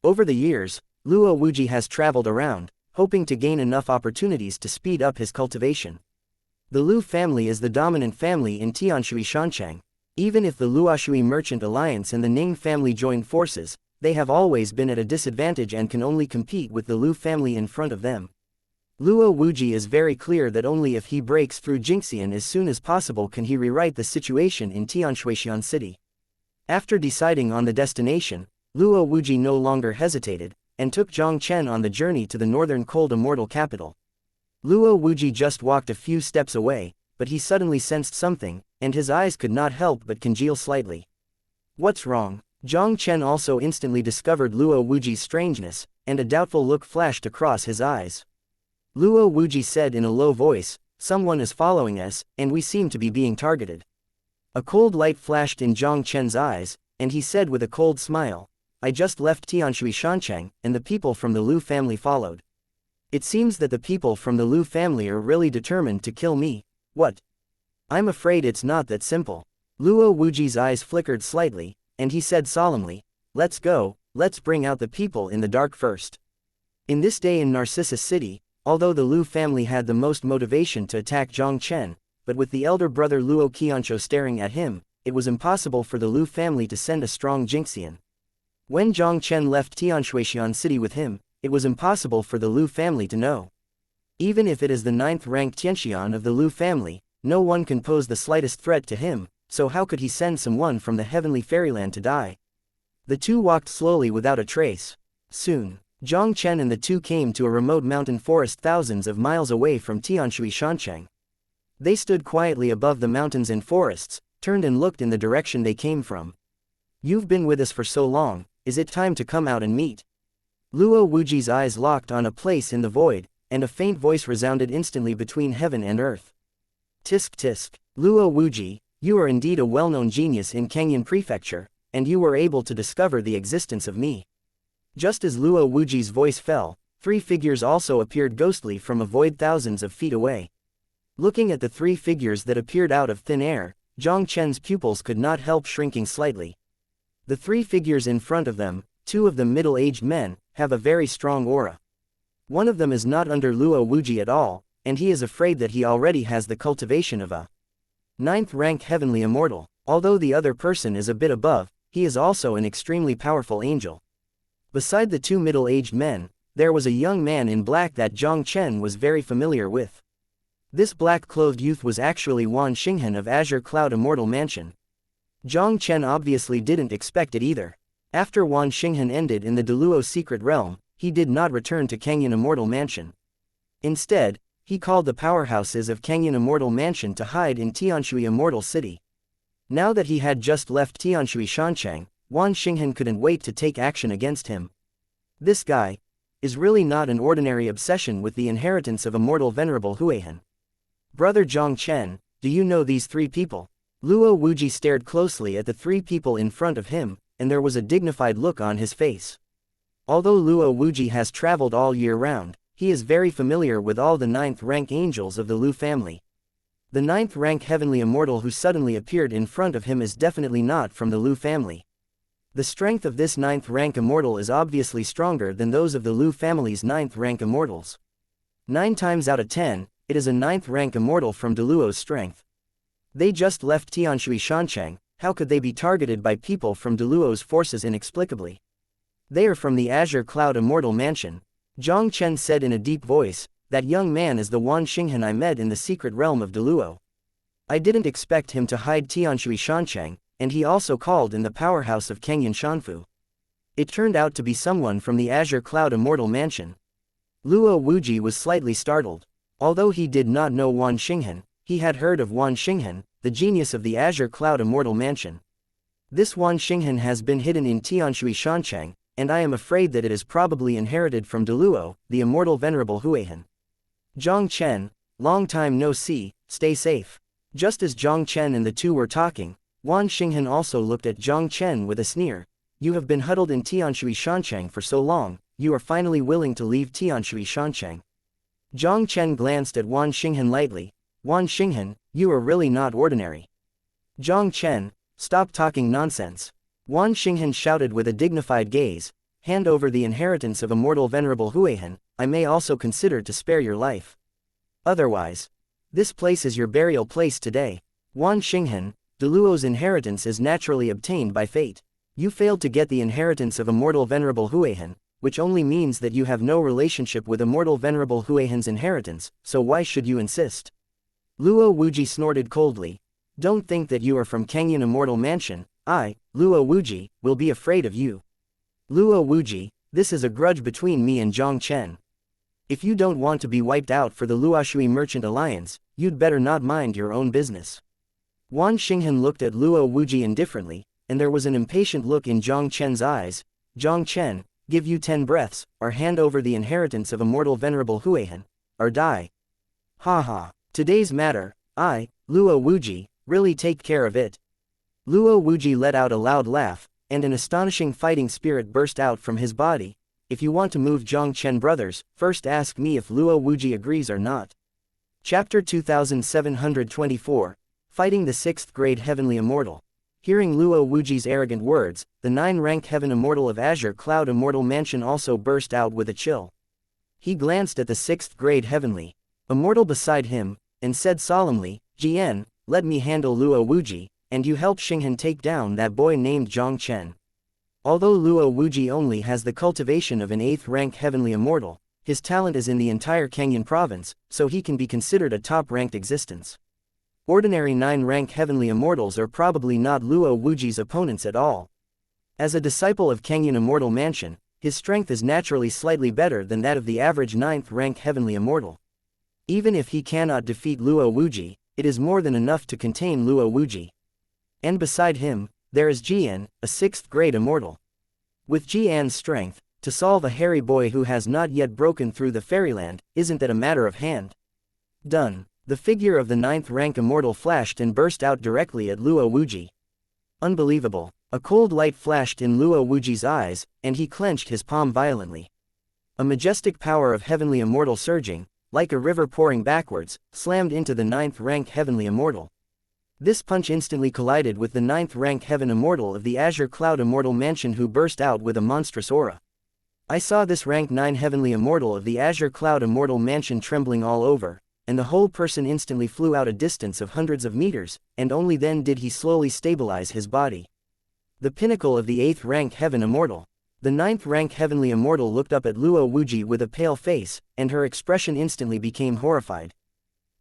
Speaker 1: Over the years, Luo Wuji has traveled around, hoping to gain enough opportunities to speed up his cultivation. The Lu family is the dominant family in Tianshui Shanchang. Even if the Luoshui Merchant Alliance and the Ning family join forces, they have always been at a disadvantage and can only compete with the Lu family in front of them. Luo Wuji is very clear that only if he breaks through Jinxian as soon as possible can he rewrite the situation in Tianshuixian City. After deciding on the destination, Luo Wuji no longer hesitated, and took Jiang Chen on the journey to the northern cold immortal capital. Luo Wuji just walked a few steps away, but he suddenly sensed something, and his eyes could not help but congeal slightly. What's wrong? Jiang Chen also instantly discovered Luo Wuji's strangeness, and a doubtful look flashed across his eyes. Luo Wuji said in a low voice, someone is following us, and we seem to be being targeted. A cold light flashed in Jiang Chen's eyes, and he said with a cold smile, I just left Tianshui Shanchang, and the people from the Lu family followed. It seems that the people from the Lu family are really determined to kill me. What? I'm afraid it's not that simple. Luo Wuji's eyes flickered slightly, and he said solemnly, let's go, let's bring out the people in the dark first. In this day in Narcissus City, although the Lu family had the most motivation to attack Jiang Chen, but with the elder brother Luo Qianzhou staring at him, it was impossible for the Lu family to send a strong Jingxian. When Jiang Chen left Tianshuixian City with him, it was impossible for the Lu family to know. Even if it is the 9th-ranked Tianxian of the Lu family, no one can pose the slightest threat to him, so how could he send someone from the heavenly fairyland to die? The two walked slowly without a trace. Soon, Jiang Chen and the two came to a remote mountain forest thousands of miles away from Tianshui Shancheng. They stood quietly above the mountains and forests, turned and looked in the direction they came from. You've been with us for so long, is it time to come out and meet? Luo Wuji's eyes locked on a place in the void, and a faint voice resounded instantly between heaven and earth. Tisk tisk, Luo Wuji, you are indeed a well-known genius in Kangyan Prefecture, and you were able to discover the existence of me. Just as Luo Wuji's voice fell, 3 figures also appeared ghostly from a void thousands of feet away. Looking at the 3 figures that appeared out of thin air, Jiang Chen's pupils could not help shrinking slightly. The 3 figures in front of them, 2 of them middle-aged men, have a very strong aura. One of them is not under Luo Wuji at all, and he is afraid that he already has the cultivation of a 9th-rank heavenly immortal. Although the other person is a bit above, he is also an extremely powerful angel. Beside the 2 middle-aged men, there was a young man in black that Jiang Chen was very familiar with. This black-clothed youth was actually Wan Xinghan of Azure Cloud Immortal Mansion. Jiang Chen obviously didn't expect it either. After Wan Xinghan ended in the Deluo Secret Realm, he did not return to Kangyan Immortal Mansion. Instead, he called the powerhouses of Kangyan Immortal Mansion to hide in Tianshui Immortal City. Now that he had just left Tianshui Shancheng, Wan Xinghan couldn't wait to take action against him. This guy is really not an ordinary obsession with the inheritance of immortal venerable Huihan. Brother Jiang Chen, do you know these 3 people? Luo Wuji stared closely at the 3 people in front of him, and there was a dignified look on his face. Although Luo Wuji has traveled all year round, he is very familiar with all the 9th-rank angels of the Lu family. The 9th-rank heavenly immortal who suddenly appeared in front of him is definitely not from the Lu family. The strength of this 9th-rank immortal is obviously stronger than those of the Lu family's 9th-rank immortals. 9 times out of 10, it is a 9th-rank immortal from Deluo's strength. They just left Tianshui Shancheng, how could they be targeted by people from Deluo's forces inexplicably? They are from the Azure Cloud Immortal Mansion. Jiang Chen said in a deep voice, that young man is the Wan Xinghan I met in the secret realm of Deluo. I didn't expect him to hide Tianshui Shancheng, and he also called in the powerhouse of Kangyan Shanfu. It turned out to be someone from the Azure Cloud Immortal Mansion. Luo Wuji was slightly startled. Although he did not know Wan Xinghan, he had heard of Wan Xinghan, the genius of the Azure Cloud Immortal Mansion. This Wan Xinghan has been hidden in Tianshui Shancheng, and I am afraid that it is probably inherited from Deluo, the immortal venerable Huihan. Jiang Chen, long time no see, stay safe. Just as Jiang Chen and the two were talking, Wan Xinghan also looked at Jiang Chen with a sneer. You have been huddled in Tianshui Shancheng for so long, you are finally willing to leave Tianshui Shancheng. Jiang Chen glanced at Wan Xinghan lightly. Wan Xinghan, you are really not ordinary. Jiang Chen, stop talking nonsense. Wan Xinghan shouted with a dignified gaze, hand over the inheritance of immortal venerable Huihan, I may also consider to spare your life. Otherwise, this place is your burial place today. Wan Xinghan, Deluo's inheritance is naturally obtained by fate. You failed to get the inheritance of immortal venerable Huihan, which only means that you have no relationship with immortal venerable Huihan's inheritance, so why should you insist? Luo Wuji snorted coldly. Don't think that you are from Kangyan Immortal Mansion. I, Luo Wuji, will be afraid of you. Luo Wuji, this is a grudge between me and Jiang Chen. If you don't want to be wiped out for the Luoshui Merchant Alliance, you'd better not mind your own business. Wan Xinghan looked at Luo Wuji indifferently, and there was an impatient look in Jiang Chen's eyes. Jiang Chen, give you 10 breaths, or hand over the inheritance of immortal venerable Huihan, or die. Ha ha. Today's matter, I, Luo Wuji, really take care of it. Luo Wuji let out a loud laugh, and an astonishing fighting spirit burst out from his body. If you want to move Jiang Chen brothers, first ask me if Luo Wuji agrees or not. Chapter 2724, fighting the 6th grade Heavenly Immortal. Hearing Luo Wuji's arrogant words, the 9th-rank Heaven Immortal of Azure Cloud Immortal Mansion also burst out with a chill. He glanced at the 6th grade Heavenly Immortal beside him, and said solemnly, "Jian, let me handle Luo Wuji, and you help Xinghan take down that boy named Jiang Chen." Although Luo Wuji only has the cultivation of an 8th-rank Heavenly Immortal, his talent is in the entire Kangyun province, so he can be considered a top-ranked existence. Ordinary 9th-rank Heavenly Immortals are probably not Luo Wuji's opponents at all. As a disciple of Kangyun Immortal Mansion, his strength is naturally slightly better than that of the average 9th-rank Heavenly Immortal. Even if he cannot defeat Luo Wuji, it is more than enough to contain Luo Wuji. And beside him, there is Jian, a 6th-grade Immortal. With Jian's strength, to solve a hairy boy who has not yet broken through the fairyland, isn't that a matter of hand? Done. The figure of the 9th-rank Immortal flashed and burst out directly at Luo Wuji. Unbelievable. A cold light flashed in Luo Wuji's eyes, and he clenched his palm violently. A majestic power of Heavenly Immortal surging, like a river pouring backwards, slammed into the 9th-rank Heavenly Immortal. This punch instantly collided with the 9th-rank Heaven Immortal of the Azure Cloud Immortal Mansion, who burst out with a monstrous aura. I saw this rank 9 Heavenly Immortal of the Azure Cloud Immortal Mansion trembling all over, and the whole person instantly flew out a distance of hundreds of meters, and only then did he slowly stabilize his body. The pinnacle of the 8th-rank Heaven Immortal. The 9th-rank Heavenly Immortal looked up at Luo Wuji with a pale face, and her expression instantly became horrified.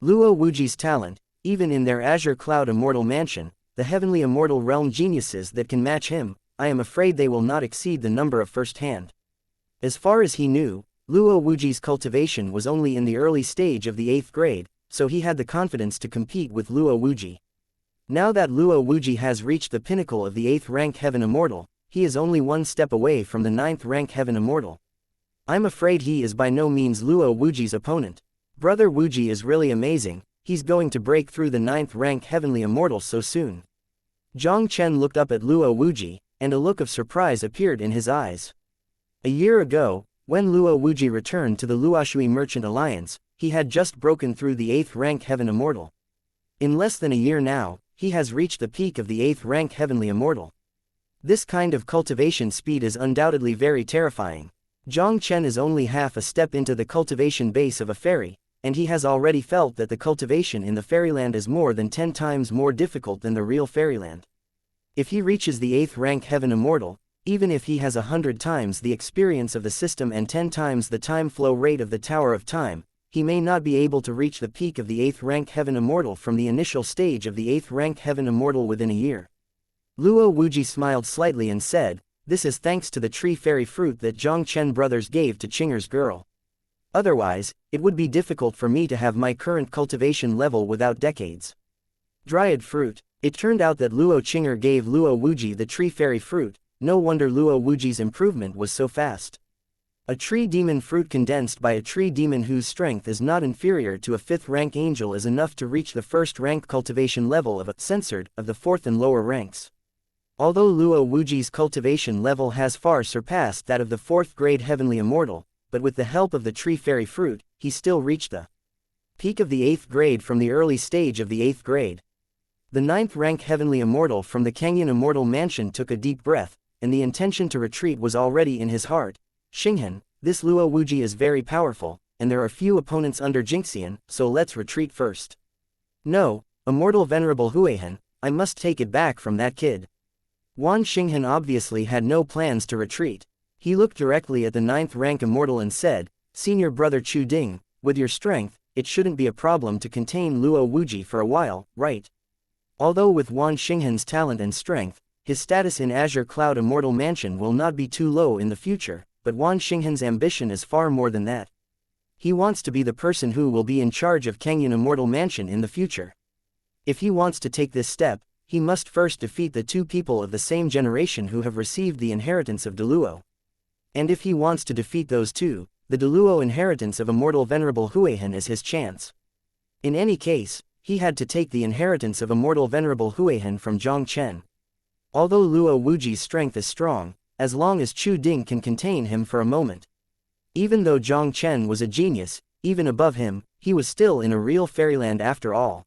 Speaker 1: Luo Wuji's talent, even in their Azure Cloud Immortal Mansion, the Heavenly Immortal Realm geniuses that can match him, I am afraid they will not exceed the number of first-hand. As far as he knew, Luo Wuji's cultivation was only in the early stage of the 8th grade, so he had the confidence to compete with Luo Wuji. Now that Luo Wuji has reached the pinnacle of the 8th-rank Heaven Immortal, he is only one step away from the 9th-rank Heaven Immortal. I'm afraid he is by no means Luo Wuji's opponent. Brother Wuji is really amazing, he's going to break through the 9th-rank Heavenly Immortal so soon. Jiang Chen looked up at Luo Wuji, and a look of surprise appeared in his eyes. A year ago, when Luo Wuji returned to the Luoshui Merchant Alliance, he had just broken through the 8th-rank Heaven Immortal. In less than a year now, he has reached the peak of the 8th-rank Heavenly Immortal. This kind of cultivation speed is undoubtedly very terrifying. Jiang Chen is only half a step into the cultivation base of a fairy, and he has already felt that the cultivation in the fairyland is more than 10 times more difficult than the real fairyland. If he reaches the 8th-rank Heaven Immortal, even if he has 100 times the experience of the system and 10 times the time flow rate of the Tower of Time, he may not be able to reach the peak of the 8th-rank Heaven Immortal from the initial stage of the 8th-rank Heaven Immortal within a year. Luo Wuji smiled slightly and said, "This is thanks to the tree fairy fruit that Jiang Chen brothers gave to Qing'er's girl. Otherwise, it would be difficult for me to have my current cultivation level without decades." Dryad fruit. It turned out that Luo Qing'er gave Luo Wuji the tree fairy fruit. No wonder Luo Wuji's improvement was so fast. A tree demon fruit condensed by a tree demon whose strength is not inferior to a 5th-rank angel is enough to reach the 1st-rank cultivation level of a censored of the 4th and lower ranks. Although Luo Wuji's cultivation level has far surpassed that of the 4th-grade Heavenly Immortal, but with the help of the tree fairy fruit, he still reached the peak of the 8th grade from the early stage of the 8th grade. The 9th-rank Heavenly Immortal from the Kangyun Immortal Mansion took a deep breath, and the intention to retreat was already in his heart. "Xinghan, this Luo Wuji is very powerful, and there are few opponents under Jinxian, so let's retreat first." "No, Immortal Venerable Huihan, I must take it back from that kid." Wan Xinghan obviously had no plans to retreat. He looked directly at the 9th-rank Immortal and said, "Senior brother Chu Ding, with your strength, it shouldn't be a problem to contain Luo Wuji for a while, right?" Although with Wan Xinghan's talent and strength, his status in Azure Cloud Immortal Mansion will not be too low in the future, but Wan Xinghan's ambition is far more than that. He wants to be the person who will be in charge of Kangyun Immortal Mansion in the future. If he wants to take this step, he must first defeat the 2 people of the same generation who have received the inheritance of Deluo. And if he wants to defeat those 2, the Deluo inheritance of Immortal Venerable Huihan is his chance. In any case, he had to take the inheritance of Immortal Venerable Huihan from Jiang Chen. Although Luo Wuji's strength is strong, as long as Chu Ding can contain him for a moment. Even though Jiang Chen was a genius, even above him, he was still in a real fairyland after all.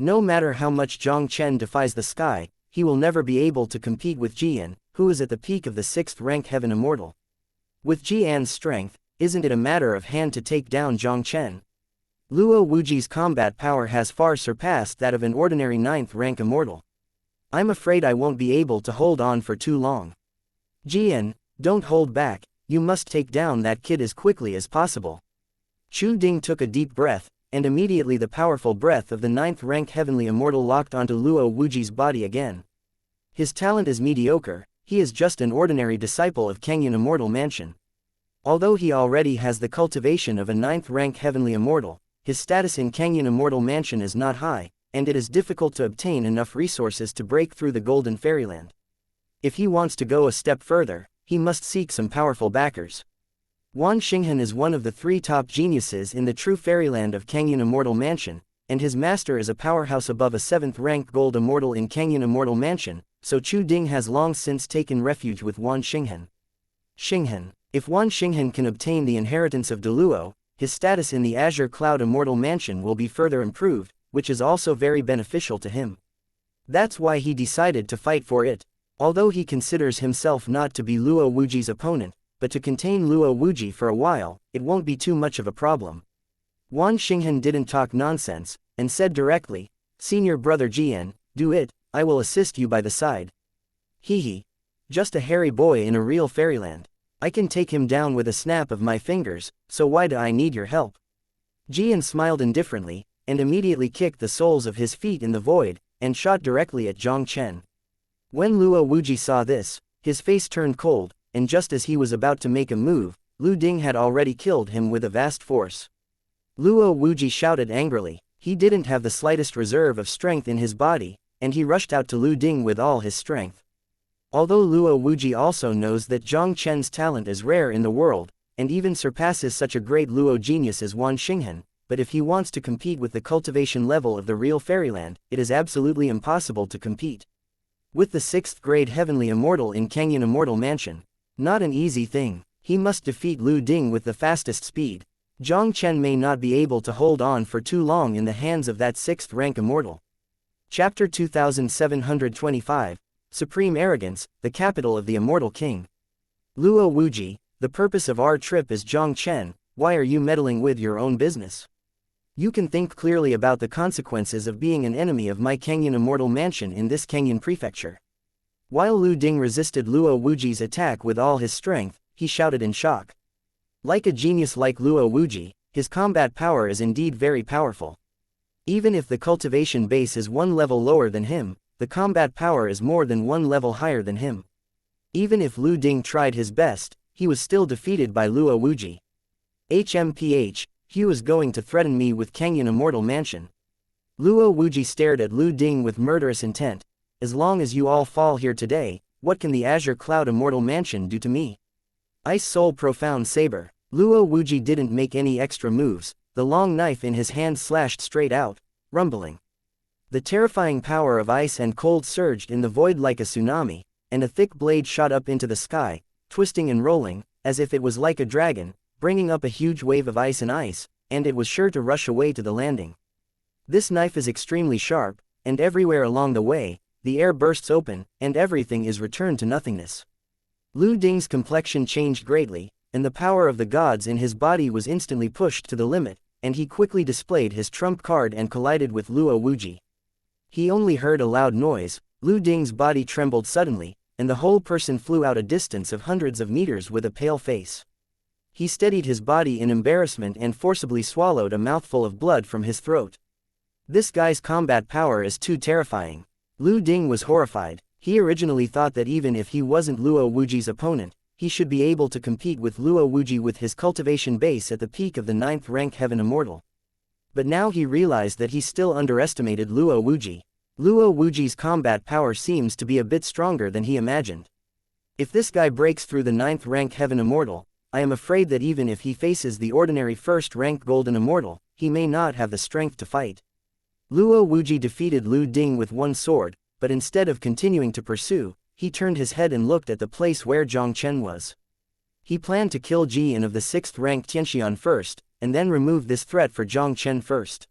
Speaker 1: No matter how much Jiang Chen defies the sky, he will never be able to compete with Jian, who is at the peak of the 6th rank heaven immortal. With Jian's strength, isn't it a matter of hand to take down Jiang Chen? Luo Wuji's combat power has far surpassed that of an ordinary 9th rank immortal. I'm afraid I won't be able to hold on for too long. Jian, don't hold back, you must take down that kid as quickly as possible. Chu Ding took a deep breath, and immediately the powerful breath of the 9th rank heavenly immortal locked onto Luo Wuji's body again. His talent is mediocre, he is just an ordinary disciple of Kenyan Immortal Mansion. Although he already has the cultivation of a 9th rank heavenly immortal, his status in Kenyan Immortal Mansion is not high, and it is difficult to obtain enough resources to break through the Golden Fairyland. If he wants to go a step further, he must seek some powerful backers. Wan Xinghan is one of the 3 top geniuses in the true fairyland of Kenyan Immortal Mansion, and his master is a powerhouse above a 7th rank gold immortal in Kenyan Immortal Mansion, so Chu Ding has long since taken refuge with Wan Xinghan. Xinghan. If Wan Xinghan can obtain the inheritance of Deluo, his status in the Azure Cloud Immortal Mansion will be further improved, which is also very beneficial to him. That's why he decided to fight for it. Although he considers himself not to be Luo Wuji's opponent, but to contain Luo Wuji for a while, it won't be too much of a problem. Wan Xinghan didn't talk nonsense, and said directly, "Senior brother Jian, do it, I will assist you by the side." Hee. Just a hairy boy in a real fairyland. I can take him down with a snap of my fingers, so why do I need your help? Jian smiled indifferently, and immediately kicked the soles of his feet in the void, and shot directly at Jiang Chen. When Luo Wuji saw this, his face turned cold, and just as he was about to make a move, Lu Ding had already killed him with a vast force. Luo Wuji shouted angrily. He didn't have the slightest reserve of strength in his body, and he rushed out to Lu Ding with all his strength. Although Luo Wuji also knows that Jiang Chen's talent is rare in the world, and even surpasses such a great Luo genius as Wan Xinghan, but if he wants to compete with the cultivation level of the real fairyland, it is absolutely impossible to compete. With the 6th grade heavenly immortal in Kenyan Immortal Mansion, not an easy thing. He must defeat Lu Ding with the fastest speed. Jiang Chen may not be able to hold on for too long in the hands of that 6th rank immortal. Chapter 2725, Supreme Arrogance, the capital of the Immortal King. Luo Wuji, the purpose of our trip is Jiang Chen, why are you meddling with your own business? You can think clearly about the consequences of being an enemy of my Kenyan Immortal Mansion in this Kenyan prefecture. While Lu Ding resisted Luo Wuji's attack with all his strength, he shouted in shock. Like a genius like Luo Wuji, his combat power is indeed very powerful. Even if the cultivation base is 1 level lower than him, the combat power is more than 1 level higher than him. Even if Lu Ding tried his best, he was still defeated by Luo Wuji. HMPH, Hugh is going to threaten me with Kenyan Immortal Mansion. Luo Wuji stared at Lu Ding with murderous intent. As long as you all fall here today, what can the Azure Cloud Immortal Mansion do to me? Ice Soul Profound Saber. Luo Wuji didn't make any extra moves, the long knife in his hand slashed straight out, rumbling. The terrifying power of ice and cold surged in the void like a tsunami, and a thick blade shot up into the sky, twisting and rolling, as if it was like a dragon, bringing up a huge wave of ice, and it was sure to rush away to the landing. This knife is extremely sharp, and everywhere along the way, the air bursts open, and everything is returned to nothingness. Lu Ding's complexion changed greatly, and the power of the gods in his body was instantly pushed to the limit, and he quickly displayed his trump card and collided with Luo Wuji. He only heard a loud noise. Lu Ding's body trembled suddenly, and the whole person flew out a distance of hundreds of meters with a pale face. He steadied his body in embarrassment and forcibly swallowed a mouthful of blood from his throat. This guy's combat power is too terrifying. Lu Ding was horrified. He originally thought that even if he wasn't Luo Wuji's opponent, he should be able to compete with Luo Wuji with his cultivation base at the peak of the 9th rank Heaven Immortal. But now he realized that he still underestimated Luo Wuji. Luo Wuji's combat power seems to be a bit stronger than he imagined. If this guy breaks through the 9th rank Heaven Immortal, I am afraid that even if he faces the ordinary 1st rank Golden Immortal, he may not have the strength to fight. Luo Wuji defeated Lu Ding with one sword, but instead of continuing to pursue, he turned his head and looked at the place where Jiang Chen was. He planned to kill Jian of the 6th rank Xianxia first, and then remove this threat for Jiang Chen first.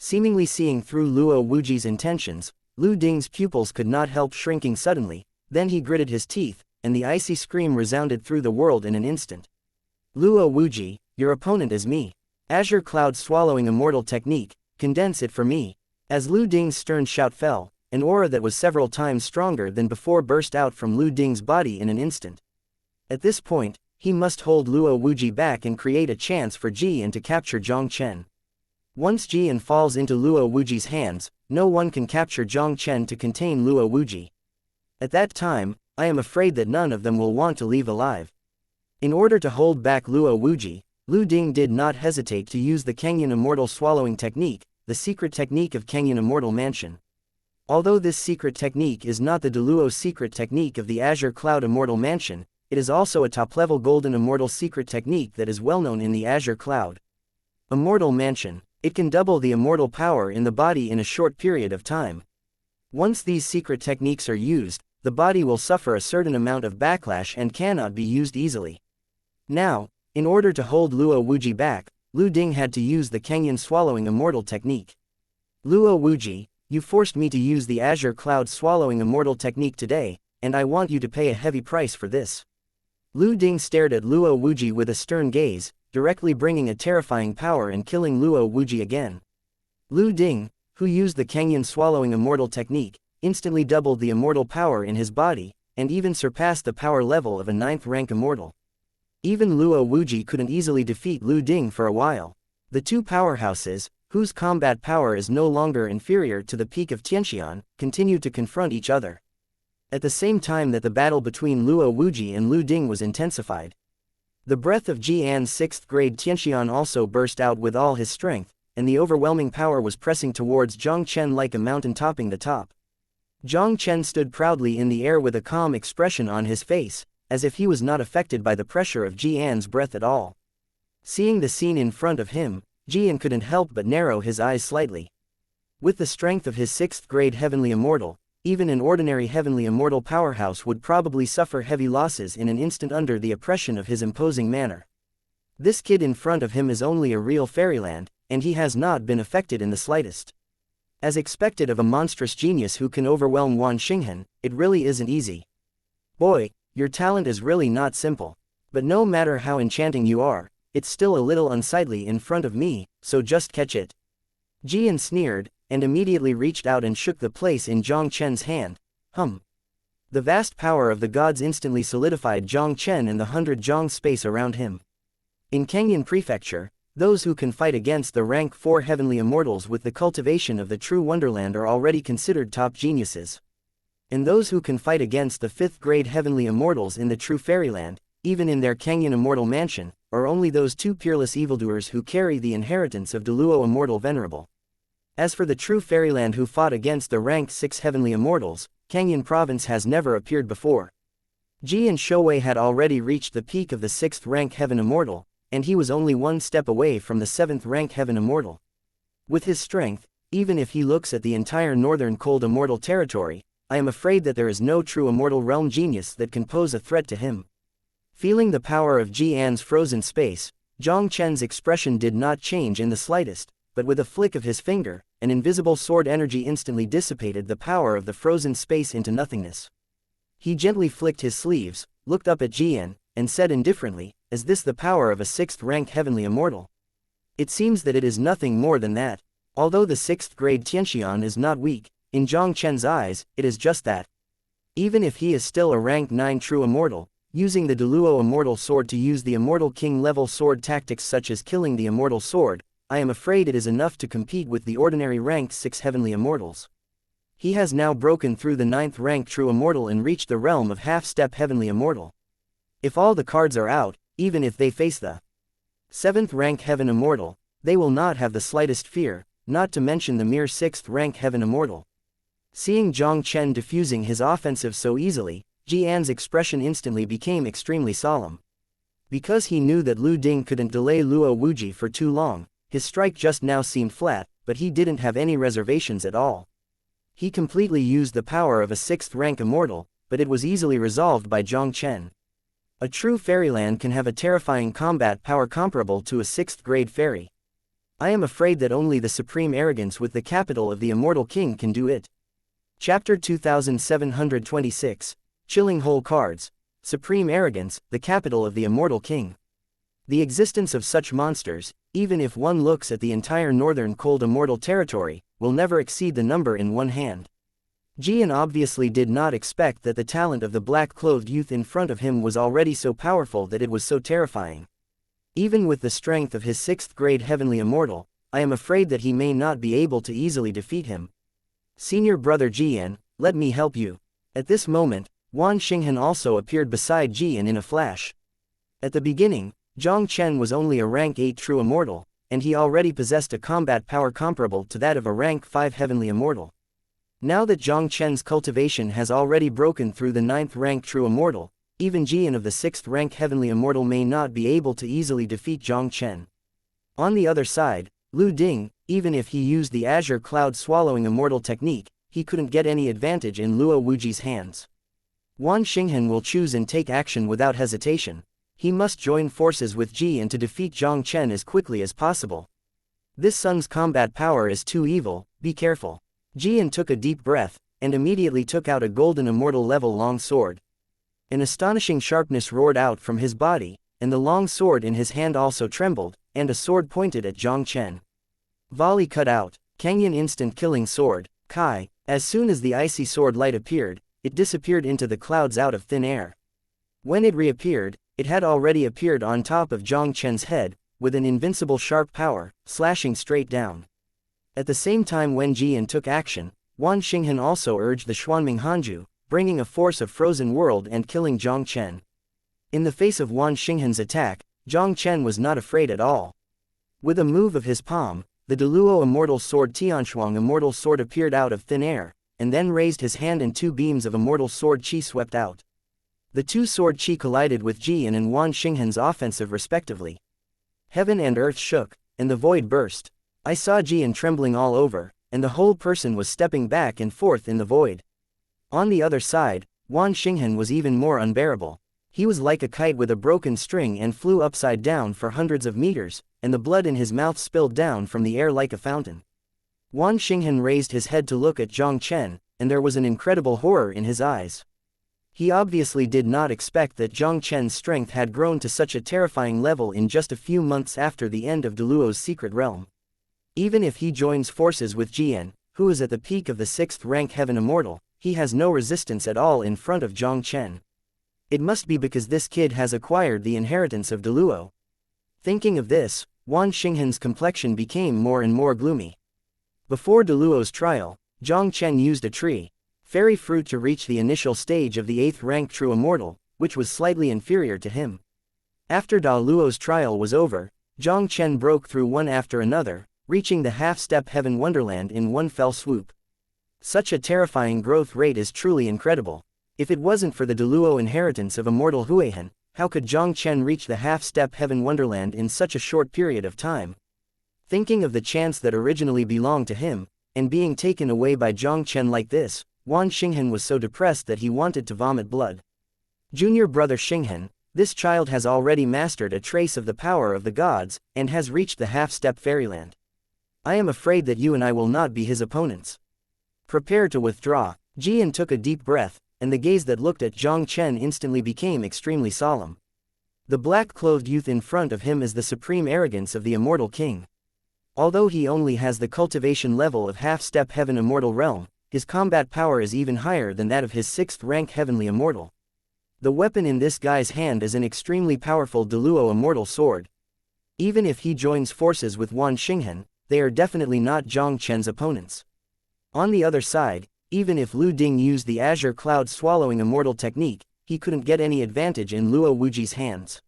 Speaker 1: Seemingly seeing through Luo Wuji's intentions, Lu Ding's pupils could not help shrinking suddenly, then he gritted his teeth, and the icy scream resounded through the world in an instant. Luo Wuji, your opponent is me. Azure Cloud Swallowing Immortal Technique, condense it for me. As Lu Ding's stern shout fell, an aura that was several times stronger than before burst out from Lu Ding's body in an instant. At this point, he must hold Luo Wuji back and create a chance for Jian to capture Jiang Chen. Once Jian falls into Luo Wuji's hands, no one can capture Jiang Chen to contain Luo Wuji. At that time, I am afraid that none of them will want to leave alive. In order to hold back Luo Wuji, Lu Ding did not hesitate to use the Kenyan Immortal Swallowing Technique, the secret technique of Kenyan Immortal Mansion. Although this secret technique is not the Deluo secret technique of the Azure Cloud Immortal Mansion, it is also a top-level golden immortal secret technique that is well known in the Azure Cloud Immortal Mansion. It can double the immortal power in the body in a short period of time. Once these secret techniques are used, the body will suffer a certain amount of backlash and cannot be used easily. Now, in order to hold Luo Wuji back, Lu Ding had to use the Kenyan Swallowing Immortal Technique. Luo Wuji, you forced me to use the Azure Cloud Swallowing Immortal Technique today, and I want you to pay a heavy price for this. Lu Ding stared at Luo Wuji with a stern gaze, directly bringing a terrifying power and killing Luo Wuji again. Lu Ding, who used the Kenyan Swallowing Immortal Technique, instantly doubled the immortal power in his body, and even surpassed the power level of a 9th rank immortal. Even Luo Wuji couldn't easily defeat Lu Ding for a while. The two powerhouses, whose combat power is no longer inferior to the peak of Tianxian, continued to confront each other. At the same time that the battle between Luo Wuji and Lu Ding was intensified. The breath of Jian's 6th grade Tianxian also burst out with all his strength, and the overwhelming power was pressing towards Jiang Chen like a mountain topping the top. Jiang Chen stood proudly in the air with a calm expression on his face, as if he was not affected by the pressure of Jian's breath at all. Seeing the scene in front of him, Jian couldn't help but narrow his eyes slightly. With the strength of his 6th grade Heavenly Immortal, even an ordinary Heavenly Immortal powerhouse would probably suffer heavy losses in an instant under the oppression of his imposing manner. This kid in front of him is only a real fairyland, and he has not been affected in the slightest. As expected of a monstrous genius who can overwhelm Wan Xinghan, it really isn't easy. Boy, your talent is really not simple. But no matter how enchanting you are, it's still a little unsightly in front of me, so just catch it. Jian sneered, and immediately reached out and shook the place in Jiang Chen's hand. The vast power of the gods instantly solidified Jiang Chen and the 100 Jiang space around him. In Kenyan Prefecture, those who can fight against the rank 4 heavenly immortals with the cultivation of the true wonderland are already considered top geniuses. And those who can fight against the 5th grade heavenly immortals in the true fairyland, even in their Kenyan immortal mansion, are only those 2 peerless evildoers who carry the inheritance of Deluo Immortal Venerable. As for the true fairyland who fought against the rank 6 heavenly immortals, Kenyan province has never appeared before. Jian Shouwei had already reached the peak of the 6th rank heaven immortal, and he was only one step away from the 7th rank heaven immortal. With his strength, even if he looks at the entire northern cold immortal territory, I am afraid that there is no true immortal realm genius that can pose a threat to him. Feeling the power of Jian's frozen space, Jiang Chen's expression did not change in the slightest, but with a flick of his finger, an invisible sword energy instantly dissipated the power of the frozen space into nothingness. He gently flicked his sleeves, looked up at Jian, and said indifferently, "Is this the power of a 6th rank heavenly immortal?" It seems that it is nothing more than that. Although the 6th grade Tianxian is not weak, in Jiang Chen's eyes, it is just that. Even if he is still a rank 9 true immortal, using the Deluo Immortal Sword to use the Immortal King level sword tactics such as killing the Immortal Sword, I am afraid it is enough to compete with the ordinary rank 6 heavenly immortals. He has now broken through the 9th rank true immortal and reached the realm of half-step heavenly immortal. If all the cards are out, even if they face the 7th rank heaven immortal, they will not have the slightest fear, not to mention the mere 6th rank heaven immortal. Seeing Jiang Chen diffusing his offensive so easily, Jian's expression instantly became extremely solemn. Because he knew that Lu Ding couldn't delay Luo Wuji for too long, his strike just now seemed flat, but he didn't have any reservations at all. He completely used the power of a 6th rank immortal, but it was easily resolved by Jiang Chen. A true fairyland can have a terrifying combat power comparable to a 6th grade fairy. I am afraid that only the supreme arrogance with the capital of the immortal king can do it. Chapter 2726, Chilling Hole Cards, Supreme Arrogance, the capital of the immortal king. The existence of such monsters, even if one looks at the entire northern cold immortal territory, will never exceed the number in one hand. Jiang obviously did not expect that the talent of the black-clothed youth in front of him was already so powerful that it was so terrifying. Even with the strength of his 6th grade heavenly immortal, I am afraid that he may not be able to easily defeat him. Senior brother Jiang, let me help you. At this moment, Wan Xinghan also appeared beside Jiang in a flash. At the beginning, Jiang Chen was only a rank 8 true immortal, and he already possessed a combat power comparable to that of a rank 5 heavenly immortal. Now that Jiang Chen's cultivation has already broken through the 9th rank true immortal, even Jiang of the 6th rank heavenly immortal may not be able to easily defeat Jiang Chen. On the other side, Lu Ding, even if he used the azure cloud swallowing immortal technique, he couldn't get any advantage in Luo Wuji's hands. Wan Xinghan will choose and take action without hesitation. He must join forces with Jiang to defeat Jiang Chen as quickly as possible. This son's combat power is too evil, be careful. Jiang took a deep breath, and immediately took out a golden immortal level long sword. An astonishing sharpness roared out from his body, and the long sword in his hand also trembled, and a sword pointed at Jiang Chen. Volley cut out, Kangyan instant killing sword, Kai. As soon as the icy sword light appeared, it disappeared into the clouds out of thin air. When it reappeared, it had already appeared on top of Jiang Chen's head, with an invincible sharp power, slashing straight down. At the same time when Jiang took action, Wan Xinghan also urged the Xuanming Hanju, bringing a force of frozen world and killing Jiang Chen. In the face of Wan Xinghan's attack, Jiang Chen was not afraid at all. With a move of his palm, the Deluo immortal sword Tianshuang immortal sword appeared out of thin air, and then raised his hand and 2 beams of immortal sword chi swept out. The 2 sword chi collided with Jiang and Wan Xinghan's offensive respectively. Heaven and earth shook, and the void burst. I saw Jiang trembling all over, and the whole person was stepping back and forth in the void. On the other side, Wan Xinghan was even more unbearable. He was like a kite with a broken string and flew upside down for hundreds of meters, and the blood in his mouth spilled down from the air like a fountain. Wan Xinghan raised his head to look at Jiang Chen, and there was an incredible horror in his eyes. He obviously did not expect that Jiang Chen's strength had grown to such a terrifying level in just a few months after the end of Deluo's secret realm. Even if he joins forces with Jiang, who is at the peak of the 6th rank heaven immortal, he has no resistance at all in front of Jiang Chen. It must be because this kid has acquired the inheritance of Deluo. Thinking of this, Wan Xinghan's complexion became more and more gloomy. Before Deluo's trial, Jiang Chen used a tree, fairy fruit to reach the initial stage of the 8th rank true immortal, which was slightly inferior to him. After Da Luo's trial was over, Jiang Chen broke through one after another, reaching the half-step heaven wonderland in one fell swoop. Such a terrifying growth rate is truly incredible. If it wasn't for the Deluo inheritance of immortal Huihan, how could Jiang Chen reach the half-step heaven wonderland in such a short period of time? Thinking of the chance that originally belonged to him, and being taken away by Jiang Chen like this, Wan Xinghan was so depressed that he wanted to vomit blood. Junior brother Xinghan, this child has already mastered a trace of the power of the gods, and has reached the half-step fairyland. I am afraid that you and I will not be his opponents. Prepare to withdraw. Jiang took a deep breath, and the gaze that looked at Jiang Chen instantly became extremely solemn. The black-clothed youth in front of him is the supreme arrogance of the immortal king. Although he only has the cultivation level of half-step heaven immortal realm, his combat power is even higher than that of his 6th rank heavenly immortal. The weapon in this guy's hand is an extremely powerful Deluo immortal sword. Even if he joins forces with Wan Xinghan, they are definitely not Jiang Chen's opponents. On the other side, even if Lu Ding used the azure cloud swallowing immortal technique, he couldn't get any advantage in Luo Wuji's hands.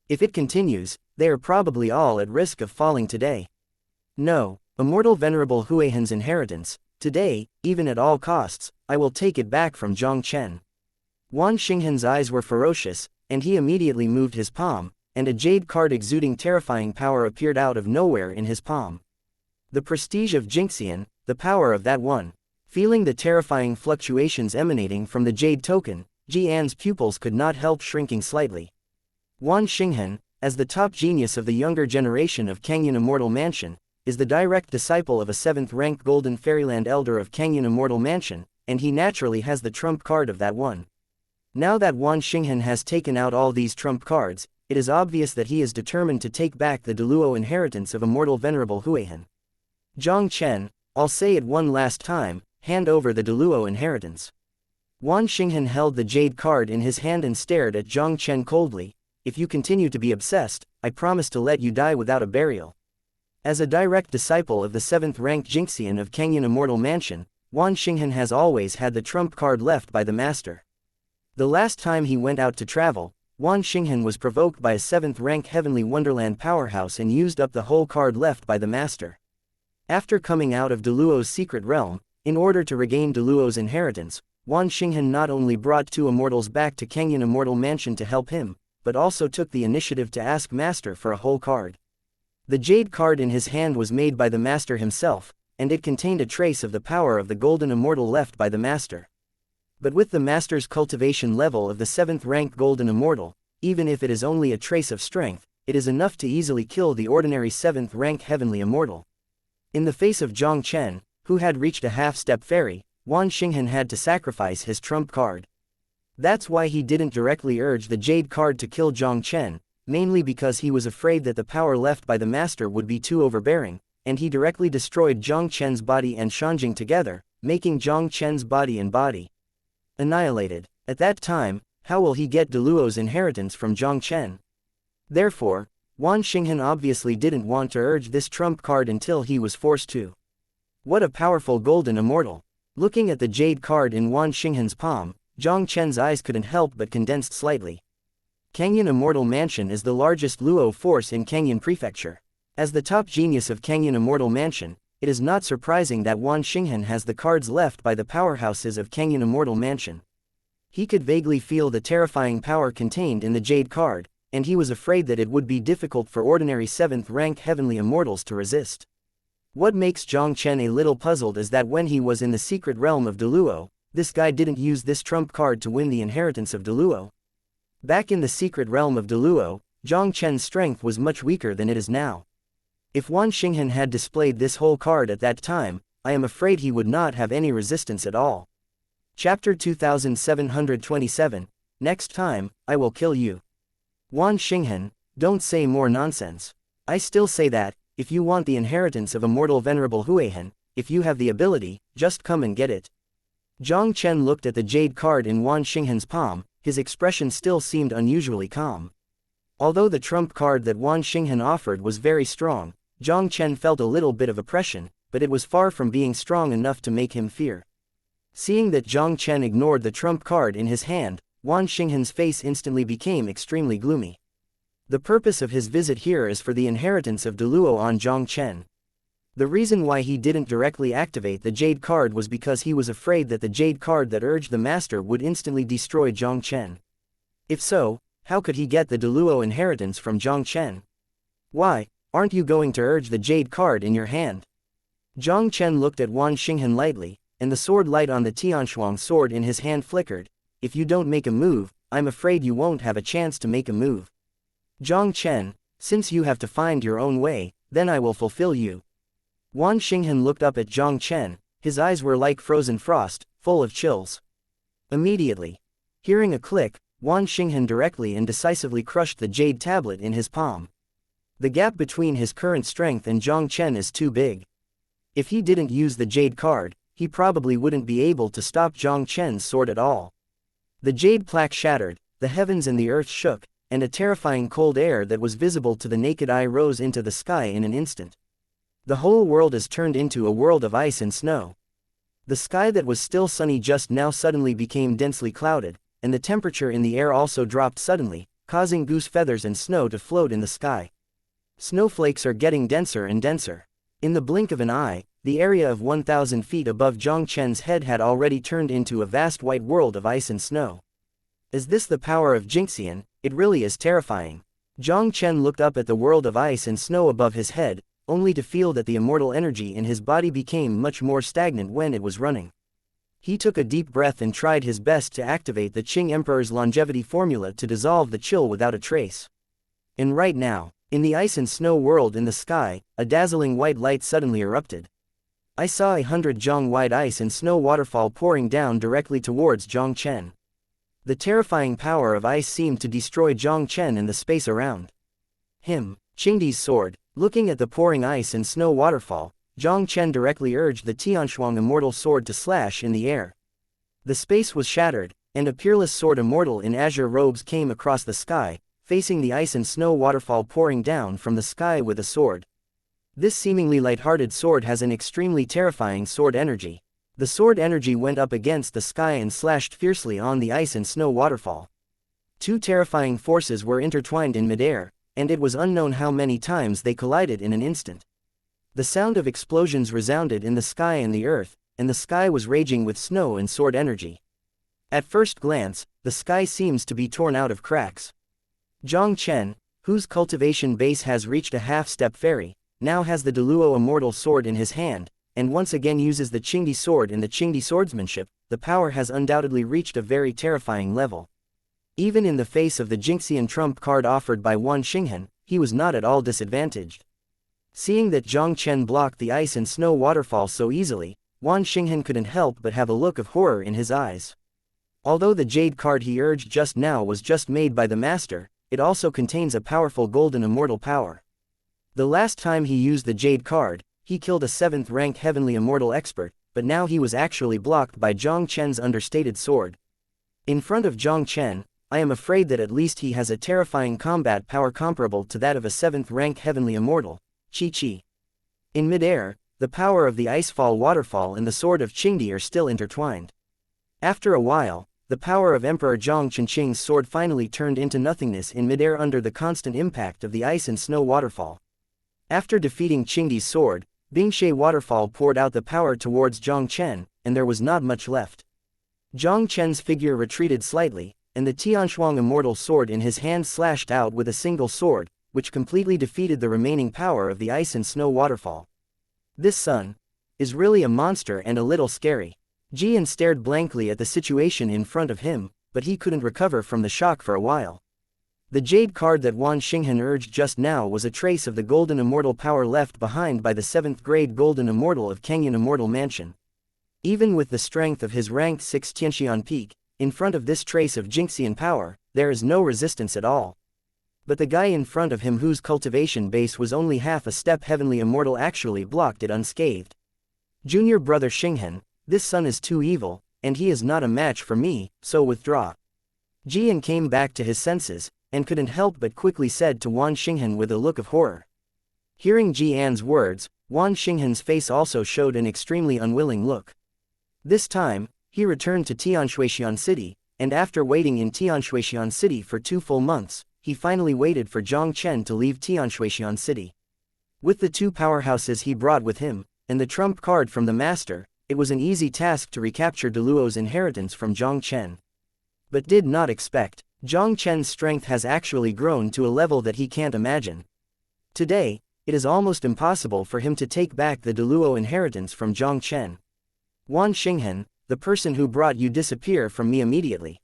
Speaker 1: If it continues, they are probably all at risk of falling today. No, immortal venerable Huihan's inheritance, today, even at all costs, I will take it back from Jiang Chen. Wan Xinghan's eyes were ferocious, and he immediately moved his palm, and a jade card exuding terrifying power appeared out of nowhere in his palm. The prestige of Jinxian, the power of that one. Feeling the terrifying fluctuations emanating from the jade token, Jian's pupils could not help shrinking slightly. Wan Xinghan, as the top genius of the younger generation of Kangyan Immortal Mansion, is the direct disciple of a 7th-rank Golden Fairyland Elder of Canyon Immortal Mansion, and he naturally has the trump card of that one. Now that Wan Xinghan has taken out all these trump cards, it is obvious that he is determined to take back the Deluo inheritance of Immortal Venerable Huihan. Jiang Chen, I'll say it one last time, hand over the Deluo inheritance. Wan Xinghan held the jade card in his hand and stared at Jiang Chen coldly. If you continue to be obsessed, I promise to let you die without a burial. As a direct disciple of the 7th-rank Jingxian of Canyon Immortal Mansion, Wan Xinghan has always had the trump card left by the master. The last time he went out to travel, Wan Xinghan was provoked by a 7th-rank Heavenly Wonderland powerhouse and used up the whole card left by the master. After coming out of Deluo's secret realm, in order to regain Deluo's inheritance, Wan Xinghan not only brought 2 immortals back to Canyon Immortal Mansion to help him, but also took the initiative to ask Master for a whole card. The jade card in his hand was made by the Master himself, and it contained a trace of the power of the Golden Immortal left by the Master. But with the Master's cultivation level of the 7th-rank Golden Immortal, even if it is only a trace of strength, it is enough to easily kill the ordinary 7th-rank Heavenly Immortal. In the face of Jiang Chen, who had reached a half-step fairy, Wan Xinghan had to sacrifice his trump card. That's why he didn't directly urge the jade card to kill Jiang Chen, mainly because he was afraid that the power left by the master would be too overbearing, and he directly destroyed Jiang Chen's body and Shanjing together, making Jiang Chen's body and body annihilated. At that time, how will he get Deluo's inheritance from Jiang Chen? Therefore, Wan Xinghan obviously didn't want to urge this trump card until he was forced to. What a powerful Golden Immortal! Looking at the jade card in Wan Xinghan's palm, Jiang Chen's eyes couldn't help but condensed slightly. Canyon Immortal Mansion is the largest Luo force in Canyon Prefecture. As the top genius of Canyon Immortal Mansion, it is not surprising that Wan Xinghan has the cards left by the powerhouses of Canyon Immortal Mansion. He could vaguely feel the terrifying power contained in the jade card, and he was afraid that it would be difficult for ordinary 7th-rank Heavenly Immortals to resist. What makes Jiang Chen a little puzzled is that when he was in the secret realm of Deluo, this guy didn't use this trump card to win the inheritance of Deluo. Back in the secret realm of Deluo, Jiang Chen's strength was much weaker than it is now. If Wan Xinghan had displayed this whole card at that time, I am afraid he would not have any resistance at all. Chapter 2727, Next time, I will kill you. Wan Xinghan, don't say more nonsense. I still say that, if you want the inheritance of Immortal Venerable Huihan, if you have the ability, just come and get it. Jiang Chen looked at the jade card in Wan Xinghan's palm, his expression still seemed unusually calm. Although the trump card that Wan Xinghan offered was very strong, Jiang Chen felt a little bit of oppression, but it was far from being strong enough to make him fear. Seeing that Jiang Chen ignored the trump card in his hand, Wan Xinghan's face instantly became extremely gloomy. The purpose of his visit here is for the inheritance of Deluo on Jiang Chen. The reason why he didn't directly activate the jade card was because he was afraid that the jade card that urged the master would instantly destroy Jiang Chen. If so, how could he get the Deluo inheritance from Jiang Chen? Why, aren't you going to urge the jade card in your hand? Jiang Chen looked at Wan Xinghan lightly, and the sword light on the Tianshuang sword in his hand flickered. If you don't make a move, I'm afraid you won't have a chance to make a move. Jiang Chen, since you have to find your own way, then I will fulfill you. Wan Xinghan looked up at Jiang Chen, his eyes were like frozen frost, full of chills. Immediately, hearing a click, Wan Xinghan directly and decisively crushed the jade tablet in his palm. The gap between his current strength and Jiang Chen is too big. If he didn't use the jade card, he probably wouldn't be able to stop Jiang Chen's sword at all. The jade plaque shattered, the heavens and the earth shook, and a terrifying cold air that was visible to the naked eye rose into the sky in an instant. The whole world is turned into a world of ice and snow. The sky that was still sunny just now suddenly became densely clouded, and the temperature in the air also dropped suddenly, causing goose feathers and snow to float in the sky. Snowflakes are getting denser and denser. In the blink of an eye, the area of 1,000 feet above Jiang Chen's head had already turned into a vast white world of ice and snow. Is this the power of Jingxian? It really is terrifying. Jiang Chen looked up at the world of ice and snow above his head, only to feel that the immortal energy in his body became much more stagnant when it was running. He took a deep breath and tried his best to activate the Qing Emperor's longevity formula to dissolve the chill without a trace. And right now, In the ice and snow world in the sky, a dazzling white light suddenly erupted. I saw 100 zhang wide ice and snow waterfall pouring down directly towards Jiang Chen. The terrifying power of ice seemed to destroy Jiang Chen and the space around him. Qingdi's sword. Looking at the pouring ice and snow waterfall, Jiang Chen directly urged the Tianshuang immortal sword to slash in the air. The space was shattered, and a peerless sword immortal in azure robes came across the sky, facing the ice and snow waterfall pouring down from the sky with a sword. This seemingly light-hearted sword has an extremely terrifying sword energy. The sword energy went up against the sky and slashed fiercely on the ice and snow waterfall. Two terrifying forces were intertwined in midair, and it was unknown how many times they collided in an instant. The sound of explosions resounded in the sky and the earth, and the sky was raging with snow and sword energy. At first glance, the sky seems to be torn out of cracks. Jiang Chen, whose cultivation base has reached a half-step fairy, now has the Deluo immortal sword in his hand, and once again uses the Qingdi sword in the Qingdi swordsmanship. The power has undoubtedly reached a very terrifying level. Even in the face of the Jinxian trump card offered by Wan Xinghen, he was not at all disadvantaged. Seeing that Jiang Chen blocked the ice and snow waterfall so easily, Wan Xinghen couldn't help but have a look of horror in his eyes. Although the jade card he urged just now was just made by the master, it also contains a powerful golden immortal power. The last time he used the jade card, he killed a 7th rank heavenly immortal expert, but now he was actually blocked by Jiang Chen's understated sword. In front of Jiang Chen, I am afraid that at least he has a terrifying combat power comparable to that of a 7th rank heavenly immortal, Qi. In midair, the power of the icefall waterfall and the sword of Qingdi are still intertwined. After a while, the power of Emperor Jiang Chenqing's sword finally turned into nothingness in midair under the constant impact of the ice and snow waterfall. After defeating Qingdi's sword, Bingshe waterfall poured out the power towards Jiang Chen, and there was not much left. Jiang Chen's figure retreated slightly, and the Tianshuang immortal sword in his hand slashed out with a single sword, which completely defeated the remaining power of the ice and snow waterfall. This son is really a monster and a little scary. Jian stared blankly at the situation in front of him, but he couldn't recover from the shock for a while. The jade card that Wan Xinghen urged just now was a trace of the golden immortal power left behind by the 7th grade golden immortal of Kenyan Immortal Mansion. Even with the strength of his ranked 6 Tianxian peak, in front of this trace of Jinxian power, there is no resistance at all. But the guy in front of him whose cultivation base was only half a step heavenly immortal actually blocked it unscathed. Junior brother Xinghen, this son is too evil, and he is not a match for me, so withdraw. Jian came back to his senses, and couldn't help but quickly said to Wan Xinghen with a look of horror. Hearing Jian's words, Wan Xinghen's face also showed an extremely unwilling look. This time, he returned to Tianshuixian City, and after waiting in Tianshuixian City for 2 full months, he finally waited for Jiang Chen to leave Tianshuixian City. With the 2 powerhouses he brought with him, and the trump card from the master, it was an easy task to recapture Deluo's inheritance from Jiang Chen. But did not expect, Jiang Chen's strength has actually grown to a level that he can't imagine. Today, it is almost impossible for him to take back the Deluo inheritance from Jiang Chen. Wan Xinghen, the person who brought you, disappear from me immediately.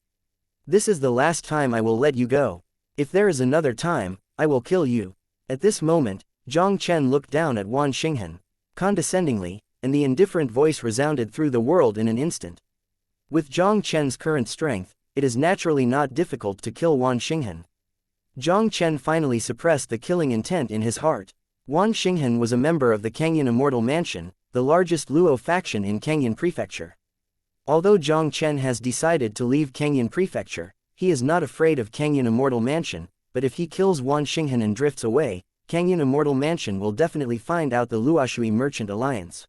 Speaker 1: This is the last time I will let you go. If there is another time, I will kill you. At this moment, Jiang Chen looked down at Wan Xinghen condescendingly, and the indifferent voice resounded through the world in an instant. With Jiang Chen's current strength, it is naturally not difficult to kill Wan Xinghen. Jiang Chen finally suppressed the killing intent in his heart. Wan Xinghen was a member of the Kenyan Immortal Mansion, the largest Luo faction in Kenyan Prefecture. Although Jiang Chen has decided to leave Kenyan Prefecture, he is not afraid of Kenyan Immortal Mansion, but if he kills Wan Xinghen and drifts away, Kenyan Immortal Mansion will definitely find out the Luoshui Merchant Alliance.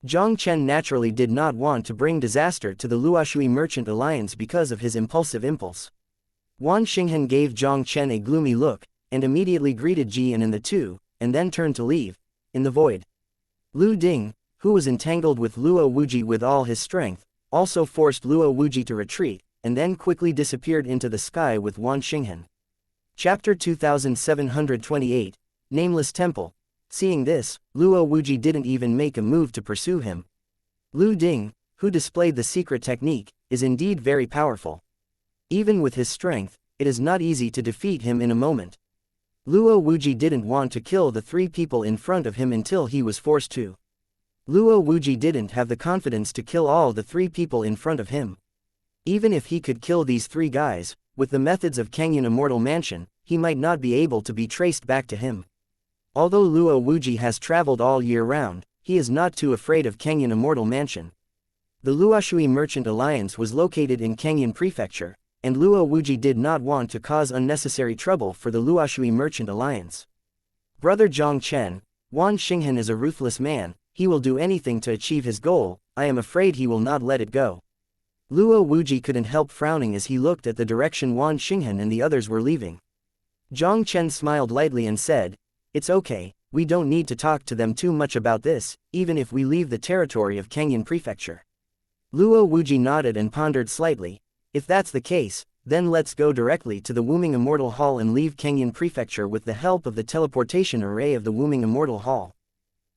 Speaker 1: Jiang Chen naturally did not want to bring disaster to the Luoshui Merchant Alliance because of his impulsive impulse. Wan Xinghen gave Jiang Chen a gloomy look, and immediately greeted Jian and the two, and then turned to leave, in the void. Lu Ding, who was entangled with Luo Wuji with all his strength, also forced Luo Wuji to retreat, and then quickly disappeared into the sky with Wan Xinghen. Chapter 2728, Nameless Temple. Seeing this, Luo Wuji didn't even make a move to pursue him. Lu Ding, who displayed the secret technique, is indeed very powerful. Even with his strength, it is not easy to defeat him in a moment. Luo Wuji didn't want to kill the three people in front of him until he was forced to. Luo Wuji didn't have the confidence to kill all the three people in front of him. Even if he could kill these three guys, with the methods of Canyon Immortal Mansion, he might not be able to be traced back to him. Although Luo Wuji has traveled all year round, he is not too afraid of Canyon Immortal Mansion. The Luoshui Merchant Alliance was located in Canyon Prefecture, and Luo Wuji did not want to cause unnecessary trouble for the Luoshui Merchant Alliance. Brother Jiang Chen, Wan Xinghan is a ruthless man, he will do anything to achieve his goal, I am afraid he will not let it go. Luo Wuji couldn't help frowning as he looked at the direction Wan Xinghan and the others were leaving. Jiang Chen smiled lightly and said, "It's okay, we don't need to talk to them too much about this, even if we leave the territory of Canyon Prefecture." Luo Wuji nodded and pondered slightly. If that's the case, then let's go directly to the Wuming Immortal Hall and leave Canyon Prefecture with the help of the teleportation array of the Wuming Immortal Hall.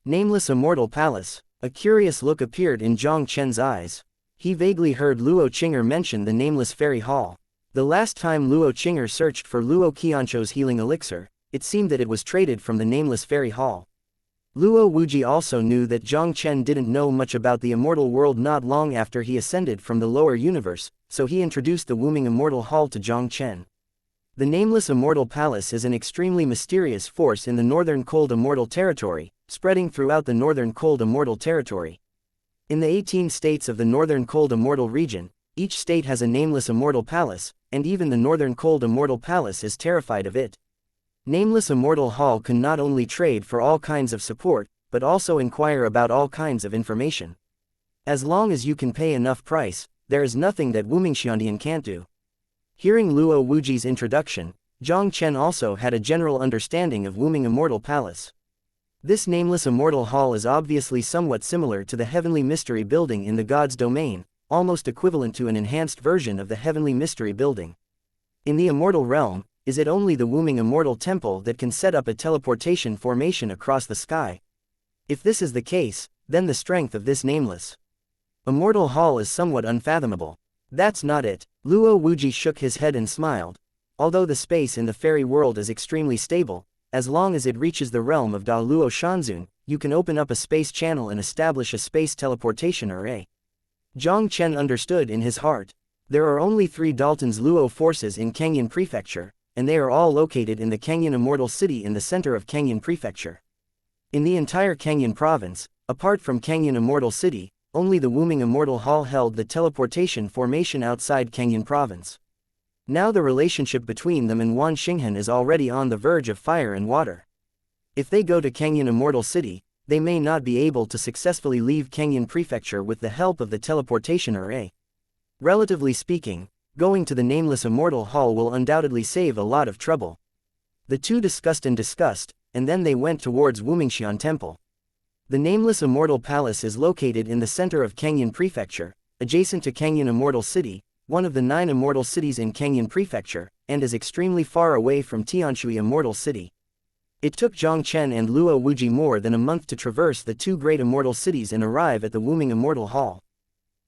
Speaker 1: Nameless Immortal Palace. A curious look appeared in Jiang Chen's eyes. He vaguely heard Luo Qinger mention the Nameless Fairy Hall. The last time Luo Qinger searched for Luo Qianzhou's healing elixir, it seemed that it was traded from the Nameless Fairy Hall. Luo Wuji also knew that Jiang Chen didn't know much about the immortal world not long after he ascended from the lower universe, so he introduced the Wuming Immortal Hall to Jiang Chen. The Nameless Immortal Palace is an extremely mysterious force in the Northern Cold Immortal Territory, spreading throughout the Northern Cold Immortal Territory. In the 18 states of the Northern Cold Immortal region, each state has a Nameless Immortal Palace, and even the Northern Cold Immortal Palace is terrified of it. Nameless Immortal Hall can not only trade for all kinds of support, but also inquire about all kinds of information. As long as you can pay enough price, there is nothing that Wuming Xiandian can't do. Hearing Luo Wuji's introduction, Jiang Chen also had a general understanding of Wuming Immortal Palace. This Nameless Immortal Hall is obviously somewhat similar to the Heavenly Mystery Building in the God's Domain, almost equivalent to an enhanced version of the Heavenly Mystery Building. In the Immortal Realm, is it only the Wuming Immortal Temple that can set up a teleportation formation across the sky? If this is the case, then the strength of this Nameless Immortal Hall is somewhat unfathomable. That's not it. Luo Wuji shook his head and smiled. Although the space in the fairy world is extremely stable, as long as it reaches the realm of Da Luo Shanzun, you can open up a space channel and establish a space teleportation array. Jiang Chen understood in his heart. There are only 3 Dalton's Luo forces in Canyon Prefecture, and they are all located in the Canyon Immortal City in the center of Canyon Prefecture. In the entire Canyon Province, apart from Canyon Immortal City, only the Wuming Immortal Hall held the teleportation formation outside Canyon Province. Now the relationship between them and Wan Xinghan is already on the verge of fire and water. If they go to Canyon Immortal City, they may not be able to successfully leave Canyon Prefecture with the help of the teleportation array. Relatively speaking, going to the Nameless Immortal Hall will undoubtedly save a lot of trouble. The two discussed, and then they went towards Wumingxian Temple. The Nameless Immortal Palace is located in the center of Canyon Prefecture, adjacent to Canyon Immortal City, one of the 9 immortal cities in Canyon Prefecture, and is extremely far away from Tianshui Immortal City. It took Jiang Chen and Luo Wuji more than a month to traverse the 2 great immortal cities and arrive at the Wuming Immortal Hall.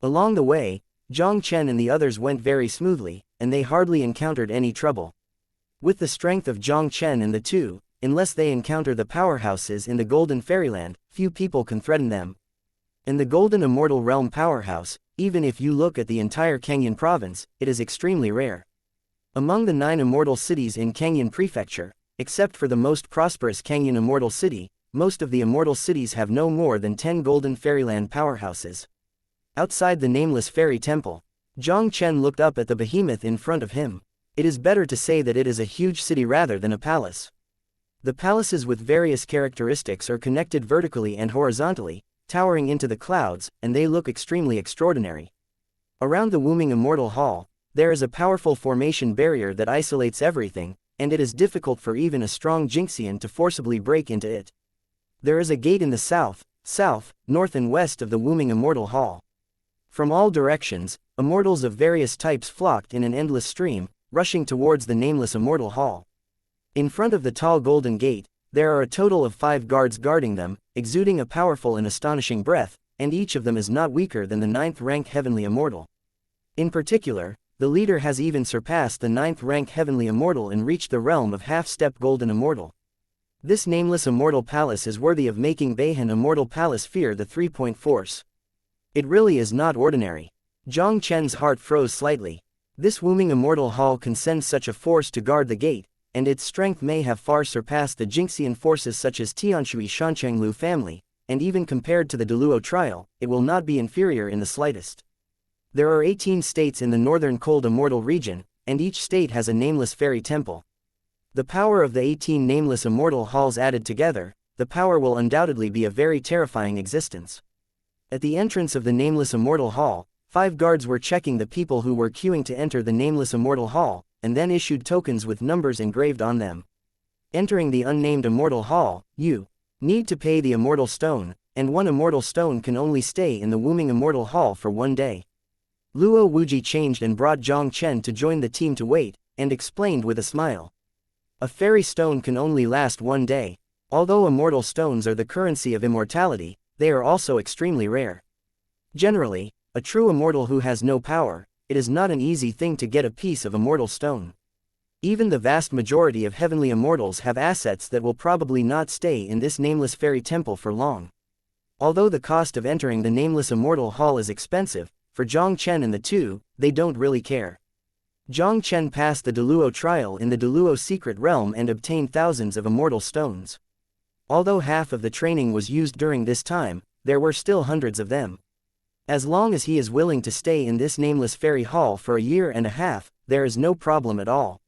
Speaker 1: Along the way, Jiang Chen and the others went very smoothly, and they hardly encountered any trouble. With the strength of Jiang Chen and the two, unless they encounter the powerhouses in the Golden Fairyland, few people can threaten them. In the Golden Immortal Realm powerhouse, even if you look at the entire Canyon Province, it is extremely rare. Among the 9 immortal cities in Canyon Prefecture, except for the most prosperous Canyon Immortal City, most of the immortal cities have no more than 10 Golden Fairyland powerhouses. Outside the Nameless Fairy Temple, Jiang Chen looked up at the behemoth in front of him. It is better to say that it is a huge city rather than a palace. The palaces with various characteristics are connected vertically and horizontally, towering into the clouds, and they look extremely extraordinary. Around the Wuming Immortal Hall, there is a powerful formation barrier that isolates everything, and it is difficult for even a strong Jinxian to forcibly break into it. There is a gate in the south, north and west of the Wuming Immortal Hall. From all directions, immortals of various types flocked in an endless stream, rushing towards the Nameless Immortal Hall. In front of the tall golden gate, there are a total of 5 guards guarding them, exuding a powerful and astonishing breath, and each of them is not weaker than the 9th rank Heavenly Immortal. In particular, the leader has even surpassed the 9th rank heavenly immortal and reached the realm of half-step golden immortal. This nameless immortal palace is worthy of making Beihan Immortal Palace fear the 3-point force. It really is not ordinary. Jiang Chen's heart froze slightly. This Wuming Immortal Hall can send such a force to guard the gate, and its strength may have far surpassed the Jingxian forces such as Tianshui Shanchenglu family, and even compared to the Deluo trial, it will not be inferior in the slightest. There are 18 states in the northern cold immortal region, and each state has a nameless fairy temple. The power of the 18 nameless immortal halls added together, the power will undoubtedly be a very terrifying existence. At the entrance of the nameless immortal hall, 5 guards were checking the people who were queuing to enter the nameless immortal hall, and then issued tokens with numbers engraved on them. Entering the unnamed immortal hall, you need to pay the immortal stone, and 1 immortal stone can only stay in the Wuming Immortal Hall for 1 day. Luo Wuji changed and brought Jiang Chen to join the team to wait, and explained with a smile. A fairy stone can only last 1 day. Although immortal stones are the currency of immortality, they are also extremely rare. Generally, a true immortal who has no power, it is not an easy thing to get a piece of immortal stone. Even the vast majority of heavenly immortals have assets that will probably not stay in this nameless fairy temple for long. Although the cost of entering the nameless immortal hall is expensive, for Jiang Chen and the 2, they don't really care. Jiang Chen passed the Deluo trial in the Deluo secret realm and obtained thousands of immortal stones. Although half of the training was used during this time, there were still hundreds of them. As long as he is willing to stay in this nameless fairy hall for a year and a half, there is no problem at all.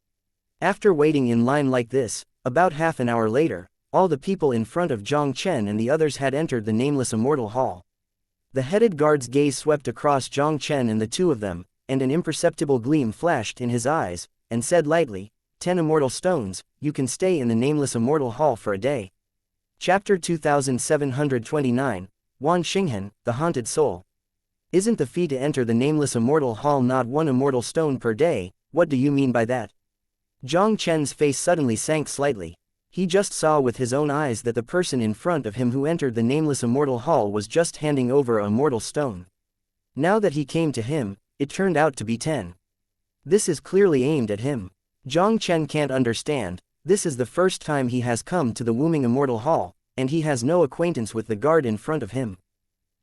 Speaker 1: After waiting in line like this, about half an hour later, all the people in front of Jiang Chen and the others had entered the nameless immortal hall. The headed guard's gaze swept across Jiang Chen and the 2 of them, and an imperceptible gleam flashed in his eyes, and said lightly, 10 immortal stones, you can stay in the nameless immortal hall for a day. Chapter 2729, Wan Xinghan, the Haunted Soul. Isn't the fee to enter the nameless immortal hall not 1 immortal stone per day? What do you mean by that? Jiang Chen's face suddenly sank slightly. He just saw with his own eyes that the person in front of him who entered the nameless immortal hall was just handing over a immortal stone. Now that he came to him, it turned out to be 10. This is clearly aimed at him. Jiang Chen can't understand, this is the first time he has come to the Wuming Immortal Hall, and he has no acquaintance with the guard in front of him.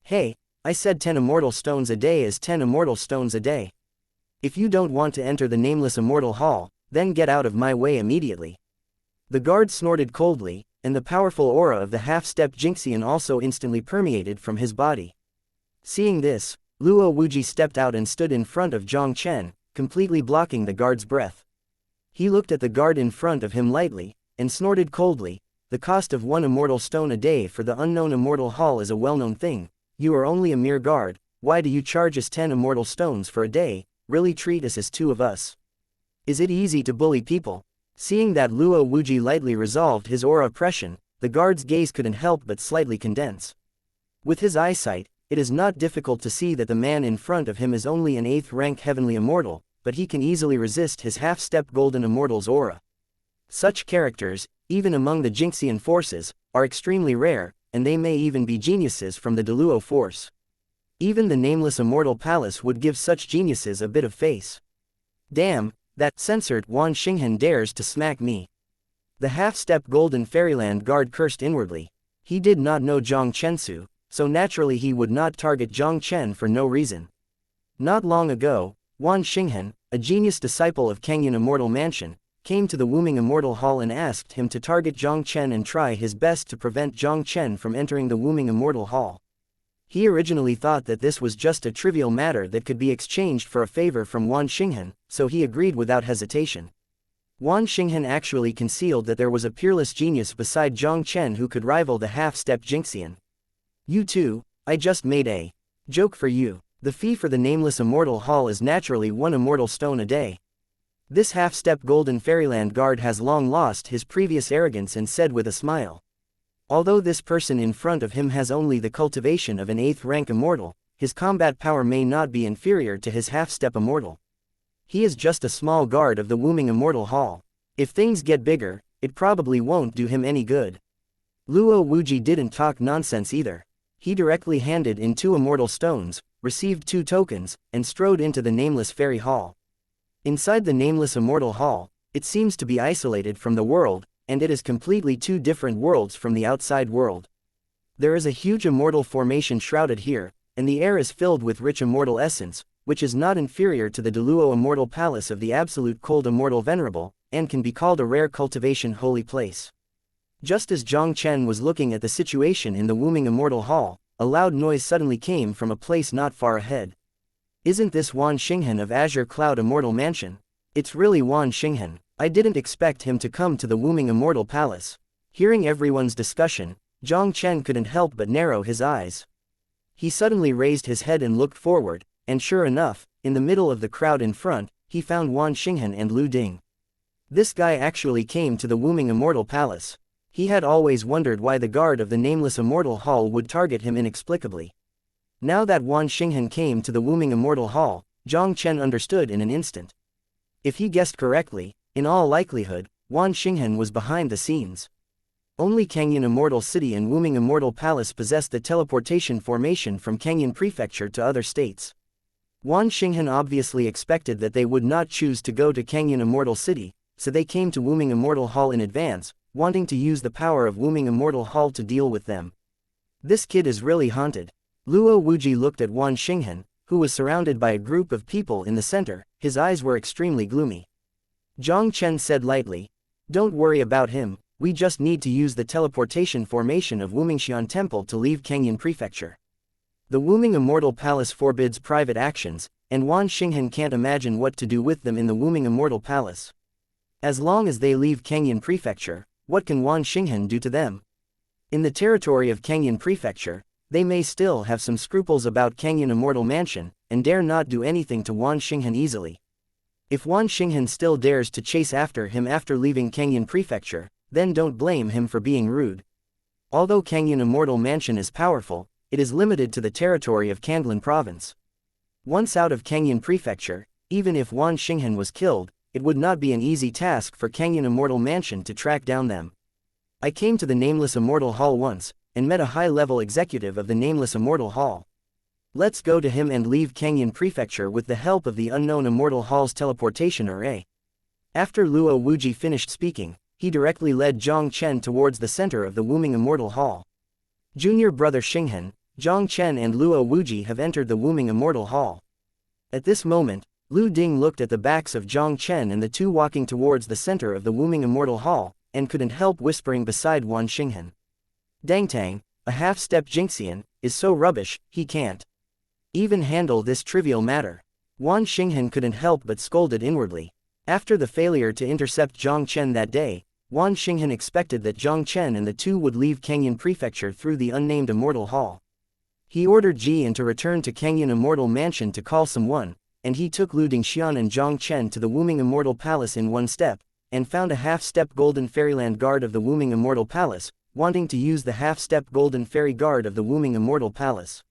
Speaker 1: Hey, I said 10 immortal stones a day is 10 immortal stones a day. If you don't want to enter the nameless immortal hall, then get out of my way immediately. The guard snorted coldly, and the powerful aura of the half-step Jingxian also instantly permeated from his body. Seeing this, Luo Wuji stepped out and stood in front of Jiang Chen, completely blocking the guard's breath. He looked at the guard in front of him lightly, and snorted coldly, the cost of 1 immortal stone a day for the unknown immortal hall is a well-known thing. You are only a mere guard, why do you charge us 10 immortal stones for a day, really treat us as 2 of us? Is it easy to bully people? Seeing that Luo Wuji lightly resolved his aura oppression, the guard's gaze couldn't help but slightly condense. With his eyesight, it is not difficult to see that the man in front of him is only an 8th rank heavenly immortal, but he can easily resist his half-step golden immortal's aura. Such characters, even among the Jingxian forces, are extremely rare, and they may even be geniuses from the Deluo force. Even the nameless immortal palace would give such geniuses a bit of face. Damn, that censored Wan Xinghan dares to smack me. The half-step golden fairyland guard cursed inwardly. He did not know Jiang Chensu, so naturally he would not target Jiang Chen for no reason. Not long ago, Wan Xinghan, a genius disciple of Kengyun Immortal Mansion, came to the Wuming Immortal Hall and asked him to target Jiang Chen and try his best to prevent Jiang Chen from entering the Wuming Immortal Hall. He originally thought that this was just a trivial matter that could be exchanged for a favor from Wan Xinghan, so he agreed without hesitation. Wan Xinghan actually concealed that there was a peerless genius beside Jiang Chen who could rival the half-step Jingxian. You too, I just made a joke for you. The fee for the nameless immortal hall is naturally 1 immortal stone a day. This half-step golden fairyland guard has long lost his previous arrogance and said with a smile. Although this person in front of him has only the cultivation of an 8th rank immortal, his combat power may not be inferior to his half-step immortal. He is just a small guard of the Wuming Immortal Hall. If things get bigger, it probably won't do him any good. Luo Wuji didn't talk nonsense either. He directly handed in 2 immortal stones, received 2 tokens, and strode into the nameless fairy hall. Inside the nameless immortal hall, it seems to be isolated from the world, and it is completely two different worlds from the outside world. There is a huge immortal formation shrouded here, and the air is filled with rich immortal essence, which is not inferior to the Deluo immortal palace of the absolute cold immortal venerable, and can be called a rare cultivation holy place. Just as Jiang Chen was looking at the situation in the Wuming immortal hall, a loud noise suddenly came from a place not far ahead. Isn't this Wan Xinghan of Azure Cloud Immortal Mansion? It's really Wan Xinghan. I didn't expect him to come to the Wuming immortal palace. Hearing everyone's discussion, Jiang Chen couldn't help but narrow his eyes. He suddenly raised his head and looked forward, and sure enough, in the middle of the crowd in front, he found Wan Xinghan and Lu Ding. This guy actually came to the Wuming immortal palace. He had always wondered why the guard of the nameless immortal hall would target him inexplicably. Now that Wan Xinghan came to the Wuming immortal hall, Jiang Chen understood in an instant. If he guessed correctly, in all likelihood, Wan Xinghan was behind the scenes. Only Canyon Immortal City and Wuming Immortal Palace possessed the teleportation formation from Canyon Prefecture to other states. Wan Xinghan obviously expected that they would not choose to go to Canyon Immortal City, so they came to Wuming Immortal Hall in advance, wanting to use the power of Wuming Immortal Hall to deal with them. This kid is really haunted. Luo Wuji looked at Wan Xinghan, who was surrounded by a group of people in the center. His eyes were extremely gloomy. Jiang Chen said lightly, "Don't worry about him, we just need to use the teleportation formation of Wumingxian Temple to leave Canyon Prefecture. The Wuming Immortal Palace forbids private actions, and Wan Xinghan can't imagine what to do with them in the Wuming Immortal Palace. As long as they leave Canyon Prefecture, what can Wan Xinghan do to them? In the territory of Canyon Prefecture, they may still have some scruples about Canyon Immortal Mansion, and dare not do anything to Wan Xinghan easily. If Wan Xinghan still dares to chase after him after leaving Canyon Prefecture, then don't blame him for being rude. Although Canyon Immortal Mansion is powerful, it is limited to the territory of Kanglan Province. Once out of Canyon Prefecture, even if Wan Xinghan was killed, it would not be an easy task for Canyon Immortal Mansion to track down them. I came to the Nameless Immortal Hall once, and met a high-level executive of the Nameless Immortal Hall. Let's go to him and leave Canyon Prefecture with the help of the Unknown Immortal Hall's teleportation array." After Luo Wuji finished speaking, he directly led Jiang Chen towards the center of the Wuming Immortal Hall. Junior brother Xinghan, Jiang Chen and Luo Wuji have entered the Wuming Immortal Hall. At this moment, Lu Ding looked at the backs of Jiang Chen and the two walking towards the center of the Wuming Immortal Hall, and couldn't help whispering beside Wan Xinghan. "Dang Tang, a half-step Jinxian, is so rubbish, he can't even handle this trivial matter." Wan Xinghan couldn't help but scolded inwardly. After the failure to intercept Jiang Chen that day, Wan Xinghan expected that Jiang Chen and the two would leave Canyon Prefecture through the unnamed Immortal Hall. He ordered Jian to return to Canyon Immortal Mansion to call someone, and he took Lu Dingxian and Jiang Chen to the Wuming Immortal Palace in one step, and found a half-step Golden Fairyland Guard of the Wuming Immortal Palace, wanting to use the half-step Golden Fairy Guard of the Wuming Immortal Palace.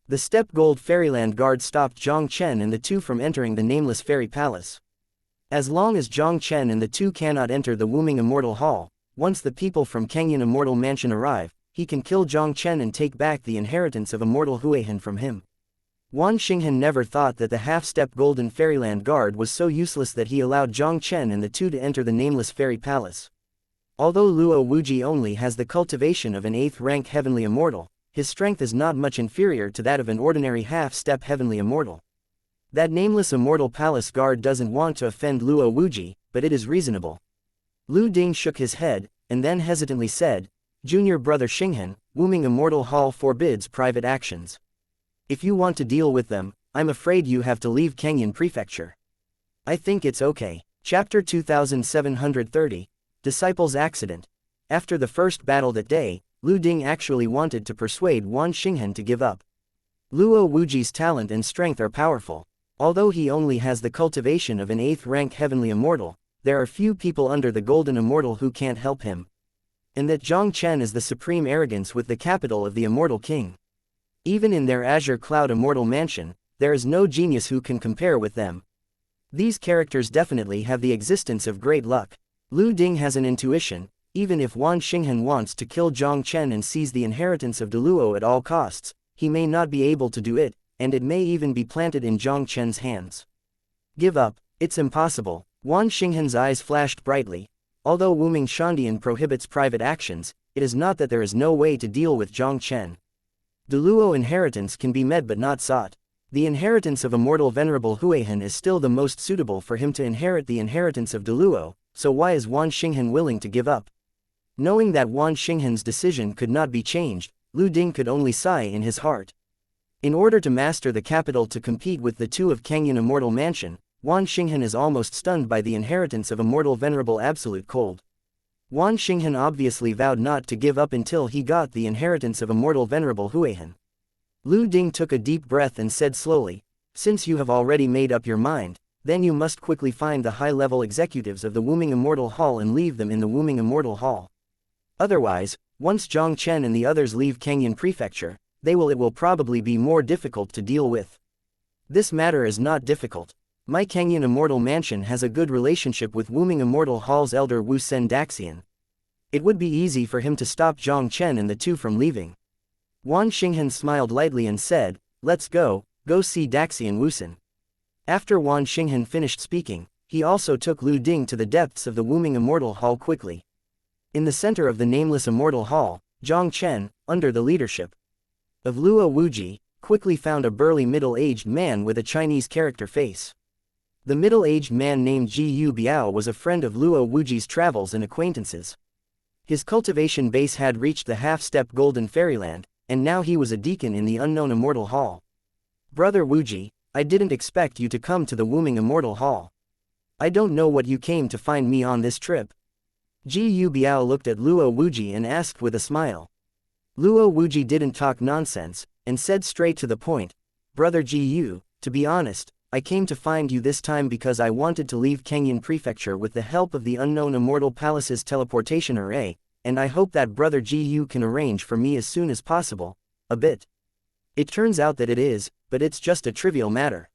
Speaker 1: The Step Gold Fairyland Guard stopped Jiang Chen and the two from entering the Nameless Fairy Palace. As long as Jiang Chen and the two cannot enter the Wuming Immortal Hall, once the people from Canyon Immortal Mansion arrive, he can kill Jiang Chen and take back the inheritance of Immortal Huihan from him. Wan Xinghan never thought that the half-step Golden Fairyland Guard was so useless that he allowed Jiang Chen and the two to enter the Nameless Fairy Palace. Although Luo Wuji only has the cultivation of an 8th rank Heavenly Immortal, his strength is not much inferior to that of an ordinary half-step Heavenly Immortal. That Nameless Immortal Palace Guard doesn't want to offend Luo Wuji, but it is reasonable. Lu Ding shook his head, and then hesitantly said, "Junior brother Xinghan, Wuming Immortal Hall forbids private actions. If you want to deal with them, I'm afraid you have to leave Canyon Prefecture." "I think it's okay." Chapter 2730, Disciples' Accident. After the first battle that day, Lu Ding actually wanted to persuade Wan Xinghan to give up. Luo Wuji's talent and strength are powerful. Although he only has the cultivation of an 8th rank Heavenly Immortal, there are few people under the Golden Immortal who can't help him. And that Jiang Chen is the supreme arrogance with the capital of the Immortal King. Even in their Azure Cloud Immortal Mansion, there is no genius who can compare with them. These characters definitely have the existence of great luck. Lu Ding has an intuition, even if Wan Xinghan wants to kill Jiang Chen and seize the inheritance of Deluo at all costs, he may not be able to do it, and it may even be planted in Jiang Chen's hands. "Give up," It's impossible. Wan Xinghan's eyes flashed brightly. Although Wuming Xiandian prohibits private actions, it is not that there is no way to deal with Jiang Chen. The Luo inheritance can be met but not sought. The inheritance of immortal venerable Huihan is still the most suitable for him to inherit the inheritance of Deluo, so why is Wan Xinghan willing to give up? Knowing that Wan Xinghan's decision could not be changed, Lu Ding could only sigh in his heart. In order to master the capital to compete with the two of Cangyun Immortal Mansion, Wan Xinghan is almost stunned by the inheritance of immortal venerable absolute cold. Wan Xinghan obviously vowed not to give up until he got the inheritance of immortal venerable Huihan. Lu Ding took a deep breath and said slowly, "Since you have already made up your mind, then you must quickly find the high-level executives of the Wuming Immortal Hall and leave them in the Wuming Immortal Hall. Otherwise, once Jiang Chen and the others leave Cangyun Prefecture, it will probably be more difficult to deal with." "This matter is not difficult. My Cangyun Immortal Mansion has a good relationship with Wuming Immortal Hall's elder Wu Sen Daxian. It would be easy for him to stop Jiang Chen and the two from leaving." Wan Xinghan smiled lightly and said, "Let's go see Daxian Wusen." After Wan Xinghan finished speaking, he also took Lu Ding to the depths of the Wuming Immortal Hall quickly. In the center of the nameless Immortal Hall, Jiang Chen, under the leadership of Luo Wuji, quickly found a burly middle-aged man with a Chinese character face. The middle-aged man named Ji Yu Biao was a friend of Luo Wuji's travels and acquaintances. His cultivation base had reached the half-step golden fairyland, and now he was a deacon in the unknown Immortal Hall. "Brother Wuji, I didn't expect you to come to the Wuming Immortal Hall. I don't know what you came to find me on this trip." Ji Yu Biao looked at Luo Wuji and asked with a smile. Luo Wuji didn't talk nonsense, and said straight to the point, "Brother Ji Yu, to be honest, I came to find you this time because I wanted to leave Cangyun Prefecture with the help of the unknown Immortal Palace's teleportation array, and I hope that Brother Ji Yu can arrange for me as soon as possible, a bit." "It turns out that it is, but it's just a trivial matter,"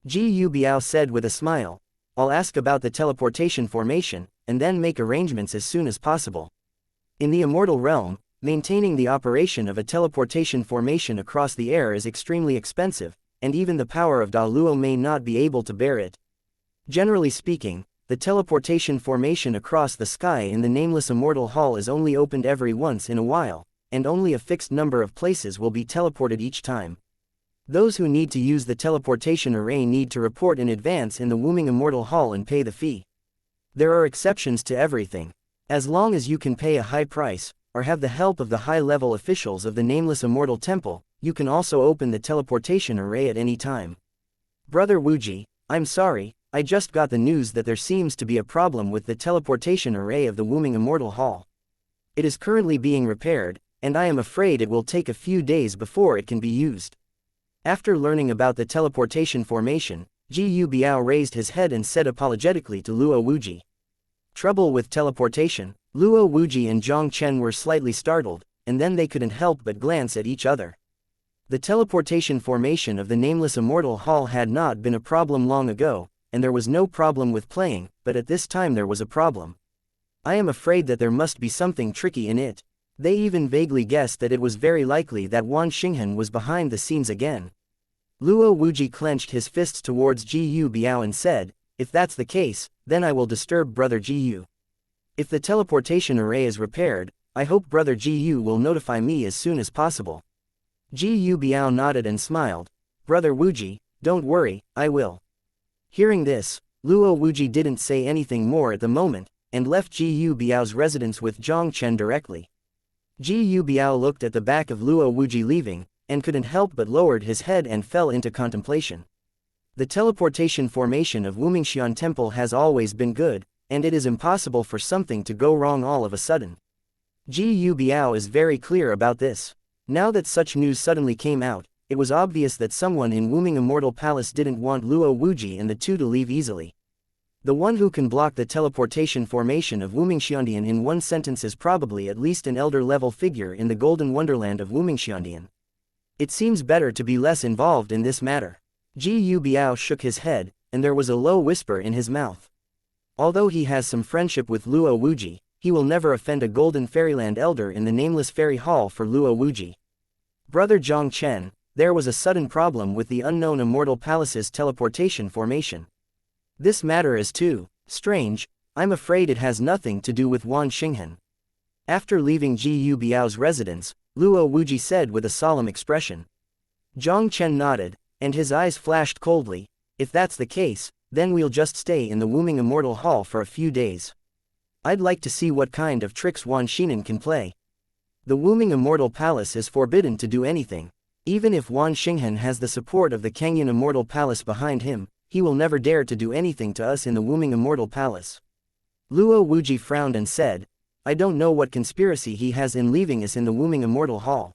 Speaker 1: Ji Yu Biao said with a smile. "I'll ask about the teleportation formation, and then make arrangements as soon as possible. In the Immortal Realm, maintaining the operation of a teleportation formation across the air is extremely expensive, and even the power of Da Luo may not be able to bear it. Generally speaking, the teleportation formation across the sky in the nameless Immortal Hall is only opened every once in a while, and only a fixed number of places will be teleported each time. Those who need to use the teleportation array need to report in advance in the Wuming Immortal Hall and pay the fee. There are exceptions to everything. As long as you can pay a high price, or have the help of the high-level officials of the Nameless Immortal Temple, you can also open the teleportation array at any time." "Brother Wuji, I'm sorry, I just got the news that there seems to be a problem with the teleportation array of the Wuming Immortal Hall. It is currently being repaired, and I am afraid it will take a few days before it can be used." After learning about the teleportation formation, Ji Yu Biao raised his head and said apologetically to Luo Wuji, "Trouble with teleportation?" Luo Wuji and Jiang Chen were slightly startled, and then they couldn't help but glance at each other. The teleportation formation of the Nameless Immortal Hall had not been a problem long ago, and there was no problem with playing, but at this time there was a problem. "I am afraid that there must be something tricky in it." They even vaguely guessed that it was very likely that Wan Xinghan was behind the scenes again. Luo Wuji clenched his fists towards Ji Yu Biao and said, "If that's the case, then I will disturb Brother Ji Yu. If the teleportation array is repaired, I hope Brother Ji Yu will notify me as soon as possible." Ji Yu Biao nodded and smiled. "Brother Wuji, don't worry, I will." Hearing this, Luo Wuji didn't say anything more at the moment, and left Ji Yu Biao's residence with Jiang Chen directly. Ji Yu Biao looked at the back of Luo Wuji leaving, and couldn't help but lowered his head and fell into contemplation. The teleportation formation of Wumingxian Temple has always been good, and it is impossible for something to go wrong all of a sudden. Ji Yu Biao is very clear about this. Now that such news suddenly came out, it was obvious that someone in Wuming Immortal Palace didn't want Luo Wuji and the two to leave easily. The one who can block the teleportation formation of Wumingxiandian in one sentence is probably at least an elder-level figure in the golden wonderland of Wumingxiandian. It seems better to be less involved in this matter. Ji Yu Biao shook his head, and there was a low whisper in his mouth. Although he has some friendship with Luo Wuji, he will never offend a golden fairyland elder in the nameless fairy hall for Luo Wuji. "Brother Jiang Chen, there was a sudden problem with the unknown Immortal Palace's teleportation formation. This matter is too strange. I'm afraid it has nothing to do with Wan Xinghan. After leaving Ji Yu Biao's residence, Luo Wuji said with a solemn expression. Jiang Chen nodded, and his eyes flashed coldly. If that's the case, then we'll just stay in the Wuming Immortal Hall for a few days. I'd like to see what kind of tricks Wan Xinghan can play. The Wuming Immortal Palace is forbidden to do anything. Even if Wan Xinghan has the support of the Kenyan Immortal Palace behind him, he will never dare to do anything to us in the Wuming Immortal Palace. Luo Wuji frowned and said, I don't know what conspiracy he has in leaving us in the Wuming Immortal Hall.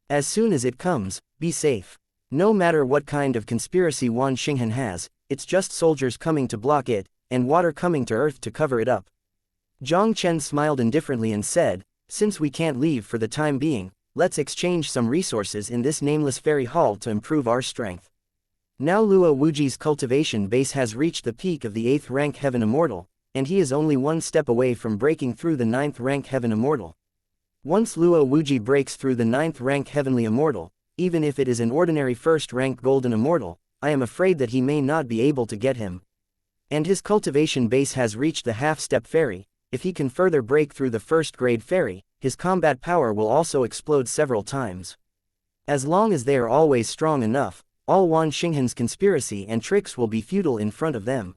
Speaker 1: As soon as it comes, be safe. No matter what kind of conspiracy Wan Xinghan has, it's just soldiers coming to block it, and water coming to earth to cover it up. Jiang Chen smiled indifferently and said, since we can't leave for the time being, let's exchange some resources in this nameless fairy hall to improve our strength. Now Luo Wuji's cultivation base has reached the peak of the 8th rank Heaven Immortal, and he is only one step away from breaking through the 9th rank Heaven Immortal. Once Luo Wuji breaks through the 9th rank Heavenly Immortal, even if it is an ordinary 1st rank Golden Immortal, I am afraid that he may not be able to get him. And his cultivation base has reached the half-step fairy. If he can further break through the 1st grade fairy, his combat power will also explode several times. As long as they are always strong enough, all Wan Xinghan's conspiracy and tricks will be futile in front of them.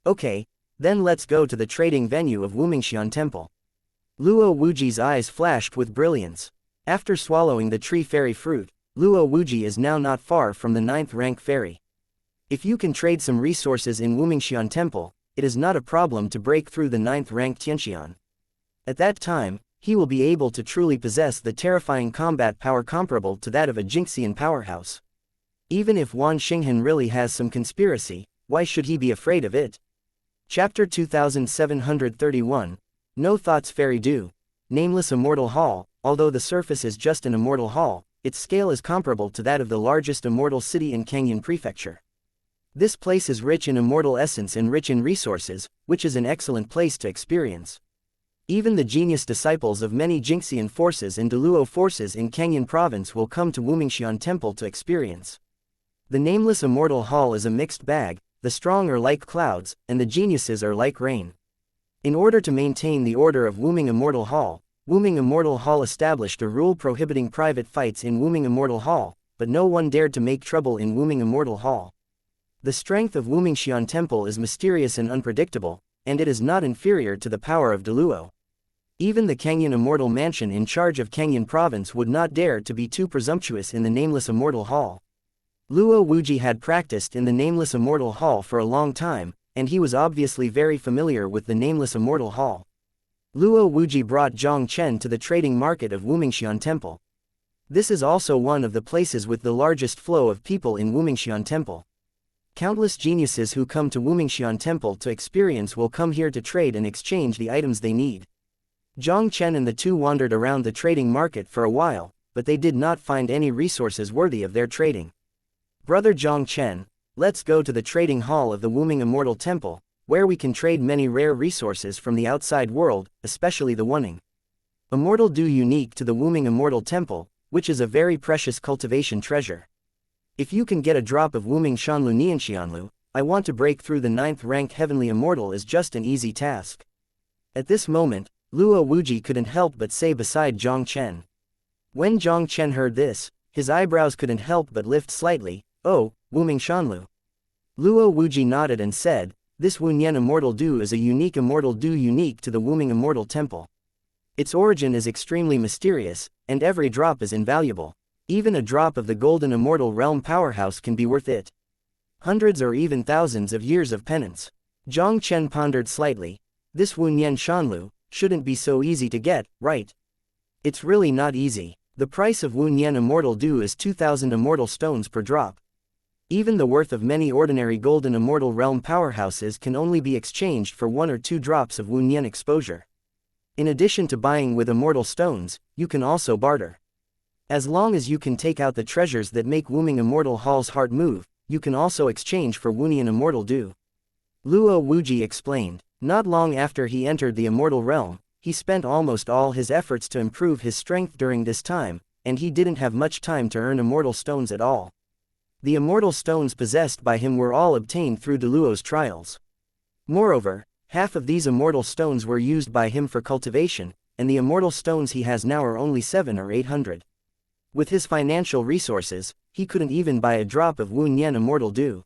Speaker 1: Okay, then let's go to the trading venue of Wumingshan Temple. Luo Wuji's eyes flashed with brilliance. After swallowing the tree fairy fruit, Luo Wuji is now not far from the 9th rank fairy. If you can trade some resources in Wumingshan Temple, it is not a problem to break through the 9th rank Tianxian. At that time, he will be able to truly possess the terrifying combat power comparable to that of a Jinxian powerhouse. Even if Wan Xinghan really has some conspiracy, why should he be afraid of it? Chapter 2731, No Thoughts Fairy Do. Nameless Immortal Hall. Although the surface is just an immortal hall, its scale is comparable to that of the largest immortal city in Kenyan Prefecture. This place is rich in immortal essence and rich in resources, which is an excellent place to experience. Even the genius disciples of many Jinxian forces and Deluo forces in Kenyan province will come to Wumingshan Temple to experience. The nameless immortal hall is a mixed bag. The strong are like clouds, and the geniuses are like rain. In order to maintain the order of Wuming Immortal Hall, Wuming Immortal Hall established a rule prohibiting private fights in Wuming Immortal Hall, but no one dared to make trouble in Wuming Immortal Hall. The strength of Wumingshan Temple is mysterious and unpredictable, and it is not inferior to the power of Deluo. Even the Kenyan Immortal Mansion in charge of Kenyan Province would not dare to be too presumptuous in the Nameless Immortal Hall. Luo Wuji had practiced in the Nameless Immortal Hall for a long time, and he was obviously very familiar with the Nameless Immortal Hall. Luo Wuji brought Jiang Chen to the trading market of Wumingshan Temple. This is also one of the places with the largest flow of people in Wumingshan Temple. Countless geniuses who come to Wumingshan Temple to experience will come here to trade and exchange the items they need. Jiang Chen and the two wandered around the trading market for a while, but they did not find any resources worthy of their trading. Brother Jiang Chen, let's go to the trading hall of the Wuming Immortal Temple, where we can trade many rare resources from the outside world, especially the Wuning Immortal Dew unique to the Wuming Immortal Temple, which is a very precious cultivation treasure. If you can get a drop of Wuming Shanlu Nianxianlu, I want to break through the 9th rank Heavenly Immortal is just an easy task. At this moment, Luo Wuji couldn't help but say beside Jiang Chen. When Jiang Chen heard this, his eyebrows couldn't help but lift slightly. Oh, Wuming Shanlu. Luo Wuji nodded and said, this Wunyan Immortal Dew is a unique Immortal Dew unique to the Wuming Immortal Temple. Its origin is extremely mysterious, and every drop is invaluable. Even a drop of the Golden Immortal Realm powerhouse can be worth it. Hundreds or even thousands of years of penance. Jiang Chen pondered slightly. This Wunyan Shanlu shouldn't be so easy to get, right? It's really not easy. The price of Wunyan Immortal Dew is 2,000 immortal stones per drop. Even the worth of many ordinary Golden Immortal Realm powerhouses can only be exchanged for 1 or 2 drops of Wunyan exposure. In addition to buying with immortal stones, you can also barter. As long as you can take out the treasures that make Wuming Immortal Hall's heart move, you can also exchange for Wunyan Immortal Dew. Luo Wuji explained. Not long after he entered the Immortal Realm, he spent almost all his efforts to improve his strength during this time, and he didn't have much time to earn immortal stones at all. The immortal stones possessed by him were all obtained through Luo's trials. Moreover, half of these immortal stones were used by him for cultivation, and the immortal stones he has now are only 700 or 800. With his financial resources, he couldn't even buy a drop of Wu Nian immortal dew.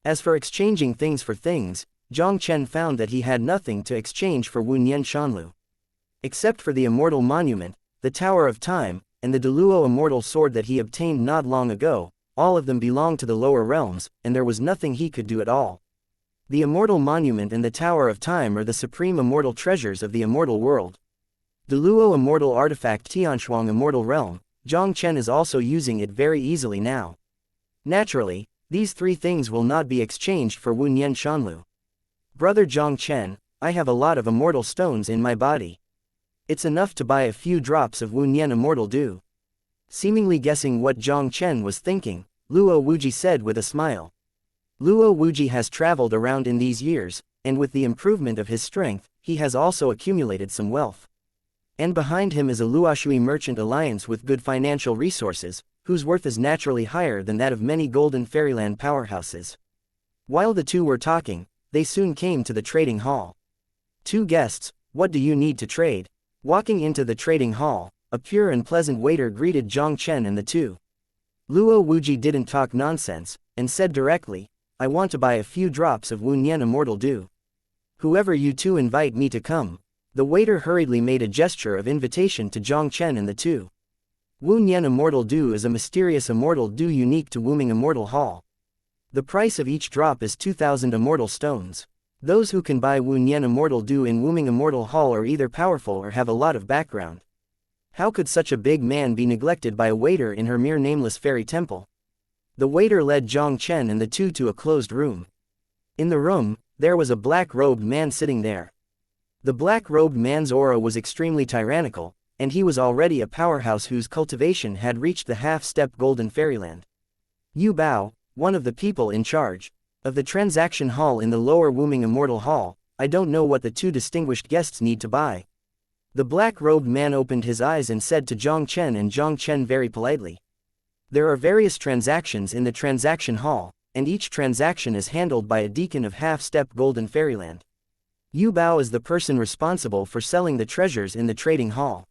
Speaker 1: As for exchanging things for things, Jiang Chen found that he had nothing to exchange for Wu Nian Shanlu. Except for the immortal monument, the Tower of Time, and the Deluo immortal sword that he obtained not long ago, all of them belonged to the lower realms, and there was nothing he could do at all. The immortal monument and the Tower of Time are the supreme immortal treasures of the immortal world. Deluo immortal artifact Tianshuang immortal realm, Jiang Chen is also using it very easily now. Naturally, these three things will not be exchanged for Wu Nian Shanlu. Brother Jiang Chen, I have a lot of immortal stones in my body. It's enough to buy a few drops of Wu Nian immortal dew. Seemingly guessing what Jiang Chen was thinking, Luo Wuji said with a smile. Luo Wuji has traveled around in these years, and with the improvement of his strength, he has also accumulated some wealth. And behind him is a Luoshui merchant alliance with good financial resources, whose worth is naturally higher than that of many golden fairyland powerhouses. While the two were talking, they soon came to the trading hall. Two guests, what do you need to trade? Walking into the trading hall, a pure and pleasant waiter greeted Jiang Chen and the two. Luo Wuji didn't talk nonsense, and said directly, I want to buy a few drops of Wu Nian immortal dew. Whoever you two invite me to come. The waiter hurriedly made a gesture of invitation to Jiang Chen and the two. Wu Nian immortal dew is a mysterious immortal dew unique to Wuming Immortal Hall. The price of each drop is 2,000 immortal stones. Those who can buy Wu Nian immortal dew in Wuming Immortal Hall are either powerful or have a lot of background. How could such a big man be neglected by a waiter in her mere nameless fairy temple? The waiter led Jiang Chen and the two to a closed room. In the room, there was a black-robed man sitting there. The black-robed man's aura was extremely tyrannical, and he was already a powerhouse whose cultivation had reached the half-step golden fairyland. Yu Bao, one of the people in charge of the transaction hall in the lower Wuming Immortal Hall, I don't know what the two distinguished guests need to buy. The black-robed man opened his eyes and said to Jiang Chen and Jiang Chen very politely. There are various transactions in the transaction hall, and each transaction is handled by a deacon of half-step golden fairyland. Yu Bao is the person responsible for selling the treasures in the trading hall.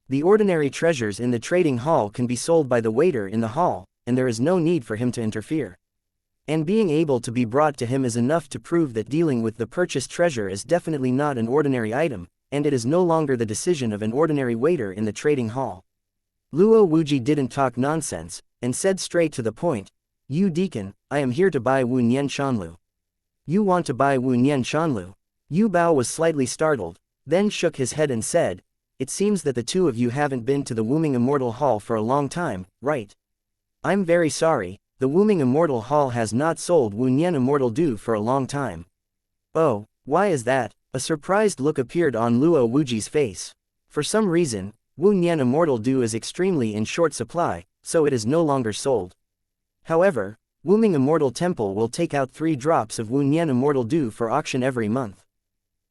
Speaker 1: The ordinary treasures in the trading hall can be sold by the waiter in the hall, and there is no need for him to interfere. And being able to be brought to him is enough to prove that dealing with the purchased treasure is definitely not an ordinary item, and it is no longer the decision of an ordinary waiter in the trading hall. Luo Wuji didn't talk nonsense, and said straight to the point, You deacon, I am here to buy Wu Nian Shanlu. You want to buy Wu Nian Shanlu? Yu Bao was slightly startled, then shook his head and said, It seems that the two of you haven't been to the Wuming Immortal Hall for a long time, right? I'm very sorry, the Wuming Immortal Hall has not sold Wu Nian immortal dew for a long time. Oh, why is that? A surprised look appeared on Luo Wuji's face. For some reason, Wu Nian immortal dew is extremely in short supply, so it is no longer sold. However, Wuming Immortal Temple will take out 3 drops of Wu Nian immortal dew for auction every month.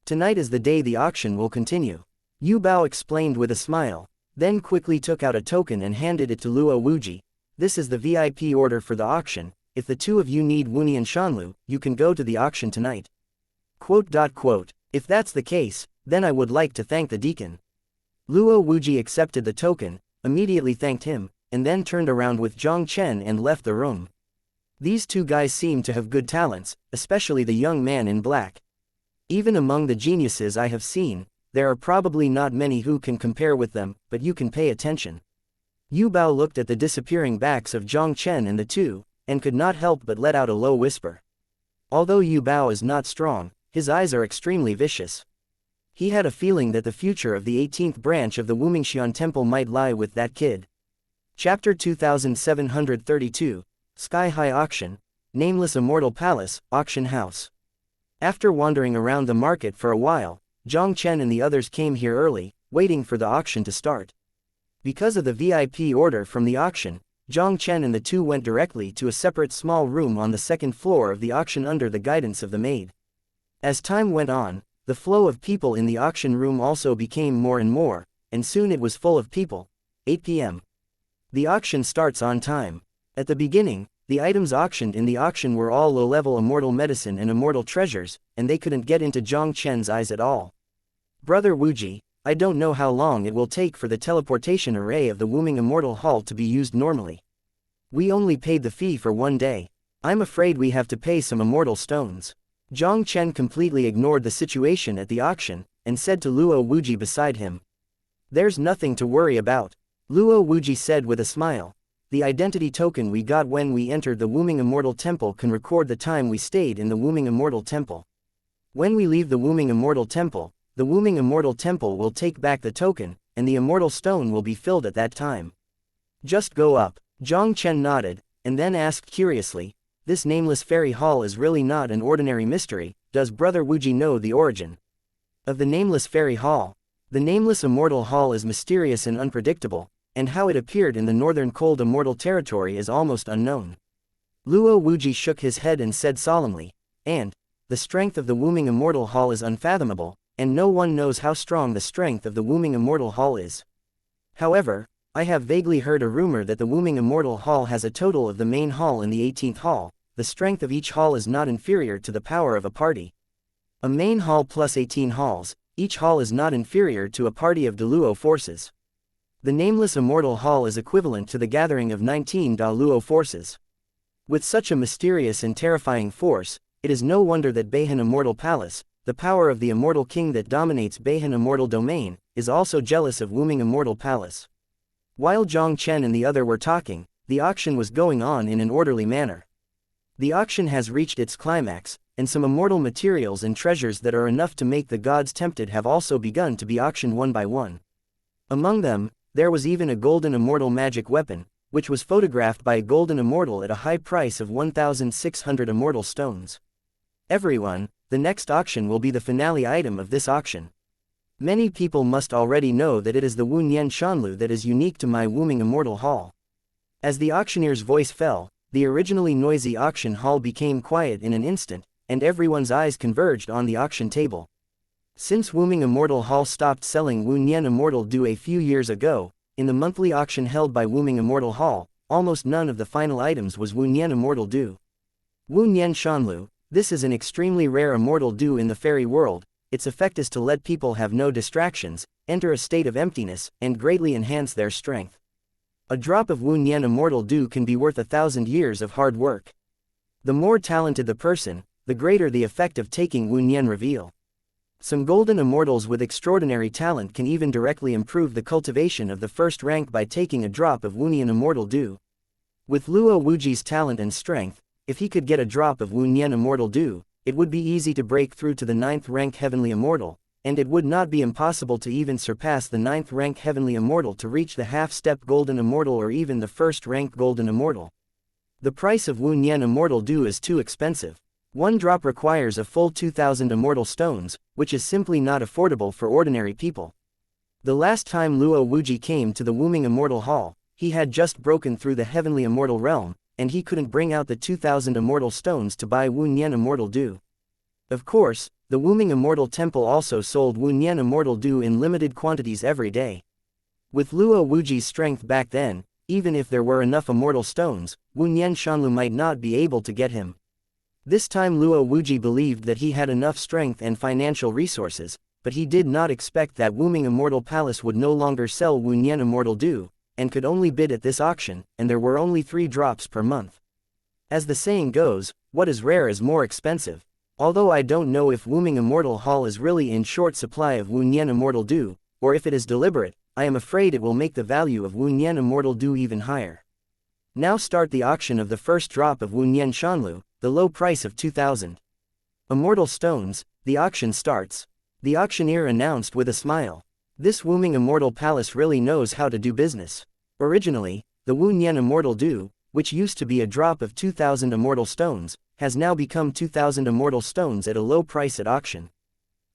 Speaker 1: Tonight is the day the auction will continue. Yu Bao explained with a smile, then quickly took out a token and handed it to Luo Wuji. This is the VIP order for the auction. If the two of you need Wu Nian Shanlu, you can go to the auction tonight. If that's the case, then I would like to thank the deacon. Luo Wuji accepted the token, immediately thanked him, and then turned around with Jiang Chen and left the room. These two guys seem to have good talents, especially the young man in black. Even among the geniuses I have seen, there are probably not many who can compare with them, but you can pay attention. Yu Bao looked at the disappearing backs of Jiang Chen and the two, and could not help but let out a low whisper. Although Yu Bao is not strong, his eyes are extremely vicious. He had a feeling that the future of the 18th branch of the Wumingxian Temple might lie with that kid. Chapter 2732, Sky High Auction, Nameless Immortal Palace, Auction House. After wandering around the market for a while, Jiang Chen and the others came here early, waiting for the auction to start. Because of the VIP order from the auction, Jiang Chen and the two went directly to a separate small room on the second floor of the auction under the guidance of the maid. As time went on, the flow of people in the auction room also became more and more, and soon it was full of people. 8 p.m. The auction starts on time. At the beginning, the items auctioned in the auction were all low-level immortal medicine and immortal treasures, and they couldn't get into Jiang Chen's eyes at all. Brother Wuji, I don't know how long it will take for the teleportation array of the Wuming Immortal Hall to be used normally. We only paid the fee for 1 day. I'm afraid we have to pay some immortal stones. Jiang Chen completely ignored the situation at the auction, and said to Luo Wuji beside him. There's nothing to worry about. Luo Wuji said with a smile. The identity token we got when we entered the Wuming Immortal Temple can record the time we stayed in the Wuming Immortal Temple. When we leave the Wuming Immortal Temple, the Wuming Immortal Temple will take back the token, and the Immortal Stone will be filled at that time. Just go up. Jiang Chen nodded, and then asked curiously, this nameless fairy hall is really not an ordinary mystery, does Brother Wuji know the origin of the nameless fairy hall? The nameless immortal hall is mysterious and unpredictable, and how it appeared in the northern cold immortal territory is almost unknown. Luo Wuji shook his head and said solemnly, and the strength of the Wuming Immortal Hall is unfathomable, and no one knows how strong the strength of the Wuming Immortal Hall is. However, I have vaguely heard a rumor that the Wuming Immortal Hall has a total of the main hall and the 18th hall. The strength of each hall is not inferior to the power of a party. A main hall plus 18 halls, each hall is not inferior to a party of Daluo forces. The nameless Immortal Hall is equivalent to the gathering of 19 Daluo forces. With such a mysterious and terrifying force, it is no wonder that Beihan Immortal Palace, the power of the Immortal King that dominates Beihan Immortal Domain, is also jealous of Wuming Immortal Palace. While Jiang Chen and the other were talking, the auction was going on in an orderly manner. The auction has reached its climax, and some immortal materials and treasures that are enough to make the gods tempted have also begun to be auctioned one by one. Among them, there was even a golden immortal magic weapon, which was photographed by a golden immortal at a high price of 1,600 immortal stones. Everyone, the next auction will be the finale item of this auction. Many people must already know that it is the Wu Nian Shanlu that is unique to my Wuming Immortal Hall. As the auctioneer's voice fell, the originally noisy auction hall became quiet in an instant, and everyone's eyes converged on the auction table. Since Wuming Immortal Hall stopped selling Wu Nian Immortal Dew a few years ago, in the monthly auction held by Wuming Immortal Hall, almost none of the final items was Wu Nian Immortal Dew. Wu Nian Shanlu, this is an extremely rare immortal dew in the fairy world. Its effect is to let people have no distractions, enter a state of emptiness, and greatly enhance their strength. A drop of Wu Nian Immortal Dew can be worth 1,000 years of hard work. The more talented the person, the greater the effect of taking Wu Nian Reveal. Some golden immortals with extraordinary talent can even directly improve the cultivation of the first rank by taking a drop of Wu Nian Immortal Dew. With Luo Wuji's talent and strength, if he could get a drop of Wu Nian Immortal Dew, it would be easy to break through to the 9th rank Heavenly Immortal, and it would not be impossible to even surpass the 9th rank Heavenly Immortal to reach the half-step Golden Immortal or even the 1st rank Golden Immortal. The price of Wu Nian Immortal Dew is too expensive. One drop requires a full 2,000 immortal stones, which is simply not affordable for ordinary people. The last time Luo Wuji came to the Wuming Immortal Hall, he had just broken through the Heavenly Immortal Realm, and he couldn't bring out the 2,000 immortal stones to buy Wu Nian Immortal Dew. Of course, the Wuming Immortal Temple also sold Wu Nian Immortal Dew in limited quantities every day. With Luo Wuji's strength back then, even if there were enough immortal stones, Wu Nian Shanlu might not be able to get him. This time Luo Wuji believed that he had enough strength and financial resources, but he did not expect that Wuming Immortal Palace would no longer sell Wu Nian Immortal Dew, and could only bid at this auction, and there were only 3 drops per month. As the saying goes, what is rare is more expensive. Although I don't know if Wuming Immortal Hall is really in short supply of Wu Nian Immortal Dew, or if it is deliberate, I am afraid it will make the value of Wu Nian Immortal Dew even higher. Now start the auction of the first drop of Wu Nian Shanlu, the low price of 2,000 immortal stones. The auction starts. The auctioneer announced with a smile. This Wuming Immortal Palace really knows how to do business. Originally, the Wu Nian Immortal Dew, which used to be a drop of 2,000 immortal stones, has now become 2,000 immortal stones at a low price at auction.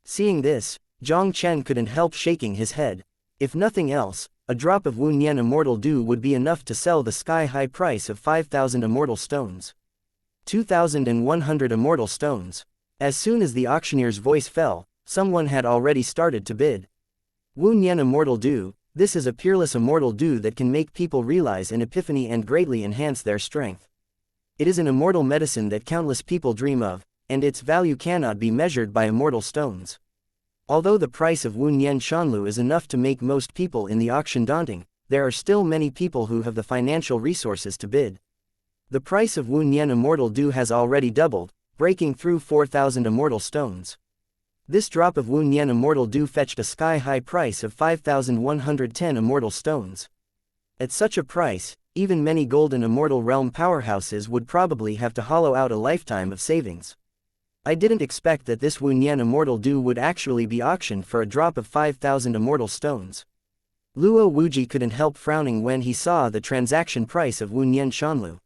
Speaker 1: Seeing this, Jiang Chen couldn't help shaking his head. If nothing else, a drop of Wu Nian Immortal Dew would be enough to sell the sky-high price of 5,000 immortal stones. 2,100 immortal stones. As soon as the auctioneer's voice fell, someone had already started to bid. Wu Nian Immortal Dew, this is a peerless immortal dew that can make people realize an epiphany and greatly enhance their strength. It is an immortal medicine that countless people dream of, and its value cannot be measured by immortal stones. Although the price of Wunyan Shanlu is enough to make most people in the auction daunting, there are still many people who have the financial resources to bid. The price of Wunyan Immortal Dew has already doubled, breaking through 4,000 immortal stones. This drop of Wunyan Immortal Dew fetched a sky-high price of 5,110 immortal stones. At such a price, even many golden immortal realm powerhouses would probably have to hollow out a lifetime of savings. I didn't expect that this Wunyan Immortal Dew would actually be auctioned for a drop of 5,000 immortal stones. Luo Wuji couldn't help frowning when he saw the transaction price of Wunyan Shanlu.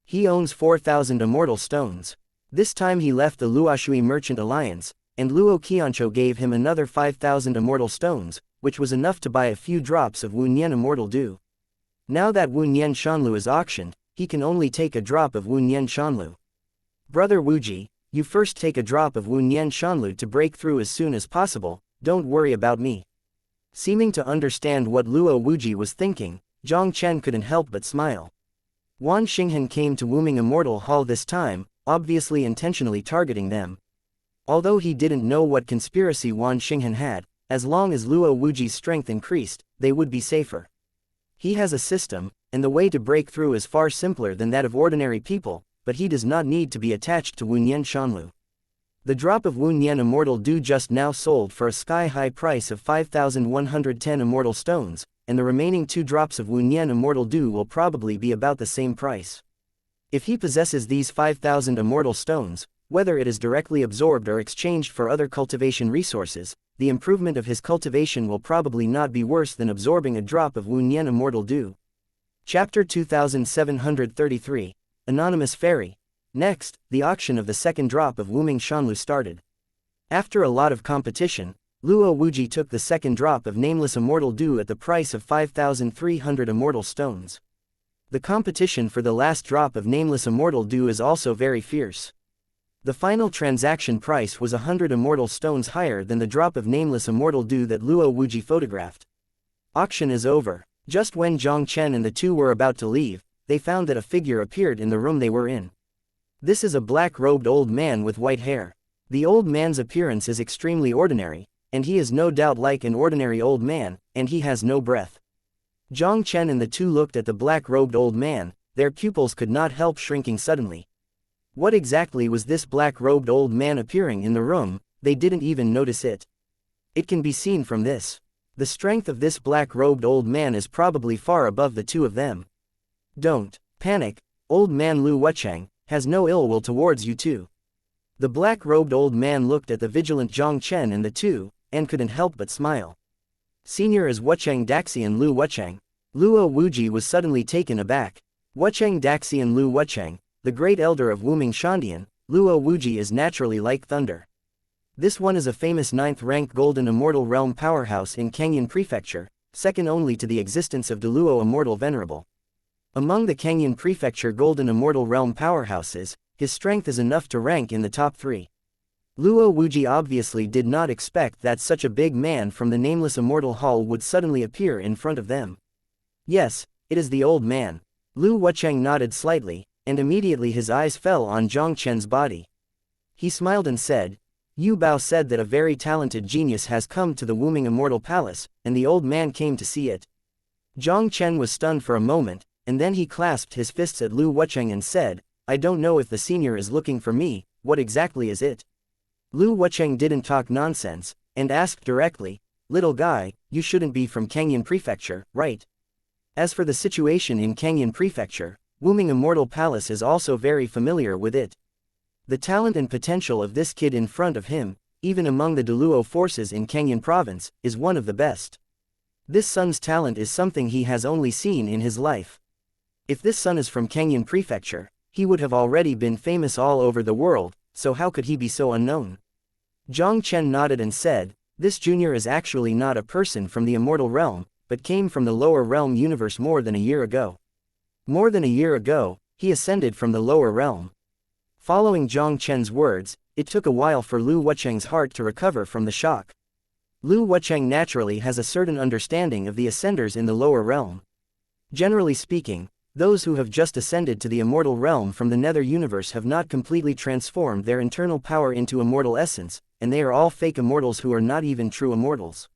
Speaker 1: He owns 4,000 immortal stones. This time he left the Luoshui Merchant Alliance, and Luo Qianzhou gave him another 5,000 immortal stones, which was enough to buy a few drops of Wunyan Immortal Dew. Now that Wunyan Shanlu is auctioned, he can only take a drop of Wunyan Shanlu. Brother Wuji, you first take a drop of Wunyan Shanlu to break through as soon as possible, don't worry about me. Seeming to understand what Luo Wuji was thinking, Jiang Chen couldn't help but smile. Wan Xinghan came to Wuming Immortal Hall this time, obviously intentionally targeting them. Although he didn't know what conspiracy Wan Xinghan had, as long as Luo Wuji's strength increased, they would be safer. He has a system, and the way to break through is far simpler than that of ordinary people, but he does not need to be attached to Wunyan Shanlu. The drop of Wunyan Immortal Dew just now sold for a sky-high price of 5,110 immortal stones, and the remaining 2 drops of Wunyan Immortal Dew will probably be about the same price. If he possesses these 5,000 immortal stones, whether it is directly absorbed or exchanged for other cultivation resources, the improvement of his cultivation will probably not be worse than absorbing a drop of Wunyan Immortal Dew. Chapter 2733, Anonymous Fairy. Next, the auction of the second drop of Wuming Shanlu started. After a lot of competition, Luo Wuji took the second drop of Nameless Immortal Dew at the price of 5,300 immortal stones. The competition for the last drop of Nameless Immortal Dew is also very fierce. The final transaction price was 100 immortal stones higher than the drop of Nameless Immortal Dew that Luo Wuji photographed. Auction is over. Just when Jiang Chen and the two were about to leave, they found that a figure appeared in the room they were in. This is a black-robed old man with white hair. The old man's appearance is extremely ordinary, and he is no doubt like an ordinary old man, and he has no breath. Jiang Chen and the two looked at the black-robed old man, their pupils could not help shrinking suddenly. What exactly was this black-robed old man appearing in the room? They didn't even notice it. It can be seen from this. The strength of this black-robed old man is probably far above the two of them. Don't panic, old man Lu Wucheng has no ill will towards you too. The black-robed old man looked at the vigilant Jiang Chen and the two, and couldn't help but smile. Senior is Wucheng Daxian Lu Wucheng. Luo Wuji was suddenly taken aback. Wucheng Daxian Lu Wucheng, the great elder of Wuming Shandian, Luo Wuji is naturally like thunder. This one is a famous 9th-rank Golden Immortal Realm powerhouse in Kangyun Prefecture, second only to the existence of Deluo Immortal Venerable. Among the Kangyun Prefecture Golden Immortal Realm powerhouses, his strength is enough to rank in the top 3. Luo Wuji obviously did not expect that such a big man from the Nameless Immortal Hall would suddenly appear in front of them. Yes, it is the old man. Lu Wucheng nodded slightly, and immediately his eyes fell on Jiang Chen's body. He smiled and said, Yu Bao said that a very talented genius has come to the Wuming Immortal Palace, and the old man came to see it. Jiang Chen was stunned for a moment, and then he clasped his fists at Lu Wucheng and said, I don't know if the senior is looking for me, what exactly is it? Lu Wucheng didn't talk nonsense, and asked directly, Little guy, you shouldn't be from Kangyun Prefecture, right? As for the situation in Kangyun Prefecture, Wuming Immortal Palace is also very familiar with it. The talent and potential of this kid in front of him, even among the Deluo forces in Kangyun Province, is one of the best. This son's talent is something he has only seen in his life. If this son is from Kangyun Prefecture, he would have already been famous all over the world, so how could he be so unknown? Jiang Chen nodded and said, This junior is actually not a person from the Immortal Realm, but came from the lower realm universe more than a year ago. More than a year ago, he ascended from the lower realm. Following Jiang Chen's words, it took a while for Lu Wucheng's heart to recover from the shock. Lu Wucheng naturally has a certain understanding of the ascenders in the lower realm. Generally speaking, Those who have just ascended to the immortal realm from the nether universe have not completely transformed their internal power into immortal essence, and they are all fake immortals who are not even true immortals.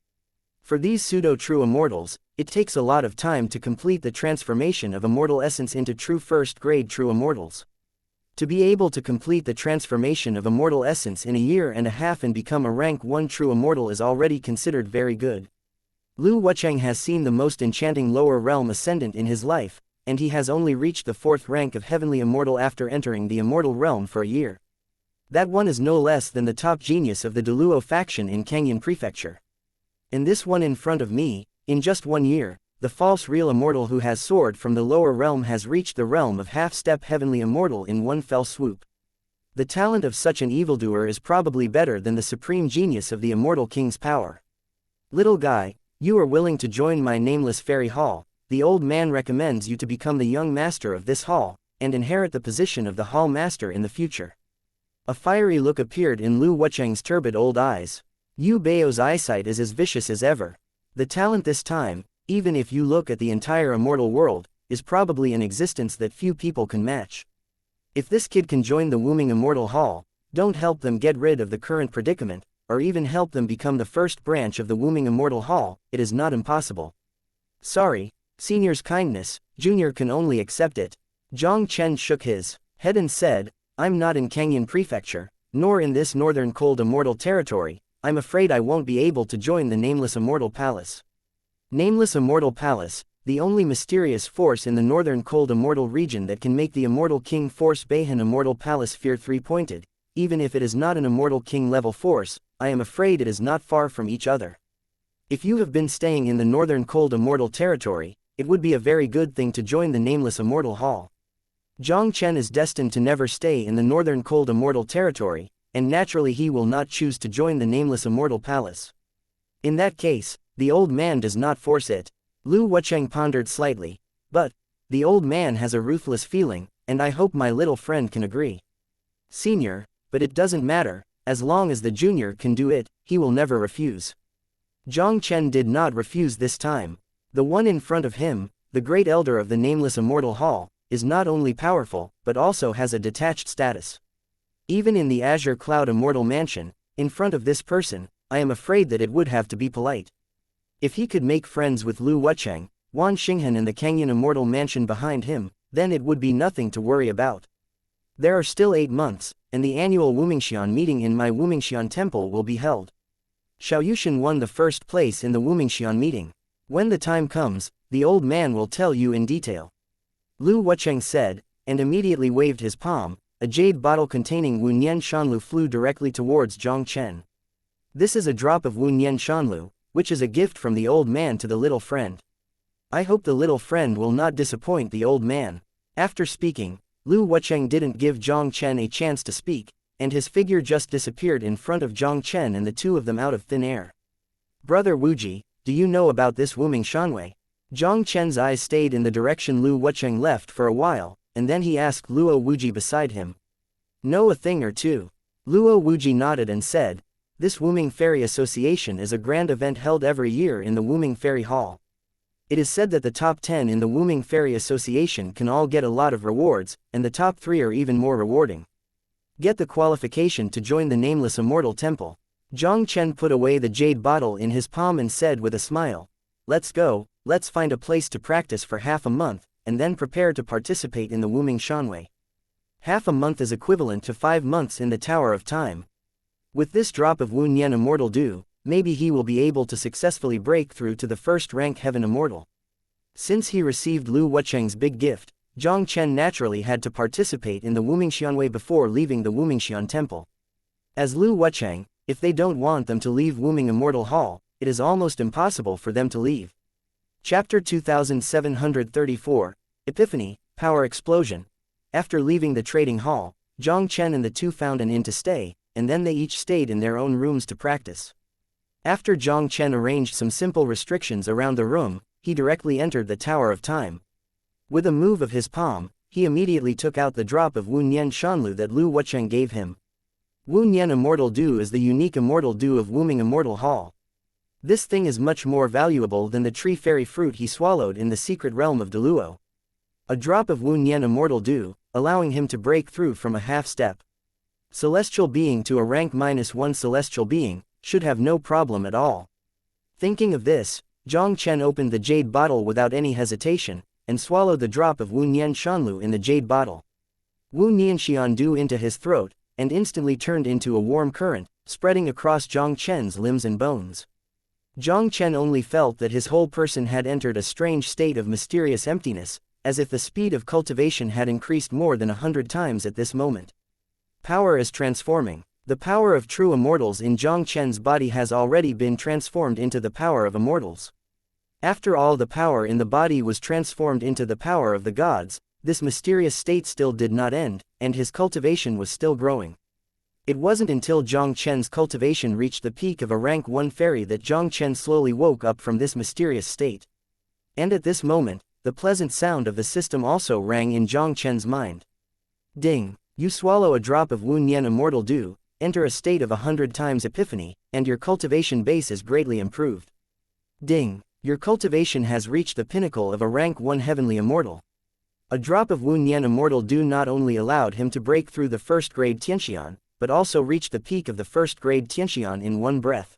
Speaker 1: For these pseudo-true immortals, it takes a lot of time to complete the transformation of immortal essence into true first-grade true immortals. To be able to complete the transformation of immortal essence in a year and a half and become a rank 1 true immortal is already considered very good. Lu Wucheng has seen the most enchanting lower realm ascendant in his life, and he has only reached the 4th rank of heavenly immortal after entering the immortal realm for a year. That one is no less than the top genius of the Deluo faction in Kangyun Prefecture. And this one in front of me, in just 1 year, the false real immortal who has soared from the lower realm has reached the realm of half-step heavenly immortal in one fell swoop. The talent of such an evildoer is probably better than the supreme genius of the immortal king's power. Little guy, you are willing to join my nameless fairy hall. The old man recommends you to become the young master of this hall, and inherit the position of the hall master in the future. A fiery look appeared in Lu Wucheng's turbid old eyes. Yu Bao's eyesight is as vicious as ever. The talent this time, even if you look at the entire immortal world, is probably an existence that few people can match. If this kid can join the Wooming Immortal Hall, don't help them get rid of the current predicament, or even help them become the first branch of the Wooming Immortal Hall, it is not impossible. Sorry. Senior's kindness, Junior can only accept it. Jiang Chen shook his head and said, I'm not in Kangyun Prefecture, nor in this northern cold immortal territory. I'm afraid I won't be able to join the Nameless Immortal Palace. Nameless Immortal Palace, the only mysterious force in the northern cold immortal region that can make the Immortal King force Beihan Immortal Palace fear three-pointed, even if it is not an Immortal King level force, I am afraid it is not far from each other. If you have been staying in the northern cold immortal territory, it would be a very good thing to join the Nameless Immortal Hall. Jiang Chen is destined to never stay in the northern cold immortal territory, and naturally he will not choose to join the Nameless Immortal Palace. In that case, the old man does not force it. Lu Wucheng pondered slightly. But, the old man has a ruthless feeling, and I hope my little friend can agree. Senior, but it doesn't matter, as long as the junior can do it, he will never refuse. Jiang Chen did not refuse this time. The one in front of him, the great elder of the Nameless Immortal Hall, is not only powerful, but also has a detached status. Even in the Azure Cloud Immortal Mansion, in front of this person, I am afraid that it would have to be polite. If he could make friends with Lu Wucheng, Wan Xinghan and the Kangyun Immortal Mansion behind him, then it would be nothing to worry about. There are still 8 months, and the annual Wumingxian meeting in my Wumingxian temple will be held. Xiao Yushan won the first place in the Wumingxian meeting. When the time comes, the old man will tell you in detail. Lu Wucheng said, and immediately waved his palm. A jade bottle containing Wunyan Shanlu flew directly towards Jiang Chen. This is a drop of Wunyan Shanlu, which is a gift from the old man to the little friend. I hope the little friend will not disappoint the old man. After speaking, Lu Wucheng didn't give Jiang Chen a chance to speak, and his figure just disappeared in front of Jiang Chen and the two of them out of thin air. Brother Wuji, do you know about this Wuming Shanwei? Jiang Chen's eyes stayed in the direction Lu Wucheng left for a while, and then he asked Luo Wuji beside him. Know a thing or two. Luo Wuji nodded and said, this Wuming Fairy Association is a grand event held every year in the Wuming Fairy Hall. It is said that the top 10 in the Wuming Fairy Association can all get a lot of rewards, and the top 3 are even more rewarding. Get the qualification to join the Nameless Immortal Temple. Jiang Chen put away the jade bottle in his palm and said with a smile, let's go, let's find a place to practice for half a month, and then prepare to participate in the Wuming Shanwei. Half a month is equivalent to 5 months in the Tower of Time. With this drop of Wunyan Immortal Dew, maybe he will be able to successfully break through to the first rank Heaven Immortal. Since he received Lu Wucheng's big gift, Jiang Chen naturally had to participate in the Wumingxianwei before leaving the Wumingxian Temple. As Lu Wucheng, if they don't want them to leave Wuming Immortal Hall, it is almost impossible for them to leave. Chapter 2734, Epiphany, Power Explosion. After leaving the trading hall, Jiang Chen and the two found an inn to stay, and then they each stayed in their own rooms to practice. After Jiang Chen arranged some simple restrictions around the room, he directly entered the Tower of Time. With a move of his palm, he immediately took out the drop of Wunyan Shanlu that Lu Wucheng gave him. Wunyan Immortal Dew is the unique immortal dew of Wuming Immortal Hall. This thing is much more valuable than the tree fairy fruit he swallowed in the secret realm of Deluo. A drop of Wu Nian immortal dew, allowing him to break through from a half-step. Celestial being to a rank -1 celestial being, should have no problem at all. Thinking of this, Jiang Chen opened the jade bottle without any hesitation, and swallowed the drop of Wu Nian Shanlu in the jade bottle. Wu Nian Xiandu into his throat, and instantly turned into a warm current, spreading across Jiang Chen's limbs and bones. Jiang Chen only felt that his whole person had entered a strange state of mysterious emptiness, as if the speed of cultivation had increased more than 100 times at this moment. Power is transforming. The power of true immortals in Jiang Chen's body has already been transformed into the power of immortals. After all the power in the body was transformed into the power of the gods, this mysterious state still did not end, and his cultivation was still growing. It wasn't until Jiang Chen's cultivation reached the peak of a rank 1 fairy that Jiang Chen slowly woke up from this mysterious state. And at this moment, the pleasant sound of the system also rang in Jiang Chen's mind. Ding! You swallow a drop of Wu Nian immortal dew, enter a state of 100 times epiphany, and your cultivation base is greatly improved. Ding! Your cultivation has reached the pinnacle of a rank 1 heavenly immortal. A drop of Wu Nian immortal dew not only allowed him to break through the first grade Tianxian, but also reach the peak of the first grade Tianxian in one breath.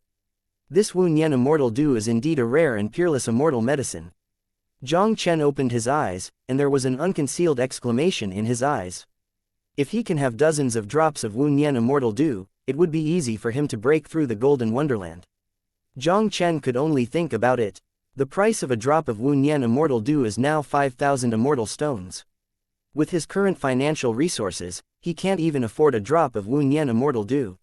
Speaker 1: This Wu Nian immortal dew is indeed a rare and peerless immortal medicine. Jiang Chen opened his eyes, and there was an unconcealed exclamation in his eyes. If he can have dozens of drops of Wu Nian immortal dew, it would be easy for him to break through the golden wonderland. Jiang Chen could only think about it. The price of a drop of Wu Nian immortal dew is now 5,000 immortal stones. With his current financial resources, he can't even afford a drop of Wu Nian immortal dew.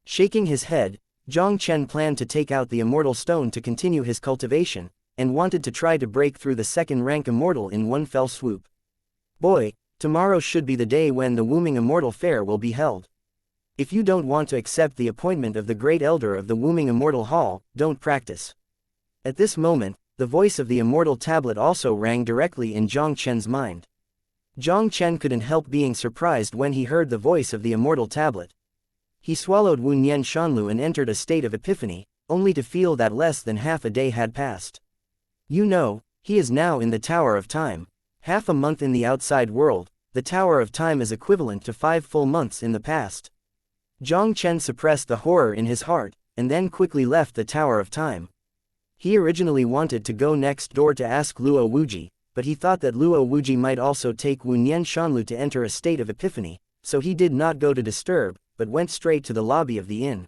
Speaker 1: Shaking his head, Jiang Chen planned to take out the immortal stone to continue his cultivation, and wanted to try to break through the second rank immortal in one fell swoop. Boy, tomorrow should be the day when the Wuming Immortal Fair will be held. If you don't want to accept the appointment of the Great Elder of the Wuming Immortal Hall, don't practice. At this moment, the voice of the Immortal Tablet also rang directly in Jiang Chen's mind. Jiang Chen couldn't help being surprised when he heard the voice of the Immortal Tablet. He swallowed Wu Nian Shanlu and entered a state of epiphany, only to feel that less than half a day had passed. You know, he is now in the Tower of Time. Half a month in the outside world, the Tower of Time is equivalent to 5 full months in the past. Jiang Chen suppressed the horror in his heart, and then quickly left the Tower of Time. He originally wanted to go next door to ask Luo Wuji, but he thought that Luo Wuji might also take Wu Nian Shanlu to enter a state of epiphany, so he did not go to disturb, but went straight to the lobby of the inn.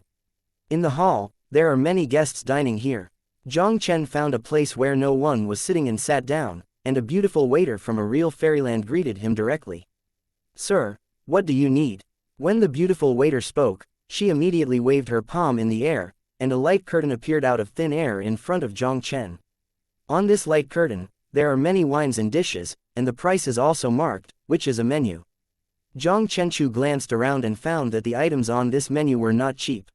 Speaker 1: In the hall, there are many guests dining here. Jiang Chen found a place where no one was sitting and sat down, and a beautiful waiter from a real fairyland greeted him directly. Sir, what do you need? When the beautiful waiter spoke, she immediately waved her palm in the air, and a light curtain appeared out of thin air in front of Jiang Chen. On this light curtain, there are many wines and dishes, and the price is also marked, which is a menu. Jiang Chenchu glanced around and found that the items on this menu were not cheap.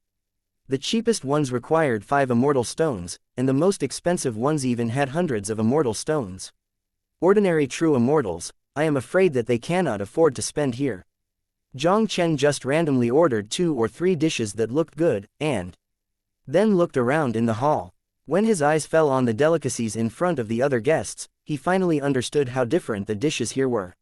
Speaker 1: The cheapest ones required 5 immortal stones, and the most expensive ones even had hundreds of immortal stones. Ordinary true immortals, I am afraid that they cannot afford to spend here. Jiang Chen just randomly ordered 2 or 3 dishes that looked good, and then looked around in the hall. When his eyes fell on the delicacies in front of the other guests, he finally understood how different the dishes here were.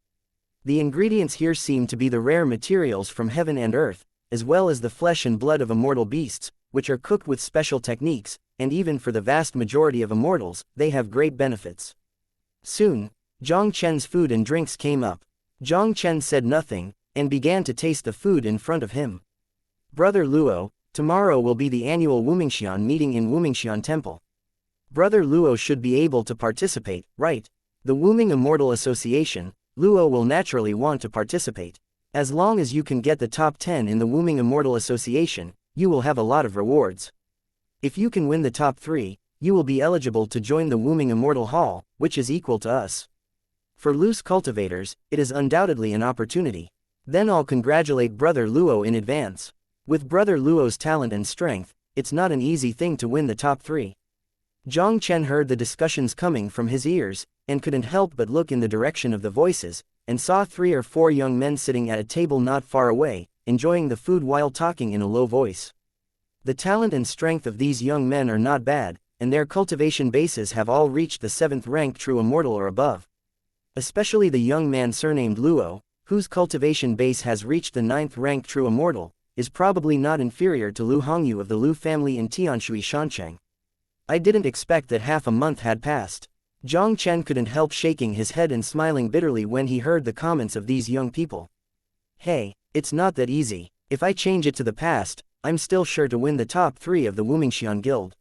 Speaker 1: The ingredients here seemed to be the rare materials from heaven and earth, as well as the flesh and blood of immortal beasts, which are cooked with special techniques, and even for the vast majority of immortals, they have great benefits. Soon, Jiang Chen's food and drinks came up. Jiang Chen said nothing, and began to taste the food in front of him. Brother Luo, tomorrow will be the annual Wumingshan meeting in Wumingshan Temple. Brother Luo should be able to participate, right? The Wuming Immortal Association, Luo will naturally want to participate. As long as you can get the top 10 in the Wuming Immortal Association, you will have a lot of rewards. If you can win the top 3, you will be eligible to join the Wuming Immortal Hall, which is equal to us. For loose cultivators, it is undoubtedly an opportunity. Then I'll congratulate Brother Luo in advance. With Brother Luo's talent and strength, it's not an easy thing to win the top 3. Jiang Chen heard the discussions coming from his ears, and couldn't help but look in the direction of the voices, and saw 3 or 4 young men sitting at a table not far away, enjoying the food while talking in a low voice. The talent and strength of these young men are not bad, and their cultivation bases have all reached the 7th rank true immortal or above. Especially the young man surnamed Luo, whose cultivation base has reached the 9th rank true immortal, is probably not inferior to Lu Hongyu of the Lu family in Tianshui Shancheng. I didn't expect that half a month had passed. Jiang Chen couldn't help shaking his head and smiling bitterly when he heard the comments of these young people. Hey, it's not that easy. If I change it to the past, I'm still sure to win the top 3 of the Wumingshan Guild.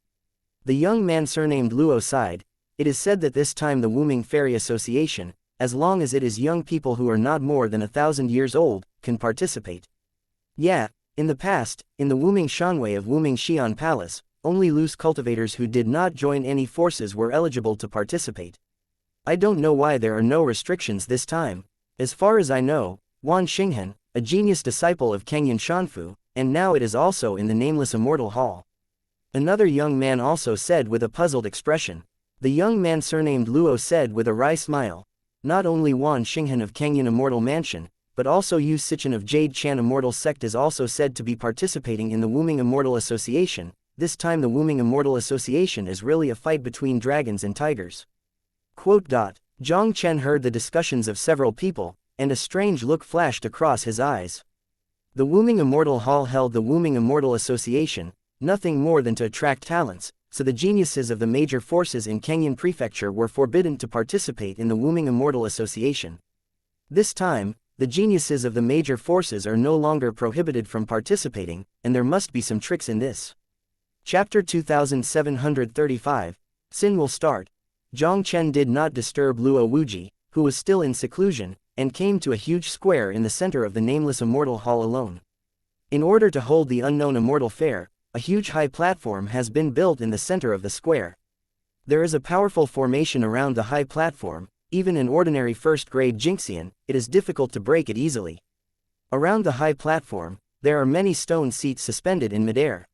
Speaker 1: The young man surnamed Luo sighed. It is said that this time the Wuming Fairy Association, as long as it is young people who are not more than 1,000 years old, can participate. Yeah, in the past, in the Wuming Shanwei of Wuming Xian Palace, only loose cultivators who did not join any forces were eligible to participate. I don't know why there are no restrictions this time. As far as I know, Wan Xinghen, a genius disciple of Kengyun Shanfu, and now it is also in the Nameless Immortal Hall. Another young man also said with a puzzled expression. The young man surnamed Luo said with a wry smile. Not only Wan Xinghen of Kengyun Immortal Mansion, but also Yu Sichen of Jade Chan Immortal Sect is also said to be participating in the Wuming Immortal Association. This time the Wuming Immortal Association is really a fight between dragons and tigers. Jiang Chen heard the discussions of several people, and a strange look flashed across his eyes. The Wuming Immortal Hall held the Wuming Immortal Association, nothing more than to attract talents, so the geniuses of the major forces in Kengyun Prefecture were forbidden to participate in the Wuming Immortal Association. This time, the geniuses of the major forces are no longer prohibited from participating, and there must be some tricks in this. Chapter 2735, Sin will start. Jiang Chen did not disturb Luo Wuji, who was still in seclusion, and came to a huge square in the center of the Nameless Immortal Hall alone. In order to hold the Unknown Immortal Fair, a huge high platform has been built in the center of the square. There is a powerful formation around the high platform. Even in ordinary first-grade Jinxian, it is difficult to break it easily. Around the high platform, there are many stone seats suspended in midair.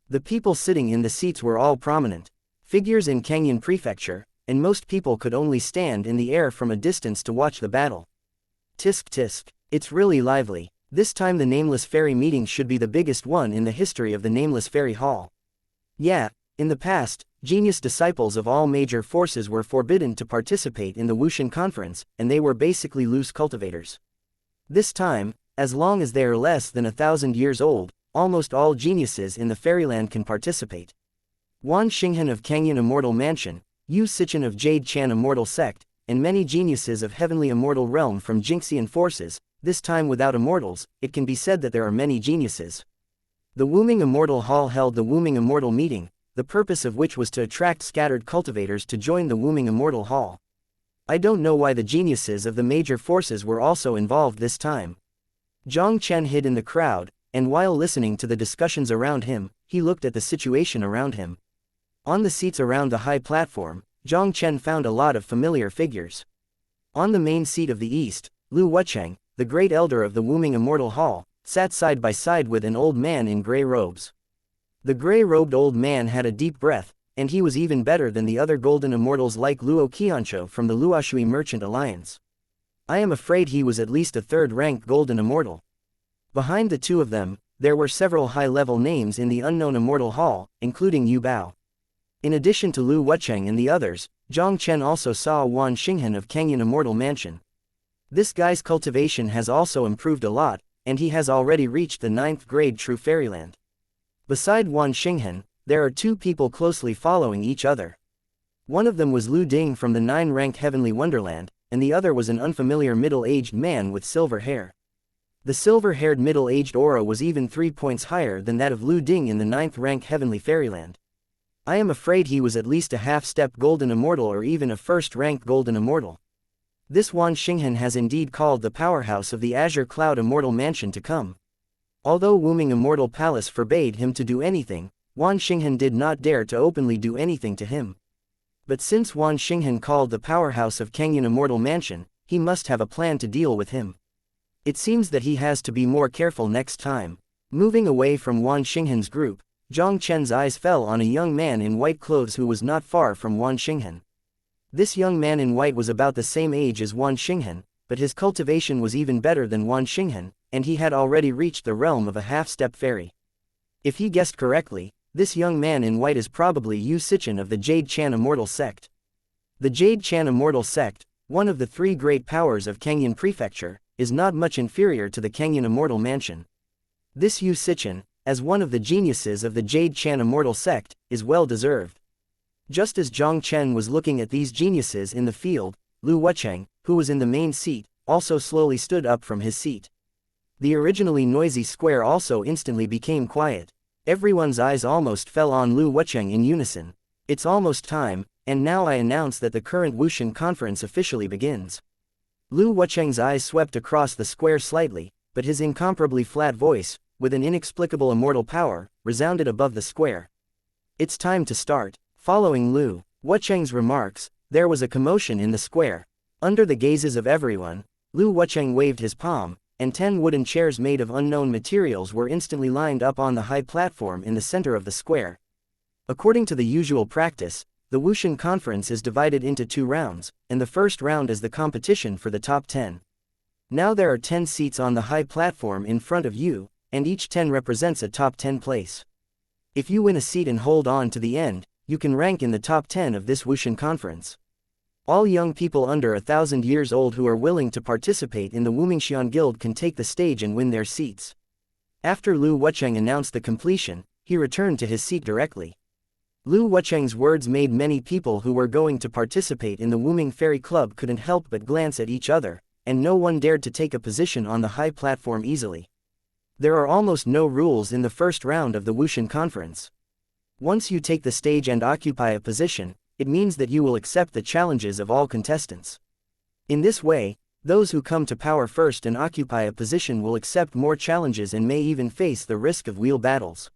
Speaker 1: The people sitting in the seats were all prominent figures in Kengyun Prefecture, and most people could only stand in the air from a distance to watch the battle. Tisk tisk, it's really lively. This time the Nameless Fairy meeting should be the biggest one in the history of the Nameless Fairy Hall. Yeah, in the past, genius disciples of all major forces were forbidden to participate in the Wushan Conference, and they were basically loose cultivators. This time, as long as they are less than 1,000 years old, almost all geniuses in the fairyland can participate. Wan Xinghen of Kengyun Immortal Mansion, Yu Sichen of Jade Chan Immortal Sect, and many geniuses of Heavenly Immortal Realm from Jinxian forces. This time without immortals, it can be said that there are many geniuses. The Wuming Immortal Hall held the Wuming Immortal Meeting, the purpose of which was to attract scattered cultivators to join the Wuming Immortal Hall. I don't know why the geniuses of the major forces were also involved this time. Jiang Chen hid in the crowd, and while listening to the discussions around him, he looked at the situation around him. On the seats around the high platform, Jiang Chen found a lot of familiar figures. On the main seat of the east, Lu Wucheng, the great elder of the Wuming Immortal Hall, sat side by side with an old man in gray robes. The gray-robed old man had a deep breath, and he was even better than the other golden immortals like Luo Qianzhou from the Luoshui Merchant Alliance. I am afraid he was at least a third-rank golden immortal. Behind the two of them, there were several high-level names in the Unknown Immortal Hall, including Yu Bao. In addition to Lu Wucheng and the others, Jiang Chen also saw Wan Xinghen of Kengyun Immortal Mansion. This guy's cultivation has also improved a lot, and he has already reached the 9th grade True Fairyland. Beside Wan Xinghen, there are two people closely following each other. One of them was Lu Ding from the 9th-ranked Heavenly Wonderland, and the other was an unfamiliar middle-aged man with silver hair. The silver-haired middle-aged aura was even 3 points higher than that of Lu Ding in the 9th-ranked Heavenly Fairyland. I am afraid he was at least a half-step Golden Immortal or even a first-ranked Golden Immortal. This Wan Xinghen has indeed called the powerhouse of the Azure Cloud Immortal Mansion to come. Although Wuming Immortal Palace forbade him to do anything, Wan Xinghen did not dare to openly do anything to him. But since Wan Xinghen called the powerhouse of Kengyun Immortal Mansion, he must have a plan to deal with him. It seems that he has to be more careful next time. Moving away from Wan Xinghen's group, Jiang Chen's eyes fell on a young man in white clothes who was not far from Wan Xinghen. This young man in white was about the same age as Wan Xinghen, but his cultivation was even better than Wan Xinghen, and he had already reached the realm of a half-step fairy. If he guessed correctly, this young man in white is probably Yu Sichen of the Jade Chan Immortal Sect. The Jade Chan Immortal Sect, one of the three great powers of Kangyan Prefecture, is not much inferior to the Kangyan Immortal Mansion. This Yu Sichen, as one of the geniuses of the Jade Chan Immortal Sect, is well deserved. Just as Jiang Chen was looking at these geniuses in the field, Lu Wucheng, who was in the main seat, also slowly stood up from his seat. The originally noisy square also instantly became quiet. Everyone's eyes almost fell on Lu Wucheng in unison. It's almost time, and now I announce that the current Wushan conference officially begins. Lu Wucheng's eyes swept across the square slightly, but his incomparably flat voice, with an inexplicable immortal power, resounded above the square. It's time to start. Following Lu Wucheng's remarks, there was a commotion in the square. Under the gazes of everyone, Lu Wucheng waved his palm, and 10 wooden chairs made of unknown materials were instantly lined up on the high platform in the center of the square. According to the usual practice, the Wushan conference is divided into 2 rounds, and the first round is the competition for the top 10. Now there are 10 seats on the high platform in front of you, and each 10 represents a top 10 place. If you win a seat and hold on to the end, you can rank in the top 10 of this Wushan conference. All young people under 1,000 years old who are willing to participate in the Wumingshan Guild can take the stage and win their seats. After Lu Wucheng announced the completion, he returned to his seat directly. Lu Wucheng's words made many people who were going to participate in the Wuming Fairy Club couldn't help but glance at each other, and no one dared to take a position on the high platform easily. There are almost no rules in the first round of the Wushan conference. Once you take the stage and occupy a position, it means that you will accept the challenges of all contestants. In this way, those who come to power first and occupy a position will accept more challenges and may even face the risk of wheel battles.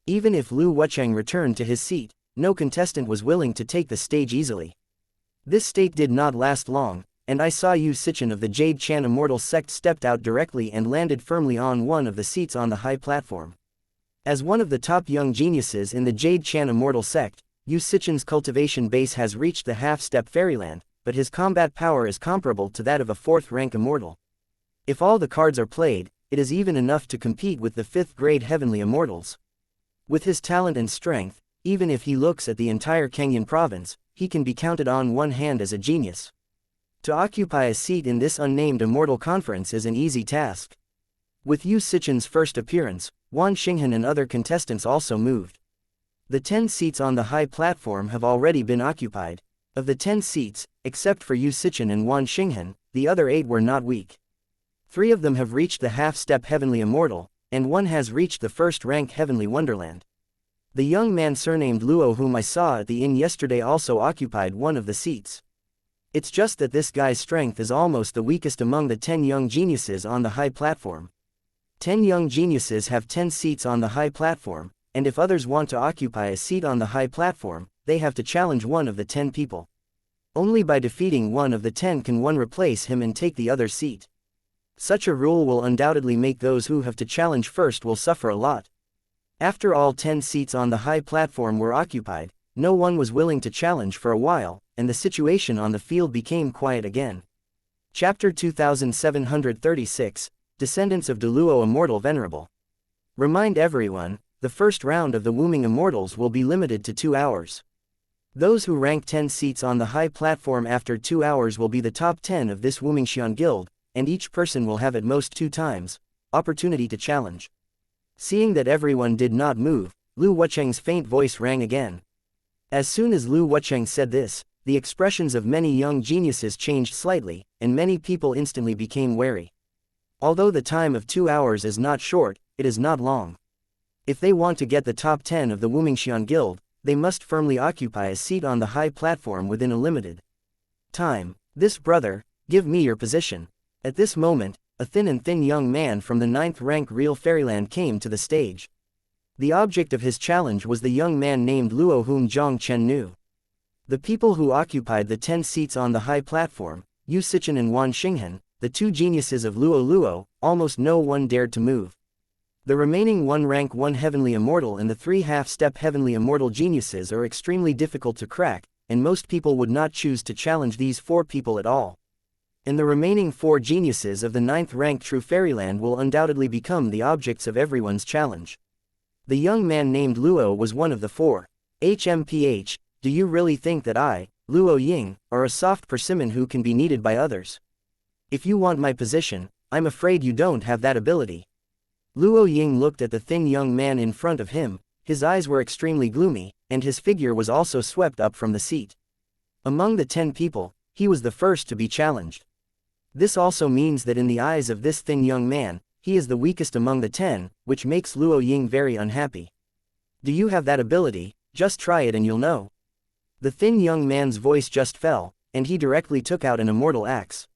Speaker 1: Even if Lu Wucheng returned to his seat, no contestant was willing to take the stage easily. This state did not last long, and I saw Yu Sichen of the Jade Chan Immortal Sect stepped out directly and landed firmly on one of the seats on the high platform. As one of the top young geniuses in the Jade Chan Immortal Sect, Yu Sichen's cultivation base has reached the half-step fairyland, but his combat power is comparable to that of a 4th-rank immortal. If all the cards are played, it is even enough to compete with the 5th-grade heavenly immortals. With his talent and strength, even if he looks at the entire Kangyan province, he can be counted on one hand as a genius. To occupy a seat in this unnamed immortal conference is an easy task. With Yu Sichen's first appearance, Wan Xinghan and other contestants also moved. The 10 seats on the high platform have already been occupied. Of the 10 seats, except for Yu Sichen and Wan Xinghan, the other 8 were not weak. 3 of them have reached the half-step heavenly immortal, and 1 has reached the first-rank heavenly wonderland. The young man surnamed Luo whom I saw at the inn yesterday also occupied one of the seats. It's just that this guy's strength is almost the weakest among the 10 young geniuses on the high platform. 10 young geniuses have 10 seats on the high platform, and if others want to occupy a seat on the high platform, they have to challenge one of the 10 people. Only by defeating one of the 10 can one replace him and take the other seat. Such a rule will undoubtedly make those who have to challenge first will suffer a lot. After all 10 seats on the high platform were occupied, no one was willing to challenge for a while, and the situation on the field became quiet again. Chapter 2736, Descendants of Deluo Immortal Venerable. Remind everyone, the first round of the Wuming Immortals will be limited to 2 hours. Those who rank 10 seats on the high platform after 2 hours will be the top 10 of this Wumingshan Guild, and each person will have at most 2 times opportunity to challenge. Seeing that everyone did not move, Lu Wucheng's faint voice rang again. As soon as Lu Wucheng said this, the expressions of many young geniuses changed slightly, and many people instantly became wary. Although the time of 2 hours is not short, it is not long. If they want to get the top 10 of the Wumingshan Guild, they must firmly occupy a seat on the high platform within a limited time. This brother, give me your position. At this moment, a thin young man from the 9th rank Real Fairyland came to the stage. The object of his challenge was the young man named Luo whom Jiang Chen knew. The people who occupied the 10 seats on the high platform, Yu Sichen and Wan Xinghan, the 2 geniuses of Luo, almost no one dared to move. The remaining 1 rank 1 heavenly immortal and the 3 half-step heavenly immortal geniuses are extremely difficult to crack, and most people would not choose to challenge these 4 people at all. And the remaining 4 geniuses of the 9th rank True Fairyland will undoubtedly become the objects of everyone's challenge. The young man named Luo was one of the 4. HMPH, do you really think that I, Luo Ying, are a soft persimmon who can be kneaded by others. If you want my position, I'm afraid you don't have that ability. Luo Ying looked at the thin young man in front of him, his eyes were extremely gloomy, and his figure was also swept up from the seat. Among the 10 people, he was the first to be challenged. This also means that in the eyes of this thin young man, he is the weakest among the 10, which makes Luo Ying very unhappy. Do you have that ability? Just try it and you'll know. The thin young man's voice just fell, and he directly took out an immortal axe.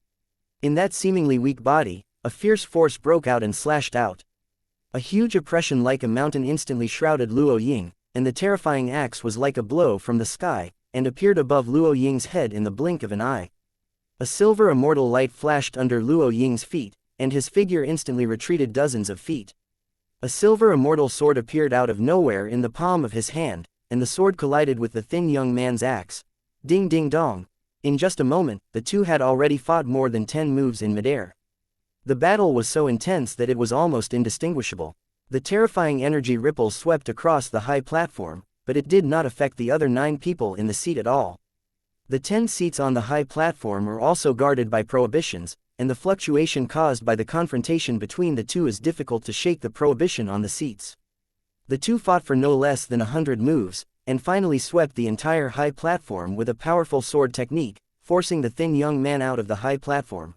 Speaker 1: In that seemingly weak body, a fierce force broke out and slashed out. A huge oppression like a mountain instantly shrouded Luo Ying, and the terrifying axe was like a blow from the sky, and appeared above Luo Ying's head in the blink of an eye. A silver immortal light flashed under Luo Ying's feet, and his figure instantly retreated dozens of feet. A silver immortal sword appeared out of nowhere in the palm of his hand, and the sword collided with the thin young man's axe. Ding ding dong. In just a moment, the two had already fought more than 10 moves in midair. The battle was so intense that it was almost indistinguishable. The terrifying energy ripples swept across the high platform, but it did not affect the other 9 people in the seat at all. The 10 seats on the high platform are also guarded by prohibitions, and the fluctuation caused by the confrontation between the two is difficult to shake the prohibition on the seats. The two fought for no less than 100 moves, and finally swept the entire high platform with a powerful sword technique, forcing the thin young man out of the high platform.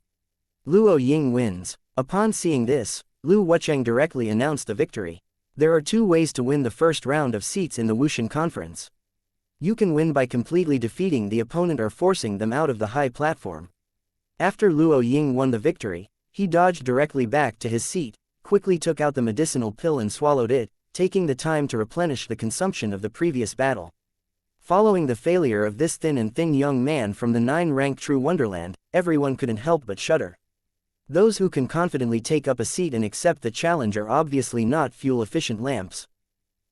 Speaker 1: Luo Ying wins. Upon seeing this, Lu Wucheng directly announced the victory. There are 2 ways to win the first round of seats in the Wushan Conference. You can win by completely defeating the opponent or forcing them out of the high platform. After Luo Ying won the victory, he dodged directly back to his seat, quickly took out the medicinal pill and swallowed it, taking the time to replenish the consumption of the previous battle. Following the failure of this thin young man from the 9-rank True Wonderland, everyone couldn't help but shudder. Those who can confidently take up a seat and accept the challenge are obviously not fuel-efficient lamps.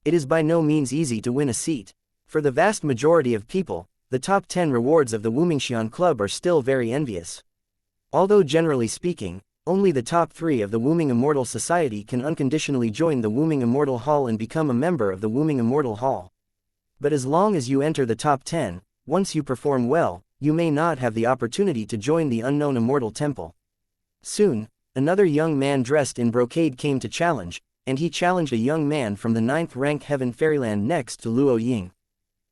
Speaker 1: It is by no means easy to win a seat. For the vast majority of people, the top 10 rewards of the Wumingshan Club are still very envious. Although generally speaking, only the top 3 of the Wuming Immortal Society can unconditionally join the Wuming Immortal Hall and become a member of the Wuming Immortal Hall. But as long as you enter the top 10, once you perform well, you may not have the opportunity to join the unknown Immortal Temple. Soon, another young man dressed in brocade came to challenge, and he challenged a young man from the 9th rank Heaven Fairyland next to Luo Ying.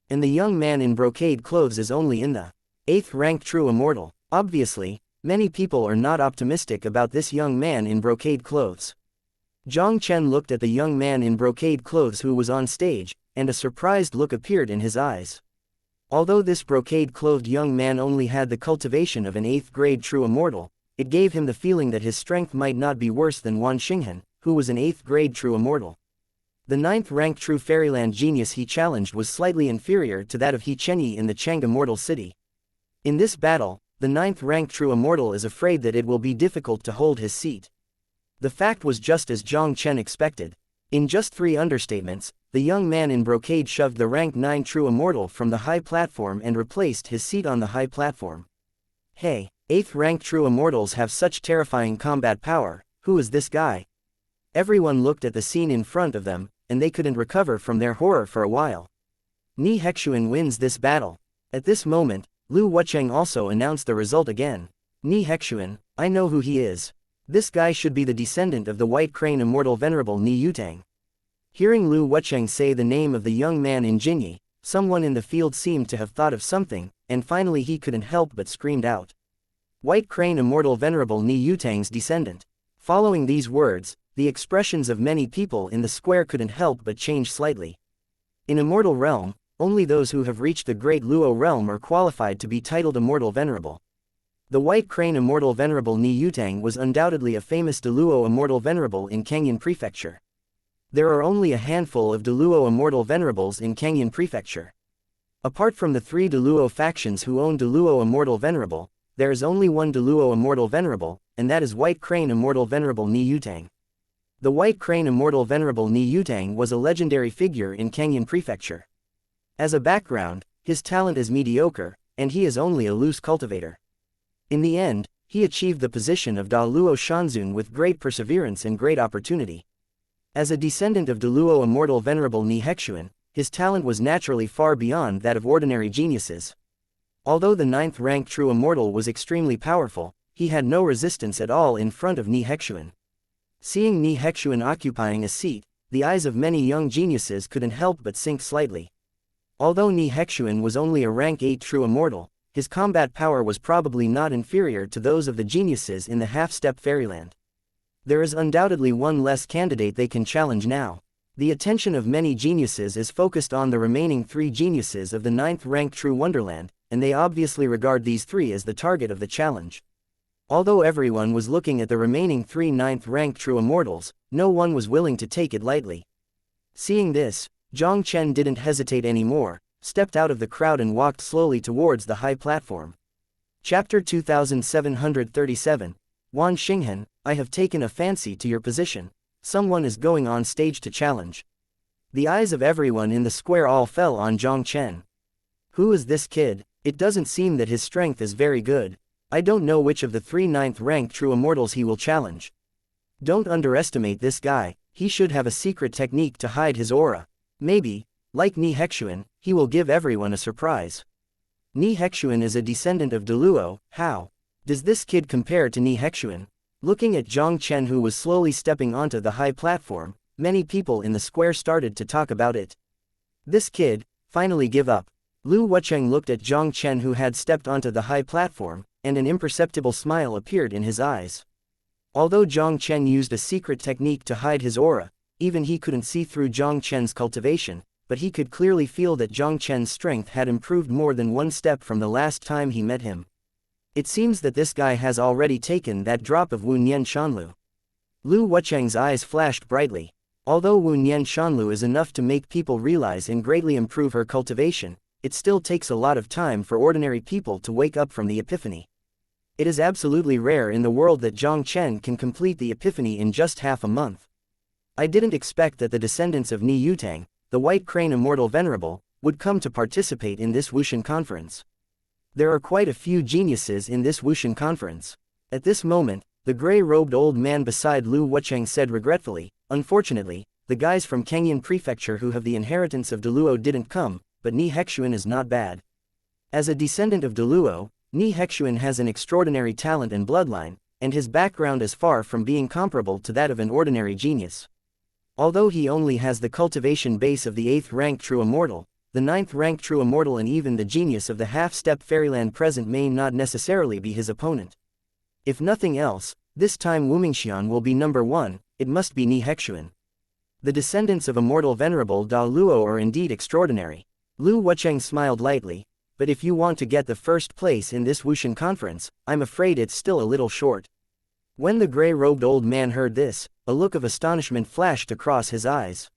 Speaker 1: And the young man in brocade clothes is only in the 8th rank True Immortal. Obviously, many people are not optimistic about this young man in brocade clothes. Jiang Chen looked at the young man in brocade clothes who was on stage, and a surprised look appeared in his eyes. Although this brocade-clothed young man only had the cultivation of an 8th grade True Immortal, it gave him the feeling that his strength might not be worse than Wan Xinghan, who was an 8th grade True Immortal. The 9th rank True Fairyland genius he challenged was slightly inferior to that of He Chenyi in the Chang Immortal City. In this battle, the 9th rank True Immortal is afraid that it will be difficult to hold his seat. The fact was just as Jiang Chen expected. In just 3 understatements, the young man in brocade shoved the rank 9 True Immortal from the high platform and replaced his seat on the high platform. Hey, 8th rank True Immortals have such terrifying combat power, who is this guy? Everyone looked at the scene in front of them, and they couldn't recover from their horror for a while. Ni Hexuan wins this battle. At this moment, Lu Wucheng also announced the result again. Ni Hexuan, I know who he is. This guy should be the descendant of the White Crane Immortal Venerable Ni Yutang. Hearing Lu Wucheng say the name of the young man in Jinyi, someone in the field seemed to have thought of something, and finally he couldn't help but screamed out. White Crane Immortal Venerable Ni Yutang's descendant. Following these words, the expressions of many people in the square couldn't help but change slightly. In Immortal Realm, only those who have reached the Great Luo Realm are qualified to be titled Immortal Venerable. The White Crane Immortal Venerable Ni Yutang was undoubtedly a famous Deluo Immortal Venerable in Kangyun Prefecture. There are only a handful of Deluo Immortal Venerables in Kangyun Prefecture. Apart from the 3 Deluo factions who own Deluo Immortal Venerable, there is only one Deluo Immortal Venerable, and that is White Crane Immortal Venerable Ni Yutang. The White Crane Immortal Venerable Ni Yutang was a legendary figure in Kangyun Prefecture. As a background, his talent is mediocre, and he is only a loose cultivator. In the end, he achieved the position of Da Luo Shanzun with great perseverance and great opportunity. As a descendant of Deluo Immortal Venerable Ni Hexuan, his talent was naturally far beyond that of ordinary geniuses. Although the 9th rank true immortal was extremely powerful, he had no resistance at all in front of Ni Hexuan. Seeing Ni Hexuan occupying a seat, the eyes of many young geniuses couldn't help but sink slightly. Although Ni Hexuan was only a rank 8 true immortal, his combat power was probably not inferior to those of the geniuses in the half-step fairyland. There is undoubtedly one less candidate they can challenge now. The attention of many geniuses is focused on the remaining 3 geniuses of the 9th rank true wonderland, and they obviously regard these 3 as the target of the challenge. Although everyone was looking at the remaining 3 9th rank true immortals, no one was willing to take it lightly. Seeing this, Jiang Chen didn't hesitate anymore, stepped out of the crowd and walked slowly towards the high platform. Chapter 2737, Wan Xinghen, I have taken a fancy to your position. Someone is going on stage to challenge. The eyes of everyone in the square all fell on Jiang Chen. Who is this kid? It doesn't seem that his strength is very good. I don't know which of the 3 9th rank true immortals he will challenge. Don't underestimate this guy, he should have a secret technique to hide his aura. Maybe, like Ni Hexuan, he will give everyone a surprise. Ni Hexuan is a descendant of Deluo. How does this kid compare to Ni Hexuan? Looking at Jiang Chen, who was slowly stepping onto the high platform, many people in the square started to talk about it. This kid, finally give up. Lu Wucheng looked at Jiang Chen, who had stepped onto the high platform, and an imperceptible smile appeared in his eyes. Although Jiang Chen used a secret technique to hide his aura, even he couldn't see through Jiang Chen's cultivation, but he could clearly feel that Jiang Chen's strength had improved more than one step from the last time he met him. It seems that this guy has already taken that drop of Wu Nian Shanlu. Lu Wucheng's eyes flashed brightly. Although Wu Nian Shanlu is enough to make people realize and greatly improve her cultivation, it still takes a lot of time for ordinary people to wake up from the epiphany. It is absolutely rare in the world that Jiang Chen can complete the epiphany in just half a month. I didn't expect that the descendants of Ni Yutang, the White Crane Immortal Venerable, would come to participate in this Wushan conference. There are quite a few geniuses in this Wushan conference. At this moment, the gray-robed old man beside Lu Wucheng said regretfully, unfortunately, the guys from Kangyan Prefecture who have the inheritance of Deluo didn't come, but Ni Hexuan is not bad. As a descendant of Deluo, Ni Hexuan has an extraordinary talent and bloodline, and his background is far from being comparable to that of an ordinary genius. Although he only has the cultivation base of the 8th rank true immortal, the 9th rank true immortal and even the genius of the half-step fairyland present may not necessarily be his opponent. If nothing else, this time Wumingshan will be number 1, it must be Ni Hexuan. The descendants of Immortal Venerable Da Luo are indeed extraordinary. Lu Wucheng smiled lightly, but if you want to get the first place in this Wushan conference, I'm afraid it's still a little short. When the gray-robed old man heard this, a look of astonishment flashed across his eyes.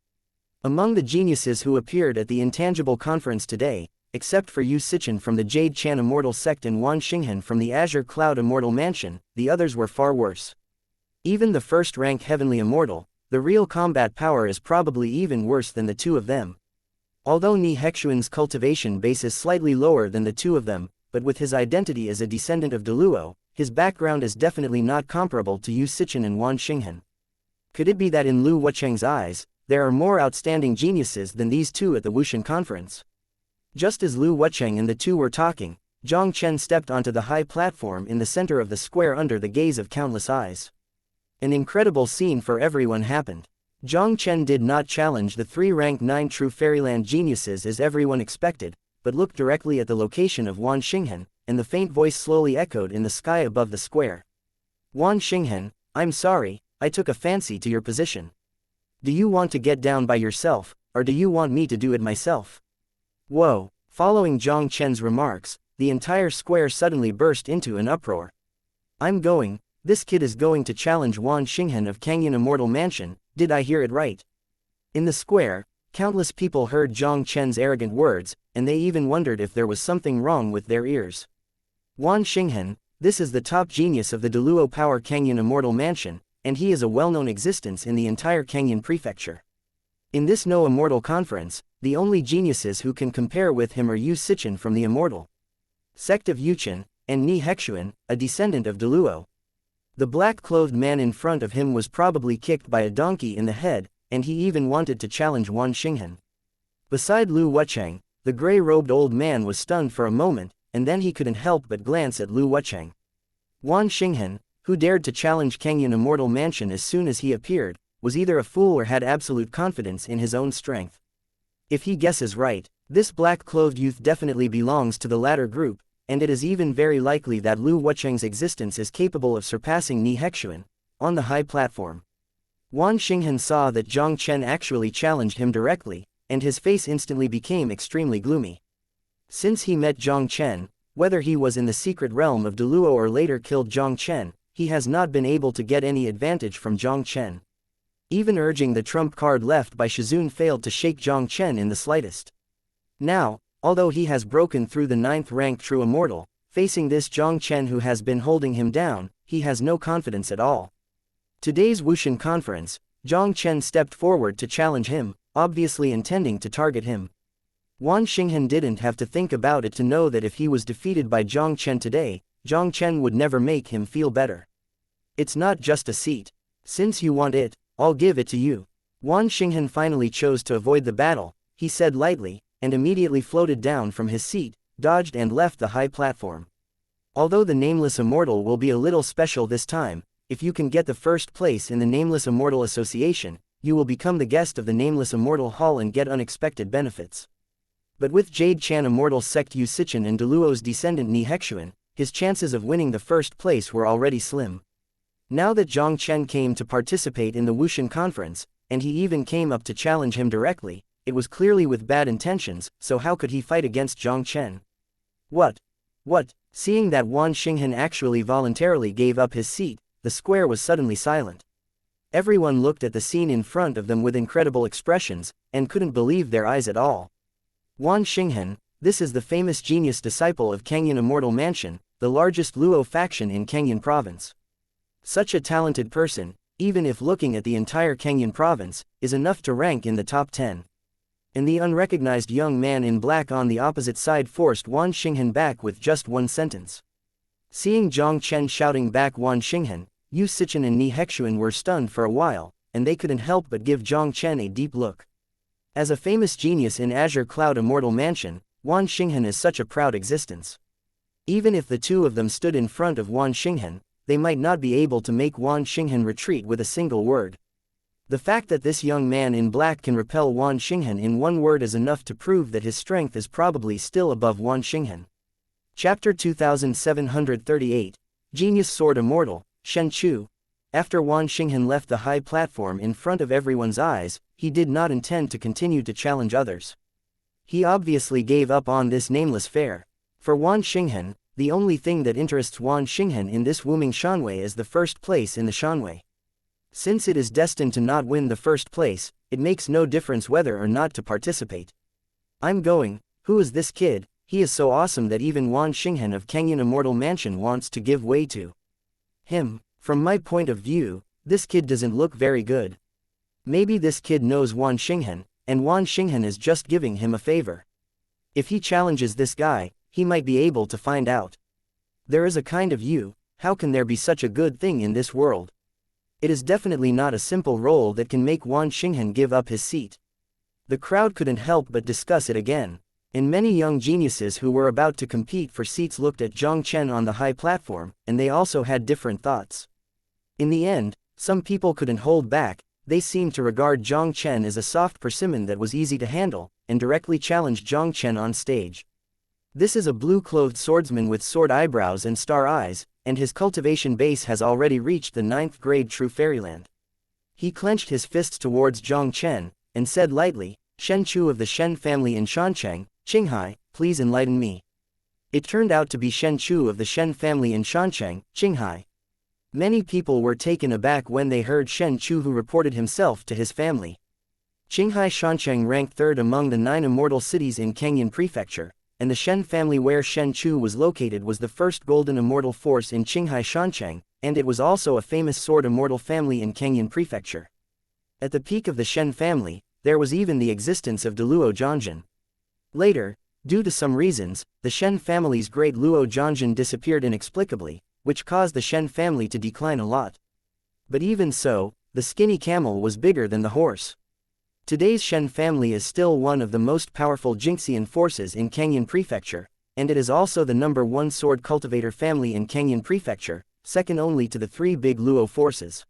Speaker 1: Among the geniuses who appeared at the Intangible Conference today, except for Yu Sichen from the Jade Chan Immortal Sect and Wan Xinghen from the Azure Cloud Immortal Mansion, the others were far worse. Even the first-rank Heavenly Immortal, the real combat power is probably even worse than the two of them. Although Ni Hexuan's cultivation base is slightly lower than the two of them, but with his identity as a descendant of Deluo, his background is definitely not comparable to Yu Sichen and Wan Xinghen. Could it be that in Lu Wucheng's eyes, there are more outstanding geniuses than these two at the Wushan conference? Just as Lu Wucheng and the two were talking, Jiang Chen stepped onto the high platform in the center of the square under the gaze of countless eyes. An incredible scene for everyone happened. Jiang Chen did not challenge the 3 rank 9 true fairyland geniuses as everyone expected, but looked directly at the location of Wan Xinghen, and the faint voice slowly echoed in the sky above the square. Wan Xinghen, I'm sorry, I took a fancy to your position. Do you want to get down by yourself, or do you want me to do it myself? Whoa! Following Jiang Chen's remarks, the entire square suddenly burst into an uproar. I'm going, this kid is going to challenge Wan Xinghen of Kangyan Immortal Mansion, did I hear it right? In the square, countless people heard Jiang Chen's arrogant words, and they even wondered if there was something wrong with their ears. Wan Xinghen, this is the top genius of the Deluo Power Kangyan Immortal Mansion, and he is a well-known existence in the entire Kangyan Prefecture. In this No Immortal Conference, the only geniuses who can compare with him are Yu Sichen from the Immortal Sect of Yuchen, and Ni Hexuan, a descendant of Deluo. The black-clothed man in front of him was probably kicked by a donkey in the head, and he even wanted to challenge Wan Xinghen. Beside Lu Wucheng, the gray-robed old man was stunned for a moment, and then he couldn't help but glance at Lu Wucheng. Wan Xinghen, who dared to challenge Kenyan Immortal Mansion as soon as he appeared, was either a fool or had absolute confidence in his own strength. If he guesses right, this black-clothed youth definitely belongs to the latter group, and it is even very likely that Lu Wucheng's existence is capable of surpassing Ni Hexuan on the high platform. Wan Xinghen saw that Jiang Chen actually challenged him directly, and his face instantly became extremely gloomy. Since he met Jiang Chen, whether he was in the secret realm of Deluo or later killed Jiang Chen, he has not been able to get any advantage from Jiang Chen. Even urging the trump card left by Shizun failed to shake Jiang Chen in the slightest. Now, although he has broken through the 9th rank True Immortal, facing this Jiang Chen who has been holding him down, he has no confidence at all. Today's Wushan conference, Jiang Chen stepped forward to challenge him, obviously intending to target him. Wan Xinghen didn't have to think about it to know that if he was defeated by Jiang Chen today, Jiang Chen would never make him feel better. It's not just a seat. Since you want it, I'll give it to you. Wan Xinghen finally chose to avoid the battle, he said lightly, and immediately floated down from his seat, dodged and left the high platform. Although the Nameless Immortal will be a little special this time, if you can get the first place in the Nameless Immortal Association, you will become the guest of the Nameless Immortal Hall and get unexpected benefits. But with Jade Chan Immortal Sect Yu Sichen and Deluo's descendant Ni Hexuan, his chances of winning the first place were already slim. Now that Jiang Chen came to participate in the Wushan conference, and he even came up to challenge him directly, it was clearly with bad intentions, so how could he fight against Jiang Chen? What? Seeing that Wan Xinghen actually voluntarily gave up his seat, the square was suddenly silent. Everyone looked at the scene in front of them with incredible expressions, and couldn't believe their eyes at all. Wan Xinghen, this is the famous genius disciple of Kenyan Immortal Mansion, the largest Luo faction in Kenyan province. Such a talented person, even if looking at the entire Kenyan province, is enough to rank in the top 10. And the unrecognized young man in black on the opposite side forced Wan Xinghen back with just one sentence. Seeing Jiang Chen shouting back Wan Xinghen, Yu Sichen and Ni Hexuan were stunned for a while, and they couldn't help but give Jiang Chen a deep look. As a famous genius in Azure Cloud Immortal Mansion, Wan Xinghen is such a proud existence. Even if the two of them stood in front of Wan Xinghen, they might not be able to make Wan Xinghen retreat with a single word. The fact that this young man in black can repel Wan Xinghen in one word is enough to prove that his strength is probably still above Wan Xinghen. Chapter 2738, Genius Sword Immortal, Shen Chu. After Wan Xinghen left the high platform in front of everyone's eyes, he did not intend to continue to challenge others. He obviously gave up on this nameless fair. For Wan Xinghen, the only thing that interests Wan Xinghen in this Wuming Shanwei is the first place in the Shanwei. Since it is destined to not win the first place, it makes no difference whether or not to participate. I'm going. Who is this kid? He is so awesome that even Wan Xinghen of Kenyan Immortal Mansion wants to give way to him. From my point of view, this kid doesn't look very good. Maybe this kid knows Wan Xinghen, and Wan Xinghen is just giving him a favor. If he challenges this guy, he might be able to find out. There is a kind of you, how can there be such a good thing in this world? It is definitely not a simple role that can make Wan Xinghen give up his seat. The crowd couldn't help but discuss it again, and many young geniuses who were about to compete for seats looked at Jiang Chen on the high platform, and they also had different thoughts. In the end, some people couldn't hold back. They seemed to regard Jiang Chen as a soft persimmon that was easy to handle, and directly challenged Jiang Chen on stage. This is a blue-clothed swordsman with sword eyebrows and star eyes, and his cultivation base has already reached the 9th grade True Fairyland. He clenched his fists towards Jiang Chen, and said lightly, Shen Chu of the Shen family in Shancheng, Qinghai, please enlighten me. It turned out to be Shen Chu of the Shen family in Shancheng, Qinghai. Many people were taken aback when they heard Shen Chu, who reported himself to his family. Qinghai Shancheng ranked 3rd among the 9 immortal cities in Kenyan Prefecture, and the Shen family where Shen Chu was located was the first golden immortal force in Qinghai Shancheng, and it was also a famous sword immortal family in Kenyan Prefecture. At the peak of the Shen family, there was even the existence of the Luo Zhongjin. Later, due to some reasons, the Shen family's great Luo Zhongjin disappeared inexplicably, which caused the Shen family to decline a lot. But even so, the skinny camel was bigger than the horse. Today's Shen family is still one of the most powerful Jingxian forces in Kenyan Prefecture, and it is also the #1 sword cultivator family in Kenyan Prefecture, second only to the three big Luo forces.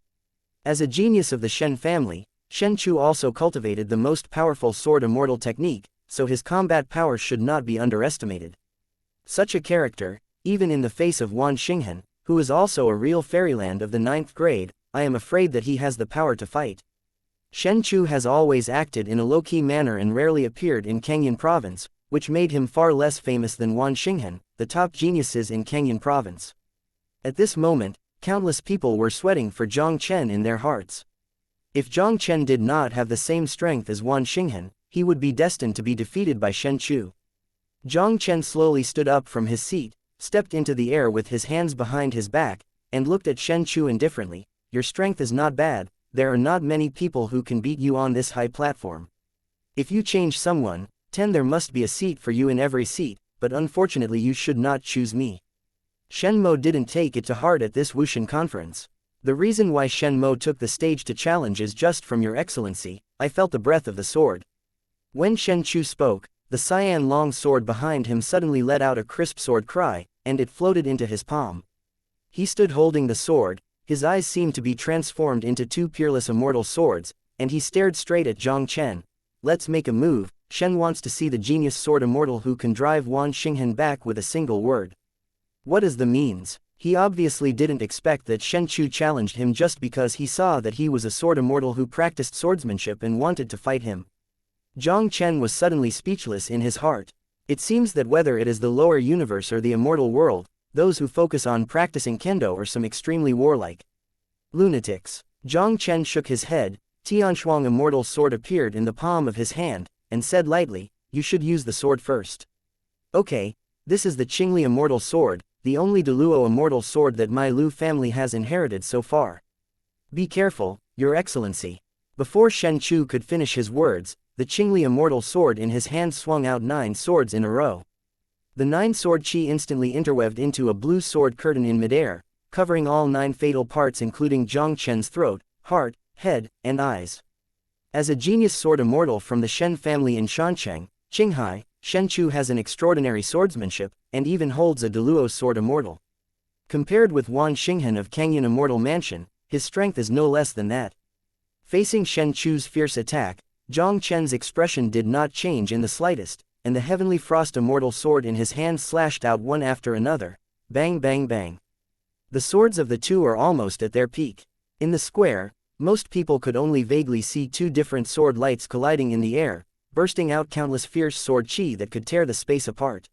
Speaker 1: As a genius of the Shen family, Shen Chu also cultivated the most powerful sword immortal technique, so his combat powers should not be underestimated. Such a character, even in the face of Wan Xinghan, who is also a real fairyland of the 9th grade, I am afraid that he has the power to fight. Shen Chu has always acted in a low-key manner and rarely appeared in Kenyan province, which made him far less famous than Wan Xinghan, the top geniuses in Kenyan province. At this moment, countless people were sweating for Jiang Chen in their hearts. If Jiang Chen did not have the same strength as Wan Xinghan, he would be destined to be defeated by Shen Chu. Jiang Chen slowly stood up from his seat, stepped into the air with his hands behind his back, and looked at Shen Chu indifferently. Your strength is not bad, there are not many people who can beat you on this high platform. If you change someone, 10 there must be a seat for you in every seat, but unfortunately you should not choose me. Shen Mo didn't take it to heart at this Wushan conference. The reason why Shen Mo took the stage to challenge is just from your excellency, I felt the breath of the sword. When Shen Chu spoke, the cyan long sword behind him suddenly let out a crisp sword cry, and it floated into his palm. He stood holding the sword, his eyes seemed to be transformed into two peerless immortal swords, and he stared straight at Jiang Chen. Let's make a move, Shen wants to see the genius sword immortal who can drive Wan Xinghan back with a single word. What is the means? He obviously didn't expect that Shen Chu challenged him just because he saw that he was a sword immortal who practiced swordsmanship and wanted to fight him. Jiang Chen was suddenly speechless in his heart. It seems that whether it is the lower universe or the immortal world, those who focus on practicing kendo are some extremely warlike lunatics. Jiang Chen shook his head, Tianshuang immortal sword appeared in the palm of his hand, and said lightly, you should use the sword first. Okay, this is the Qingli immortal sword, the only Deluo immortal sword that my Lu family has inherited so far. Be careful, your excellency. Before Shen Chu could finish his words, the Qingli immortal sword in his hand swung out 9 swords in a row. The 9-sword chi instantly interweaved into a blue sword curtain in midair, covering all 9 fatal parts including Jiang Chen's throat, heart, head, and eyes. As a genius sword immortal from the Shen family in Shancheng, Qinghai, Shen Chu has an extraordinary swordsmanship, and even holds a Deluo sword immortal. Compared with Wan Xinghan of Kenyan Immortal Mansion, his strength is no less than that. Facing Shen Chu's fierce attack, Jiang Chen's expression did not change in the slightest, and the Heavenly Frost immortal sword in his hand slashed out one after another. Bang bang bang. The swords of the two are almost at their peak. In the square, most people could only vaguely see 2 different sword lights colliding in the air, bursting out countless fierce sword chi that could tear the space apart.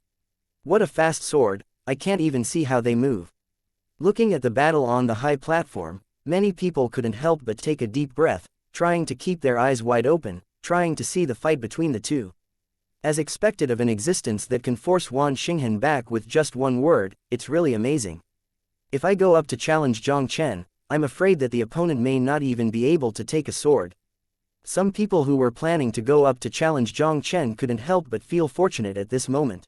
Speaker 1: What a fast sword, I can't even see how they move. Looking at the battle on the high platform, many people couldn't help but take a deep breath, trying to keep their eyes wide open, trying to see the fight between the two. As expected of an existence that can force Wan Xinghan back with just one word, it's really amazing. If I go up to challenge Jiang Chen, I'm afraid that the opponent may not even be able to take a sword. Some people who were planning to go up to challenge Jiang Chen couldn't help but feel fortunate at this moment.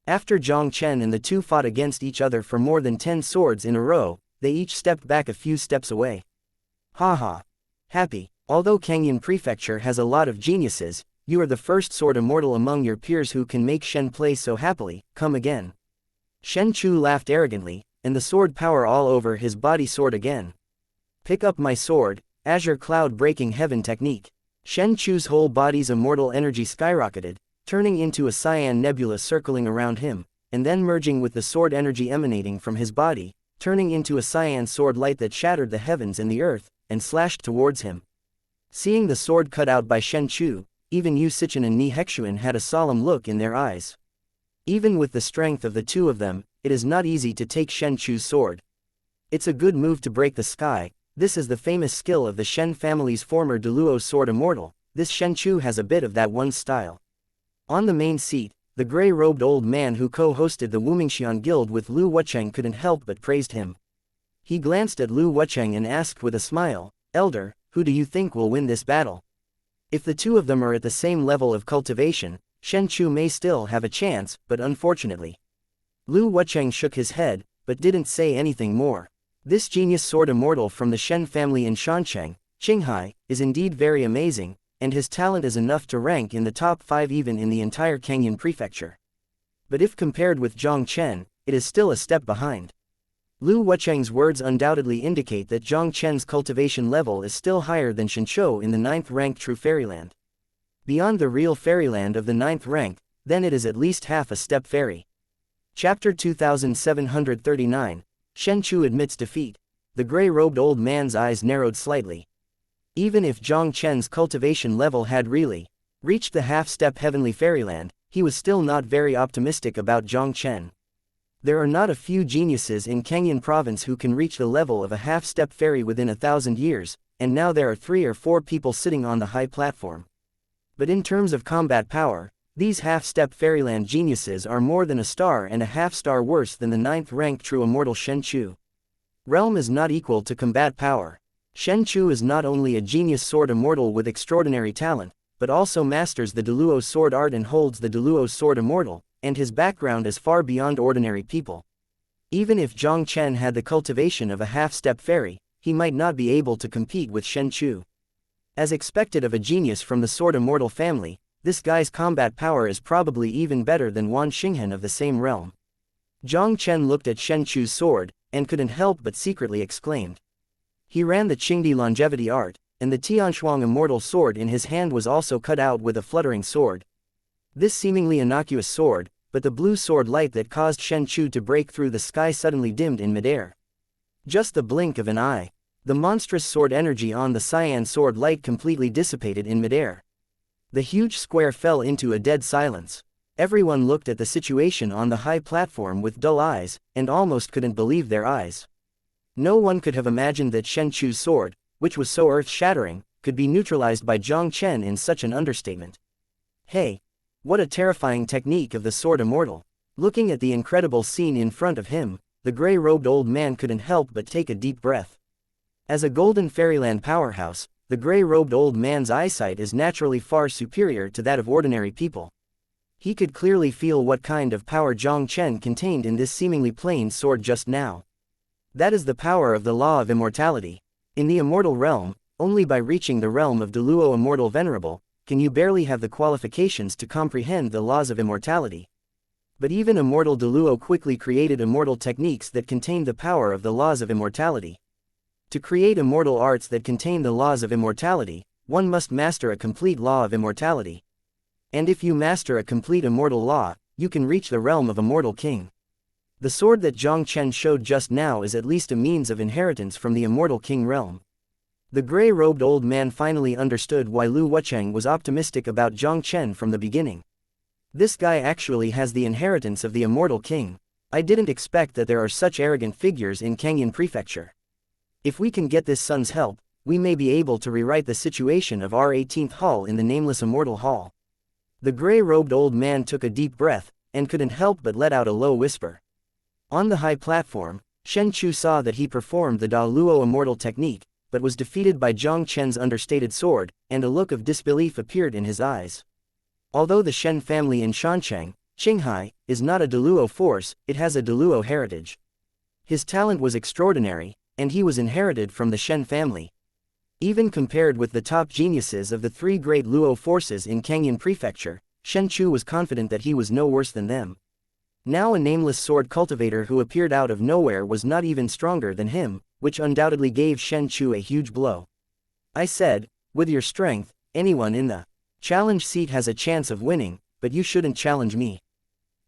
Speaker 1: After Jiang Chen and the two fought against each other for more than 10 swords in a row, they each stepped back a few steps away. Haha. Happy. Although Kenyan Prefecture has a lot of geniuses, you are the first sword immortal among your peers who can make Shen play so happily. Come again. Shen Chu laughed arrogantly, and the sword power all over his body soared again. Pick up my sword, Azure Cloud Breaking Heaven Technique. Shen Chu's whole body's immortal energy skyrocketed, turning into a cyan nebula circling around him, and then merging with the sword energy emanating from his body, turning into a cyan sword light that shattered the heavens and the earth, and slashed towards him. Seeing the sword cut out by Shen Chu, even Yu Sichen and Ni Hexuan had a solemn look in their eyes. Even with the strength of the two of them, it is not easy to take Shen Chu's sword. It's a good move to break the sky. This is the famous skill of the Shen family's former Deluo sword immortal. This Shen Chu has a bit of that one style. On the main seat, the gray-robed old man who co-hosted the Wumingxian Guild with Lu Wucheng couldn't help but praised him. He glanced at Lu Wucheng and asked with a smile, Elder, who do you think will win this battle? If the two of them are at the same level of cultivation, Shen Chu may still have a chance, but unfortunately. Lu Wucheng shook his head, but didn't say anything more. This genius sword immortal from the Shen family in Shancheng, Qinghai, is indeed very amazing, and his talent is enough to rank in the top 5 even in the entire Kenyan Prefecture. But if compared with Jiang Chen, it is still a step behind. Lu Wucheng's words undoubtedly indicate that Jiang Chen's cultivation level is still higher than Shenqiu in the 9th rank True Fairyland. Beyond the real fairyland of the 9th rank, then it is at least half a step fairy. Chapter 2739, Shenqiu admits defeat. The gray-robed old man's eyes narrowed slightly. Even if Jiang Chen's cultivation level had really reached the half-step heavenly fairyland, he was still not very optimistic about Jiang Chen. There are not a few geniuses in Kangyan province who can reach the level of a half-step fairy within 1,000 years, and now there are 3 or 4 people sitting on the high platform. But in terms of combat power, these half-step fairyland geniuses are more than a star and a half-star worse than the 9th rank true immortal Shenqiu. Realm is not equal to combat power. Shenqiu is not only a genius sword immortal with extraordinary talent, but also masters the Deluo sword art and holds the Deluo sword immortal, and his background is far beyond ordinary people. Even if Jiang Chen had the cultivation of a half-step fairy, he might not be able to compete with Shenqiu. As expected of a genius from the sword immortal family, this guy's combat power is probably even better than Wan Xinghen of the same realm. Jiang Chen looked at Shenqiu's sword, and couldn't help but secretly exclaimed. He ran the Qingdi longevity art, and the Tianshuang immortal sword in his hand was also cut out with a fluttering sword. This seemingly innocuous sword, but the blue sword light that caused Shenqiu to break through the sky suddenly dimmed in midair. Just the blink of an eye. The monstrous sword energy on the cyan sword light completely dissipated in midair. The huge square fell into a dead silence. Everyone looked at the situation on the high platform with dull eyes, and almost couldn't believe their eyes. No one could have imagined that Shenqiu's sword, which was so earth-shattering, could be neutralized by Jiang Chen in such an understatement. Hey! What a terrifying technique of the sword immortal! Looking at the incredible scene in front of him, the gray-robed old man couldn't help but take a deep breath. As a golden fairyland powerhouse, the gray-robed old man's eyesight is naturally far superior to that of ordinary people. He could clearly feel what kind of power Jiang Chen contained in this seemingly plain sword just now. That is the power of the law of immortality. In the immortal realm, only by reaching the realm of Deluo Immortal Venerable, can you barely have the qualifications to comprehend the laws of immortality. But even immortal Deluo quickly created immortal techniques that contained the power of the laws of immortality. To create immortal arts that contain the laws of immortality, one must master a complete law of immortality. And if you master a complete immortal law, you can reach the realm of Immortal King. The sword that Jiang Chen showed just now is at least a means of inheritance from the Immortal King realm. The gray-robed old man finally understood why Lu Wucheng was optimistic about Jiang Chen from the beginning. This guy actually has the inheritance of the Immortal King. I didn't expect that there are such arrogant figures in Kangyan Prefecture. If we can get this son's help, we may be able to rewrite the situation of our 18th hall in the nameless Immortal Hall. The gray-robed old man took a deep breath, and couldn't help but let out a low whisper. On the high platform, Shenqiu saw that he performed the Da Luo immortal technique, but was defeated by Jiang Chen's understated sword, and a look of disbelief appeared in his eyes. Although the Shen family in Shancheng, Qinghai, is not a Deluo force, it has a Deluo heritage. His talent was extraordinary, and he was inherited from the Shen family. Even compared with the top geniuses of the 3 great Luo forces in Kangyan Prefecture, Shenqiu was confident that he was no worse than them. Now a nameless sword cultivator who appeared out of nowhere was not even stronger than him, which undoubtedly gave Shenqiu a huge blow. I said, with your strength, anyone in the challenge seat has a chance of winning, but you shouldn't challenge me.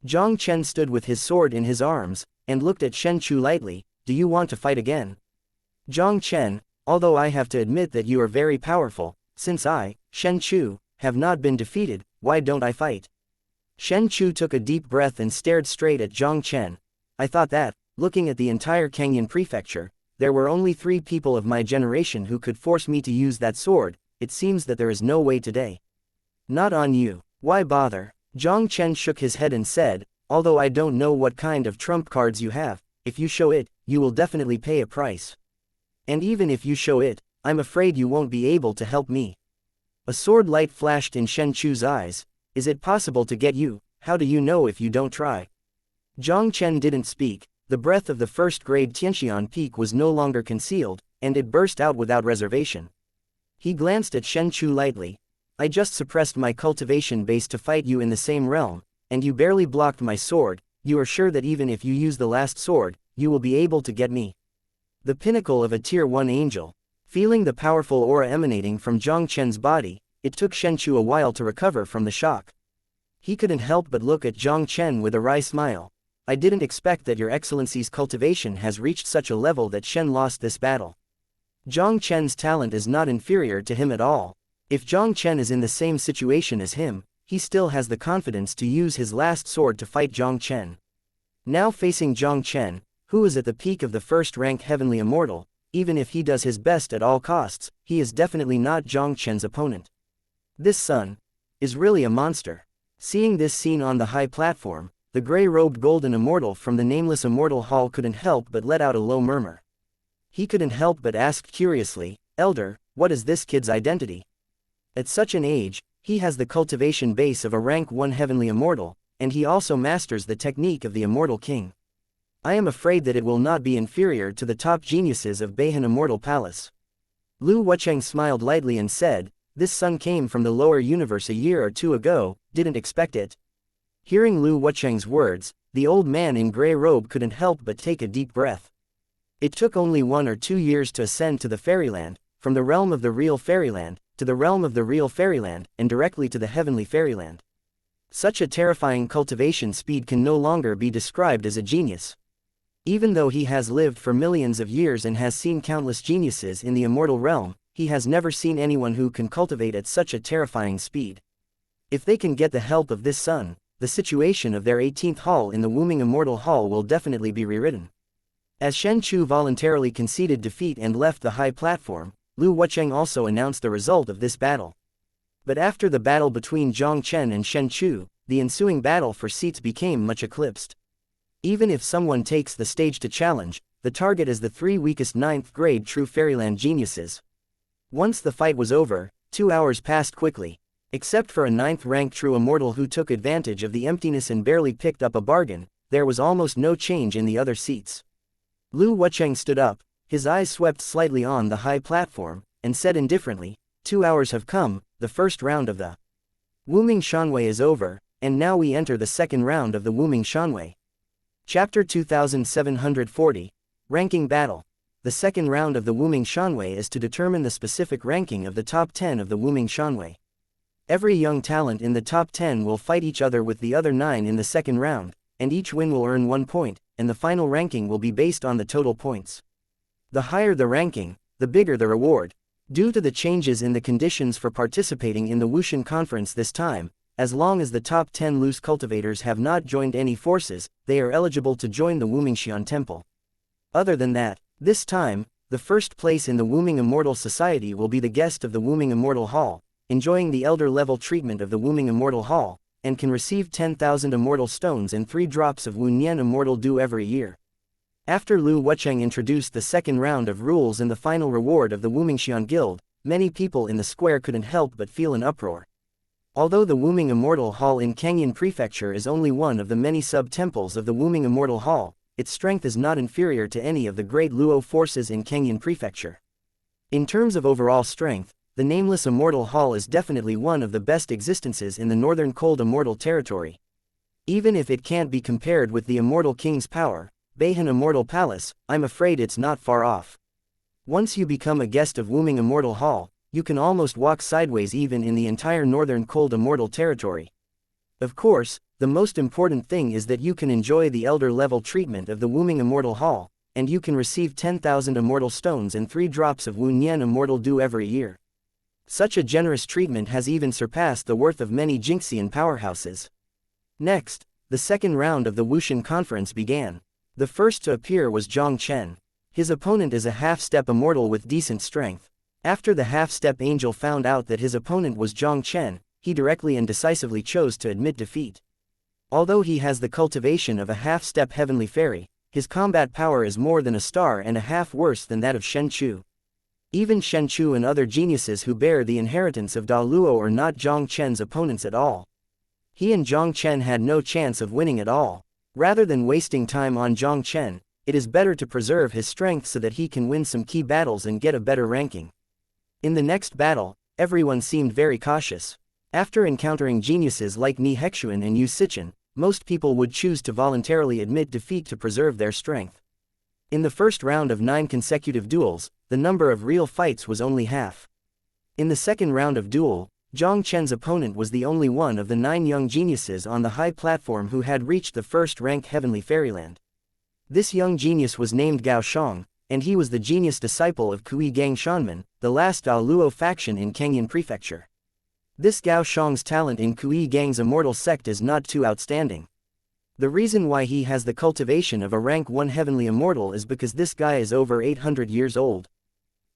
Speaker 1: Jiang Chen stood with his sword in his arms, and looked at Shenqiu lightly. Do you want to fight again? Jiang Chen, although I have to admit that you are very powerful, since I, Shenqiu, have not been defeated, why don't I fight? Shenqiu took a deep breath and stared straight at Jiang Chen. I thought that, looking at the entire Kangyan Prefecture, there were only 3 people of my generation who could force me to use that sword. It seems that there is no way today. Not on you. Why bother? Jiang Chen shook his head and said, although I don't know what kind of trump cards you have, if you show it, you will definitely pay a price. And even if you show it, I'm afraid you won't be able to help me. A sword light flashed in Shenqiu's eyes. Is it possible to get you? How do you know if you don't try? Jiang Chen didn't speak. The breath of the first-grade Tianxian peak was no longer concealed, and it burst out without reservation. He glanced at Shenqiu lightly. I just suppressed my cultivation base to fight you in the same realm, and you barely blocked my sword. You are sure that even if you use the last sword, you will be able to get me. The pinnacle of a Tier 1 angel. Feeling the powerful aura emanating from Jiang Chen's body, it took Shen Chu a while to recover from the shock. He couldn't help but look at Jiang Chen with a wry smile. I didn't expect that your excellency's cultivation has reached such a level that Shen lost this battle. Jiang Chen's talent is not inferior to him at all. If Jiang Chen is in the same situation as him, he still has the confidence to use his last sword to fight Jiang Chen. Now facing Jiang Chen, who is at the peak of the first-rank heavenly immortal, even if he does his best at all costs, he is definitely not Jiang Chen's opponent. This son is really a monster. Seeing this scene on the high platform, the gray-robed golden immortal from the nameless immortal hall couldn't help but let out a low murmur. He couldn't help but ask curiously, Elder, what is this kid's identity? At such an age, he has the cultivation base of a rank 1 heavenly immortal, and he also masters the technique of the immortal king. I am afraid that it will not be inferior to the top geniuses of Beihan Immortal Palace. Lu Wucheng smiled lightly and said, this son came from the lower universe a year or two ago, didn't expect it. Hearing Lu Wucheng's words, the old man in gray robe couldn't help but take a deep breath. It took only 1 or 2 years to ascend to the fairyland, from the realm of the real fairyland, to the realm of the real fairyland, and directly to the heavenly fairyland. Such a terrifying cultivation speed can no longer be described as a genius. Even though he has lived for millions of years and has seen countless geniuses in the immortal realm, he has never seen anyone who can cultivate at such a terrifying speed. If they can get the help of this son, the situation of their 18th hall in the Wuming Immortal Hall will definitely be rewritten. As Shen Chu voluntarily conceded defeat and left the high platform, Lu Wucheng also announced the result of this battle. But after the battle between Jiang Chen and Shen Chu, the ensuing battle for seats became much eclipsed. Even if someone takes the stage to challenge, the target is the 3 weakest 9th grade true fairyland geniuses. Once the fight was over, 2 hours passed quickly. Except for a 9th rank true immortal who took advantage of the emptiness and barely picked up a bargain, there was almost no change in the other seats. Lu Wucheng stood up, his eyes swept slightly on the high platform, and said indifferently, 2 hours have come, the first round of the Wuming Shanwei is over, and now we enter the second round of the Wuming Shanwei. Chapter 2740, Ranking Battle. The second round of the Wuming Shanwei is to determine the specific ranking of the top 10 of the Wuming Shanwei. Every young talent in the top 10 will fight each other with the other 9 in the second round, and each win will earn 1 point, and the final ranking will be based on the total points. The higher the ranking, the bigger the reward. Due to the changes in the conditions for participating in the Wushan conference this time, as long as the top 10 loose cultivators have not joined any forces, they are eligible to join the Wumingxian Temple. Other than that, this time, the first place in the Wuming Immortal Society will be the guest of the Wuming Immortal Hall, enjoying the elder-level treatment of the Wuming Immortal Hall, and can receive 10,000 immortal stones and 3 drops of Wunyan Immortal Dew every year. After Lu Wucheng introduced the second round of rules and the final reward of the Wumingxian Guild, many people in the square couldn't help but feel an uproar. Although the Wuming Immortal Hall in Kangyan Prefecture is only one of the many sub-temples of the Wuming Immortal Hall, its strength is not inferior to any of the great Luo forces in Kangyan Prefecture. In terms of overall strength, the Nameless Immortal Hall is definitely one of the best existences in the northern cold immortal territory. Even if it can't be compared with the Immortal King's power, Beihan Immortal Palace, I'm afraid it's not far off. Once you become a guest of Wuming Immortal Hall, you can almost walk sideways even in the entire northern cold immortal territory. Of course, the most important thing is that you can enjoy the elder-level treatment of the Wuming Immortal Hall, and you can receive 10,000 immortal stones and 3 drops of Wunyan Immortal Dew every year. Such a generous treatment has even surpassed the worth of many Jinxian powerhouses. Next, the second round of the Wushan conference began. The first to appear was Jiang Chen. His opponent is a half-step immortal with decent strength. After the half-step angel found out that his opponent was Jiang Chen, he directly and decisively chose to admit defeat. Although he has the cultivation of a half-step heavenly fairy, his combat power is more than a star and a half worse than that of Shen Chu. Even Shen Chu and other geniuses who bear the inheritance of Da Luo are not Jiang Chen's opponents at all. He and Jiang Chen had no chance of winning at all. Rather than wasting time on Jiang Chen, it is better to preserve his strength so that he can win some key battles and get a better ranking. In the next battle, everyone seemed very cautious. After encountering geniuses like Ni Hexuan and Yu Sichen, most people would choose to voluntarily admit defeat to preserve their strength. In the first round of 9 consecutive duels, the number of real fights was only half. In the second round of duel, Jiang Chen's opponent was the only one of the 9 young geniuses on the high platform who had reached the first rank heavenly fairyland. This young genius was named Gao Shang, and he was the genius disciple of Kui Gang Shanman, the last Dao Luo faction in Kenyan Prefecture. This Gao Shang's talent in Kui Gang's immortal sect is not too outstanding. The reason why he has the cultivation of a rank 1 heavenly immortal is because this guy is over 800 years old.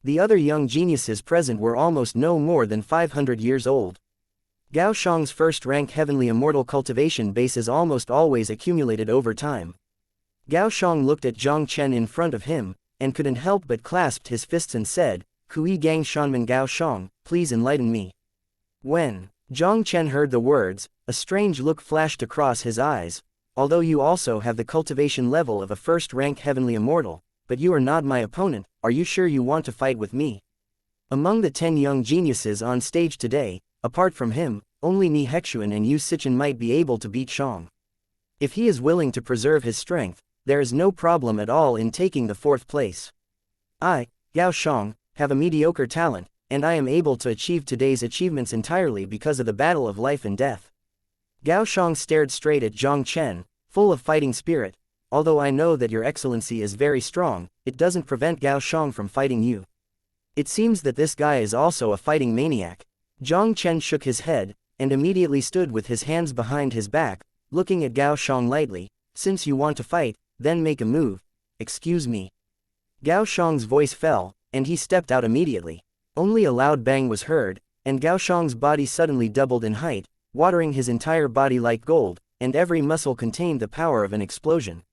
Speaker 1: The other young geniuses present were almost no more than 500 years old. Gao Shang's first rank heavenly immortal cultivation base is almost always accumulated over time. Gao Shang looked at Jiang Chen in front of him, and couldn't help but clasped his fists and said, "Kui Gang Shanman Gao Shang, please enlighten me." When Jiang Chen heard the words, a strange look flashed across his eyes. "Although you also have the cultivation level of a first-rank heavenly immortal, but you are not my opponent, are you sure you want to fight with me?" Among the 10 young geniuses on stage today, apart from him, only Ni Hexuan and Yu Sichen might be able to beat Shang. If he is willing to preserve his strength, there is no problem at all in taking the 4th place. I, Gao Shang, have a mediocre talent, and I am able to achieve today's achievements entirely because of the battle of life and death. Gao Shang stared straight at Jiang Chen, full of fighting spirit. "Although I know that your excellency is very strong, it doesn't prevent Gao Shang from fighting you. It seems that this guy is also a fighting maniac." Jiang Chen shook his head, and immediately stood with his hands behind his back, looking at Gao Shang lightly. "Since you want to fight, then make a move." "Excuse me." Gao Shang's voice fell, and he stepped out immediately. Only a loud bang was heard, and Gao Shang's body suddenly doubled in height, watering his entire body like gold, and every muscle contained the power of an explosion.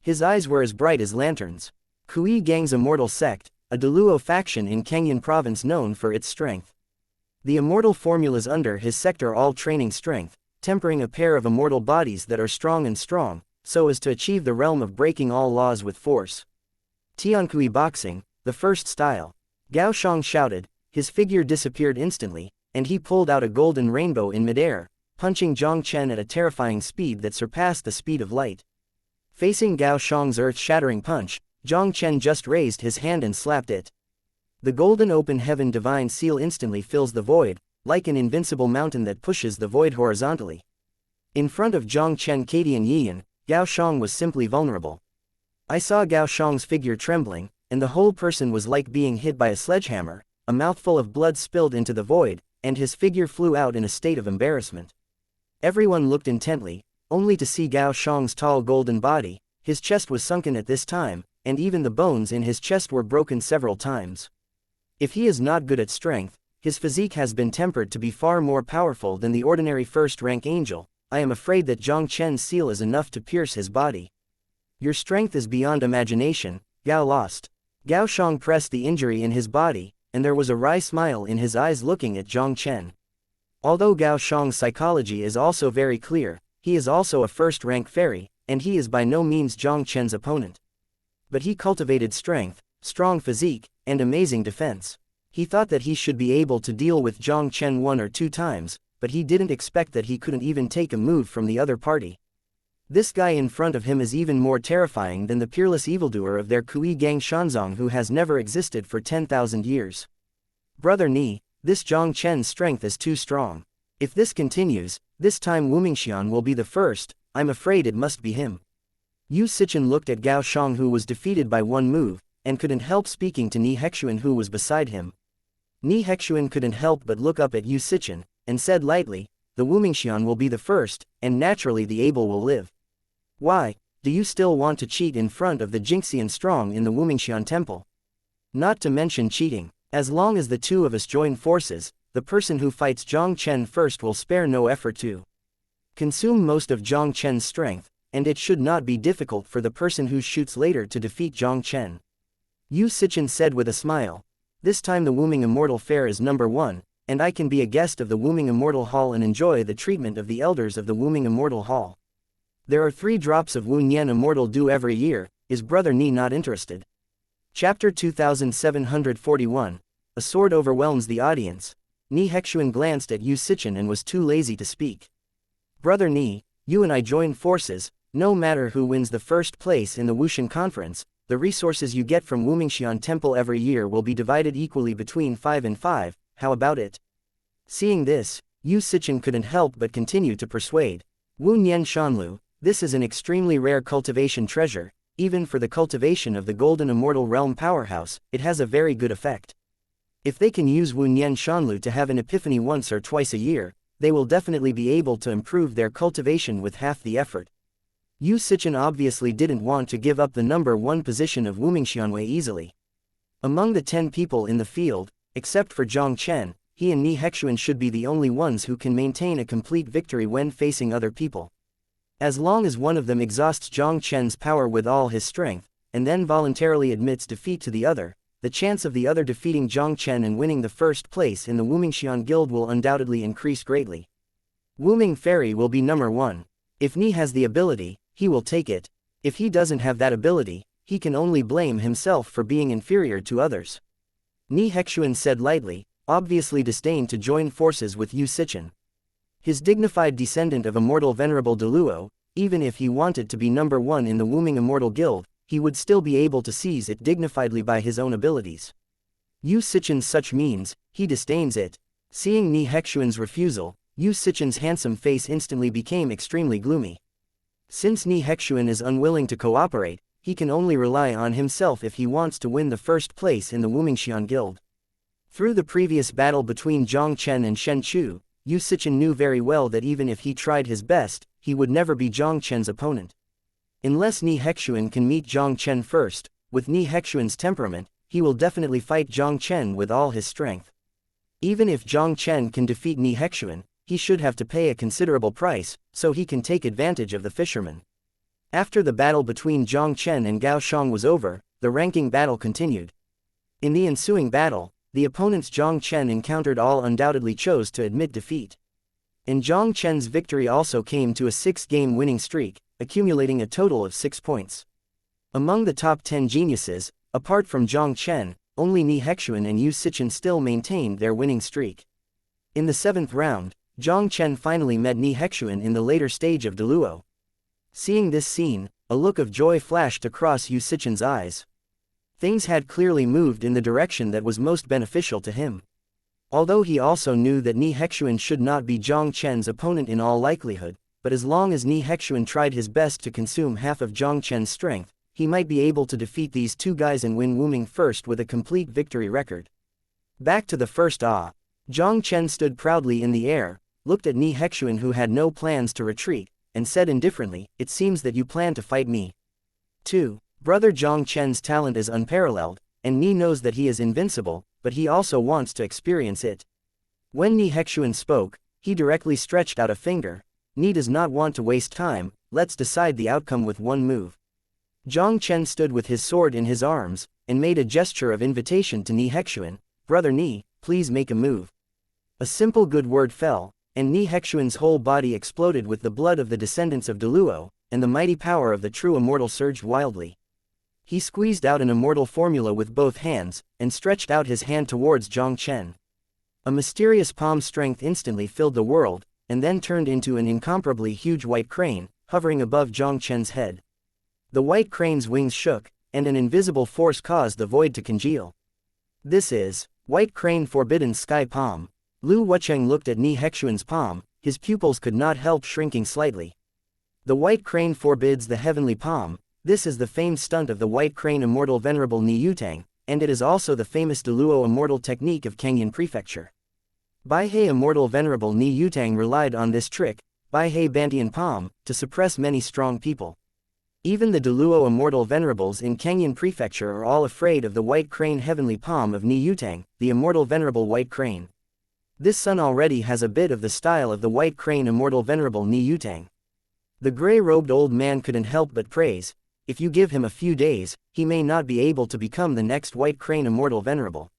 Speaker 1: His eyes were as bright as lanterns. Kui Gang's immortal sect, a Daluo faction in Kenyan province known for its strength. The immortal formulas under his sect are all training strength, tempering a pair of immortal bodies that are strong, so as to achieve the realm of breaking all laws with force. Tiankui boxing, the first style. Gao Shang shouted, his figure disappeared instantly, and he pulled out a golden rainbow in midair, punching Jiang Chen at a terrifying speed that surpassed the speed of light. Facing Gao Shang's earth-shattering punch, Jiang Chen just raised his hand and slapped it. The golden open heaven divine seal instantly fills the void, like an invincible mountain that pushes the void horizontally. In front of Jiang Chen Cadian Yiyan, Gao Shang was simply vulnerable. I saw Gao Shang's figure trembling, and the whole person was like being hit by a sledgehammer. A mouthful of blood spilled into the void, and his figure flew out in a state of embarrassment. Everyone looked intently, only to see Gao Shang's tall golden body. His chest was sunken at this time, and even the bones in his chest were broken several times. If he is not good at strength, his physique has been tempered to be far more powerful than the ordinary first-rank angel. I am afraid that Jiang Chen's seal is enough to pierce his body. Your strength is beyond imagination, Gao lost. Gao Shang pressed the injury in his body, and there was a wry smile in his eyes looking at Jiang Chen. Although Gao Shang's psychology is also very clear, he is also a first-rank fairy, and he is by no means Jiang Chen's opponent. But he cultivated strength, strong physique, and amazing defense. He thought that he should be able to deal with Jiang Chen 1 or 2 times, but he didn't expect that he couldn't even take a move from the other party. This guy in front of him is even more terrifying than the peerless evildoer of their Kui Gang Shanzong who has never existed for 10,000 years. Brother Ni, this Jiang Chen's strength is too strong. If this continues, this time Wumingshan will be the first. I'm afraid it must be him. Yu Sichen looked at Gao Shang who was defeated by 1 move, and couldn't help speaking to Ni Hexuan who was beside him. Ni Hexuan couldn't help but look up at Yu Sichen, and said lightly, the Wumingshan will be the first, and naturally the able will live. Why, do you still want to cheat in front of the Jingxian strong in the Wumingshan temple? Not to mention cheating, as long as the 2 of us join forces, the person who fights Jiang Chen first will spare no effort to consume most of Jiang Chen's strength, and it should not be difficult for the person who shoots later to defeat Jiang Chen. Yu Sichen said with a smile, this time the Wuming Immortal Fair is number 1, and I can be a guest of the Wuming Immortal Hall and enjoy the treatment of the elders of the Wuming Immortal Hall. There are 3 drops of Wu Nian Immortal due every year. Is Brother Ni not interested? Chapter 2741. A sword overwhelms the audience. Ni Hexuan glanced at Yu Sichen and was too lazy to speak. Brother Ni, You and I join forces. No matter who wins the first place in the Wushan conference, the resources you get from Wumingshan Temple every year will be divided equally between 5 and 5, how about it? Seeing this, Yu Sichen couldn't help but continue to persuade. Wu Nian Shanlu, this is an extremely rare cultivation treasure. Even for the cultivation of the Golden Immortal Realm powerhouse, it has a very good effect. If they can use Wu Nian Shanlu to have an epiphany once or twice a year, they will definitely be able to improve their cultivation with half the effort. Yu Sichen obviously didn't want to give up the number 1 position of Wumingshanwei easily. Among the 10 people in the field, except for Jiang Chen, he and Ni Hexuan should be the only ones who can maintain a complete victory when facing other people. As long as one of them exhausts Jiang Chen's power with all his strength, and then voluntarily admits defeat to the other, the chance of the other defeating Jiang Chen and winning the first place in the Wumingshan Guild will undoubtedly increase greatly. Wuming Fairy will be number 1. If Ni has the ability, he will take it. If he doesn't have that ability, he can only blame himself for being inferior to others. Ni Hexuan said lightly, obviously disdained to join forces with Yu Sichen. His dignified descendant of Immortal Venerable Deluo, even if he wanted to be number 1 in the Wuming Immortal Guild, he would still be able to seize it dignifiedly by his own abilities. Yu Sichen's such means, he disdains it. Seeing Ni Hexuan's refusal, Yu Sichen's handsome face instantly became extremely gloomy. Since Ni Hexuan is unwilling to cooperate, he can only rely on himself if he wants to win the first place in the Wumingshan Guild. Through the previous battle between Jiang Chen and Shen Chu, Yu Sichen knew very well that even if he tried his best, he would never be Jiang Chen's opponent. Unless Ni Hexuan can meet Jiang Chen first, with Ni Hexuan's temperament, he will definitely fight Jiang Chen with all his strength. Even if Jiang Chen can defeat Ni Hexuan, he should have to pay a considerable price, so he can take advantage of the fisherman. After the battle between Jiang Chen and Gao Shang was over, the ranking battle continued. In the ensuing battle, the opponents Jiang Chen encountered all undoubtedly chose to admit defeat. And Jiang Chen's victory also came to a 6-game winning streak, accumulating a total of 6 points. Among the top 10 geniuses, apart from Jiang Chen, only Ni Hexuan and Yu Sichen still maintained their winning streak. In the 7th round, Jiang Chen finally met Ni Hexuan in the later stage of Deluo. Seeing this scene, a look of joy flashed across Yu Sichen's eyes. Things had clearly moved in the direction that was most beneficial to him. Although he also knew that Ni Hexuan should not be Jiang Chen's opponent in all likelihood, but as long as Ni Hexuan tried his best to consume half of Jiang Chen's strength, he might be able to defeat these 2 guys and win Wuming first with a complete victory record. Back to the first Jiang Chen stood proudly in the air, looked at Ni Hexuan who had no plans to retreat, and said indifferently, "It seems that you plan to fight me." 2. Brother Jiang Chen's talent is unparalleled, and Ni knows that he is invincible, but he also wants to experience it. When Ni Hexuan spoke, he directly stretched out a finger. Ni does not want to waste time, let's decide the outcome with one move. Jiang Chen stood with his sword in his arms, and made a gesture of invitation to Ni Hexuan, "Brother Ni, please make a move." A simple good word fell, and Ni Hexuan's whole body exploded with the blood of the descendants of Deluo, and the mighty power of the true immortal surged wildly. He squeezed out an immortal formula with both hands, and stretched out his hand towards Jiang Chen. A mysterious palm strength instantly filled the world, and then turned into an incomparably huge white crane, hovering above Jiang Chen's head. The white crane's wings shook, and an invisible force caused the void to congeal. This is White Crane Forbidden Sky Palm. Lu Wucheng looked at Ni Hexuan's palm, his pupils could not help shrinking slightly. The white crane forbids the heavenly palm. This is the famed stunt of the white crane immortal venerable Ni Yutang, and it is also the famous Deluo immortal technique of Kangyan Prefecture. Baihei immortal venerable Ni Yutang relied on this trick, Baihei Bantian palm, to suppress many strong people. Even the Deluo immortal venerables in Kangyan Prefecture are all afraid of the white crane heavenly palm of Ni Yutang, the immortal venerable white crane. This son already has a bit of the style of the white crane immortal venerable Ni Yutang. The gray-robed old man couldn't help but praise, if you give him a few days, he may not be able to become the next white crane immortal venerable.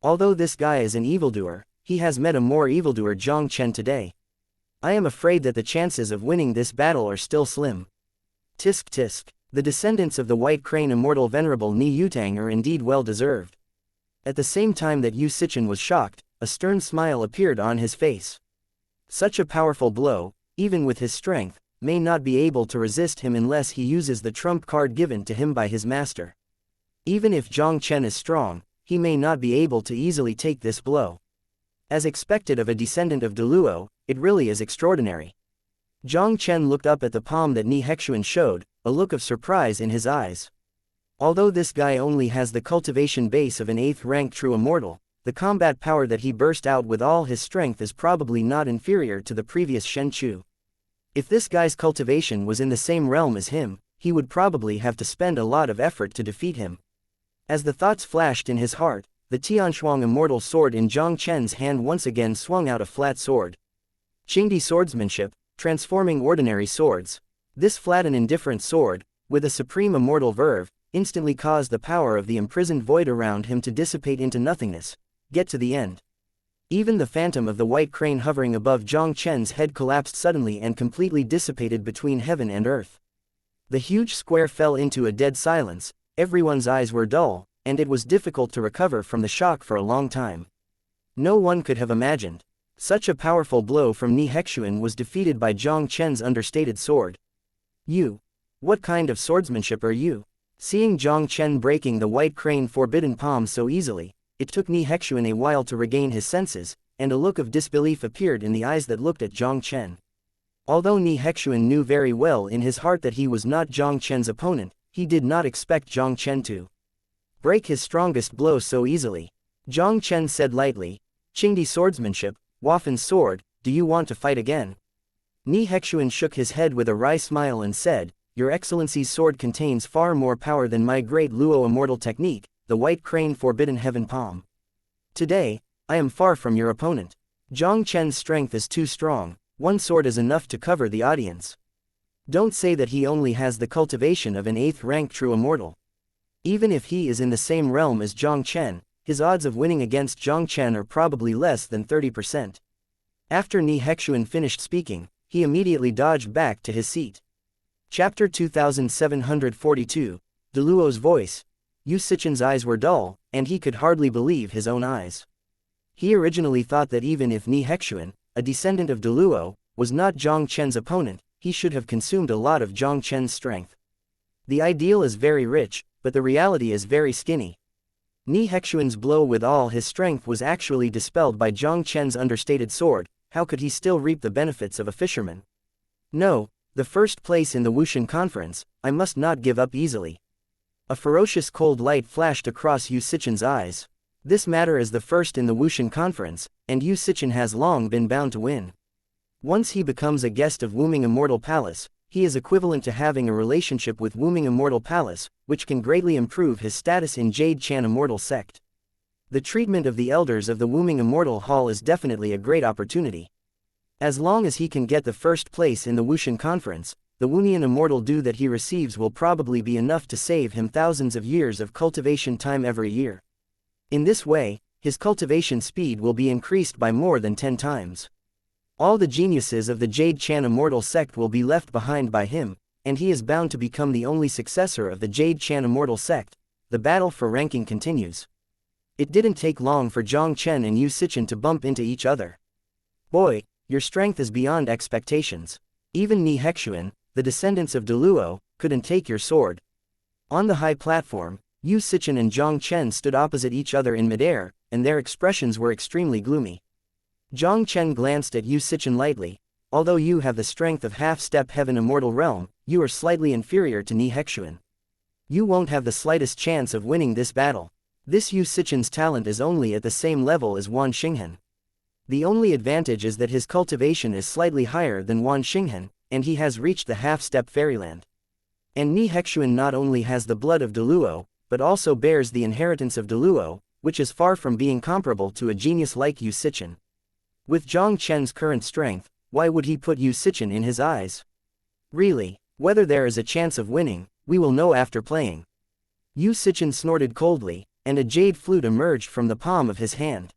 Speaker 1: Although this guy is an evildoer, he has met a more evildoer Jiang Chen today. I am afraid that the chances of winning this battle are still slim. Tisk tisk, the descendants of the white crane immortal venerable Ni Yutang are indeed well deserved. At the same time that Yu Sichen was shocked, a stern smile appeared on his face. Such a powerful blow, even with his strength, may not be able to resist him unless he uses the trump card given to him by his master. Even if Jiang Chen is strong, he may not be able to easily take this blow. As expected of a descendant of Deluo, it really is extraordinary. Jiang Chen looked up at the palm that Ni Hexuan showed, a look of surprise in his eyes. Although this guy only has the cultivation base of an 8th rank true immortal, the combat power that he burst out with all his strength is probably not inferior to the previous Shen Chu. If this guy's cultivation was in the same realm as him, he would probably have to spend a lot of effort to defeat him. As the thoughts flashed in his heart, the Tianshuang immortal sword in Jiang Chen's hand once again swung out a flat sword. Qingdi swordsmanship, transforming ordinary swords. This flat and indifferent sword, with a supreme immortal verve, instantly caused the power of the imprisoned void around him to dissipate into nothingness. Get to the end. Even the phantom of the white crane hovering above Jiang Chen's head collapsed suddenly and completely dissipated between heaven and earth. The huge square fell into a dead silence, everyone's eyes were dull, and it was difficult to recover from the shock for a long time. No one could have imagined such a powerful blow from Ni Hexuan was defeated by Jiang Chen's understated sword. You. What kind of swordsmanship are you? Seeing Jiang Chen breaking the white crane forbidden palm so easily, it took Ni Hexuan a while to regain his senses, and a look of disbelief appeared in the eyes that looked at Jiang Chen. Although Ni Hexuan knew very well in his heart that he was not Jiang Chen's opponent, he did not expect Jiang Chen to break his strongest blow so easily. Jiang Chen said lightly, "Qingdi swordsmanship, Wafan's sword, do you want to fight again?" Ni Hexuan shook his head with a wry smile and said, "Your Excellency's sword contains far more power than my great Luo immortal technique, the white crane forbidden heaven palm. Today, I am far from your opponent. Jiang Chen's strength is too strong, one sword is enough to cover the audience. Don't say that he only has the cultivation of an 8th rank true immortal. Even if he is in the same realm as Jiang Chen, his odds of winning against Jiang Chen are probably less than 30%. After Ni Hexuan finished speaking, he immediately dodged back to his seat. Chapter 2742, Deluo's voice. Yu Sichen's eyes were dull, and he could hardly believe his own eyes. He originally thought that even if Ni Hexuan, a descendant of Deluo, was not Jiang Chen's opponent, he should have consumed a lot of Jiang Chen's strength. The ideal is very rich, but the reality is very skinny. Ni Hexuan's blow with all his strength was actually dispelled by Jiang Chen's understated sword. How could he still reap the benefits of a fisherman? No, the first place in the Wushan conference, I must not give up easily. A ferocious cold light flashed across Yu Sichen's eyes. This matter is the first in the Wushan conference, and Yu Sichen has long been bound to win. Once he becomes a guest of Wuming Immortal Palace, he is equivalent to having a relationship with Wuming Immortal Palace, which can greatly improve his status in Jade Chan Immortal Sect. The treatment of the elders of the Wuming Immortal Hall is definitely a great opportunity. As long as he can get the first place in the Wushan Conference, the Wunian Immortal due that he receives will probably be enough to save him thousands of years of cultivation time every year. In this way, his cultivation speed will be increased by more than 10 times. All the geniuses of the Jade Chan Immortal Sect will be left behind by him, and he is bound to become the only successor of the Jade Chan Immortal Sect. The battle for ranking continues. It didn't take long for Jiang Chen and Yu Sichen to bump into each other. Boy, your strength is beyond expectations. Even Ni Hexuan, the descendants of Deluo, couldn't take your sword. On the high platform, Yu Sichen and Jiang Chen stood opposite each other in midair, and their expressions were extremely gloomy. Jiang Chen glanced at Yu Sichen lightly. Although you have the strength of half-step heaven immortal realm, you are slightly inferior to Ni Hexuan. You won't have the slightest chance of winning this battle. This Yu Sichen's talent is only at the same level as Wan Xinghen. The only advantage is that his cultivation is slightly higher than Wan Xinghen, and he has reached the half-step fairyland. And Ni Hexuan not only has the blood of Deluo, but also bears the inheritance of Deluo, which is far from being comparable to a genius like Yu Sichen. With Jiang Chen's current strength, why would he put Yu Sichen in his eyes? Really, whether there is a chance of winning, we will know after playing. Yu Sichen snorted coldly, and a jade flute emerged from the palm of his hand.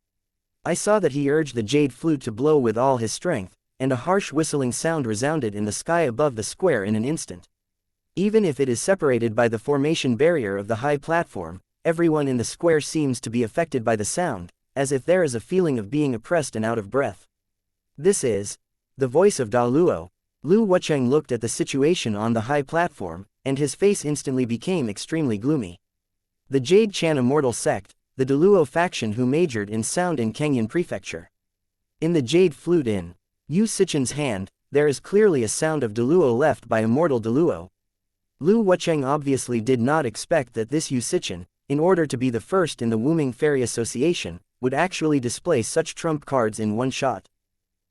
Speaker 1: I saw that he urged the jade flute to blow with all his strength, and a harsh whistling sound resounded in the sky above the square in an instant. Even if it is separated by the formation barrier of the high platform, everyone in the square seems to be affected by the sound, as if there is a feeling of being oppressed and out of breath. This is the voice of Da Luo. Lu Wucheng looked at the situation on the high platform, and his face instantly became extremely gloomy. The Jade Chan Immortal Sect, the Deluo faction who majored in sound in Kenyan Prefecture. In the Jade Flute in Yu Sichen's hand, there is clearly a sound of Deluo left by Immortal Deluo. Lu Wucheng obviously did not expect that this Yu Sichen, in order to be the first in the Wuming Fairy Association, would actually display such trump cards in one shot.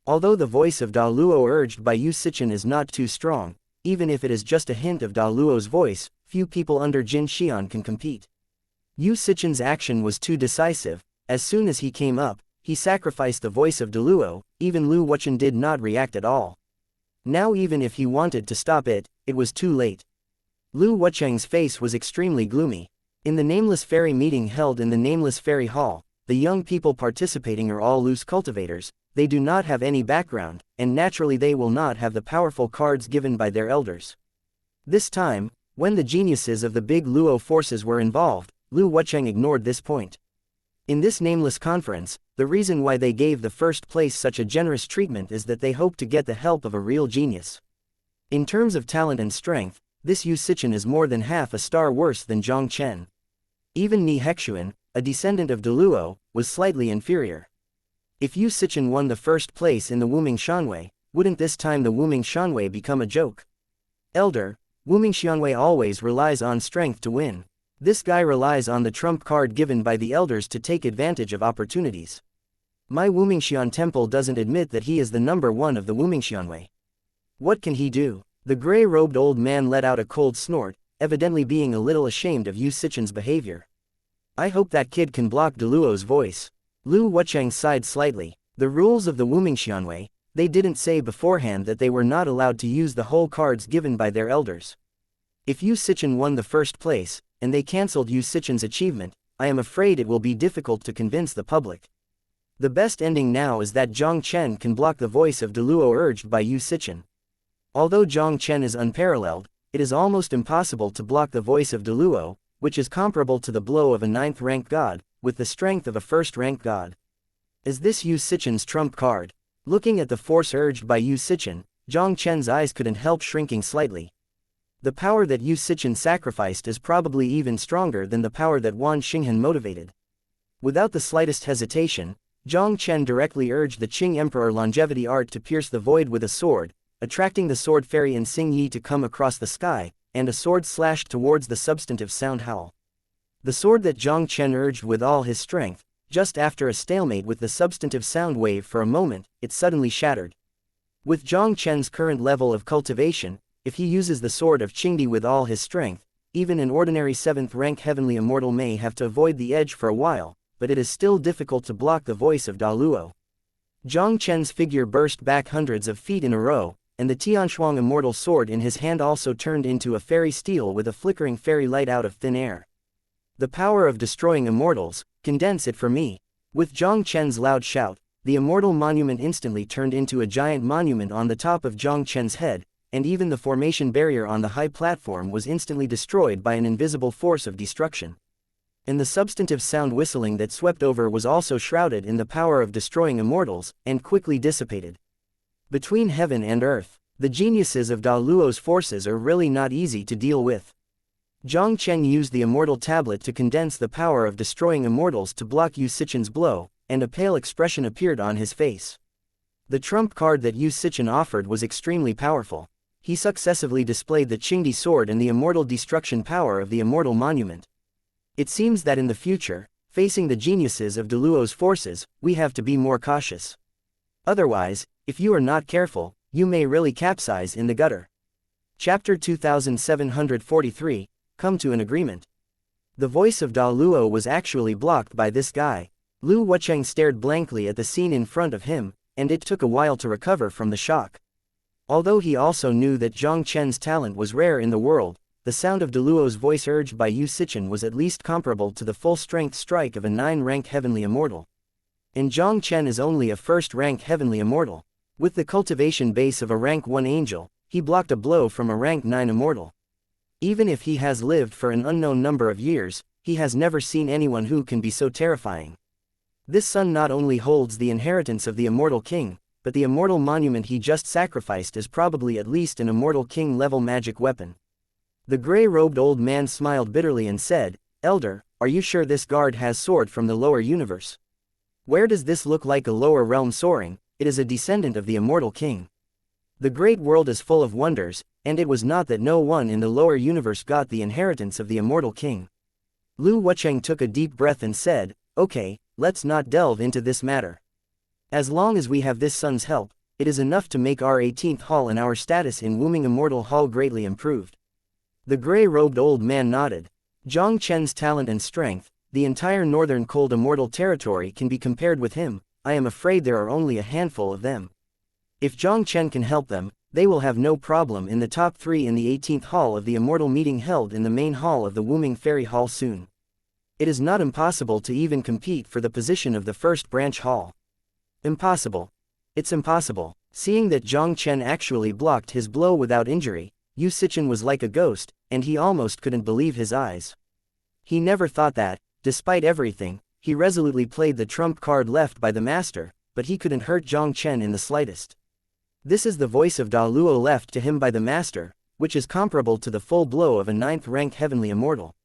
Speaker 1: Although the voice of Da Luo urged by Yu Sichen is not too strong, even if it is just a hint of Da Luo's voice, few people under Jin Xian can compete. Yu Sichen's action was too decisive. As soon as he came up, he sacrificed the voice of Da Luo. Even Lu Wucheng did not react at all. Now even if he wanted to stop it, it was too late. Lu Wucheng's face was extremely gloomy. In the Nameless Fairy meeting held in the Nameless Fairy Hall, the young people participating are all loose cultivators. They do not have any background, and naturally they will not have the powerful cards given by their elders. This time, when the geniuses of the big Luo forces were involved, Lu Wucheng ignored this point. In this nameless conference, the reason why they gave the first place such a generous treatment is that they hope to get the help of a real genius. In terms of talent and strength, this Yu Sichen is more than half a star worse than Jiang Chen. Even Ni Hexuan, a descendant of Deluo, was slightly inferior. If Yu Sichen won the first place in the Wuming Shanwei, wouldn't this time the Wuming Shanwei become a joke? Elder, Wuming Xianwei always relies on strength to win. This guy relies on the trump card given by the elders to take advantage of opportunities. My Wuming Xian temple doesn't admit that he is the number one of the Wuming Xianwei. What can he do? The gray-robed old man let out a cold snort, evidently being a little ashamed of Yu Sichen's behavior. I hope that kid can block Deluo's voice. Lu Wucheng sighed slightly. The rules of the Wuming Xianwei, they didn't say beforehand that they were not allowed to use the whole cards given by their elders. If Yu Sichen won the first place, and they cancelled Yu Sichen's achievement, I am afraid it will be difficult to convince the public. The best ending now is that Jiang Chen can block the voice of Deluo urged by Yu Sichen. Although Jiang Chen is unparalleled, it is almost impossible to block the voice of Deluo, which is comparable to the blow of a 9th-rank god, with the strength of a 1st-rank god. Is this Yu Sichen's trump card? Looking at the force urged by Yu Sichen, Jiang Chen's eyes couldn't help shrinking slightly. The power that Yu Sichen sacrificed is probably even stronger than the power that Wan Xinghan motivated. Without the slightest hesitation, Jiang Chen directly urged the Qing Emperor Longevity Art to pierce the void with a sword, attracting the sword fairy in Xing Yi to come across the sky, and a sword slashed towards the substantive sound howl. The sword that Jiang Chen urged with all his strength, just after a stalemate with the substantive sound wave for a moment, it suddenly shattered. With Jiang Chen's current level of cultivation, if he uses the sword of Qingdi with all his strength, even an ordinary 7th-rank heavenly immortal may have to avoid the edge for a while, but it is still difficult to block the voice of Da Luo. Jiang Chen's figure burst back hundreds of feet in a row, and the Tianshuang immortal sword in his hand also turned into a fairy steel with a flickering fairy light out of thin air. The power of destroying immortals, condense it for me. With Jiang Chen's loud shout, the immortal monument instantly turned into a giant monument on the top of Jiang Chen's head, and even the formation barrier on the high platform was instantly destroyed by an invisible force of destruction. And the substantive sound whistling that swept over was also shrouded in the power of destroying immortals, and quickly dissipated. Between heaven and earth, the geniuses of Da Luo's forces are really not easy to deal with. Jiang Chen used the immortal tablet to condense the power of destroying immortals to block Yu Sichen's blow, and a pale expression appeared on his face. The trump card that Yu Sichen offered was extremely powerful. He successively displayed the Qingdi sword and the immortal destruction power of the immortal monument. It seems that in the future, facing the geniuses of Deluo's forces, we have to be more cautious. Otherwise, if you are not careful, you may really capsize in the gutter. Chapter 2743, Come to an Agreement. The voice of Da Luo was actually blocked by this guy. Lu Wucheng stared blankly at the scene in front of him, and it took a while to recover from the shock. Although he also knew that Jiang Chen's talent was rare in the world, the sound of Deluo's voice urged by Yu Sichen was at least comparable to the full-strength strike of a 9th-rank heavenly immortal. And Jiang Chen is only a 1st-rank heavenly immortal. With the cultivation base of a rank 1 angel, he blocked a blow from a rank 9 immortal. Even if he has lived for an unknown number of years, he has never seen anyone who can be so terrifying. This son not only holds the inheritance of the immortal king, but the immortal monument he just sacrificed is probably at least an immortal king-level magic weapon. The gray-robed old man smiled bitterly and said, "Elder, are you sure this guard has soared from the lower universe? Where does this look like a lower realm soaring? It is a descendant of the immortal king. The great world is full of wonders, and it was not that no one in the lower universe got the inheritance of the immortal king." Lu Wucheng took a deep breath and said, "Okay, let's not delve into this matter. As long as we have this son's help, it is enough to make our 18th hall and our status in Wuming Immortal Hall greatly improved." The gray-robed old man nodded. Jiang Chen's talent and strength, the entire northern cold immortal territory can be compared with him. I am afraid there are only a handful of them. If Jiang Chen can help them, they will have no problem in the top 3 in the 18th hall of the immortal meeting held in the main hall of the Wuming Fairy Hall soon. It is not impossible to even compete for the position of the first branch hall. Impossible. It's impossible. Seeing that Jiang Chen actually blocked his blow without injury, Yu Sichen was like a ghost, and he almost couldn't believe his eyes. He never thought that, despite everything, he resolutely played the trump card left by the master, but he couldn't hurt Jiang Chen in the slightest. This is the voice of Da Luo left to him by the master, which is comparable to the full blow of a 9th-rank heavenly immortal.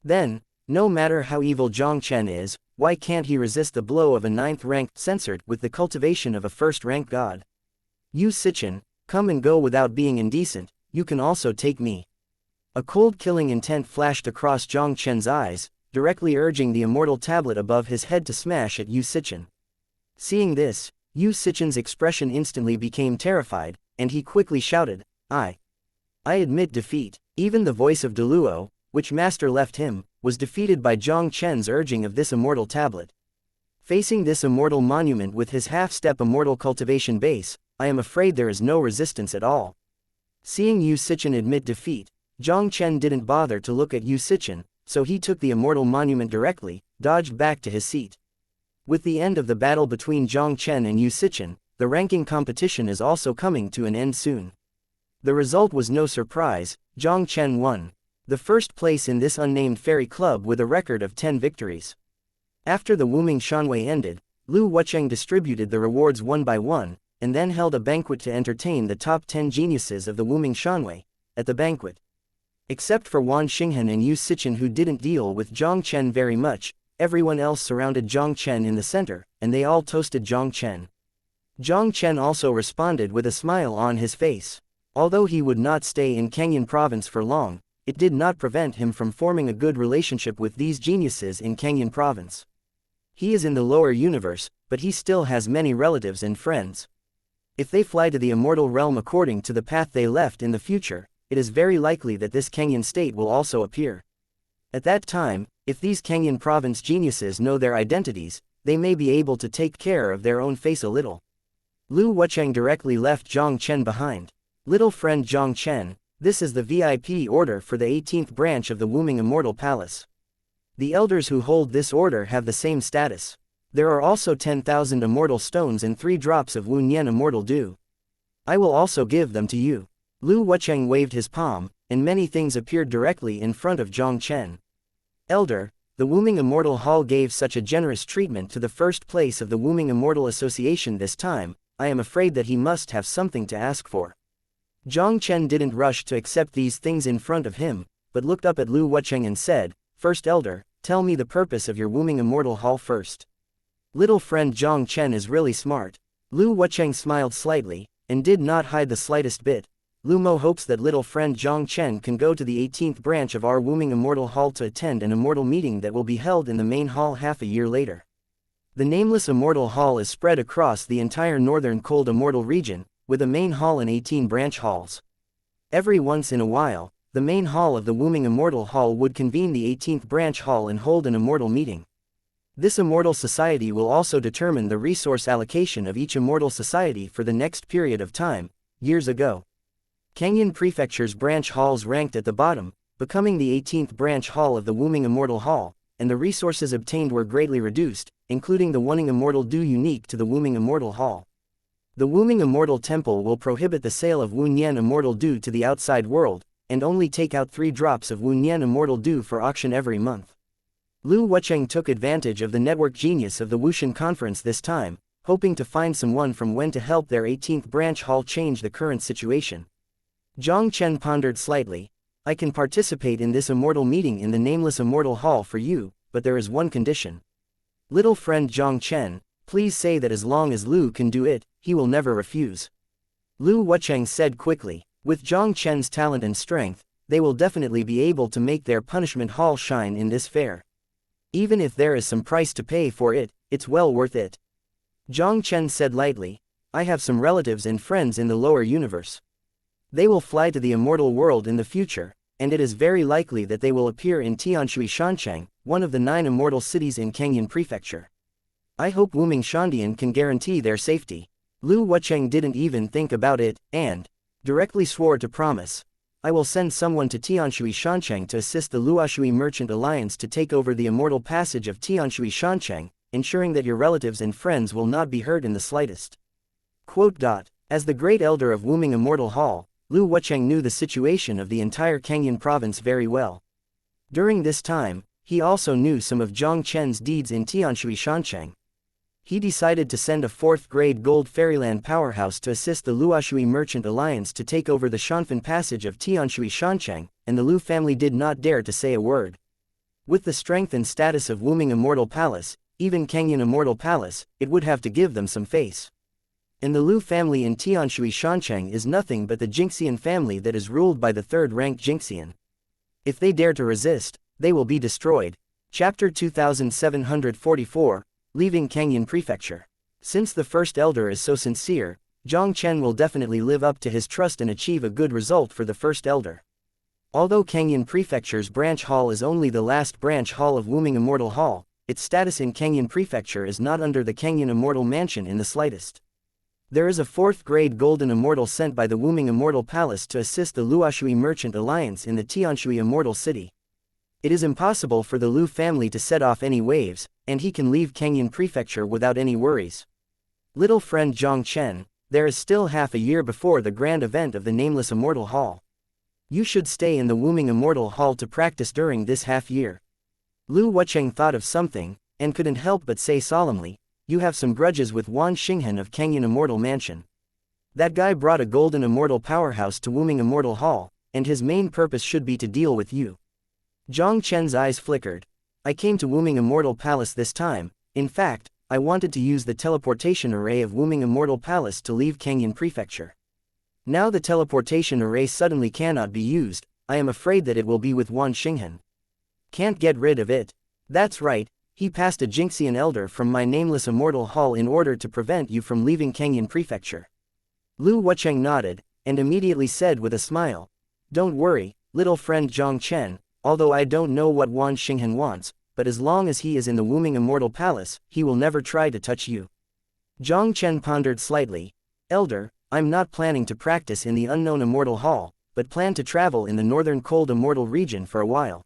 Speaker 1: Then, no matter how evil Jiang Chen is, why can't he resist the blow of a 9th-rank censored with the cultivation of a 1st-rank god? Yu Sichen, come and go without being indecent, you can also take me. A cold killing intent flashed across Jiang Chen's eyes, directly urging the immortal tablet above his head to smash at Yu Sichen. Seeing this, Yu Sichen's expression instantly became terrified, and he quickly shouted, I admit defeat." Even the voice of Da Luo, which master left him, was defeated by Jiang Chen's urging of this immortal tablet. Facing this immortal monument with his half-step immortal cultivation base, I am afraid there is no resistance at all. Seeing Yu Sichen admit defeat, Jiang Chen didn't bother to look at Yu Sichen, so he took the immortal monument directly, dodged back to his seat. With the end of the battle between Jiang Chen and Yu Sichen, the ranking competition is also coming to an end soon. The result was no surprise, Jiang Chen won the first place in this unnamed fairy club with a record of 10 victories. After the Wuming Shanwei ended, Lu Wucheng distributed the rewards one by one, and then held a banquet to entertain the top 10 geniuses of the Wuming Shanwei. At the banquet, except for Wan Xinghan and Yu Sichen who didn't deal with Jiang Chen very much, everyone else surrounded Jiang Chen in the center, and they all toasted Jiang Chen. Jiang Chen also responded with a smile on his face. Although he would not stay in Canyon Province for long, it did not prevent him from forming a good relationship with these geniuses in Canyon Province. He is in the lower universe, but he still has many relatives and friends. If they fly to the immortal realm according to the path they left in the future, it is very likely that this Canyon state will also appear. At that time, if these Canyon Province geniuses know their identities, they may be able to take care of their own face a little. Lu Wucheng directly left Jiang Chen behind. Little friend Jiang Chen, this is the VIP order for the 18th branch of the Wuming Immortal Palace. The elders who hold this order have the same status. There are also 10,000 immortal stones and 3 drops of Wunyan immortal dew. I will also give them to you. Lu Wucheng waved his palm, and many things appeared directly in front of Jiang Chen. Elder, the Wuming Immortal Hall gave such a generous treatment to the first place of the Wuming Immortal Association this time, I am afraid that he must have something to ask for. Jiang Chen didn't rush to accept these things in front of him, but looked up at Lu Wucheng and said, First Elder, tell me the purpose of your Wuming Immortal Hall first. Little friend Jiang Chen is really smart. Lu Wucheng smiled slightly, and did not hide the slightest bit. Lu Mo hopes that little friend Jiang Chen can go to the 18th branch of our Wuming Immortal Hall to attend an immortal meeting that will be held in the main hall half a year later. The nameless Immortal Hall is spread across the entire northern cold immortal region, with a main hall and 18 branch halls. Every once in a while, the main hall of the Wuming Immortal Hall would convene the 18th branch hall and hold an immortal meeting. This immortal society will also determine the resource allocation of each immortal society for the next period of time. Years ago, Canyon Prefecture's branch halls ranked at the bottom, becoming the 18th branch hall of the Wuming Immortal Hall, and the resources obtained were greatly reduced, including the Wunning Immortal Dew unique to the Wuming Immortal Hall. The Wuming Immortal Temple will prohibit the sale of Wunyan Immortal Dew to the outside world, and only take out 3 drops of Wunyan Immortal Dew for auction every month. Lu Wucheng took advantage of the network genius of the Wushan conference this time, hoping to find someone from when to help their 18th branch hall change the current situation. Jiang Chen pondered slightly. I can participate in this immortal meeting in the nameless immortal hall for you, but there is one condition. Little friend Jiang Chen, please say that as long as Lu can do it, he will never refuse. Lu Wucheng said quickly. With Jiang Chen's talent and strength, they will definitely be able to make their punishment hall shine in this fair. Even if there is some price to pay for it, it's well worth it. Jiang Chen said lightly. I have some relatives and friends in the lower universe. They will fly to the immortal world in the future, and it is very likely that they will appear in Tianshui Shanchang, one of the 9 immortal cities in Kangyun Prefecture. I hope Wuming Shandian can guarantee their safety. Lu Wucheng didn't even think about it, and directly swore to promise. I will send someone to Tianshui Shanchang to assist the Luoshui Merchant Alliance to take over the immortal passage of Tianshui Shanchang, ensuring that your relatives and friends will not be hurt in the slightest. As the great elder of Wuming Immortal Hall, Lu Wucheng knew the situation of the entire Kangyun province very well. During this time, he also knew some of Jiang Chen's deeds in Tianshui Shanchang. He decided to send a 4th-grade gold fairyland powerhouse to assist the Luoshui Merchant Alliance to take over the Shanfan passage of Tianshui Shanchang, and the Lu family did not dare to say a word. With the strength and status of Wuming Immortal Palace, even Kangyun Immortal Palace, it would have to give them some face. And the Lu family in Tianshui Shanchang is nothing but the Jingxian family that is ruled by the 3rd-ranked Jingxian. If they dare to resist, they will be destroyed. Chapter 2744, Leaving Kangyun Prefecture. Since the first elder is so sincere, Jiang Chen will definitely live up to his trust and achieve a good result for the first elder. Although Kangyun Prefecture's branch hall is only the last branch hall of Wuming Immortal Hall, its status in Kangyun Prefecture is not under the Kangyun Immortal Mansion in the slightest. There is a 4th-grade golden immortal sent by the Wuming Immortal Palace to assist the Luoshui Merchant Alliance in the Tianshui Immortal City. It is impossible for the Lu family to set off any waves, and he can leave Kangyun Prefecture without any worries. Little friend Jiang Chen, there is still half a year before the grand event of the Nameless Immortal Hall. You should stay in the Wuming Immortal Hall to practice during this half year. Lu Wucheng thought of something, and couldn't help but say solemnly, you have some grudges with Wan Xinghan of Kangyun Immortal Mansion. That guy brought a golden immortal powerhouse to Wuming Immortal Hall, and his main purpose should be to deal with you. Jiang Chen's eyes flickered. I came to Wuming Immortal Palace this time. In fact, I wanted to use the teleportation array of Wuming Immortal Palace to leave Kangyun Prefecture. Now the teleportation array suddenly cannot be used. I am afraid that it will be with Wan Xinghan. Can't get rid of it. That's right, he passed a Jingxian elder from my nameless immortal hall in order to prevent you from leaving Kangyun Prefecture. Lu Wucheng nodded, and immediately said with a smile, don't worry, little friend Jiang Chen, although I don't know what Wan Xinghan wants, but as long as he is in the Wuming Immortal Palace, he will never try to touch you. Jiang Chen pondered slightly. Elder, I'm not planning to practice in the unknown Immortal Hall, but plan to travel in the northern cold Immortal region for a while.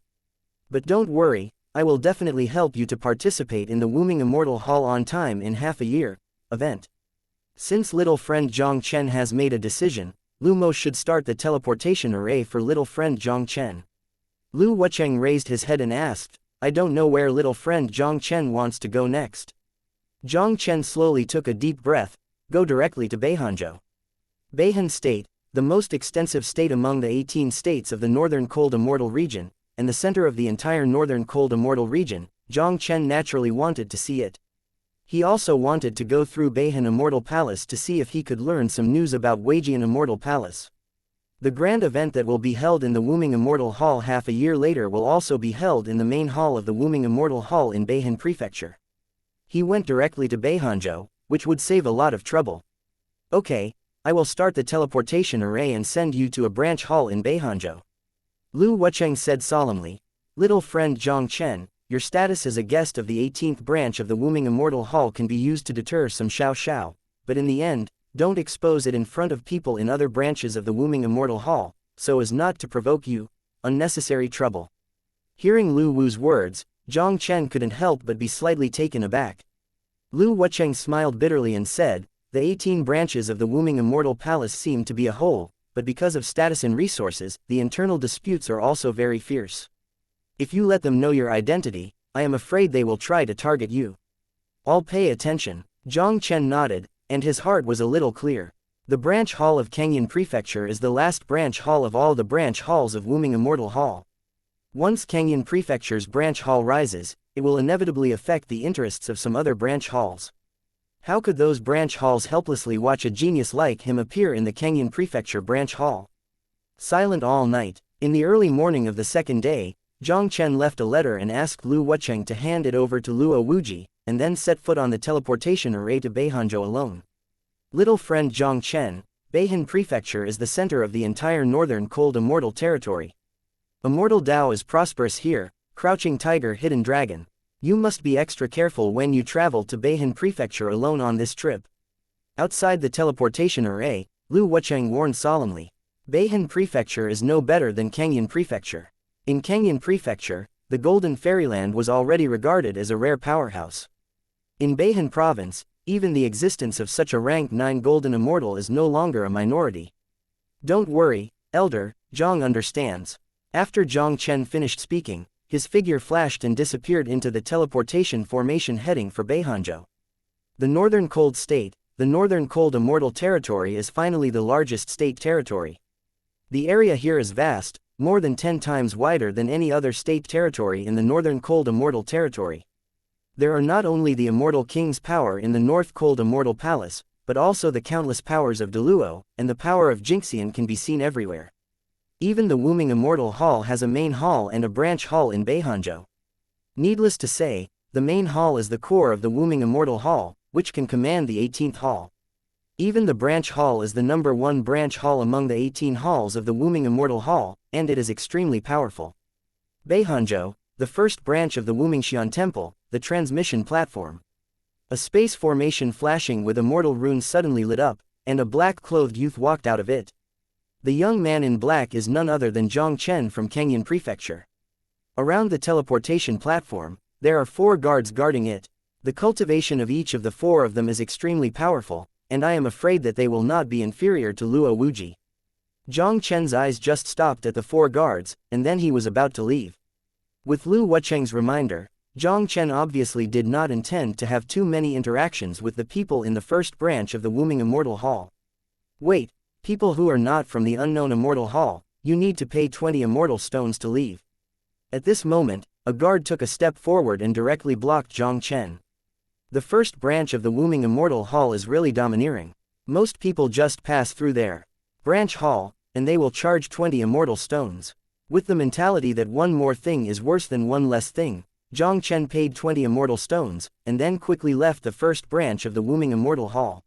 Speaker 1: But don't worry, I will definitely help you to participate in the Wuming Immortal Hall on time in half a year event. Since little friend Jiang Chen has made a decision, Lu Mo should start the teleportation array for little friend Jiang Chen. Lu Wucheng raised his head and asked, I don't know where little friend Jiang Chen wants to go next. Jiang Chen slowly took a deep breath, go directly to Beihanzhou. Beihan State, the most extensive state among the 18 states of the northern cold immortal region, and the center of the entire northern cold immortal region, Jiang Chen naturally wanted to see it. He also wanted to go through Beihan Immortal Palace to see if he could learn some news about Weijian Immortal Palace. The grand event that will be held in the Wuming Immortal Hall half a year later will also be held in the main hall of the Wuming Immortal Hall in Beihan Prefecture. He went directly to Beihanzhou, which would save a lot of trouble. Okay, I will start the teleportation array and send you to a branch hall in Beihanzhou. Lu Wucheng said solemnly, little friend Jiang Chen, your status as a guest of the 18th branch of the Wuming Immortal Hall can be used to deter some xiao, but in the end, don't expose it in front of people in other branches of the Wuming Immortal Hall, so as not to provoke you unnecessary trouble. Hearing Lu Wu's words, Jiang Chen couldn't help but be slightly taken aback. Lu Wucheng smiled bitterly and said, the 18 branches of the Wuming Immortal Palace seem to be a whole, but because of status and resources, the internal disputes are also very fierce. If you let them know your identity, I am afraid they will try to target you. All pay attention. Jiang Chen nodded, and his heart was a little clear. The branch hall of Kangyun Prefecture is the last branch hall of all the branch halls of Wuming Immortal Hall. Once Kangyun Prefecture's branch hall rises, it will inevitably affect the interests of some other branch halls. How could those branch halls helplessly watch a genius like him appear in the Kangyun Prefecture branch hall? Silent all night. In the early morning of the second day, Jiang Chen left a letter and asked Lu Wucheng to hand it over to Luo Wuji, and then set foot on the teleportation array to Beihanzhou alone. Little friend Jiang Chen, Beihan Prefecture is the center of the entire northern cold immortal territory. Immortal Dao is prosperous here, crouching tiger hidden dragon. You must be extra careful when you travel to Beihan Prefecture alone on this trip. Outside the teleportation array, Lu Wucheng warned solemnly. Beihan Prefecture is no better than Kangyun Prefecture. In Kangyun Prefecture, the Golden Fairyland was already regarded as a rare powerhouse. In Beihan Province, even the existence of such a rank 9 golden immortal is no longer a minority. Don't worry, Elder, Jiang understands. After Jiang Chen finished speaking, his figure flashed and disappeared into the teleportation formation heading for Beihanzhou. The Northern Cold State, the Northern Cold Immortal Territory is finally the largest state territory. The area here is vast, more than 10 times wider than any other state territory in the Northern Cold Immortal Territory. There are not only the Immortal King's power in the North Cold Immortal Palace, but also the countless powers of Deluo, and the power of Jingxian can be seen everywhere. Even the Wuming Immortal Hall has a main hall and a branch hall in Beihanzhou. Needless to say, the main hall is the core of the Wuming Immortal Hall, which can command the 18th hall. Even the branch hall is the number 1 branch hall among the 18 halls of the Wuming Immortal Hall, and it is extremely powerful. Beihanzhou, the first branch of the Wumingxian Temple, the transmission platform. A space formation flashing with immortal runes suddenly lit up, and a black-clothed youth walked out of it. The young man in black is none other than Jiang Chen from Kangyun Prefecture. Around the teleportation platform, there are 4 guards guarding it. The cultivation of each of the 4 of them is extremely powerful, and I am afraid that they will not be inferior to Luo Wuji. Jiang Chen's eyes just stopped at the 4 guards, and then he was about to leave. With Lu Wucheng's reminder, Jiang Chen obviously did not intend to have too many interactions with the people in the first branch of the Wuming Immortal Hall. Wait, people who are not from the unknown Immortal Hall, you need to pay 20 immortal stones to leave. At this moment, a guard took a step forward and directly blocked Jiang Chen. The first branch of the Wuming Immortal Hall is really domineering. Most people just pass through their branch hall, and they will charge 20 immortal stones. With the mentality that one more thing is worse than one less thing, Jiang Chen paid 20 immortal stones, and then quickly left the first branch of the Wuming Immortal Hall.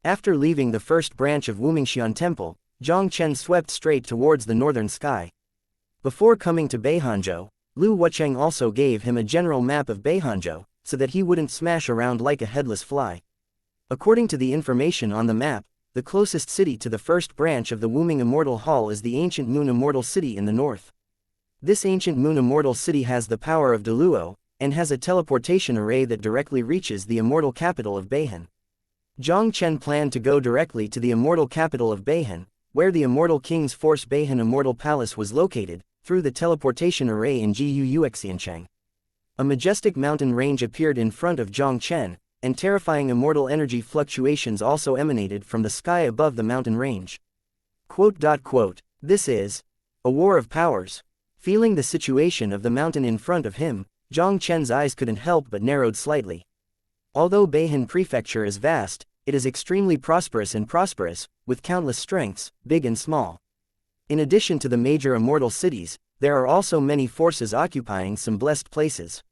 Speaker 1: After leaving the first branch of Wumingxian Temple, Jiang Chen swept straight towards the northern sky. Before coming to Beihanzhou, Lu Wucheng also gave him a general map of Beihanzhou, so that he wouldn't smash around like a headless fly. According to the information on the map, the closest city to the first branch of the Wuming Immortal Hall is the ancient Moon Immortal City in the north. This ancient Moon Immortal City has the power of Deluo, and has a teleportation array that directly reaches the immortal capital of Beihan. Jiang Chen planned to go directly to the immortal capital of Beihan, where the Immortal King's Force Beihan Immortal Palace was located, through the teleportation array in Xianxia. A majestic mountain range appeared in front of Jiang Chen, and terrifying immortal energy fluctuations also emanated from the sky above the mountain range. This is a war of powers. Feeling the situation of the mountain in front of him, Jiang Chen's eyes couldn't help but narrowed slightly. Although Beihan Prefecture is vast, it is extremely prosperous, with countless strengths, big and small. In addition to the major immortal cities, there are also many forces occupying some blessed places.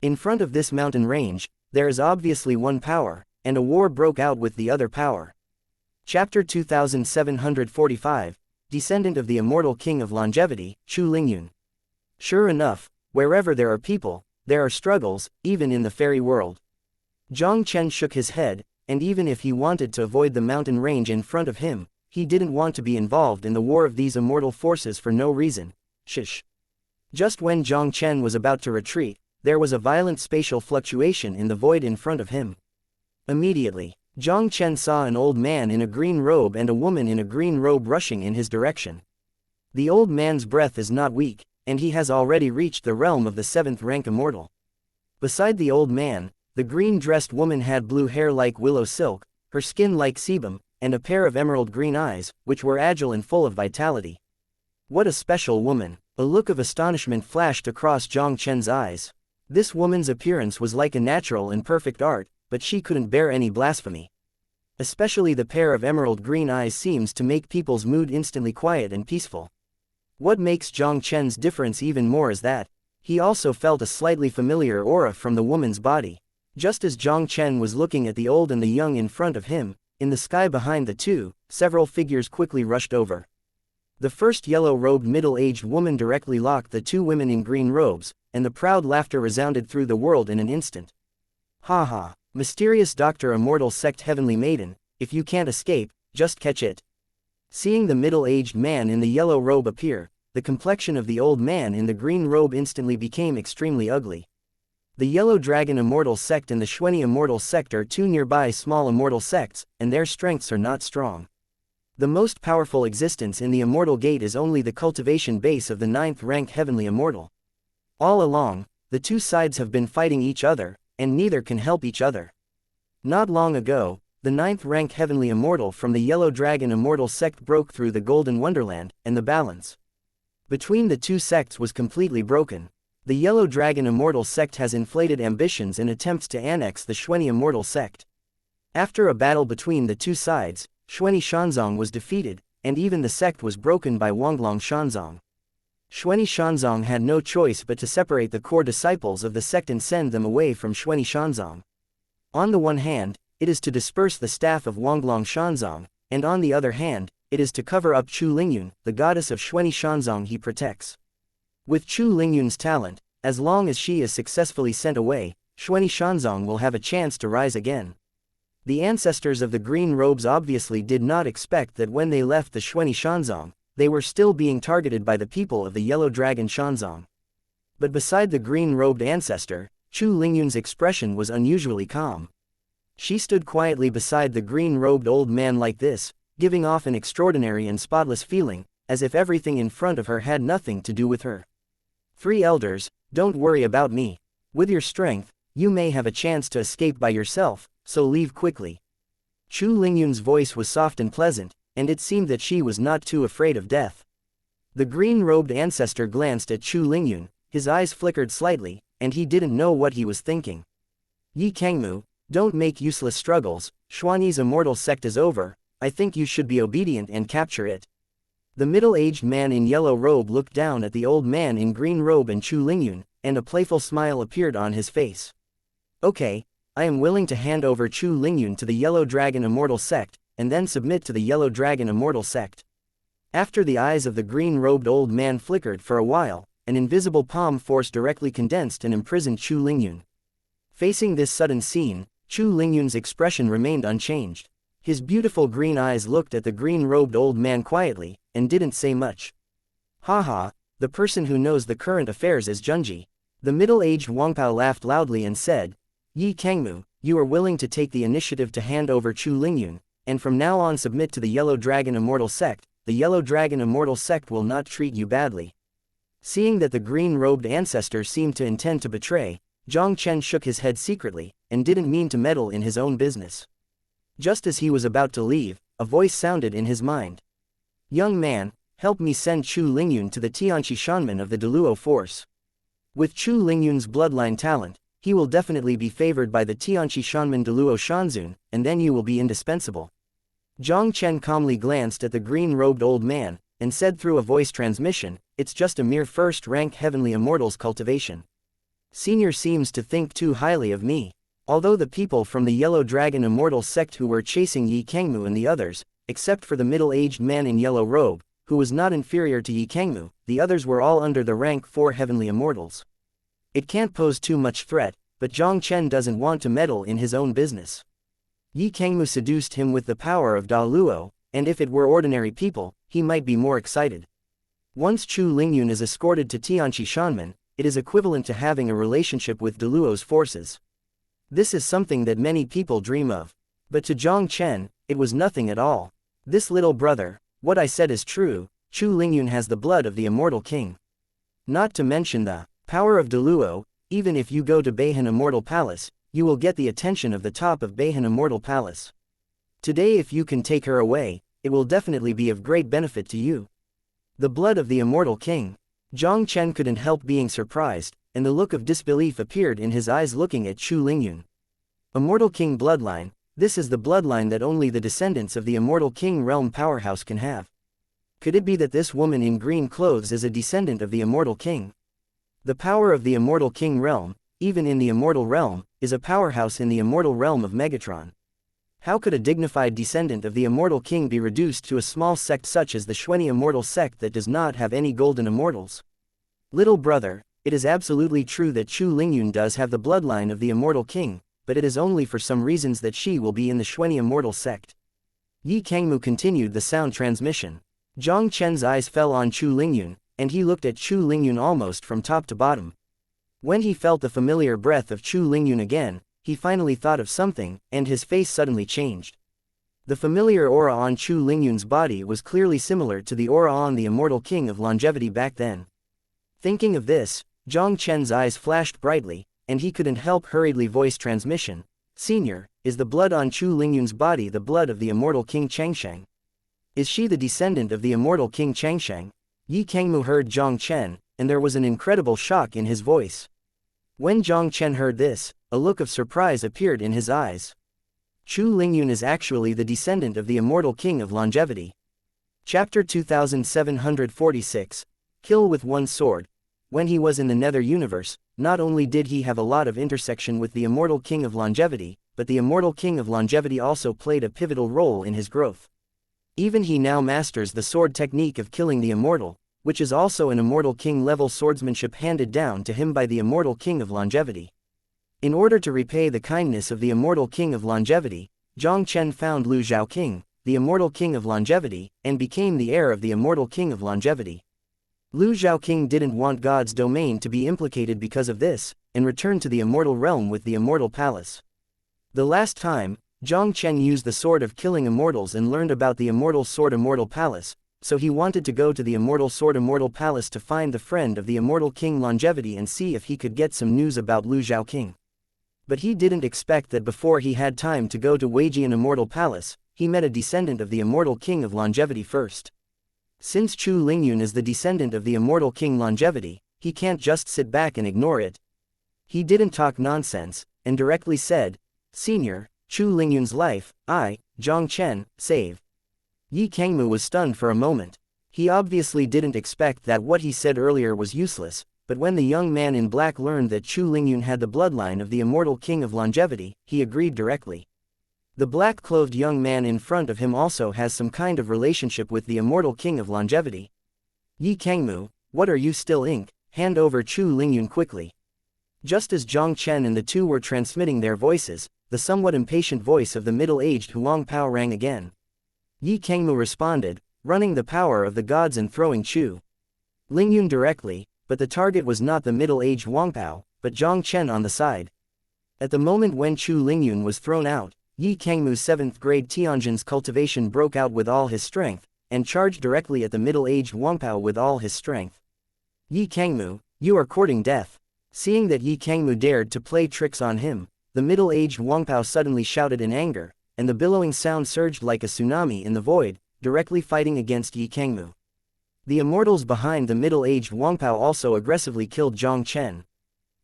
Speaker 1: In front of this mountain range, there is obviously one power, and a war broke out with the other power. Chapter 2745, Descendant of the Immortal King of Longevity, Chu Lingyun. Sure enough, wherever there are people, there are struggles, even in the fairy world. Jiang Chen shook his head, and even if he wanted to avoid the mountain range in front of him, he didn't want to be involved in the war of these immortal forces for no reason. Shish. Just when Jiang Chen was about to retreat, there was a violent spatial fluctuation in the void in front of him. Immediately, Jiang Chen saw an old man in a green robe and a woman in a green robe rushing in his direction. The old man's breath is not weak, and he has already reached the realm of the 7th rank immortal. Beside the old man, The green-dressed woman had blue hair like willow silk, her skin like sebum, and a pair of emerald green eyes, which were agile and full of vitality. What a special woman! A look of astonishment flashed across Jiang Chen's eyes. This woman's appearance was like a natural and perfect art, but she couldn't bear any blasphemy. Especially the pair of emerald green eyes seems to make people's mood instantly quiet and peaceful. What makes Jiang Chen's difference even more is that he also felt a slightly familiar aura from the woman's body. Just as Jiang Chen was looking at the old and the young in front of him, in the sky behind the two, several figures quickly rushed over. The first yellow-robed middle-aged woman directly locked the two women in green robes, and the proud laughter resounded through the world in an instant. Ha ha! Mysterious Dr. Immortal Sect Heavenly Maiden, if you can't escape, just catch it. Seeing the middle-aged man in the yellow robe appear, the complexion of the old man in the green robe instantly became extremely ugly. The Yellow Dragon Immortal Sect and the Xuanxia Immortal Sect are two nearby small immortal sects, and their strengths are not strong. The most powerful existence in the Immortal Gate is only the cultivation base of the 9th rank Heavenly Immortal. All along, the two sides have been fighting each other, and neither can help each other. Not long ago, the 9th rank Heavenly Immortal from the Yellow Dragon Immortal Sect broke through the Golden Wonderland, and the balance between the two sects was completely broken. The Yellow Dragon Immortal Sect has inflated ambitions and attempts to annex the Xuanxia Immortal Sect. After a battle between the two sides, Xuanxia was defeated, and even the sect was broken by Wanglong Shanzong. Xuanxia had no choice but to separate the core disciples of the sect and send them away from Xuanxia. On the one hand, it is to disperse the staff of Wanglong Shanzong, and on the other hand, it is to cover up Chu Lingyun, the goddess of Xuanxia he protects. With Chu Lingyun's talent, as long as she is successfully sent away, Xuanxia will have a chance to rise again. The ancestors of the green robes obviously did not expect that when they left the Xuanxia, they were still being targeted by the people of the Yellow Dragon Shanzong. But beside the green-robed ancestor, Chu Lingyun's expression was unusually calm. She stood quietly beside the green-robed old man like this, giving off an extraordinary and spotless feeling, as if everything in front of her had nothing to do with her. "Three elders, don't worry about me. With your strength, you may have a chance to escape by yourself, so leave quickly." Chu Lingyun's voice was soft and pleasant, and it seemed that she was not too afraid of death. The green-robed ancestor glanced at Chu Lingyun, his eyes flickered slightly, and he didn't know what he was thinking. "Yi Kangmu, don't make useless struggles, Xuanxi's immortal sect is over, I think you should be obedient and capture it." The middle-aged man in yellow robe looked down at the old man in green robe and Chu Lingyun, and a playful smile appeared on his face. "Okay, I am willing to hand over Chu Lingyun to the Yellow Dragon Immortal Sect, and then submit to the Yellow Dragon Immortal Sect." After the eyes of the green-robed old man flickered for a while, an invisible palm force directly condensed and imprisoned Chu Lingyun. Facing this sudden scene, Chu Lingyun's expression remained unchanged. His beautiful green eyes looked at the green-robed old man quietly, and didn't say much. "Haha, the person who knows the current affairs is Junji." The middle-aged Wangpao laughed loudly and said, "Yi Kangmu, you are willing to take the initiative to hand over Chu Lingyun, and from now on submit to the Yellow Dragon Immortal Sect. The Yellow Dragon Immortal Sect will not treat you badly." Seeing that the green-robed ancestor seemed to intend to betray, Jiang Chen shook his head secretly, and didn't mean to meddle in his own business. Just as he was about to leave, a voice sounded in his mind. "Young man, help me send Chu Lingyun to the Tianqi Shanman of the Deluo force. With Chu Lingyun's bloodline talent, he will definitely be favored by the Tianqi Shanman Deluo Shanzun, and then you will be indispensable." Jiang Chen calmly glanced at the green-robed old man, and said through a voice transmission, "It's just a mere first-rank Heavenly Immortal's cultivation. Senior seems to think too highly of me." Although the people from the Yellow Dragon Immortal Sect who were chasing Yi Kangmu and the others, except for the middle-aged man in yellow robe, who was not inferior to Yi Kangmu, the others were all under the rank 4 Heavenly Immortals. It can't pose too much threat, but Jiang Chen doesn't want to meddle in his own business. Yi Kangmu seduced him with the power of Da Luo, and if it were ordinary people, he might be more excited. Once Chu Lingyun is escorted to Tianqi Shanman, it is equivalent to having a relationship with Da Luo's forces. This is something that many people dream of. But to Jiang Chen, it was nothing at all. "This little brother, what I said is true, Chu Lingyun has the blood of the immortal king. Not to mention the power of Da Luo. Even if you go to Beihan Immortal Palace, you will get the attention of the top of Beihan Immortal Palace. Today if you can take her away, it will definitely be of great benefit to you. The blood of the Immortal King. Jiang Chen couldn't help being surprised, and the look of disbelief appeared in his eyes looking at Chu Lingyun. Immortal King bloodline, this is the bloodline that only the descendants of the Immortal King realm powerhouse can have. Could it be that this woman in green clothes is a descendant of the Immortal King? The power of the Immortal King realm, even in the Immortal realm, is a powerhouse in the Immortal realm of Megatron. How could a dignified descendant of the Immortal King be reduced to a small sect such as the Xuanxia Immortal sect that does not have any golden immortals? Little brother, it is absolutely true that Chu Lingyun does have the bloodline of the Immortal King, but it is only for some reasons that she will be in the Xuanxia Immortal sect. Yi Kangmu continued the sound transmission. Jiang Chen's eyes fell on Chu Lingyun, and he looked at Chu Lingyun almost from top to bottom. When he felt the familiar breath of Chu Lingyun again, he finally thought of something, and his face suddenly changed. The familiar aura on Chu Lingyun's body was clearly similar to the aura on the Immortal King of Longevity back then. Thinking of this, Jiang Chen's eyes flashed brightly, and he couldn't help hurriedly voice transmission. Senior, is the blood on Chu Lingyun's body the blood of the Immortal King Xianxia? Is she the descendant of the Immortal King Xianxia? Yi Kangmu heard Jiang Chen, and there was an incredible shock in his voice. When Jiang Chen heard this, a look of surprise appeared in his eyes. Chu Lingyun is actually the descendant of the Immortal King of Longevity. Chapter 2746, Kill with One Sword. When he was in the Nether Universe, not only did he have a lot of intersection with the Immortal King of Longevity, but the Immortal King of Longevity also played a pivotal role in his growth. Even he now masters the sword technique of killing the immortal, which is also an Immortal King level swordsmanship handed down to him by the Immortal King of Longevity. In order to repay the kindness of the Immortal King of Longevity, Jiang Chen found Lu Zhaoqing, the Immortal King of Longevity, and became the heir of the Immortal King of Longevity. Lu Zhaoqing didn't want God's domain to be implicated because of this, and returned to the Immortal Realm with the Immortal Palace. The last time, Jiang Chen used the Sword of Killing Immortals and learned about the Immortal Sword Immortal Palace, so he wanted to go to the Immortal Sword Immortal Palace to find the friend of the Immortal King Longevity and see if he could get some news about Lu Zhaoqing. But he didn't expect that before he had time to go to Weijian Immortal Palace, he met a descendant of the Immortal King of Longevity first. Since Chu Lingyun is the descendant of the Immortal King Longevity, he can't just sit back and ignore it. He didn't talk nonsense, and directly said, "Senior, Chu Lingyun's life, I, Jiang Chen, save." Yi Kangmu was stunned for a moment. He obviously didn't expect that what he said earlier was useless, but when the young man in black learned that Chu Lingyun had the bloodline of the Immortal King of Longevity, he agreed directly. The black-clothed young man in front of him also has some kind of relationship with the Immortal King of Longevity. Yi Kangmu, what are you still ink? Hand over Chu Lingyun quickly. Just as Jiang Chen and the two were transmitting their voices, the somewhat impatient voice of the middle-aged Huang Pao rang again. Yi Kangmu responded, running the power of the gods and throwing Chu Lingyun directly, but the target was not the middle-aged Huang Pao, but Jiang Chen on the side. At the moment when Chu Lingyun was thrown out, Yi Kangmu's 7th grade Tianjin's cultivation broke out with all his strength, and charged directly at the middle-aged Huang Pao with all his strength. Yi Kangmu, you are courting death. Seeing that Yi Kangmu dared to play tricks on him, the middle-aged Huang Pao suddenly shouted in anger, and the billowing sound surged like a tsunami in the void, directly fighting against Yi Kangmu. The immortals behind the middle-aged Huang Pao also aggressively killed Jiang Chen.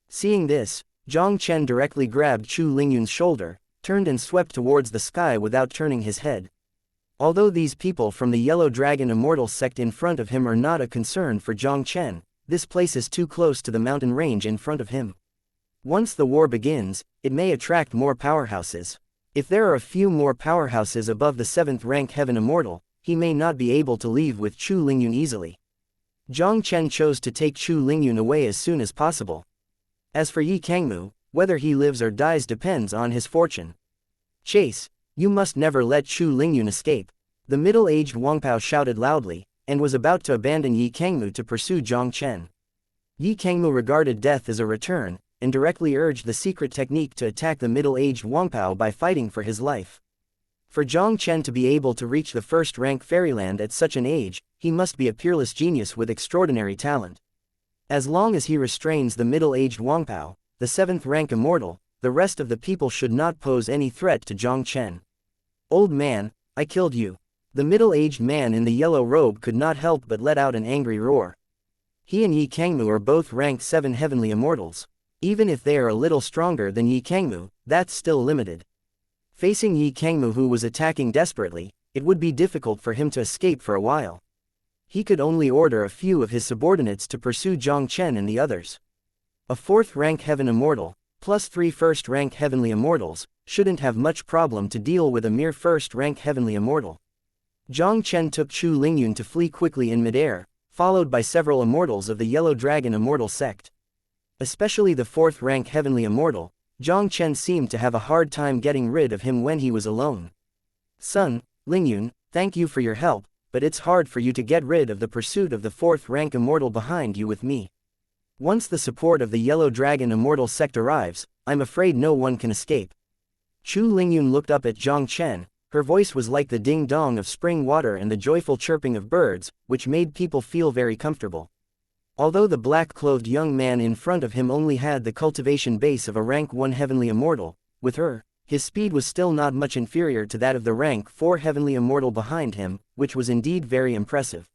Speaker 1: Seeing this, Jiang Chen directly grabbed Chu Lingyun's shoulder, turned and swept towards the sky without turning his head. Although these people from the Yellow Dragon Immortal sect in front of him are not a concern for Jiang Chen, this place is too close to the mountain range in front of him. Once the war begins, it may attract more powerhouses. If there are a few more powerhouses above the 7th rank Heaven Immortal, he may not be able to leave with Chu Lingyun easily. Jiang Chen chose to take Chu Lingyun away as soon as possible. As for Yi Kangmu, whether he lives or dies depends on his fortune. Chase, you must never let Chu Lingyun escape. The middle-aged Huang Pao shouted loudly, and was about to abandon Yi Kangmu to pursue Jiang Chen. Yi Kangmu regarded death as a return, and directly urged the secret technique to attack the middle-aged Huang Pao by fighting for his life. For Jiang Chen to be able to reach the 1st rank Fairyland at such an age, he must be a peerless genius with extraordinary talent. As long as he restrains the middle-aged Huang Pao, the 7th rank immortal, the rest of the people should not pose any threat to Jiang Chen. Old man, I killed you. The middle-aged man in the yellow robe could not help but let out an angry roar. He and Yi Kangmu are both ranked 7 heavenly immortals. Even if they are a little stronger than Yi Kangmu, that's still limited. Facing Yi Kangmu, who was attacking desperately, it would be difficult for him to escape for a while. He could only order a few of his subordinates to pursue Jiang Chen and the others. A 4th rank heaven immortal, plus 3 1st rank heavenly immortals, shouldn't have much problem to deal with a mere 1st rank heavenly immortal. Jiang Chen took Chu Lingyun to flee quickly in midair, followed by several immortals of the Yellow Dragon Immortal sect. Especially the 4th rank heavenly immortal, Jiang Chen seemed to have a hard time getting rid of him when he was alone. Son, Lingyun, thank you for your help, but it's hard for you to get rid of the pursuit of the 4th rank immortal behind you with me. Once the support of the Yellow Dragon Immortal sect arrives, I'm afraid no one can escape. Chu Lingyun looked up at Jiang Chen. Her voice was like the ding-dong of spring water and the joyful chirping of birds, which made people feel very comfortable. Although the black-clothed young man in front of him only had the cultivation base of a rank 1 heavenly immortal, with her, his speed was still not much inferior to that of the rank 4 heavenly immortal behind him, which was indeed very impressive.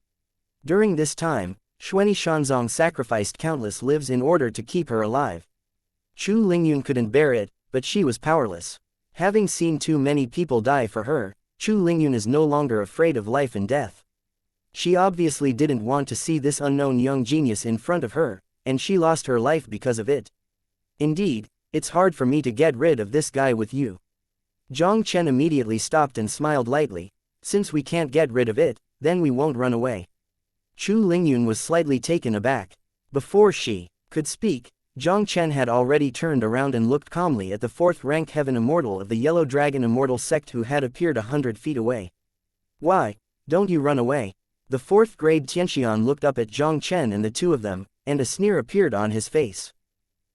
Speaker 1: During this time, xianxia sacrificed countless lives in order to keep her alive. Chu Lingyun couldn't bear it, but she was powerless. Having seen too many people die for her, Chu Lingyun is no longer afraid of life and death. She obviously didn't want to see this unknown young genius in front of her, and she lost her life because of it. Indeed, it's hard for me to get rid of this guy with you. Jiang Chen immediately stopped and smiled lightly. Since we can't get rid of it, then we won't run away. Chu Lingyun was slightly taken aback. Before she could speak, Jiang Chen had already turned around and looked calmly at the 4th rank heaven immortal of the Yellow Dragon Immortal sect who had appeared 100 feet away. Why, don't you run away? The 4th grade Tianxian looked up at Jiang Chen and the two of them, and a sneer appeared on his face.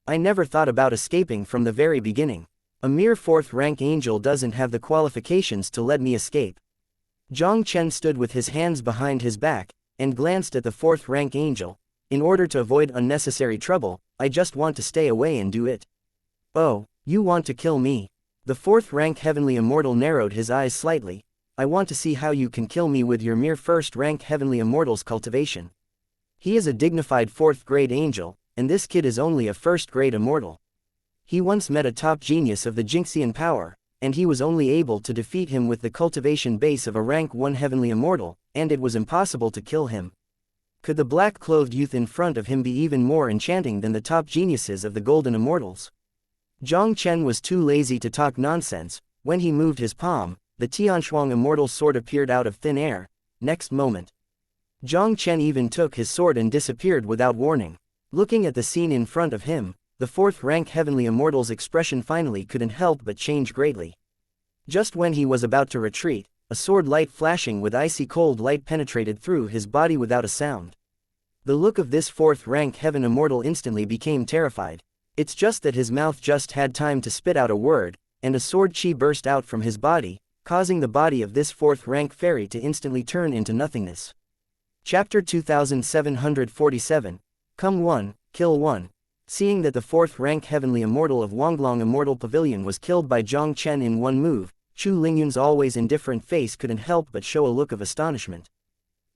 Speaker 1: I never thought about escaping from the very beginning. A mere 4th rank angel doesn't have the qualifications to let me escape. Jiang Chen stood with his hands behind his back, and glanced at the 4th rank angel. In order to avoid unnecessary trouble, I just want to stay away and do it. Oh, you want to kill me? The 4th rank heavenly immortal narrowed his eyes slightly. I want to see how you can kill me with your mere 1st rank heavenly immortal's cultivation. He is a dignified 4th grade angel, and this kid is only a 1st grade immortal. He once met a top genius of the Xianxian power, and he was only able to defeat him with the cultivation base of a rank 1 heavenly immortal, and it was impossible to kill him. Could the black-clothed youth in front of him be even more enchanting than the top geniuses of the Golden Immortals? Jiang Chen was too lazy to talk nonsense. When he moved his palm, the Tianshuang immortal sword appeared out of thin air. Next moment, Jiang Chen even took his sword and disappeared without warning. Looking at the scene in front of him, the 4th rank heavenly immortal's expression finally couldn't help but change greatly. Just when he was about to retreat, a sword light flashing with icy cold light penetrated through his body without a sound. The look of this 4th rank heaven immortal instantly became terrified. It's just that his mouth just had time to spit out a word, and a sword chi burst out from his body, causing the body of this 4th rank fairy to instantly turn into nothingness. Chapter 2747. Come one, kill one. Seeing that the 4th rank heavenly immortal of Wanglong Immortal Pavilion was killed by Jiang Chen in one move, Chu Lingyun's always indifferent face couldn't help but show a look of astonishment.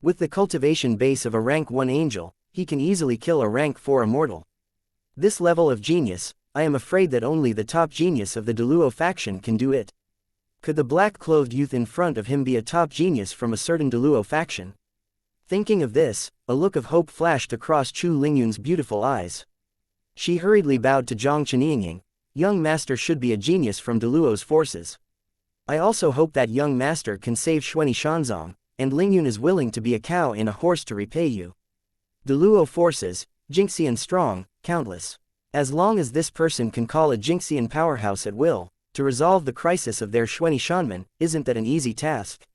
Speaker 1: With the cultivation base of a rank 1 angel, he can easily kill a rank 4 immortal. This level of genius, I am afraid that only the top genius of the Deluo faction can do it. Could the black-clothed youth in front of him be a top genius from a certain Deluo faction? Thinking of this, a look of hope flashed across Chu Lingyun's beautiful eyes. She hurriedly bowed to Jiang Chen. Young master should be a genius from Deluo's forces. I also hope that young master can save Xianxia, and Lingyun is willing to be a cow and a horse to repay you. Deluo forces, Xianxian strong, countless. As long as this person can call a Xianxian powerhouse at will, to resolve the crisis of their Xianxia, isn't that an easy task?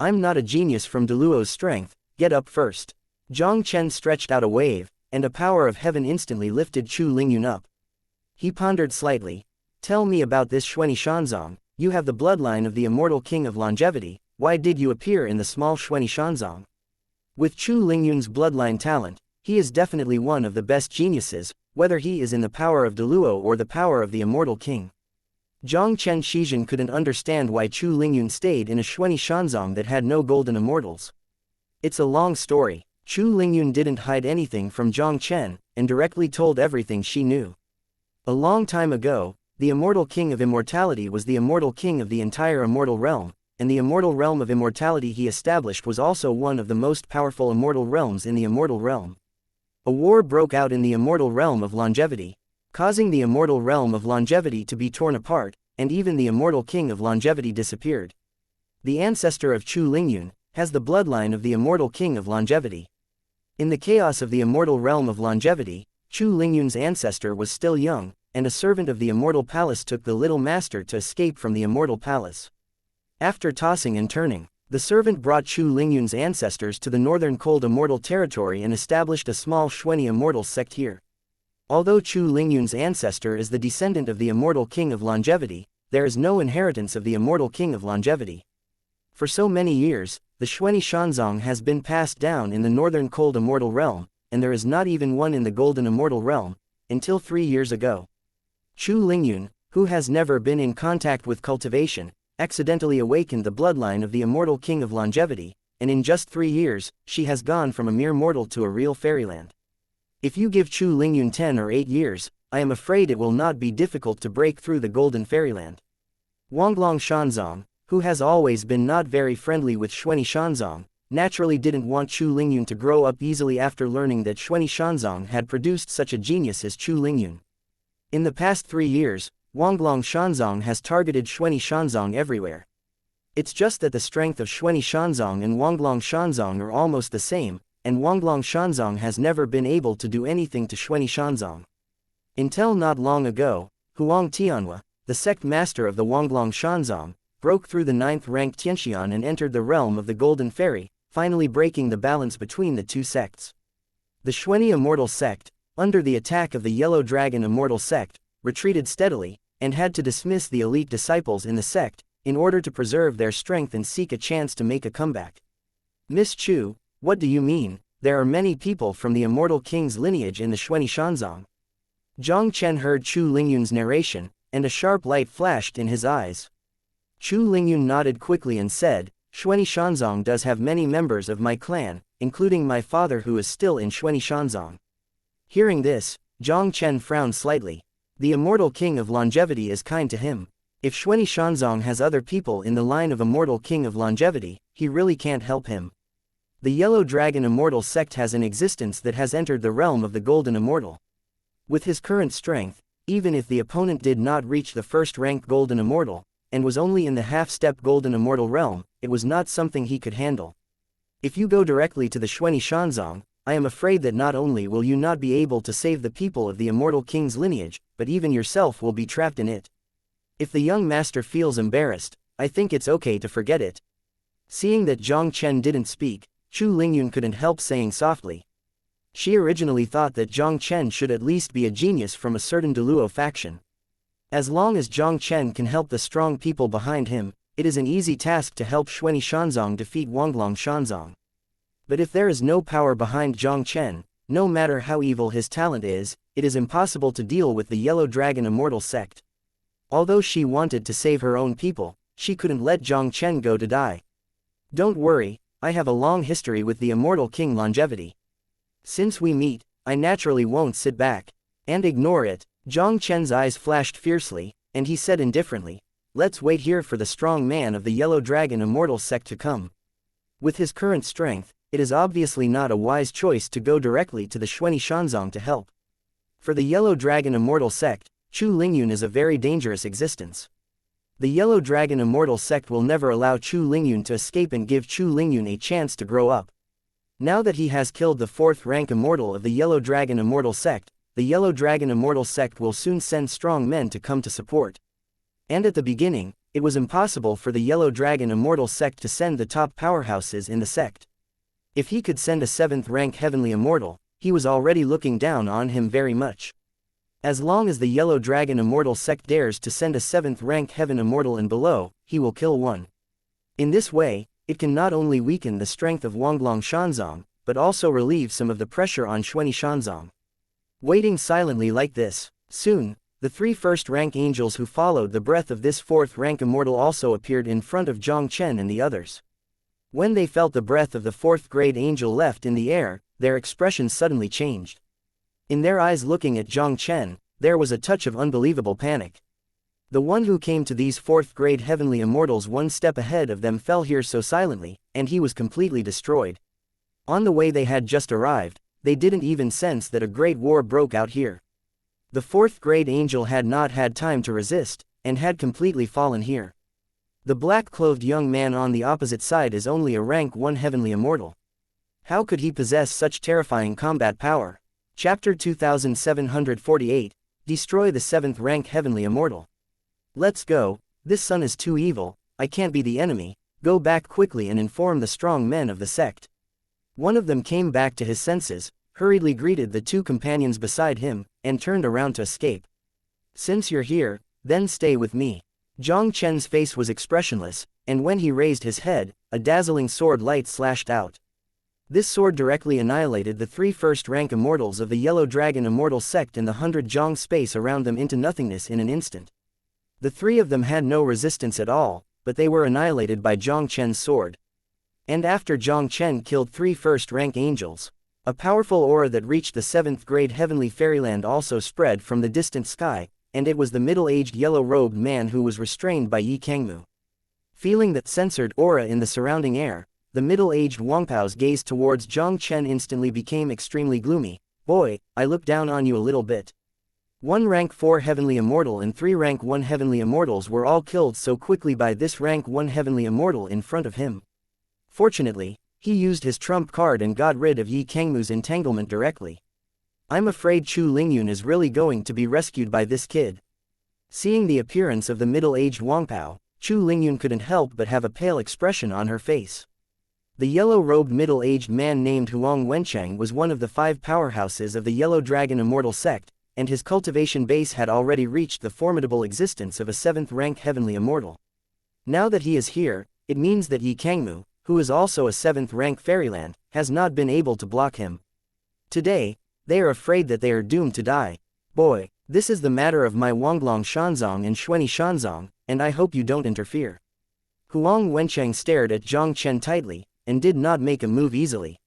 Speaker 1: I'm not a genius from Deluo's strength. Get up first. Jiang Chen stretched out a wave, and a power of heaven instantly lifted Chu Lingyun up. He pondered slightly. Tell me about this Xianxia. You have the bloodline of the immortal king of longevity. Why did you appear in the small Xianxia? With Chu Lingyun's bloodline talent, he is definitely one of the best geniuses. whether he is in the power of Deluo or the power of the immortal king. Jiang Chen Shizhen couldn't understand why Chu Lingyun stayed in a Xuanyi Shanzong that had no golden immortals. It's a long story. Chu Lingyun didn't hide anything from Jiang Chen, and directly told everything she knew. A long time ago, the immortal king of immortality was the immortal king of the entire immortal realm, and the immortal realm of immortality he established was also one of the most powerful immortal realms in the immortal realm. A war broke out in the immortal realm of longevity, causing the immortal realm of longevity to be torn apart, and even the immortal king of longevity disappeared. The ancestor of Chu Lingyun has the bloodline of the immortal king of longevity. In the chaos of the immortal realm of longevity, Chu Lingyun's ancestor was still young, and a servant of the immortal palace took the little master to escape from the immortal palace. After tossing and turning, the servant brought Chu Lingyun's ancestors to the northern cold immortal territory and established a small Xuanyi immortal sect here. Although Chu Lingyun's ancestor is the descendant of the immortal king of longevity, there is no inheritance of the immortal king of longevity. For so many years, the Xuanyi Shanzong has been passed down in the northern cold immortal realm, and there is not even one in the golden immortal realm, until 3 years ago. Chu Lingyun, who has never been in contact with cultivation, accidentally awakened the bloodline of the immortal king of longevity, and in just 3 years, she has gone from a mere mortal to a real fairyland. If you give Chu Lingyun 10 or 8 years, I am afraid it will not be difficult to break through the golden fairyland. Wanglong Shanzong, who has always been not very friendly with Xuanyi Shanzong, naturally didn't want Chu Lingyun to grow up easily after learning that Xuanyi Shanzong had produced such a genius as Chu Lingyun. In the past 3 years, Wanglong Shanzong has targeted Xuanyi Shanzong everywhere. It's just that the strength of Xuanyi Shanzong and Wanglong Shanzong are almost the same, and Wanglong Shanzong has never been able to do anything to Xuanyi Shanzong. Until not long ago, Huang Tianhua, the sect master of the Wanglong Shanzong, broke through the 9th rank Tianxian and entered the realm of the Golden Fairy, finally breaking the balance between the two sects. The Xuanyi Immortal Sect, under the attack of the Yellow Dragon Immortal Sect, retreated steadily, and had to dismiss the elite disciples in the sect, in order to preserve their strength and seek a chance to make a comeback. Miss Chu, what do you mean? There are many people from the Immortal King's lineage in the Xuanyi Shanzong. Jiang Chen heard Chu Lingyun's narration, and a sharp light flashed in his eyes. Chu Lingyun nodded quickly and said, Xuanyi Shanzong does have many members of my clan, including my father who is still in Xuanyi Shanzong. Hearing this, Jiang Chen frowned slightly. The immortal king of longevity is kind to him. If Xuanyi Shanzong has other people in the line of immortal king of longevity, he really can't help him. The Yellow Dragon Immortal Sect has an existence that has entered the realm of the Golden Immortal. With his current strength, even if the opponent did not reach the first-ranked Golden Immortal, and was only in the half-step Golden Immortal realm, it was not something he could handle. If you go directly to the Xuanyi Shanzong, I am afraid that not only will you not be able to save the people of the Immortal King's lineage, but even yourself will be trapped in it. If the young master feels embarrassed, I think it's okay to forget it. Seeing that Jiang Chen didn't speak, Chu Lingyun couldn't help saying softly. She originally thought that Jiang Chen should at least be a genius from a certain Deluo faction. As long as Jiang Chen can help the strong people behind him, it is an easy task to help Xuanyi Shanzong defeat Wanglong Shanzong. But if there is no power behind Jiang Chen, no matter how evil his talent is, it is impossible to deal with the Yellow Dragon Immortal Sect. Although she wanted to save her own people, she couldn't let Jiang Chen go to die. Don't worry, I have a long history with the Immortal King Longevity. Since we meet, I naturally won't sit back and ignore it. Jiang Chen's eyes flashed fiercely, and he said indifferently, let's wait here for the strong man of the Yellow Dragon Immortal Sect to come. With his current strength, it is obviously not a wise choice to go directly to the Xuanyi Shanzong to help. For the Yellow Dragon Immortal Sect, Chu Lingyun is a very dangerous existence. The Yellow Dragon Immortal Sect will never allow Chu Lingyun to escape and give Chu Lingyun a chance to grow up. Now that he has killed the 4th rank immortal of the Yellow Dragon Immortal Sect, the Yellow Dragon Immortal Sect will soon send strong men to come to support. And at the beginning, it was impossible for the Yellow Dragon Immortal Sect to send the top powerhouses in the sect. If he could send a 7th rank Heavenly Immortal, he was already looking down on him very much. As long as the Yellow Dragon Immortal Sect dares to send a 7th rank Heaven Immortal and below, he will kill one. In this way, it can not only weaken the strength of Wanglong Shanzong, but also relieve some of the pressure on Xuanyi Shanzong. waiting silently like this. Soon, the 3 first-rank angels who followed the breath of this 4th-rank immortal also appeared in front of Jiang Chen and the others. When they felt the breath of the 4th-grade angel left in the air, their expressions suddenly changed. In their eyes looking at Jiang Chen, there was a touch of unbelievable panic. The one who came to these 4th-grade heavenly immortals one step ahead of them fell here so silently, and he was completely destroyed. On the way they had just arrived, they didn't even sense that a great war broke out here. The 4th-grade angel had not had time to resist, and had completely fallen here. The black-clothed young man on the opposite side is only a rank 1 heavenly immortal. How could he possess such terrifying combat power? Chapter 2748, Destroy the 7th rank heavenly immortal. Let's go, this son is too evil, I can't be the enemy, go back quickly and inform the strong men of the sect. One of them came back to his senses, hurriedly greeted the 2 companions beside him, and turned around to escape. Since you're here, then stay with me. Jiang Chen's face was expressionless, and when he raised his head, a dazzling sword light slashed out. This sword directly annihilated the 3 first-rank immortals of the Yellow Dragon Immortal Sect and the 100 Jiang space around them into nothingness in an instant. The 3 of them had no resistance at all, but they were annihilated by Jiang Chen's sword. And after Jiang Chen killed 3 first-rank angels, a powerful aura that reached the 7th-grade heavenly fairyland also spread from the distant sky, and it was the middle-aged yellow-robed man who was restrained by Yi Kangmu. Feeling that censored aura in the surrounding air, the middle-aged Wangpao's gaze towards Jiang Chen instantly became extremely gloomy. Boy, I look down on you a little bit. 1 rank 4 heavenly immortal and 3 rank 1 heavenly immortals were all killed so quickly by this rank 1 heavenly immortal in front of him. Fortunately, he used his trump card and got rid of Yi Kangmu's entanglement directly. I'm afraid Chu Lingyun is really going to be rescued by this kid. Seeing the appearance of the middle-aged Wangpao, Chu Lingyun couldn't help but have a pale expression on her face. The yellow-robed middle-aged man named Huang Wencheng was one of the 5 powerhouses of the Yellow Dragon Immortal Sect, and his cultivation base had already reached the formidable existence of a 7th-rank heavenly immortal. Now that he is here, it means that Yi Kangmu, who is also a 7th-rank fairyland, has not been able to block him. Today, they are afraid that they are doomed to die. Boy, this is the matter of my Wanglong Shanzong and Xuanyi Shanzong, and I hope you don't interfere. Huang Wencheng stared at Jiang Chen tightly, and did not make a move easily.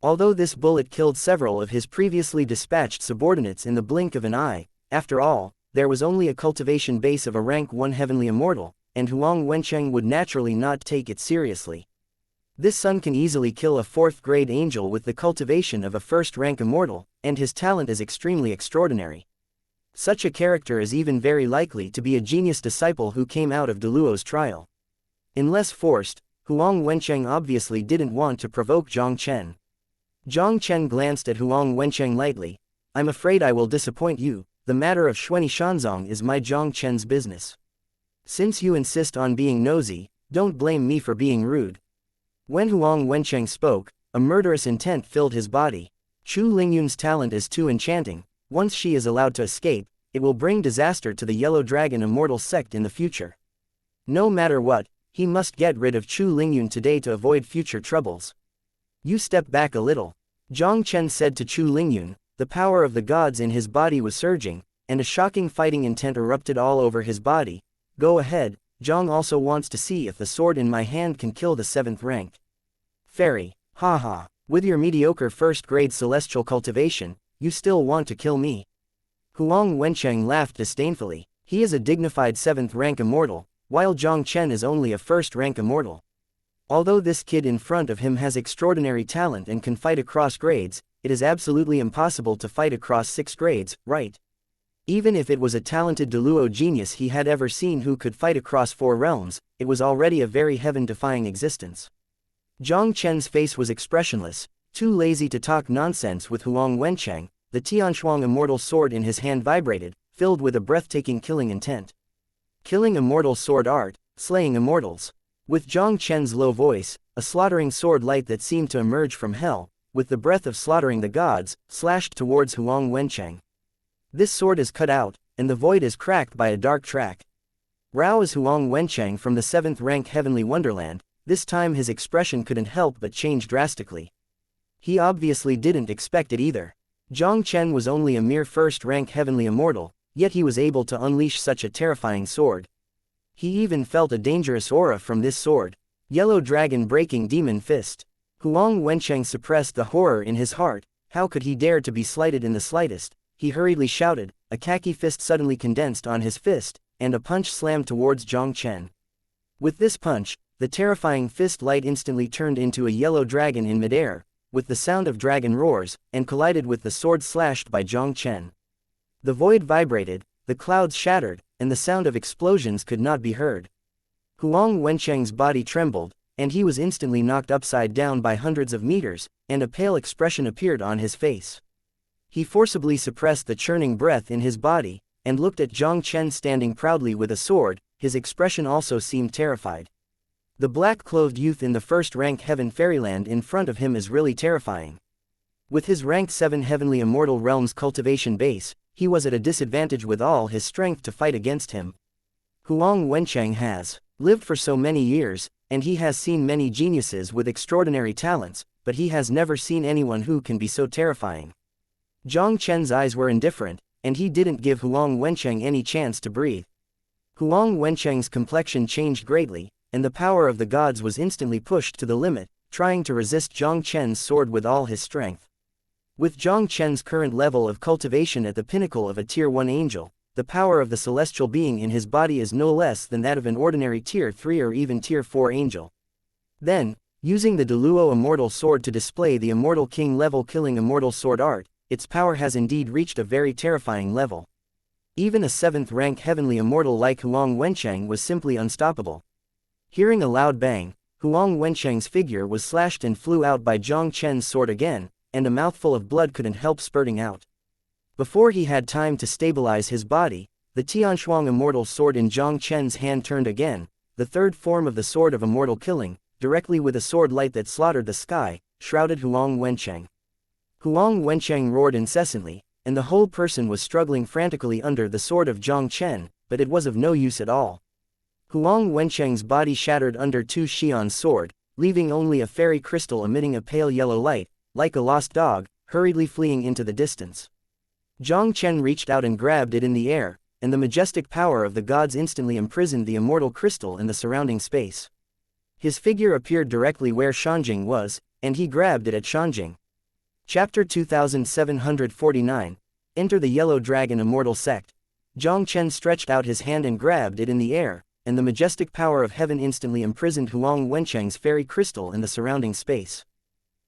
Speaker 1: Although this bullet killed several of his previously dispatched subordinates in the blink of an eye, after all, there was only a cultivation base of a rank 1 heavenly immortal, and Huang Wencheng would naturally not take it seriously. This son can easily kill a 4th-grade angel with the cultivation of a 1st-rank immortal, and his talent is extremely extraordinary. Such a character is even very likely to be a genius disciple who came out of Deluo's trial. Unless forced, Huang Wencheng obviously didn't want to provoke Jiang Chen. Jiang Chen glanced at Huang Wencheng lightly. I'm afraid I will disappoint you, the matter of Xuanyi Shanzong is my Jiang Chen's business. Since you insist on being nosy, don't blame me for being rude. When Huang Wencheng spoke, a murderous intent filled his body. Chu Lingyun's talent is too enchanting. Once she is allowed to escape, it will bring disaster to the Yellow Dragon Immortal Sect in the future. No matter what, he must get rid of Chu Lingyun today to avoid future troubles. You step back a little. Jiang Chen said to Chu Lingyun. The power of the gods in his body was surging, and a shocking fighting intent erupted all over his body. Go ahead, Jiang also wants to see if the sword in my hand can kill the 7th rank. Fairy, haha, with your mediocre 1st-grade celestial cultivation, you still want to kill me. Huang Wencheng laughed disdainfully. He is a dignified 7th-rank immortal, while Jiang Chen is only a 1st-rank immortal. Although this kid in front of him has extraordinary talent and can fight across grades, it is absolutely impossible to fight across 6 grades, right? Even if it was a talented Deluo genius he had ever seen who could fight across 4 realms, it was already a very heaven-defying existence. Jiang Chen's face was expressionless, too lazy to talk nonsense with Huang Wencheng. The Tianshuang immortal sword in his hand vibrated, filled with a breathtaking killing intent. Killing immortal sword art, slaying immortals. With Jiang Chen's low voice, a slaughtering sword light that seemed to emerge from hell, with the breath of slaughtering the gods, slashed towards Huang Wencheng. This sword is cut out, and the void is cracked by a dark track. Rao is Huang Wencheng from the 7th rank Heavenly Wonderland. This time his expression couldn't help but change drastically. He obviously didn't expect it either. Jiang Chen was only a mere first-rank heavenly immortal, yet he was able to unleash such a terrifying sword. He even felt a dangerous aura from this sword. Yellow Dragon Breaking Demon Fist. Huang Wencheng suppressed the horror in his heart. How could he dare to be slighted in the slightest? He hurriedly shouted, a khaki fist suddenly condensed on his fist, and a punch slammed towards Jiang Chen. With this punch, the terrifying fist light instantly turned into a yellow dragon in midair, with the sound of dragon roars, and collided with the sword slashed by Jiang Chen. The void vibrated, the clouds shattered, and the sound of explosions could not be heard. Huang Wencheng's body trembled, and he was instantly knocked upside down by hundreds of meters, and a pale expression appeared on his face. He forcibly suppressed the churning breath in his body, and looked at Jiang Chen standing proudly with a sword. His expression also seemed terrified. The black-clothed youth in the first-rank Heaven Fairyland in front of him is really terrifying. With his rank 7 Heavenly Immortal Realms cultivation base, he was at a disadvantage with all his strength to fight against him. Huang Wencheng has lived for so many years, and he has seen many geniuses with extraordinary talents, but he has never seen anyone who can be so terrifying. Jiang Chen's eyes were indifferent, and he didn't give Huang Wencheng any chance to breathe. Huang Wencheng's complexion changed greatly, and the power of the gods was instantly pushed to the limit, trying to resist Jiang Chen's sword with all his strength. With Jiang Chen's current level of cultivation at the pinnacle of a Tier 1 angel, the power of the celestial being in his body is no less than that of an ordinary Tier 3 or even Tier 4 angel. Then, using the Deluo Immortal Sword to display the Immortal King level killing Immortal Sword art, its power has indeed reached a very terrifying level. Even a 7th rank Heavenly Immortal like Huang Wencheng was simply unstoppable. Hearing a loud bang, Huang Wencheng's figure was slashed and flew out by Jiang Chen's sword again, and a mouthful of blood couldn't help spurting out. Before he had time to stabilize his body, the Tianshuang Immortal Sword in Jiang Chen's hand turned again, the third form of the Sword of Immortal Killing, directly with a sword light that slaughtered the sky, shrouded Huang Wencheng. Huang Wencheng roared incessantly, and the whole person was struggling frantically under the sword of Jiang Chen, but it was of no use at all. Huang Wencheng's body shattered under Tu Xian's sword, leaving only a fairy crystal emitting a pale yellow light, like a lost dog, hurriedly fleeing into the distance. Jiang Chen reached out and grabbed it in the air, and the majestic power of the gods instantly imprisoned the immortal crystal in the surrounding space. His figure appeared directly where Shanjing was, and he grabbed it at Shanjing. Chapter 2749. Enter the Yellow Dragon Immortal Sect. Jiang Chen stretched out his hand and grabbed it in the air, and the majestic power of heaven instantly imprisoned Huang Wencheng's fairy crystal in the surrounding space.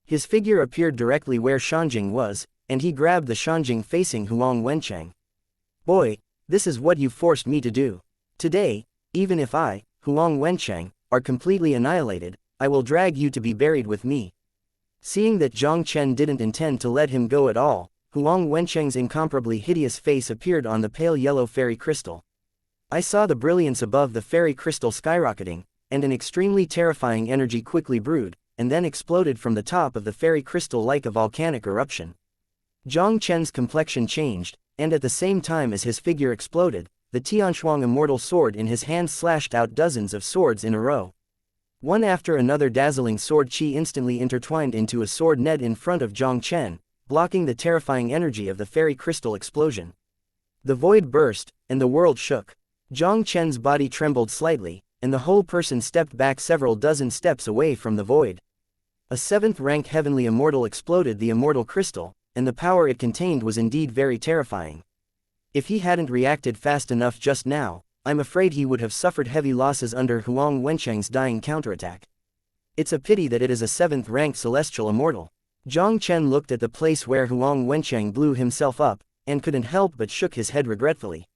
Speaker 1: His figure appeared directly where Shanjing was, and he grabbed the Shanjing facing Huang Wencheng. Boy, this is what you forced me to do. Today, even if I, Huang Wencheng, are completely annihilated, I will drag you to be buried with me. Seeing that Jiang Chen didn't intend to let him go at all, Huang Wencheng's incomparably hideous face appeared on the pale yellow fairy crystal. I saw the brilliance above the fairy crystal skyrocketing, and an extremely terrifying energy quickly brewed, and then exploded from the top of the fairy crystal like a volcanic eruption. Jiang Chen's complexion changed, and at the same time as his figure exploded, the Tianshuang Immortal Sword in his hand slashed out dozens of swords in a row. One after another dazzling sword chi instantly intertwined into a sword net in front of Jiang Chen, blocking the terrifying energy of the fairy crystal explosion. The void burst, and the world shook. Jiang Chen's body trembled slightly, and the whole person stepped back several dozen steps away from the void. A 7th rank Heavenly Immortal exploded the immortal crystal, and the power it contained was indeed very terrifying. If he hadn't reacted fast enough just now, I'm afraid he would have suffered heavy losses under Huang Wencheng's dying counterattack. It's a pity that it is a 7th rank celestial immortal. Jiang Chen looked at the place where Huang Wencheng blew himself up, and couldn't help but shook his head regretfully.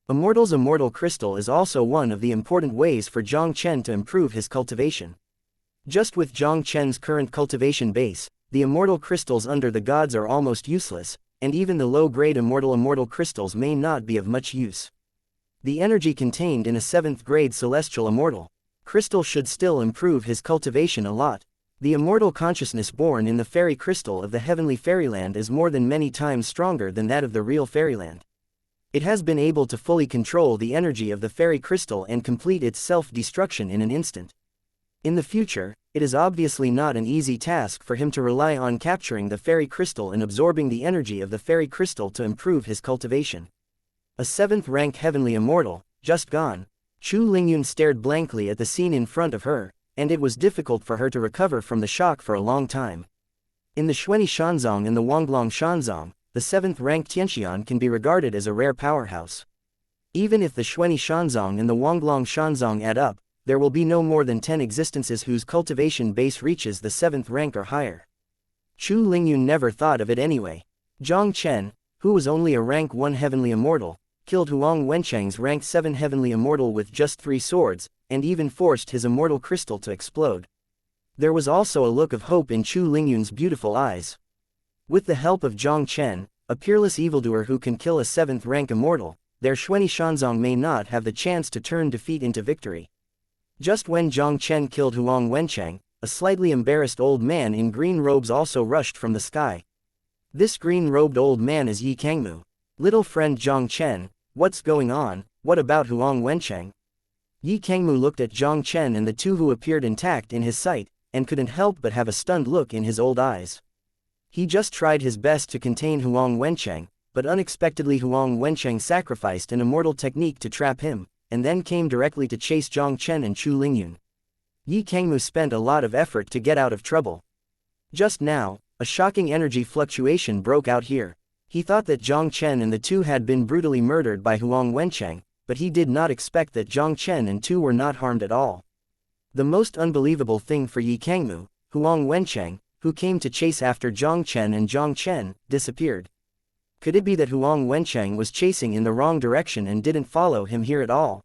Speaker 1: Immortal's immortal crystal is also one of the important ways for Jiang Chen to improve his cultivation. Just with Jiang Chen's current cultivation base, the immortal crystals under the gods are almost useless, and even the low-grade immortal crystals may not be of much use. The energy contained in a 7th grade celestial immortal crystal should still improve his cultivation a lot. The immortal consciousness born in the fairy crystal of the heavenly fairyland is more than many times stronger than that of the real fairyland. It has been able to fully control the energy of the fairy crystal and complete its self-destruction in an instant. In the future, it is obviously not an easy task for him to rely on capturing the fairy crystal and absorbing the energy of the fairy crystal to improve his cultivation. A 7th rank heavenly immortal, just gone. Chu Lingyun stared blankly at the scene in front of her, and it was difficult for her to recover from the shock for a long time. In the Xuanyi Shanzong and the Wanglong Shanzong, the 7th rank Tianxian can be regarded as a rare powerhouse. Even if the Xuanyi Shanzong and the Wanglong Shanzong add up, there will be no more than 10 existences whose cultivation base reaches the 7th rank or higher. Chu Lingyun never thought of it anyway. Jiang Chen, who was only a rank 1 heavenly immortal, killed Huang Wenchang's rank 7 heavenly immortal with just 3 swords, and even forced his immortal crystal to explode. There was also a look of hope in Chu Lingyun's beautiful eyes. With the help of Jiang Chen, a peerless evildoer who can kill a 7th rank immortal, their Xuanyi Shanzong may not have the chance to turn defeat into victory. Just when Jiang Chen killed Huang Wenchang, a slightly embarrassed old man in green robes also rushed from the sky. This green-robed old man is Yi Kangmu. Little friend Jiang Chen, what's going on? What about Huang Wenchang? Yi Kangmu looked at Jiang Chen and the two who appeared intact in his sight, and couldn't help but have a stunned look in his old eyes. He just tried his best to contain Huang Wenchang, but unexpectedly Huang Wenchang sacrificed an immortal technique to trap him, and then came directly to chase Jiang Chen and Chu Lingyun. Yi Kangmu spent a lot of effort to get out of trouble. Just now, a shocking energy fluctuation broke out here. He thought that Jiang Chen and the two had been brutally murdered by Huang Wenchang, but he did not expect that Jiang Chen and two were not harmed at all. The most unbelievable thing for Yi Kangmu, Huang Wenchang, who came to chase after Jiang Chen and Jiang Chen, disappeared. Could it be that Huang Wenchang was chasing in the wrong direction and didn't follow him here at all?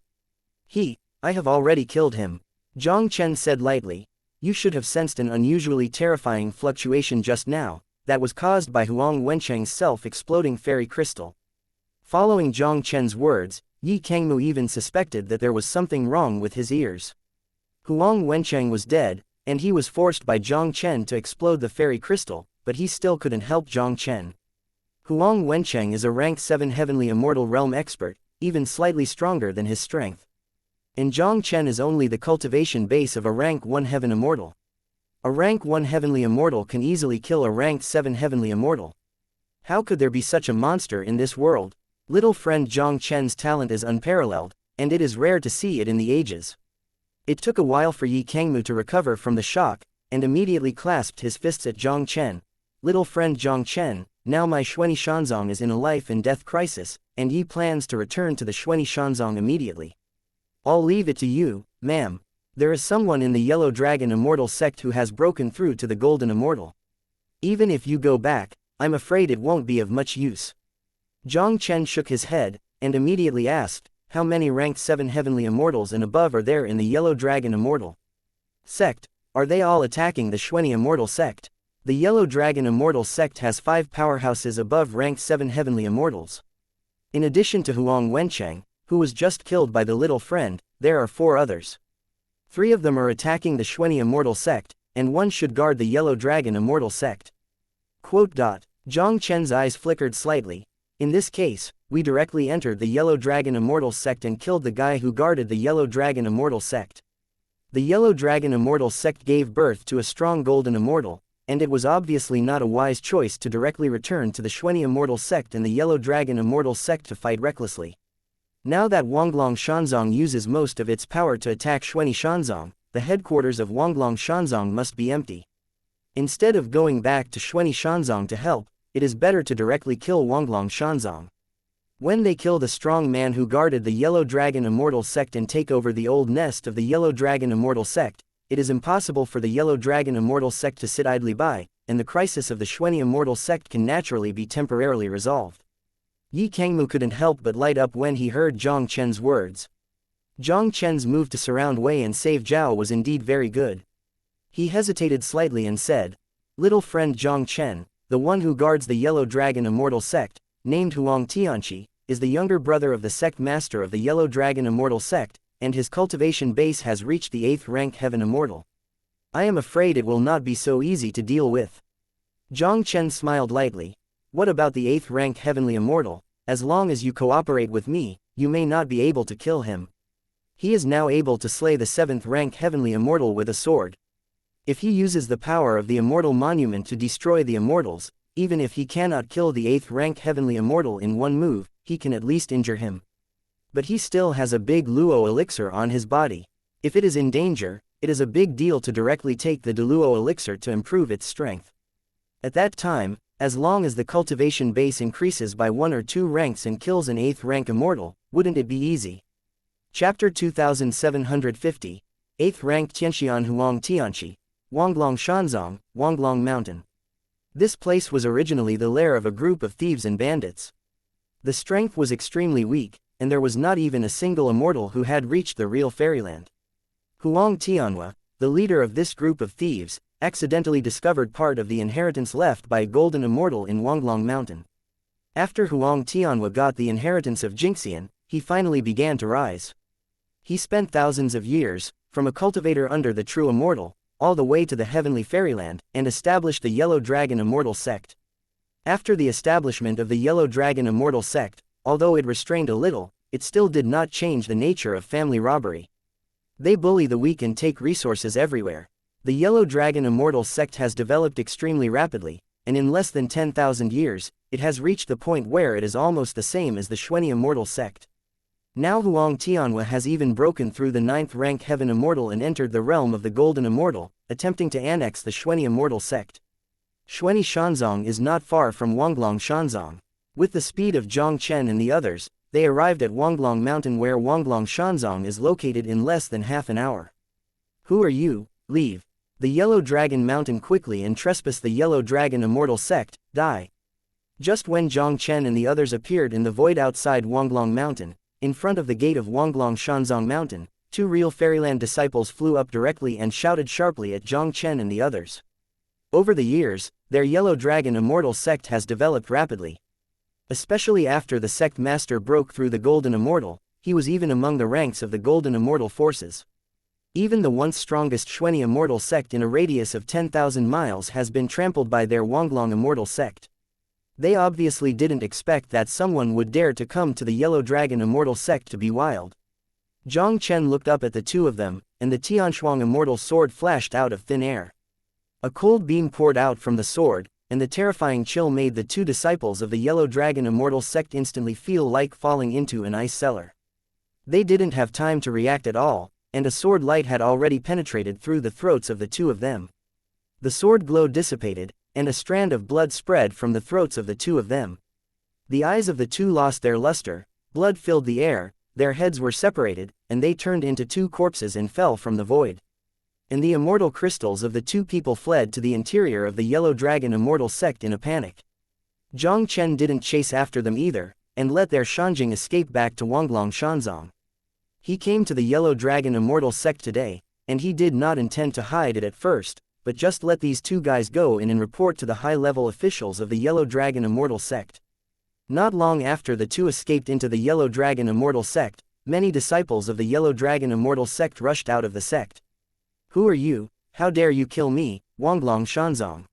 Speaker 1: I have already killed him. Jiang Chen said lightly. You should have sensed an unusually terrifying fluctuation just now, that was caused by Huang Wenchang's self-exploding fairy crystal. Following Jiang Chen's words, Yi Kangmu even suspected that there was something wrong with his ears. Huang Wenchang was dead, and he was forced by Jiang Chen to explode the fairy crystal, but he still couldn't help Jiang Chen. Huang Wenchang is a rank 7 heavenly immortal realm expert, even slightly stronger than his strength. And Jiang Chen is only the cultivation base of a rank 1 heaven immortal. A rank 1 heavenly immortal can easily kill a rank 7 heavenly immortal. How could there be such a monster in this world? Little friend Jiang Chen's talent is unparalleled, and it is rare to see it in the ages. It took a while for Yi Kangmu to recover from the shock, and immediately clasped his fists at Jiang Chen. Little friend Jiang Chen, now my Xuanyi Shanzong is in a life and death crisis, and Yi plans to return to the Xuanyi Shanzong immediately. I'll leave it to you, ma'am. There is someone in the Yellow Dragon Immortal sect who has broken through to the Golden Immortal. Even if you go back, I'm afraid it won't be of much use. Jiang Chen shook his head, and immediately asked, how many rank 7 heavenly immortals and above are there in the Yellow Dragon Immortal sect? Are they all attacking the Xuanyi Immortal sect? The Yellow Dragon Immortal sect has 5 powerhouses above rank 7 heavenly immortals. In addition to Huang Wenchang, who was just killed by the little friend, there are 4 others. 3 of them are attacking the Xuanyi Immortal sect, and 1 should guard the Yellow Dragon Immortal sect. Jiang Chen's eyes flickered slightly. In this case, we directly entered the Yellow Dragon Immortal sect and killed the guy who guarded the Yellow Dragon Immortal sect. The Yellow Dragon Immortal sect gave birth to a strong Golden Immortal, and it was obviously not a wise choice to directly return to the Xuanyi Immortal sect and the Yellow Dragon Immortal sect to fight recklessly. Now that Wanglong Shanzong uses most of its power to attack Xuanyi Shanzong, the headquarters of Wanglong Shanzong must be empty. Instead of going back to Xuanyi Shanzong to help, it is better to directly kill Wanglong Shanzong. When they kill the strong man who guarded the Yellow Dragon Immortal sect and take over the old nest of the Yellow Dragon Immortal sect, it is impossible for the Yellow Dragon Immortal sect to sit idly by, and the crisis of the Xuanyi Immortal sect can naturally be temporarily resolved. Yi Kangmu couldn't help but light up when he heard Jiang Chen's words. Jiang Chen's move to surround Wei and save Zhao was indeed very good. He hesitated slightly and said, little friend Jiang Chen, the one who guards the Yellow Dragon Immortal sect, named Huang Tianqi, is the younger brother of the sect master of the Yellow Dragon Immortal sect, and his cultivation base has reached the 8th rank Heaven Immortal. I am afraid it will not be so easy to deal with. Jiang Chen smiled lightly. What about the 8th rank Heavenly Immortal? As long as you cooperate with me, you may not be able to kill him. He is now able to slay the 7th rank heavenly immortal with a sword. If he uses the power of the immortal monument to destroy the immortals, even if he cannot kill the 8th rank heavenly immortal in one move, he can at least injure him. But he still has a big luo elixir on his body. If it is in danger, it is a big deal to directly take the luo elixir to improve its strength. At that time, as long as the cultivation base increases by 1 or 2 ranks and kills an 8th rank immortal, wouldn't it be easy? Chapter 2750, 8th rank Tianxian Huang Tianqi, Wanglong Shanzong, Wanglong Mountain. This place was originally the lair of a group of thieves and bandits. The strength was extremely weak, and there was not even a single immortal who had reached the real fairyland. Huang Tianhua, the leader of this group of thieves, accidentally discovered part of the inheritance left by a golden immortal in Wanglong Mountain. After Huang Tianhua got the inheritance of Jingxian, he finally began to rise. He spent thousands of years, from a cultivator under the true immortal, all the way to the heavenly fairyland, and established the Yellow Dragon Immortal Sect. After the establishment of the Yellow Dragon Immortal Sect, although it restrained a little, it still did not change the nature of family robbery. They bully the weak and take resources everywhere. The Yellow Dragon Immortal Sect has developed extremely rapidly, and in less than 10,000 years, it has reached the point where it is almost the same as the Xuanyi Immortal Sect. Now Huang Tianhua has even broken through the 9th rank Heaven Immortal and entered the realm of the Golden Immortal, attempting to annex the Xuanyi Immortal Sect. Xuanyi Shanzong is not far from Wanglong Shanzong. With the speed of Jiang Chen and the others, they arrived at Wanglong Mountain where Wanglong Shanzong is located in less than half an hour. Who are you? Leave the Yellow Dragon Mountain quickly and trespass the Yellow Dragon Immortal Sect, die. Just when Jiang Chen and the others appeared in the void outside Wanglong Mountain, in front of the gate of Wanglong Shanzong Mountain, 2 real fairyland disciples flew up directly and shouted sharply at Jiang Chen and the others. Over the years, their Yellow Dragon Immortal Sect has developed rapidly. Especially after the sect master broke through the Golden Immortal, he was even among the ranks of the Golden Immortal forces. Even the once strongest Xuanyi Immortal Sect in a radius of 10,000 miles has been trampled by their Wanglong Immortal Sect. They obviously didn't expect that someone would dare to come to the Yellow Dragon Immortal Sect to be wild. Jiang Chen looked up at the two of them, and the Tianshuang Immortal Sword flashed out of thin air. A cold beam poured out from the sword, and the terrifying chill made the 2 disciples of the Yellow Dragon Immortal Sect instantly feel like falling into an ice cellar. They didn't have time to react at all, and a sword light had already penetrated through the throats of the 2 of them. The sword glow dissipated, and a strand of blood spread from the throats of the 2 of them. The eyes of the 2 lost their luster, blood filled the air, their heads were separated, and they turned into 2 corpses and fell from the void. And the immortal crystals of the 2 people fled to the interior of the Yellow Dragon Immortal Sect in a panic. Jiang Chen didn't chase after them either, and let their Shanjing escape back to Wanglong Shanzong. He came to the Yellow Dragon Immortal Sect today, and he did not intend to hide it at first, but just let these 2 guys go in and report to the high-level officials of the Yellow Dragon Immortal Sect. Not long after the 2 escaped into the Yellow Dragon Immortal Sect, many disciples of the Yellow Dragon Immortal Sect rushed out of the sect. Who are you? How dare you kill me, Wanglong Shanzong?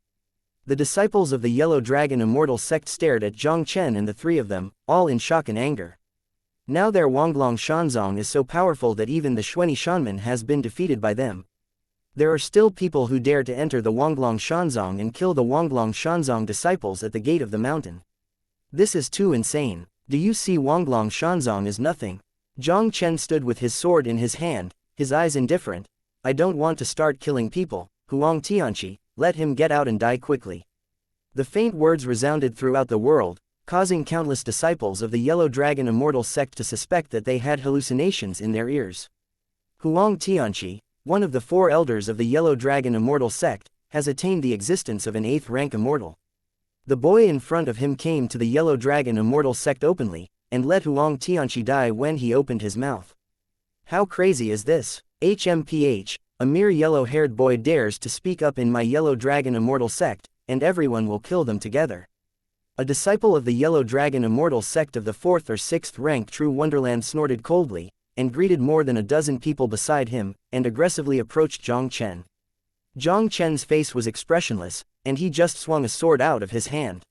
Speaker 1: The disciples of the Yellow Dragon Immortal Sect stared at Jiang Chen and the 3 of them, all in shock and anger. Now their Wanglong Shanzong is so powerful that even the Xuanyi Shanman has been defeated by them. There are still people who dare to enter the Wanglong Shanzong and kill the Wanglong Shanzong disciples at the gate of the mountain. This is too insane. Do you see Wanglong Shanzong is nothing? Jiang Chen stood with his sword in his hand, his eyes indifferent. I don't want to start killing people, Huang Tianqi, let him get out and die quickly. The faint words resounded throughout the world, causing countless disciples of the Yellow Dragon Immortal Sect to suspect that they had hallucinations in their ears. Huang Tianqi, one of the 4 elders of the Yellow Dragon Immortal Sect, has attained the existence of an 8th rank immortal. The boy in front of him came to the Yellow Dragon Immortal Sect openly, and let Huang Tianqi die when he opened his mouth. How crazy is this? HMPH, a mere yellow-haired boy dares to speak up in my Yellow Dragon Immortal Sect, and everyone will kill them together. A disciple of the Yellow Dragon Immortal Sect of the 4th or 6th rank True Wonderland snorted coldly, and greeted more than a dozen people beside him, and aggressively approached Jiang Chen. Jiang Chen's face was expressionless, and he just swung a sword out of his hand.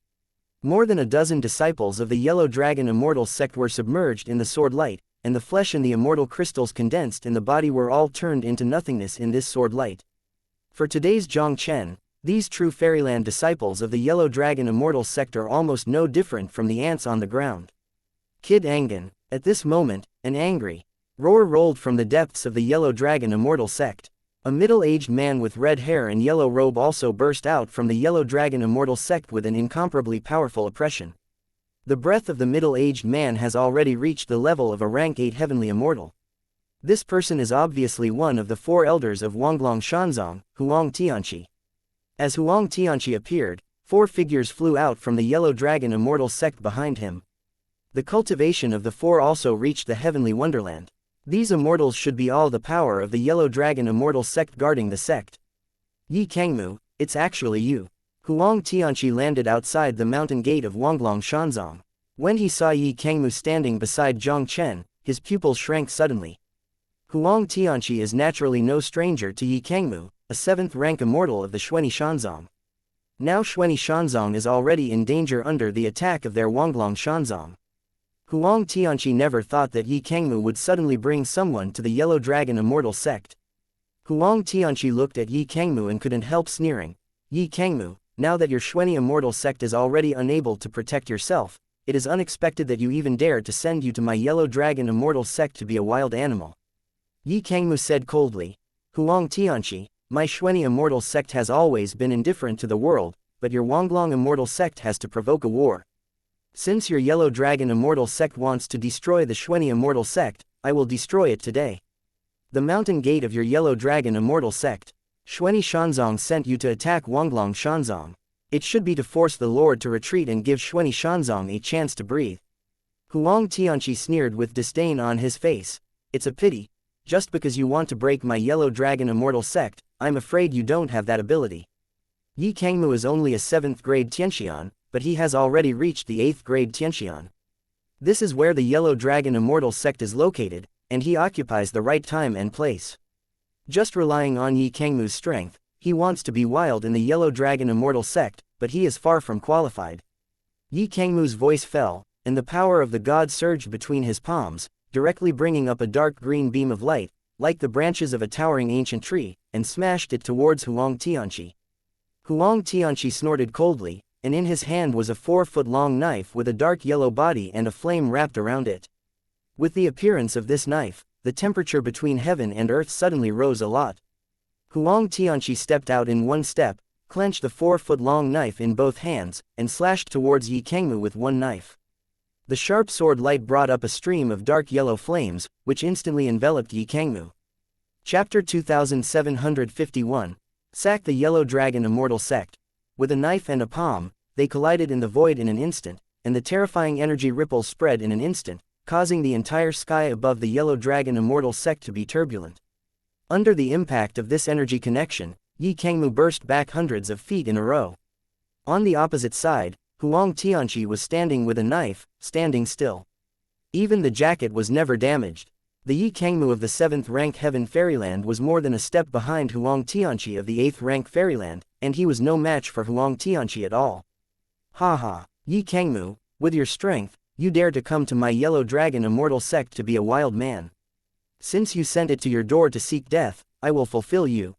Speaker 1: More than a dozen disciples of the Yellow Dragon Immortal Sect were submerged in the sword light, and the flesh and the immortal crystals condensed in the body were all turned into nothingness in this sword light. For today's Jiang Chen, these true fairyland disciples of the Yellow Dragon Immortal sect are almost no different from the ants on the ground. Kid Angan, at this moment, an angry roar rolled from the depths of the Yellow Dragon Immortal sect. A middle-aged man with red hair and yellow robe also burst out from the Yellow Dragon Immortal sect with an incomparably powerful oppression. The breath of the middle-aged man has already reached the level of a rank 8 heavenly immortal. This person is obviously one of the 4 elders of Wanglong Shanzong, Huang Tianqi. As Huang Tianqi appeared, 4 figures flew out from the Yellow Dragon Immortal sect behind him. The cultivation of the 4 also reached the heavenly wonderland. These immortals should be all the power of the Yellow Dragon Immortal sect guarding the sect. Yi Kangmu, it's actually you. Huang Tianqi landed outside the mountain gate of Wanglong Shanzong. When he saw Yi Kangmu standing beside Jiang Chen, his pupils shrank suddenly. Huang Tianqi is naturally no stranger to Yi Kangmu, a 7th rank immortal of the Xuanyi Shanzong. Now Xuanyi Shanzong is already in danger under the attack of their Wanglong Shanzong. Huang Tianqi never thought that Yi Kangmu would suddenly bring someone to the Yellow Dragon Immortal sect. Huang Tianqi looked at Yi Kangmu and couldn't help sneering. Yi Kangmu, now that your Xuanyi Immortal sect is already unable to protect yourself, it is unexpected that you even dared to send you to my Yellow Dragon Immortal sect to be a wild animal. Yi Kangmu said coldly. Huang Tianqi, my Xuanyi Immortal sect has always been indifferent to the world, but your Wanglong Immortal sect has to provoke a war. Since your Yellow Dragon Immortal sect wants to destroy the Xuanyi Immortal sect, I will destroy it today. The mountain gate of your Yellow Dragon Immortal sect. Xuanyi Shanzong sent you to attack Wanglong Shanzong. It should be to force the Lord to retreat and give Xuanyi Shanzong a chance to breathe. Huang Tianqi sneered with disdain on his face. It's a pity. Just because you want to break my Yellow Dragon Immortal sect, I'm afraid you don't have that ability. Yi Kangmu is only a 7th grade Tianxian, but he has already reached the 8th grade Tianxian. This is where the Yellow Dragon Immortal sect is located, and he occupies the right time and place. Just relying on Yi Kangmu's strength, he wants to be wild in the Yellow Dragon Immortal sect, but he is far from qualified. Yi Kangmu's voice fell, and the power of the god surged between his palms, directly bringing up a dark green beam of light, like the branches of a towering ancient tree, and smashed it towards Huang Tianqi. Huang Tianqi snorted coldly, and in his hand was a 4-foot-long knife with a dark yellow body and a flame wrapped around it. With the appearance of this knife, the temperature between heaven and earth suddenly rose a lot. Huang Tianqi stepped out in one step, clenched the 4-foot-long knife in both hands, and slashed towards Yi Kangmu with one knife. The sharp sword light brought up a stream of dark yellow flames, which instantly enveloped Yi Kangmu. Chapter 2751. Sack the Yellow Dragon Immortal Sect. With a knife and a palm, they collided in the void in an instant, and the terrifying energy ripples spread in an instant, causing the entire sky above the Yellow Dragon Immortal sect to be turbulent. Under the impact of this energy connection, Yi Kangmu burst back hundreds of feet in a row. On the opposite side, Huang Tianqi was standing with a knife, standing still. Even the jacket was never damaged. The Yi Kangmu of the 7th rank Heaven Fairyland was more than a step behind Huang Tianqi of the 8th rank Fairyland, and he was no match for Huang Tianqi at all. Ha ha, Yi Kangmu, with your strength, you dare to come to my Yellow Dragon Immortal sect to be a wild man. Since you sent it to your door to seek death, I will fulfill you.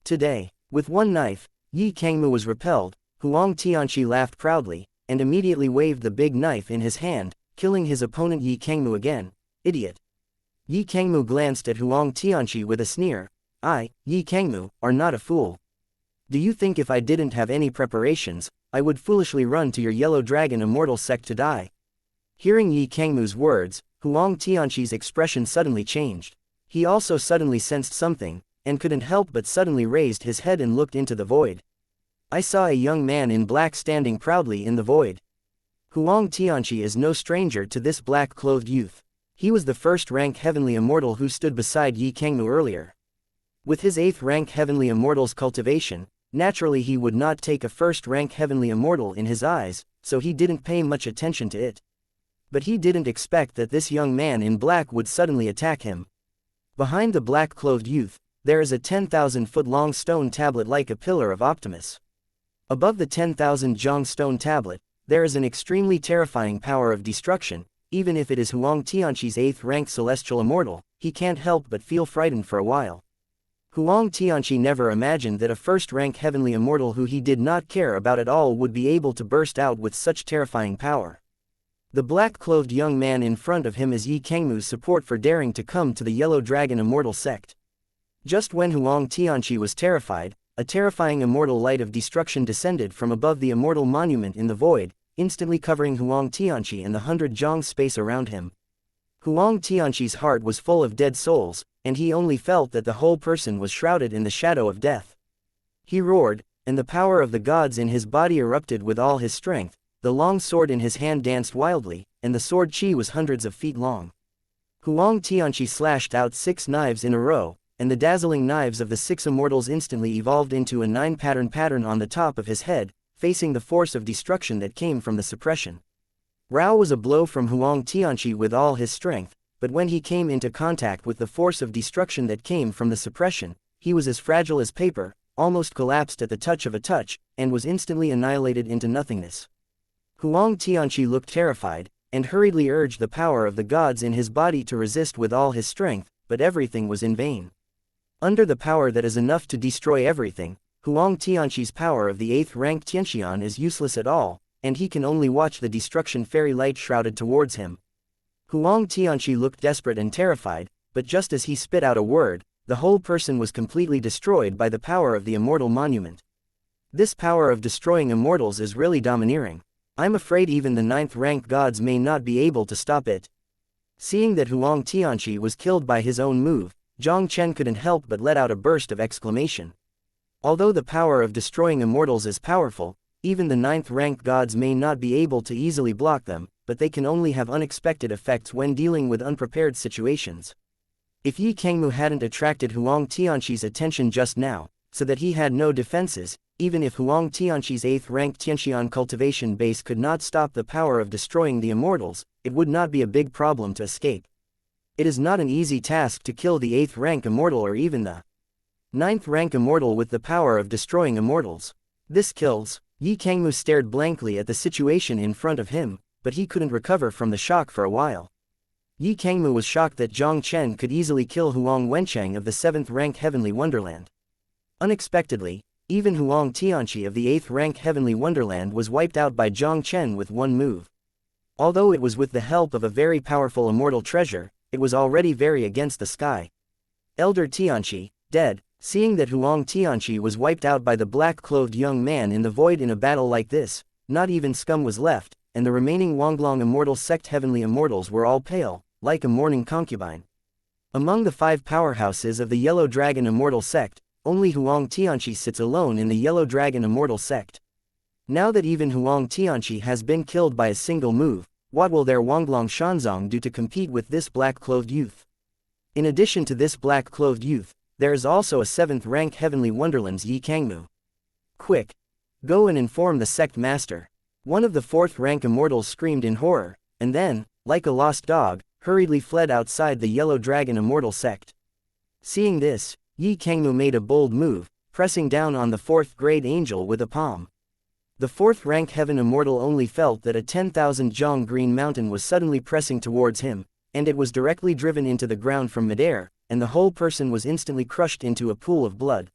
Speaker 1: Today, with one knife, Yi Kangmu was repelled. Huang Tianqi laughed proudly, and immediately waved the big knife in his hand, killing his opponent Yi Kangmu again. Idiot. Yi Kangmu glanced at Huang Tianqi with a sneer. I, Yi Kangmu, are not a fool. Do you think if I didn't have any preparations, I would foolishly run to your Yellow Dragon Immortal sect to die? Hearing Yi Kangmu's words, Huang Tianqi's expression suddenly changed. He also suddenly sensed something, and couldn't help but suddenly raised his head and looked into the void. I saw a young man in black standing proudly in the void. Huang Tianqi is no stranger to this black-clothed youth. He was the 1st rank Heavenly Immortal who stood beside Yi Kangmu earlier. With his 8th rank Heavenly Immortal's cultivation, naturally he would not take a 1st rank Heavenly Immortal in his eyes, so he didn't pay much attention to it. But he didn't expect that this young man in black would suddenly attack him. Behind the black-clothed youth, there is a 10,000-foot-long stone tablet like a pillar of Optimus. Above the 10,000 Jiang stone tablet, there is an extremely terrifying power of destruction, even if it is Huang Tianqi's 8th rank celestial immortal, he can't help but feel frightened for a while. Huang Tianqi never imagined that a first-rank heavenly immortal who he did not care about at all would be able to burst out with such terrifying power. The black-clothed young man in front of him is Yi Kangmu's support for daring to come to the Yellow Dragon Immortal sect. Just when Huang Tianqi was terrified, a terrifying immortal light of destruction descended from above the immortal monument in the void, instantly covering Huang Tianqi and the 100 zhang space around him. Huang Tianqi's heart was full of dead souls, and he only felt that the whole person was shrouded in the shadow of death. He roared, and the power of the gods in his body erupted with all his strength. The long sword in his hand danced wildly, and the sword chi was hundreds of feet long. Huang Tianqi slashed out 6 knives in a row, and the dazzling knives of the 6 immortals instantly evolved into a 9-pattern on the top of his head, facing the force of destruction that came from the suppression. Rao was a blow from Huang Tianqi with all his strength, but when he came into contact with the force of destruction that came from the suppression, he was as fragile as paper, almost collapsed at the touch of a touch, and was instantly annihilated into nothingness. Huang Tianqi looked terrified, and hurriedly urged the power of the gods in his body to resist with all his strength, but everything was in vain. Under the power that is enough to destroy everything, Huang Tianqi's power of the 8th rank Tianxian is useless at all, and he can only watch the destruction fairy light shrouded towards him. Huang Tianqi looked desperate and terrified, but just as he spit out a word, the whole person was completely destroyed by the power of the immortal monument. This power of destroying immortals is really domineering. I'm afraid even the 9th rank gods may not be able to stop it. Seeing that Huang Tianqi was killed by his own move, Jiang Chen couldn't help but let out a burst of exclamation. Although the power of destroying immortals is powerful, even the 9th rank gods may not be able to easily block them, but they can only have unexpected effects when dealing with unprepared situations. If Yi Kangmu hadn't attracted Huang Tianqi's attention just now, so that he had no defenses, even if Huang Tianqi's 8th rank Tianxian cultivation base could not stop the power of destroying the immortals, it would not be a big problem to escape. It is not an easy task to kill the 8th rank immortal or even the 9th rank immortal with the power of destroying immortals. This kills. Yi Kangmu stared blankly at the situation in front of him, but he couldn't recover from the shock for a while. Yi Kangmu was shocked that Jiang Chen could easily kill Huang Wencheng of the 7th rank Heavenly Wonderland. Unexpectedly, even Huang Tianqi of the 8th rank Heavenly Wonderland was wiped out by Jiang Chen with one move. Although it was with the help of a very powerful immortal treasure, it was already very against the sky. Elder Tianqi, dead. Seeing that Huang Tianqi was wiped out by the black-clothed young man in the void in a battle like this, not even scum was left, and the remaining Wanglong Immortal Sect Heavenly Immortals were all pale, like a mourning concubine. Among the 5 powerhouses of the Yellow Dragon Immortal Sect, only Huang Tianqi sits alone in the Yellow Dragon Immortal Sect. Now that even Huang Tianqi has been killed by a single move, what will their Wanglong Shanzong do to compete with this black-clothed youth? In addition to this black-clothed youth, there is also a 7th rank Heavenly Wonderland's Yi Kangmu. Quick! Go and inform the sect master. One of the 4th rank immortals screamed in horror, and then, like a lost dog, hurriedly fled outside the Yellow Dragon Immortal Sect. Seeing this, Yi Kangmu made a bold move, pressing down on the 4th grade angel with a palm. The 4th rank Heaven Immortal only felt that a 10,000 zhang green mountain was suddenly pressing towards him, and it was directly driven into the ground from midair, and the whole person was instantly crushed into a pool of blood.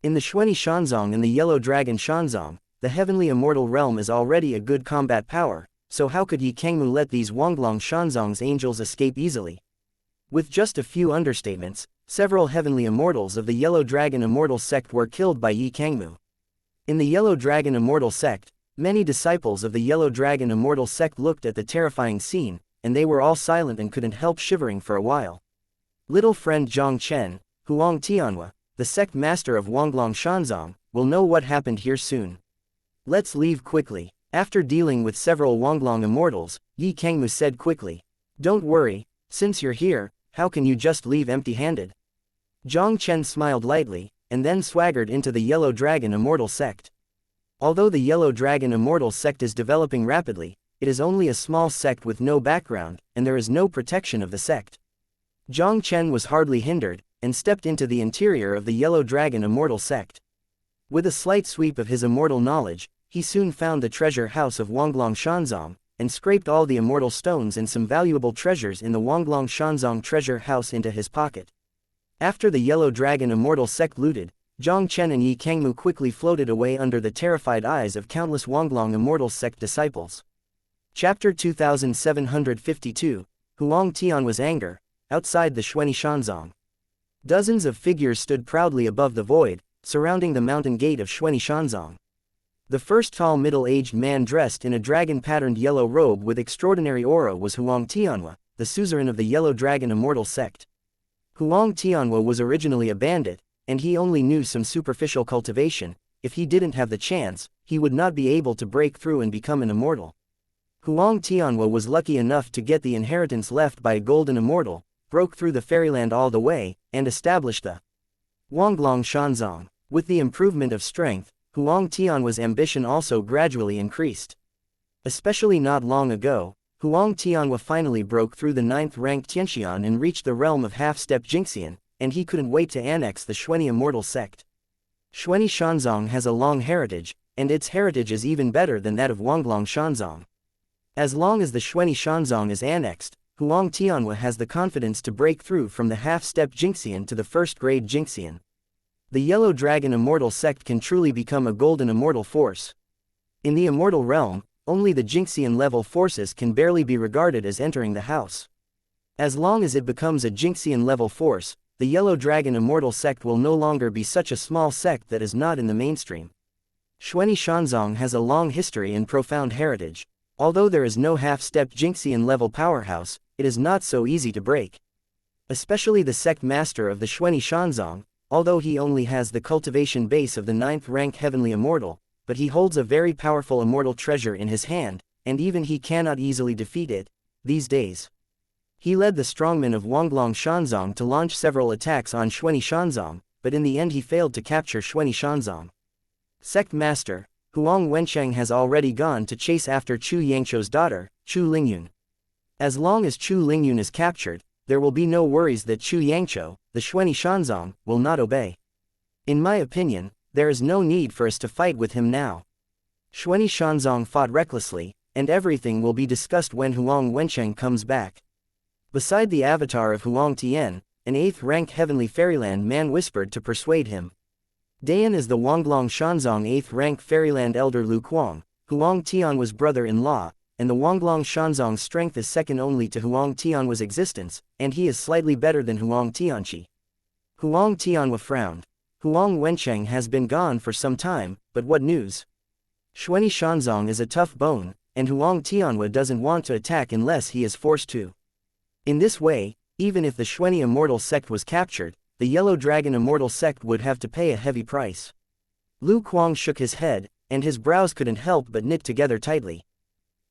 Speaker 1: In the Xuanyi Shanzong and the Yellow Dragon Shanzong, the Heavenly Immortal Realm is already a good combat power, so how could Yi Kangmu let these Wanglong Shanzong's angels escape easily? With just a few understatements, several Heavenly Immortals of the Yellow Dragon Immortal Sect were killed by Yi Kangmu. In the Yellow Dragon Immortal Sect, many disciples of the Yellow Dragon Immortal Sect looked at the terrifying scene, and they were all silent and couldn't help shivering for a while. Little friend Jiang Chen, Huang Tianhua, the sect master of Wanglong Shanzong, will know what happened here soon. Let's leave quickly. After dealing with several Wanglong immortals, Yi Kangmu said quickly. Don't worry, since you're here, how can you just leave empty-handed? Jiang Chen smiled lightly, and then swaggered into the Yellow Dragon Immortal Sect. Although the Yellow Dragon Immortal Sect is developing rapidly, it is only a small sect with no background, and there is no protection of the sect. Jiang Chen was hardly hindered, and stepped into the interior of the Yellow Dragon Immortal Sect. With a slight sweep of his immortal knowledge, he soon found the treasure house of Wanglong Shanzong, and scraped all the immortal stones and some valuable treasures in the Wanglong Shanzong treasure house into his pocket. After the Yellow Dragon immortal sect looted, Jiang Chen and Yi Kangmu quickly floated away under the terrified eyes of countless Wanglong immortal sect disciples. Chapter 2752, Huang Tianhua's anger, outside the Xuanyi Shanzong. Dozens of figures stood proudly above the void, surrounding the mountain gate of Xuanyi Shanzong. The first tall middle-aged man dressed in a dragon-patterned yellow robe with extraordinary aura was Huang Tianhua, the suzerain of the Yellow Dragon immortal sect. Huang Tianhua was originally a bandit, and he only knew some superficial cultivation. If he didn't have the chance, he would not be able to break through and become an immortal. Huang Tianhua was lucky enough to get the inheritance left by a golden immortal, broke through the fairyland all the way, and established the Wanglong Shanzong. With the improvement of strength, Huang Tianhua's ambition also gradually increased. Especially not long ago, Huang Tianhua finally broke through the 9th-ranked Tianxian and reached the realm of half-step Jingxian, and he couldn't wait to annex the Xuanyi immortal sect. Xuanyi Shanzong has a long heritage, and its heritage is even better than that of Wanglong Shanzong. As long as the Xuanyi Shanzong is annexed, Huang Tianhua has the confidence to break through from the half-step Jingxian to the first-grade Jingxian. The Yellow Dragon immortal sect can truly become a golden immortal force. In the immortal realm, only the Jingxian-level forces can barely be regarded as entering the house. As long as it becomes a Jingxian-level force, the Yellow Dragon immortal sect will no longer be such a small sect that is not in the mainstream. Xuanyi Shanzong has a long history and profound heritage. Although there is no half-step Jingxian-level powerhouse, it is not so easy to break. Especially the sect master of the Xuanyi Shanzong, although he only has the cultivation base of the 9th-rank heavenly immortal, but he holds a very powerful immortal treasure in his hand, and even he cannot easily defeat it, these days. He led the strongmen of Wanglong Shanzong to launch several attacks on Xuanyi Shanzong, but in the end he failed to capture Xuanyi Shanzong. Sect Master, Huang Wencheng has already gone to chase after Chu Yangchou's daughter, Chu Lingyun. As long as Chu Lingyun is captured, there will be no worries that Chu Yangchou, the Xuanyi Shanzong, will not obey. In my opinion, there is no need for us to fight with him now. Xuanyi Shanzong fought recklessly, and everything will be discussed when Huang Wencheng comes back. Beside the avatar of Huang Tian, an 8th-rank heavenly fairyland man whispered to persuade him. Dayan is the Wanglong Shanzong 8th-rank fairyland elder Lu Kuang, Huang Tianhua's brother-in-law, and the Wanglong Shanzong's strength is second only to Huang Tianhua's existence, and he is slightly better than Huang Tianqi. Huang Tianhua frowned. Huang Wencheng has been gone for some time, but what news? Xuanyi Shanzong is a tough bone, and Huang Tianhua doesn't want to attack unless he is forced to. In this way, even if the Xuanyi immortal sect was captured, the Yellow Dragon immortal sect would have to pay a heavy price. Lu Kuang shook his head, and his brows couldn't help but knit together tightly.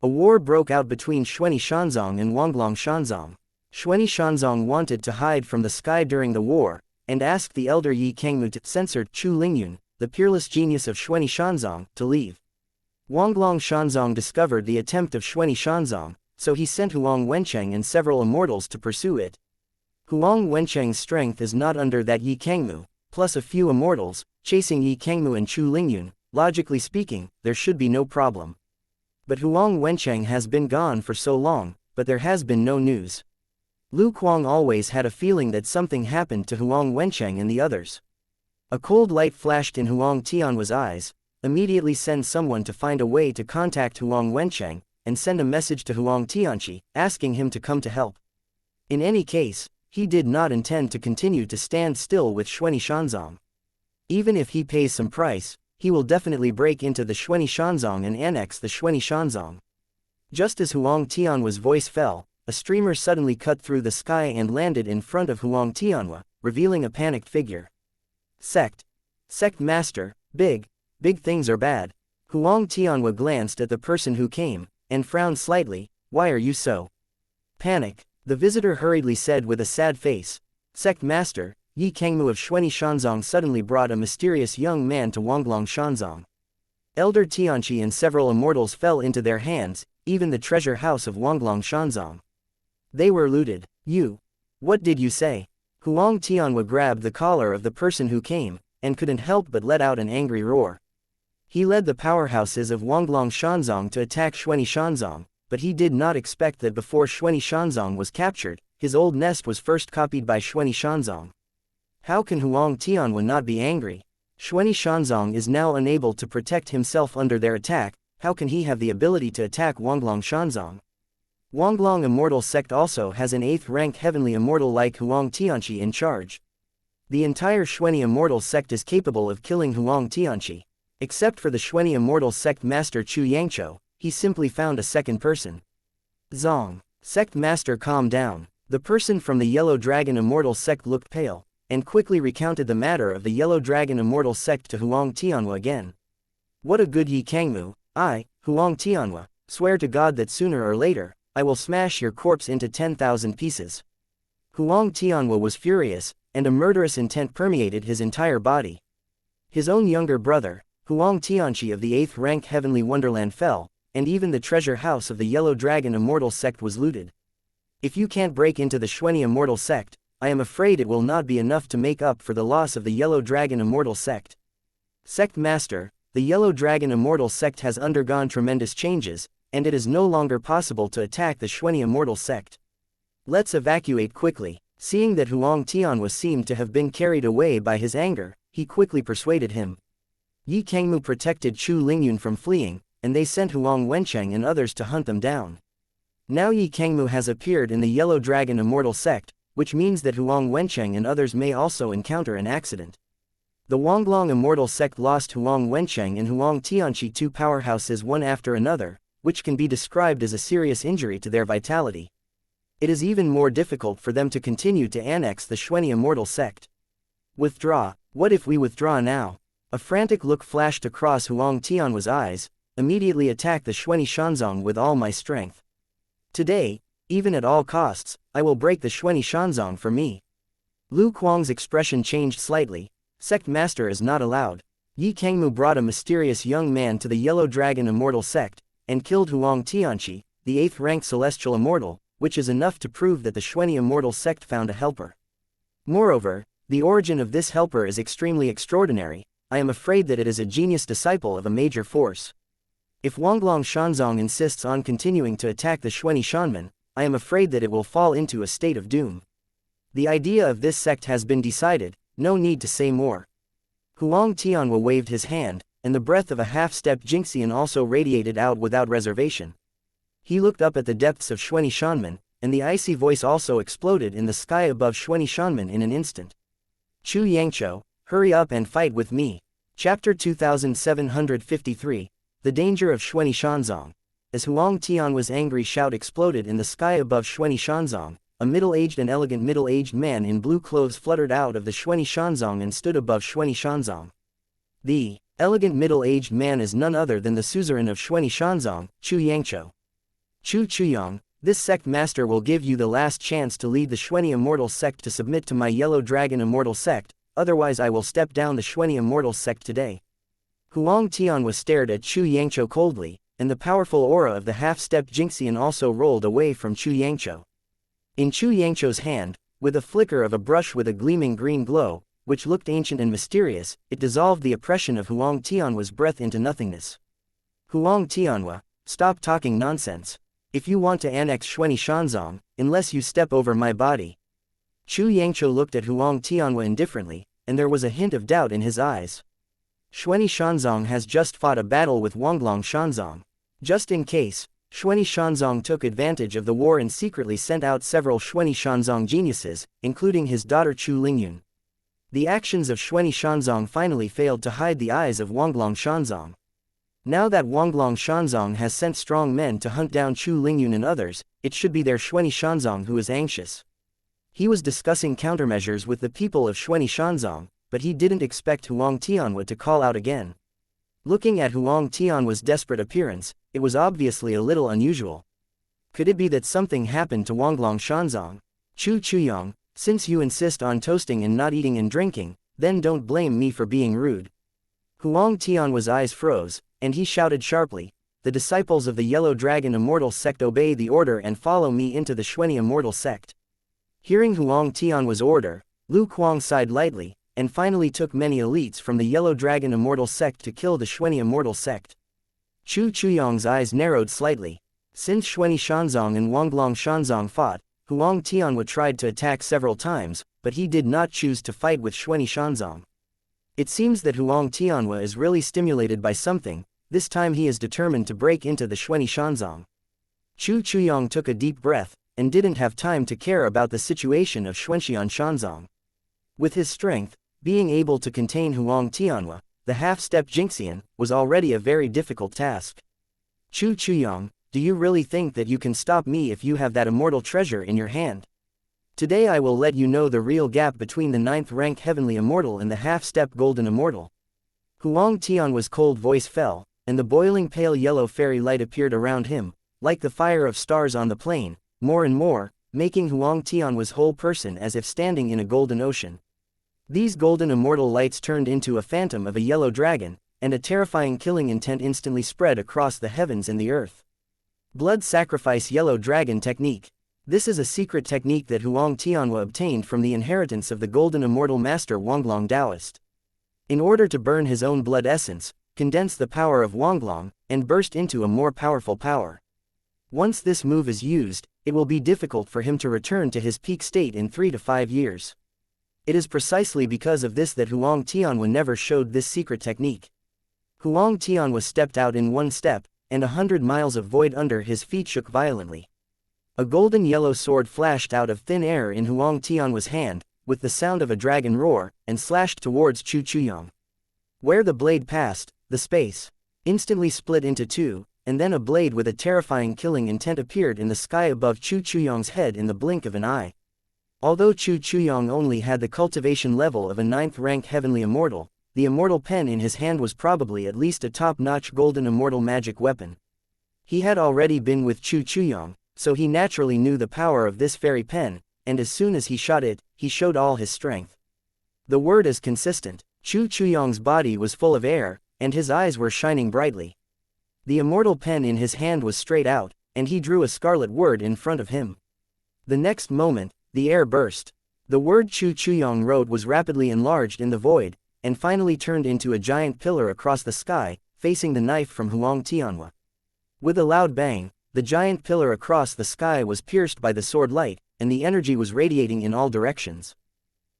Speaker 1: A war broke out between Xuanyi Shanzong and Wanglong Shanzong. Xuanyi Shanzong wanted to hide from the sky during the war, and asked the elder Yi Kangmu to censor Chu Lingyun, the peerless genius of Xuanyi Shanzong, to leave. Wanglong Shanzong discovered the attempt of Xuanyi Shanzong, so he sent Huang Wencheng and several immortals to pursue it. Huang Wencheng's strength is not under that Yi Kangmu, plus a few immortals, chasing Yi Kangmu and Chu Lingyun. Logically speaking, there should be no problem. But Huang Wencheng has been gone for so long, but there has been no news. Lu Kuang always had a feeling that something happened to Huang Wencheng and the others. A cold light flashed in Huang Tianhua's eyes. Immediately send someone to find a way to contact Huang Wencheng, and send a message to Huang Tianqi, asking him to come to help. In any case, he did not intend to continue to stand still with Xuanyi Shanzong. Even if he pays some price, he will definitely break into the Xuanyi Shanzong and annex the Xuanyi Shanzong. Just as Huang Tianhua's voice fell, a streamer suddenly cut through the sky and landed in front of Huang Tianhua, revealing a panicked figure. Sect Master, big things are bad. Huang Tianhua glanced at the person who came, and frowned slightly. Why are you so panic? The visitor hurriedly said with a sad face. Sect Master, Yi Kangmu of Xuanyi Shanzong suddenly brought a mysterious young man to Wanglong Shanzong. Elder Tianqi and several immortals fell into their hands, even the treasure house of Wanglong Shanzong. They were looted. You. What did you say? Huang Tianhua grabbed the collar of the person who came, and couldn't help but let out an angry roar. He led the powerhouses of Wanglong Shanzong to attack Xuanyi Shanzong, but he did not expect that before Xuanyi Shanzong was captured, his old nest was first copied by Xuanyi Shanzong. How can Huang Tianhua not be angry? Xuanyi Shanzong is now unable to protect himself under their attack. How can he have the ability to attack Wanglong Shanzong? Wanglong Immortal Sect also has an 8th rank heavenly immortal like Huang Tianqi in charge. The entire Xuanyi Immortal Sect is capable of killing Huang Tianqi. Except for the Xuanyi Immortal Sect Master Chu Yangqiu, he simply found a second person. Zong. Sect Master, calm down. The person from the Yellow Dragon Immortal Sect looked pale, and quickly recounted the matter of the Yellow Dragon Immortal Sect to Huang Tianhua again. What a good Yi Kangmu, I, Huang Tianhua, swear to God that sooner or later, I will smash your corpse into 10,000 pieces. Huang Tianhua was furious, and a murderous intent permeated his entire body. His own younger brother, Huang Tianqi of the 8th rank Heavenly Wonderland fell, and even the treasure house of the Yellow Dragon Immortal Sect was looted. If you can't break into the Xuanyi Immortal Sect, I am afraid it will not be enough to make up for the loss of the Yellow Dragon Immortal Sect. Sect Master, the Yellow Dragon Immortal Sect has undergone tremendous changes, and it is no longer possible to attack the Xuanyi Immortal Sect. Let's evacuate quickly. Seeing that Huang Tianhua seemed to have been carried away by his anger, he quickly persuaded him. Yi Kangmu protected Chu Lingyun from fleeing, and they sent Huang Wencheng and others to hunt them down. Now Yi Kangmu has appeared in the Yellow Dragon Immortal Sect, which means that Huang Wencheng and others may also encounter an accident. The Wanglong Immortal Sect lost Huang Wencheng and Huang Tianqi, 2 powerhouses one after another, which can be described as a serious injury to their vitality. It is even more difficult for them to continue to annex the Xuanyi Immortal Sect. Withdraw. What if we withdraw now? A frantic look flashed across Huang Tianhua's eyes. Immediately attack the Xuanyi Shanzong with all my strength. Today, even at all costs, I will break the Xuanyi Shanzong for me. Lu Kuang's expression changed slightly. Sect Master is not allowed. Yi Kangmu brought a mysterious young man to the Yellow Dragon Immortal Sect, and killed Huang Tianqi, the 8th rank Celestial Immortal, which is enough to prove that the Xuanyi Immortal Sect found a helper. Moreover, the origin of this helper is extremely extraordinary. I am afraid that it is a genius disciple of a major force. If Wanglong Shanzong insists on continuing to attack the Xuanyi Shanmen, I am afraid that it will fall into a state of doom. The idea of this sect has been decided, no need to say more. Huang Tianhua waved his hand, and the breath of a half-step Jingxian also radiated out without reservation. He looked up at the depths of Xuanyi Shanmen, and the icy voice also exploded in the sky above Xuanyi Shanmen in an instant. Chu Yangqiu, hurry up and fight with me. Chapter 2753, The Danger of Xuanyi Shanzong. As Huang Tianhua's angry shout exploded in the sky above Xuanyi Shanzong, a middle-aged and elegant middle-aged man in blue clothes fluttered out of the Xuanyi Shanzong and stood above Xuanyi Shanzong. The elegant middle-aged man is none other than the suzerain of Xuanyi Shanzong, Chu Yangqiu. Chu Chuyang, this sect master will give you the last chance to lead the Xuanyi Immortal Sect to submit to my Yellow Dragon Immortal Sect, otherwise I will step down the Xuanyi Immortal Sect today. Huang Tianhua stared at Chu Yangqiu coldly, and the powerful aura of the half-stepped Jingxian also rolled away from Chu Yangqiu. In Chu Yangqiu's hand, with a flicker of a brush with a gleaming green glow, which looked ancient and mysterious, it dissolved the oppression of Huang Tianhua's breath into nothingness. Huang Tianhua, stop talking nonsense. If you want to annex Xuanyi Shanzong, unless you step over my body. Chu Yangqiu looked at Huang Tianhua indifferently, and there was a hint of doubt in his eyes. Xuanyi Shanzong has just fought a battle with Wanglong Shanzong. Just in case, Xuanyi Shanzong took advantage of the war and secretly sent out several Xuanyi Shanzong geniuses, including his daughter Chu Lingyun. The actions of Xuanyi Shanzong finally failed to hide the eyes of Wanglong Shanzong. Now that Wanglong Shanzong has sent strong men to hunt down Chu Lingyun and others, it should be their Xuanyi Shanzong who is anxious. He was discussing countermeasures with the people of Xuanyi Shanzong, but he didn't expect Huang Tianhua to call out again. Looking at Huang Tianhua's desperate appearance, it was obviously a little unusual. Could it be that something happened to Wanglong Shanzong? Chu Chuyang, since you insist on toasting and not eating and drinking, then don't blame me for being rude. Huang Tianhua's eyes froze, and he shouted sharply, the disciples of the Yellow Dragon Immortal Sect obey the order and follow me into the Xuanyi Immortal Sect. Hearing Huang Tianhua's order, Lu Kuang sighed lightly, and finally took many elites from the Yellow Dragon Immortal Sect to kill the Xuanyi Immortal Sect. Chu Chuyang's eyes narrowed slightly. Since Xuanyi Shanzong and Wanglong Shanzong fought, Huang Tianhua tried to attack several times, but he did not choose to fight with Xuanyi Shanzong. It seems that Huang Tianhua is really stimulated by something. This time he is determined to break into the Xuanyi Shanzong. Chu Chuyong took a deep breath, and didn't have time to care about the situation of Xuanxian Shanzong. With his strength, being able to contain Huang Tianhua, the half-step Jinxian, was already a very difficult task. Chu Chuyong, do you really think that you can stop me if you have that immortal treasure in your hand? Today I will let you know the real gap between the 9th rank Heavenly Immortal and the half-step Golden Immortal. Huang Tianhua's cold voice fell, and the boiling pale yellow fairy light appeared around him, like the fire of stars on the plain, more and more, making Huang Tianhua's whole person as if standing in a golden ocean. These golden immortal lights turned into a phantom of a yellow dragon, and a terrifying killing intent instantly spread across the heavens and the earth. Blood Sacrifice Yellow Dragon Technique. This is a secret technique that Huang Tianhua obtained from the inheritance of the Golden Immortal Master Wanglong Taoist. In order to burn his own blood essence, condense the power of Wanglong, and burst into a more powerful power. Once this move is used, it will be difficult for him to return to his peak state in 3 to 5 years. It is precisely because of this that Huang Tianhua never showed this secret technique. Huang Tianhua stepped out in one step, and 100 miles of void under his feet shook violently. A golden yellow sword flashed out of thin air in Huang Tianhua's hand, with the sound of a dragon roar, and slashed towards Chu Chuyong. Where the blade passed, the space instantly split into two, and then a blade with a terrifying killing intent appeared in the sky above Chu Chuyong's head in the blink of an eye. Although Chu Chuyong only had the cultivation level of a 9th rank Heavenly Immortal, the immortal pen in his hand was probably at least a top-notch golden immortal magic weapon. He had already been with Chu Chuyong, so he naturally knew the power of this fairy pen, and as soon as he shot it, he showed all his strength. The word is consistent. Chu Chuyong's body was full of air, and his eyes were shining brightly. The immortal pen in his hand was straight out, and he drew a scarlet word in front of him. The next moment, the air burst. The word Chu Chuyong wrote was rapidly enlarged in the void, and finally turned into a giant pillar across the sky, facing the knife from Huang Tianhua. With a loud bang, the giant pillar across the sky was pierced by the sword light, and the energy was radiating in all directions.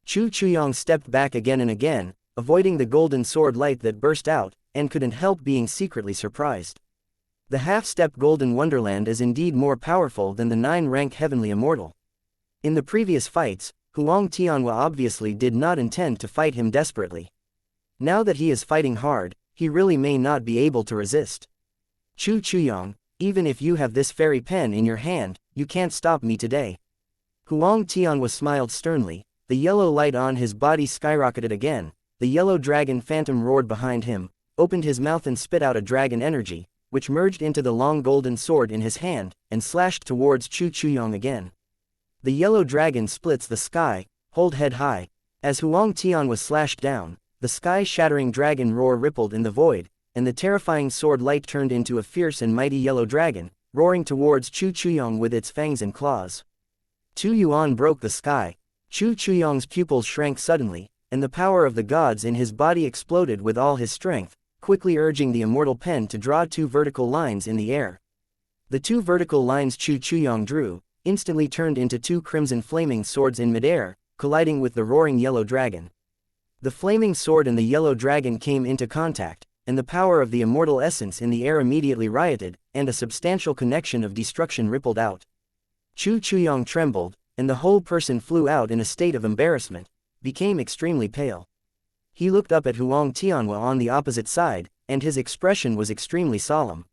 Speaker 1: Chu Chuyong stepped back again and again, avoiding the golden sword light that burst out, and couldn't help being secretly surprised. The half-step Golden Wonderland is indeed more powerful than the 9-rank Heavenly Immortal. In the previous fights, Huang Tianhua obviously did not intend to fight him desperately. Now that he is fighting hard, he really may not be able to resist. Chu Chuyong, even if you have this fairy pen in your hand, you can't stop me today. Huang Tianhua smiled sternly, the yellow light on his body skyrocketed again, the yellow dragon phantom roared behind him, opened his mouth and spit out a dragon energy, which merged into the long golden sword in his hand, and slashed towards Chu Chuyong again. The yellow dragon splits the sky, hold head high. As Huang Tianhua slashed down, the sky-shattering dragon roar rippled in the void, and the terrifying sword light turned into a fierce and mighty yellow dragon, roaring towards Chu Chuyong with its fangs and claws. Tu Yuan broke the sky. Chu Chuyong's pupils shrank suddenly, and the power of the gods in his body exploded with all his strength, quickly urging the immortal pen to draw 2 vertical lines in the air. The 2 vertical lines Chu Chuyong drew, instantly turned into 2 crimson flaming swords in midair, colliding with the roaring yellow dragon. The flaming sword and the yellow dragon came into contact, and the power of the immortal essence in the air immediately rioted, and a substantial connection of destruction rippled out. Chu Chuyong trembled, and the whole person flew out in a state of embarrassment, became extremely pale. He looked up at Huang Tianhua on the opposite side, and his expression was extremely solemn.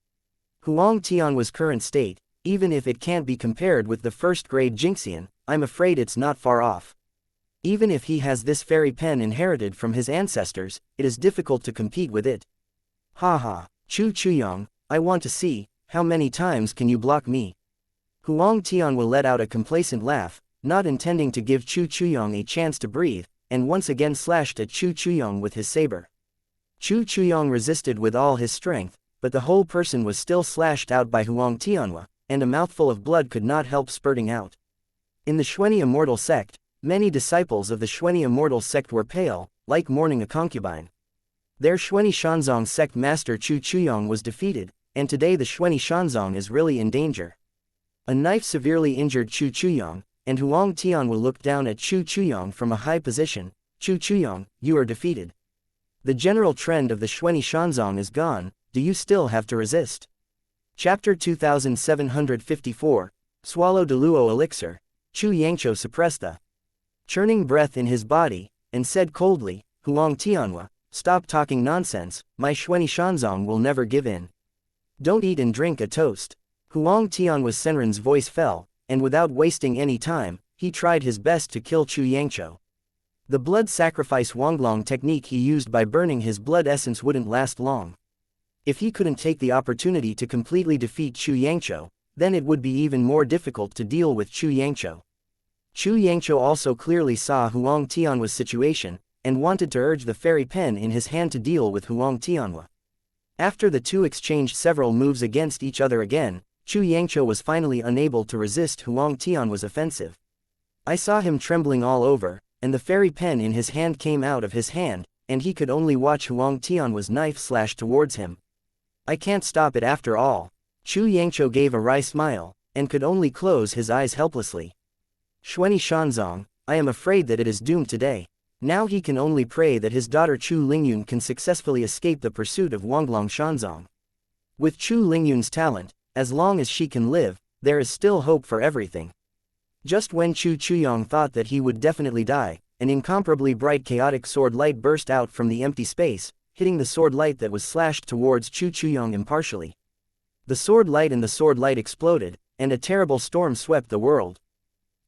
Speaker 1: Huang Tianhua's current state, even if it can't be compared with the first-grade Jinxian, I'm afraid it's not far off. Even if he has this fairy pen inherited from his ancestors, it is difficult to compete with it. Ha, Chu Chuyong, I want to see, how many times can you block me? Huang Tianhua let out a complacent laugh, not intending to give Chu Chuyong a chance to breathe, and once again slashed at Chu Chuyong with his saber. Chu Chuyong resisted with all his strength, but the whole person was still slashed out by Huang Tianhua, and a mouthful of blood could not help spurting out. In the Xuanyi Immortal sect, many disciples of the Xuanyi Immortal sect were pale, like mourning a concubine. Their Xuanyi Shanzong sect master Chu Chuyong was defeated, and today the Xuanyi Shanzong is really in danger. A knife severely injured Chu Chuyang, and Huang Tianhua looked down at Chu Chuyang from a high position. Chu Chuyang, you are defeated. The general trend of the Xuanyi Shanzong is gone, do you still have to resist? Chapter 2754, Swallow de Luo Elixir. Chu Yangqiu suppressed the churning breath in his body, and said coldly, Huang Tianhua, stop talking nonsense, my Xuanyi Shanzong will never give in. Don't eat and drink a toast. Huang Tianhua's Senrin's voice fell, and without wasting any time, he tried his best to kill Chu Yangqiu. The blood sacrifice Wanglong technique he used by burning his blood essence wouldn't last long. If he couldn't take the opportunity to completely defeat Chu Yangqiu, then it would be even more difficult to deal with Chu Yangqiu. Chu Yangqiu also clearly saw Huang Tianhua's situation, and wanted to urge the fairy pen in his hand to deal with Huang Tianhua. After the two exchanged several moves against each other again, Chu Yangqiu was finally unable to resist Huang Tianhua's offensive. I saw him trembling all over, and the fairy pen in his hand came out of his hand, and he could only watch Huang Tianhua's knife slash towards him. I can't stop it after all. Chu Yangqiu gave a wry smile, and could only close his eyes helplessly. Xuanyi Shanzong, I am afraid that it is doomed today. Now he can only pray that his daughter Chu Lingyun can successfully escape the pursuit of Wanglong Shanzong. With Chu Lingyun's talent, as long as she can live, there is still hope for everything. Just when Chu Chuyang thought that he would definitely die, an incomparably bright chaotic sword light burst out from the empty space, hitting the sword light that was slashed towards Chu Chuyang impartially. The sword light and the sword light exploded, and a terrible storm swept the world.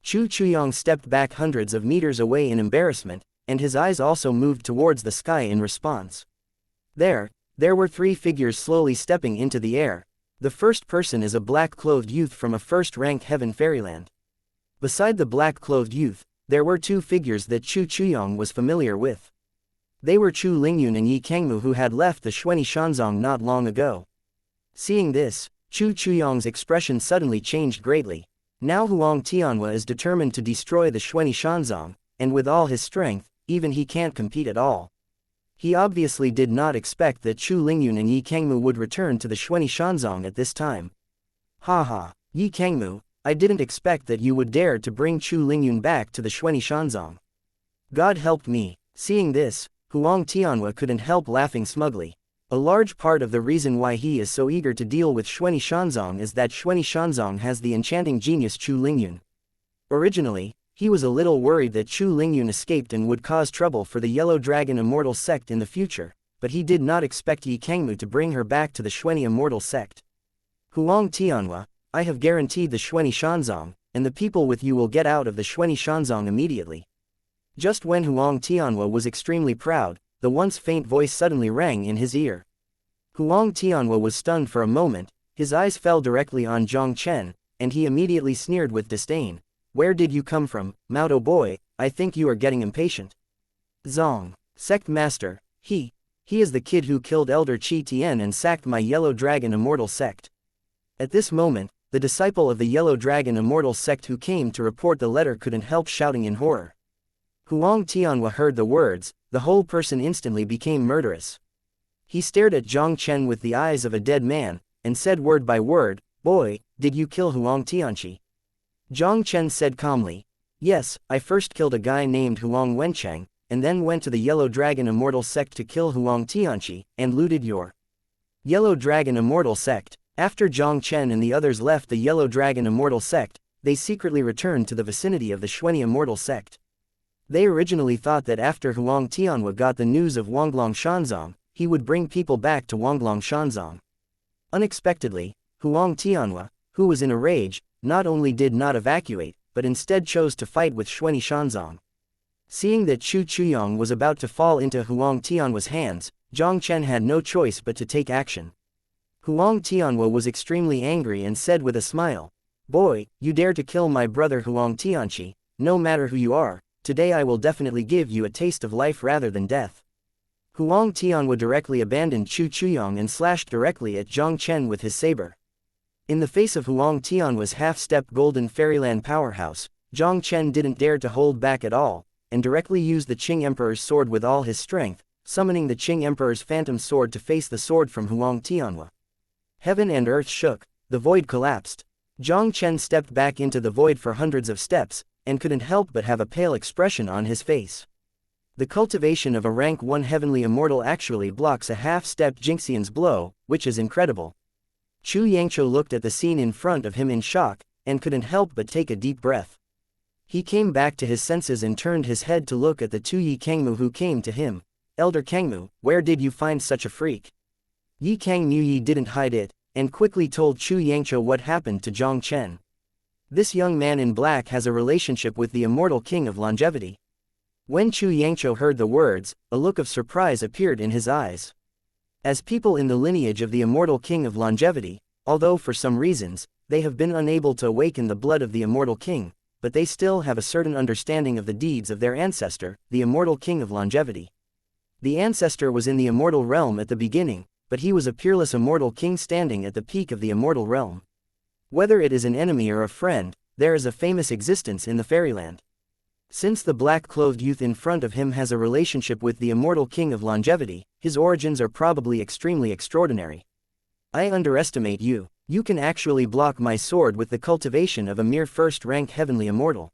Speaker 1: Chu Chuyang stepped back hundreds of meters away in embarrassment, and his eyes also moved towards the sky in response. There were three figures slowly stepping into the air. The first person is a black-clothed youth from a first-rank heaven fairyland. Beside the black-clothed youth, there were two figures that Chu Chuyang was familiar with. They were Chu Lingyun and Yi Kangmu, who had left the Xuanyi Shanzong not long ago. Seeing this, Chu Chuyang's expression suddenly changed greatly. Now Huang Tianhua is determined to destroy the Xuanyi Shanzong, and with all his strength, even he can't compete at all. He obviously did not expect that Chu Lingyun and Yi Kangmu would return to the Xuanyi Shanzong at this time. Haha, Yi Kangmu, I didn't expect that you would dare to bring Chu Lingyun back to the Xuanyi Shanzong. God help me. Seeing this, Huang Tianhua couldn't help laughing smugly. A large part of the reason why he is so eager to deal with Xuanyi Shanzong is that Xuanyi Shanzong has the enchanting genius Chu Lingyun. Originally, he was a little worried that Chu Lingyun escaped and would cause trouble for the Yellow Dragon Immortal Sect in the future, but he did not expect Yi Kangmu to bring her back to the Xuanyi Immortal Sect. Huang Tianhua, I have guaranteed the Xuanyi Shanzong, and the people with you will get out of the Xuanyi Shanzong immediately. Just when Huang Tianhua was extremely proud, the once faint voice suddenly rang in his ear. Huang Tianhua was stunned for a moment, his eyes fell directly on Jiang Chen, and he immediately sneered with disdain. Where did you come from, Mao boy? I think you are getting impatient. Zong, Sect Master, he is the kid who killed Elder Qi Tian and sacked my Yellow Dragon Immortal Sect. At this moment, the disciple of the Yellow Dragon Immortal Sect who came to report the letter couldn't help shouting in horror. Huang Tianhua heard the words, the whole person instantly became murderous. He stared at Jiang Chen with the eyes of a dead man, and said word by word, Boy, did you kill Huang Tianqi? Jiang Chen said calmly, Yes, I first killed a guy named Huang Wenchang, and then went to the Yellow Dragon Immortal Sect to kill Huang Tianqi, and looted your Yellow Dragon Immortal Sect. After Jiang Chen and the others left the Yellow Dragon Immortal Sect, they secretly returned to the vicinity of the Xuanyi Immortal Sect. They originally thought that after Huang Tianhua got the news of Wanglong Shanzong, he would bring people back to Wanglong Shanzong. Unexpectedly, Huang Tianhua, who was in a rage, not only did not evacuate, but instead chose to fight with Xuanyi Shanzong. Seeing that Chu Chuyang was about to fall into Huang Tianhua's hands, Jiang Chen had no choice but to take action. Huang Tianhua was extremely angry and said with a smile, Boy, you dare to kill my brother Huang Tianqi, no matter who you are, today I will definitely give you a taste of life rather than death. Huang Tianhua directly abandoned Chu Chuyang and slashed directly at Jiang Chen with his saber. In the face of Huang Tianhua's half-step golden fairyland powerhouse, Jiang Chen didn't dare to hold back at all, and directly used the Qing Emperor's sword with all his strength, summoning the Qing Emperor's phantom sword to face the sword from Huang Tianhua. Heaven and earth shook, the void collapsed. Jiang Chen stepped back into the void for hundreds of steps, and couldn't help but have a pale expression on his face. The cultivation of a rank 1 heavenly immortal actually blocks a half-stepped Jinxian's blow, which is incredible. Chu Yangzhou looked at the scene in front of him in shock, and couldn't help but take a deep breath. He came back to his senses and turned his head to look at the two Yi Kangmu who came to him. Elder Kangmu, where did you find such a freak? Yi Kang knew Yi didn't hide it, and quickly told Chu Yangzhou what happened to Jiang Chen. This young man in black has a relationship with the immortal king of longevity. When Chu Yangzhou heard the words, a look of surprise appeared in his eyes. As people in the lineage of the immortal king of longevity, although for some reasons, they have been unable to awaken the blood of the immortal king, but they still have a certain understanding of the deeds of their ancestor, the immortal king of longevity. The ancestor was in the immortal realm at the beginning, but he was a peerless immortal king standing at the peak of the immortal realm. Whether it is an enemy or a friend, there is a famous existence in the fairyland. Since the black-clothed youth in front of him has a relationship with the immortal king of longevity, his origins are probably extremely extraordinary. I underestimate you. You can actually block my sword with the cultivation of a mere first-rank heavenly immortal.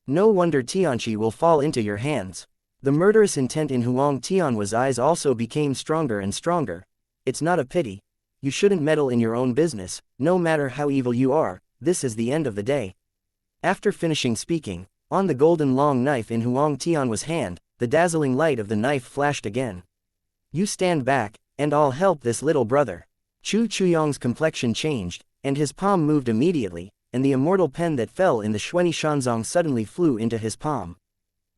Speaker 1: No wonder Tianqi will fall into your hands. The murderous intent in Huang Tianhua's eyes also became stronger and stronger. It's not a pity. You shouldn't meddle in your own business, no matter how evil you are. This is the end of the day. After finishing speaking, on the golden long knife in Huang Tianhua's hand, the dazzling light of the knife flashed again. You stand back, and I'll help this little brother. Chu Chuyong's complexion changed, and his palm moved immediately, and the immortal pen that fell in the Xuanxia Shanzong suddenly flew into his palm.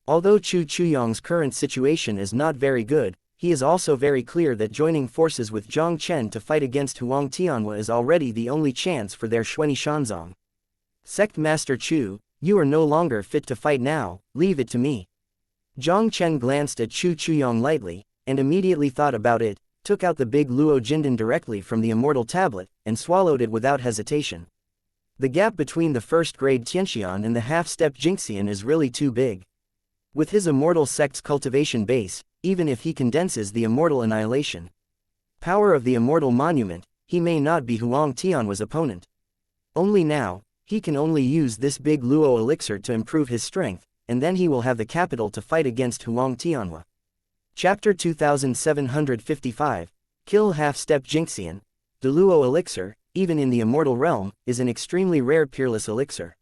Speaker 1: Although Chu Chuyong's current situation is not very good, he is also very clear that joining forces with Jiang Chen to fight against Huang Tianhua is already the only chance for their Xuanxia Shanzong. Sect Master Chu, you are no longer fit to fight now, leave it to me. Jiang Chen glanced at Chu Chuyong lightly, and immediately thought about it, took out the big Luo Jindan directly from the immortal tablet, and swallowed it without hesitation. The gap between the first-grade Tianxian and the half-step Jinxian is really too big. With his immortal sect's cultivation base, even if he condenses the immortal annihilation power of the immortal monument, he may not be Huang Tianhua's opponent. Only now, he can only use this big Luo elixir to improve his strength, and then he will have the capital to fight against Huang Tianhua. Chapter 2755, Kill Half-Step Jinxian. The Luo elixir, even in the immortal realm, is an extremely rare peerless elixir.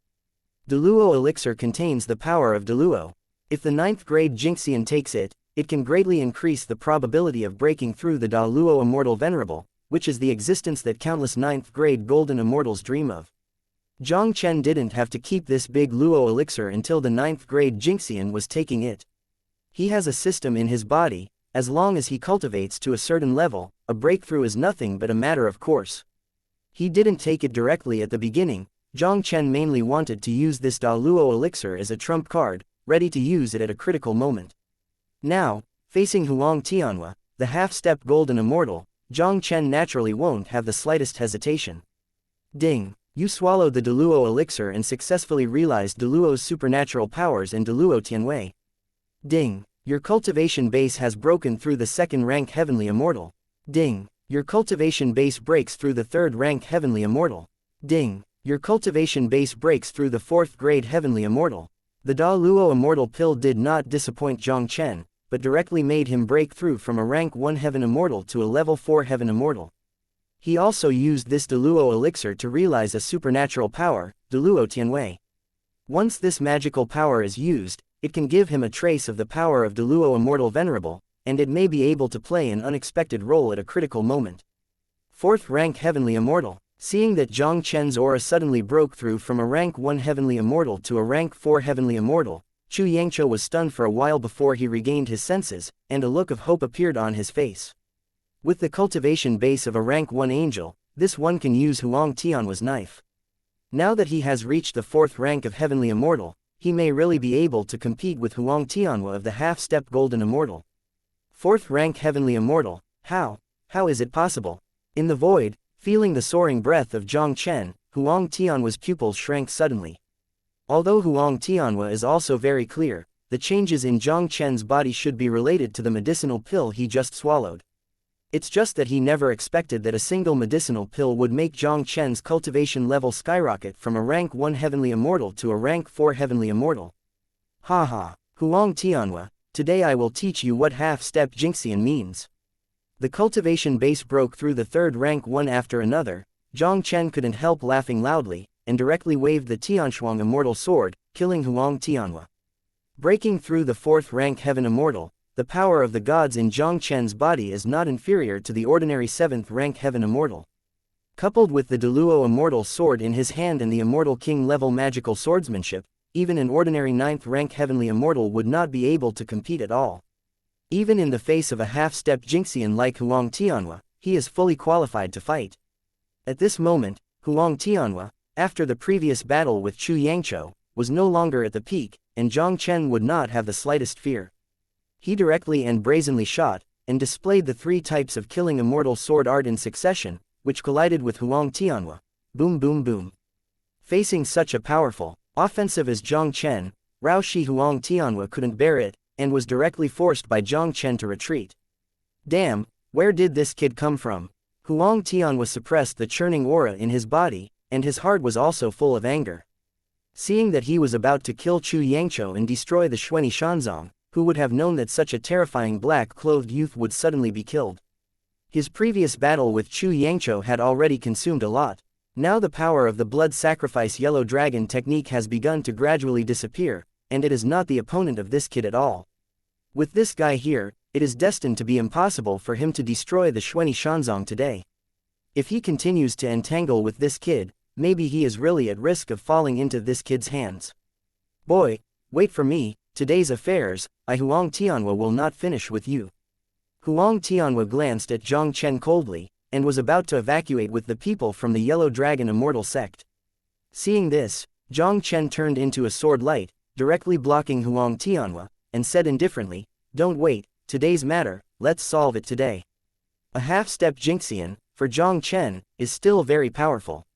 Speaker 1: The Luo elixir contains the power of Deluo. If the 9th grade Jinxian takes it, it can greatly increase the probability of breaking through the Da Luo Immortal Venerable, which is the existence that countless 9th grade golden immortals dream of. Jiang Chen didn't have to keep this big Luo elixir until the 9th grade Jinxian was taking it. He has a system in his body. As long as he cultivates to a certain level, a breakthrough is nothing but a matter of course. He didn't take it directly at the beginning. Jiang Chen mainly wanted to use this Da Luo elixir as a trump card, ready to use it at a critical moment. Now, facing Huang Tianhua, the half-step golden immortal, Jiang Chen naturally won't have the slightest hesitation. Ding! You swallowed the Deluo elixir and successfully realized Deluo's supernatural powers and Deluo Tianwei. Ding! Your cultivation base has broken through the 2nd rank heavenly immortal. Ding! Your cultivation base breaks through the 3rd rank heavenly immortal. Ding! Your cultivation base breaks through the 4th grade heavenly immortal. The Da Luo immortal pill did not disappoint Jiang Chen, but directly made him break through from a rank 1 heaven immortal to a level 4 heaven immortal. He also used this Deluo elixir to realize a supernatural power, Deluo Tianwei. Once this magical power is used, it can give him a trace of the power of Deluo Immortal Venerable, and it may be able to play an unexpected role at a critical moment. 4th rank heavenly immortal. Seeing that Jiang Chen's aura suddenly broke through from a rank 1 heavenly immortal to a rank 4 heavenly immortal, Chu Yangzhou was stunned for a while before he regained his senses, and a look of hope appeared on his face. With the cultivation base of a rank 1 angel, this one can use Huang Tianhua's knife. Now that he has reached the 4th rank of heavenly immortal, he may really be able to compete with Huang Tianhua of the half-step golden immortal. 4th rank heavenly immortal, how is it possible? In the void, feeling the soaring breath of Jiang Chen, Huang Tianhua's pupils shrank suddenly. Although Huang Tianhua is also very clear, the changes in Jiang Chen's body should be related to the medicinal pill he just swallowed. It's just that he never expected that a single medicinal pill would make Jiang Chen's cultivation level skyrocket from a rank 1 heavenly immortal to a rank 4 heavenly immortal. Haha, Huang Tianhua, today I will teach you what half-step Jingxian means. The cultivation base broke through the third rank one after another. Jiang Chen couldn't help laughing loudly, and directly waved the Tianshuang immortal sword, killing Huang Tianhua. Breaking through the fourth rank heaven immortal, the power of the gods in Jiang Chen's body is not inferior to the ordinary 7th rank heaven immortal. Coupled with the Deluo immortal sword in his hand and the immortal king level magical swordsmanship, even an ordinary 9th rank heavenly immortal would not be able to compete at all. Even in the face of a half-step Jingxian like Huang Tianhua, he is fully qualified to fight. At this moment, Huang Tianhua, after the previous battle with Chu Yangzhou, was no longer at the peak, and Jiang Chen would not have the slightest fear. He directly and brazenly shot, and displayed the 3 types of killing immortal sword art in succession, which collided with Huang Tianhua. Boom boom boom. Facing such a powerful, offensive as Jiang Chen, Raoshi Huang Tianhua couldn't bear it, and was directly forced by Jiang Chen to retreat. Damn, where did this kid come from? Huang Tianhua suppressed the churning aura in his body, and his heart was also full of anger. Seeing that he was about to kill Chu Yangzhou and destroy the Xuanyi Shanzong, who would have known that such a terrifying black-clothed youth would suddenly be killed? His previous battle with Chu Yangzhou had already consumed a lot. Now the power of the blood sacrifice yellow dragon technique has begun to gradually disappear, and it is not the opponent of this kid at all. With this guy here, it is destined to be impossible for him to destroy the Xuanyi Shanzong today. If he continues to entangle with this kid, maybe he is really at risk of falling into this kid's hands. Boy, wait for me, today's affairs, Huang Tianhua will not finish with you. Huang Tianhua glanced at Jiang Chen coldly, and was about to evacuate with the people from the Yellow Dragon Immortal sect. Seeing this, Jiang Chen turned into a sword light, directly blocking Huang Tianhua, and said indifferently, "Don't wait, today's matter, let's solve it today." A half-step Jingxian, for Jiang Chen, is still very powerful.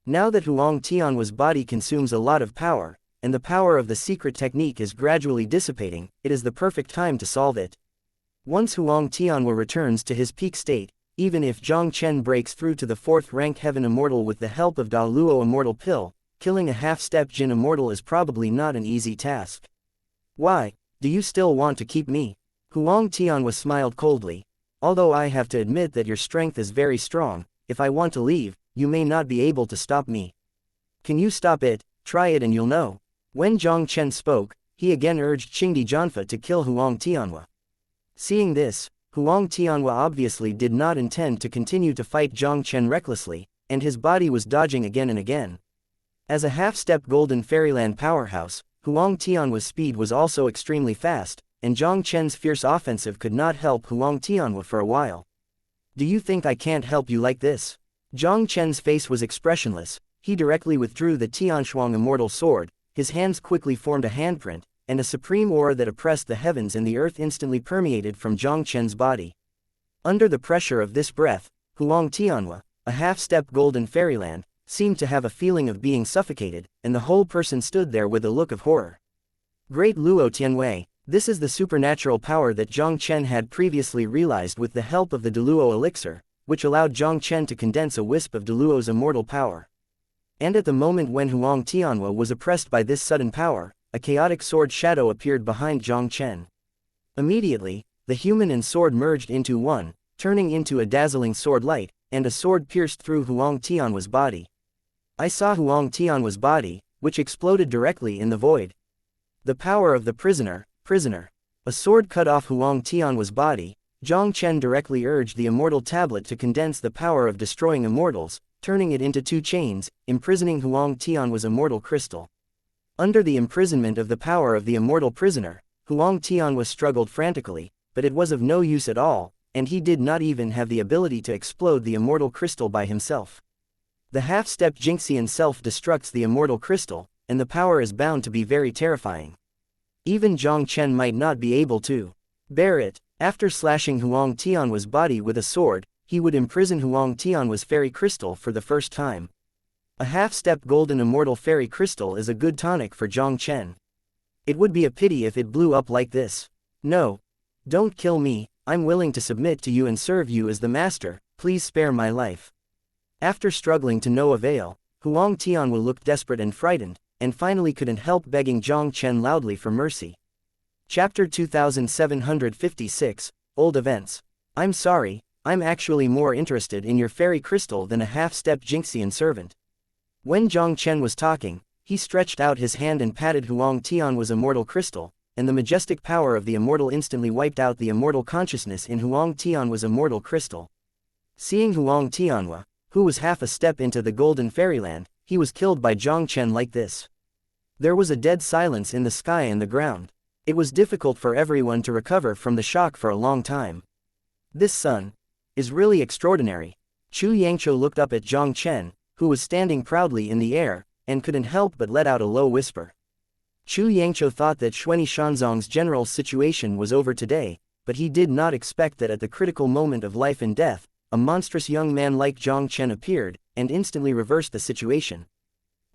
Speaker 1: Now that Huang Tianhua's body consumes a lot of power, and the power of the secret technique is gradually dissipating, it is the perfect time to solve it. Once Huang Tianhua returns to his peak state, even if Jiang Chen breaks through to the 4th rank heaven immortal with the help of Da Luo immortal pill, killing a half-step Jin immortal is probably not an easy task. Why, do you still want to keep me? Huang Tianhua smiled coldly. Although I have to admit that your strength is very strong, if I want to leave, you may not be able to stop me. Can you stop it? Try it and you'll know. When Jiang Chen spoke, he again urged Qingdi Jianfa to kill Huang Tianhua. Seeing this, Huang Tianhua obviously did not intend to continue to fight Jiang Chen recklessly, and his body was dodging again and again. As a half-step golden fairyland powerhouse, Huang Tianhua's speed was also extremely fast, and Jiang Chen's fierce offensive could not help Huang Tianhua for a while. Do you think I can't help you like this? Jiang Chen's face was expressionless. He directly withdrew the Tianshuang immortal sword, his hands quickly formed a handprint, and a supreme aura that oppressed the heavens and the earth instantly permeated from Jiang Chen's body. Under the pressure of this breath, Huang Tianhua, a half-step golden fairyland, seemed to have a feeling of being suffocated, and the whole person stood there with a look of horror. Great Luo Tianwei, this is the supernatural power that Jiang Chen had previously realized with the help of the Deluo elixir, which allowed Jiang Chen to condense a wisp of Deluo's immortal power. And at the moment when Huang Tianhua was oppressed by this sudden power, a chaotic sword shadow appeared behind Jiang Chen. Immediately, the human and sword merged into one, turning into a dazzling sword light, and a sword pierced through Huang Tianhua's body. I saw Huang Tianhua's body, which exploded directly in the void. The power of the prisoner. A sword cut off Huang Tianhua's body. Jiang Chen directly urged the immortal tablet to condense the power of destroying immortals, turning it into 2 chains, imprisoning Huang Tianhua's immortal crystal. Under the imprisonment of the power of the immortal prisoner, Huang Tianhua struggled frantically, but it was of no use at all, and he did not even have the ability to explode the immortal crystal by himself. The half-step Jingxian self-destructs the immortal crystal, and the power is bound to be very terrifying. Even Jiang Chen might not be able to bear it. After slashing Huang Tianhua's body with a sword, he would imprison Huang Tianhua's fairy crystal for the first time. A half-step golden immortal fairy crystal is a good tonic for Jiang Chen. It would be a pity if it blew up like this. No. Don't kill me, I'm willing to submit to you and serve you as the master, please spare my life. After struggling to no avail, Huang Tianhua looked desperate and frightened, and finally couldn't help begging Jiang Chen loudly for mercy. Chapter 2756, Old Events. I'm sorry, I'm actually more interested in your fairy crystal than a half-step Jinxian servant. When Jiang Chen was talking, he stretched out his hand and patted Huang Tianhua's immortal crystal, and the majestic power of the immortal instantly wiped out the immortal consciousness in Huang Tianhua's immortal crystal. Seeing Huang Tianhua, who was half a step into the golden fairyland, he was killed by Jiang Chen like this. There was a dead silence in the sky and the ground. It was difficult for everyone to recover from the shock for a long time. This son is really extraordinary. Chu Yangqiu looked up at Jiang Chen, who was standing proudly in the air, and couldn't help but let out a low whisper. Chu Yangqiu thought that Xuanyi Shanzong's general situation was over today, but he did not expect that at the critical moment of life and death, a monstrous young man like Jiang Chen appeared, and instantly reversed the situation.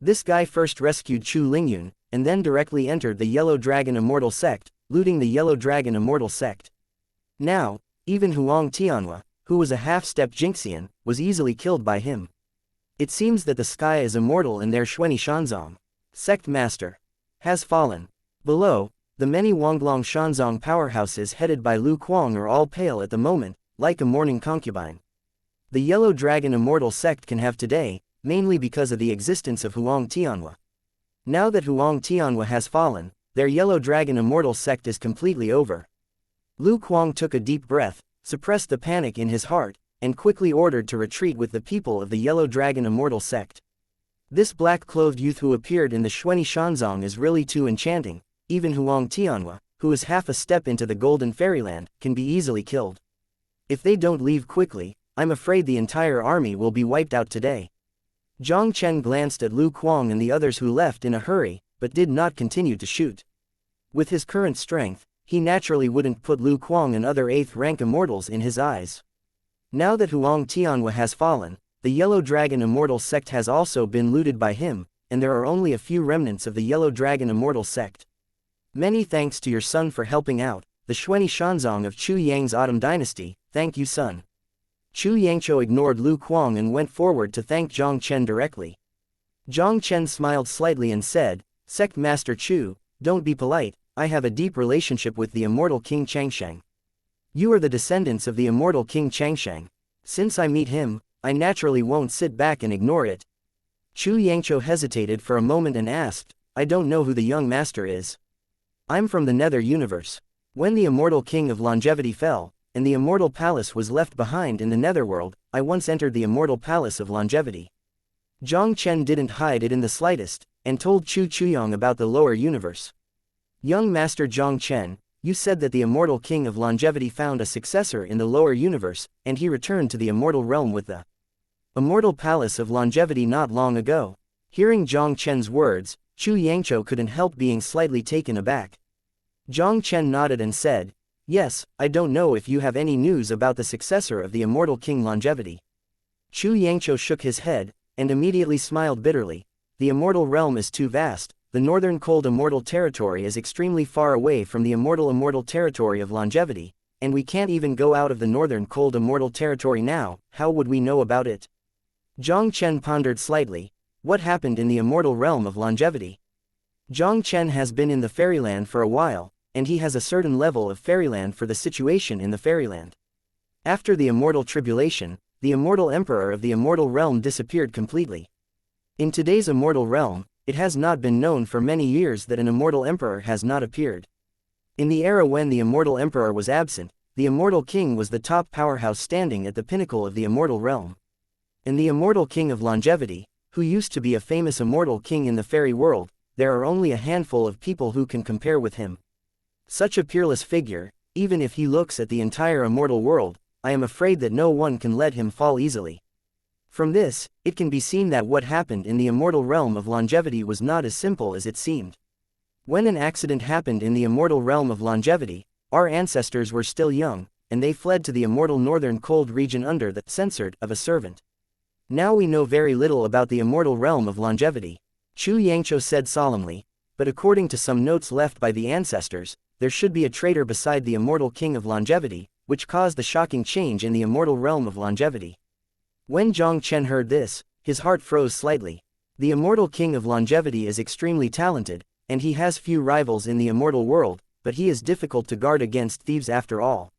Speaker 1: This guy first rescued Chu Lingyun, and then directly entered the Yellow Dragon Immortal Sect, looting the Yellow Dragon Immortal Sect. Now, even Huang Tianhua, who was a half-step Jinxian, was easily killed by him. It seems that the sky is immortal and their Xuanyi Shanzong sect master has fallen. Below, the many Wanglong Shanzong powerhouses headed by Lu Kuang are all pale at the moment, like a mourning concubine. The Yellow Dragon Immortal Sect can have today, mainly because of the existence of Huang Tianhua. Now that Huang Tianhua has fallen, their Yellow Dragon Immortal Sect is completely over. Lu Kuang took a deep breath, suppressed the panic in his heart, and quickly ordered to retreat with the people of the Yellow Dragon Immortal Sect. This black-clothed youth who appeared in the Xuanyi Shanzong is really too enchanting. Even Huang Tianhua, who is half a step into the Golden Fairyland, can be easily killed. If they don't leave quickly, I'm afraid the entire army will be wiped out today. Jiang Chen glanced at Lu Kuang and the others who left in a hurry, but did not continue to shoot. With his current strength, he naturally wouldn't put Lu Kuang and other 8th-rank immortals in his eyes. Now that Huang Tianhua has fallen, the Yellow Dragon Immortal Sect has also been looted by him, and there are only a few remnants of the Yellow Dragon Immortal Sect. Many thanks to your son for helping out, the Xuanyi Shanzong of Chu Yang's Autumn Dynasty, thank you son. Chu Yangqiu ignored Lu Kuang and went forward to thank Jiang Chen directly. Jiang Chen smiled slightly and said, Sect Master Chu, don't be polite, I have a deep relationship with the immortal King Changsheng. You are the descendants of the immortal King Changsheng. Since I meet him, I naturally won't sit back and ignore it. Chu Yangqiu hesitated for a moment and asked, I don't know who the young master is. I'm from the Nether Universe. When the immortal King of Longevity fell, and the immortal palace was left behind in the Netherworld, I once entered the immortal palace of Longevity. Jiang Chen didn't hide it in the slightest, and told Chu Chuyong about the lower universe. Young Master Jiang Chen, you said that the immortal King of Longevity found a successor in the lower universe, and he returned to the immortal realm with the immortal palace of Longevity not long ago. Hearing Jiang Chen's words, Chu Yangqiu couldn't help being slightly taken aback. Jiang Chen nodded and said, Yes, I don't know if you have any news about the successor of the immortal King Longevity. Chu Yangqiu shook his head, and immediately smiled bitterly. The immortal realm is too vast. The northern cold immortal territory is extremely far away from the immortal territory of Longevity, and we can't even go out of the northern cold immortal territory now. How would we know about it? Jiang Chen pondered slightly. What happened in the immortal realm of Longevity? Jiang Chen has been in the fairyland for a while, and he has a certain level of fairyland for the situation in the fairyland. After the immortal tribulation, the immortal emperor of the immortal realm disappeared completely. In today's immortal realm, it has not been known for many years that an immortal emperor has not appeared. In the era when the immortal emperor was absent, the immortal king was the top powerhouse standing at the pinnacle of the immortal realm. And the immortal king of Longevity, who used to be a famous immortal king in the fairy world, there are only a handful of people who can compare with him. Such a peerless figure, even if he looks at the entire immortal world, I am afraid that no one can let him fall easily. From this, it can be seen that what happened in the immortal realm of Longevity was not as simple as it seemed. When an accident happened in the immortal realm of Longevity, our ancestors were still young, and they fled to the immortal northern cold region under the censored of a servant. Now we know very little about the immortal realm of Longevity. Chu Yangqiu said solemnly, but according to some notes left by the ancestors, there should be a traitor beside the immortal king of Longevity, which caused the shocking change in the immortal realm of longevity. When Jiang Chen heard this, his heart froze slightly. The immortal king of longevity is extremely talented, and he has few rivals in the immortal world, but he is difficult to guard against thieves after all.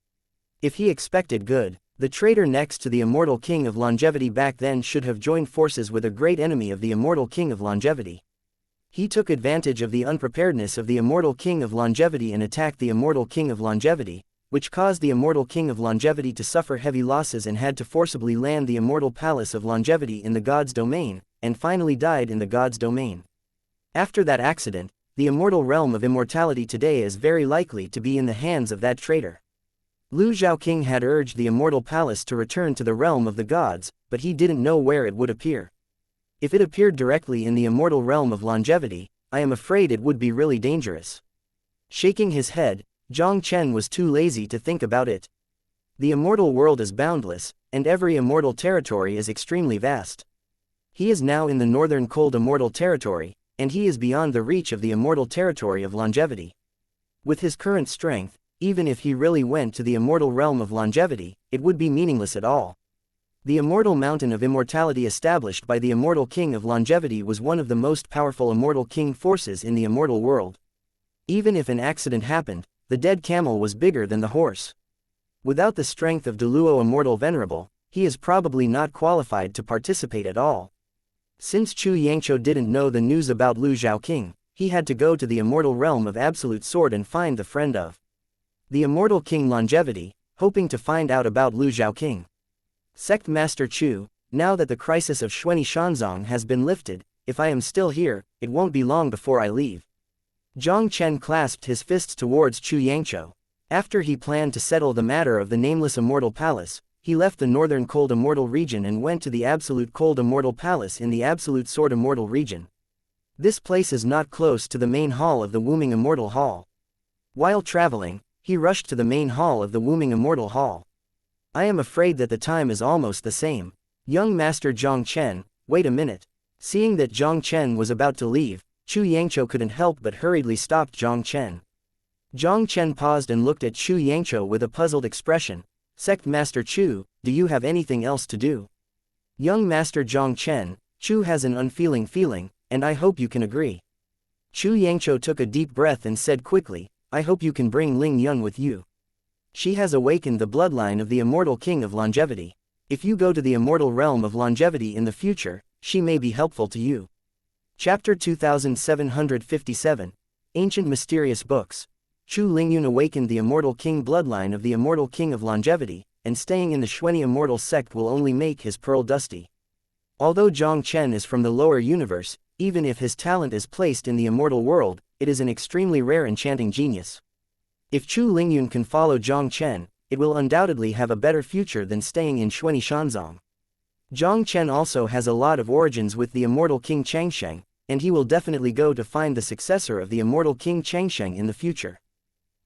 Speaker 1: If he expected good, the traitor next to the immortal king of longevity back then should have joined forces with a great enemy of the immortal king of longevity. He took advantage of the unpreparedness of the immortal king of longevity and attacked the immortal king of longevity, which caused the immortal king of longevity to suffer heavy losses and had to forcibly land the immortal palace of longevity in the god's domain, and finally died in the god's domain. After that accident, the immortal realm of immortality today is very likely to be in the hands of that traitor. Lu Zhaoqing had urged the immortal palace to return to the realm of the gods, but he didn't know where it would appear. If it appeared directly in the immortal realm of longevity, I am afraid it would be really dangerous. Shaking his head, Jiang Chen was too lazy to think about it. The immortal world is boundless, and every immortal territory is extremely vast. He is now in the northern cold immortal territory, and he is beyond the reach of the immortal territory of longevity. With his current strength, even if he really went to the immortal realm of longevity, it would be meaningless at all. The immortal mountain of immortality established by the immortal king of longevity was one of the most powerful immortal king forces in the immortal world. Even if an accident happened, the dead camel was bigger than the horse. Without the strength of Deluo Immortal Venerable, he is probably not qualified to participate at all. Since xianxia didn't know the news about Lu Zhaoqing, he had to go to the immortal realm of Absolute Sword and find the friend of the immortal king longevity, hoping to find out about Lu Zhaoqing. Sect Master Chu, now that the crisis of Xuanxia has been lifted, if I am still here, it won't be long before I leave. Jiang Chen clasped his fists towards xianxia. After he planned to settle the matter of the nameless immortal palace, he left the northern cold immortal region and went to the absolute cold immortal palace in the absolute sword immortal region. This place is not close to the main hall of the Wooming Immortal Hall. While traveling, he rushed to the main hall of the Wooming Immortal Hall. I am afraid that the time is almost the same. Young Master Jiang Chen, wait a minute. Seeing that Jiang Chen was about to leave, xianxia couldn't help but hurriedly stopped Jiang Chen. Jiang Chen paused and looked at xianxia with a puzzled expression. Sect Master Chu, do you have anything else to do? Young Master Jiang Chen, Chu has an unfeeling feeling, and I hope you can agree. Xianxia took a deep breath and said quickly, I hope you can bring Ling Yun with you. She has awakened the bloodline of the immortal king of longevity. If you go to the immortal realm of longevity in the future, she may be helpful to you. Chapter 2757, Ancient Mysterious Books. Chu Lingyun awakened the immortal king bloodline of the immortal king of longevity, and staying in the Xuanxia immortal sect will only make his pearl dusty. Although Jiang Chen is from the lower universe, even if his talent is placed in the immortal world, it is an extremely rare enchanting genius. If Chu Lingyun can follow Jiang Chen, it will undoubtedly have a better future than staying in Xuanxia. Jiang Chen also has a lot of origins with the immortal king Changsheng, and he will definitely go to find the successor of the immortal king Changsheng in the future.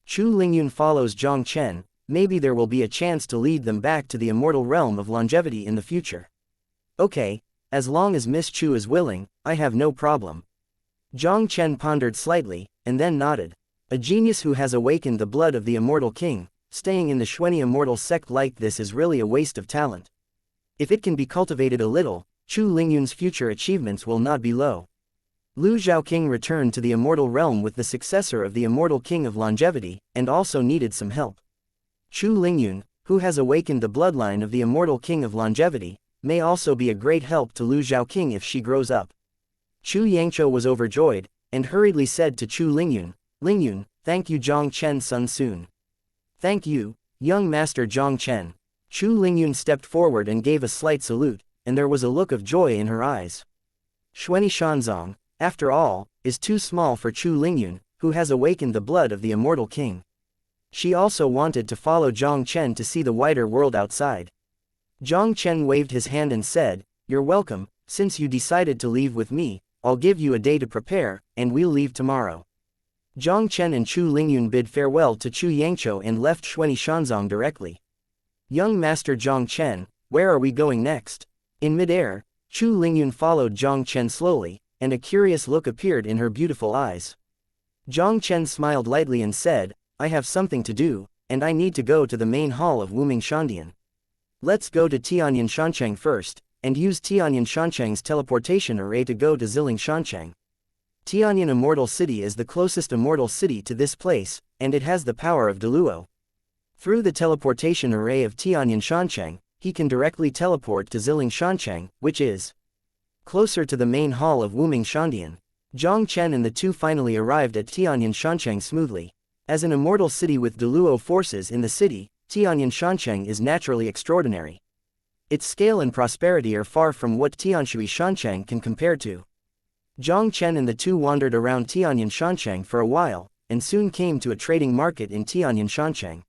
Speaker 1: Chu Lingyun follows Jiang Chen, maybe there will be a chance to lead them back to the immortal realm of longevity in the future. Okay, as long as Miss Chu is willing, I have no problem. Jiang Chen pondered slightly, and then nodded. A genius who has awakened the blood of the immortal king, staying in the Xuanxia immortal sect like this is really a waste of talent. If it can be cultivated a little, Chu Lingyun's future achievements will not be low. Lu Zhaoqing returned to the immortal realm with the successor of the immortal king of longevity, and also needed some help. Chu Lingyun, who has awakened the bloodline of the immortal king of longevity, may also be a great help to Lu Zhaoqing if she grows up. Xianxia was overjoyed, and hurriedly said to Chu Lingyun, Lingyun, thank you Jiang Chen sun soon. Thank you, young Master Jiang Chen. Chu Lingyun stepped forward and gave a slight salute, and there was a look of joy in her eyes. Xuanxia, after all, is too small for Chu Lingyun, who has awakened the blood of the immortal king. She also wanted to follow Jiang Chen to see the wider world outside. Jiang Chen waved his hand and said, You're welcome, since you decided to leave with me, I'll give you a day to prepare, and we'll leave tomorrow. Jiang Chen and Chu Lingyun bid farewell to xianxia and left Xuanxia directly. Young Master Jiang Chen, where are we going next? In midair, Chu Lingyun followed Jiang Chen slowly, and a curious look appeared in her beautiful eyes. Jiang Chen smiled lightly and said, I have something to do, and I need to go to the main hall of Wuming Shandian. Let's go to Tianyan Shancheng first, and use Tianyan Shancheng's teleportation array to go to Ziling Shancheng. Tianyan Immortal City is the closest immortal city to this place, and it has the power of Deluo. Through the teleportation array of Tianyan Shancheng, he can directly teleport to Ziling Shancheng, which is closer to the main hall of Wuming Shandian. Jiang Chen and the two finally arrived at Tianyan Shancheng smoothly. As an immortal city with Deluo forces in the city, Tianyan Shancheng is naturally extraordinary. Its scale and prosperity are far from what Tianshui Shancheng can compare to. Jiang Chen and the two wandered around Tianyan Shancheng for a while, and soon came to a trading market in Tianyan Shancheng.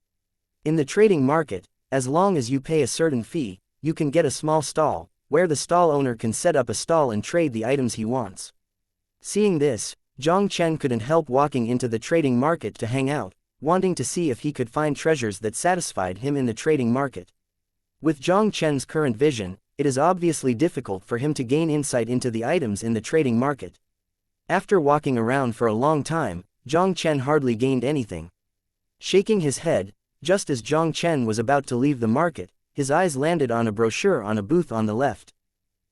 Speaker 1: In the trading market, as long as you pay a certain fee, you can get a small stall, where the stall owner can set up a stall and trade the items he wants. Seeing this, Jiang Chen couldn't help walking into the trading market to hang out, wanting to see if he could find treasures that satisfied him in the trading market. With Jiang Chen's current vision, it is obviously difficult for him to gain insight into the items in the trading market. After walking around for a long time, Jiang Chen hardly gained anything. Shaking his head, just as Jiang Chen was about to leave the market, his eyes landed on a brochure on a booth on the left.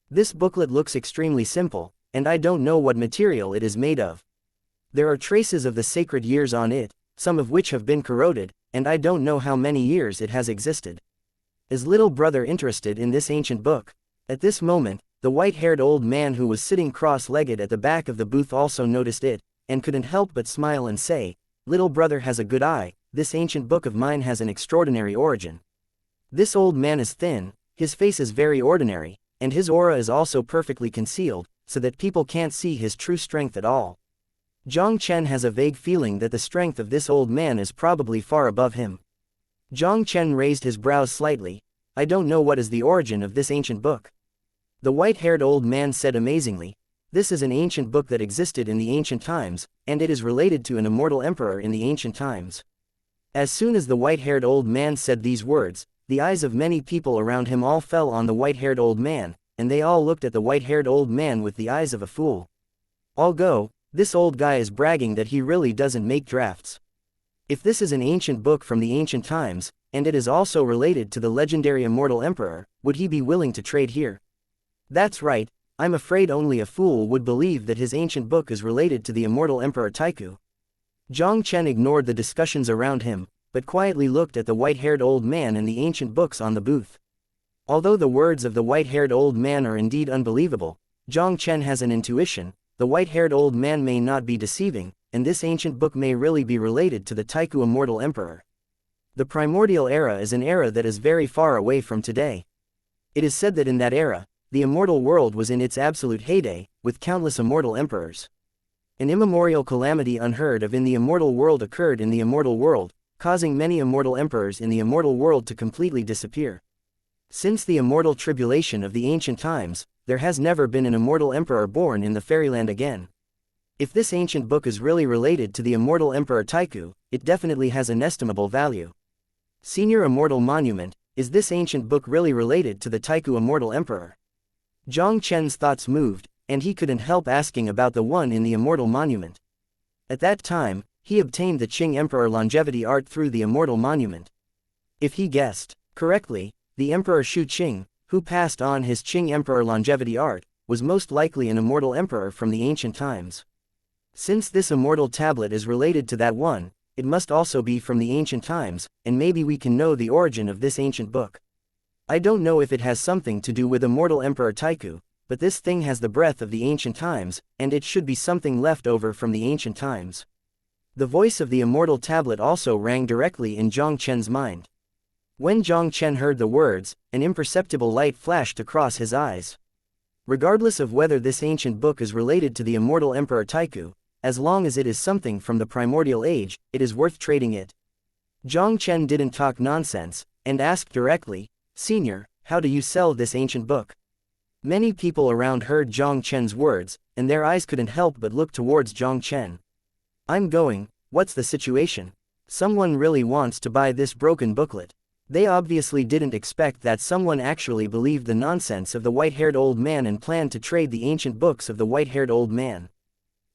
Speaker 1: This booklet looks extremely simple, and I don't know what material it is made of. There are traces of the sacred years on it, some of which have been corroded, and I don't know how many years it has existed. Is little brother interested in this ancient book? At this moment, the white-haired old man who was sitting cross-legged at the back of the booth also noticed it, and couldn't help but smile and say, "Little brother has a good eye, this ancient book of mine has an extraordinary origin." This old man is thin, his face is very ordinary, and his aura is also perfectly concealed, so that people can't see his true strength at all. Jiang Chen has a vague feeling that the strength of this old man is probably far above him. Jiang Chen raised his brows slightly. "I don't know what is the origin of this ancient book." The white-haired old man said amazingly, "This is an ancient book that existed in the ancient times, and it is related to an immortal emperor in the ancient times." As soon as the white-haired old man said these words, the eyes of many people around him all fell on the white-haired old man, and they all looked at the white-haired old man with the eyes of a fool. "I'll go, this old guy is bragging that he really doesn't make drafts. If this is an ancient book from the ancient times, and it is also related to the legendary immortal emperor, would he be willing to trade here? That's right, I'm afraid only a fool would believe that his ancient book is related to the immortal emperor Taiku." Jiang Chen ignored the discussions around him, but quietly looked at the white-haired old man and the ancient books on the booth. Although the words of the white-haired old man are indeed unbelievable, Jiang Chen has an intuition. The white-haired old man may not be deceiving, and this ancient book may really be related to the Taiku immortal emperor. The primordial era is an era that is very far away from today. It is said that in that era, the immortal world was in its absolute heyday, with countless immortal emperors. An immemorial calamity unheard of in the immortal world occurred in the immortal world, causing many immortal emperors in the immortal world to completely disappear. Since the immortal tribulation of the ancient times, there has never been an immortal emperor born in the fairyland again. If this ancient book is really related to the immortal emperor Taiku, it definitely has inestimable value. Senior Immortal Monument, is this ancient book really related to the Taiku immortal emperor? Jiang Chen's thoughts moved, and he couldn't help asking about the one in the immortal monument. At that time, he obtained the Qing Emperor longevity art through the immortal monument. If he guessed correctly, the Emperor Shu Qing, who passed on his Qing Emperor longevity art, was most likely an immortal emperor from the ancient times. Since this immortal tablet is related to that one, it must also be from the ancient times, and maybe we can know the origin of this ancient book. I don't know if it has something to do with immortal Emperor Taiku, but this thing has the breath of the ancient times, and it should be something left over from the ancient times. The voice of the immortal tablet also rang directly in Jiang Chen's mind. When Jiang Chen heard the words, an imperceptible light flashed across his eyes. Regardless of whether this ancient book is related to the immortal Emperor Taiku, as long as it is something from the primordial age, it is worth trading it. Jiang Chen didn't talk nonsense, and asked directly, "Senior, how do you sell this ancient book?" Many people around heard Jiang Chen's words, and their eyes couldn't help but look towards Jiang Chen. "I'm going, what's the situation? Someone really wants to buy this broken booklet." They obviously didn't expect that someone actually believed the nonsense of the white-haired old man and planned to trade the ancient books of the white-haired old man.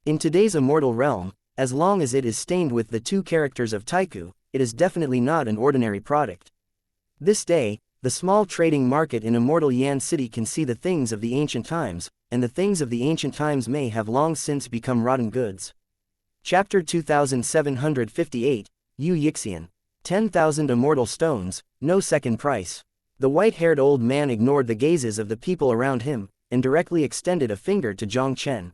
Speaker 1: In today's immortal realm, as long as it is stained with the two characters of Taiku, it is definitely not an ordinary product. This day, the small trading market in immortal Yan City can see the things of the ancient times, and the things of the ancient times may have long since become rotten goods. Chapter 2758, Yu Yixian. 10,000 immortal stones, no second price. The white-haired old man ignored the gazes of the people around him, and directly extended a finger to Jiang Chen.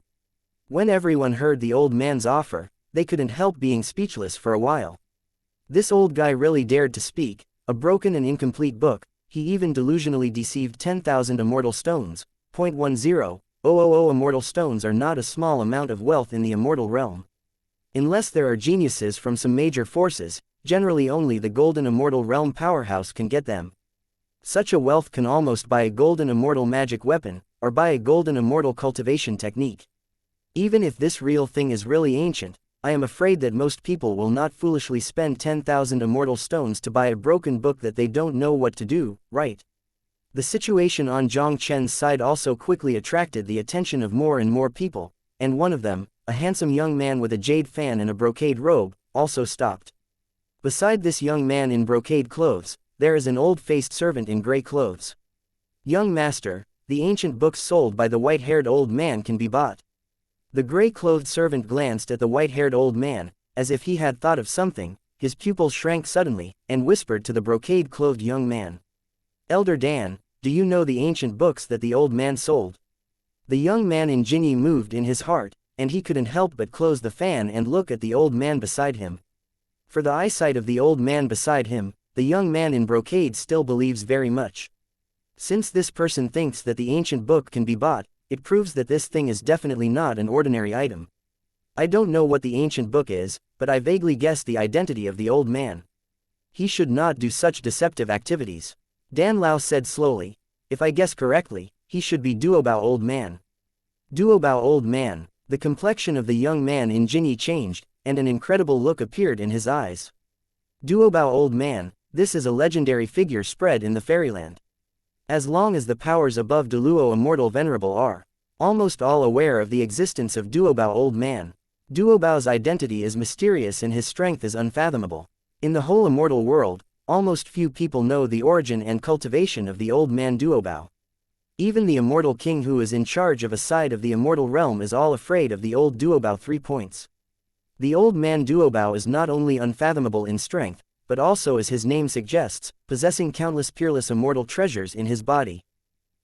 Speaker 1: When everyone heard the old man's offer, they couldn't help being speechless for a while. This old guy really dared to speak, a broken and incomplete book, he even delusionally deceived 10,000 immortal stones. 0.10,000 immortal stones are not a small amount of wealth in the immortal realm. Unless there are geniuses from some major forces, generally only the golden immortal realm powerhouse can get them. Such a wealth can almost buy a golden immortal magic weapon, or buy a golden immortal cultivation technique. Even if this real thing is really ancient, I am afraid that most people will not foolishly spend 10,000 immortal stones to buy a broken book that they don't know what to do, right? The situation on Jiang Chen's side also quickly attracted the attention of more and more people, and one of them, a handsome young man with a jade fan and a brocade robe, also stopped. Beside this young man in brocade clothes, there is an old-faced servant in gray clothes. Young master, the ancient books sold by the white-haired old man can be bought. The gray-clothed servant glanced at the white-haired old man, as if he had thought of something, his pupils shrank suddenly, and whispered to the brocade-clothed young man. Elder Dan, do you know the ancient books that the old man sold? The young man in Jinyi moved in his heart, and he couldn't help but close the fan and look at the old man beside him. For the eyesight of the old man beside him, the young man in brocade still believes very much. Since this person thinks that the ancient book can be bought, it proves that this thing is definitely not an ordinary item. I don't know what the ancient book is, but I vaguely guess the identity of the old man. He should not do such deceptive activities. Dan Lao said slowly, if I guess correctly, he should be Duobao old man. Duobao old man, the complexion of the young man in Jinyi changed, and an incredible look appeared in his eyes. Duobao old man, this is a legendary figure spread in the fairyland. As long as the powers above Deluo Immortal Venerable are almost all aware of the existence of Duobao old man. Duobao's identity is mysterious and his strength is unfathomable. In the whole immortal world, almost few people know the origin and cultivation of the old man Duobao. Even the immortal king who is in charge of a side of the immortal realm is all afraid of the old Duobao 3 points. The old man Duobao is not only unfathomable in strength, but also as his name suggests, possessing countless peerless immortal treasures in his body.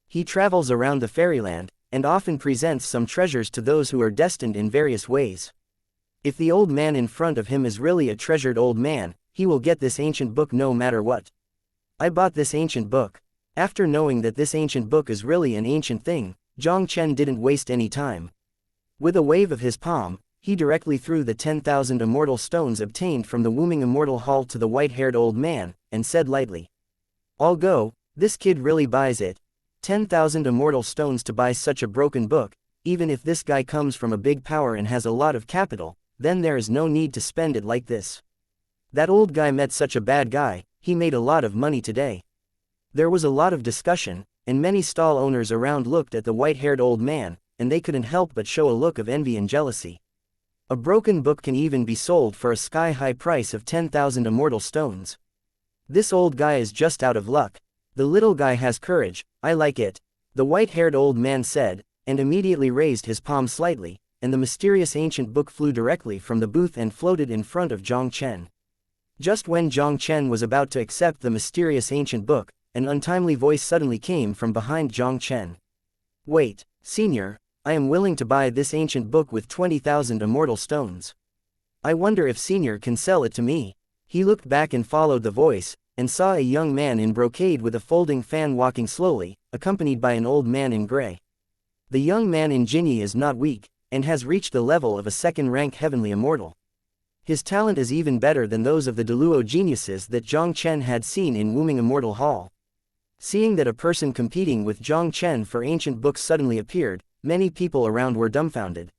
Speaker 1: He travels around the fairyland, and often presents some treasures to those who are destined in various ways. If the old man in front of him is really a treasured old man, he will get this ancient book no matter what. I bought this ancient book. After knowing that this ancient book is really an ancient thing, Jiang Chen didn't waste any time. With a wave of his palm, he directly threw the 10,000 immortal stones obtained from the Wooming Immortal Hall to the white-haired old man, and said lightly, I'll go, this kid really buys it. 10,000 immortal stones to buy such a broken book, even if this guy comes from a big power and has a lot of capital, then there is no need to spend it like this. That old guy met such a bad guy, he made a lot of money today. There was a lot of discussion, and many stall owners around looked at the white-haired old man, and they couldn't help but show a look of envy and jealousy. A broken book can even be sold for a sky-high price of 10,000 immortal stones. This old guy is just out of luck. The little guy has courage, I like it, the white-haired old man said, and immediately raised his palm slightly, and the mysterious ancient book flew directly from the booth and floated in front of Jiang Chen. Just when Jiang Chen was about to accept the mysterious ancient book, an untimely voice suddenly came from behind Jiang Chen. Wait, senior, I am willing to buy this ancient book with 20,000 immortal stones. I wonder if senior can sell it to me. He looked back and followed the voice, and saw a young man in brocade with a folding fan walking slowly, accompanied by an old man in gray. The young man in Jinyi is not weak, and has reached the level of a second-rank heavenly immortal. His talent is even better than those of the Deluo geniuses that Jiang Chen had seen in Wooming Immortal Hall. Seeing that a person competing with Jiang Chen for ancient books suddenly appeared, many people around were dumbfounded.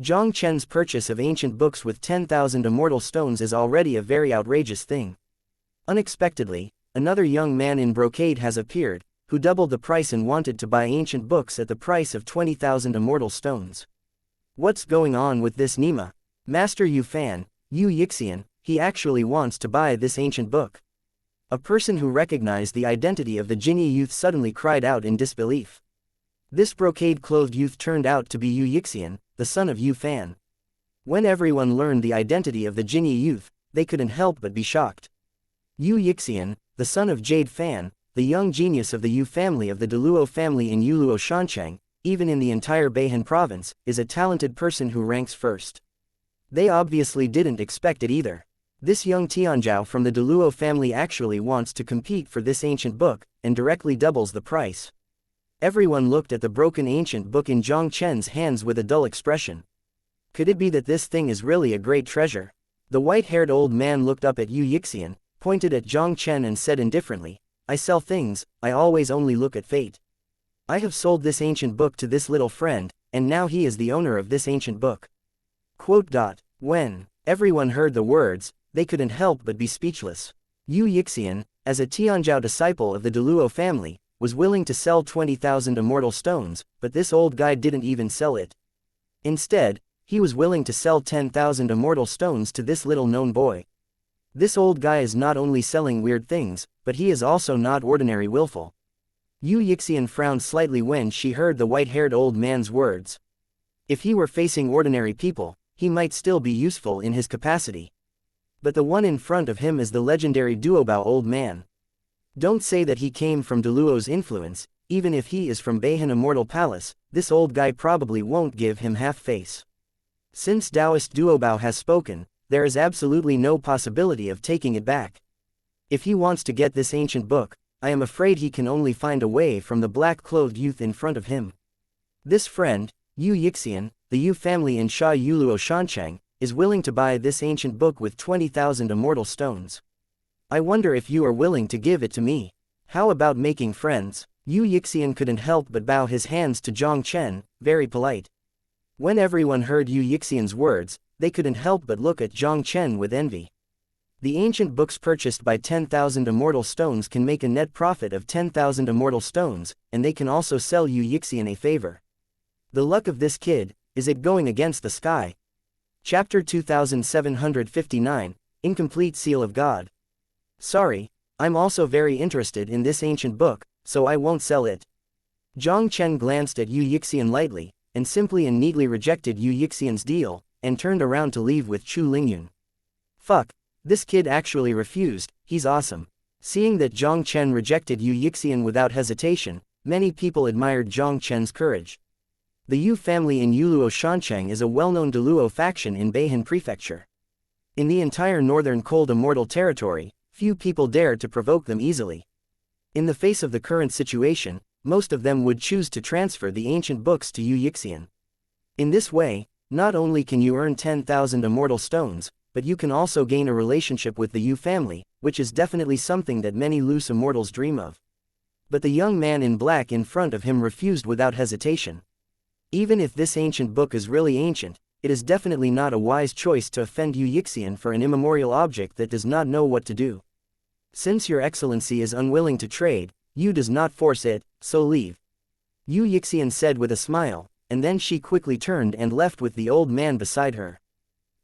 Speaker 1: Jiang Chen's purchase of ancient books with 10,000 immortal stones is already a very outrageous thing. Unexpectedly, another young man in brocade has appeared, who doubled the price and wanted to buy ancient books at the price of 20,000 immortal stones. What's going on with this Nima? Master Yu Fan, Yu Yixian, he actually wants to buy this ancient book. A person who recognized the identity of the Jinyi youth suddenly cried out in disbelief. This brocade-clothed youth turned out to be Yu Yixian, the son of Yu Fan. When everyone learned the identity of the Jinyi youth, they couldn't help but be shocked. Yu Yixian, the son of Jade Fan, the young genius of the Yu family of the Deluo family in Yuluo Shancheng, even in the entire Beihan province, is a talented person who ranks first. They obviously didn't expect it either. This young Tianzhao from the Deluo family actually wants to compete for this ancient book, and directly doubles the price. Everyone looked at the broken ancient book in Jiang Chen's hands with a dull expression. Could it be that this thing is really a great treasure? The white-haired old man looked up at Yu Yixian, pointed at Jiang Chen and said indifferently, "I sell things, I always only look at fate. I have sold this ancient book to this little friend, and now he is the owner of this ancient book." When everyone heard the words, they couldn't help but be speechless. Yu Yixian, as a Tianzhao disciple of the Deluo family, was willing to sell 20,000 immortal stones, but this old guy didn't even sell it. Instead, he was willing to sell 10,000 immortal stones to this little-known boy. This old guy is not only selling weird things, but he is also not ordinary willful. Yu Yixian frowned slightly when she heard the white-haired old man's words. If he were facing ordinary people, he might still be useful in his capacity. But the one in front of him is the legendary Duobao old man. Don't say that he came from Deluo's influence, even if he is from Beihan Immortal Palace, this old guy probably won't give him half face. Since Taoist Duobao has spoken, there is absolutely no possibility of taking it back. If he wants to get this ancient book, I am afraid he can only find a way from the black-clothed youth in front of him. This friend, Yu Yixian, the Yu family in Sha Yuluo Shancheng, is willing to buy this ancient book with 20,000 immortal stones. I wonder if you are willing to give it to me. How about making friends? Yu Yixian couldn't help but bow his hands to Jiang Chen, very polite. When everyone heard Yu Yixian's words, they couldn't help but look at Jiang Chen with envy. The ancient books purchased by 10,000 immortal stones can make a net profit of 10,000 immortal stones, and they can also sell Yu Yixian a favor. The luck of this kid, is it going against the sky? Chapter 2759, Incomplete Seal of God. Sorry, I'm also very interested in this ancient book, so I won't sell it. Jiang Chen glanced at Yu Yixian lightly, and simply and neatly rejected Yu Yixian's deal, and turned around to leave with Chu Lingyun. Fuck, this kid actually refused, he's awesome. Seeing that Jiang Chen rejected Yu Yixian without hesitation, many people admired Jiang Chen's courage. The Yu family in Yuluo Shancheng is a well-known Deluo faction in Beihan Prefecture. In the entire northern cold immortal territory, few people dared to provoke them easily. In the face of the current situation, most of them would choose to transfer the ancient books to Yu Yixian. In this way, not only can you earn 10,000 immortal stones, but you can also gain a relationship with the Yu family, which is definitely something that many loose immortals dream of. But the young man in black in front of him refused without hesitation. Even if this ancient book is really ancient, it is definitely not a wise choice to offend Yu Yixian for an immemorial object that does not know what to do. Since your excellency is unwilling to trade, Yu does not force it, so leave. Yu Yixian said with a smile, and then she quickly turned and left with the old man beside her.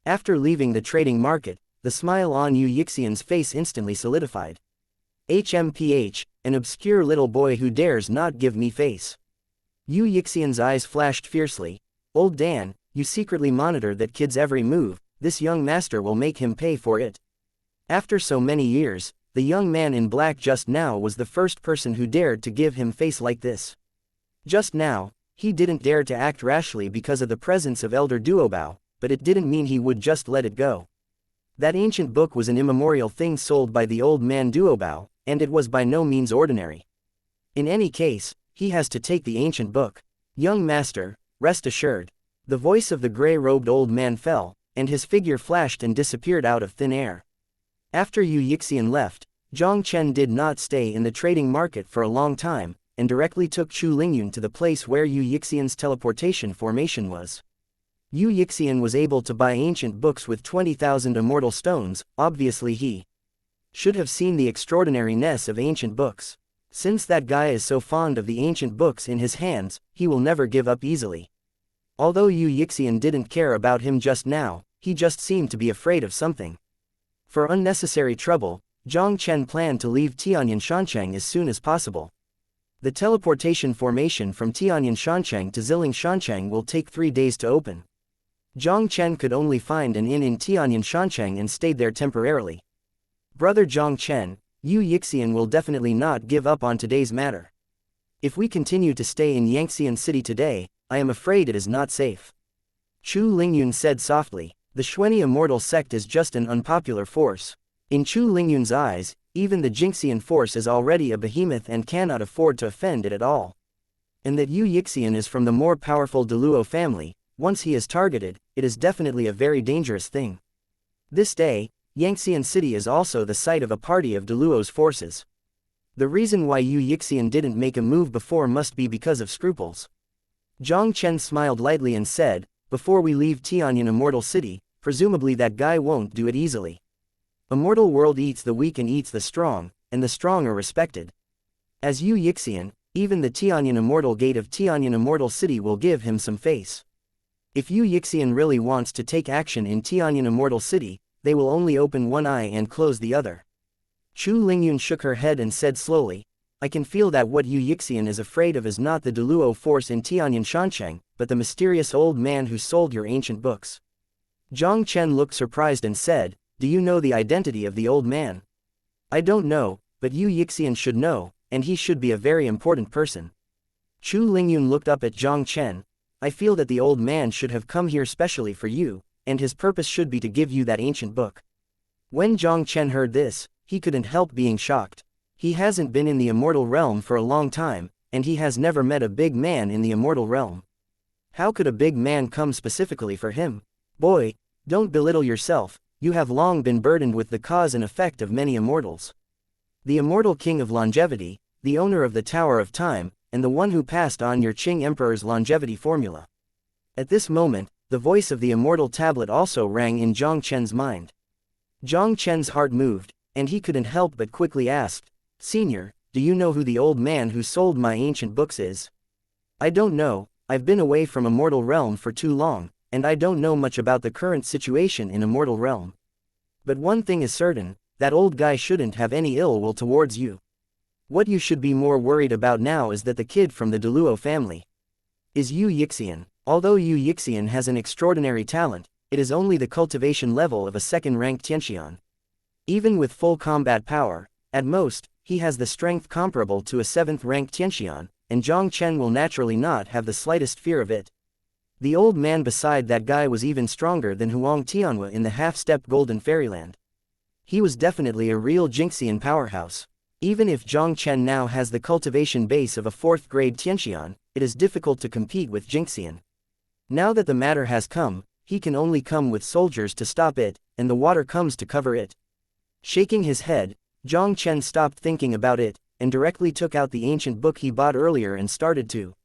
Speaker 1: After leaving the trading market, the smile on Yu Yixian's face instantly solidified. HMPH, an obscure little boy who dares not give me face. Yu Yixian's eyes flashed fiercely. Old Dan, you secretly monitor that kid's every move, this young master will make him pay for it. After so many years, the young man in black just now was the first person who dared to give him face like this. Just now, he didn't dare to act rashly because of the presence of Elder Duobao, but it didn't mean he would just let it go. That ancient book was an immemorial thing sold by the old man Duobao, and it was by no means ordinary. In any case, he has to take the ancient book. Young master, rest assured. The voice of the gray-robed old man fell, and his figure flashed and disappeared out of thin air. After Yu Yixian left, Jiang Chen did not stay in the trading market for a long time, and directly took Chu Lingyun to the place where Yu Yixian's teleportation formation was. Yu Yixian was able to buy ancient books with 20,000 immortal stones, obviously he should have seen the extraordinariness of ancient books. Since that guy is so fond of the ancient books in his hands, he will never give up easily. Although Yu Yixian didn't care about him just now, he just seemed to be afraid of something. For unnecessary trouble, Jiang Chen planned to leave Tianyan Shancheng as soon as possible. The teleportation formation from Tianyan Shancheng to Ziling Shancheng will take 3 days to open. Jiang Chen could only find an inn in Tianyan Shancheng and stayed there temporarily. Brother Jiang Chen, Yu Yixian will definitely not give up on today's matter. If we continue to stay in Yangxian City today, I am afraid it is not safe. Chu Lingyun said softly, the Xuanyi immortal sect is just an unpopular force. In Chu Lingyun's eyes, even the Jingxian force is already a behemoth and cannot afford to offend it at all. And that Yu Yixian is from the more powerful Deluo family, once he is targeted, it is definitely a very dangerous thing. This day, Yangxian City is also the site of a party of Deluo's forces. The reason why Yu Yixian didn't make a move before must be because of scruples. Jiang Chen smiled lightly and said, before we leave Tianyan Immortal City, presumably that guy won't do it easily. Immortal world eats the weak and eats the strong, and the strong are respected. As Yu Yixian, even the Tianyan Immortal Gate of Tianyan Immortal City will give him some face. If Yu Yixian really wants to take action in Tianyan Immortal City, they will only open one eye and close the other. Chu Lingyun shook her head and said slowly, I can feel that what Yu Yixian is afraid of is not the Deluo force in Tianyan Shancheng, but the mysterious old man who sold your ancient books. Jiang Chen looked surprised and said, do you know the identity of the old man? I don't know, but Yu Yixian should know, and he should be a very important person. Chu Lingyun looked up at Jiang Chen. I feel that the old man should have come here specially for you, and his purpose should be to give you that ancient book. When Jiang Chen heard this, he couldn't help being shocked. He hasn't been in the immortal realm for a long time, and he has never met a big man in the immortal realm. How could a big man come specifically for him? Boy, don't belittle yourself, you have long been burdened with the cause and effect of many immortals. The immortal king of longevity, the owner of the Tower of Time, and the one who passed on your Qing Emperor's longevity formula. At this moment, the voice of the immortal tablet also rang in Jiang Chen's mind. Jiang Chen's heart moved, and he couldn't help but quickly asked, Senior, do you know who the old man who sold my ancient books is? I don't know, I've been away from immortal realm for too long, and I don't know much about the current situation in immortal realm. But one thing is certain, that old guy shouldn't have any ill will towards you. What you should be more worried about now is that the kid from the Deluo family is Yu Yixian. Although Yu Yixian has an extraordinary talent, it is only the cultivation level of a second-ranked Tianxian. Even with full combat power, at most, he has the strength comparable to a 7th-ranked Tianxian, and Jiang Chen will naturally not have the slightest fear of it. The old man beside that guy was even stronger than Huang Tianhua in the half-step Golden Fairyland. He was definitely a real Jingxian powerhouse. Even if Jiang Chen now has the cultivation base of a 4th-grade Tianxian, it is difficult to compete with Jingxian. Now that the matter has come, he can only come with soldiers to stop it, and the water comes to cover it. Shaking his head, Jiang Chen stopped thinking about it, and directly took out the ancient book he bought earlier and started to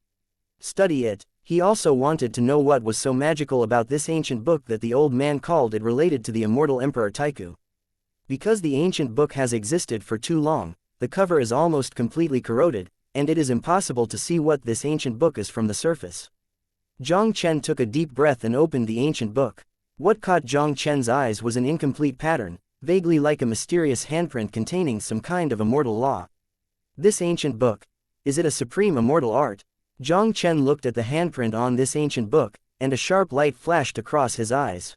Speaker 1: study it. He also wanted to know what was so magical about this ancient book that the old man called it related to the immortal Emperor Taiku. Because the ancient book has existed for too long, the cover is almost completely corroded, and it is impossible to see what this ancient book is from the surface. Jiang Chen took a deep breath and opened the ancient book. What caught Jiang Chen's eyes was an incomplete pattern, vaguely like a mysterious handprint containing some kind of immortal law. This ancient book, is it a supreme immortal art? Jiang Chen looked at the handprint on this ancient book, and a sharp light flashed across his eyes.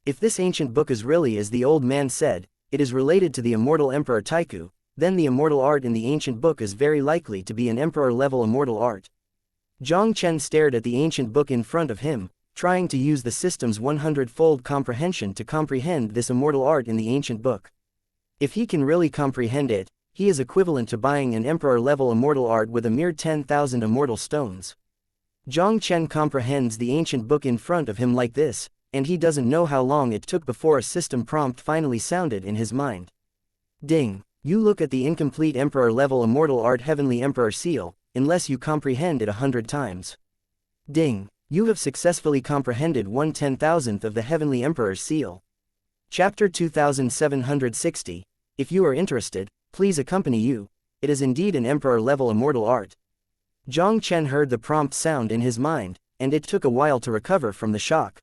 Speaker 1: If this ancient book is really as the old man said, it is related to the immortal Emperor Taiku, then the immortal art in the ancient book is very likely to be an emperor-level immortal art. Jiang Chen stared at the ancient book in front of him, trying to use the system's 100-fold comprehension to comprehend this immortal art in the ancient book. If he can really comprehend it, he is equivalent to buying an emperor-level immortal art with a mere 10,000 immortal stones. Jiang Chen comprehends the ancient book in front of him like this, and he doesn't know how long it took before a system prompt finally sounded in his mind. Ding! You look at the incomplete emperor-level immortal art Heavenly Emperor seal, unless you comprehend it 100 times. Ding! You have successfully comprehended 1/10,000th of the Heavenly Emperor's seal. Chapter 2760. If you are interested, please accompany you. It is indeed an emperor-level immortal art. Jiang Chen heard the prompt sound in his mind, and it took a while to recover from the shock.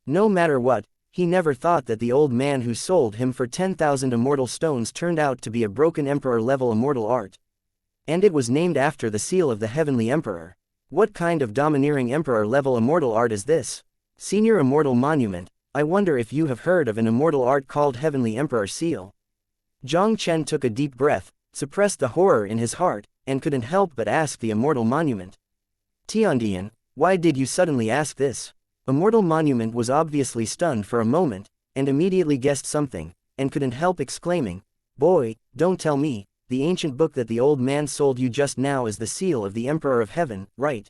Speaker 1: No matter what, He never thought that the old man who sold him for 10,000 immortal stones turned out to be a broken emperor-level immortal art. And it was named after the seal of the Heavenly Emperor. What kind of domineering emperor-level immortal art is this? Senior Immortal Monument, I wonder if you have heard of an immortal art called Heavenly Emperor Seal. Jiang Chen took a deep breath, suppressed the horror in his heart, and couldn't help but ask the Immortal Monument. Tiandian, why did you suddenly ask this? Immortal Monument was obviously stunned for a moment, and immediately guessed something, and couldn't help exclaiming, Boy, don't tell me, the ancient book that the old man sold you just now is the seal of the Emperor of Heaven, right?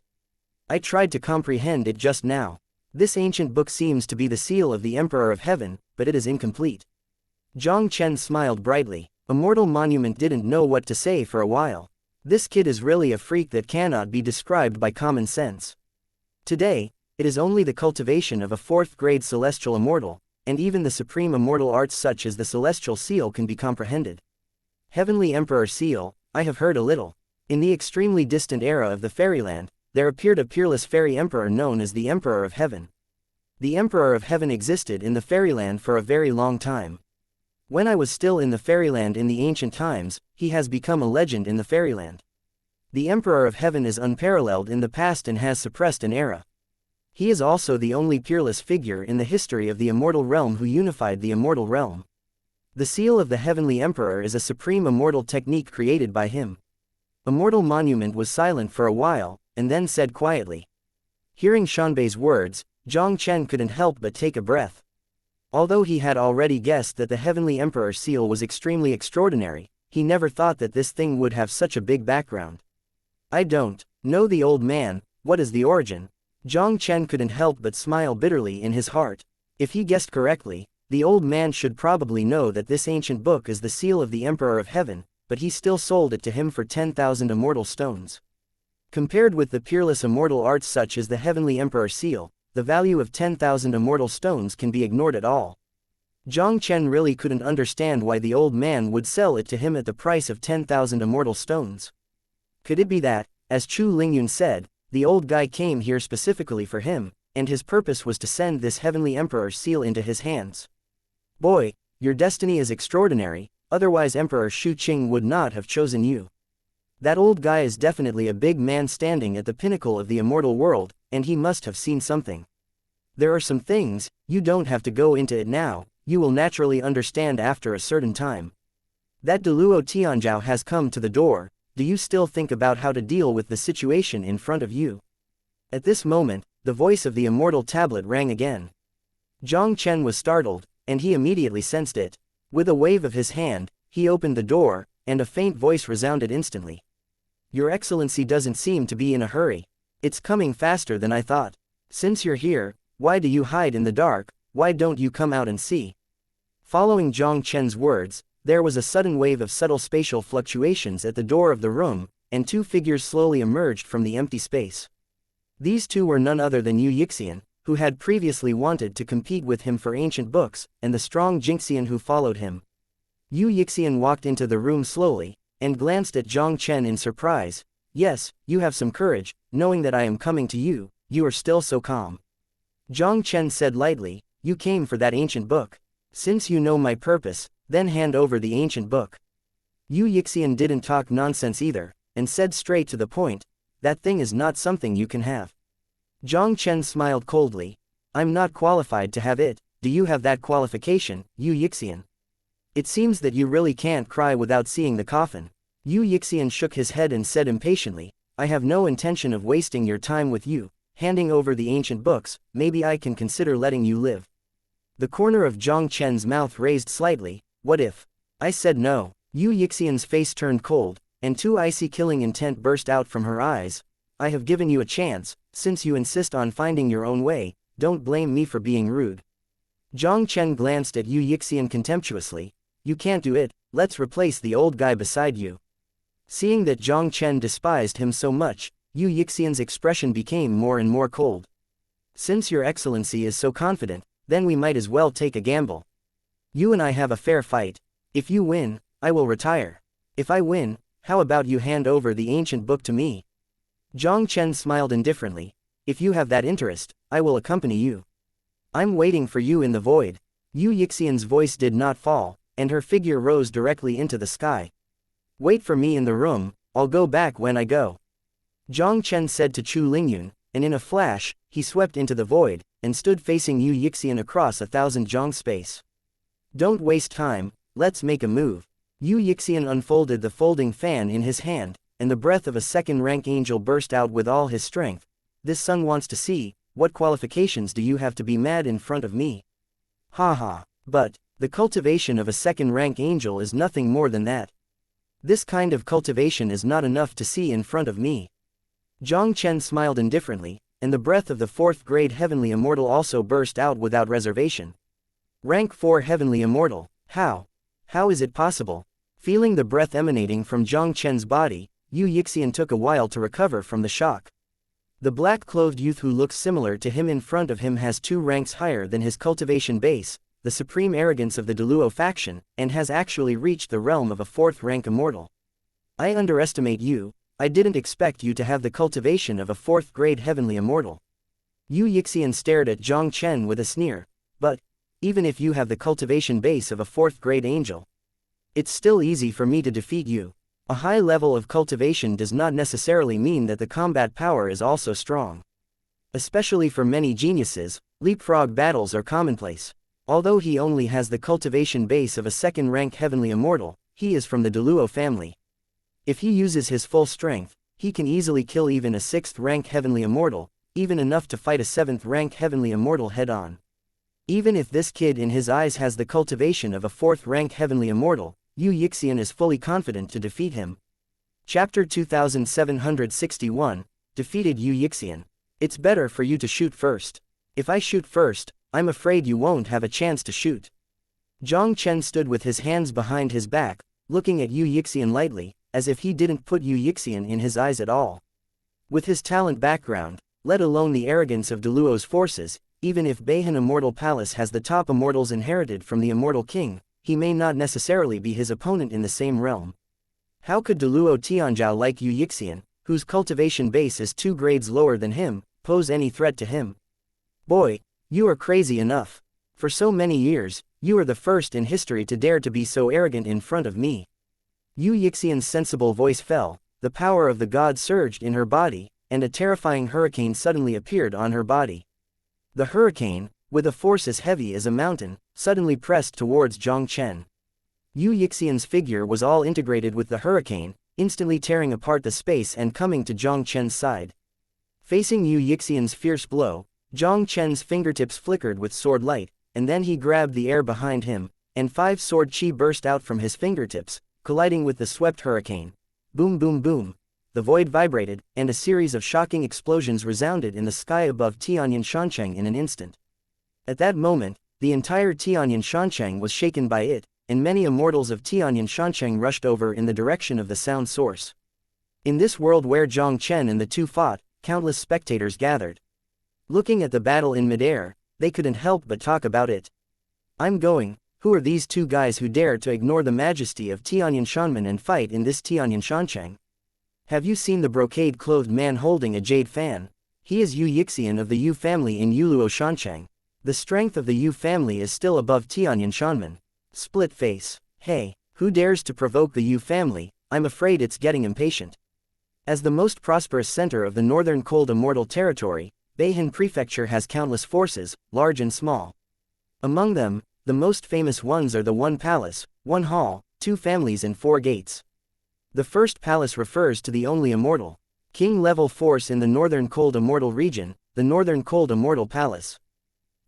Speaker 1: I tried to comprehend it just now. This ancient book seems to be the seal of the Emperor of Heaven, but it is incomplete. Jiang Chen smiled brightly. Immortal Monument didn't know what to say for a while. This kid is really a freak that cannot be described by common sense. Today, it is only the cultivation of a 4th-grade celestial immortal, and even the supreme immortal arts such as the celestial seal can be comprehended. Heavenly Emperor Seal, I have heard a little. In the extremely distant era of the fairyland, there appeared a peerless fairy emperor known as the Emperor of Heaven. The Emperor of Heaven existed in the fairyland for a very long time. When I was still in the fairyland in the ancient times, he has become a legend in the fairyland. The Emperor of Heaven is unparalleled in the past and has suppressed an era. He is also the only peerless figure in the history of the immortal realm who unified the immortal realm. The seal of the Heavenly Emperor is a supreme immortal technique created by him. Immortal Monument was silent for a while, and then said quietly. Hearing Shanbei's words, Jiang Chen couldn't help but take a breath. Although he had already guessed that the Heavenly Emperor seal was extremely extraordinary, he never thought that this thing would have such a big background. I don't know the old man, what is the origin? Jiang Chen couldn't help but smile bitterly in his heart. If he guessed correctly, the old man should probably know that this ancient book is the seal of the Emperor of Heaven, but he still sold it to him for 10,000 immortal stones. Compared with the peerless immortal arts such as the Heavenly Emperor seal, the value of 10,000 immortal stones can be ignored at all. Jiang Chen really couldn't understand why the old man would sell it to him at the price of 10,000 immortal stones. Could it be that, as Chu Lingyun said, the old guy came here specifically for him, and his purpose was to send this Heavenly Emperor seal into his hands? Boy, your destiny is extraordinary, otherwise Emperor Shu Qing would not have chosen you. That old guy is definitely a big man standing at the pinnacle of the immortal world, and he must have seen something. There are some things, you don't have to go into it now, you will naturally understand after a certain time. That Deluo Tianzhao has come to the door. Do you still think about how to deal with the situation in front of you? At this moment, the voice of the immortal tablet rang again. Jiang Chen was startled, and he immediately sensed it. With a wave of his hand, he opened the door, and a faint voice resounded instantly. Your Excellency doesn't seem to be in a hurry. It's coming faster than I thought. Since you're here, why do you hide in the dark? Why don't you come out and see? Following Jiang Chen's words, there was a sudden wave of subtle spatial fluctuations at the door of the room, and 2 figures slowly emerged from the empty space. These 2 were none other than Yu Yixian, who had previously wanted to compete with him for ancient books, and the strong Jinxian who followed him. Yu Yixian walked into the room slowly, and glanced at Jiang Chen in surprise. Yes, you have some courage, knowing that I am coming to you, you are still so calm. Jiang Chen said lightly, you came for that ancient book. Since you know my purpose, then hand over the ancient book. Yu Yixian didn't talk nonsense either, and said straight to the point, that thing is not something you can have. Jiang Chen smiled coldly. I'm not qualified to have it. Do you have that qualification, Yu Yixian? It seems that you really can't cry without seeing the coffin. Yu Yixian shook his head and said impatiently, I have no intention of wasting your time with you, handing over the ancient books, maybe I can consider letting you live. The corner of Jiang Chen's mouth raised slightly. What if I said no? Yu Yixian's face turned cold, and 2 icy killing intent burst out from her eyes. I have given you a chance, since you insist on finding your own way, don't blame me for being rude. Jiang Chen glanced at Yu Yixian contemptuously. You can't do it, let's replace the old guy beside you. Seeing that Jiang Chen despised him so much, Yu Yixian's expression became more and more cold. Since your excellency is so confident, then we might as well take a gamble. You and I have a fair fight. If you win, I will retire. If I win, how about you hand over the ancient book to me? Jiang Chen smiled indifferently. If you have that interest, I will accompany you. I'm waiting for you in the void. Yu Yixian's voice did not fall, and her figure rose directly into the sky. Wait for me in the room, I'll go back when I go. Jiang Chen said to Chu Lingyun, and in a flash, he swept into the void, and stood facing Yu Yixian across 1,000 zhang space. Don't waste time, let's make a move. Yu Yixian unfolded the folding fan in his hand, and the breath of a second-rank angel burst out with all his strength. This son wants to see, what qualifications do you have to be mad in front of me? Ha ha, but, the cultivation of a second-rank angel is nothing more than that. This kind of cultivation is not enough to see in front of me. Jiang Chen smiled indifferently, and the breath of the 4th-grade heavenly immortal also burst out without reservation. Rank 4 heavenly immortal, how? How is it possible? Feeling the breath emanating from Jiang Chen's body, Yu Yixian took a while to recover from the shock. The black-clothed youth who looks similar to him in front of him has 2 ranks higher than his cultivation base, the supreme arrogance of the Deluo faction, and has actually reached the realm of a 4th-rank immortal. I underestimate you, I didn't expect you to have the cultivation of a 4th-grade heavenly immortal. Yu Yixian stared at Jiang Chen with a sneer, but, even if you have the cultivation base of a 4th-grade angel, it's still easy for me to defeat you. A high level of cultivation does not necessarily mean that the combat power is also strong. Especially for many geniuses, leapfrog battles are commonplace. Although he only has the cultivation base of a 2nd-rank heavenly immortal, he is from the Deluo family. If he uses his full strength, he can easily kill even a 6th-rank heavenly immortal, even enough to fight a 7th-rank heavenly immortal head-on. Even if this kid in his eyes has the cultivation of a 4th-rank heavenly immortal, Yu Yixian is fully confident to defeat him. Chapter 2761, Defeated Yu Yixian. It's better for you to shoot first. If I shoot first, I'm afraid you won't have a chance to shoot. Jiang Chen stood with his hands behind his back, looking at Yu Yixian lightly, as if he didn't put Yu Yixian in his eyes at all. With his talent background, let alone the arrogance of Deluo's forces, even if Beihan Immortal Palace has the top immortals inherited from the Immortal King, he may not necessarily be his opponent in the same realm. How could Deluo Tianzhao like Yu Yixian, whose cultivation base is 2 grades lower than him, pose any threat to him? Boy, you are crazy enough. For so many years, you are the first in history to dare to be so arrogant in front of me. Yu Yixian's sensible voice fell, the power of the god surged in her body, and a terrifying hurricane suddenly appeared on her body. The hurricane, with a force as heavy as a mountain, suddenly pressed towards Jiang Chen. Yu Yixian's figure was all integrated with the hurricane, instantly tearing apart the space and coming to Jiang Chen's side. Facing Yu Yixian's fierce blow, Jiang Chen's fingertips flickered with sword light, and then he grabbed the air behind him, and 5 sword chi burst out from his fingertips, colliding with the swept hurricane. Boom boom boom. The void vibrated, and a series of shocking explosions resounded in the sky above Tianyan Shancheng in an instant. At that moment, the entire Tianyan Shancheng was shaken by it, and many immortals of Tianyan Shancheng rushed over in the direction of the sound source. In this world where Jiang Chen and the two fought, countless spectators gathered. Looking at the battle in midair, they couldn't help but talk about it. I'm going, who are these 2 guys who dare to ignore the majesty of Tianyan Shanmen and fight in this Tianyan Shancheng? Have you seen the brocade-clothed man holding a jade fan? He is Yu Yixian of the Yu family in Yuluo Shancheng. The strength of the Yu family is still above Tianyan Shanmen. Split face. Hey, who dares to provoke the Yu family? I'm afraid it's getting impatient. As the most prosperous center of the northern cold immortal territory, Beihan Prefecture has countless forces, large and small. Among them, the most famous ones are the 1 palace, 1 hall, 2 families and 4 gates. The first palace refers to the only immortal king-level force in the northern cold immortal region, the Northern Cold Immortal Palace.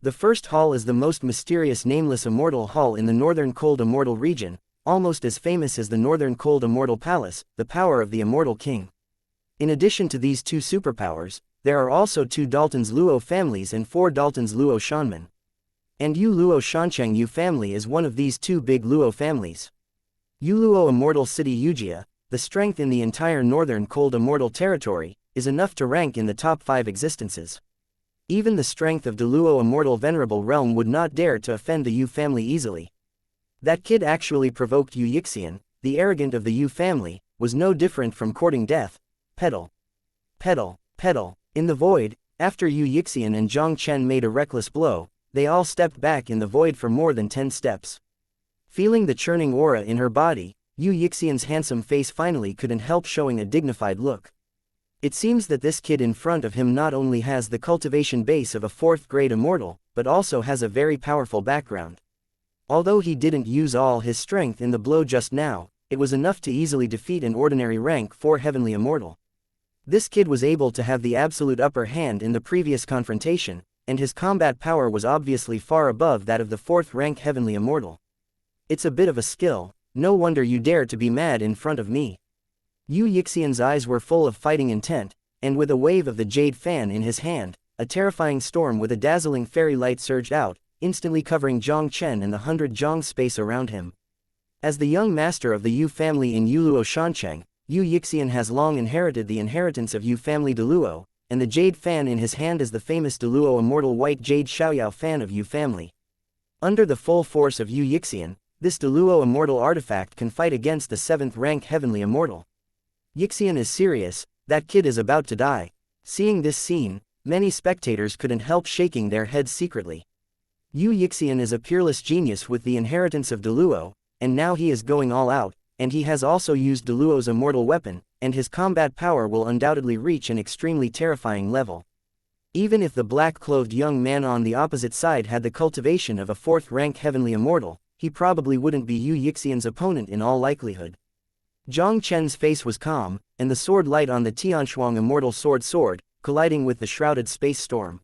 Speaker 1: The first hall is the most mysterious nameless immortal hall in the Northern Cold Immortal region, almost as famous as the Northern Cold Immortal Palace, the power of the Immortal King. In addition to these 2 superpowers, there are also 2 Dalton's Luo families and 4 Dalton's Luo Shanmen. And Yu Luo Shancheng Yu family is one of these 2 big Luo families. Yu Luo Immortal City Yujia, the strength in the entire Northern Cold Immortal territory, is enough to rank in the top 5 existences. Even the strength of Deluo Immortal Venerable Realm would not dare to offend the Yu family easily. That kid actually provoked Yu Yixian, the arrogant of the Yu family, was no different from courting death. Pedal. Pedal. Pedal. In the void, after Yu Yixian and Jiang Chen made a reckless blow, they all stepped back in the void for more than 10 steps. Feeling the churning aura in her body, Yu Yixian's handsome face finally couldn't help showing a dignified look. It seems that this kid in front of him not only has the cultivation base of a 4th grade immortal, but also has a very powerful background. Although he didn't use all his strength in the blow just now, it was enough to easily defeat an ordinary rank 4 heavenly immortal. This kid was able to have the absolute upper hand in the previous confrontation, and his combat power was obviously far above that of the 4th rank heavenly immortal. It's a bit of a skill, no wonder you dare to be mad in front of me. Yu Yixian's eyes were full of fighting intent, and with a wave of the jade fan in his hand, a terrifying storm with a dazzling fairy light surged out, instantly covering Jiang Chen and the 100 Jiang space around him. As the young master of the Yu family in Yuluo Shancheng, Yu Yixian has long inherited the inheritance of Yu family Deluo, and the jade fan in his hand is the famous Deluo immortal white jade Xiaoyao fan of Yu family. Under the full force of Yu Yixian, this Deluo immortal artifact can fight against the 7th rank heavenly immortal. Yixian is serious, that kid is about to die. Seeing this scene, many spectators couldn't help shaking their heads secretly. Yu Yixian is a peerless genius with the inheritance of Deluo, and now he is going all out, and he has also used Deluo's immortal weapon, and his combat power will undoubtedly reach an extremely terrifying level. Even if the black-clothed young man on the opposite side had the cultivation of a 4th rank heavenly immortal, he probably wouldn't be Yu Yixian's opponent in all likelihood. Jiang Chen's face was calm, and the sword light on the Tianshuang immortal sword soared, colliding with the shrouded space storm.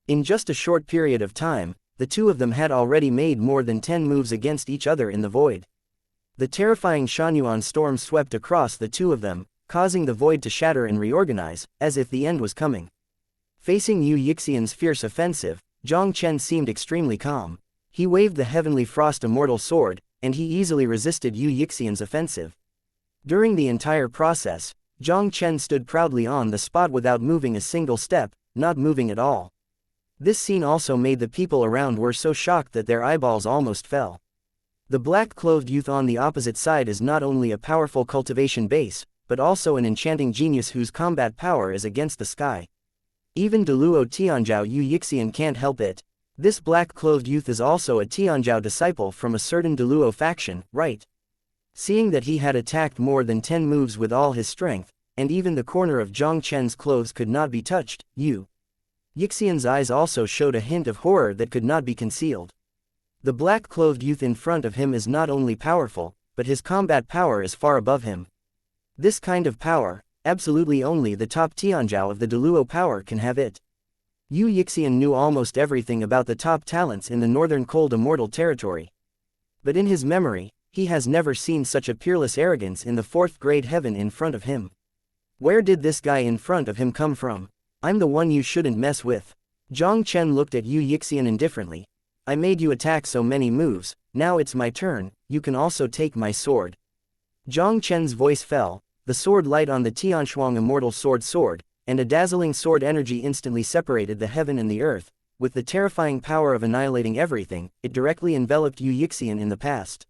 Speaker 1: In just a short period of time, the two of them had already made more than 10 moves against each other in the void. The terrifying Shanyuan storm swept across the two of them, causing the void to shatter and reorganize, as if the end was coming. Facing Yu Yixian's fierce offensive, Jiang Chen seemed extremely calm. He waved the Heavenly Frost immortal sword, and he easily resisted Yu Yixian's offensive. During the entire process, Jiang Chen stood proudly on the spot without moving a single step, not moving at all. This scene also made the people around were so shocked that their eyeballs almost fell. The black-clothed youth on the opposite side is not only a powerful cultivation base, but also an enchanting genius whose combat power is against the sky. Even Deluo Tianzhao Yu Yixian can't help it. This black-clothed youth is also a Tianzhao disciple from a certain Deluo faction, right? Seeing that he had attacked more than 10 moves with all his strength, and even the corner of Jiang Chen's clothes could not be touched, Yu Yixian's eyes also showed a hint of horror that could not be concealed. The black-clothed youth in front of him is not only powerful, but his combat power is far above him. This kind of power, absolutely only the top Tianzhao of the Deluo power can have it. Yu Yixian knew almost everything about the top talents in the northern cold immortal territory. But in his memory, he has never seen such a peerless arrogance in the 4th grade heaven in front of him. Where did this guy in front of him come from? I'm the one you shouldn't mess with. Jiang Chen looked at Yu Yixian indifferently. I made you attack so many moves, now it's my turn, you can also take my sword. Jiang Chen's voice fell, the sword light on the Tianshuang immortal sword soared, and a dazzling sword energy instantly separated the heaven and the earth. With the terrifying power of annihilating everything, it directly enveloped Yu Yixian in the past.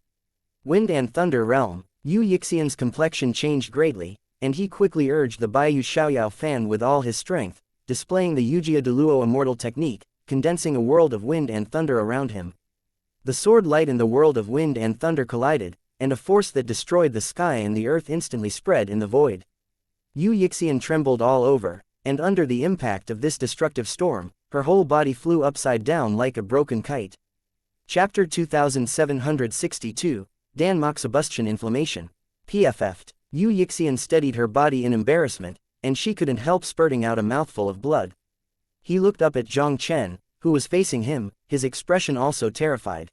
Speaker 1: Wind and Thunder Realm. Yu Yixian's complexion changed greatly, and he quickly urged the Baiyu Xiaoyao fan with all his strength, displaying the Yujia Deluo immortal technique, condensing a world of wind and thunder around him. The sword light and the world of wind and thunder collided, and a force that destroyed the sky and the earth instantly spread in the void. Yu Yixian trembled all over, and under the impact of this destructive storm, her whole body flew upside down like a broken kite. Chapter 2762, Dan Moxibustion Inflammation. PFF'd. Yu Yixian steadied her body in embarrassment, and she couldn't help spurting out a mouthful of blood. He looked up at Jiang Chen, who was facing him, his expression also terrified.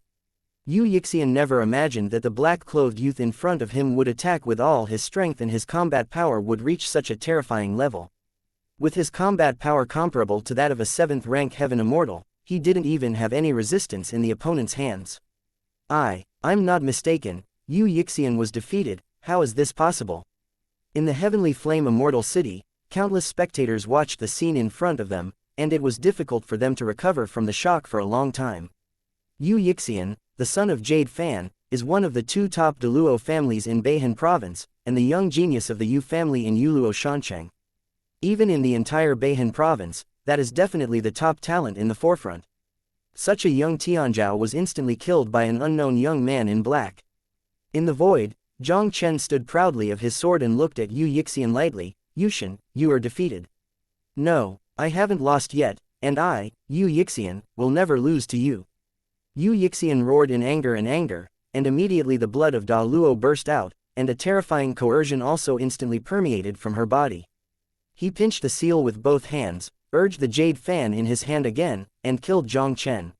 Speaker 1: Yu Yixian never imagined that the black-clothed youth in front of him would attack with all his strength and his combat power would reach such a terrifying level. With his combat power comparable to that of a 7th rank heaven immortal, he didn't even have any resistance in the opponent's hands. I'm not mistaken, Yu Yixian was defeated. How is this possible? In the Heavenly Flame Immortal City, countless spectators watched the scene in front of them, and it was difficult for them to recover from the shock for a long time. Yu Yixian, the son of Jade Fan, is one of the 2 top Deluo families in Beihan province, and the young genius of the Yu family in Yuluo Shancheng. Even in the entire Beihan province, that is definitely the top talent in the forefront. Such a young Tianzhao was instantly killed by an unknown young man in black. In the void, Jiang Chen stood proudly of his sword and looked at Yu Yixian lightly. Yushin, you are defeated. No, I haven't lost yet, and I, Yu Yixian, will never lose to you. Yu Yixian roared in anger, and immediately the blood of Da Luo burst out, and a terrifying coercion also instantly permeated from her body. He pinched the seal with both hands, urged the jade fan in his hand again, and killed Jiang Chen.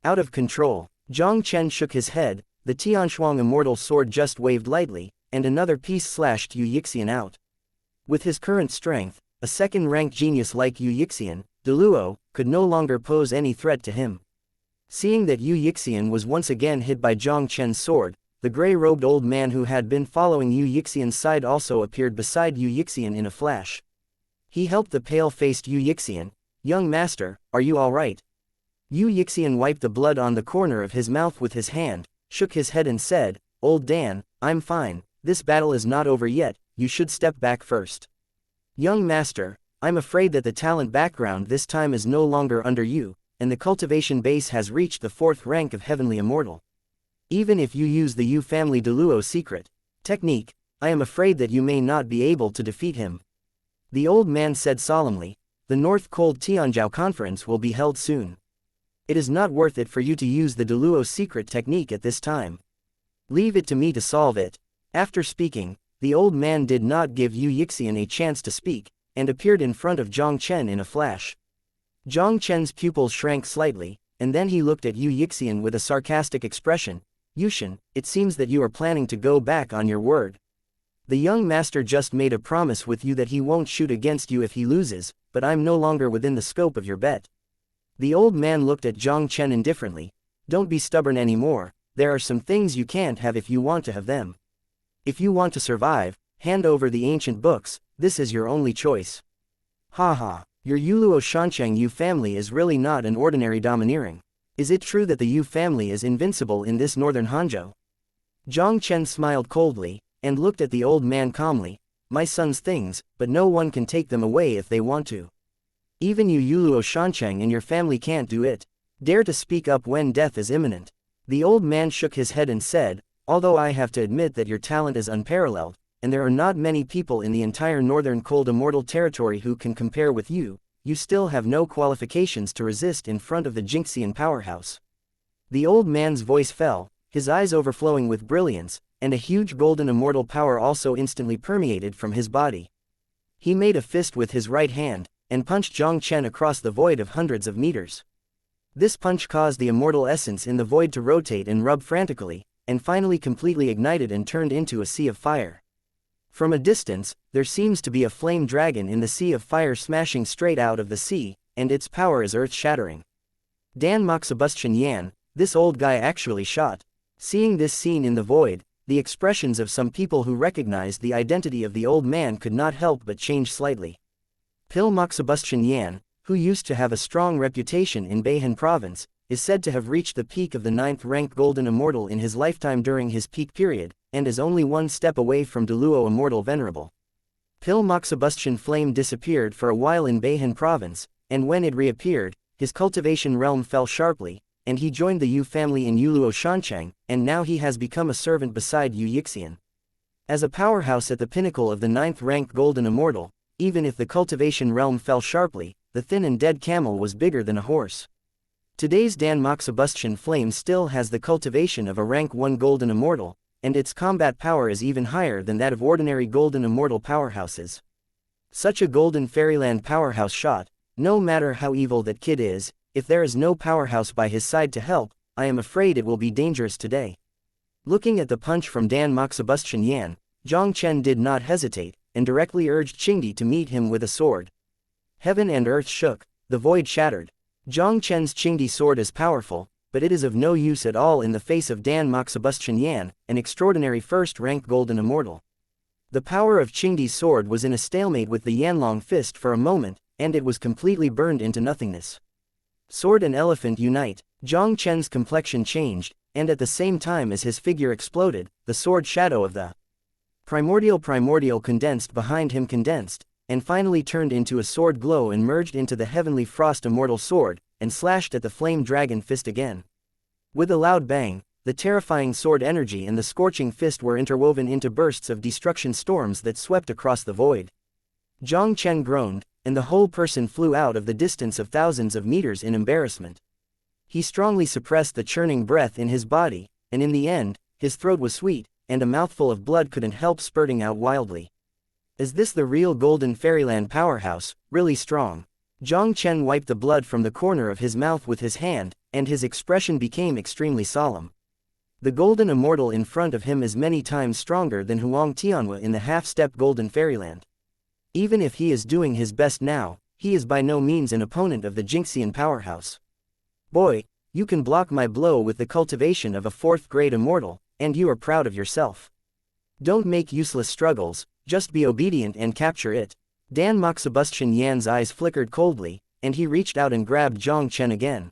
Speaker 1: Out of control, Jiang Chen shook his head, the Tianshuang immortal sword just waved lightly, and another piece slashed Yu Yixian out. With his current strength, a second-rank genius like Yu Yixian, Da Luo, could no longer pose any threat to him. Seeing that Yu Yixian was once again hit by Jiang Chen's sword, the gray-robed old man who had been following Yu Yixian's side also appeared beside Yu Yixian in a flash. He helped the pale-faced Yu Yixian. Young master, are you all right? Yu Yixian wiped the blood on the corner of his mouth with his hand, shook his head and said, Old Dan, I'm fine, this battle is not over yet, you should step back first. Young master, I'm afraid that the talent background this time is no longer under you, and the cultivation base has reached the 4th rank of Heavenly Immortal. Even if you use the Yu family Da Luo secret technique, I am afraid that you may not be able to defeat him. The old man said solemnly, the North Cold Tianzhao conference will be held soon. It is not worth it for you to use the Da Luo secret technique at this time. Leave it to me to solve it. After speaking, the old man did not give Yu Yixian a chance to speak, and appeared in front of Jiang Chen in a flash. Jiang Chen's pupils shrank slightly, and then he looked at Yu Yixian with a sarcastic expression. Yushin, it seems that you are planning to go back on your word. The young master just made a promise with you that he won't shoot against you if he loses, but I'm no longer within the scope of your bet. The old man looked at Jiang Chen indifferently. Don't be stubborn anymore, there are some things you can't have if you want to have them. If you want to survive, hand over the ancient books, this is your only choice. Haha, your Yuluo Shancheng Yu family is really not an ordinary domineering. Is it true that the Yu family is invincible in this northern Hanzhou? Jiang Chen smiled coldly, and looked at the old man calmly. My son's things, but no one can take them away if they want to. Even you Yuluo Shancheng and your family can't do it. Dare to speak up when death is imminent. The old man shook his head and said, although I have to admit that your talent is unparalleled, and there are not many people in the entire northern cold immortal territory who can compare with you, you still have no qualifications to resist in front of the Jinxian powerhouse. The old man's voice fell, his eyes overflowing with brilliance, and a huge golden immortal power also instantly permeated from his body. He made a fist with his right hand, and punched Jiang Chen across the void of hundreds of meters. This punch caused the immortal essence in the void to rotate and rub frantically, and finally completely ignited and turned into a sea of fire. From a distance, there seems to be a flame dragon in the sea of fire smashing straight out of the sea, and its power is earth-shattering. Dan Moxibustion Yan, this old guy actually shot. Seeing this scene in the void, the expressions of some people who recognized the identity of the old man could not help but change slightly. Pil Moxibustion Yan, who used to have a strong reputation in Beihan province, is said to have reached the peak of the 9th rank golden immortal in his lifetime during his peak period, and is only one step away from Da Luo immortal venerable. Pil Moxibustion flame disappeared for a while in Beihan province, and when it reappeared, his cultivation realm fell sharply, and he joined the Yu family in Yuluo Shancheng, and now he has become a servant beside Yu Yixian. As a powerhouse at the pinnacle of the 9th rank golden immortal, even if the cultivation realm fell sharply, the thin and dead camel was bigger than a horse. Today's Dan Moxibustion flame still has the cultivation of a rank 1 golden immortal, and its combat power is even higher than that of ordinary golden immortal powerhouses. Such a golden fairyland powerhouse shot, no matter how evil that kid is, if there is no powerhouse by his side to help, I am afraid it will be dangerous today. Looking at the punch from Dan Moxibustion Yan, Jiang Chen did not hesitate, and directly urged Qingdi to meet him with a sword. Heaven and earth shook, the void shattered. Jiang Chen's Qingdi sword is powerful, but it is of no use at all in the face of Dan Moxibustion Yan, an extraordinary first-rank golden immortal. The power of Qingdi's sword was in a stalemate with the Yanlong fist for a moment, and it was completely burned into nothingness. Sword and elephant unite. Jiang Chen's complexion changed, and at the same time as his figure exploded, the sword shadow of the primordial condensed behind him condensed, and finally turned into a sword glow and merged into the heavenly frost immortal sword, and slashed at the flame dragon fist again. With a loud bang, the terrifying sword energy and the scorching fist were interwoven into bursts of destruction storms that swept across the void. Jiang Chen groaned, and the whole person flew out of the distance of thousands of meters in embarrassment. He strongly suppressed the churning breath in his body, and in the end, his throat was sweet, and a mouthful of blood couldn't help spurting out wildly. Is this the real golden fairyland powerhouse, really strong? Jiang Chen wiped the blood from the corner of his mouth with his hand, and his expression became extremely solemn. The golden immortal in front of him is many times stronger than Huang Tianhua in the half-step golden fairyland. Even if he is doing his best now, he is by no means an opponent of the Jinxian powerhouse. Boy, you can block my blow with the cultivation of a fourth-grade immortal, and you are proud of yourself. Don't make useless struggles, just be obedient and capture it. Dan Moxibustion Yan's eyes flickered coldly, and he reached out and grabbed Jiang Chen again.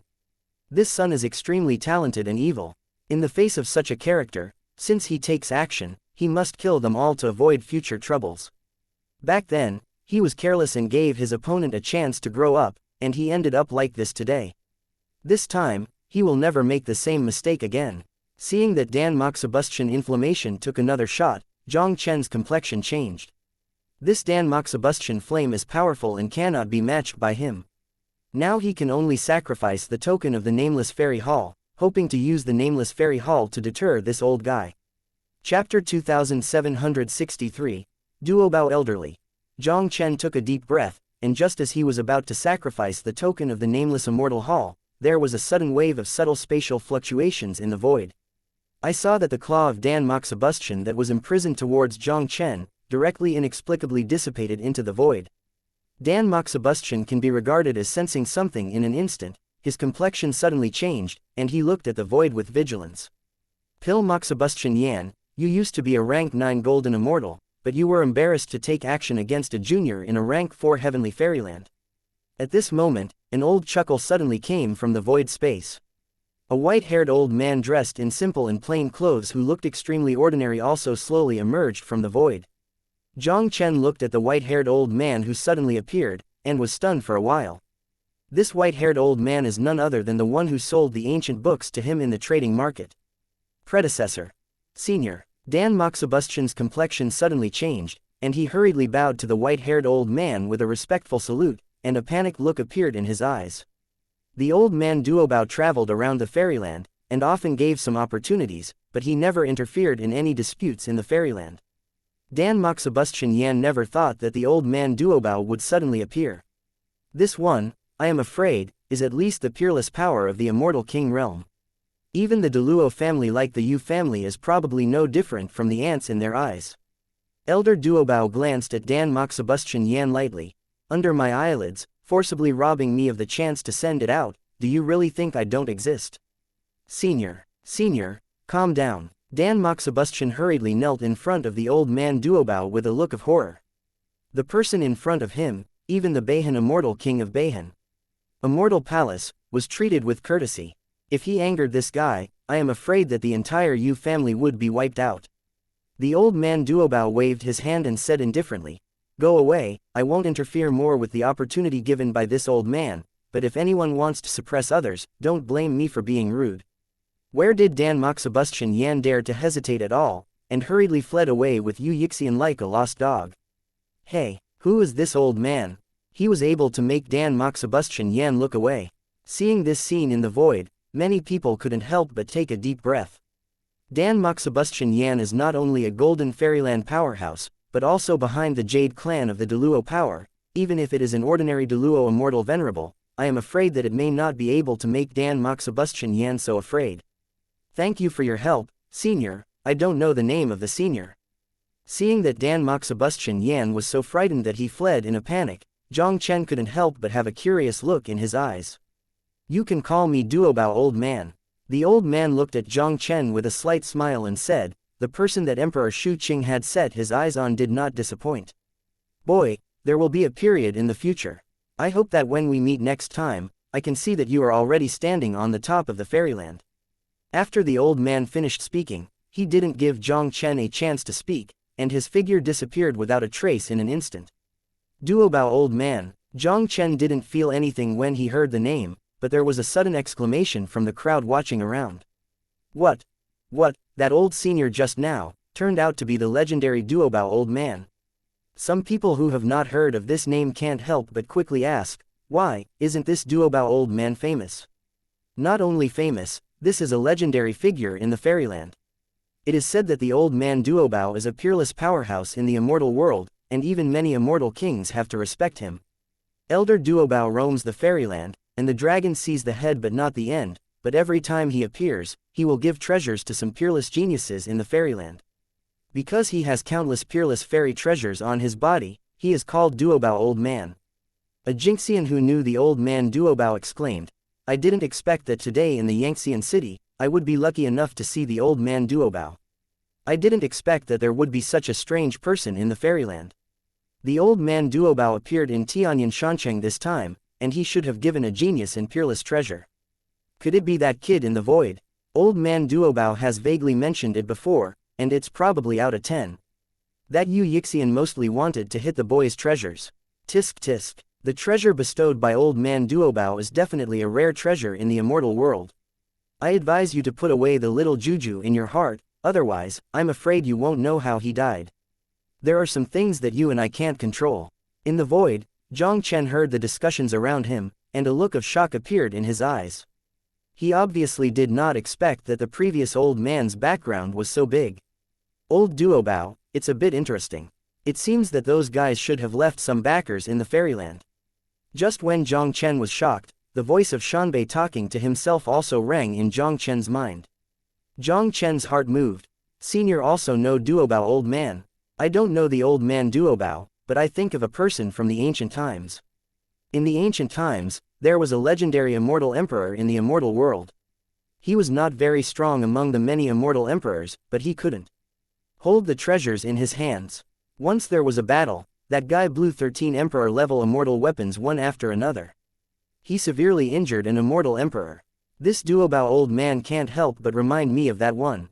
Speaker 1: This son is extremely talented and evil. In the face of such a character, since he takes action, he must kill them all to avoid future troubles. Back then, he was careless and gave his opponent a chance to grow up, and he ended up like this today. This time, he will never make the same mistake again. Seeing that Dan Moxibustion inflammation took another shot, Jiang Chen's complexion changed. This Dan Moxibustion flame is powerful and cannot be matched by him. Now he can only sacrifice the token of the Nameless Fairy Hall, hoping to use the Nameless Fairy Hall to deter this old guy. Chapter 2763, Duobao Elderly. Jiang Chen took a deep breath, and just as he was about to sacrifice the token of the Nameless Immortal Hall, there was a sudden wave of subtle spatial fluctuations in the void. I saw that the claw of Dan Moxibustion that was imprisoned towards Jiang Chen, directly inexplicably dissipated into the void. Dan Moxibustion can be regarded as sensing something in an instant. His complexion suddenly changed, and he looked at the void with vigilance. Pil Moxibustion Yan, you used to be a rank 9 golden immortal, but you were embarrassed to take action against a junior in a rank 4 heavenly fairyland. At this moment, an old chuckle suddenly came from the void space. A white-haired old man dressed in simple and plain clothes who looked extremely ordinary also slowly emerged from the void. Jiang Chen looked at the white-haired old man who suddenly appeared, and was stunned for a while. This white-haired old man is none other than the one who sold the ancient books to him in the trading market. Predecessor. Senior. Dan Moxibustion's complexion suddenly changed, and he hurriedly bowed to the white-haired old man with a respectful salute, and a panicked look appeared in his eyes. The old man Duobao traveled around the fairyland, and often gave some opportunities, but he never interfered in any disputes in the fairyland. Dan Moxibustion Yan never thought that the old man Duobao would suddenly appear. This one, I am afraid, is at least the peerless power of the immortal king realm. Even the Deluo family like the Yu family is probably no different from the ants in their eyes. Elder Duobao glanced at Dan Moxibustion Yan lightly. Under my eyelids, forcibly robbing me of the chance to send it out, do you really think I don't exist? Senior, calm down. Dan Moxibustion hurriedly knelt in front of the old man Duobao with a look of horror. The person in front of him, even the Beihan immortal king of Beihan Immortal Palace, was treated with courtesy. If he angered this guy, I am afraid that the entire Yu family would be wiped out. The old man Duobao waved his hand and said indifferently, "Go away, I won't interfere more with the opportunity given by this old man, but if anyone wants to suppress others, don't blame me for being rude." Where did Dan Moxibustion Yan dare to hesitate at all, and hurriedly fled away with Yu Yixian like a lost dog. Hey, who is this old man? He was able to make Dan Moxibustion Yan look away. Seeing this scene in the void, many people couldn't help but take a deep breath. Dan Moxibustion Yan is not only a golden fairyland powerhouse, but also behind the Jade clan of the Deluo power. Even if it is an ordinary Deluo immortal venerable, I am afraid that it may not be able to make Dan Moxibustion Yan so afraid. Thank you for your help, senior. I don't know the name of the senior. Seeing that Dan Moxibustion Yan was so frightened that he fled in a panic, Jiang Chen couldn't help but have a curious look in his eyes. You can call me Duobao old man. The old man looked at Jiang Chen with a slight smile and said, the person that Emperor Shu Qing had set his eyes on did not disappoint. Boy, there will be a period in the future. I hope that when we meet next time, I can see that you are already standing on the top of the fairyland. After the old man finished speaking, he didn't give Jiang Chen a chance to speak, and his figure disappeared without a trace in an instant. Duobao old man. Jiang Chen didn't feel anything when he heard the name, but there was a sudden exclamation from the crowd watching around. What? What, that old senior just now, turned out to be the legendary Duobao old man. Some people who have not heard of this name can't help but quickly ask, why, isn't this Duobao old man famous? Not only famous, this is a legendary figure in the fairyland. It is said that the old man Duobao is a peerless powerhouse in the immortal world, and even many immortal kings have to respect him. Elder Duobao roams the fairyland, and the dragon sees the head but not the end, but every time he appears, he will give treasures to some peerless geniuses in the fairyland. Because he has countless peerless fairy treasures on his body, he is called Duobao Old Man. A Jingxian who knew the old man Duobao exclaimed, I didn't expect that today in the Yangxian city, I would be lucky enough to see the old man Duobao. I didn't expect that there would be such a strange person in the fairyland. The old man Duobao appeared in Tianyan Shancheng this time, and he should have given a genius in peerless treasure. Could it be that kid in the void? Old man Duobao has vaguely mentioned it before, and it's probably out of 10. That Yu Yixian mostly wanted to hit the boy's treasures. Tisk tisk. The treasure bestowed by old man Duobao is definitely a rare treasure in the immortal world. I advise you to put away the little juju in your heart, otherwise, I'm afraid you won't know how he died. There are some things that you and I can't control. In the void, Jiang Chen heard the discussions around him, and a look of shock appeared in his eyes. He obviously did not expect that the previous old man's background was so big. Old Duobao, it's a bit interesting. It seems that those guys should have left some backers in the fairyland. Just when Jiang Chen was shocked, the voice of Shanbei talking to himself also rang in Jiang Chen's mind. Jiang Chen's heart moved. Senior also know Duobao old man. I don't know the old man Duobao, but I think of a person from the ancient times. In the ancient times, there was a legendary immortal emperor in the immortal world. He was not very strong among the many immortal emperors, but he couldn't hold the treasures in his hands. Once there was a battle, that guy blew 13 emperor-level immortal weapons one after another. He severely injured an immortal emperor. This Duobao old man can't help but remind me of that one.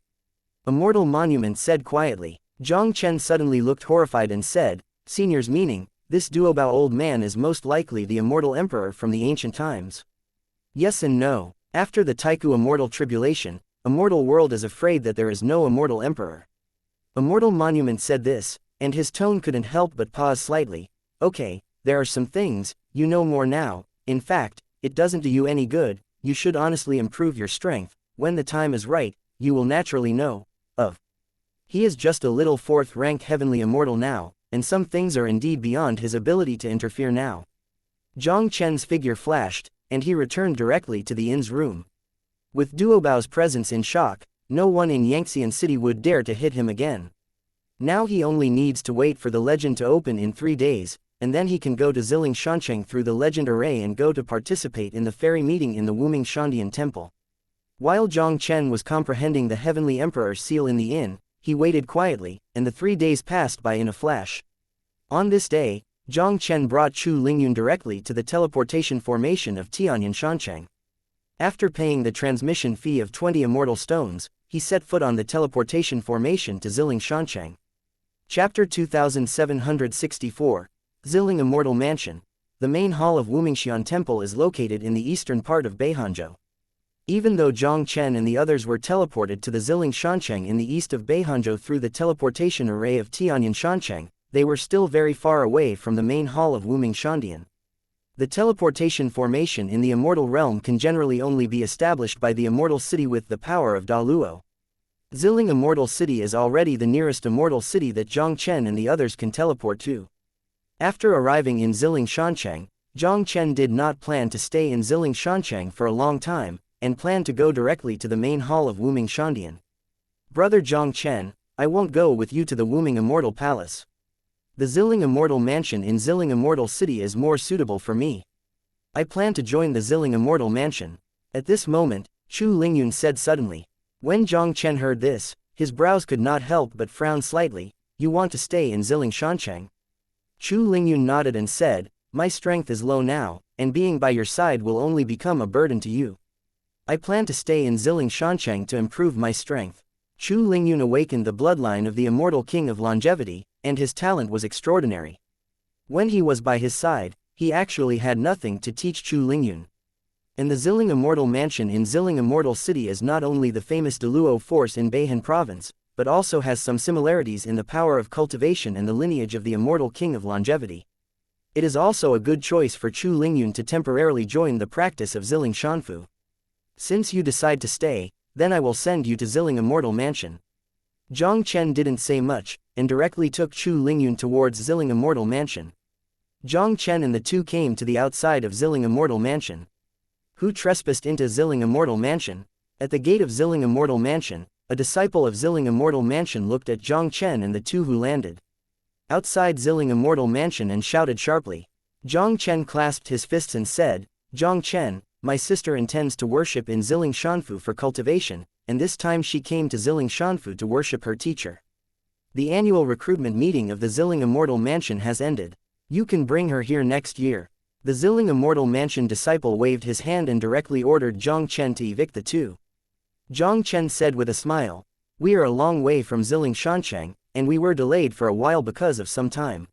Speaker 1: Immortal Monument said quietly. Jiang Chen suddenly looked horrified and said, Senior's meaning, this Duobao old man is most likely the immortal emperor from the ancient times. Yes and no. After the Taiku immortal tribulation, immortal world is afraid that there is no immortal emperor. Immortal Monument said this, and his tone couldn't help but pause slightly. Okay, there are some things, you know more now. In fact, it doesn't do you any good. You should honestly improve your strength. When the time is right, you will naturally know. He is just a little 4th rank heavenly immortal now, and some things are indeed beyond his ability to interfere now. Jiang Chen's figure flashed, and he returned directly to the inn's room. With Duobao's presence in shock, no one in Yangxian City would dare to hit him again. Now he only needs to wait for the legend to open in 3 days, and then he can go to Ziling Shancheng through the legend array and go to participate in the fairy meeting in the Wuming Shandian temple. While Jiang Chen was comprehending the heavenly emperor's seal in the inn, he waited quietly, and the 3 days passed by in a flash. On this day, Jiang Chen brought Chu Lingyun directly to the teleportation formation of Tianyan Shancheng. After paying the transmission fee of 20 immortal stones, he set foot on the teleportation formation to Ziling Shancheng. Chapter 2764, Ziling Immortal Mansion. The main hall of Wumingshan Temple is located in the eastern part of Beihanzhou. Even though Jiang Chen and the others were teleported to the Ziling Shancheng in the east of Beihanzhou through the teleportation array of Tianyan Shancheng, they were still very far away from the main hall of Wuming Shandian. The teleportation formation in the immortal realm can generally only be established by the immortal city with the power of Daluo. Ziling Immortal City is already the nearest immortal city that Jiang Chen and the others can teleport to. After arriving in Ziling Shancheng, Jiang Chen did not plan to stay in Ziling Shancheng for a long time, and planned to go directly to the main hall of Wuming Shandian. Brother Jiang Chen, I won't go with you to the Wuming Immortal Palace. The Ziling Immortal Mansion in Ziling Immortal City is more suitable for me. I plan to join the Ziling Immortal Mansion. At this moment, Chu Lingyun said suddenly. When Jiang Chen heard this, his brows could not help but frown slightly. You want to stay in Ziling Shancheng? Chu Lingyun nodded and said, my strength is low now, and being by your side will only become a burden to you. I plan to stay in Ziling Shancheng to improve my strength. Chu Lingyun awakened the bloodline of the immortal king of longevity, and his talent was extraordinary. When he was by his side, he actually had nothing to teach Chu Lingyun. And the Zilling Immortal Mansion in Zilling Immortal City is not only the famous Deluo Force in Beihan Province, but also has some similarities in the power of cultivation and the lineage of the Immortal King of Longevity. It is also a good choice for Chu Lingyun to temporarily join the practice of Zilling Shanfu. Since you decide to stay, then I will send you to Zilling Immortal Mansion. Jiang Chen didn't say much, and directly took Chu Lingyun towards Zilling Immortal Mansion. Jiang Chen and the two came to the outside of Zilling Immortal Mansion. Who trespassed into Zilling Immortal Mansion? At the gate of Zilling Immortal Mansion, a disciple of Zilling Immortal Mansion looked at Jiang Chen and the two who landed outside Zilling Immortal Mansion and shouted sharply. Jiang Chen clasped his fists and said, Jiang Chen, my sister intends to worship in Zilling Shanfu for cultivation, and this time she came to Zilling Shanfu to worship her teacher. The annual recruitment meeting of the Zilling Immortal Mansion has ended. You can bring her here next year. The Zilling Immortal Mansion disciple waved his hand and directly ordered Jiang Chen to evict the two. Jiang Chen said with a smile, we are a long way from Zilling Shancheng, and we were delayed for a while because of some time.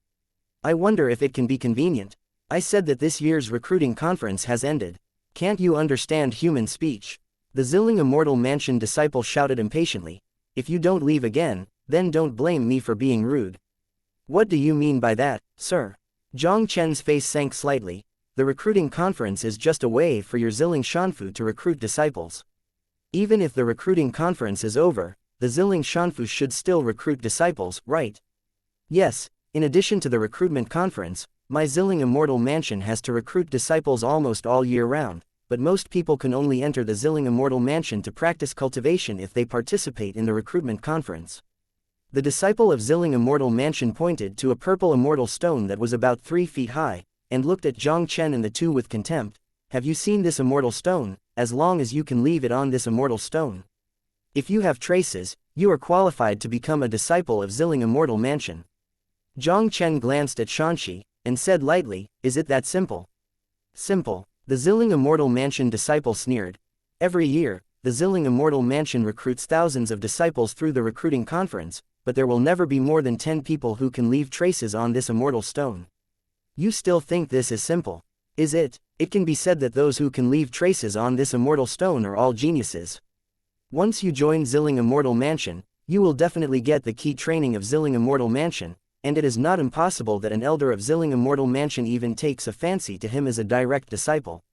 Speaker 1: I wonder if it can be convenient. I said that this year's recruiting conference has ended. Can't you understand human speech? The Zilling Immortal Mansion disciple shouted impatiently. If you don't leave again, then don't blame me for being rude. What do you mean by that, sir? Jiang Chen's face sank slightly. The recruiting conference is just a way for your Zilling Shanfu to recruit disciples. Even if the recruiting conference is over, the Zilling Shanfu should still recruit disciples, right? Yes, in addition to the recruitment conference, my Zilling Immortal Mansion has to recruit disciples almost all year round, but most people can only enter the Zilling Immortal Mansion to practice cultivation if they participate in the recruitment conference. The disciple of Zilling Immortal Mansion pointed to a purple immortal stone that was about 3 feet high, and looked at Jiang Chen and the two with contempt. Have you seen this immortal stone? As long as you can leave it on this immortal stone. If you have traces, you are qualified to become a disciple of Zilling Immortal Mansion. Jiang Chen glanced at Xianxia, and said lightly, is it that simple? Simple. The Zilling Immortal Mansion disciple sneered. Every year, the Zilling Immortal Mansion recruits thousands of disciples through the recruiting conference, but there will never be more than 10 people who can leave traces on this immortal stone. You still think this is simple? Is it? It can be said that those who can leave traces on this immortal stone are all geniuses. Once you join Zilling Immortal Mansion, you will definitely get the key training of Zilling Immortal Mansion, and it is not impossible that an elder of Zilling Immortal Mansion even takes a fancy to him as a direct disciple.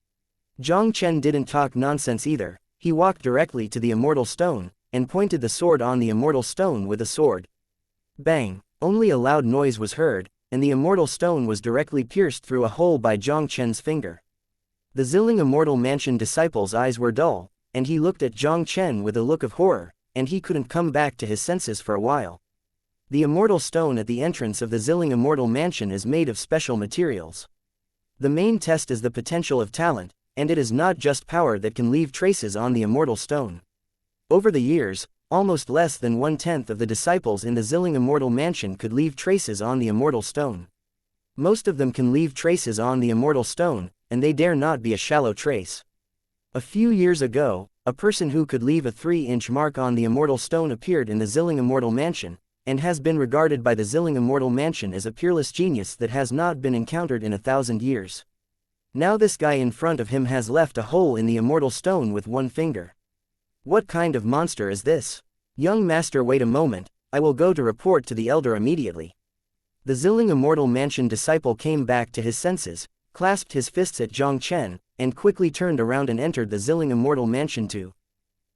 Speaker 1: Jiang Chen didn't talk nonsense either. He walked directly to the immortal stone, and pointed the sword on the immortal stone with a sword. Bang! Only a loud noise was heard, and the immortal stone was directly pierced through a hole by Jiang Chen's finger. The Zilling Immortal Mansion disciple's eyes were dull, and he looked at Jiang Chen with a look of horror, and he couldn't come back to his senses for a while. The immortal stone at the entrance of the Zilling Immortal Mansion is made of special materials. The main test is the potential of talent, and it is not just power that can leave traces on the immortal stone. Over the years, almost less than 1/10 of the disciples in the Zilling Immortal Mansion could leave traces on the immortal stone. Most of them can leave traces on the immortal stone, and they dare not be a shallow trace. A few years ago, a person who could leave a 3-inch mark on the immortal stone appeared in the Zilling Immortal Mansion, and has been regarded by the Zilling Immortal Mansion as a peerless genius that has not been encountered in 1,000 years. Now this guy in front of him has left a hole in the immortal stone with one finger. What kind of monster is this? Young master, wait a moment, I will go to report to the elder immediately. The Zilling Immortal Mansion disciple came back to his senses, clasped his fists at Jiang Chen, and quickly turned around and entered the Zilling Immortal Mansion to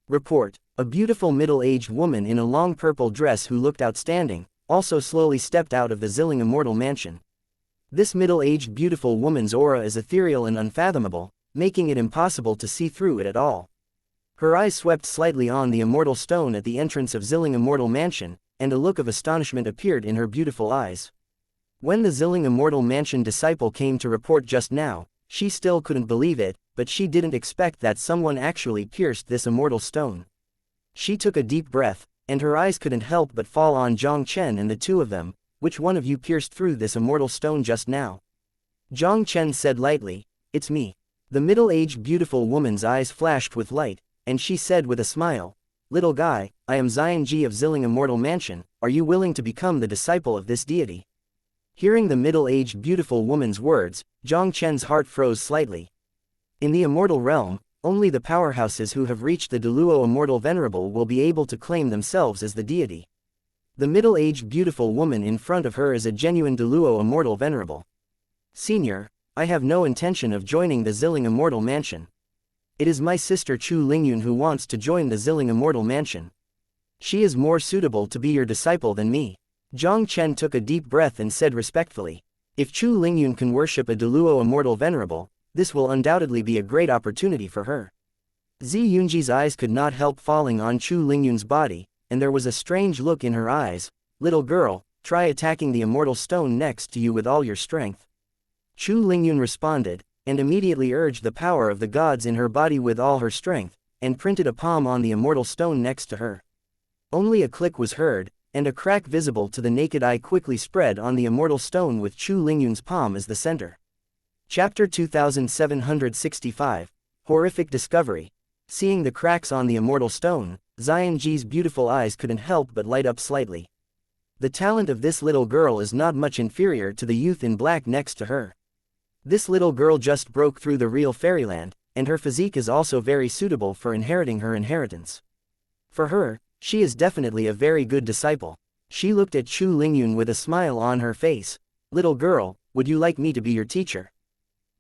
Speaker 1: report. A beautiful middle-aged woman in a long purple dress who looked outstanding, also slowly stepped out of the Zilling Immortal Mansion. This middle-aged beautiful woman's aura is ethereal and unfathomable, making it impossible to see through it at all. Her eyes swept slightly on the immortal stone at the entrance of Zilling Immortal Mansion, and a look of astonishment appeared in her beautiful eyes. When the Zilling Immortal Mansion disciple came to report just now, she still couldn't believe it, but she didn't expect that someone actually pierced this immortal stone. She took a deep breath, and her eyes couldn't help but fall on Jiang Chen and the two of them. Which one of you pierced through this immortal stone just now? Jiang Chen said lightly, it's me. The middle-aged beautiful woman's eyes flashed with light, and she said with a smile, little guy, I am Xianxia of Zilling Immortal Mansion, are you willing to become the disciple of this deity? Hearing the middle-aged beautiful woman's words, Jiang Chen's heart froze slightly. In the immortal realm, only the powerhouses who have reached the Deluo Immortal Venerable will be able to claim themselves as the deity. The middle-aged beautiful woman in front of her is a genuine Deluo Immortal Venerable. Senior, I have no intention of joining the Zilling Immortal Mansion. It is my sister Chu Lingyun who wants to join the Zilling Immortal Mansion. She is more suitable to be your disciple than me. Jiang Chen took a deep breath and said respectfully, if Chu Lingyun can worship a Deluo Immortal Venerable, this will undoubtedly be a great opportunity for her. Zi Yunji's eyes could not help falling on Chu Lingyun's body, and there was a strange look in her eyes. Little girl, try attacking the immortal stone next to you with all your strength. Chu Lingyun responded, and immediately urged the power of the gods in her body with all her strength, and printed a palm on the immortal stone next to her. Only a click was heard, and a crack visible to the naked eye quickly spread on the immortal stone with Chu Lingyun's palm as the center. Chapter 2765, Horrific Discovery. Seeing the cracks on the immortal stone, Xianxi's beautiful eyes couldn't help but light up slightly. The talent of this little girl is not much inferior to the youth in black next to her. This little girl just broke through the real fairyland, and her physique is also very suitable for inheriting her inheritance. For her, she is definitely a very good disciple. She looked at Chu Lingyun with a smile on her face. Little girl, would you like me to be your teacher?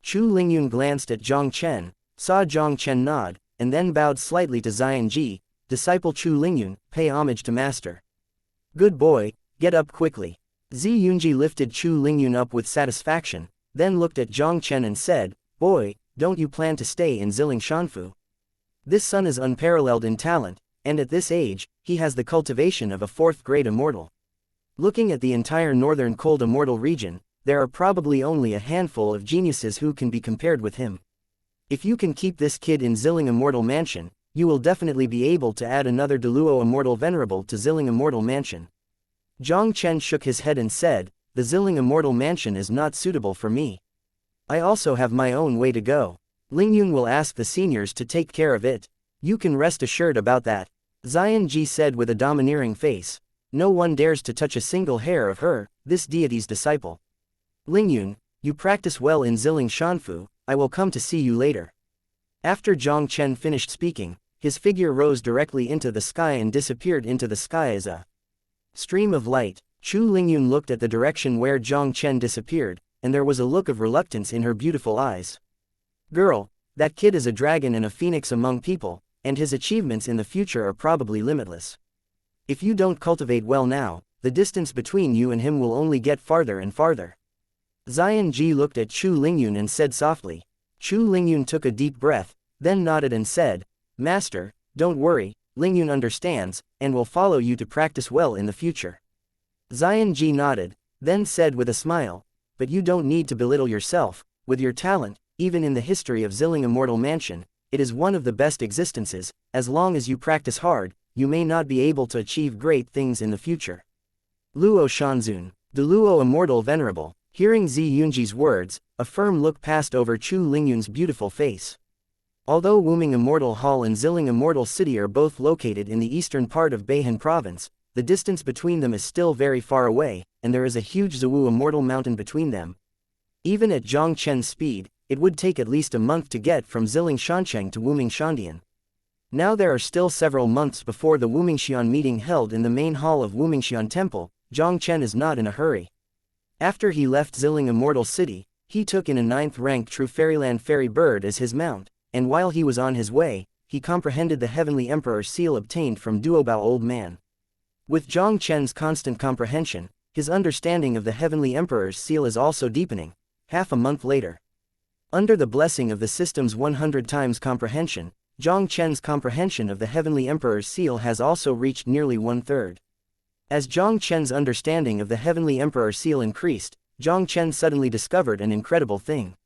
Speaker 1: Chu Lingyun glanced at Jiang Chen, saw Jiang Chen nod, and then bowed slightly to Xianxi. Disciple Chu Lingyun, pay homage to master. Good boy, get up quickly. Zi Yunji lifted Chu Lingyun up with satisfaction, then looked at Jiang Chen and said, boy, don't you plan to stay in Zilling Shanfu? This son is unparalleled in talent, and at this age, he has the cultivation of a 4th-grade immortal. Looking at the entire northern cold immortal region, there are probably only a handful of geniuses who can be compared with him. If you can keep this kid in Zilling Immortal Mansion, you will definitely be able to add another Deluo Immortal Venerable to Zilling Immortal Mansion. Jiang Chen shook his head and said, the Zilling Immortal Mansion is not suitable for me. I also have my own way to go. Lingyun will ask the seniors to take care of it. You can rest assured about that. Xianxi said with a domineering face. No one dares to touch a single hair of her, this deity's disciple. Lingyun, you practice well in Zilling Shanfu, I will come to see you later. After Jiang Chen finished speaking, his figure rose directly into the sky and disappeared into the sky as a stream of light. Chu Lingyun looked at the direction where Jiang Chen disappeared, and there was a look of reluctance in her beautiful eyes. Girl, that kid is a dragon and a phoenix among people, and his achievements in the future are probably limitless. If you don't cultivate well now, the distance between you and him will only get farther and farther. Xianxi looked at Chu Lingyun and said softly. Chu Lingyun took a deep breath, then nodded and said, Master, don't worry, Lingyun understands, and will follow you to practice well in the future. Xianxi nodded, then said with a smile, but you don't need to belittle yourself. With your talent, even in the history of Zilling Immortal Mansion, it is one of the best existences. As long as you practice hard, you may not be able to achieve great things in the future. Luo Shanzun, the Luo Immortal Venerable. Hearing Zi Yunji's words, a firm look passed over Chu Lingyun's beautiful face. Although Wuming Immortal Hall and Zilling Immortal City are both located in the eastern part of Beihan Province, the distance between them is still very far away, and there is a huge Ziwu Immortal Mountain between them. Even at Jiang Chen's speed, it would take at least a month to get from Zilling Shancheng to Wuming Shandian. Now there are still several months before the Wumingshan meeting held in the main hall of Wumingshan Temple. Jiang Chen is not in a hurry. After he left Zilling Immortal City, he took in a 9th-rank True Fairyland Fairy Bird as his mount, and while he was on his way, he comprehended the Heavenly Emperor's seal obtained from Duobao Old Man. With Jiang Chen's constant comprehension, his understanding of the Heavenly Emperor's seal is also deepening. Half a month later, under the blessing of the system's 100 times comprehension, Jiang Chen's comprehension of the Heavenly Emperor's seal has also reached nearly 1/3. As Jiang Chen's understanding of the Heavenly Emperor seal increased, Jiang Chen suddenly discovered an incredible thing.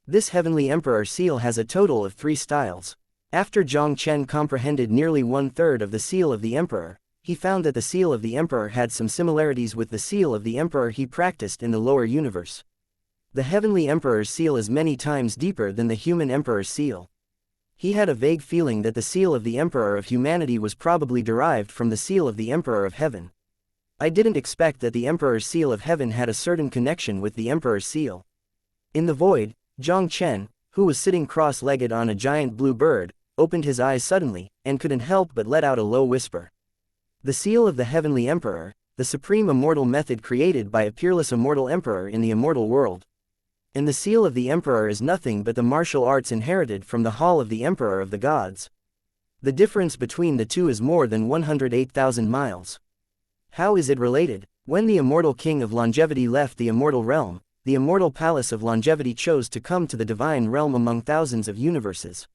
Speaker 1: This Heavenly Emperor seal has a total of 3 styles. After Jiang Chen comprehended nearly 1/3 of the seal of the Emperor, he found that the seal of the Emperor had some similarities with the seal of the Emperor he practiced in the lower universe. The Heavenly Emperor's seal is many times deeper than the human Emperor's seal. He had a vague feeling that the seal of the Emperor of Humanity was probably derived from the seal of the Emperor of Heaven. I didn't expect that the Emperor's seal of Heaven had a certain connection with the Emperor's seal. In the void, Jiang Chen, who was sitting cross-legged on a giant blue bird, opened his eyes suddenly, and couldn't help but let out a low whisper. The seal of the Heavenly Emperor, the supreme immortal method created by a peerless immortal emperor in the immortal world. And the seal of the Emperor is nothing but the martial arts inherited from the Hall of the Emperor of the Gods. The difference between the two is more than 108,000 miles. How is it related? When the immortal king of longevity left the immortal realm, the immortal palace of longevity chose to come to the divine realm among thousands of universes.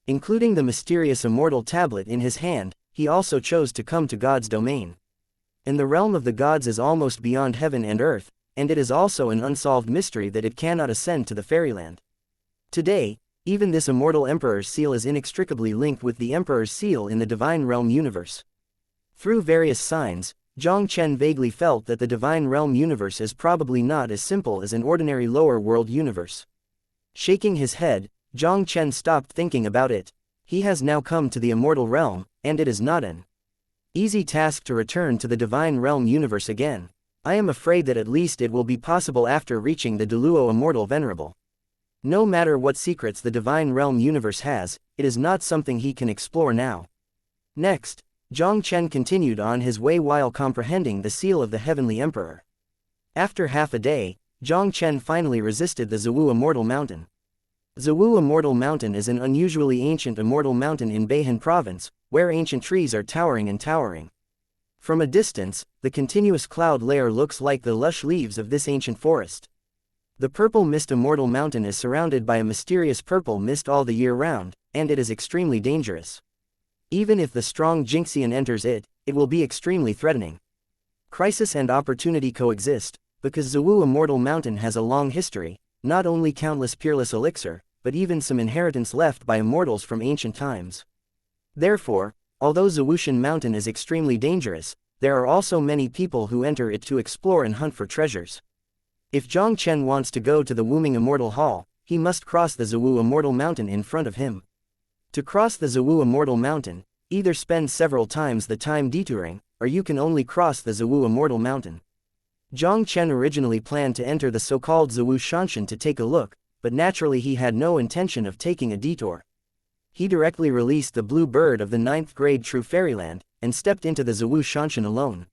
Speaker 1: Including the mysterious immortal tablet in his hand, he also chose to come to God's domain. And the realm of the gods is almost beyond heaven and earth, and it is also an unsolved mystery that it cannot ascend to the fairyland. Today, even this immortal emperor's seal is inextricably linked with the emperor's seal in the divine realm universe. Through various signs, Jiang Chen vaguely felt that the divine realm universe is probably not as simple as an ordinary lower world universe. Shaking his head, Jiang Chen stopped thinking about it. He has now come to the immortal realm, and it is not an easy task to return to the divine realm universe again. I am afraid that at least it will be possible after reaching the Deluo Immortal Venerable. No matter what secrets the divine realm universe has, it is not something he can explore now. Next, Jiang Chen continued on his way while comprehending the seal of the Heavenly Emperor. After half a day, Jiang Chen finally resisted the Ziwu Immortal Mountain. Ziwu Immortal Mountain is an unusually ancient immortal mountain in Beihan Province, where ancient trees are towering and towering. From a distance, the continuous cloud layer looks like the lush leaves of this ancient forest. The Purple Mist Immortal Mountain is surrounded by a mysterious purple mist all the year round, and it is extremely dangerous. Even if the strong Jinxian enters it, it will be extremely threatening. Crisis and opportunity coexist, because Ziwu Immortal Mountain has a long history, not only countless peerless elixir, but even some inheritance left by immortals from ancient times. Therefore, although Zawushan Mountain is extremely dangerous, there are also many people who enter it to explore and hunt for treasures. If Jiang Chen wants to go to the Wuming Immortal Hall, he must cross the Ziwu Immortal Mountain in front of him. To cross the Ziwu Immortal Mountain, either spend several times the time detouring, or you can only cross the Ziwu Immortal Mountain. Jiang Chen originally planned to enter the so-called Ziwu Shanshan to take a look, but naturally he had no intention of taking a detour. He directly released the blue bird of the 9th grade True Fairyland, and stepped into the Ziwu Shanshan alone.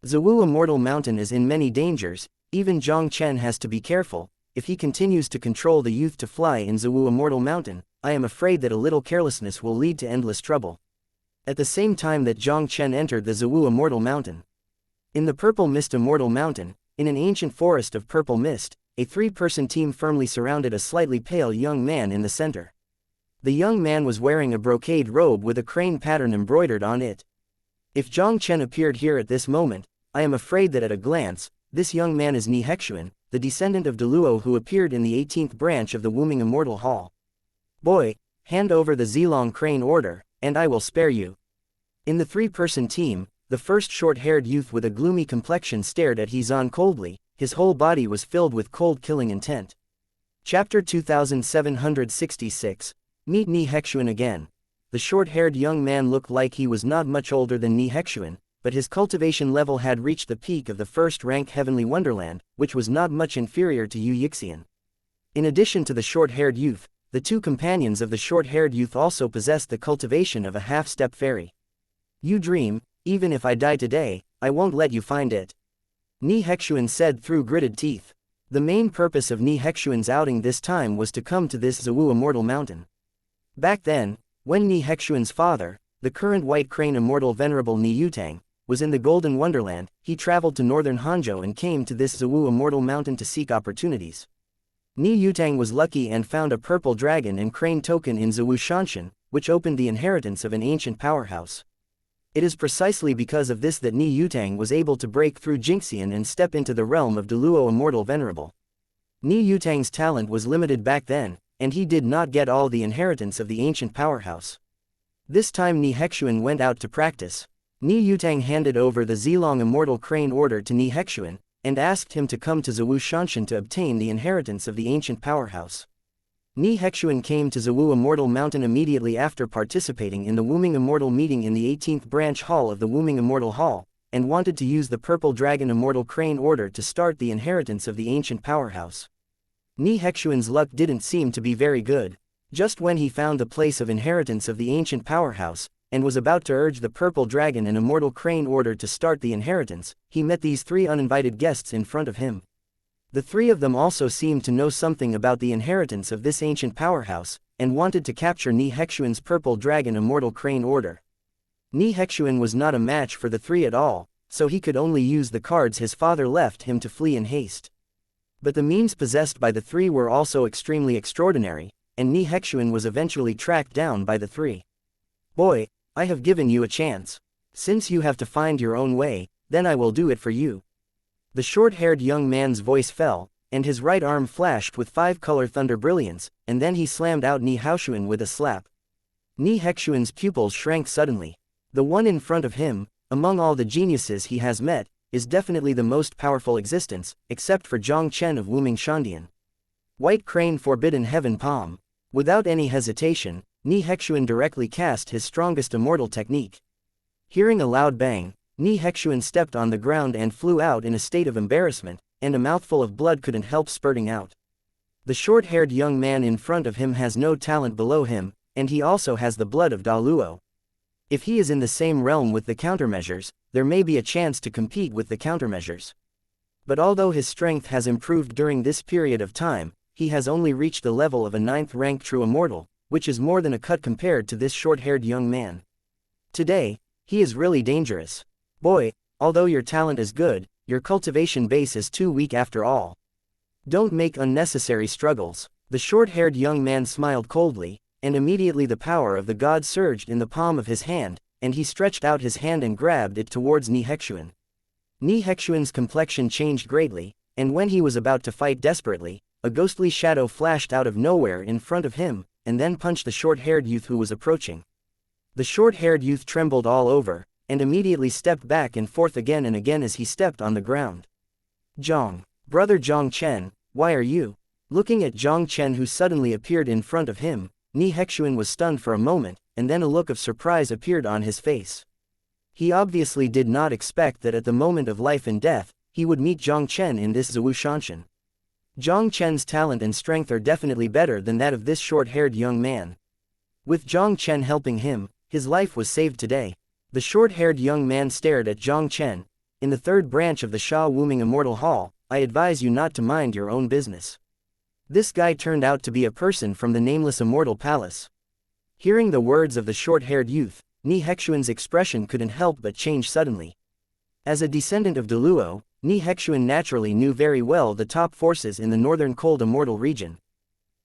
Speaker 1: Ziwu Immortal Mountain is in many dangers, even Jiang Chen has to be careful. If he continues to control the youth to fly in Ziwu Immortal Mountain, I am afraid that a little carelessness will lead to endless trouble. At the same time that Jiang Chen entered the Ziwu Immortal Mountain. In the Purple Mist Immortal Mountain, in an ancient forest of purple mist, a three-person team firmly surrounded a slightly pale young man in the center. The young man was wearing a brocade robe with a crane pattern embroidered on it. If Jiang Chen appeared here at this moment, I am afraid that at a glance, this young man is Ni Hexuan, the descendant of Deluo who appeared in the 18th branch of the Wuming Immortal Hall. Boy, hand over the Zilong Crane order, and I will spare you. In the three-person team, the first short-haired youth with a gloomy complexion stared at Hezon coldly. His whole body was filled with cold-killing intent. Chapter 2766. Meet Ni Hexuan again. The short-haired young man looked like he was not much older than Ni Hexuan, but his cultivation level had reached the peak of the first-rank Heavenly Wonderland, which was not much inferior to Yu Yixian. In addition to the short-haired youth, the two companions of the short-haired youth also possessed the cultivation of a half-step fairy. You dream, even if I die today, I won't let you find it. Ni Hexuan said through gritted teeth. The main purpose of Ni Hexuan's outing this time was to come to this Ziwu Immortal Mountain. Back then, when Ni Hexuan's father, the current White Crane Immortal Venerable Ni Yutang, was in the Golden Wonderland, he traveled to northern Hanzhou and came to this Ziwu Immortal Mountain to seek opportunities. Ni Yutang was lucky and found a purple dragon and crane token in Ziwu Shanshan, which opened the inheritance of an ancient powerhouse. It is precisely because of this that Ni Yutang was able to break through Jinxian and step into the realm of Deluo Immortal Venerable. Ni Yutang's talent was limited back then, and he did not get all the inheritance of the ancient powerhouse. This time Ni Hexuan went out to practice. Ni Yutang handed over the Zilong Immortal Crane order to Ni Hexuan, and asked him to come to Ziwu Shanshan to obtain the inheritance of the ancient powerhouse. Ni Hexuan came to Ziwu Immortal Mountain immediately after participating in the Wuming Immortal meeting in the 18th branch hall of the Wuming Immortal Hall, and wanted to use the Purple Dragon Immortal Crane order to start the inheritance of the ancient powerhouse. Ni Hexuan's luck didn't seem to be very good. Just when he found the place of inheritance of the ancient powerhouse, and was about to urge the purple dragon and immortal crane order to start the inheritance, he met these three uninvited guests in front of him. The three of them also seemed to know something about the inheritance of this ancient powerhouse, and wanted to capture Ni Hexuan's purple dragon immortal crane order. Ni Hexuan was not a match for the three at all, so he could only use the cards his father left him to flee in haste. But the means possessed by the three were also extremely extraordinary, and Ni Hexuan was eventually tracked down by the three. "Boy, I have given you a chance. Since you have to find your own way, then I will do it for you." The short-haired young man's voice fell, and his right arm flashed with 5-color thunder brilliance, and then he slammed out Ni Hexuan with a slap. Ni Hexuan's pupils shrank suddenly. The one in front of him, among all the geniuses he has met, is definitely the most powerful existence, except for Jiang Chen of Wuming Shandian. White Crane Forbidden Heaven Palm. Without any hesitation, Ni Hexuan directly cast his strongest immortal technique. Hearing a loud bang, Ni Hexuan stepped on the ground and flew out in a state of embarrassment, and a mouthful of blood couldn't help spurting out. The short-haired young man in front of him has no talent below him, and he also has the blood of Da Luo. If he is in the same realm with the countermeasures, there may be a chance to compete with the countermeasures. But although his strength has improved during this period of time, he has only reached the level of a 9th rank true immortal, which is more than a cut compared to this short-haired young man. Today, he is really dangerous. Boy, although your talent is good, your cultivation base is too weak after all. Don't make unnecessary struggles. The short-haired young man smiled coldly, and immediately the power of the god surged in the palm of his hand, and he stretched out his hand and grabbed it towards Ni Hexuan. Ni Hexuan's complexion changed greatly, and when he was about to fight desperately, a ghostly shadow flashed out of nowhere in front of him, and then punched the short-haired youth who was approaching. The short-haired youth trembled all over, and immediately stepped back and forth again and again as he stepped on the ground. "Jiang, brother Jiang Chen, why are you?" Looking at Jiang Chen who suddenly appeared in front of him, Ni Hexuan was stunned for a moment, and then a look of surprise appeared on his face. He obviously did not expect that at the moment of life and death, he would meet Jiang Chen in this Zhuoshanshan. Jiang Chen's talent and strength are definitely better than that of this short-haired young man. With Jiang Chen helping him, his life was saved today. The short-haired young man stared at Jiang Chen. "In the third branch of the Sha Wuming Immortal Hall, I advise you not to mind your own business." This guy turned out to be a person from the nameless Immortal Palace. Hearing the words of the short-haired youth, Ni Hexuan's expression couldn't help but change suddenly. As a descendant of Da Luo, Ni Hexuan naturally knew very well the top forces in the northern cold immortal region.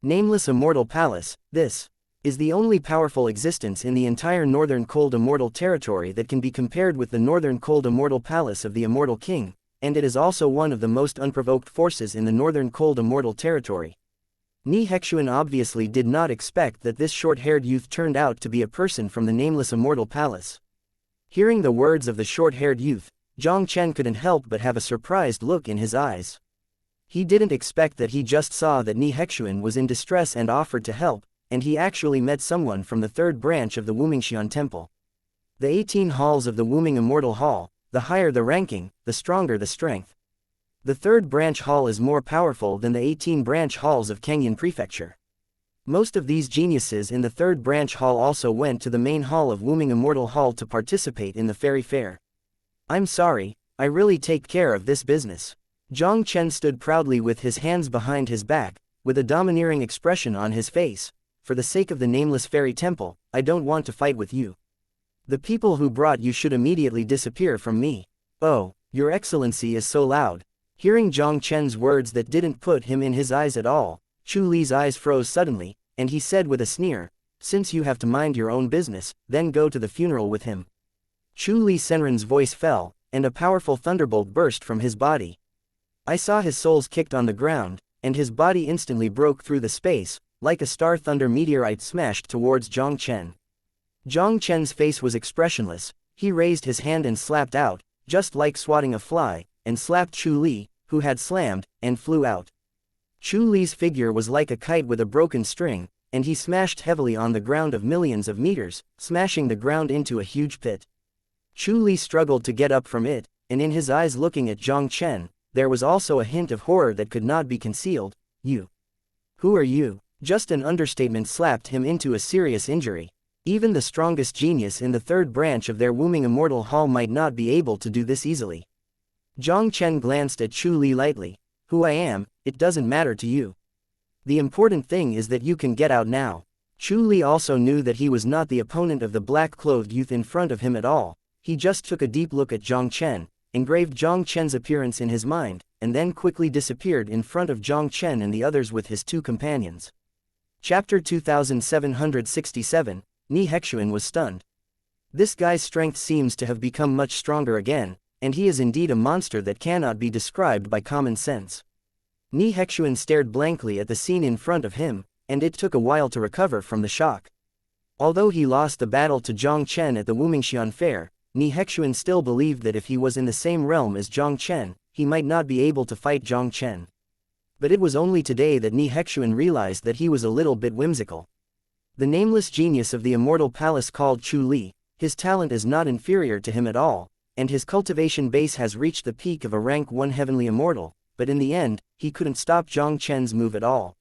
Speaker 1: Nameless Immortal Palace, this is the only powerful existence in the entire northern cold immortal territory that can be compared with the northern cold immortal palace of the Immortal King, and it is also one of the most unprovoked forces in the northern cold immortal territory. Ni Hexuan obviously did not expect that this short-haired youth turned out to be a person from the nameless Immortal Palace. Hearing the words of the short-haired youth, Jiang Chen couldn't help but have a surprised look in his eyes. He didn't expect that. He just saw that Ni Hexuan was in distress and offered to help, and he actually met someone from the third branch of the Wumingshan Temple. The 18 halls of the Wuming Immortal Hall, the higher the ranking, the stronger the strength. The third branch hall is more powerful than the 18 branch halls of Kangyan Prefecture. Most of these geniuses in the third branch hall also went to the main hall of Wuming Immortal Hall to participate in the fairy fair. "I'm sorry, I really take care of this business." Jiang Chen stood proudly with his hands behind his back, with a domineering expression on his face. "For the sake of the nameless fairy temple, I don't want to fight with you. The people who brought you should immediately disappear from me." "Oh, your excellency is so loud." Hearing Jiang Chen's words that didn't put him in his eyes at all, Chu Li's eyes froze suddenly, and he said with a sneer, "Since you have to mind your own business, then go to the funeral with him." Chu Li Senran's voice fell, and a powerful thunderbolt burst from his body. I saw his soles kicked on the ground, and his body instantly broke through the space, like a star thunder meteorite smashed towards Jiang Chen. Jiang Chen's face was expressionless. He raised his hand and slapped out, just like swatting a fly, and slapped Chu Li, who had slammed, and flew out. Chu Li's figure was like a kite with a broken string, and he smashed heavily on the ground of millions of meters, smashing the ground into a huge pit. Chu Li struggled to get up from it, and in his eyes looking at Jiang Chen, there was also a hint of horror that could not be concealed. "You Who are you? Just an understatement slapped him into a serious injury. Even the strongest genius in the third branch of their Wuming Immortal Hall might not be able to do this easily. Jiang Chen glanced at Chu Li lightly. Who I am, it doesn't matter to you. The important thing is that you can get out now. Chu Li also knew that he was not the opponent of the black-clothed youth in front of him at all. He just took a deep look at Jiang Chen, engraved Jiang Chen's appearance in his mind, and then quickly disappeared in front of Jiang Chen and the others with his two companions. Chapter 2767, Ni Hexuan was stunned. This guy's strength seems to have become much stronger again, and he is indeed a monster that cannot be described by common sense. Ni Hexuan stared blankly at the scene in front of him, and it took a while to recover from the shock. Although he lost the battle to Jiang Chen at the Wumingshan Fair, Ni Hexuan still believed that if he was in the same realm as Jiang Chen, he might not be able to fight Jiang Chen. But it was only today that Ni Hexuan realized that he was a little bit whimsical. The nameless genius of the Immortal Palace called Chu Li, his talent is not inferior to him at all, and his cultivation base has reached the peak of a rank 1 heavenly immortal, but in the end, he couldn't stop Jiang Chen's move at all.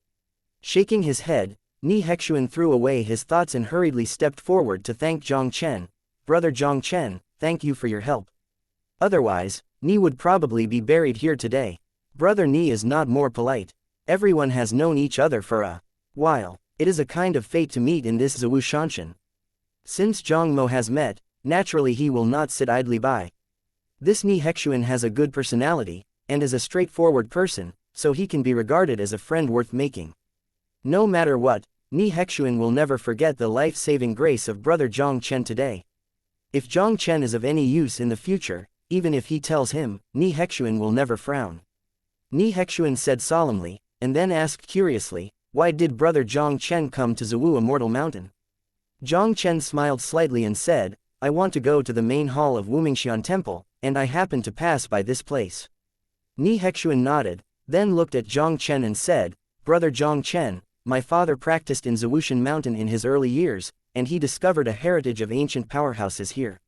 Speaker 1: Shaking his head, Ni Hexuan threw away his thoughts and hurriedly stepped forward to thank Jiang Chen. Brother Jiang Chen, thank you for your help. Otherwise, Ni would probably be buried here today. Brother Ni is not more polite. Everyone has known each other for a while. It is a kind of fate to meet in this Zhou Shanshan. Since Zhang Mo has met, naturally he will not sit idly by. This Ni Hexuan has a good personality, and is a straightforward person, so he can be regarded as a friend worth making. No matter what, Ni Hexuan will never forget the life-saving grace of brother Jiang Chen today. If Jiang Chen is of any use in the future, even if he tells him, Ni Hexuan will never frown. Ni Hexuan said solemnly, and then asked curiously, why did brother Jiang Chen come to Zhou Immortal Mountain? Jiang Chen smiled slightly and said, I want to go to the main hall of Wumingshan Temple, and I happen to pass by this place. Ni Hexuan nodded, then looked at Jiang Chen and said, Brother Jiang Chen, my father practiced in Zhuoshan Mountain in his early years, and he discovered a heritage of ancient powerhouses here.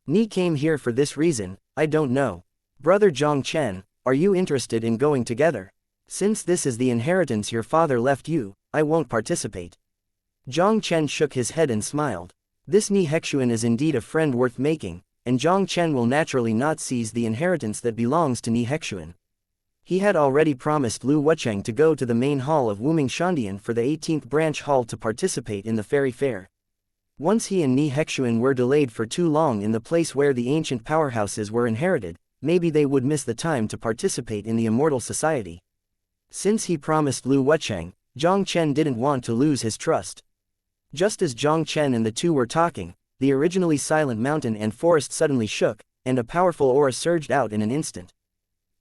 Speaker 1: Ni came here for this reason, I don't know. Brother Jiang Chen, are you interested in going together? Since this is the inheritance your father left you, I won't participate. Jiang Chen shook his head and smiled. This Ni Hexuan is indeed a friend worth making, and Jiang Chen will naturally not seize the inheritance that belongs to Ni Hexuan. He had already promised Lu Wucheng to go to the main hall of Wuming Shandian for the 18th branch hall to participate in the fairy fair. Once he and Ni Hexuan were delayed for too long in the place where the ancient powerhouses were inherited, maybe they would miss the time to participate in the Immortal Society. Since he promised Lu Wucheng, Jiang Chen didn't want to lose his trust. Just as Jiang Chen and the two were talking, the originally silent mountain and forest suddenly shook, and a powerful aura surged out in an instant.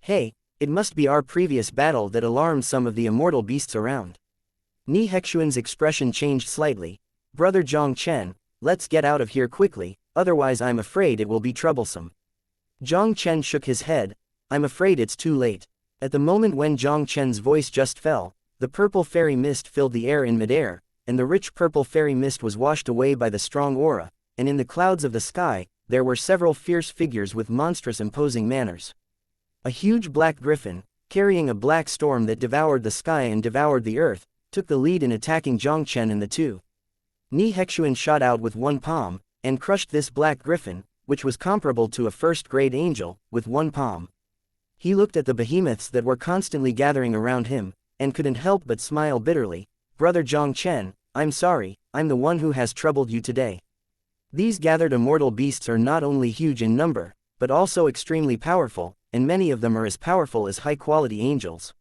Speaker 1: Hey, it must be our previous battle that alarmed some of the immortal beasts around. Ni Hexuan's expression changed slightly. Brother Jiang Chen, let's get out of here quickly, otherwise I'm afraid it will be troublesome. Jiang Chen shook his head, I'm afraid it's too late. At the moment when Jiang Chen's voice just fell, the purple fairy mist filled the air in midair, and the rich purple fairy mist was washed away by the strong aura, and in the clouds of the sky, there were several fierce figures with monstrous imposing manners. A huge black griffin, carrying a black storm that devoured the sky and devoured the earth, took the lead in attacking Jiang Chen and the two. Ni Hexuan shot out with one palm, and crushed this black griffin, which was comparable to a first-grade angel, with one palm. He looked at the behemoths that were constantly gathering around him, and couldn't help but smile bitterly. Brother Jiang Chen, I'm sorry, I'm the one who has troubled you today. These gathered immortal beasts are not only huge in number, but also extremely powerful, and many of them are as powerful as high-quality angels.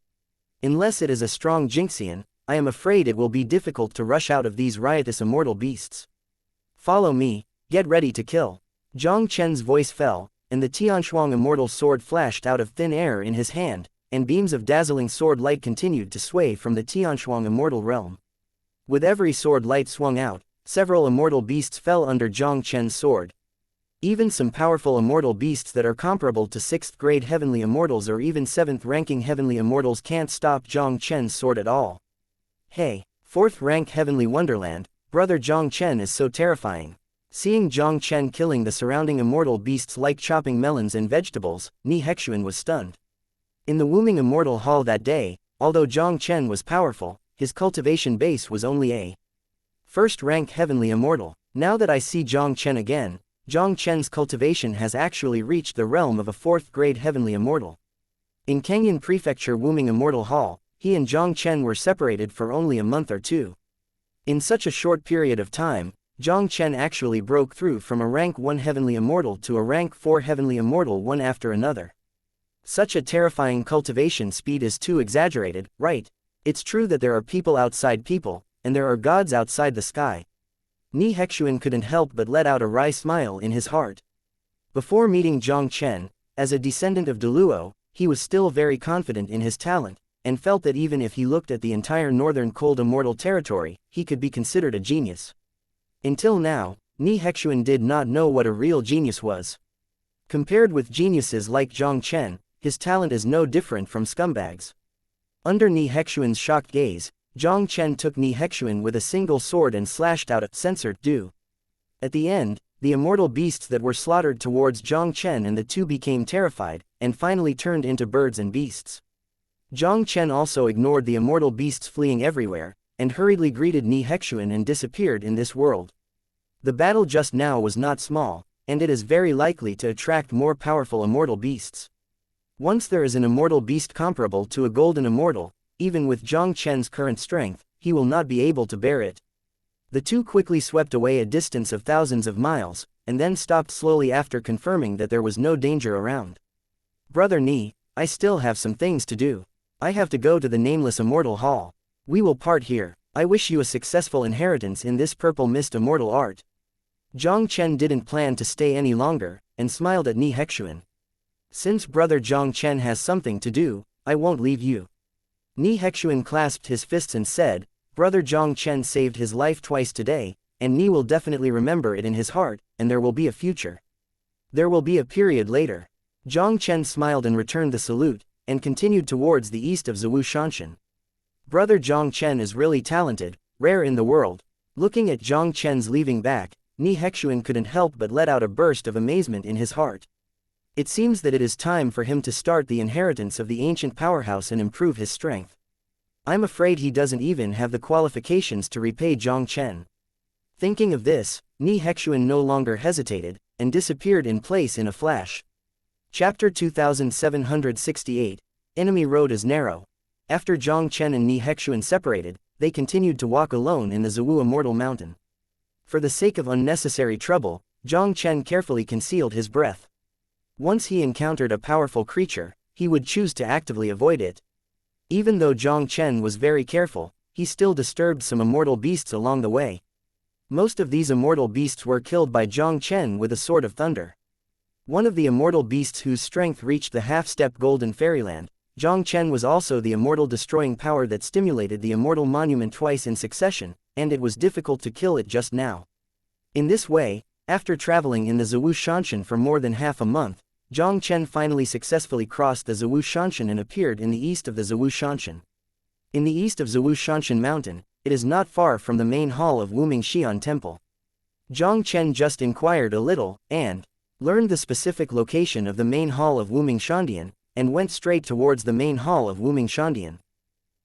Speaker 1: Unless it is a strong Jinxian, I am afraid it will be difficult to rush out of these riotous immortal beasts. Follow me, get ready to kill. Jiang Chen's voice fell, and the Tianshuang immortal sword flashed out of thin air in his hand, and beams of dazzling sword light continued to sway from the Tianshuang immortal realm. With every sword light swung out, several immortal beasts fell under Jiang Chen's sword. Even some powerful immortal beasts that are comparable to 6th grade heavenly immortals or even 7th ranking heavenly immortals can't stop Jiang Chen's sword at all. Hey, 4th rank heavenly wonderland, brother Jiang Chen is so terrifying. Seeing Jiang Chen killing the surrounding immortal beasts like chopping melons and vegetables, Ni Hexuan was stunned. In the Wuming Immortal Hall that day, although Jiang Chen was powerful, his cultivation base was only a first rank heavenly immortal. Now that I see Jiang Chen again, Jiang Chen's cultivation has actually reached the realm of a 4th grade heavenly immortal. In Kangyang Prefecture Wuming Immortal Hall, he and Jiang Chen were separated for only a month or two. In such a short period of time, Jiang Chen actually broke through from a rank 1 heavenly immortal to a rank 4 heavenly immortal one after another. Such a terrifying cultivation speed is too exaggerated, right? It's true that there are people outside people, and there are gods outside the sky. Ni Hexuan couldn't help but let out a wry smile in his heart. Before meeting Jiang Chen, as a descendant of Deluo, he was still very confident in his talent, and felt that even if he looked at the entire northern cold immortal territory, he could be considered a genius. Until now, Ni Hexuan did not know what a real genius was. Compared with geniuses like Jiang Chen, his talent is no different from scumbags. Under Ni Hexuan's shocked gaze, Jiang Chen took Ni Hexuan with a single sword and slashed out a censored do. At the end, the immortal beasts that were slaughtered towards Jiang Chen and the two became terrified, and finally turned into birds and beasts. Jiang Chen also ignored the immortal beasts fleeing everywhere, and hurriedly greeted Ni Hexuan and disappeared in this world. The battle just now was not small, and it is very likely to attract more powerful immortal beasts. Once there is an immortal beast comparable to a golden immortal, even with Jiang Chen's current strength, he will not be able to bear it. The two quickly swept away a distance of thousands of miles, and then stopped slowly after confirming that there was no danger around. Brother Ni, I still have some things to do. I have to go to the Nameless Immortal Hall. We will part here. I wish you a successful inheritance in this purple mist immortal art. Jiang Chen didn't plan to stay any longer, and smiled at Ni Hexuan. Since brother Jiang Chen has something to do, I won't leave you. Ni Hexuan clasped his fists and said, Brother Jiang Chen saved his life twice today, and Ni will definitely remember it in his heart, and there will be a future. There will be a period later. Jiang Chen smiled and returned the salute, and continued towards the east of Zhou Shanshan. Brother Jiang Chen is really talented, rare in the world. Looking at Jiang Chen's leaving back, Ni Hexuan couldn't help but let out a burst of amazement in his heart. It seems that it is time for him to start the inheritance of the ancient powerhouse and improve his strength. I'm afraid he doesn't even have the qualifications to repay Jiang Chen. Thinking of this, Ni Hexuan no longer hesitated, and disappeared in place in a flash. Chapter 2768, Enemy Road is Narrow. After Jiang Chen and Ni Hexuan separated, they continued to walk alone in the Zhou Immortal Mountain. For the sake of unnecessary trouble, Jiang Chen carefully concealed his breath. Once he encountered a powerful creature, he would choose to actively avoid it. Even though Jiang Chen was very careful, he still disturbed some immortal beasts along the way. Most of these immortal beasts were killed by Jiang Chen with a sword of thunder. One of the immortal beasts whose strength reached the half-step golden fairyland, Jiang Chen was also the immortal destroying power that stimulated the immortal monument twice in succession, and it was difficult to kill it just now. In this way, after traveling in the Zhou Shanshan for more than half a month, Jiang Chen finally successfully crossed the Zhou Shanshan and appeared in the east of the Zhou Shanshan. In the east of Zhou Shanshan Mountain, it is not far from the main hall of Wuming Xian Temple. Jiang Chen just inquired a little, and learned the specific location of the main hall of Wuming Shandian, and went straight towards the main hall of Wuming Shandian.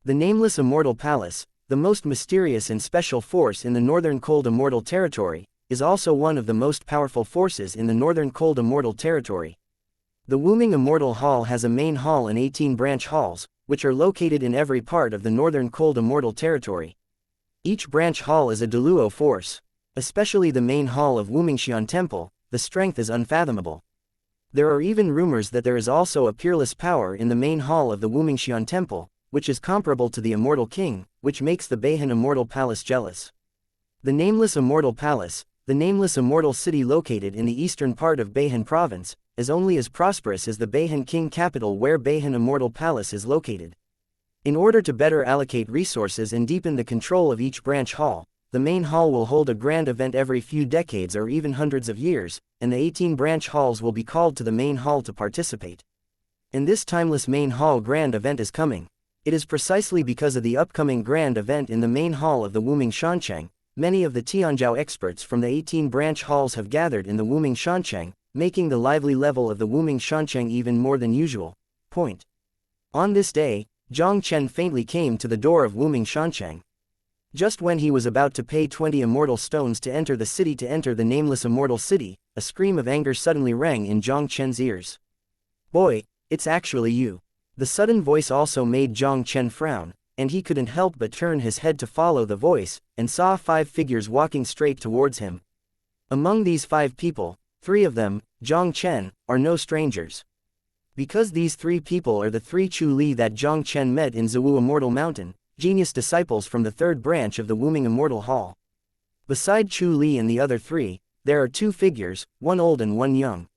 Speaker 1: The Nameless Immortal Palace, the most mysterious and special force in the Northern Cold Immortal Territory, is also one of the most powerful forces in the Northern Cold Immortal Territory. The Wuming Immortal Hall has a main hall and 18 branch halls, which are located in every part of the Northern Cold Immortal Territory. Each branch hall is a Deluo force. Especially the main hall of Wuming Xian Temple, the strength is unfathomable. There are even rumors that there is also a peerless power in the main hall of the Wuming Xian Temple, which is comparable to the Immortal King, which makes the Beihan Immortal Palace jealous. The Nameless Immortal Palace, the Nameless Immortal City located in the eastern part of Beihan Province, is only as prosperous as the Beihan King capital where Beihan Immortal Palace is located. In order to better allocate resources and deepen the control of each branch hall, the main hall will hold a grand event every few decades or even hundreds of years, and the 18 branch halls will be called to the main hall to participate. And this timeless main hall grand event is coming. It is precisely because of the upcoming grand event in the main hall of the Wuming Shanchang, many of the Tianzhou experts from the 18 branch halls have gathered in the Wuming Shanchang, making the lively level of the Wuming Shanchang even more than usual. On this day, Jiang Chen faintly came to the door of Wuming Shanchang. Just when he was about to pay 20 immortal stones to enter the nameless immortal city, a scream of anger suddenly rang in Jiang Chen's ears. "Boy, it's actually you." The sudden voice also made Jiang Chen frown, and he couldn't help but turn his head to follow the voice, and saw 5 figures walking straight towards him. Among these 5 people, 3 of them, Jiang Chen, are no strangers. Because these 3 people are the 3 Chu Li that Jiang Chen met in Zhiwu Immortal Mountain, genius disciples from the 3rd branch of the Wuming Immortal Hall. Beside Chu Li and the other 3, there are 2 figures, one old and one young.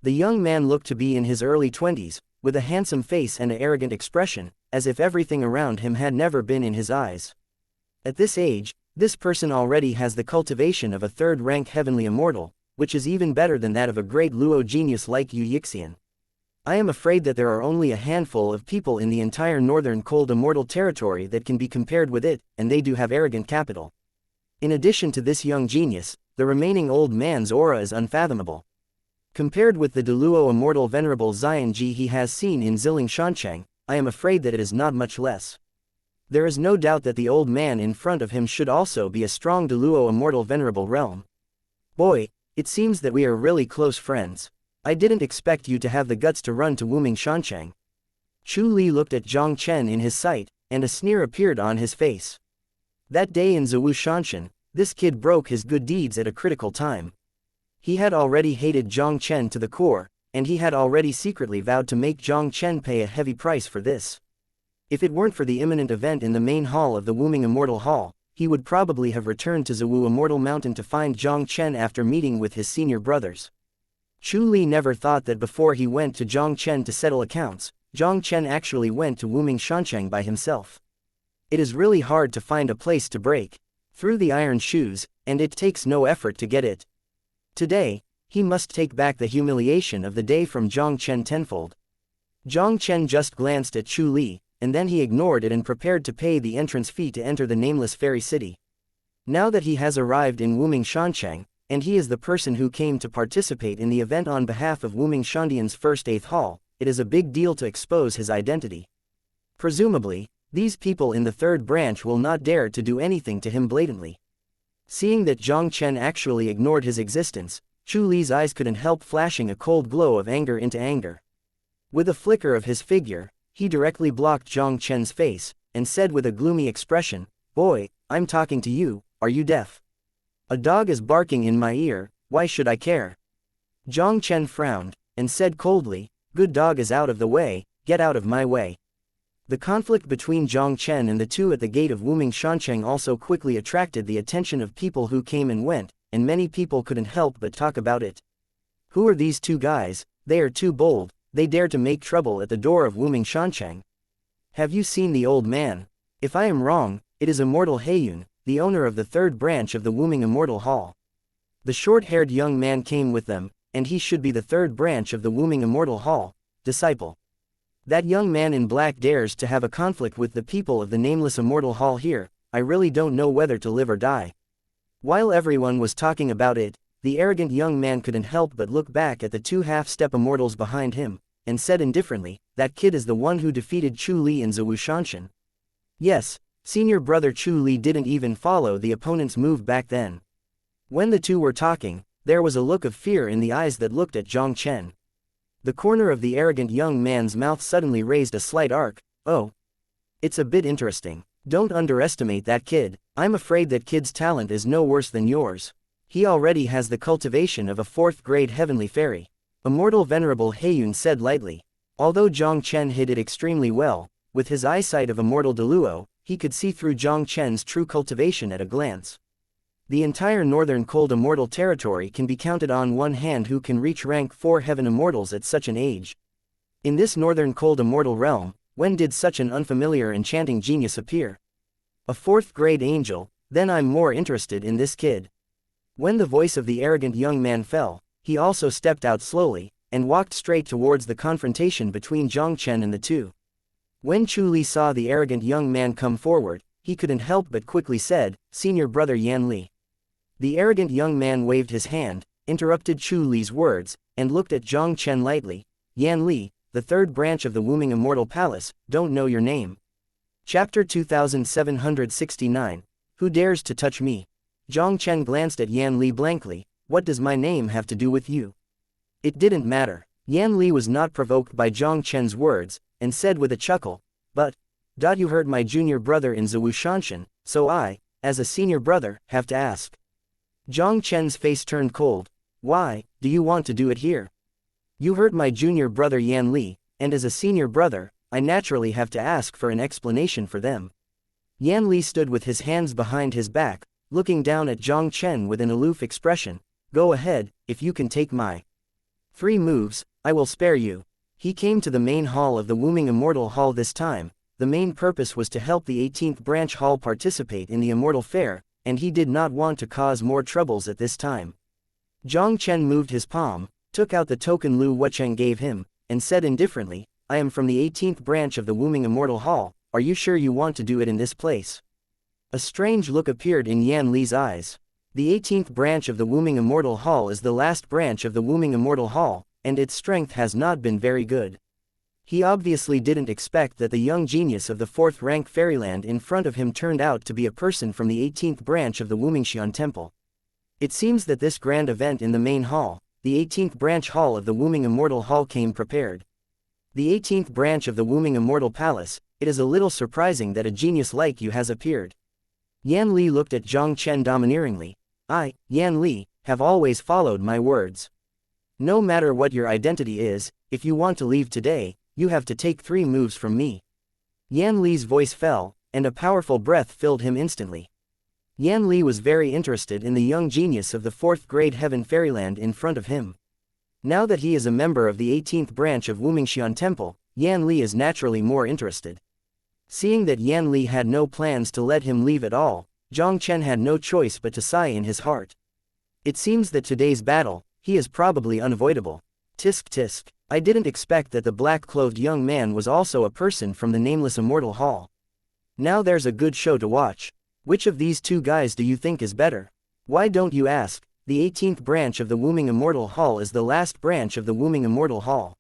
Speaker 1: The young man looked to be in his early 20s, with a handsome face and an arrogant expression, as if everything around him had never been in his eyes. At this age, this person already has the cultivation of a 3rd-rank heavenly immortal, which is even better than that of a great Luo genius like Yu Yixian. I am afraid that there are only a handful of people in the entire northern cold immortal territory that can be compared with it, and they do have arrogant capital. In addition to this young genius, the remaining old man's aura is unfathomable. Compared with the Deluo immortal venerable Xianxia he has seen in Ziling Shanchang, I am afraid that it is not much less. There is no doubt that the old man in front of him should also be a strong Deluo immortal venerable realm. Boy, it seems that we are really close friends. I didn't expect you to have the guts to run to Wuming Shanchang. Chu Li looked at Jiang Chen in his sight, and a sneer appeared on his face. That day in Zhiwu Shanshan, this kid broke his good deeds at a critical time. He had already hated Jiang Chen to the core, and he had already secretly vowed to make Jiang Chen pay a heavy price for this. If it weren't for the imminent event in the main hall of the Wuming Immortal Hall, he would probably have returned to Zhiwu Immortal Mountain to find Jiang Chen after meeting with his senior brothers. Chu Li never thought that before he went to Jiang Chen to settle accounts, Jiang Chen actually went to Wuming Shanchang by himself. It is really hard to find a place to break through the iron shoes, and it takes no effort to get it. Today, he must take back the humiliation of the day from Jiang Chen tenfold. Jiang Chen just glanced at Chu Li, and then he ignored it and prepared to pay the entrance fee to enter the nameless fairy city. Now that he has arrived in Wuming Shanchang, and he is the person who came to participate in the event on behalf of Wuming Shandian's first 8th hall, it is a big deal to expose his identity. Presumably, these people in the 3rd branch will not dare to do anything to him blatantly. Seeing that Jiang Chen actually ignored his existence, Chu Li's eyes couldn't help flashing a cold glow of anger into anger. With a flicker of his figure, he directly blocked Jiang Chen's face, and said with a gloomy expression, "Boy, I'm talking to you, are you deaf? A dog is barking in my ear, why should I care?" Jiang Chen frowned, and said coldly, "Good dog is out of the way, get out of my way." The conflict between Jiang Chen and the 2 at the gate of Wuming Shanchang also quickly attracted the attention of people who came and went, and many people couldn't help but talk about it. Who are these 2 guys? They are too bold, they dare to make trouble at the door of Wuming Shanchang. Have you seen the old man? If I am wrong, it is Immortal Heiyun, the owner of the 3rd branch of the Wuming Immortal Hall. The short-haired young man came with them, and he should be the 3rd branch of the Wuming Immortal Hall, disciple. That young man in black dares to have a conflict with the people of the nameless Immortal Hall here, I really don't know whether to live or die. While everyone was talking about it, the arrogant young man couldn't help but look back at the 2 half-step immortals behind him, and said indifferently, "That kid is the one who defeated Chu Li in Zhiwu Shanshan." Yes, senior brother Chu Li didn't even follow the opponent's move back then. When the 2 were talking, there was a look of fear in the eyes that looked at Jiang Chen. The corner of the arrogant young man's mouth suddenly raised a slight arc. "Oh. It's a bit interesting. Don't underestimate that kid. I'm afraid that kid's talent is no worse than yours. He already has the cultivation of a 4th-grade heavenly fairy." Immortal Venerable Heiyun said lightly. Although Jiang Chen hid it extremely well, with his eyesight of Immortal Deluo, he could see through Jiang Chen's true cultivation at a glance. The entire northern cold immortal territory can be counted on one hand who can reach rank 4 heaven immortals at such an age. In this northern cold immortal realm, when did such an unfamiliar enchanting genius appear? A 4th-grade angel, then I'm more interested in this kid. When the voice of the arrogant young man fell, he also stepped out slowly, and walked straight towards the confrontation between Jiang Chen and the 2. When Chu Li saw the arrogant young man come forward, he couldn't help but quickly said, "Senior brother Yan Li." The arrogant young man waved his hand, interrupted Chu Li's words, and looked at Jiang Chen lightly. "Yan Li, the third branch of the Wuming Immortal Palace, don't know your name. Chapter 2769. Who dares to touch me? Jiang Chen glanced at Yan Li blankly. What does my name have to do with you? It didn't matter. Yan Li was not provoked by Jiang Chen's words, and said with a chuckle, But, you hurt my junior brother in the Wuxia, so I, as a senior brother, have to ask. Jiang Chen's face turned cold. Why, do you want to do it here? You hurt my junior brother Yan Li, and as a senior brother, I naturally have to ask for an explanation for them. Yan Li stood with his hands behind his back, looking down at Jiang Chen with an aloof expression. Go ahead, if you can take my 3 moves, I will spare you. He came to the main hall of the Wuming Immortal Hall this time. The main purpose was to help the 18th branch hall participate in the Immortal Fair, and he did not want to cause more troubles at this time. Jiang Chen moved his palm, took out the token Lu Wucheng gave him, and said indifferently, I am from the 18th branch of the Wuming Immortal Hall, are you sure you want to do it in this place? A strange look appeared in Yan Li's eyes. The 18th branch of the Wuming Immortal Hall is the last branch of the Wuming Immortal Hall, and its strength has not been very good. He obviously didn't expect that the young genius of the 4th rank Fairyland in front of him turned out to be a person from the 18th branch of the Wumingxian Temple. It seems that this grand event in the main hall, the 18th branch hall of the Wuming Immortal Hall, came prepared. The 18th branch of the Wuming Immortal Palace, it is a little surprising that a genius like you has appeared. Yan Li looked at Jiang Chen domineeringly. I, Yan Li, have always followed my words. No matter what your identity is, if you want to leave today, you have to take 3 moves from me. Yan Li's voice fell, and a powerful breath filled him instantly. Yan Li was very interested in the young genius of the 4th grade Heaven Fairyland in front of him. Now that he is a member of the 18th branch of Wumingxian Temple, Yan Li is naturally more interested. Seeing that Yan Li had no plans to let him leave at all, Jiang Chen had no choice but to sigh in his heart. It seems that today's battle, he is probably unavoidable. Tisk tisk. I didn't expect that the black-clothed young man was also a person from the nameless Immortal Hall. Now there's a good show to watch. Which of these 2 guys do you think is better? Why don't you ask? The 18th branch of the Wuming Immortal Hall is the last branch of the Wuming Immortal Hall.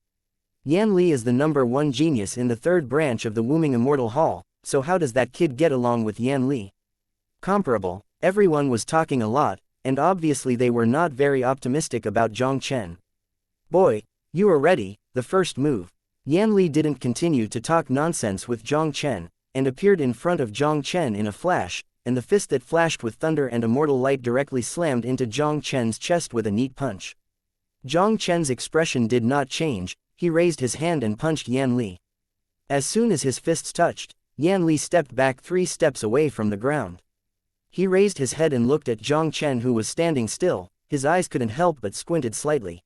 Speaker 1: Yan Li is the number 1 genius in the 3rd branch of the Wuming Immortal Hall, so how does that kid get along with Yan Li? Comparable. Everyone was talking a lot, and obviously they were not very optimistic about Jiang Chen. Boy, you are ready, the first move. Yan Li didn't continue to talk nonsense with Jiang Chen, and appeared in front of Jiang Chen in a flash, and the fist that flashed with thunder and immortal light directly slammed into Jiang Chen's chest with a neat punch. Jiang Chen's expression did not change, he raised his hand and punched Yan Li. As soon as his fists touched, Yan Li stepped back 3 steps away from the ground. He raised his head and looked at Jiang Chen, who was standing still, his eyes couldn't help but squinted slightly.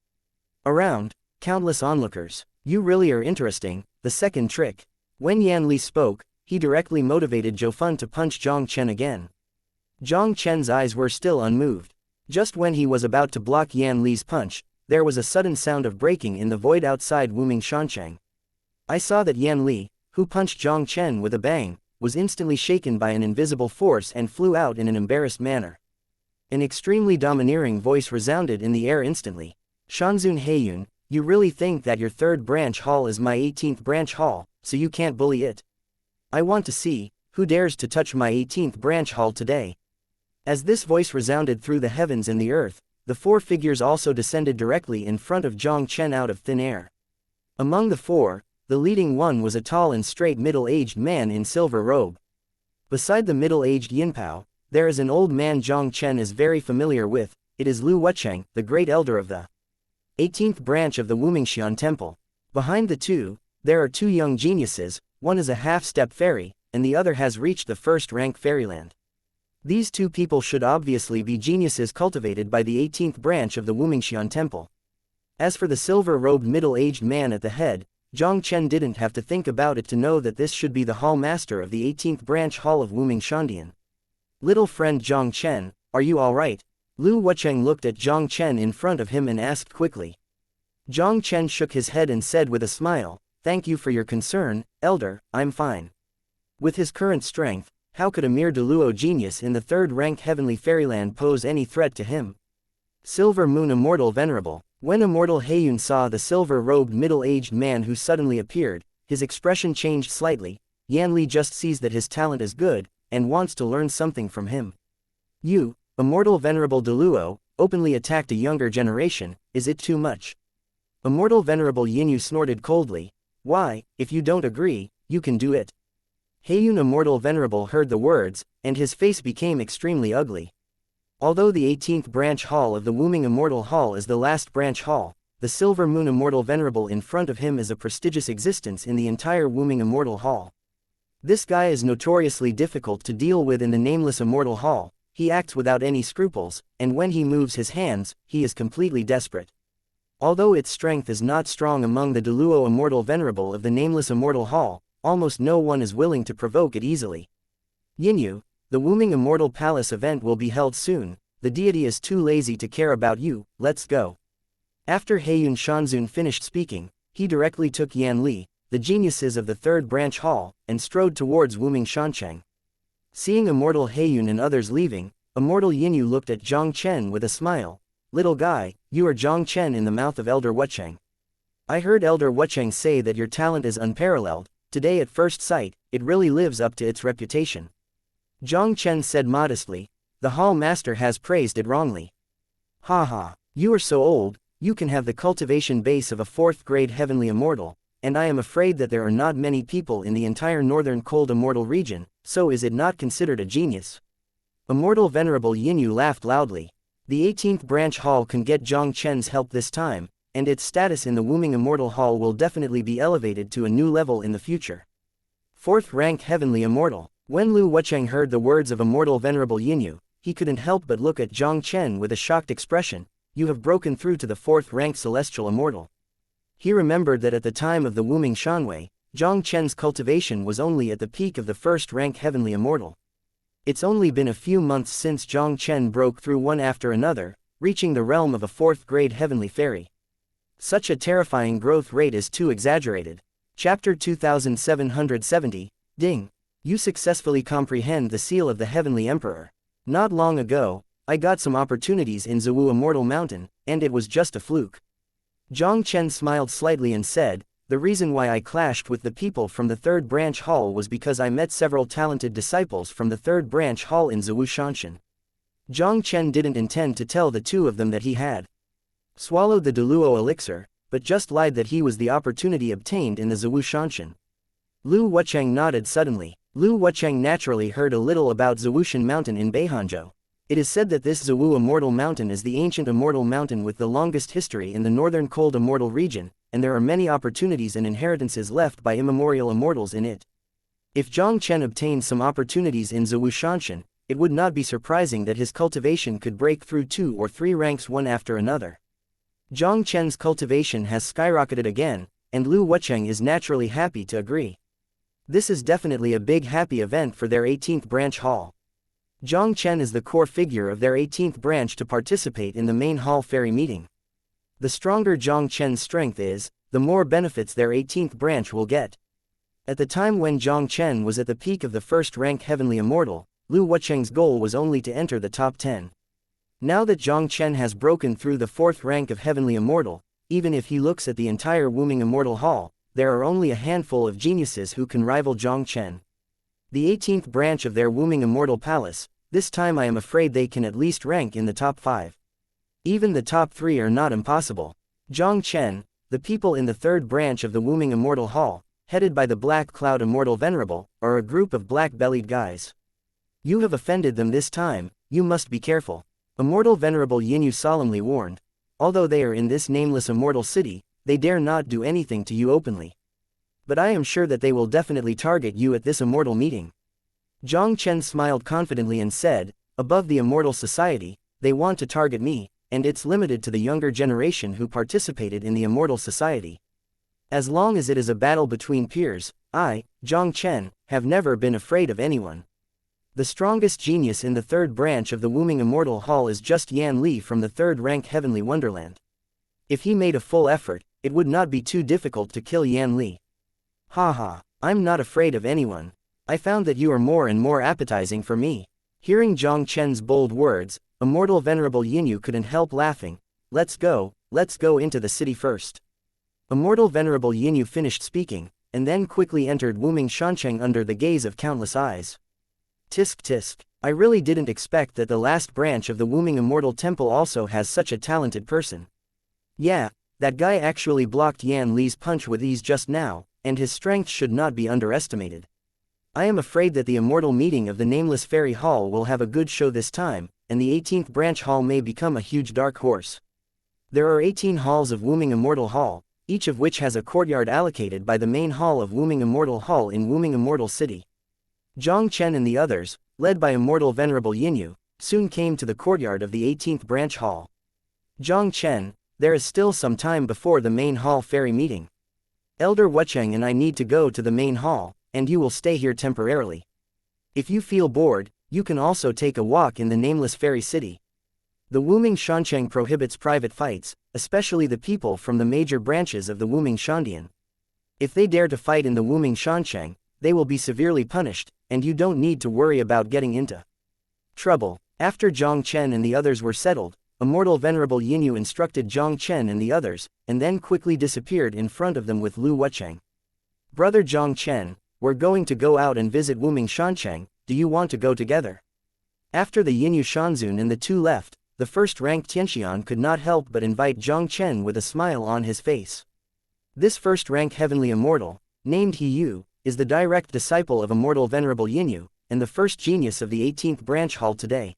Speaker 1: Around, countless onlookers. You really are interesting. The second trick. When Yan Li spoke, he directly motivated Zhou Fun to punch Jiang Chen again. Jiang Chen's eyes were still unmoved. Just when he was about to block Yan Li's punch, there was a sudden sound of breaking in the void outside Wuming Shanchang. I saw that Yan Li, who punched Jiang Chen with a bang, was instantly shaken by an invisible force and flew out in an embarrassed manner. An extremely domineering voice resounded in the air instantly. Shanzun Heiyun, you really think that your 3rd branch hall is my 18th branch hall, so you can't bully it? I want to see, who dares to touch my 18th branch hall today? As this voice resounded through the heavens and the earth, the 4 figures also descended directly in front of Jiang Chen out of thin air. Among the 4, the leading one was a tall and straight middle-aged man in silver robe. Beside the middle-aged Yinpao, there is an old man Jiang Chen is very familiar with. It is Lu Wucheng, the great elder of the 18th branch of the Wumingxian Temple. Behind the 2, there are 2 young geniuses, one is a half-step fairy, and the other has reached the 1st rank Fairyland. These 2 people should obviously be geniuses cultivated by the 18th branch of the Wumingxian Temple. As for the silver-robed middle-aged man at the head, Jiang Chen didn't have to think about it to know that this should be the hall master of the 18th branch hall of Wuming Shandian. Little friend Jiang Chen, are you alright? Lu Wucheng looked at Jiang Chen in front of him and asked quickly. Jiang Chen shook his head and said with a smile, thank you for your concern, elder, I'm fine. With his current strength, how could a mere Deluo genius in the 3rd rank Heavenly Fairyland pose any threat to him? Silver Moon Immortal Venerable, When immortal Heiyun saw the silver-robed middle-aged man who suddenly appeared, his expression changed slightly. Yan Li just sees that his talent is good, and wants to learn something from him. You, immortal venerable Deluo, openly attacked a younger generation, is it too much? Immortal venerable Yinyu snorted coldly. Why, if you don't agree, you can do it. Heiyun immortal venerable heard the words, and his face became extremely ugly. Although the 18th branch hall of the Wuming Immortal Hall is the last branch hall, the Silver Moon Immortal Venerable in front of him is a prestigious existence in the entire Wuming Immortal Hall. This guy is notoriously difficult to deal with in the Nameless Immortal Hall. He acts without any scruples, and when he moves his hands, he is completely desperate. Although its strength is not strong among the Deluo Immortal Venerable of the Nameless Immortal Hall, almost no one is willing to provoke it easily. Yinyu, the Wuming Immortal Palace event will be held soon. The deity is too lazy to care about you, let's go. After Heiyun Shanzun finished speaking, he directly took Yan Li, the geniuses of the third branch hall, and strode towards Wuming Shancheng. Seeing immortal Heiyun and others leaving, immortal Yinyu looked at Jiang Chen with a smile. Little guy, you are Jiang Chen in the mouth of Elder Wucheng. I heard Elder Wucheng say that your talent is unparalleled. Today at first sight, it really lives up to its reputation. Jiang Chen said modestly. The hall master has praised it wrongly. Ha, you are so old, you can have the cultivation base of a 4th grade heavenly immortal, and I am afraid that there are not many people in the entire northern cold immortal region, so is it not considered a genius? Immortal venerable Yinyu laughed loudly. The 18th branch hall can get Jiang Chen's help this time, and its status in the Wuming Immortal Hall will definitely be elevated to a new level in the future. 4th rank heavenly immortal. When Lu Wucheng heard the words of immortal venerable Yinyu, he couldn't help but look at Jiang Chen with a shocked expression. You have broken through to the 4th rank celestial immortal. He remembered that at the time of the Wuming Shanwei, Jiang Chen's cultivation was only at the peak of the 1st rank heavenly immortal. It's only been a few months since Jiang Chen broke through one after another, reaching the realm of a 4th grade heavenly fairy. Such a terrifying growth rate is too exaggerated. Chapter 2770, Ding. You successfully comprehend the seal of the Heavenly Emperor. Not long ago, I got some opportunities in Zhiwu Immortal Mountain, and it was just a fluke. Jiang Chen smiled slightly and said, the reason why I clashed with the people from the 3rd branch hall was because I met several talented disciples from the 3rd branch hall in Zhiwu Shanshan. Jiang Chen didn't intend to tell the two of them that he had swallowed the Deluo elixir, but just lied that he was the opportunity obtained in the Zhiwu Shanshan. Lu Wucheng nodded suddenly. Lu Wucheng naturally heard a little about Zhiwushan Mountain in Beihanzhou. It is said that this Zhiwu Immortal Mountain is the ancient immortal mountain with the longest history in the northern cold immortal region, and there are many opportunities and inheritances left by immemorial immortals in it. If Jiang Chen obtained some opportunities in Zhiwu Shanshan, it would not be surprising that his cultivation could break through 2 or 3 ranks one after another. Jiang Chen's cultivation has skyrocketed again, and Lu Wucheng is naturally happy to agree. This is definitely a big happy event for their 18th branch hall. Jiang Chen is the core figure of their 18th branch to participate in the main hall fairy meeting. The stronger Jiang Chen's strength is, the more benefits their 18th branch will get. At the time when Jiang Chen was at the peak of the 1st rank heavenly immortal, Lu Wucheng's goal was only to enter the top 10. Now that Jiang Chen has broken through the 4th rank of heavenly immortal, even if he looks at the entire Wuming Immortal Hall, there are only a handful of geniuses who can rival Jiang Chen. The 18th branch of their Wuming Immortal Palace, this time I am afraid they can at least rank in the top 5. Even the top 3 are not impossible. Jiang Chen, the people in the 3rd branch of the Wuming Immortal Hall, headed by the Black Cloud Immortal Venerable, are a group of black-bellied guys. You have offended them this time, you must be careful. Immortal Venerable Yinyu solemnly warned. Although they are in this nameless immortal city, they dare not do anything to you openly. But I am sure that they will definitely target you at this immortal meeting. Jiang Chen smiled confidently and said, above the immortal society, they want to target me, and it's limited to the younger generation who participated in the immortal society. As long as it is a battle between peers, I, Jiang Chen, have never been afraid of anyone. The strongest genius in the 3rd branch of the Wuming Immortal Hall is just Yan Li from the 3rd rank Heavenly Wonderland. If he made a full effort, it would not be too difficult to kill Yan Li. Ha, I'm not afraid of anyone. I found that you are more and more appetizing for me. Hearing Jiang Chen's bold words, Immortal Venerable Yinyu couldn't help laughing. Let's go, let's go into the city first. Immortal Venerable Yinyu finished speaking, and then quickly entered Wuming Shancheng under the gaze of countless eyes. Tisk tisk, I really didn't expect that the last branch of the Wuming Immortal Temple also has such a talented person. Yeah, that guy actually blocked Yan Li's punch with ease just now, and his strength should not be underestimated. I am afraid that the immortal meeting of the Nameless Fairy Hall will have a good show this time, and the 18th branch hall may become a huge dark horse. There are 18 halls of Wuming Immortal Hall, each of which has a courtyard allocated by the main hall of Wuming Immortal Hall in Wuming Immortal City. Jiang Chen and the others, led by Immortal Venerable Yinyu, soon came to the courtyard of the 18th branch hall. Jiang Chen, there is still some time before the main hall fairy meeting. Elder Wucheng and I need to go to the main hall, and you will stay here temporarily. If you feel bored, you can also take a walk in the Nameless Fairy City. The Wuming Shancheng prohibits private fights, especially the people from the major branches of the Wuming Shandian. If they dare to fight in the Wuming Shancheng, they will be severely punished, and you don't need to worry about getting into trouble. After Jiang Chen and the others were settled, Immortal Venerable Yinyu instructed Jiang Chen and the others, and then quickly disappeared in front of them with Lu Wucheng. Brother Jiang Chen, we're going to go out and visit Wuming Shancheng, do you want to go together? After the Yinyu Shanzun and the two left, the first-ranked Tianxian could not help but invite Jiang Chen with a smile on his face. This first-rank heavenly immortal, named Yu, is the direct disciple of Immortal Venerable Yinyu, and the first genius of the 18th branch hall today.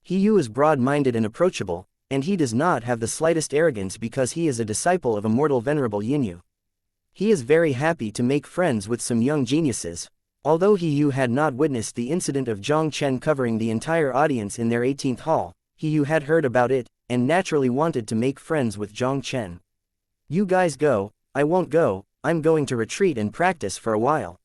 Speaker 1: Yu is broad-minded and approachable, and he does not have the slightest arrogance because he is a disciple of Immortal Venerable Yinyu. He is very happy to make friends with some young geniuses. Although Yu had not witnessed the incident of Jiang Chen covering the entire audience in their 18th hall, Yu had heard about it, and naturally wanted to make friends with Jiang Chen. You guys go, I won't go, I'm going to retreat and practice for a while.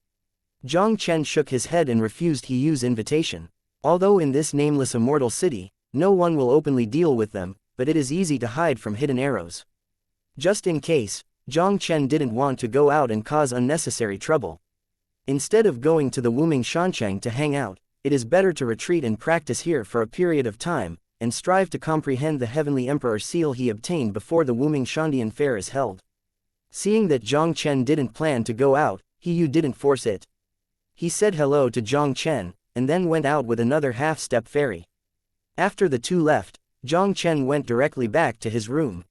Speaker 1: Jiang Chen shook his head and refused Yu's invitation. Although in this nameless immortal city, no one will openly deal with them, but it is easy to hide from hidden arrows. Just in case, Jiang Chen didn't want to go out and cause unnecessary trouble. Instead of going to the Wuming Shancheng to hang out, it is better to retreat and practice here for a period of time, and strive to comprehend the Heavenly Emperor seal he obtained before the Wuming Shandian fair is held. Seeing that Jiang Chen didn't plan to go out, Yu didn't force it. He said hello to Jiang Chen, and then went out with another half-step fairy. After the two left, Jiang Chen went directly back to his room.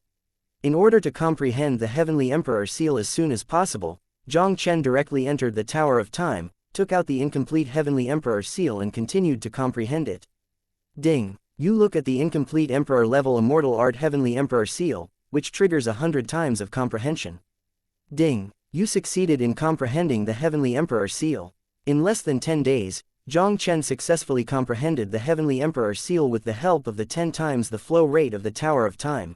Speaker 1: In order to comprehend the Heavenly Emperor seal as soon as possible, Jiang Chen directly entered the Tower of Time, took out the incomplete Heavenly Emperor seal and continued to comprehend it. Ding! You look at the incomplete Emperor level Immortal Art Heavenly Emperor seal, which triggers 100 times of comprehension. Ding! You succeeded in comprehending the Heavenly Emperor seal. In less than 10 days, Jiang Chen successfully comprehended the Heavenly Emperor seal with the help of the 10 times the flow rate of the Tower of Time.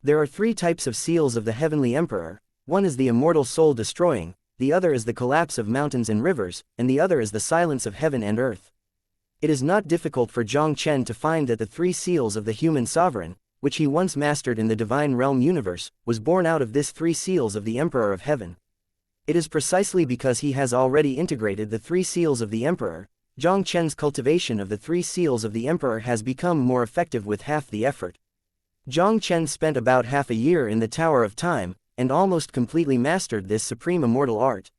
Speaker 1: There are 3 types of seals of the Heavenly Emperor. One is the immortal soul destroying, the other is the collapse of mountains and rivers, and the other is the silence of heaven and earth. It is not difficult for Jiang Chen to find that the 3 seals of the human sovereign, which he once mastered in the divine realm universe, was born out of this 3 seals of the Emperor of Heaven. It is precisely because he has already integrated the 3 seals of the Emperor, Jiang Chen's cultivation of the 3 seals of the Emperor has become more effective with half the effort. Jiang Chen spent about half a year in the Tower of Time, and almost completely mastered this supreme immortal art.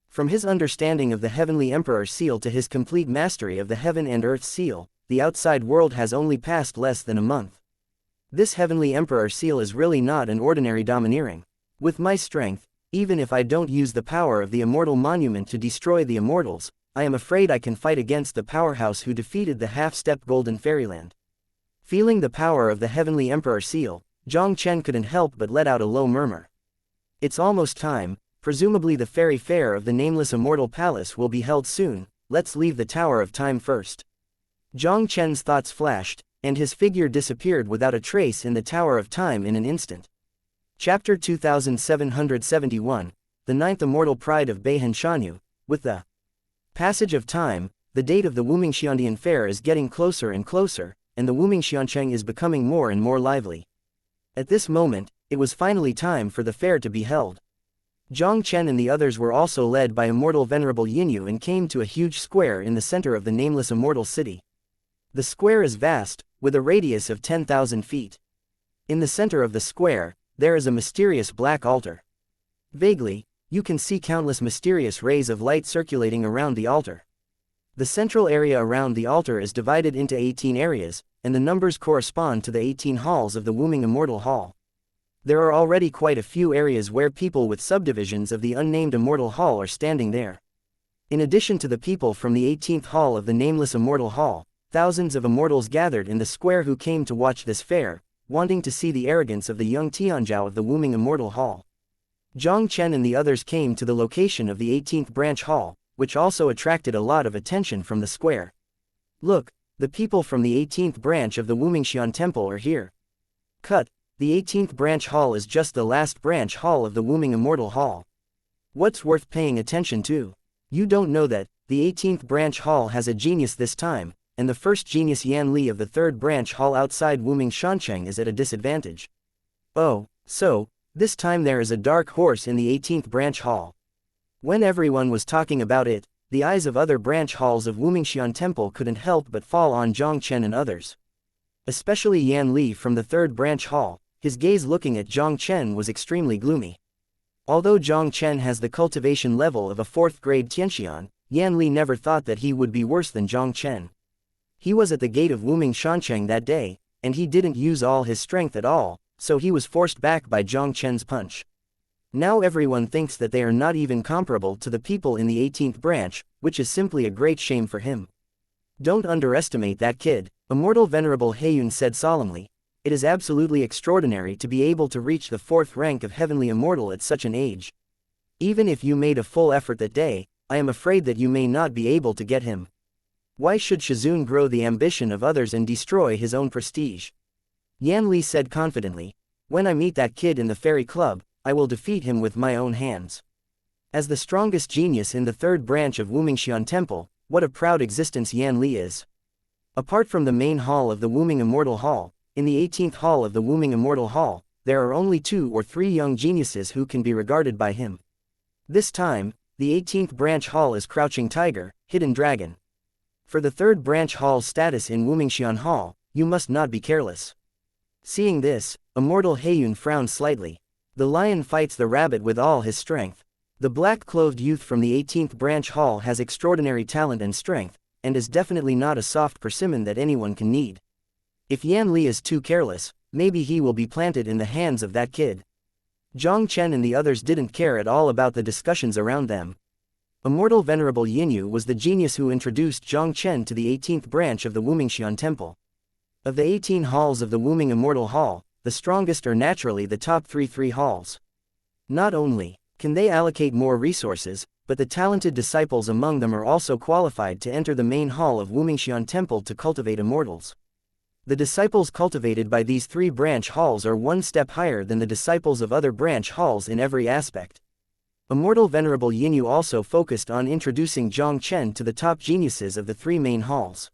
Speaker 1: From his understanding of the Heavenly Emperor seal to his complete mastery of the Heaven and Earth seal, the outside world has only passed less than a month. This Heavenly Emperor seal is really not an ordinary domineering. With my strength, even if I don't use the power of the Immortal Monument to destroy the Immortals, I am afraid I can fight against the powerhouse who defeated the half-step Golden Fairyland. Feeling the power of the Heavenly Emperor seal, Jiang Chen couldn't help but let out a low murmur. It's almost time, presumably the fairy fair of the Nameless Immortal Palace will be held soon, let's leave the Tower of Time first. Jiang Chen's thoughts flashed, and his figure disappeared without a trace in the Tower of Time in an instant. Chapter 2771, The Ninth Immortal Pride of Beihan Shanyu. With the passage of time, the date of the Wuming Xiandian fair is getting closer and closer, and the Wuming Xiancheng is becoming more and more lively. At this moment, it was finally time for the fair to be held. Jiang Chen and the others were also led by Immortal Venerable Yinyu and came to a huge square in the center of the nameless immortal city. The square is vast, with a radius of 10,000 feet. In the center of the square, there is a mysterious black altar. Vaguely, you can see countless mysterious rays of light circulating around the altar. The central area around the altar is divided into 18 areas, and the numbers correspond to the 18 halls of the Wuming Immortal Hall. There are already quite a few areas where people with subdivisions of the unnamed Immortal Hall are standing there. In addition to the people from the 18th hall of the nameless Immortal Hall, thousands of immortals gathered in the square who came to watch this fair, wanting to see the arrogance of the young Tianzhao of the Wuming Immortal Hall. Jiang Chen and the others came to the location of the 18th branch hall, which also attracted a lot of attention from the square. Look, the people from the 18th branch of the Wumingxian Temple are here. Cut, the 18th branch hall is just the last branch hall of the Wuming Immortal Hall. What's worth paying attention to? You don't know that, the 18th branch hall has a genius this time, and the first genius Yan Li of the 3rd branch hall outside Wuming Shancheng is at a disadvantage. Oh, so, this time there is a dark horse in the 18th branch hall. When everyone was talking about it, the eyes of other branch halls of Wumingxian Temple couldn't help but fall on Jiang Chen and others. Especially Yan Li from the 3rd branch hall, his gaze looking at Jiang Chen was extremely gloomy. Although Jiang Chen has the cultivation level of a 4th grade Tianxian, Yan Li never thought that he would be worse than Jiang Chen. He was at the gate of Wuming Shancheng that day, and he didn't use all his strength at all, so he was forced back by Jiang Chen's punch. Now everyone thinks that they are not even comparable to the people in the 18th branch, which is simply a great shame for him. Don't underestimate that kid, Immortal Venerable Heiyun said solemnly. It is absolutely extraordinary to be able to reach the 4th rank of Heavenly Immortal at such an age. Even if you made a full effort that day, I am afraid that you may not be able to get him. Why should Shizun grow the ambition of others and destroy his own prestige? Yan Li said confidently. When I meet that kid in the Fairy Club, I will defeat him with my own hands. As the strongest genius in the 3rd branch of Wumingxian Temple, what a proud existence Yan Li is. Apart from the main hall of the Wuming Immortal Hall, in the 18th hall of the Wuming Immortal Hall, there are only 2 or 3 young geniuses who can be regarded by him. This time, the 18th branch hall is Crouching Tiger, Hidden Dragon. For the 3rd branch hall's status in Wumingxian Hall, you must not be careless. Seeing this, Immortal Heiyun frowned slightly. The lion fights the rabbit with all his strength. The black-clothed youth from the 18th branch hall has extraordinary talent and strength, and is definitely not a soft persimmon that anyone can need. If Yan Li is too careless, maybe he will be planted in the hands of that kid. Jiang Chen and the others didn't care at all about the discussions around them. Immortal Venerable Yinyu was the genius who introduced Jiang Chen to the 18th branch of the Wumingxian Temple. Of the 18 halls of the Wuming Immortal Hall, the strongest are naturally the top 3 halls. Not only can they allocate more resources, but the talented disciples among them are also qualified to enter the main hall of Wumingxian Temple to cultivate immortals. The disciples cultivated by these 3 branch halls are one step higher than the disciples of other branch halls in every aspect. Immortal Venerable Yinyu also focused on introducing Jiang Chen to the top geniuses of the 3 main halls.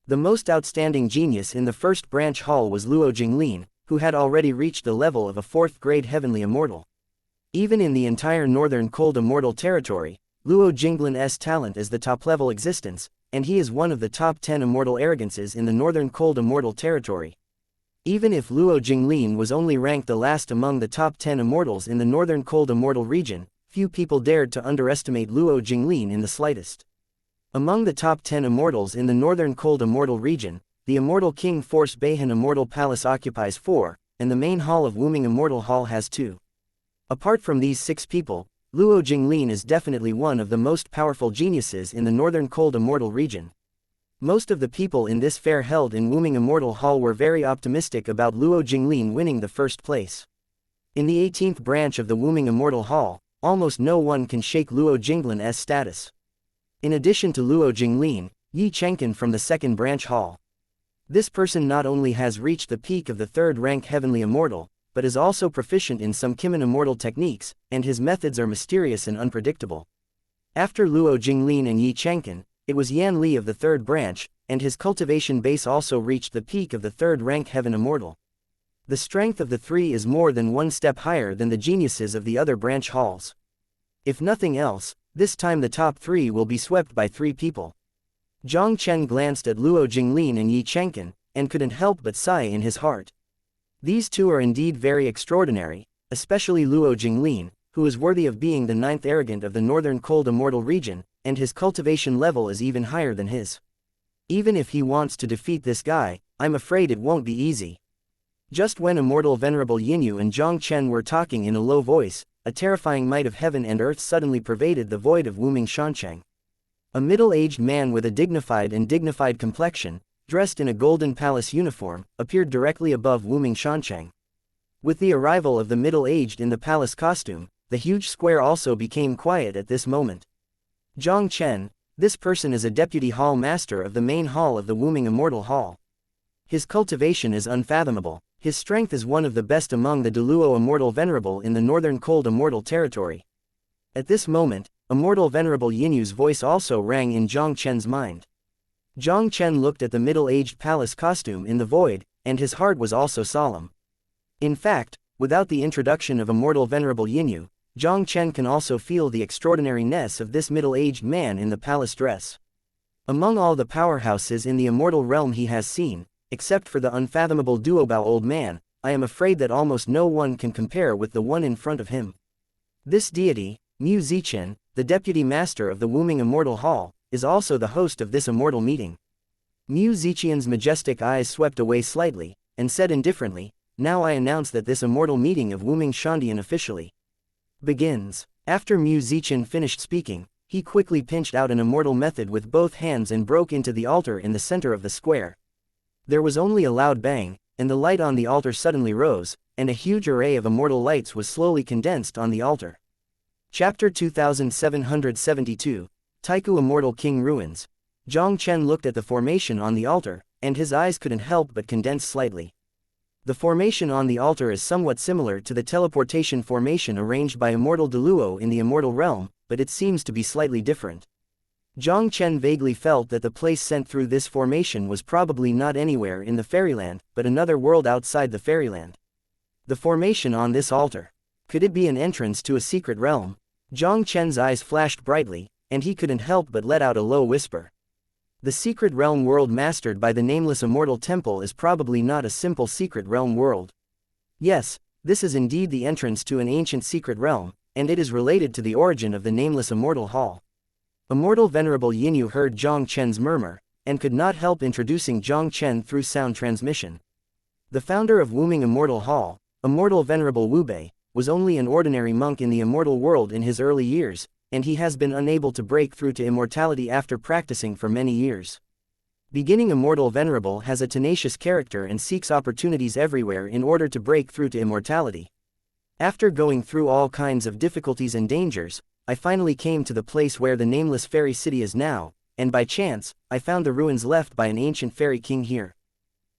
Speaker 1: The most outstanding genius in the 1st branch hall was Luo Jinglin, who had already reached the level of a 4th grade Heavenly Immortal. Even in the entire northern cold immortal territory, Luo Jinglin's talent is the top-level existence, and he is one of the top 10 immortal arrogances in the northern cold immortal territory. Even if Luo Jinglin was only ranked the last among the top 10 immortals in the northern cold immortal region, few people dared to underestimate Luo Jinglin in the slightest. Among the top 10 immortals in the northern cold immortal region, the Immortal King Force Beihan Immortal Palace occupies 4, and the main hall of Wuming Immortal Hall has 2. Apart from these 6 people, Luo Jinglin is definitely one of the most powerful geniuses in the northern cold immortal region. Most of the people in this fair held in Wuming Immortal Hall were very optimistic about Luo Jinglin winning the 1st place. In the 18th branch of the Wuming Immortal Hall, almost no one can shake Luo Jinglin's status. In addition to Luo Jinglin, Yi Chenkin from the 2nd branch hall. This person not only has reached the peak of the 3rd rank Heavenly Immortal, but is also proficient in some Kimen immortal techniques, and his methods are mysterious and unpredictable. After Luo Jinglin and Yi Chenkin, it was Yan Li of the 3rd branch, and his cultivation base also reached the peak of the 3rd rank Heaven Immortal. The strength of the 3 is more than one step higher than the geniuses of the other branch halls. If nothing else, this time the top 3 will be swept by 3 people. Jiang Chen glanced at Luo Jinglin and Yi Chenkin, and couldn't help but sigh in his heart. These two are indeed very extraordinary, especially Luo Jinglin, who is worthy of being the 9th arrogant of the northern cold immortal region, and his cultivation level is even higher than his. Even if he wants to defeat this guy, I'm afraid it won't be easy. Just when Immortal Venerable Yinyu and Jiang Chen were talking in a low voice, a terrifying might of heaven and earth suddenly pervaded the void of Wuming Shancheng. A middle-aged man with a dignified complexion, dressed in a golden palace uniform, appeared directly above Wuming Shancheng. With the arrival of the middle-aged in the palace costume, the huge square also became quiet at this moment. Jiang Chen, this person is a deputy hall master of the main hall of the Wuming Immortal Hall. His cultivation is unfathomable. His strength is one of the best among the Deluo Immortal Venerable in the northern cold immortal territory. At this moment, Immortal Venerable Yinyu's voice also rang in Jiang Chen's mind. Jiang Chen looked at the middle-aged palace costume in the void, and his heart was also solemn. In fact, without the introduction of Immortal Venerable Yinyu, Jiang Chen can also feel the extraordinariness of this middle-aged man in the palace dress. Among all the powerhouses in the immortal realm he has seen, except for the unfathomable Duobao old man, I am afraid that almost no one can compare with the one in front of him. This deity, Mu Zichen, the deputy master of the Wuming Immortal Hall, is also the host of this immortal meeting. Mu Zichen's majestic eyes swept away slightly, and said indifferently, "Now I announce that this immortal meeting of Wuming Shandian officially begins." After Mu Zichen finished speaking, he quickly pinched out an immortal method with both hands and broke into the altar in the center of the square. There was only a loud bang, and the light on the altar suddenly rose, and a huge array of immortal lights was slowly condensed on the altar. Chapter 2772, Taiku Immortal King Ruins. Jiang Chen looked at the formation on the altar, and his eyes couldn't help but condense slightly. The formation on the altar is somewhat similar to the teleportation formation arranged by Immortal Deluo in the immortal realm, but it seems to be slightly different. Jiang Chen vaguely felt that the place sent through this formation was probably not anywhere in the fairyland, but another world outside the fairyland. The formation on this altar. Could it be an entrance to a secret realm? Jiang Chen's eyes flashed brightly, and he couldn't help but let out a low whisper. The secret realm world mastered by the nameless immortal temple is probably not a simple secret realm world. Yes, this is indeed the entrance to an ancient secret realm, and it is related to the origin of the nameless immortal hall. Immortal Venerable Yinyu heard Jiang Chen's murmur, and could not help introducing Jiang Chen through sound transmission. The founder of Wuming Immortal Hall, Immortal Venerable Wubei, was only an ordinary monk in the immortal world in his early years, and he has been unable to break through to immortality after practicing for many years. Beginning Immortal Venerable has a tenacious character and seeks opportunities everywhere in order to break through to immortality. After going through all kinds of difficulties and dangers, I finally came to the place where the nameless fairy city is now, and by chance, I found the ruins left by an ancient fairy king here.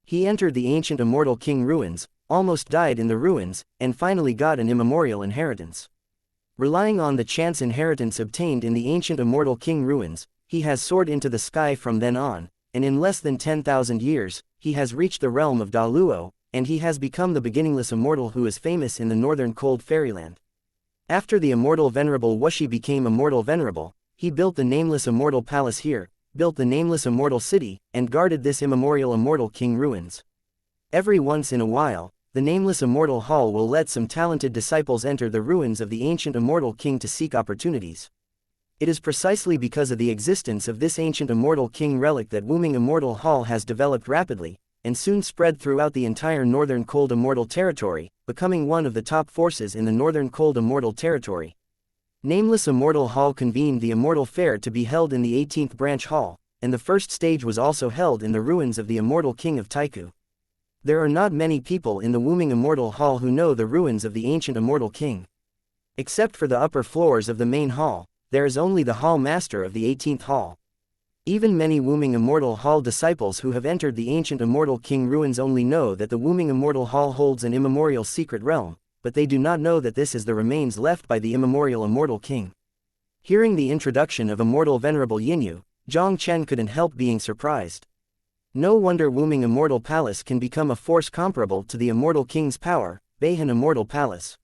Speaker 1: He entered the ancient immortal king ruins, almost died in the ruins, and finally got an immemorial inheritance. Relying on the chance inheritance obtained in the ancient immortal king ruins, he has soared into the sky from then on, and in less than 10,000 years, he has reached the realm of Daluo, and he has become the beginningless immortal who is famous in the northern cold fairyland. After the immortal venerable Wuxi became immortal venerable, he built the nameless immortal palace here, built the nameless immortal city, and guarded this immemorial immortal king ruins. Every once in a while, the nameless immortal hall will let some talented disciples enter the ruins of the ancient immortal king to seek opportunities. It is precisely because of the existence of this ancient immortal king relic that Wuming Immortal Hall has developed rapidly, and soon spread throughout the entire northern cold immortal territory, becoming one of the top forces in the northern cold immortal territory. Nameless Immortal Hall convened the Immortal Fair to be held in the 18th Branch Hall, and the first stage was also held in the ruins of the immortal king of Taiku. There are not many people in the Wuming Immortal Hall who know the ruins of the ancient immortal king. Except for the upper floors of the main hall, there is only the hall master of the 18th hall. Even many Wuming Immortal Hall disciples who have entered the ancient immortal king ruins only know that the Wuming Immortal Hall holds an immemorial secret realm, but they do not know that this is the remains left by the immemorial immortal king. Hearing the introduction of Immortal Venerable Yinyu, Jiang Chen couldn't help being surprised. No wonder Wuming Immortal Palace can become a force comparable to the Immortal King's power, Beihan Immortal Palace.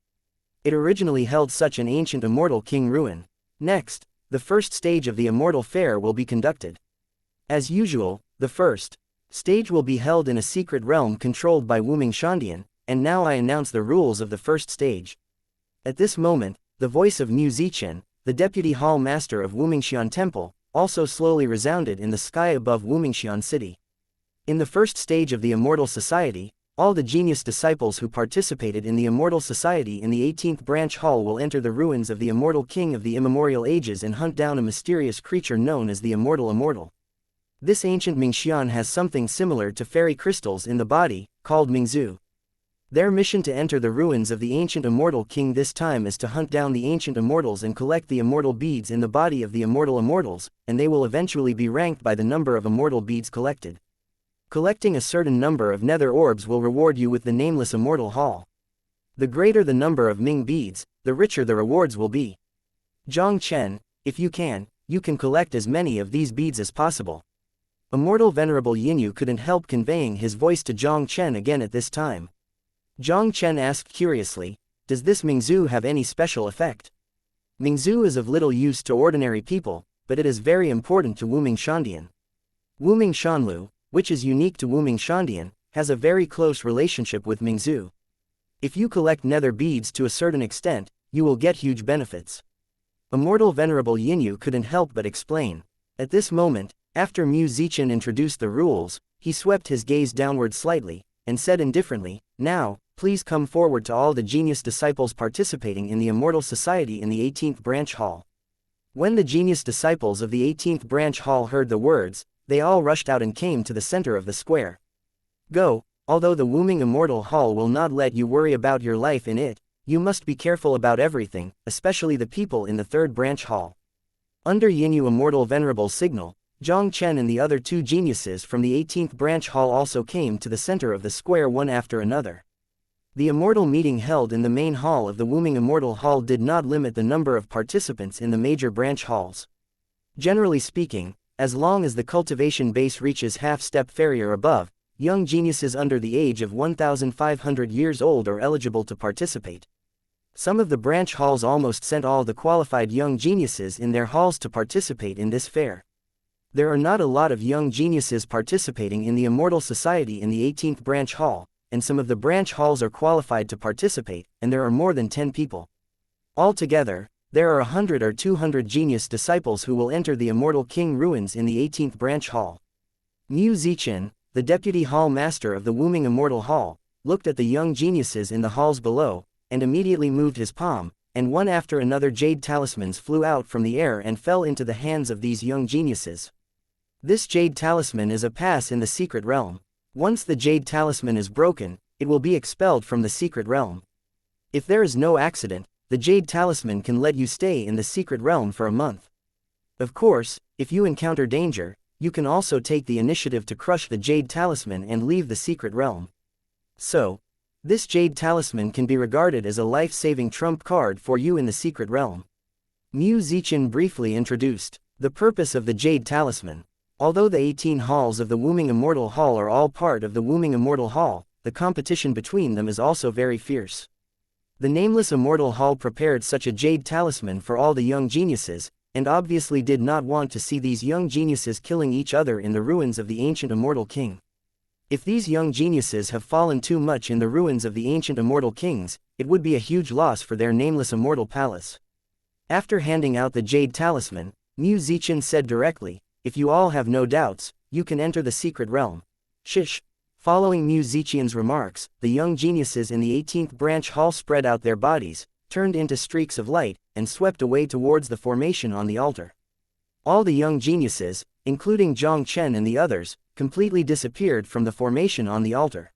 Speaker 1: It originally held such an ancient immortal king ruin. Next, the first stage of the Immortal Fair will be conducted. As usual, the first stage will be held in a secret realm controlled by Wuming Shandian, and now I announce the rules of the first stage. At this moment, the voice of Mu Zichen, the deputy hall master of Wumingshan Temple, also slowly resounded in the sky above Wumingshan City. In the first stage of the Immortal Society, all the genius disciples who participated in the Immortal Society in the 18th Branch Hall will enter the ruins of the Immortal King of the Immemorial Ages and hunt down a mysterious creature known as the Immortal. This ancient Mingxian has something similar to fairy crystals in the body, called Mingzu. Their mission to enter the ruins of the ancient Immortal King this time is to hunt down the ancient immortals and collect the immortal beads in the body of the immortals, and they will eventually be ranked by the number of immortal beads collected. Collecting a certain number of nether orbs will reward you with the nameless Immortal Hall. The greater the number of Ming beads, the richer the rewards will be. Jiang Chen, if you can collect as many of these beads as possible. Immortal Venerable Yinyu couldn't help conveying his voice to Jiang Chen again at this time. Jiang Chen asked curiously, does this Mingzu have any special effect? Mingzu is of little use to ordinary people, but it is very important to Wuming Shandian. Wuming Shanlu, which is unique to Wuming Shandian, has a very close relationship with Mingzu. If you collect nether beads to a certain extent, you will get huge benefits. Immortal Venerable Yinyu couldn't help but explain. At this moment, after Mu Zichen introduced the rules, he swept his gaze downward slightly, and said indifferently, now, please come forward to all the genius disciples participating in the Immortal Society in the 18th Branch Hall. When the genius disciples of the 18th Branch Hall heard the words, they all rushed out and came to the center of the square. Go, although the Wuming Immortal Hall will not let you worry about your life in it, you must be careful about everything, especially the people in the 3rd Branch Hall. Under Yinyu Immortal Venerable's signal, Jiang Chen and the other 2 geniuses from the 18th Branch Hall also came to the center of the square one after another. The immortal meeting held in the main hall of the Wuming Immortal Hall did not limit the number of participants in the major branch halls. Generally speaking, as long as the cultivation base reaches half-step fairy or above, young geniuses under the age of 1,500 years old are eligible to participate. Some of the branch halls almost sent all the qualified young geniuses in their halls to participate in this fair. There are not a lot of young geniuses participating in the Immortal Society in the 18th Branch Hall, and some of the branch halls are qualified to participate, and there are more than 10 people. Altogether, there are 100 or 200 genius disciples who will enter the Immortal King ruins in the 18th Branch Hall. Mu Zichen, the deputy hall master of the Wuming Immortal Hall, looked at the young geniuses in the halls below, and immediately moved his palm, and one after another jade talismans flew out from the air and fell into the hands of these young geniuses. This jade talisman is a pass in the secret realm. Once the jade talisman is broken, it will be expelled from the secret realm. If there is no accident, the jade talisman can let you stay in the secret realm for a month. Of course, if you encounter danger, you can also take the initiative to crush the jade talisman and leave the secret realm. So, this jade talisman can be regarded as a life-saving trump card for you in the secret realm. Mu Zichen briefly introduced the purpose of the jade talisman. Although the 18 halls of the Wuming Immortal Hall are all part of the Wuming Immortal Hall, the competition between them is also very fierce. The nameless Immortal Hall prepared such a jade talisman for all the young geniuses, and obviously did not want to see these young geniuses killing each other in the ruins of the ancient Immortal King. If these young geniuses have fallen too much in the ruins of the ancient Immortal Kings, it would be a huge loss for their nameless Immortal Palace. After handing out the jade talisman, Mu Zichen said directly, if you all have no doubts, you can enter the secret realm. Shish. Following Mu Zichen's remarks, the young geniuses in the 18th Branch Hall spread out their bodies, turned into streaks of light, and swept away towards the formation on the altar. All the young geniuses, including Jiang Chen and the others, completely disappeared from the formation on the altar.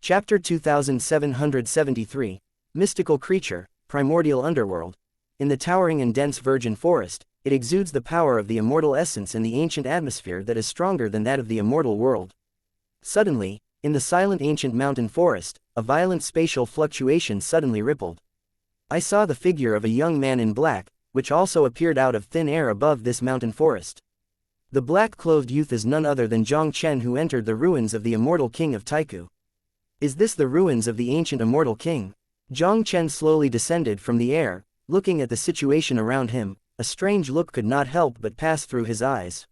Speaker 1: Chapter 2773, Mystical Creature, Primordial Underworld. In the towering and dense virgin forest, it exudes the power of the immortal essence in the ancient atmosphere that is stronger than that of the immortal world. Suddenly, in the silent ancient mountain forest, a violent spatial fluctuation suddenly rippled. I saw the figure of a young man in black, which also appeared out of thin air above this mountain forest. The black-clothed youth is none other than Jiang Chen, who entered the ruins of the immortal king of Taiku. Is this the ruins of the ancient immortal king? Jiang Chen slowly descended from the air, looking at the situation around him. A strange look could not help but pass through his eyes.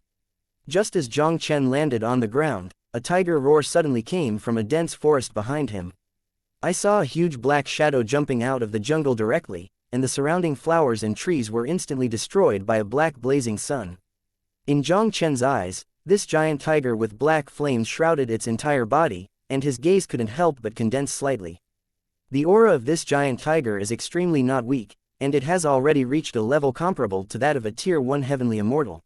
Speaker 1: Just as Jiang Chen landed on the ground, a tiger roar suddenly came from a dense forest behind him. I saw a huge black shadow jumping out of the jungle directly, and the surrounding flowers and trees were instantly destroyed by a black blazing sun. In Jiang Chen's eyes, this giant tiger with black flames shrouded its entire body, and his gaze couldn't help but condense slightly. The aura of this giant tiger is extremely not weak, and it has already reached a level comparable to that of a Tier 1 heavenly immortal.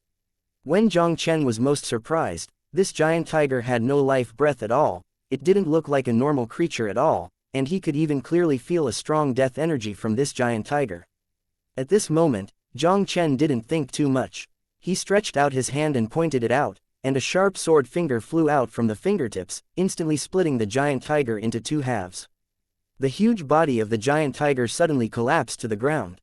Speaker 1: When Jiang Chen was most surprised, this giant tiger had no life breath at all, it didn't look like a normal creature at all, and he could even clearly feel a strong death energy from this giant tiger. At this moment, Jiang Chen didn't think too much. He stretched out his hand and pointed it out, and a sharp sword finger flew out from the fingertips, instantly splitting the giant tiger into two halves. The huge body of the giant tiger suddenly collapsed to the ground.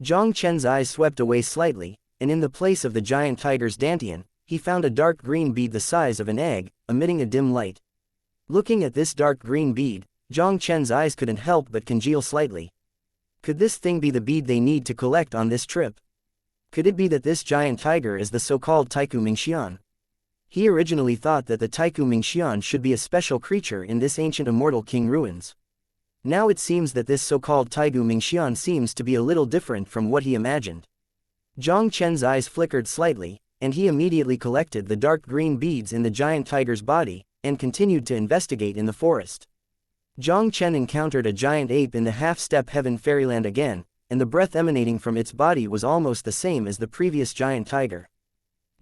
Speaker 1: Jiang Chen's eyes swept away slightly, and in the place of the giant tiger's dantian, he found a dark green bead the size of an egg, emitting a dim light. Looking at this dark green bead, Jiang Chen's eyes couldn't help but congeal slightly. Could this thing be the bead they need to collect on this trip? Could it be that this giant tiger is the so-called Taiku Mingxian? He originally thought that the Taiku Mingxian should be a special creature in this ancient immortal king ruins. Now it seems that this so-called Taigu Mingxian seems to be a little different from what he imagined. Jiang Chen's eyes flickered slightly, and he immediately collected the dark green beads in the giant tiger's body, and continued to investigate in the forest. Jiang Chen encountered a giant ape in the half-step heaven fairyland again, and the breath emanating from its body was almost the same as the previous giant tiger.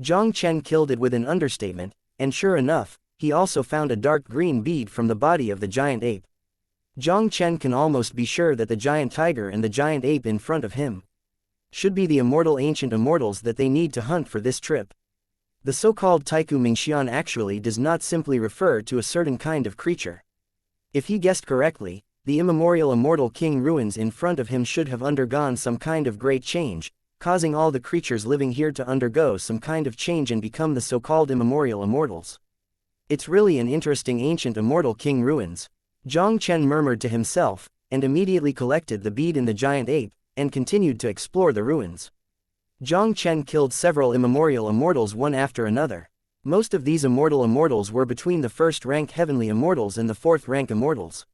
Speaker 1: Jiang Chen killed it with an understatement, and sure enough, he also found a dark green bead from the body of the giant ape. Jiang Chen can almost be sure that the giant tiger and the giant ape in front of him should be the immortal ancient immortals that they need to hunt for this trip. The so-called Taiku Mingxian actually does not simply refer to a certain kind of creature. If he guessed correctly, the immemorial immortal king ruins in front of him should have undergone some kind of great change, causing all the creatures living here to undergo some kind of change and become the so-called immemorial immortals. It's really an interesting ancient immortal king ruins. Jiang Chen murmured to himself, and immediately collected the bead in the giant ape, and continued to explore the ruins. Jiang Chen killed several immemorial immortals one after another. Most of these immortal immortals were between the first-rank heavenly immortals and the fourth-rank immortals.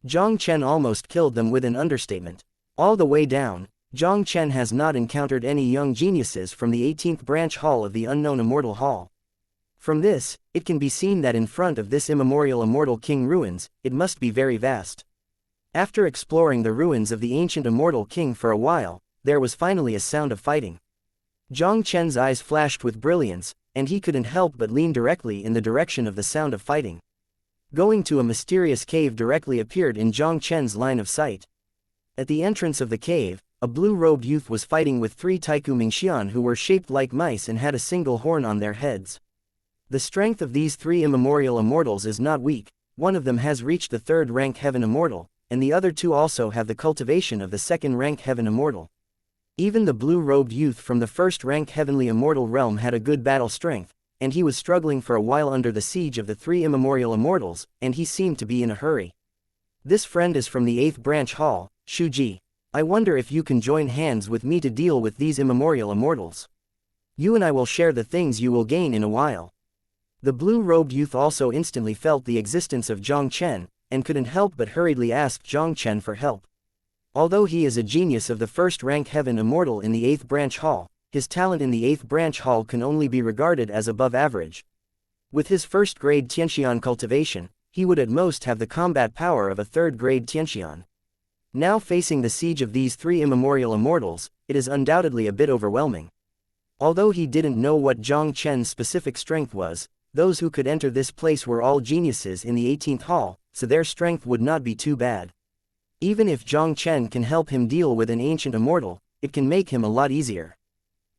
Speaker 1: Jiang Chen almost killed them with an understatement. All the way down, Jiang Chen has not encountered any young geniuses from the 18th branch hall of the unknown immortal hall. From this, it can be seen that in front of this immemorial immortal king ruins, it must be very vast. After exploring the ruins of the ancient immortal king for a while, there was finally a sound of fighting. Jiang Chen's eyes flashed with brilliance, and he couldn't help but lean directly in the direction of the sound of fighting. Going to a mysterious cave directly appeared in Jiang Chen's line of sight. At the entrance of the cave, a blue-robed youth was fighting with three Taiku Mingxian who were shaped like mice and had a single horn on their heads. The strength of these three immemorial immortals is not weak. One of them has reached the third-rank heaven immortal, and the other two also have the cultivation of the second-rank heaven immortal. Even the blue-robed youth from the first-rank heavenly immortal realm had a good battle strength, and he was struggling for a while under the siege of the three immemorial immortals, and he seemed to be in a hurry. This friend is from the 8th branch hall, Shuji. I wonder if you can join hands with me to deal with these immemorial immortals. You and I will share the things you will gain in a while. The blue-robed youth also instantly felt the existence of Jiang Chen, and couldn't help but hurriedly ask Jiang Chen for help. Although he is a genius of the first-rank heaven immortal in the 8th branch hall, his talent in the 8th branch hall can only be regarded as above average. With his first-grade Tianxian cultivation, he would at most have the combat power of a third-grade Tianxian. Now facing the siege of these three immemorial immortals, it is undoubtedly a bit overwhelming. Although he didn't know what Jiang Chen's specific strength was, those who could enter this place were all geniuses in the 18th hall, so their strength would not be too bad. Even if Jiang Chen can help him deal with an ancient immortal, it can make him a lot easier.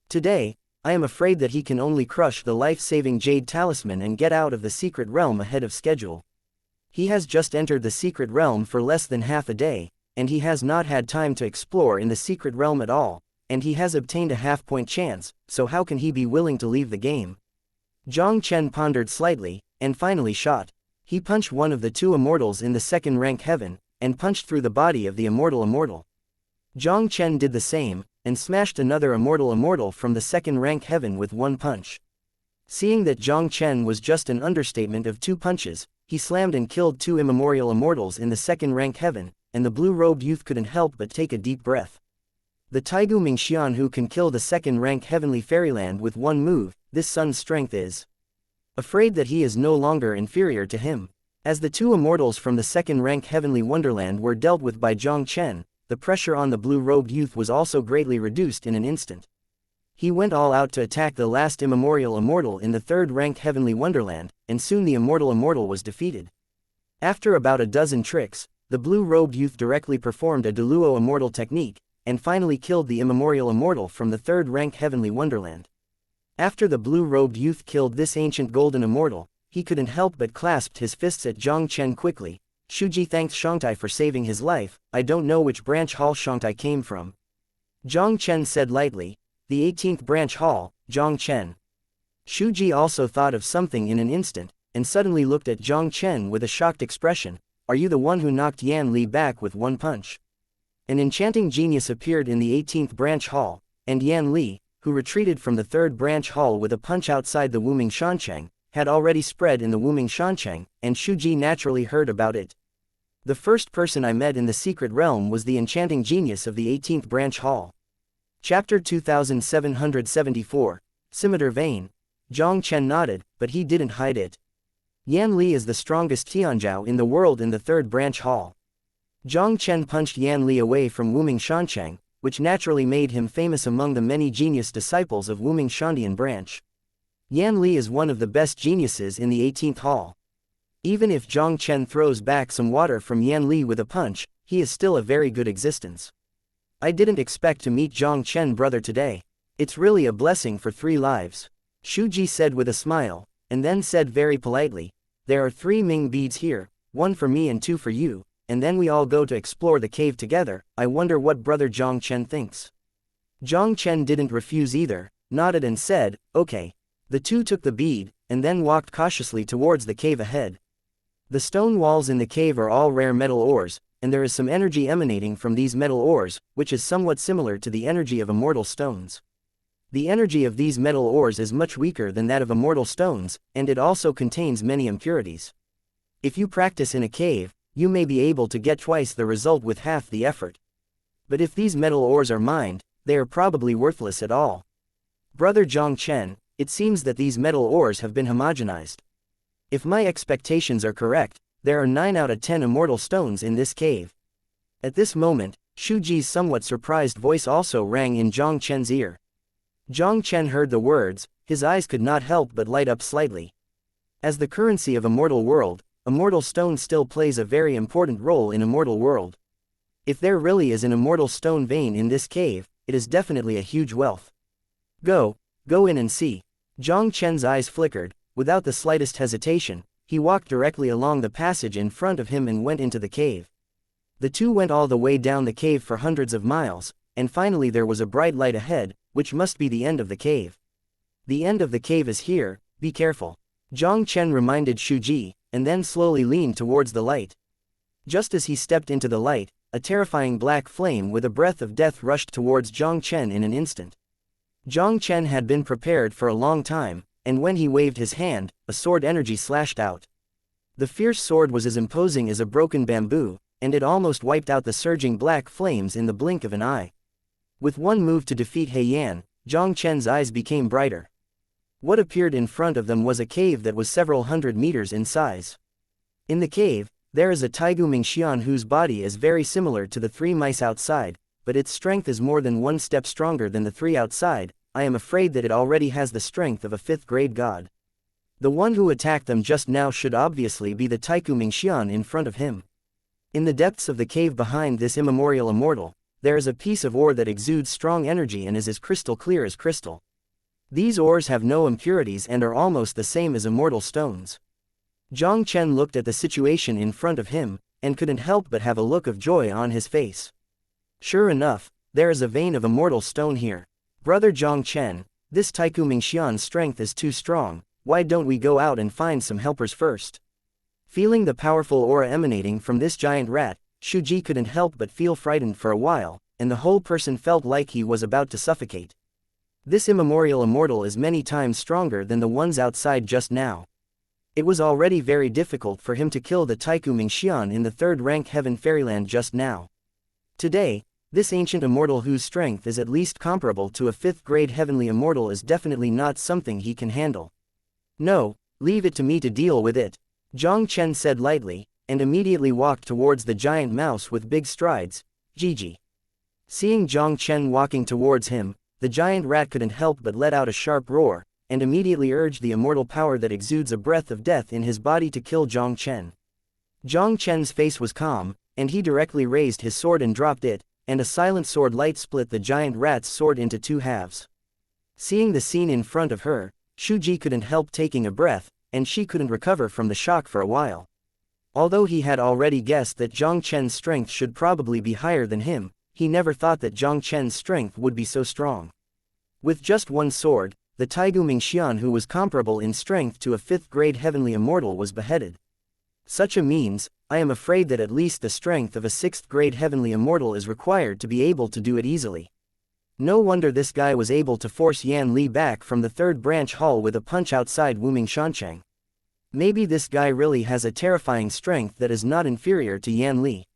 Speaker 1: Today, I am afraid that he can only crush the life-saving Jade Talisman and get out of the secret realm ahead of schedule. He has just entered the secret realm for less than half a day, and he has not had time to explore in the secret realm at all, and he has obtained a half-point chance, so how can he be willing to leave the game? Jiang Chen pondered slightly, and finally shot. He punched one of the two immortals in the second-rank heaven, and punched through the body of the immortal. Jiang Chen did the same, and smashed another immortal from the second-rank heaven with one punch. Seeing that Jiang Chen was just an understatement of two punches, he slammed and killed 2 immemorial immortals in the second rank heaven, and the blue-robed youth couldn't help but take a deep breath. The Taigu Mingxian who can kill the second rank heavenly fairyland with one move, this son's strength is. Afraid that he is no longer inferior to him. As the 2 immortals from the second rank heavenly wonderland were dealt with by Jiang Chen, the pressure on the blue-robed youth was also greatly reduced in an instant. He went all out to attack the last immemorial immortal in the third rank heavenly wonderland, and soon the immortal was defeated. After about a dozen tricks, the blue-robed youth directly performed a Deluo immortal technique, and finally killed the immemorial immortal from the third rank heavenly wonderland. After the blue-robed youth killed this ancient golden immortal, he couldn't help but clasped his fists at Jiang Chen quickly. Shuji thanked Xiangtai for saving his life. I don't know which branch hall Xiangtai came from. Jiang Chen said lightly. The 18th branch hall, Jiang Chen. Shuji also thought of something in an instant, and suddenly looked at Jiang Chen with a shocked expression. Are you the one who knocked Yan Li back with one punch? An enchanting genius appeared in the 18th branch hall, and Yan Li, who retreated from the 3rd branch hall with a punch outside the Wuming Shancheng, had already spread in the Wuming Shancheng, and Shuji naturally heard about it. The first person I met in the secret realm was the enchanting genius of the 18th branch hall. Chapter 2774, Scimitar Vein. Jiang Chen nodded, but he didn't hide it. Yan Li is the strongest Tianzhao in the world in the 3rd branch hall. Jiang Chen punched Yan Li away from Wuming Shancheng, which naturally made him famous among the many genius disciples of Wuming Shandian branch. Yan Li is one of the best geniuses in the 18th hall. Even if Jiang Chen throws back some water from Yan Li with a punch, he is still a very good existence. I didn't expect to meet Jiang Chen brother today. It's really a blessing for 3 lives. Shuji said with a smile, and then said very politely, there are 3 Ming beads here, 1 for me and 2 for you, and then we all go to explore the cave together. I wonder what brother Jiang Chen thinks. Jiang Chen didn't refuse either, nodded and said, okay. The 2 took the bead, and then walked cautiously towards the cave ahead. The stone walls in the cave are all rare metal ores, and there is some energy emanating from these metal ores, which is somewhat similar to the energy of immortal stones. The energy of these metal ores is much weaker than that of immortal stones, and it also contains many impurities. If you practice in a cave, you may be able to get twice the result with half the effort. But if these metal ores are mined, they are probably worthless at all. Brother Jiang Chen, it seems that these metal ores have been homogenized. If my expectations are correct, there are 9 out of 10 immortal stones in this cave. At this moment, Shuji's somewhat surprised voice also rang in Jiang Chen's ear. Jiang Chen heard the words, his eyes could not help but light up slightly. As the currency of immortal world, immortal stone still plays a very important role in immortal world. If there really is an immortal stone vein in this cave, it is definitely a huge wealth. Go in and see. Jiang Chen's eyes flickered. Without the slightest hesitation, he walked directly along the passage in front of him and went into the cave. The 2 went all the way down the cave for hundreds of miles, and finally there was a bright light ahead, which must be the end of the cave. The end of the cave is here, be careful. Jiang Chen reminded Shuji, and then slowly leaned towards the light. Just as he stepped into the light, a terrifying black flame with a breath of death rushed towards Jiang Chen in an instant. Jiang Chen had been prepared for a long time, and when he waved his hand, a sword energy slashed out. The fierce sword was as imposing as a broken bamboo, and it almost wiped out the surging black flames in the blink of an eye. With one move to defeat He Yan, Jiang Chen's eyes became brighter. What appeared in front of them was a cave that was several hundred meters in size. In the cave, there is a Taigu Mingxian whose body is very similar to the 3 mice outside, but its strength is more than 1 step stronger than the 3 outside. I am afraid that it already has the strength of a 5th-grade god. The one who attacked them just now should obviously be the Taigu Mingxian in front of him. In the depths of the cave behind this immemorial immortal, there is a piece of ore that exudes strong energy and is as crystal clear as crystal. These ores have no impurities and are almost the same as immortal stones. Jiang Chen looked at the situation in front of him, and couldn't help but have a look of joy on his face. Sure enough, there is a vein of immortal stone here. Brother Jiang Chen, this Taigu Mingxian's strength is too strong, why don't we go out and find some helpers first? Feeling the powerful aura emanating from this giant rat, Shuji couldn't help but feel frightened for a while, and the whole person felt like he was about to suffocate. This immemorial immortal is many times stronger than the ones outside just now. It was already very difficult for him to kill the Taiku Mingxian in the third-rank heaven fairyland just now. Today, this ancient immortal whose strength is at least comparable to a 5th-grade heavenly immortal is definitely not something he can handle. No, leave it to me to deal with it, Jiang Chen said lightly, and immediately walked towards the giant mouse with big strides. Gigi. Seeing Jiang Chen walking towards him, the giant rat couldn't help but let out a sharp roar, and immediately urged the immortal power that exudes a breath of death in his body to kill Jiang Chen. Jiang Chen's face was calm, and he directly raised his sword and dropped it, and a silent sword light split the giant rat's sword into 2 halves. Seeing the scene in front of her, Shuji couldn't help taking a breath, and she couldn't recover from the shock for a while. Although he had already guessed that Jiang Chen's strength should probably be higher than him, he never thought that Jiang Chen's strength would be so strong. With just one sword, the Taigu Mingxian who was comparable in strength to a 5th-grade heavenly immortal was beheaded. Such a means, I am afraid that at least the strength of a 6th-grade heavenly immortal is required to be able to do it easily. No wonder this guy was able to force Yan Li back from the 3rd branch hall with a punch outside Wuming Shancheng. Maybe this guy really has a terrifying strength that is not inferior to Yan Li.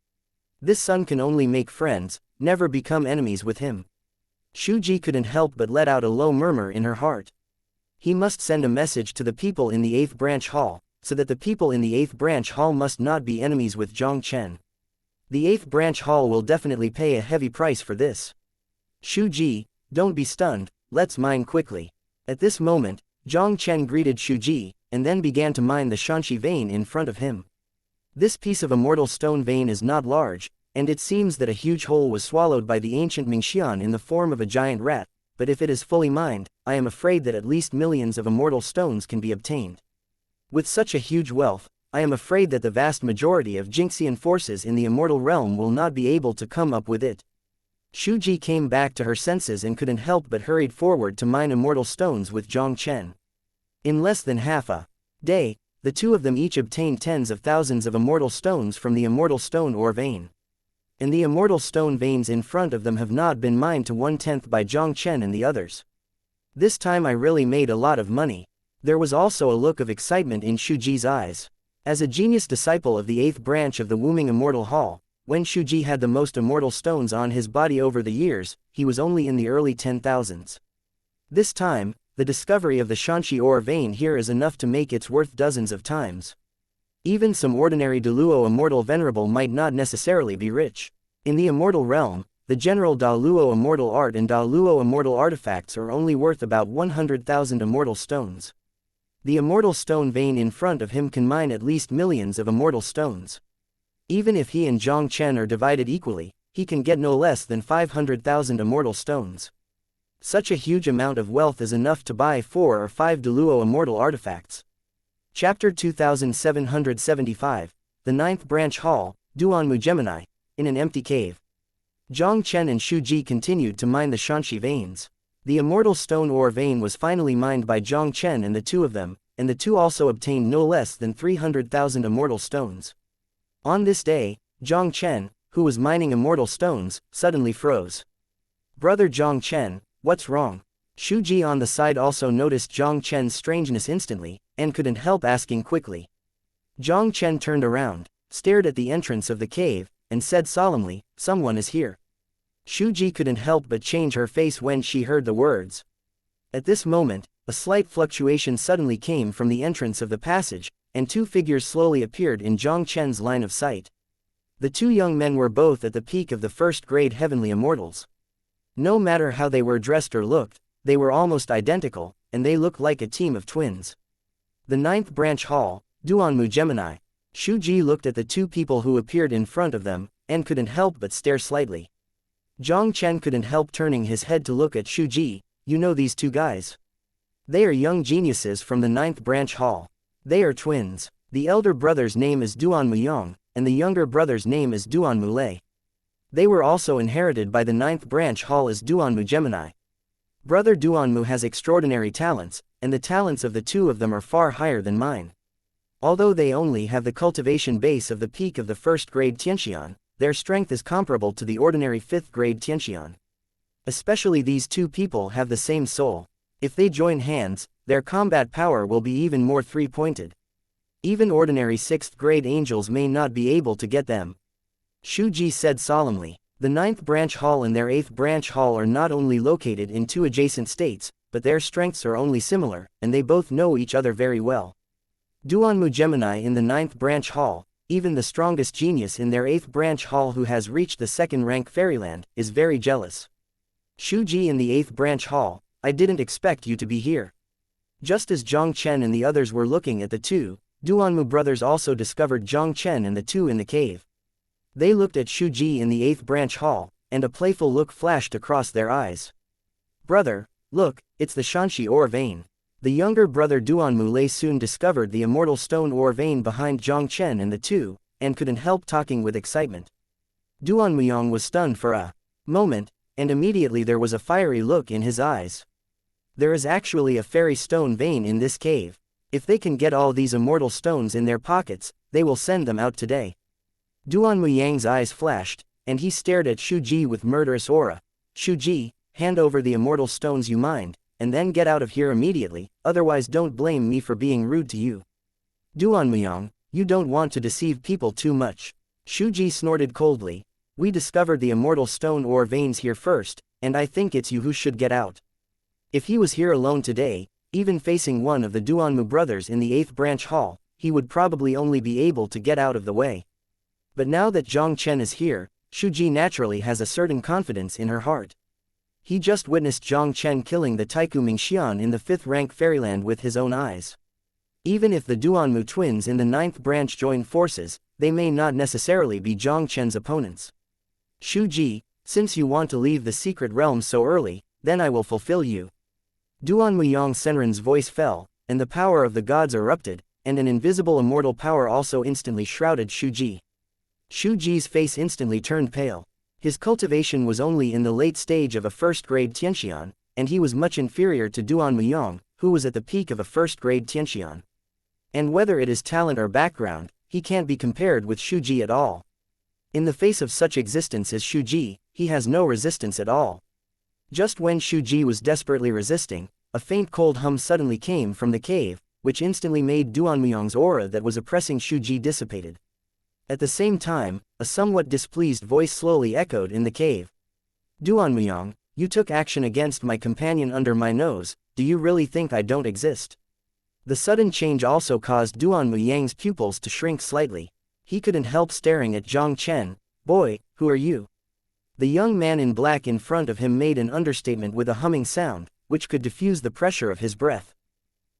Speaker 1: This son can only make friends, never become enemies with him. Shuji couldn't help but let out a low murmur in her heart. He must send a message to the people in the 8th branch hall, so that the people in the 8th branch hall must not be enemies with Jiang Chen. The 8th branch hall will definitely pay a heavy price for this. Shuji, don't be stunned, let's mine quickly. At this moment, Jiang Chen greeted Shuji, and then began to mine the xianxia vein in front of him. This piece of immortal stone vein is not large, and it seems that a huge hole was swallowed by the ancient Mingxian in the form of a giant rat, but if it is fully mined, I am afraid that at least millions of immortal stones can be obtained. With such a huge wealth, I am afraid that the vast majority of Jinxian forces in the immortal realm will not be able to come up with it. Shuji came back to her senses and couldn't help but hurried forward to mine immortal stones with Jiang Chen. In less than half a day, the two of them each obtained tens of thousands of immortal stones from the immortal stone ore vein. And the immortal stone veins in front of them have not been mined to 1/10 by Jiang Chen and the others. This time I really made a lot of money. There was also a look of excitement in Shuji's eyes. As a genius disciple of the 8th branch of the Wuming Immortal Hall, when Shuji had the most immortal stones on his body over the years, he was only in the early 10,000s. This time, the discovery of the xianxia ore vein here is enough to make its worth dozens of times. Even some ordinary Daluo immortal venerable might not necessarily be rich. In the immortal realm, the general Daluo immortal art and Daluo immortal artifacts are only worth about 100,000 immortal stones. The immortal stone vein in front of him can mine at least millions of immortal stones. Even if he and Jiang Chen are divided equally, he can get no less than 500,000 immortal stones. Such a huge amount of wealth is enough to buy 4 or 5 Daluo immortal artifacts. Chapter 2775, The 9th Branch Hall, Duanmu Gemini, in an empty cave. Jiang Chen and Shuji continued to mine the xianxia veins. The immortal stone ore vein was finally mined by Jiang Chen and the two of them, and the two also obtained no less than 300,000 immortal stones. On this day, Jiang Chen, who was mining immortal stones, suddenly froze. "Brother Jiang Chen, what's wrong?" Shuji on the side also noticed Jiang Chen's strangeness instantly, and couldn't help asking quickly. Jiang Chen turned around, stared at the entrance of the cave, and said solemnly, "Someone is here." Shuji couldn't help but change her face when she heard the words. At this moment, a slight fluctuation suddenly came from the entrance of the passage, and 2 figures slowly appeared in Jiang Chen's line of sight. The 2 young men were both at the peak of the 1st-grade heavenly immortals. No matter how they were dressed or looked, they were almost identical, and they looked like a team of twins. The 9th Branch Hall, Duanmu Gemini. Shuji looked at the 2 people who appeared in front of them, and couldn't help but stare slightly. Jiang Chen couldn't help turning his head to look at Shuji. "You know these 2 guys? They are young geniuses from the 9th Branch Hall. They are twins. The elder brother's name is Duanmu Yang, and the younger brother's name is Duanmu Lei. They were also inherited by the 9th Branch Hall as Duanmu Gemini. Brother Duanmu has extraordinary talents, and the talents of the 2 of them are far higher than mine. Although they only have the cultivation base of the peak of the 1st-grade Tianxian, their strength is comparable to the ordinary 5th-grade Tianxian. Especially these 2 people have the same soul. If they join hands, their combat power will be even more 3-pointed. Even ordinary 6th grade angels may not be able to get them. Shu Ji said solemnly. The 9th branch hall and their 8th branch hall are not only located in 2 adjacent states, but their strengths are only similar, and they both know each other very well. Duanmu Gemini in the 9th branch hall, even the strongest genius in their 8th branch hall who has reached the 2nd rank Fairyland, is very jealous. Shu Ji in the 8th branch hall, I didn't expect you to be here. Just as Jiang Chen and the others were looking at the 2, Duanmu brothers also discovered Jiang Chen and the 2 in the cave. They looked at Shu Ji in the 8th branch hall, and a playful look flashed across their eyes. Brother, look, it's the xianxia ore vein. The younger brother Duanmu Lei soon discovered the immortal stone ore vein behind Jiang Chen and the 2, and couldn't help talking with excitement. Duanmu Yang was stunned for a moment, and immediately there was a fiery look in his eyes. There is actually a fairy stone vein in this cave. If they can get all these immortal stones in their pockets, they will send them out today. Duanmu Yang's eyes flashed, and he stared at Shu Ji with murderous aura. Shu Ji, hand over the immortal stones you mined, and then get out of here immediately, otherwise don't blame me for being rude to you. Duanmu Yang, you don't want to deceive people too much. Shu Ji snorted coldly. We discovered the immortal stone ore veins here first, and I think it's you who should get out. If he was here alone today, even facing one of the Duanmu brothers in the 8th branch hall, he would probably only be able to get out of the way. But now that Jiang Chen is here, Shu Ji naturally has a certain confidence in her heart. He just witnessed Jiang Chen killing the Taiku Mingxian in the 5th rank Fairyland with his own eyes. Even if the Duanmu twins in the 9th branch join forces, they may not necessarily be Jiang Chen's opponents. Shu Ji, since you want to leave the secret realm so early, then I will fulfill you. Duanmu Yang Senran's voice fell, and the power of the gods erupted, and an invisible immortal power also instantly shrouded Shu Ji. Shu Ji's face instantly turned pale. His cultivation was only in the late stage of a 1st grade Tianxian, and he was much inferior to Duanmu Yang, who was at the peak of a 1st grade Tianxian. And whether it is talent or background, he can't be compared with Shu Ji at all. In the face of such existence as Shu Ji, he has no resistance at all. Just when Shu Ji was desperately resisting, a faint cold hum suddenly came from the cave, which instantly made Duanmu Yang's aura that was oppressing Shu Ji dissipated. At the same time, a somewhat displeased voice slowly echoed in the cave. Duanmu Yang, you took action against my companion under my nose, do you really think I don't exist? The sudden change also caused Duanmu Yang's pupils to shrink slightly. He couldn't help staring at Jiang Chen. Boy, who are you? The young man in black in front of him made an understatement with a humming sound, which could diffuse the pressure of his breath.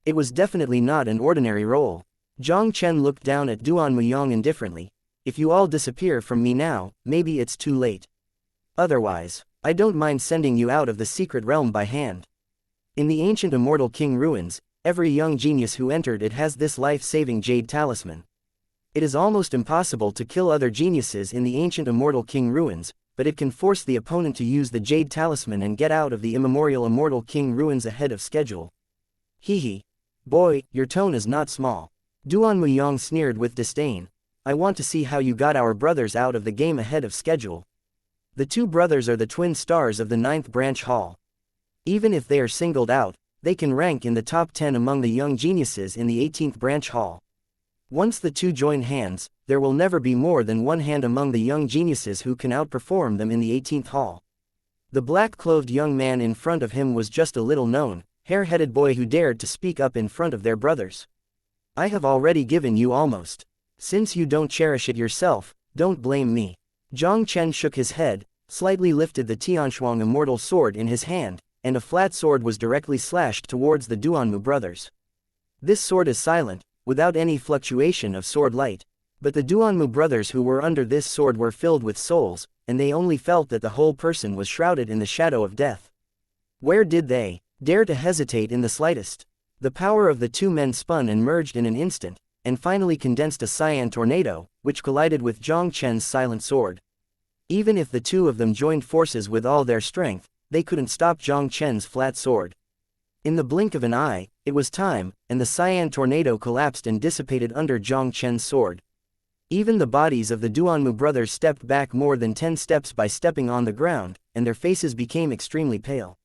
Speaker 1: It was definitely not an ordinary role. Jiang Chen looked down at Duanmu Yang indifferently. If you all disappear from me now, maybe it's too late. Otherwise, I don't mind sending you out of the secret realm by hand. In the ancient immortal king ruins, every young genius who entered it has this life-saving jade talisman. It is almost impossible to kill other geniuses in the ancient immortal king ruins, but it can force the opponent to use the jade talisman and get out of the immemorial immortal king ruins ahead of schedule. Hee. Boy, your tone is not small. Duanmu Yang sneered with disdain. I want to see how you got our brothers out of the game ahead of schedule. The 2 brothers are the twin stars of the 9th branch hall. Even if they are singled out, they can rank in the top 10 among the young geniuses in the 18th branch hall. Once the 2 join hands, there will never be more than 1 hand among the young geniuses who can outperform them in the 18th hall. The black-clothed young man in front of him was just a little-known, hair-headed boy who dared to speak up in front of their brothers. I have already given you almost. Since you don't cherish it yourself, don't blame me. Jiang Chen shook his head, slightly lifted the Tianshuang immortal sword in his hand, and a flat sword was directly slashed towards the Duanmu brothers. This sword is silent, without any fluctuation of sword light. But the Duanmu brothers who were under this sword were filled with souls, and they only felt that the whole person was shrouded in the shadow of death. Where did they dare to hesitate in the slightest? The power of the 2 men spun and merged in an instant, and finally condensed a cyan tornado, which collided with Jiang Chen's silent sword. Even if the 2 of them joined forces with all their strength, they couldn't stop Jiang Chen's flat sword. In the blink of an eye, it was time, and the cyan tornado collapsed and dissipated under Jiang Chen's sword. Even the bodies of the Duanmu brothers stepped back more than 10 steps by stepping on the ground, and their faces became extremely pale.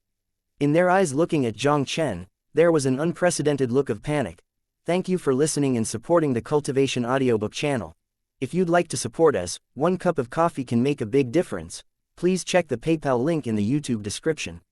Speaker 1: In their eyes looking at Jiang Chen, there was an unprecedented look of panic. Thank you for listening and supporting the Cultivation audiobook channel. If you'd like to support us, one cup of coffee can make a big difference. Please check the PayPal link in the YouTube description.